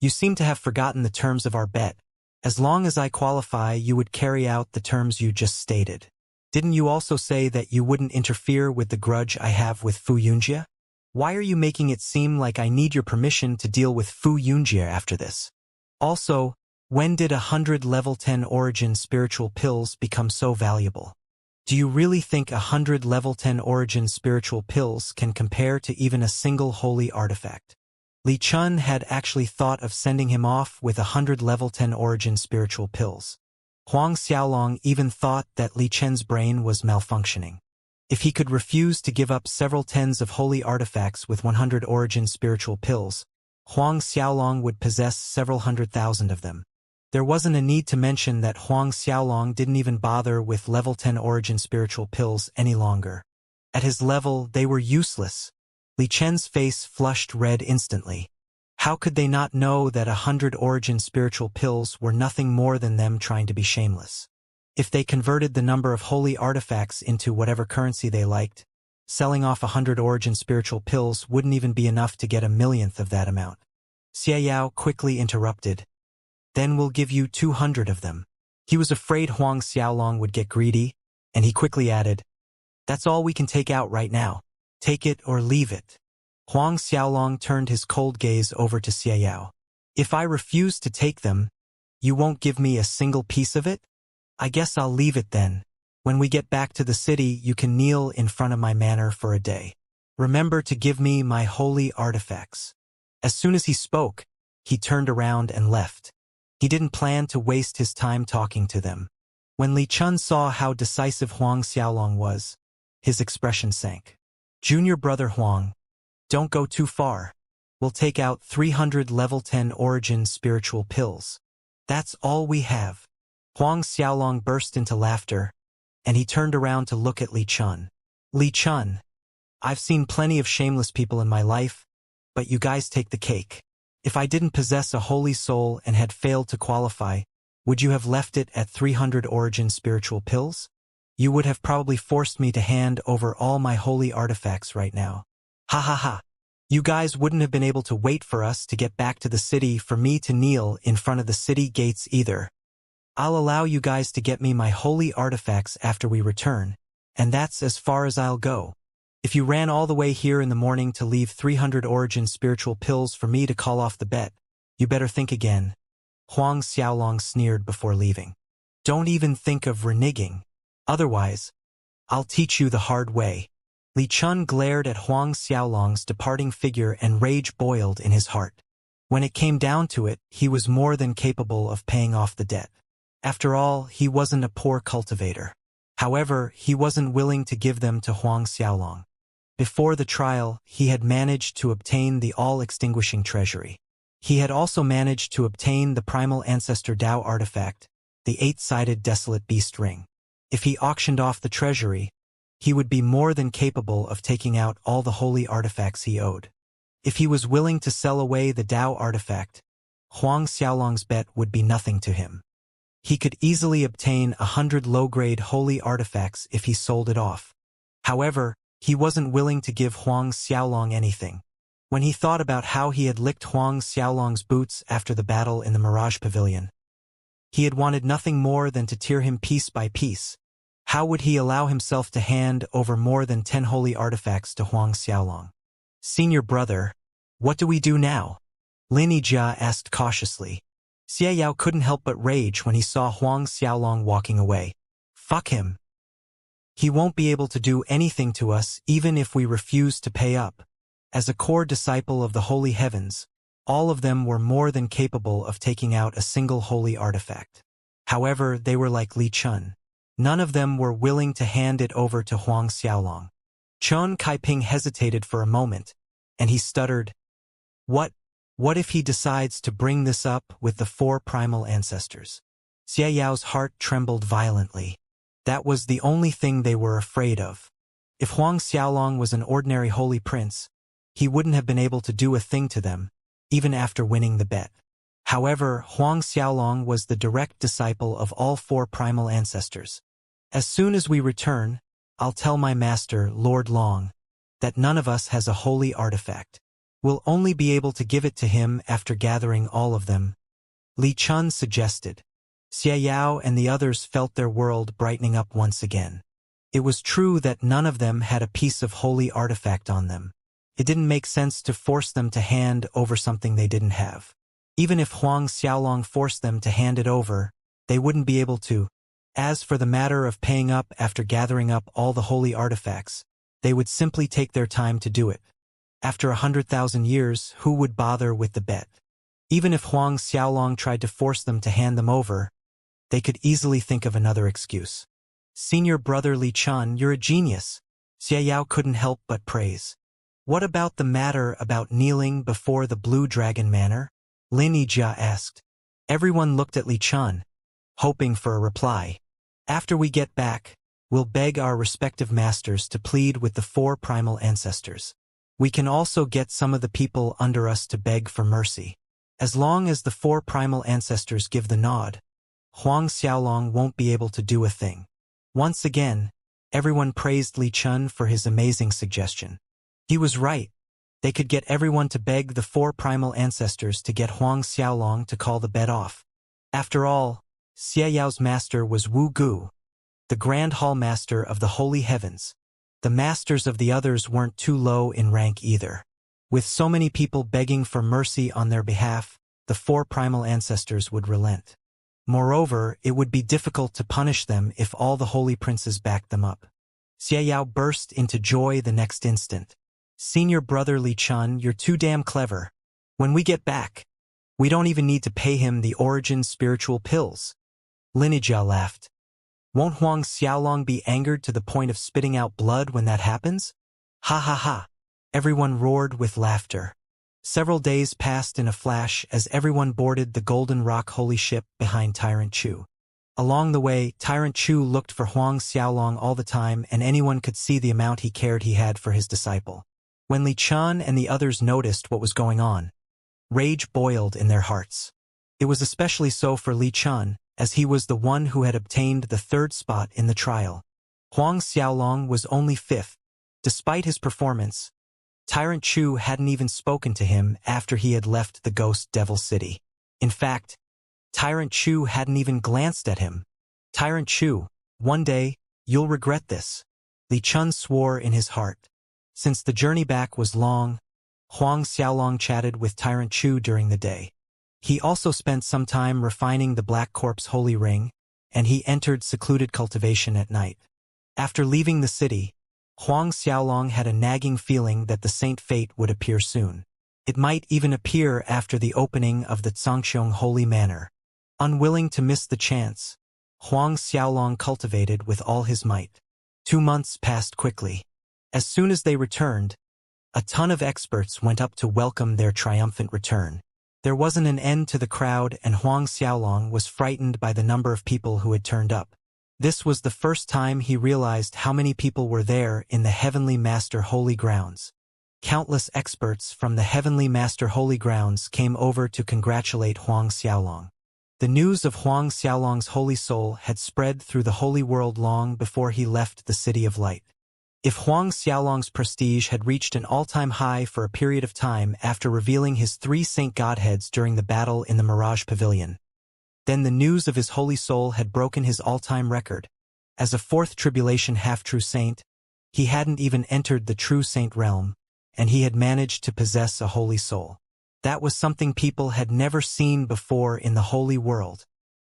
"You seem to have forgotten the terms of our bet. As long as I qualify, you would carry out the terms you just stated. Didn't you also say that you wouldn't interfere with the grudge I have with Fu Yunjia? Why are you making it seem like I need your permission to deal with Fu Yunjia after this? Also, when did 100 level 10 origin spiritual pills become so valuable? Do you really think 100 level 10 origin spiritual pills can compare to even a single holy artifact?" Li Chun had actually thought of sending him off with 100 level 10 origin spiritual pills. Huang Xiaolong even thought that Li Chen's brain was malfunctioning. If he could refuse to give up several tens of holy artifacts with 100 origin spiritual pills, Huang Xiaolong would possess several 100,000 of them. There wasn't a need to mention that Huang Xiaolong didn't even bother with level 10 origin spiritual pills any longer. At his level, they were useless. Li Chen's face flushed red instantly. How could they not know that 100 origin spiritual pills were nothing more than them trying to be shameless? If they converted the number of holy artifacts into whatever currency they liked, selling off 100 origin spiritual pills wouldn't even be enough to get a millionth of that amount. Xie Yao quickly interrupted. Then we'll give you 200 of them. He was afraid Huang Xiaolong would get greedy, and he quickly added, that's all we can take out right now. Take it or leave it. Huang Xiaolong turned his cold gaze over to Xie Yao. If I refuse to take them, you won't give me a single piece of it? I guess I'll leave it then. When we get back to the city, you can kneel in front of my manor for a day. Remember to give me my holy artifacts. As soon as he spoke, he turned around and left. He didn't plan to waste his time talking to them. When Li Chun saw how decisive Huang Xiaolong was, his expression sank. Junior brother Huang, don't go too far. We'll take out 300 level 10 origin spiritual pills. That's all we have. Huang Xiaolong burst into laughter, and he turned around to look at Li Chun. Li Chun, I've seen plenty of shameless people in my life, but you guys take the cake. If I didn't possess a holy soul and had failed to qualify, would you have left it at 300 origin spiritual pills? You would have probably forced me to hand over all my holy artifacts right now. Ha ha ha. You guys wouldn't have been able to wait for us to get back to the city for me to kneel in front of the city gates either. I'll allow you guys to get me my holy artifacts after we return, and that's as far as I'll go. If you ran all the way here in the morning to leave 300 origin spiritual pills for me to call off the bet, you better think again. Huang Xiaolong sneered before leaving. Don't even think of reneging. Otherwise, I'll teach you the hard way. Li Chun glared at Huang Xiaolong's departing figure and rage boiled in his heart. When it came down to it, he was more than capable of paying off the debt. After all, he wasn't a poor cultivator. However, he wasn't willing to give them to Huang Xiaolong. Before the trial, he had managed to obtain the all-extinguishing treasury. He had also managed to obtain the primal ancestor Dao artifact, the 8-sided desolate beast ring. If he auctioned off the treasury, he would be more than capable of taking out all the holy artifacts he owed. If he was willing to sell away the Dao artifact, Huang Xiaolong's bet would be nothing to him. He could easily obtain 100 low-grade holy artifacts if he sold it off. However, he wasn't willing to give Huang Xiaolong anything. When he thought about how he had licked Huang Xiaolong's boots after the battle in the Mirage Pavilion, he had wanted nothing more than to tear him piece by piece. How would he allow himself to hand over more than 10 holy artifacts to Huang Xiaolong? Senior brother, what do we do now? Lin Yijia asked cautiously. Xie Yao couldn't help but rage when he saw Huang Xiaolong walking away. Fuck him. He won't be able to do anything to us even if we refuse to pay up. As a core disciple of the holy heavens, all of them were more than capable of taking out a single holy artifact. However, they were like Li Chun. None of them were willing to hand it over to Huang Xiaolong. Chun Kaiping hesitated for a moment, and he stuttered, What if he decides to bring this up with the 4 primal ancestors? Xie Yao's heart trembled violently. That was the only thing they were afraid of. If Huang Xiaolong was an ordinary holy prince, he wouldn't have been able to do a thing to them, even after winning the bet. However, Huang Xiaolong was the direct disciple of all 4 primal ancestors. As soon as we return, I'll tell my master, Lord Long, that none of us has a holy artifact. We'll only be able to give it to him after gathering all of them. Li Chun suggested. Xie Yao and the others felt their world brightening up once again. It was true that none of them had a piece of holy artifact on them. It didn't make sense to force them to hand over something they didn't have. Even if Huang Xiaolong forced them to hand it over, they wouldn't be able to. As for the matter of paying up after gathering up all the holy artifacts, they would simply take their time to do it. After 100,000 years, who would bother with the bet? Even if Huang Xiaolong tried to force them to hand them over, they could easily think of another excuse. Senior brother Li Chun, you're a genius. Xia Yao couldn't help but praise. What about the matter about kneeling before the Blue Dragon Manor? Lin Yijia asked. Everyone looked at Li Chun, hoping for a reply. After we get back, we'll beg our respective masters to plead with the 4 primal ancestors. We can also get some of the people under us to beg for mercy. As long as the 4 primal ancestors give the nod, Huang Xiaolong won't be able to do a thing. Once again, everyone praised Li Chun for his amazing suggestion. He was right. They could get everyone to beg the 4 primal ancestors to get Huang Xiaolong to call the bet off. After all, Xie Yao's master was Wu Gu, the Grand Hall Master of the Holy Heavens. The masters of the others weren't too low in rank either. With so many people begging for mercy on their behalf, the 4 primal ancestors would relent. Moreover, it would be difficult to punish them if all the holy princes backed them up. Xie Yao burst into joy the next instant. Senior brother Li Chun, you're too damn clever. When we get back, we don't even need to pay him the origin spiritual pills. Lin Yijia laughed. Won't Huang Xiaolong be angered to the point of spitting out blood when that happens? Ha ha ha. Everyone roared with laughter. Several days passed in a flash as everyone boarded the Golden Rock holy ship behind Tyrant Chu. Along the way, Tyrant Chu looked for Huang Xiaolong all the time, and anyone could see the amount he cared he had for his disciple. When Li Chun and the others noticed what was going on, rage boiled in their hearts. It was especially so for Li Chun, as he was the one who had obtained the 3rd spot in the trial. Huang Xiaolong was only 5th. Despite his performance, Tyrant Chu hadn't even spoken to him after he had left the Ghost Devil City. In fact, Tyrant Chu hadn't even glanced at him. Tyrant Chu, one day, you'll regret this. Li Chun swore in his heart. Since the journey back was long, Huang Xiaolong chatted with Tyrant Chu during the day. He also spent some time refining the Black Corpse holy ring, and he entered secluded cultivation at night. After leaving the city, Huang Xiaolong had a nagging feeling that the Saint Fate would appear soon. It might even appear after the opening of the Zhangxiong Holy Manor. Unwilling to miss the chance, Huang Xiaolong cultivated with all his might. 2 months passed quickly. As soon as they returned, a ton of experts went up to welcome their triumphant return. There wasn't an end to the crowd, and Huang Xiaolong was frightened by the number of people who had turned up. This was the first time he realized how many people were there in the Heavenly Master Holy Grounds. Countless experts from the Heavenly Master Holy Grounds came over to congratulate Huang Xiaolong. The news of Huang Xiaolong's holy soul had spread through the holy world long before he left the City of Light. If Huang Xiaolong's prestige had reached an all-time high for a period of time after revealing his 3 saint godheads during the battle in the Mirage Pavilion, then the news of his holy soul had broken his all-time record. As a 4th tribulation half-true saint, he hadn't even entered the true saint realm, and he had managed to possess a holy soul. That was something people had never seen before in the holy world.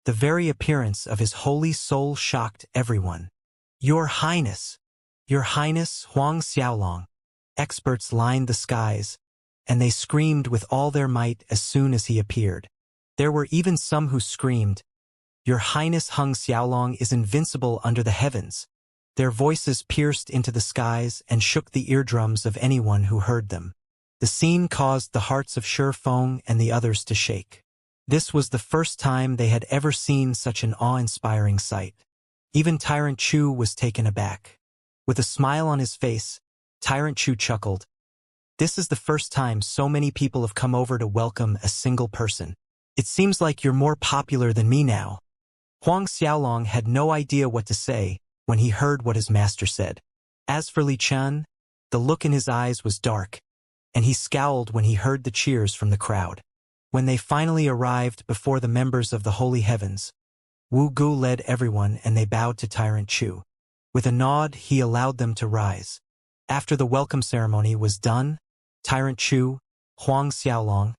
The very appearance of his holy soul shocked everyone. Your Highness, Huang Xiaolong. Experts lined the skies, and they screamed with all their might as soon as he appeared. There were even some who screamed, Your Highness Huang Xiaolong is invincible under the heavens. Their voices pierced into the skies and shook the eardrums of anyone who heard them. The scene caused the hearts of Shi Feng and the others to shake. This was the first time they had ever seen such an awe-inspiring sight. Even Tyrant Chu was taken aback. With a smile on his face, Tyrant Chu chuckled. This is the first time so many people have come over to welcome a single person. It seems like you're more popular than me now. Huang Xiaolong had no idea what to say when he heard what his master said. As for Li Chun, the look in his eyes was dark, and he scowled when he heard the cheers from the crowd. When they finally arrived before the members of the Holy Heavens, Wu Gu led everyone and they bowed to Tyrant Chu. With a nod, he allowed them to rise. After the welcome ceremony was done, Tyrant Chu, Huang Xiaolong,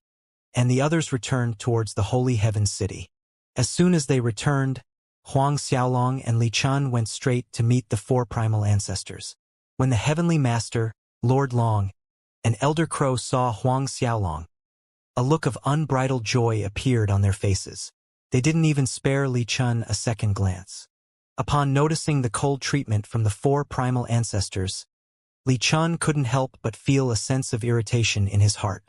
and the others returned towards the Holy Heaven City. As soon as they returned, Huang Xiaolong and Li Chun went straight to meet the 4 primal ancestors. When the Heavenly Master, Lord Long, an elder crow saw Huang Xiaolong. A look of unbridled joy appeared on their faces. They didn't even spare Li Chun a second glance. Upon noticing the cold treatment from the four primal ancestors, Li Chun couldn't help but feel a sense of irritation in his heart.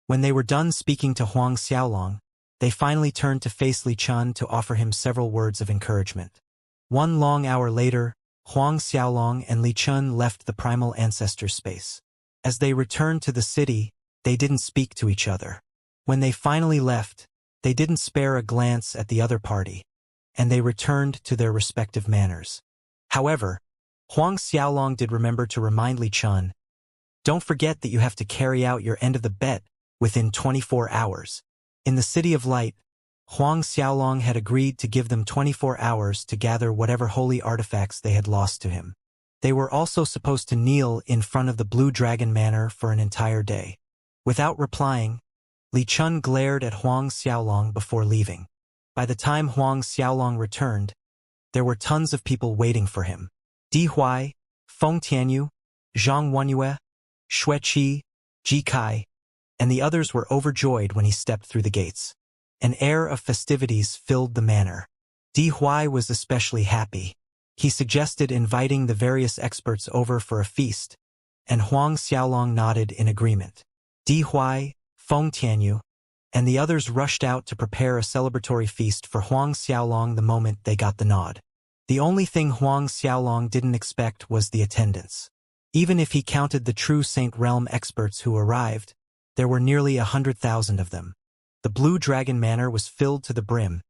When they were done speaking to Huang Xiaolong, they finally turned to face Li Chun to offer him several words of encouragement. 1 long hour later, Huang Xiaolong and Li Chun left the primal ancestor space. As they returned to the city, they didn't speak to each other. When they finally left, they didn't spare a glance at the other party, and they returned to their respective manners. However, Huang Xiaolong did remember to remind Li Chun, "Don't forget that you have to carry out your end of the bet within 24 hours. In the City of Light, Huang Xiaolong had agreed to give them 24 hours to gather whatever holy artifacts they had lost to him. They were also supposed to kneel in front of the Blue Dragon Manor for an entire day. Without replying, Li Chun glared at Huang Xiaolong before leaving. By the time Huang Xiaolong returned, there were tons of people waiting for him. Di Huai, Feng Tianyu, Zhang Wenyue, Xue Qi, Ji Kai, and the others were overjoyed when he stepped through the gates. An air of festivities filled the manor. Di Huai was especially happy. He suggested inviting the various experts over for a feast, and Huang Xiaolong nodded in agreement. Di Huai, Feng Tianyu, and the others rushed out to prepare a celebratory feast for Huang Xiaolong the moment they got the nod. The only thing Huang Xiaolong didn't expect was the attendance. Even if he counted the true Saint Realm experts who arrived, there were nearly 100,000 of them. The Blue Dragon Manor was filled to the brim,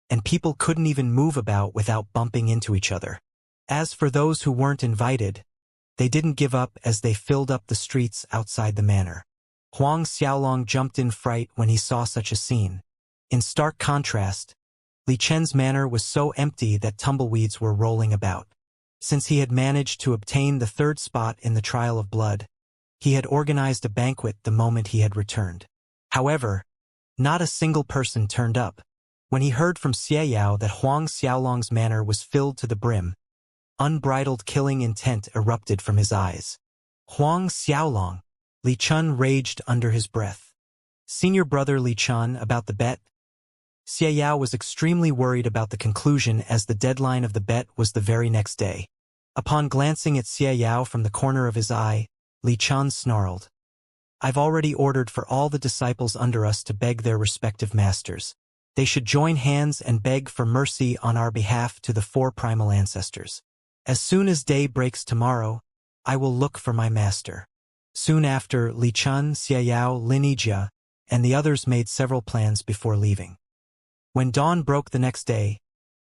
and people couldn't even move about without bumping into each other. As for those who weren't invited, they didn't give up as they filled up the streets outside the manor. Huang Xiaolong jumped in fright when he saw such a scene. In stark contrast, Li Chen's manor was so empty that tumbleweeds were rolling about. Since he had managed to obtain the 3rd spot in the Trial of Blood, he had organized a banquet the moment he had returned. However, not a single person turned up. When he heard from Xieyao that Huang Xiaolong's manor was filled to the brim, unbridled killing intent erupted from his eyes. Huang Xiaolong! Li Chun raged under his breath. Senior brother Li Chun about the bet? Xieyao was extremely worried about the conclusion as the deadline of the bet was the very next day. Upon glancing at Xieyao from the corner of his eye, Li Chun snarled, "I've already ordered for all the disciples under us to beg their respective masters. They should join hands and beg for mercy on our behalf to the 4 primal ancestors. As soon as day breaks tomorrow, I will look for my master." Soon after, Li Chun, Xieyao, Linijia, and the others made several plans before leaving. When dawn broke the next day,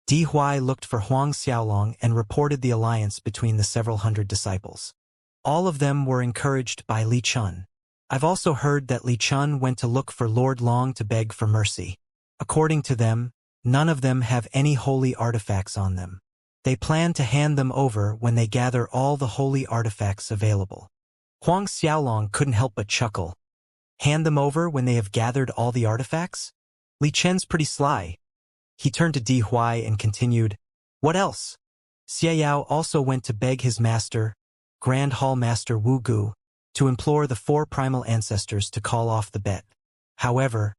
Di Huai looked for Huang Xiaolong and reported the alliance between the several hundred disciples. All of them were encouraged by Li Chun. "I've also heard that Li Chun went to look for Lord Long to beg for mercy. According to them, none of them have any holy artifacts on them. They plan to hand them over when they gather all the holy artifacts available." Huang Xiaolong couldn't help but chuckle. Hand them over when they have gathered all the artifacts? Li Chen's pretty sly. He turned to Di Huai and continued, "What else?" Xieyao also went to beg his master, Grand Hall Master Wu Gu, to implore the 4 primal ancestors to call off the bet. However,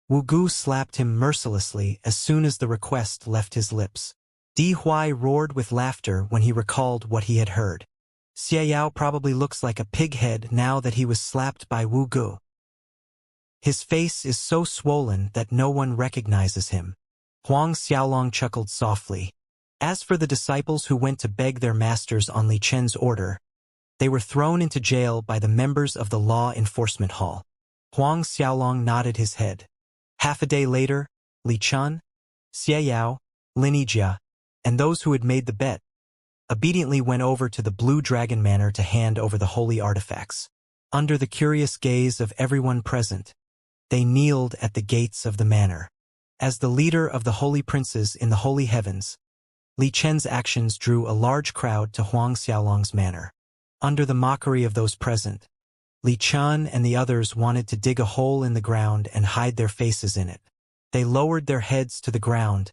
Wu Gu slapped him mercilessly as soon as the request left his lips. Di Huai roared with laughter when he recalled what he had heard. Xieyao probably looks like a pighead now that he was slapped by Wu Gu. His face is so swollen that no one recognizes him. Huang Xiaolong chuckled softly. As for the disciples who went to beg their masters on Li Chen's order, they were thrown into jail by the members of the Law Enforcement Hall. Huang Xiaolong nodded his head. Half a day later, Li Chun, Xieyao, Linijia, and those who had made the bet obediently went over to the Blue Dragon Manor to hand over the holy artifacts. Under the curious gaze of everyone present, they kneeled at the gates of the manor. As the leader of the holy princes in the holy heavens, Li Chen's actions drew a large crowd to Huang Xiaolong's manor. Under the mockery of those present, Li Chun and the others wanted to dig a hole in the ground and hide their faces in it. They lowered their heads to the ground,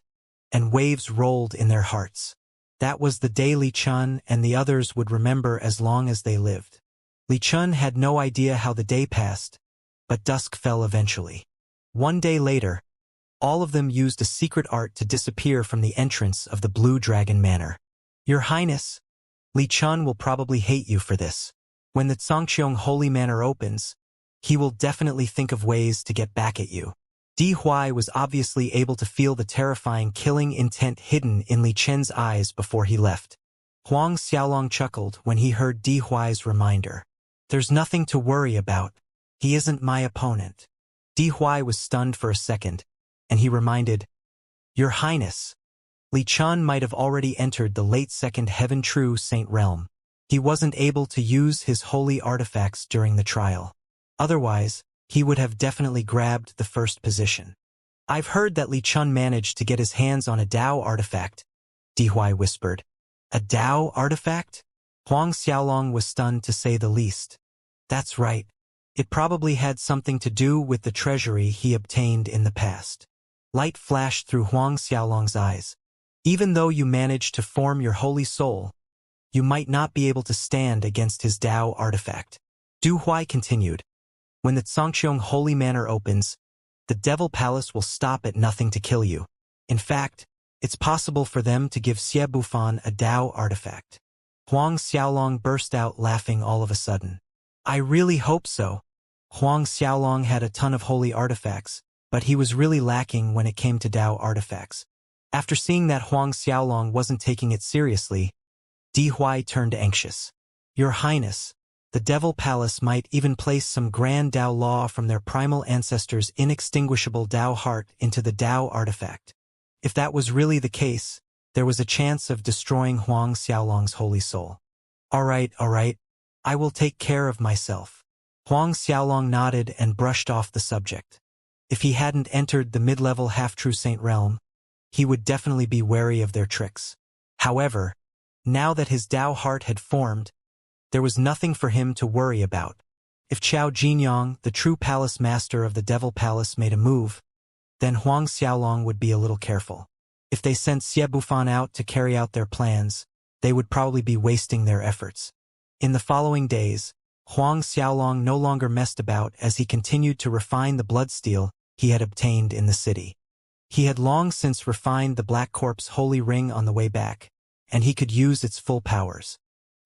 and waves rolled in their hearts. That was the day Li Chun and the others would remember as long as they lived. Li Chun had no idea how the day passed, but dusk fell eventually. One day later, all of them used a secret art to disappear from the entrance of the Blue Dragon Manor. Your Highness, Li Chun will probably hate you for this. When the Xianxia Holy Manor opens, he will definitely think of ways to get back at you. Di Huai was obviously able to feel the terrifying killing intent hidden in Li Chen's eyes before he left. Huang Xiaolong chuckled when he heard Di Huai's reminder. There's nothing to worry about. He isn't my opponent. Di Huai was stunned for a second, and he reminded, Your Highness, Li Chun might have already entered the late second Heaven True Saint realm. He wasn't able to use his holy artifacts during the trial. Otherwise, he would have definitely grabbed the first position. I've heard that Li Chun managed to get his hands on a Dao artifact, Di Huai whispered. A Dao artifact? Huang Xiaolong was stunned to say the least. That's right. It probably had something to do with the treasury he obtained in the past. Light flashed through Huang Xiaolong's eyes. Even though you managed to form your holy soul, you might not be able to stand against his Dao artifact. Du Huai continued. When the Xianxia Holy Manor opens, the Devil Palace will stop at nothing to kill you. In fact, it's possible for them to give Xie Bufan a Dao artifact. Huang Xiaolong burst out laughing all of a sudden. I really hope so. Huang Xiaolong had a ton of holy artifacts, but he was really lacking when it came to Dao artifacts. After seeing that Huang Xiaolong wasn't taking it seriously, Di Huai turned anxious. Your Highness, the Devil Palace might even place some grand Dao law from their primal ancestors' inextinguishable Dao heart into the Dao artifact. If that was really the case, there was a chance of destroying Huang Xiaolong's holy soul. All right, I will take care of myself. Huang Xiaolong nodded and brushed off the subject. If he hadn't entered the mid-level half-true saint realm, he would definitely be wary of their tricks. However, now that his Dao heart had formed, there was nothing for him to worry about. If Qiao Jinyang, the true palace master of the Devil Palace, made a move, then Huang Xiaolong would be a little careful. If they sent Xie Bufan out to carry out their plans, they would probably be wasting their efforts. In the following days, Huang Xiaolong no longer messed about as he continued to refine the bloodsteel he had obtained in the city. He had long since refined the Black Corpse holy ring on the way back, and he could use its full powers.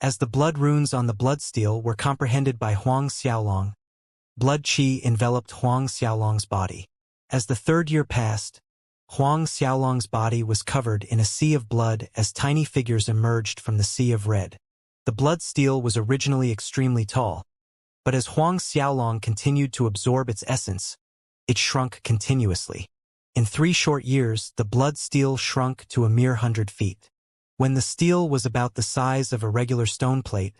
As the blood runes on the bloodsteel were comprehended by Huang Xiaolong, blood qi enveloped Huang Xiaolong's body. As the third year passed, Huang Xiaolong's body was covered in a sea of blood as tiny figures emerged from the sea of red. The blood steel was originally extremely tall, but as Huang Xiaolong continued to absorb its essence, it shrunk continuously. In 3 short years, the blood steel shrunk to a mere 100 feet. When the steel was about the size of a regular stone plate,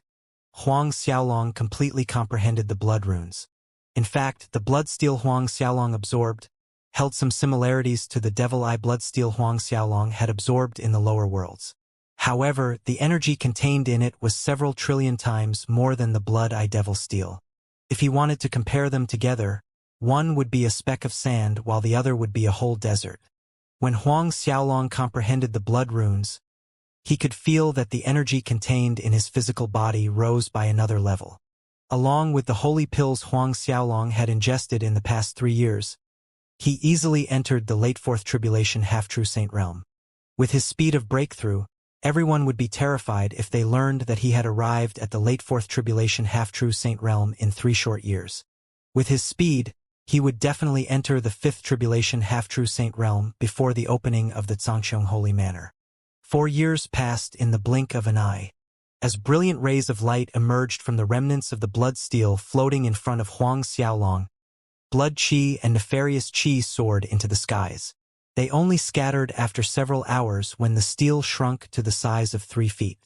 Huang Xiaolong completely comprehended the blood runes. In fact, the blood steel Huang Xiaolong absorbed held some similarities to the Devil Eye blood steel Huang Xiaolong had absorbed in the lower worlds. However, the energy contained in it was several trillion times more than the Blood Eye Devil Steel. If he wanted to compare them together, one would be a speck of sand while the other would be a whole desert. When Huang Xiaolong comprehended the blood runes, he could feel that the energy contained in his physical body rose by another level. Along with the holy pills Huang Xiaolong had ingested in the past 3 years, he easily entered the late Fourth Tribulation half-true saint realm. With his speed of breakthrough, everyone would be terrified if they learned that he had arrived at the late Fourth Tribulation half-true saint realm in 3 short years. With his speed, he would definitely enter the Fifth Tribulation half-true saint realm before the opening of the Xianxia Holy Manor. 4 years passed in the blink of an eye. As brilliant rays of light emerged from the remnants of the blood steel floating in front of Huang Xiaolong, blood qi and nefarious qi soared into the skies. They only scattered after several hours when the steel shrunk to the size of 3 feet.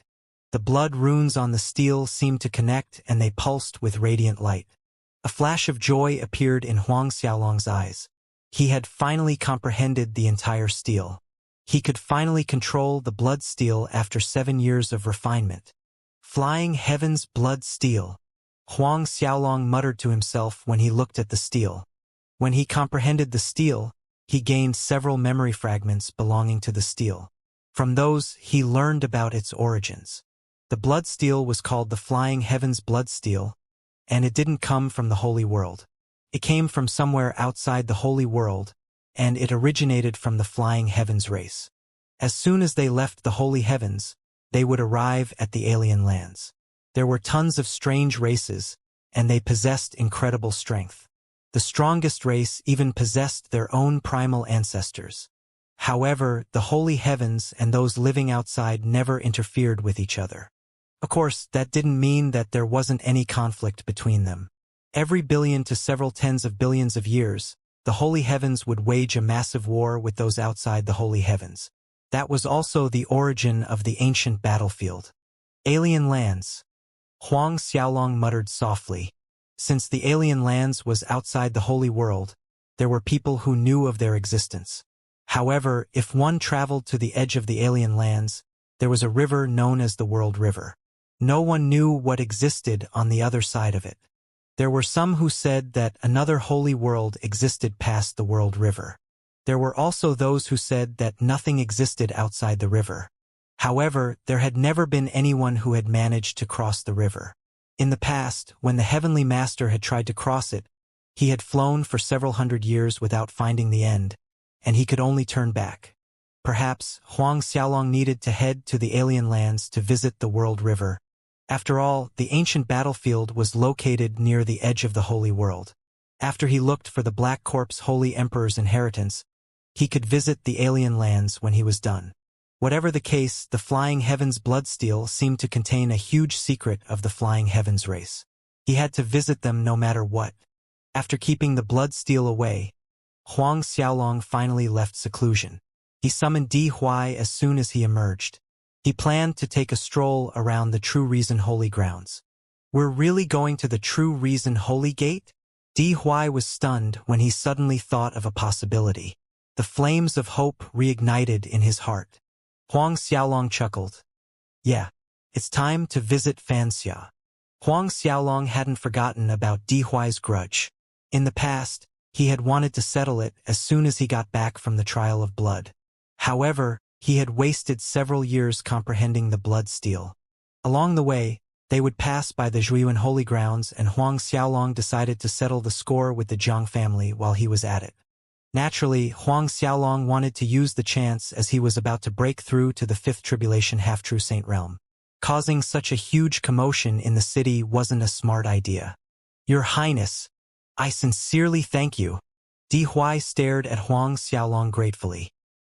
The blood runes on the steel seemed to connect and they pulsed with radiant light. A flash of joy appeared in Huang Xiaolong's eyes. He had finally comprehended the entire steel. He could finally control the blood steel after 7 years of refinement. Flying Heaven's blood steel. Huang Xiaolong muttered to himself when he looked at the steel. When he comprehended the steel, he gained several memory fragments belonging to the steel. From those, he learned about its origins. The blood steel was called the Flying Heaven's blood steel, and it didn't come from the holy world. It came from somewhere outside the holy world, and it originated from the flying heavens race. As soon as they left the holy heavens, they would arrive at the alien lands. There were tons of strange races, and they possessed incredible strength. The strongest race even possessed their own primal ancestors. However, the holy heavens and those living outside never interfered with each other. Of course, that didn't mean that there wasn't any conflict between them. Every billion to several tens of billions of years, the holy heavens would wage a massive war with those outside the holy heavens. That was also the origin of the ancient battlefield. Alien lands. Huang Xiaolong muttered softly. Since the alien lands was outside the holy world, there were people who knew of their existence. However, if one traveled to the edge of the alien lands, there was a river known as the World River. No one knew what existed on the other side of it. There were some who said that another holy world existed past the World River. There were also those who said that nothing existed outside the river. However, there had never been anyone who had managed to cross the river. In the past, when the Heavenly Master had tried to cross it, he had flown for several hundred years without finding the end, and he could only turn back. Perhaps Huang Xiaolong needed to head to the alien lands to visit the World River. After all, the ancient battlefield was located near the edge of the holy world. After he looked for the Black Corp's Holy Emperor's inheritance, he could visit the alien lands when he was done. Whatever the case, the Flying Heavens bloodsteel seemed to contain a huge secret of the Flying Heavens race. He had to visit them no matter what. After keeping the bloodsteel away, Huang Xiaolong finally left seclusion. He summoned Di Huai as soon as he emerged. He planned to take a stroll around the True Reason Holy Grounds. We're really going to the True Reason Holy Gate? Di Huai was stunned when he suddenly thought of a possibility. The flames of hope reignited in his heart. Huang Xiaolong chuckled. Yeah, it's time to visit Xianxia. Huang Xiaolong hadn't forgotten about Di Huai's grudge. In the past, he had wanted to settle it as soon as he got back from the trial of blood. However, he had wasted several years comprehending the blood steel. Along the way, they would pass by the Zhuiyuan Holy Grounds, and Huang Xiaolong decided to settle the score with the Jiang family while he was at it. Naturally, Huang Xiaolong wanted to use the chance as he was about to break through to the Fifth Tribulation Half-True Saint realm. Causing such a huge commotion in the city wasn't a smart idea. Your Highness, I sincerely thank you. Di Huai stared at Huang Xiaolong gratefully.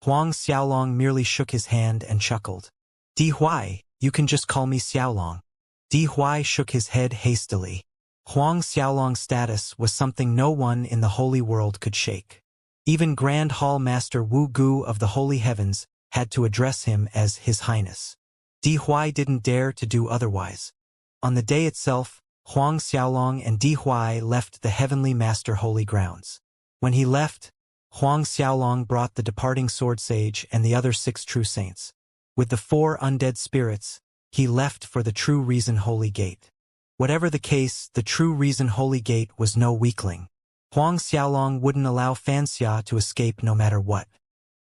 Huang Xiaolong merely shook his hand and chuckled. Di Huai, you can just call me Xiaolong. Di Huai shook his head hastily. Huang Xiaolong's status was something no one in the holy world could shake. Even Grand Hall Master Wu Gu of the Holy Heavens had to address him as His Highness. Di Huai didn't dare to do otherwise. On the day itself, Huang Xiaolong and Di Huai left the Heavenly Master Holy Grounds. When he left, Huang Xiaolong brought the departing Sword Sage and the other 6 true saints. With the 4 undead spirits, he left for the True Reason Holy Gate. Whatever the case, the True Reason Holy Gate was no weakling. Huang Xiaolong wouldn't allow Xianxia to escape no matter what.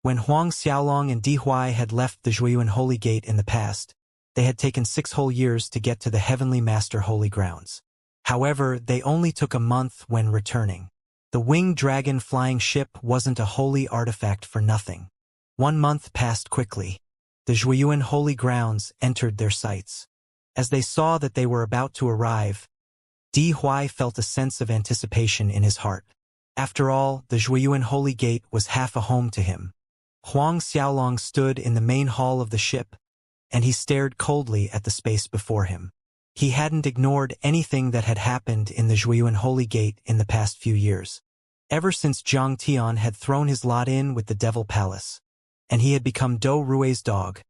When Huang Xiaolong and Di Huai had left the Zhuiyuan Holy Gate in the past, they had taken 6 whole years to get to the Heavenly Master Holy Grounds. However, they only took a month when returning. The winged dragon flying ship wasn't a holy artifact for nothing. 1 month passed quickly. The Zhuiyuan Holy Grounds entered their sights. As they saw that they were about to arrive, Di Huai felt a sense of anticipation in his heart. After all, the Zhuiyuan Holy Gate was half a home to him. Huang Xiaolong stood in the main hall of the ship, and he stared coldly at the space before him. He hadn't ignored anything that had happened in the Zhuiyuan Holy Gate in the past few years. Ever since Zhang Tian had thrown his lot in with the Devil Palace, and he had become Dou Rui's dog,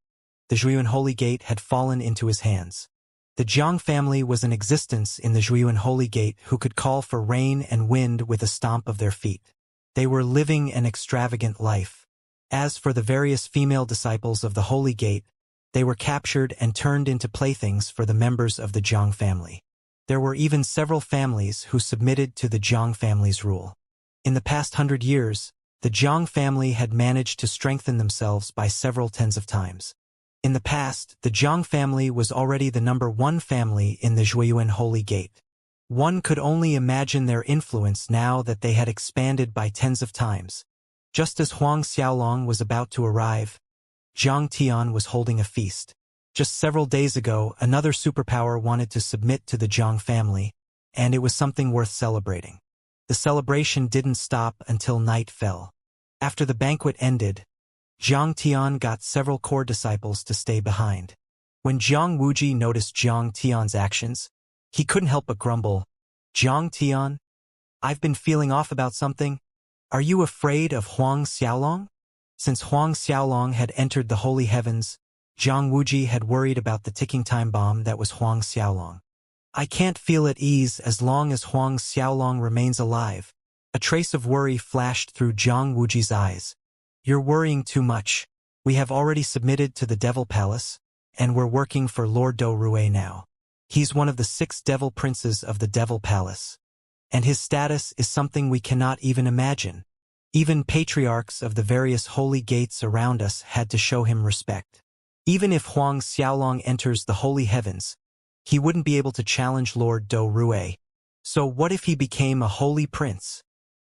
the Zhuiyuan Holy Gate had fallen into his hands. The Jiang family was in existence in the Zhuiyuan Holy Gate who could call for rain and wind with a stomp of their feet. They were living an extravagant life. As for the various female disciples of the Holy Gate, they were captured and turned into playthings for the members of the Jiang family. There were even several families who submitted to the Jiang family's rule. In the past 100 years, the Jiang family had managed to strengthen themselves by several tens of times. In the past, the Jiang family was already the #1 family in the Zhuiyuan Holy Gate. One could only imagine their influence now that they had expanded by tens of times. Just as Huang Xiaolong was about to arrive, Zhang Tian was holding a feast. Just several days ago, another superpower wanted to submit to the Zhang family, and it was something worth celebrating. The celebration didn't stop until night fell. After the banquet ended, Zhang Tian got several core disciples to stay behind. When Jiang Wuji noticed Zhang Tian's actions, he couldn't help but grumble, "Zhang Tian, I've been feeling off about something. Are you afraid of Huang Xiaolong?" Since Huang Xiaolong had entered the holy heavens, Jiang Wuji had worried about the ticking time bomb that was Huang Xiaolong. "I can't feel at ease as long as Huang Xiaolong remains alive." A trace of worry flashed through Jiang Wuji's eyes. "You're worrying too much. We have already submitted to the Devil Palace, and we're working for Lord Do Rue now. He's one of the 6 devil princes of the Devil Palace, and his status is something we cannot even imagine. Even patriarchs of the various holy gates around us had to show him respect. Even if Huang Xiaolong enters the holy heavens, he wouldn't be able to challenge Lord Do Rue. So what if he became a holy prince?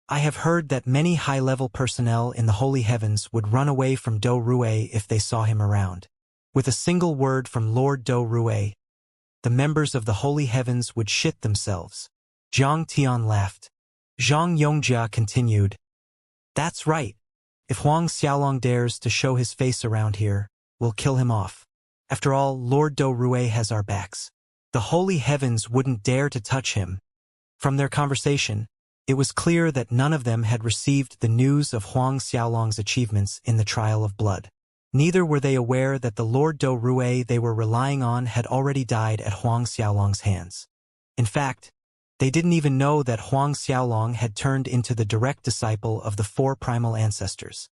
I have heard that many high-level personnel in the holy heavens would run away from Do Rue if they saw him around. With a single word from Lord Do Rue, the members of the holy heavens would shit themselves." Zhang Tian laughed. Zhang Yongjia continued, "That's right. If Huang Xiaolong dares to show his face around here, we'll kill him off. After all, Lord Do Rue has our backs. The holy heavens wouldn't dare to touch him." From their conversation, it was clear that none of them had received the news of Huang Xiaolong's achievements in the Trial of Blood. Neither were they aware that the Lord Do Rue they were relying on had already died at Huang Xiaolong's hands. In fact, they didn't even know that Huang Xiaolong had turned into the direct disciple of the 4 primal ancestors.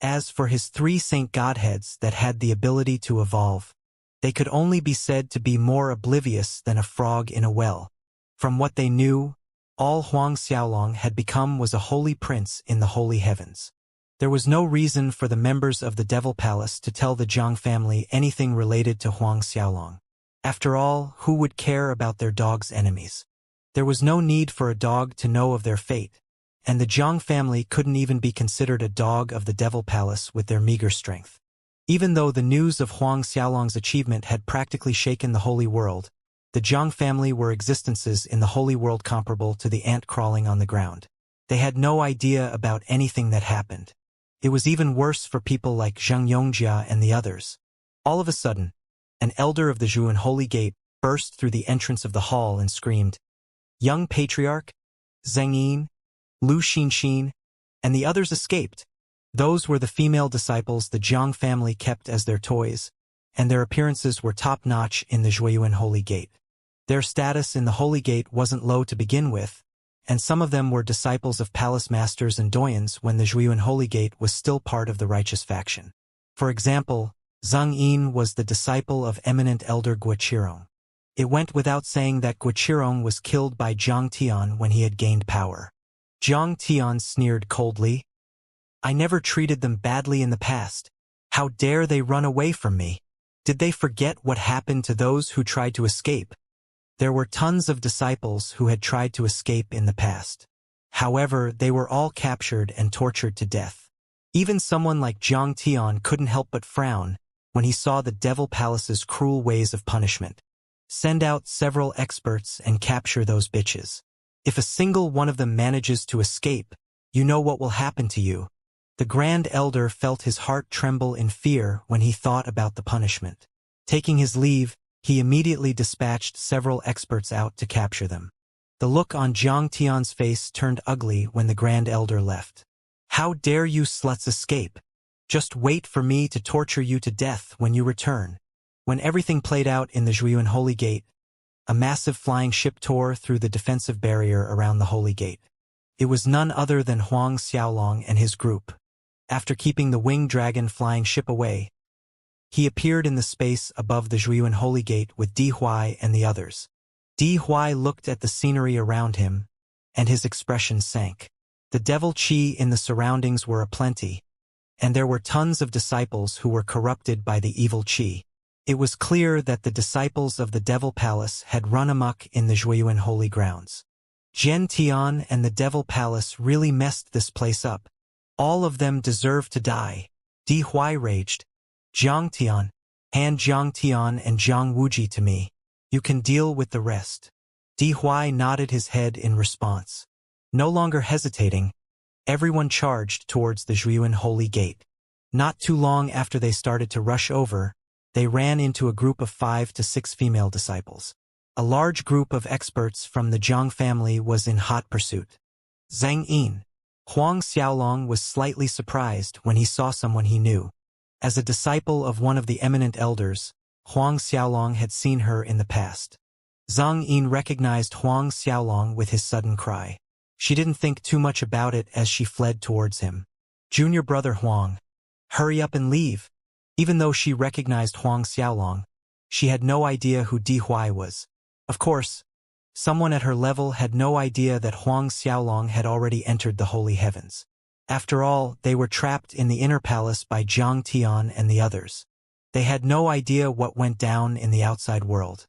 As for his 3 saint godheads that had the ability to evolve, they could only be said to be more oblivious than a frog in a well. From what they knew, all Huang Xiaolong had become was a holy prince in the holy heavens. There was no reason for the members of the Devil Palace to tell the Zhang family anything related to Huang Xiaolong. After all, who would care about their dog's enemies? There was no need for a dog to know of their fate, and the Zhang family couldn't even be considered a dog of the Devil Palace with their meager strength. Even though the news of Huang Xiaolong's achievement had practically shaken the holy world, the Zhang family were existences in the holy world comparable to the ant crawling on the ground. They had no idea about anything that happened. It was even worse for people like Zhang Yongjia and the others. All of a sudden, an elder of the Zhuan Holy Gate burst through the entrance of the hall and screamed, "Young Patriarch, Zheng Yin, Lu Xinxin, and the others escaped." Those were the female disciples the Zhang family kept as their toys, and their appearances were top-notch in the Zhuan Holy Gate. Their status in the Holy Gate wasn't low to begin with, and some of them were disciples of palace masters and doyens when the Zhuan Holy Gate was still part of the righteous faction. For example, Zheng Yin was the disciple of eminent elder Guoqirong. It went without saying that Guoqirong was killed by Zhang Tian when he had gained power. Zhang Tian sneered coldly, "I never treated them badly in the past. How dare they run away from me? Did they forget what happened to those who tried to escape?" There were tons of disciples who had tried to escape in the past. However, they were all captured and tortured to death. Even someone like Zhang Tian couldn't help but frown when he saw the Devil Palace's cruel ways of punishment. Send out several experts and capture those bitches. If a single one of them manages to escape, you know what will happen to you. The Grand Elder felt his heart tremble in fear when he thought about the punishment. Taking his leave, he immediately dispatched several experts out to capture them. The look on Zhang Tian's face turned ugly when the Grand Elder left. "How dare you sluts escape? Just wait for me to torture you to death when you return." When everything played out in the Zhuan Holy Gate, a massive flying ship tore through the defensive barrier around the Holy Gate. It was none other than Huang Xiaolong and his group. After keeping the winged dragon flying ship away, he appeared in the space above the Zhuan Holy Gate with Di Huai and the others. Di Huai looked at the scenery around him, and his expression sank. The devil chi in the surroundings were aplenty, and there were tons of disciples who were corrupted by the evil chi. It was clear that the disciples of the Devil Palace had run amok in the Zhuiyuan holy grounds. Jian Tian and the Devil Palace really messed this place up. All of them deserve to die. Di Huai raged. Jiang Tian, hand Jiang Tian and Jiang Wuji to me. You can deal with the rest. Di Huai nodded his head in response. No longer hesitating, everyone charged towards the Zhuiyuan holy gate. Not too long after they started to rush over, they ran into a group of 5 to 6 female disciples. A large group of experts from the Zhang family was in hot pursuit. Zhang Yin. Huang Xiaolong was slightly surprised when he saw someone he knew. As a disciple of one of the eminent elders, Huang Xiaolong had seen her in the past. Zhang Yin recognized Huang Xiaolong with his sudden cry. She didn't think too much about it as she fled towards him. Junior brother Huang. Hurry up and leave. Even though she recognized Huang Xiaolong, she had no idea who Di Huai was. Of course, someone at her level had no idea that Huang Xiaolong had already entered the holy heavens. After all, they were trapped in the inner palace by Jiang Tian and the others. They had no idea what went down in the outside world.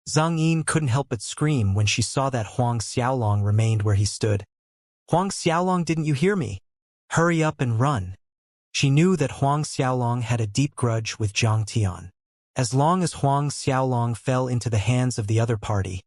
Zhang Yin couldn't help but scream when she saw that Huang Xiaolong remained where he stood. Huang Xiaolong, didn't you hear me? Hurry up and run. She knew that Huang Xiaolong had a deep grudge with Jiang Tian. As long as Huang Xiaolong fell into the hands of the other party,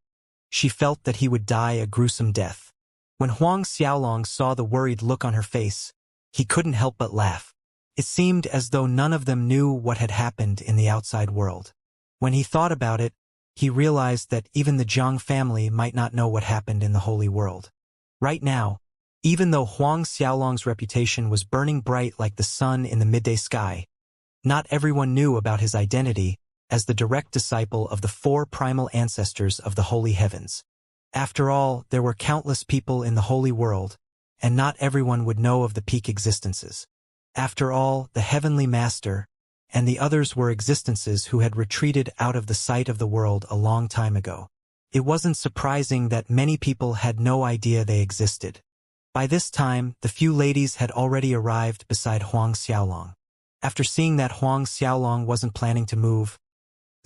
she felt that he would die a gruesome death. When Huang Xiaolong saw the worried look on her face, he couldn't help but laugh. It seemed as though none of them knew what had happened in the outside world. When he thought about it, he realized that even the Zhang family might not know what happened in the holy world. Right now, even though Huang Xiaolong's reputation was burning bright like the sun in the midday sky, not everyone knew about his identity as the direct disciple of the 4 primal ancestors of the holy heavens. After all, there were countless people in the holy world, and not everyone would know of the peak existences. After all, the heavenly master and the others were existences who had retreated out of the sight of the world a long time ago. It wasn't surprising that many people had no idea they existed. By this time, the few ladies had already arrived beside Huang Xiaolong. After seeing that Huang Xiaolong wasn't planning to move,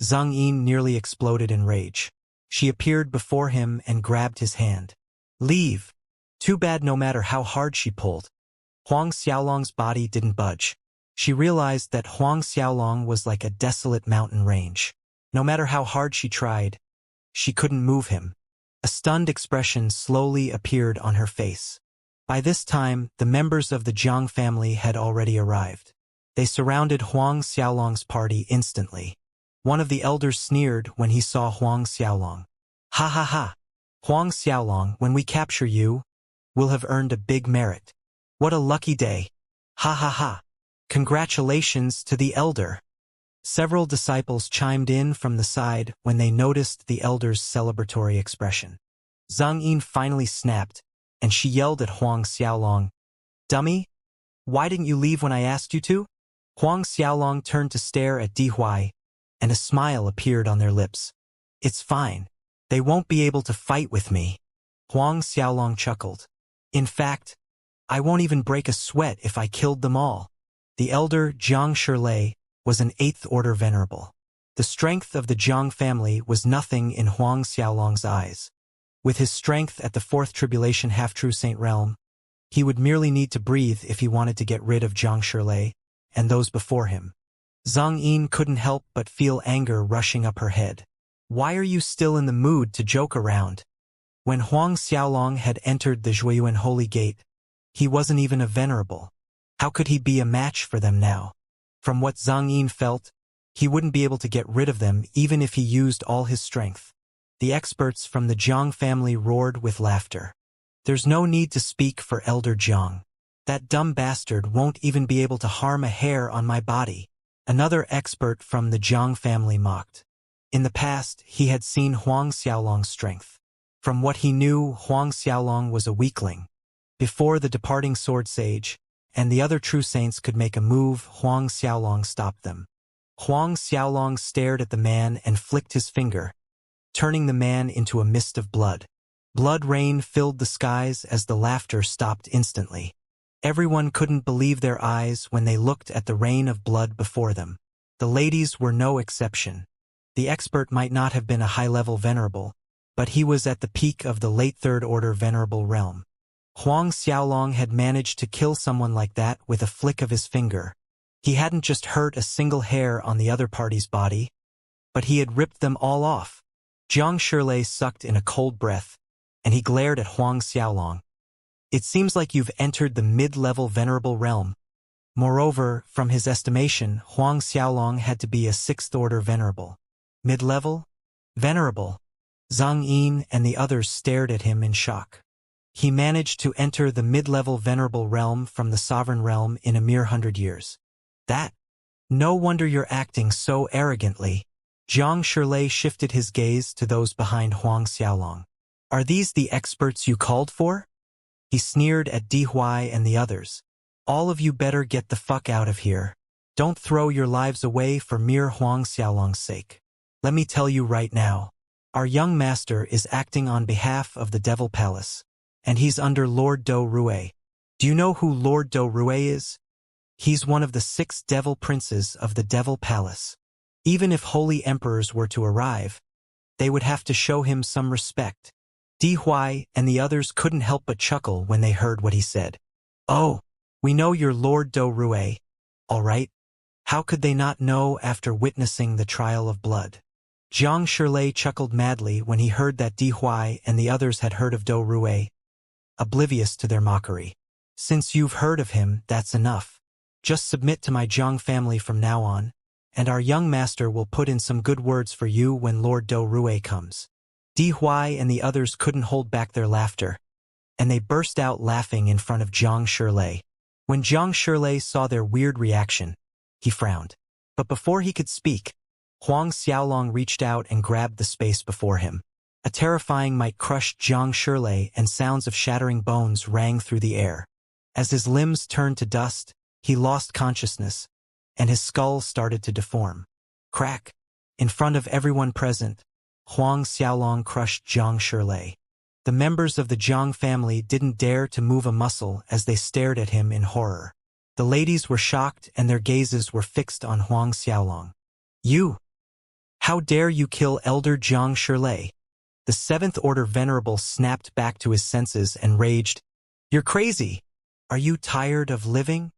Zhang Yin nearly exploded in rage. She appeared before him and grabbed his hand. Leave. Too bad no matter how hard she pulled, Huang Xiaolong's body didn't budge. She realized that Huang Xiaolong was like a desolate mountain range. No matter how hard she tried, she couldn't move him. A stunned expression slowly appeared on her face. By this time, the members of the Jiang family had already arrived. They surrounded Huang Xiaolong's party instantly. One of the elders sneered when he saw Huang Xiaolong. Ha ha ha! Huang Xiaolong, when we capture you, we'll have earned a big merit. What a lucky day! Ha ha ha! Congratulations to the elder! Several disciples chimed in from the side when they noticed the elder's celebratory expression. Zhang Yin finally snapped, and she yelled at Huang Xiaolong, "Dummy! Why didn't you leave when I asked you to?" Huang Xiaolong turned to stare at Di Huai, and a smile appeared on their lips. "It's fine. They won't be able to fight with me." Huang Xiaolong chuckled. "In fact, I won't even break a sweat if I killed them all." The elder Jiang Shilei was an 8th-order venerable. The strength of the Jiang family was nothing in Huang Xiaolong's eyes. With his strength at the 4th Tribulation Half-True Saint realm, he would merely need to breathe if he wanted to get rid of Jiang Shilei and those before him. Zhang Yin couldn't help but feel anger rushing up her head. Why are you still in the mood to joke around? When Huang Xiaolong had entered the Zhuiyuan Holy Gate, he wasn't even a venerable. How could he be a match for them now? From what Zhang Yin felt, he wouldn't be able to get rid of them even if he used all his strength. The experts from the Jiang family roared with laughter. "There's no need to speak for Elder Jiang. That dumb bastard won't even be able to harm a hair on my body." Another expert from the Jiang family mocked. In the past, he had seen Huang Xiaolong's strength. From what he knew, Huang Xiaolong was a weakling. Before the departing sword sage and the other true saints could make a move, Huang Xiaolong stopped them. Huang Xiaolong stared at the man and flicked his finger, turning the man into a mist of blood. Blood rain filled the skies as the laughter stopped instantly. Everyone couldn't believe their eyes when they looked at the rain of blood before them. The ladies were no exception. The expert might not have been a high-level venerable, but he was at the peak of the late third-order venerable realm. Huang Xiaolong had managed to kill someone like that with a flick of his finger. He hadn't just hurt a single hair on the other party's body, but he had ripped them all off. Jiang Shirlei sucked in a cold breath, and he glared at Huang Xiaolong. It seems like you've entered the mid-level venerable realm. Moreover, from his estimation, Huang Xiaolong had to be a sixth-order venerable. Mid-level? Venerable. Zhang Yin and the others stared at him in shock. He managed to enter the mid-level venerable realm from the sovereign realm in a mere 100 years. That? No wonder you're acting so arrogantly. Jiang Shirlei shifted his gaze to those behind Huang Xiaolong. Are these the experts you called for? He sneered at Di Huai and the others. All of you better get the fuck out of here. Don't throw your lives away for mere Huang Xiaolong's sake. Let me tell you right now. Our young master is acting on behalf of the Devil Palace, and he's under Lord Do Rue. Do you know who Lord Do Rue is? He's one of the 6 devil princes of the Devil Palace. Even if holy emperors were to arrive, they would have to show him some respect. Di Huai and the others couldn't help but chuckle when they heard what he said. Oh, we know you're Lord Do Rue, all right? How could they not know after witnessing the trial of blood? Jiang Shirlei chuckled madly when he heard that Di Huai and the others had heard of Do Rue, oblivious to their mockery. Since you've heard of him, that's enough. Just submit to my Jiang family from now on, and our young master will put in some good words for you when Lord Do Rue comes. Di Huai and the others couldn't hold back their laughter, and they burst out laughing in front of Jiang Shirlei. When Jiang Shirlei saw their weird reaction, he frowned. But before he could speak, Huang Xiaolong reached out and grabbed the space before him. A terrifying might crushed Jiang Shirlei, and sounds of shattering bones rang through the air. As his limbs turned to dust, he lost consciousness, and his skull started to deform. Crack! In front of everyone present, Huang Xiaolong crushed Jiang Shirlei. The members of the Jiang family didn't dare to move a muscle as they stared at him in horror. The ladies were shocked and their gazes were fixed on Huang Xiaolong. You! How dare you kill Elder Jiang Shirlei? The 7th Order Venerable snapped back to his senses and raged. You're crazy! Are you tired of living?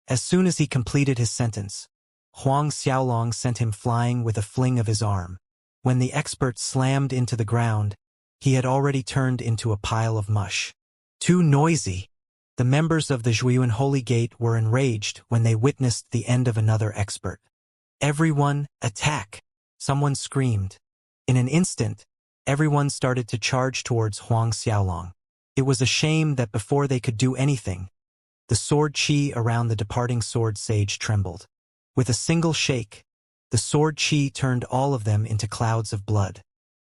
As soon as he completed his sentence, Huang Xiaolong sent him flying with a fling of his arm. When the expert slammed into the ground, he had already turned into a pile of mush. Too noisy! The members of the Zhuiyuan Holy Gate were enraged when they witnessed the end of another expert. Everyone, attack! Someone screamed. In an instant, everyone started to charge towards Huang Xiaolong. It was a shame that before they could do anything, the sword chi around the departing sword sage trembled. With a single shake, the sword chi turned all of them into clouds of blood.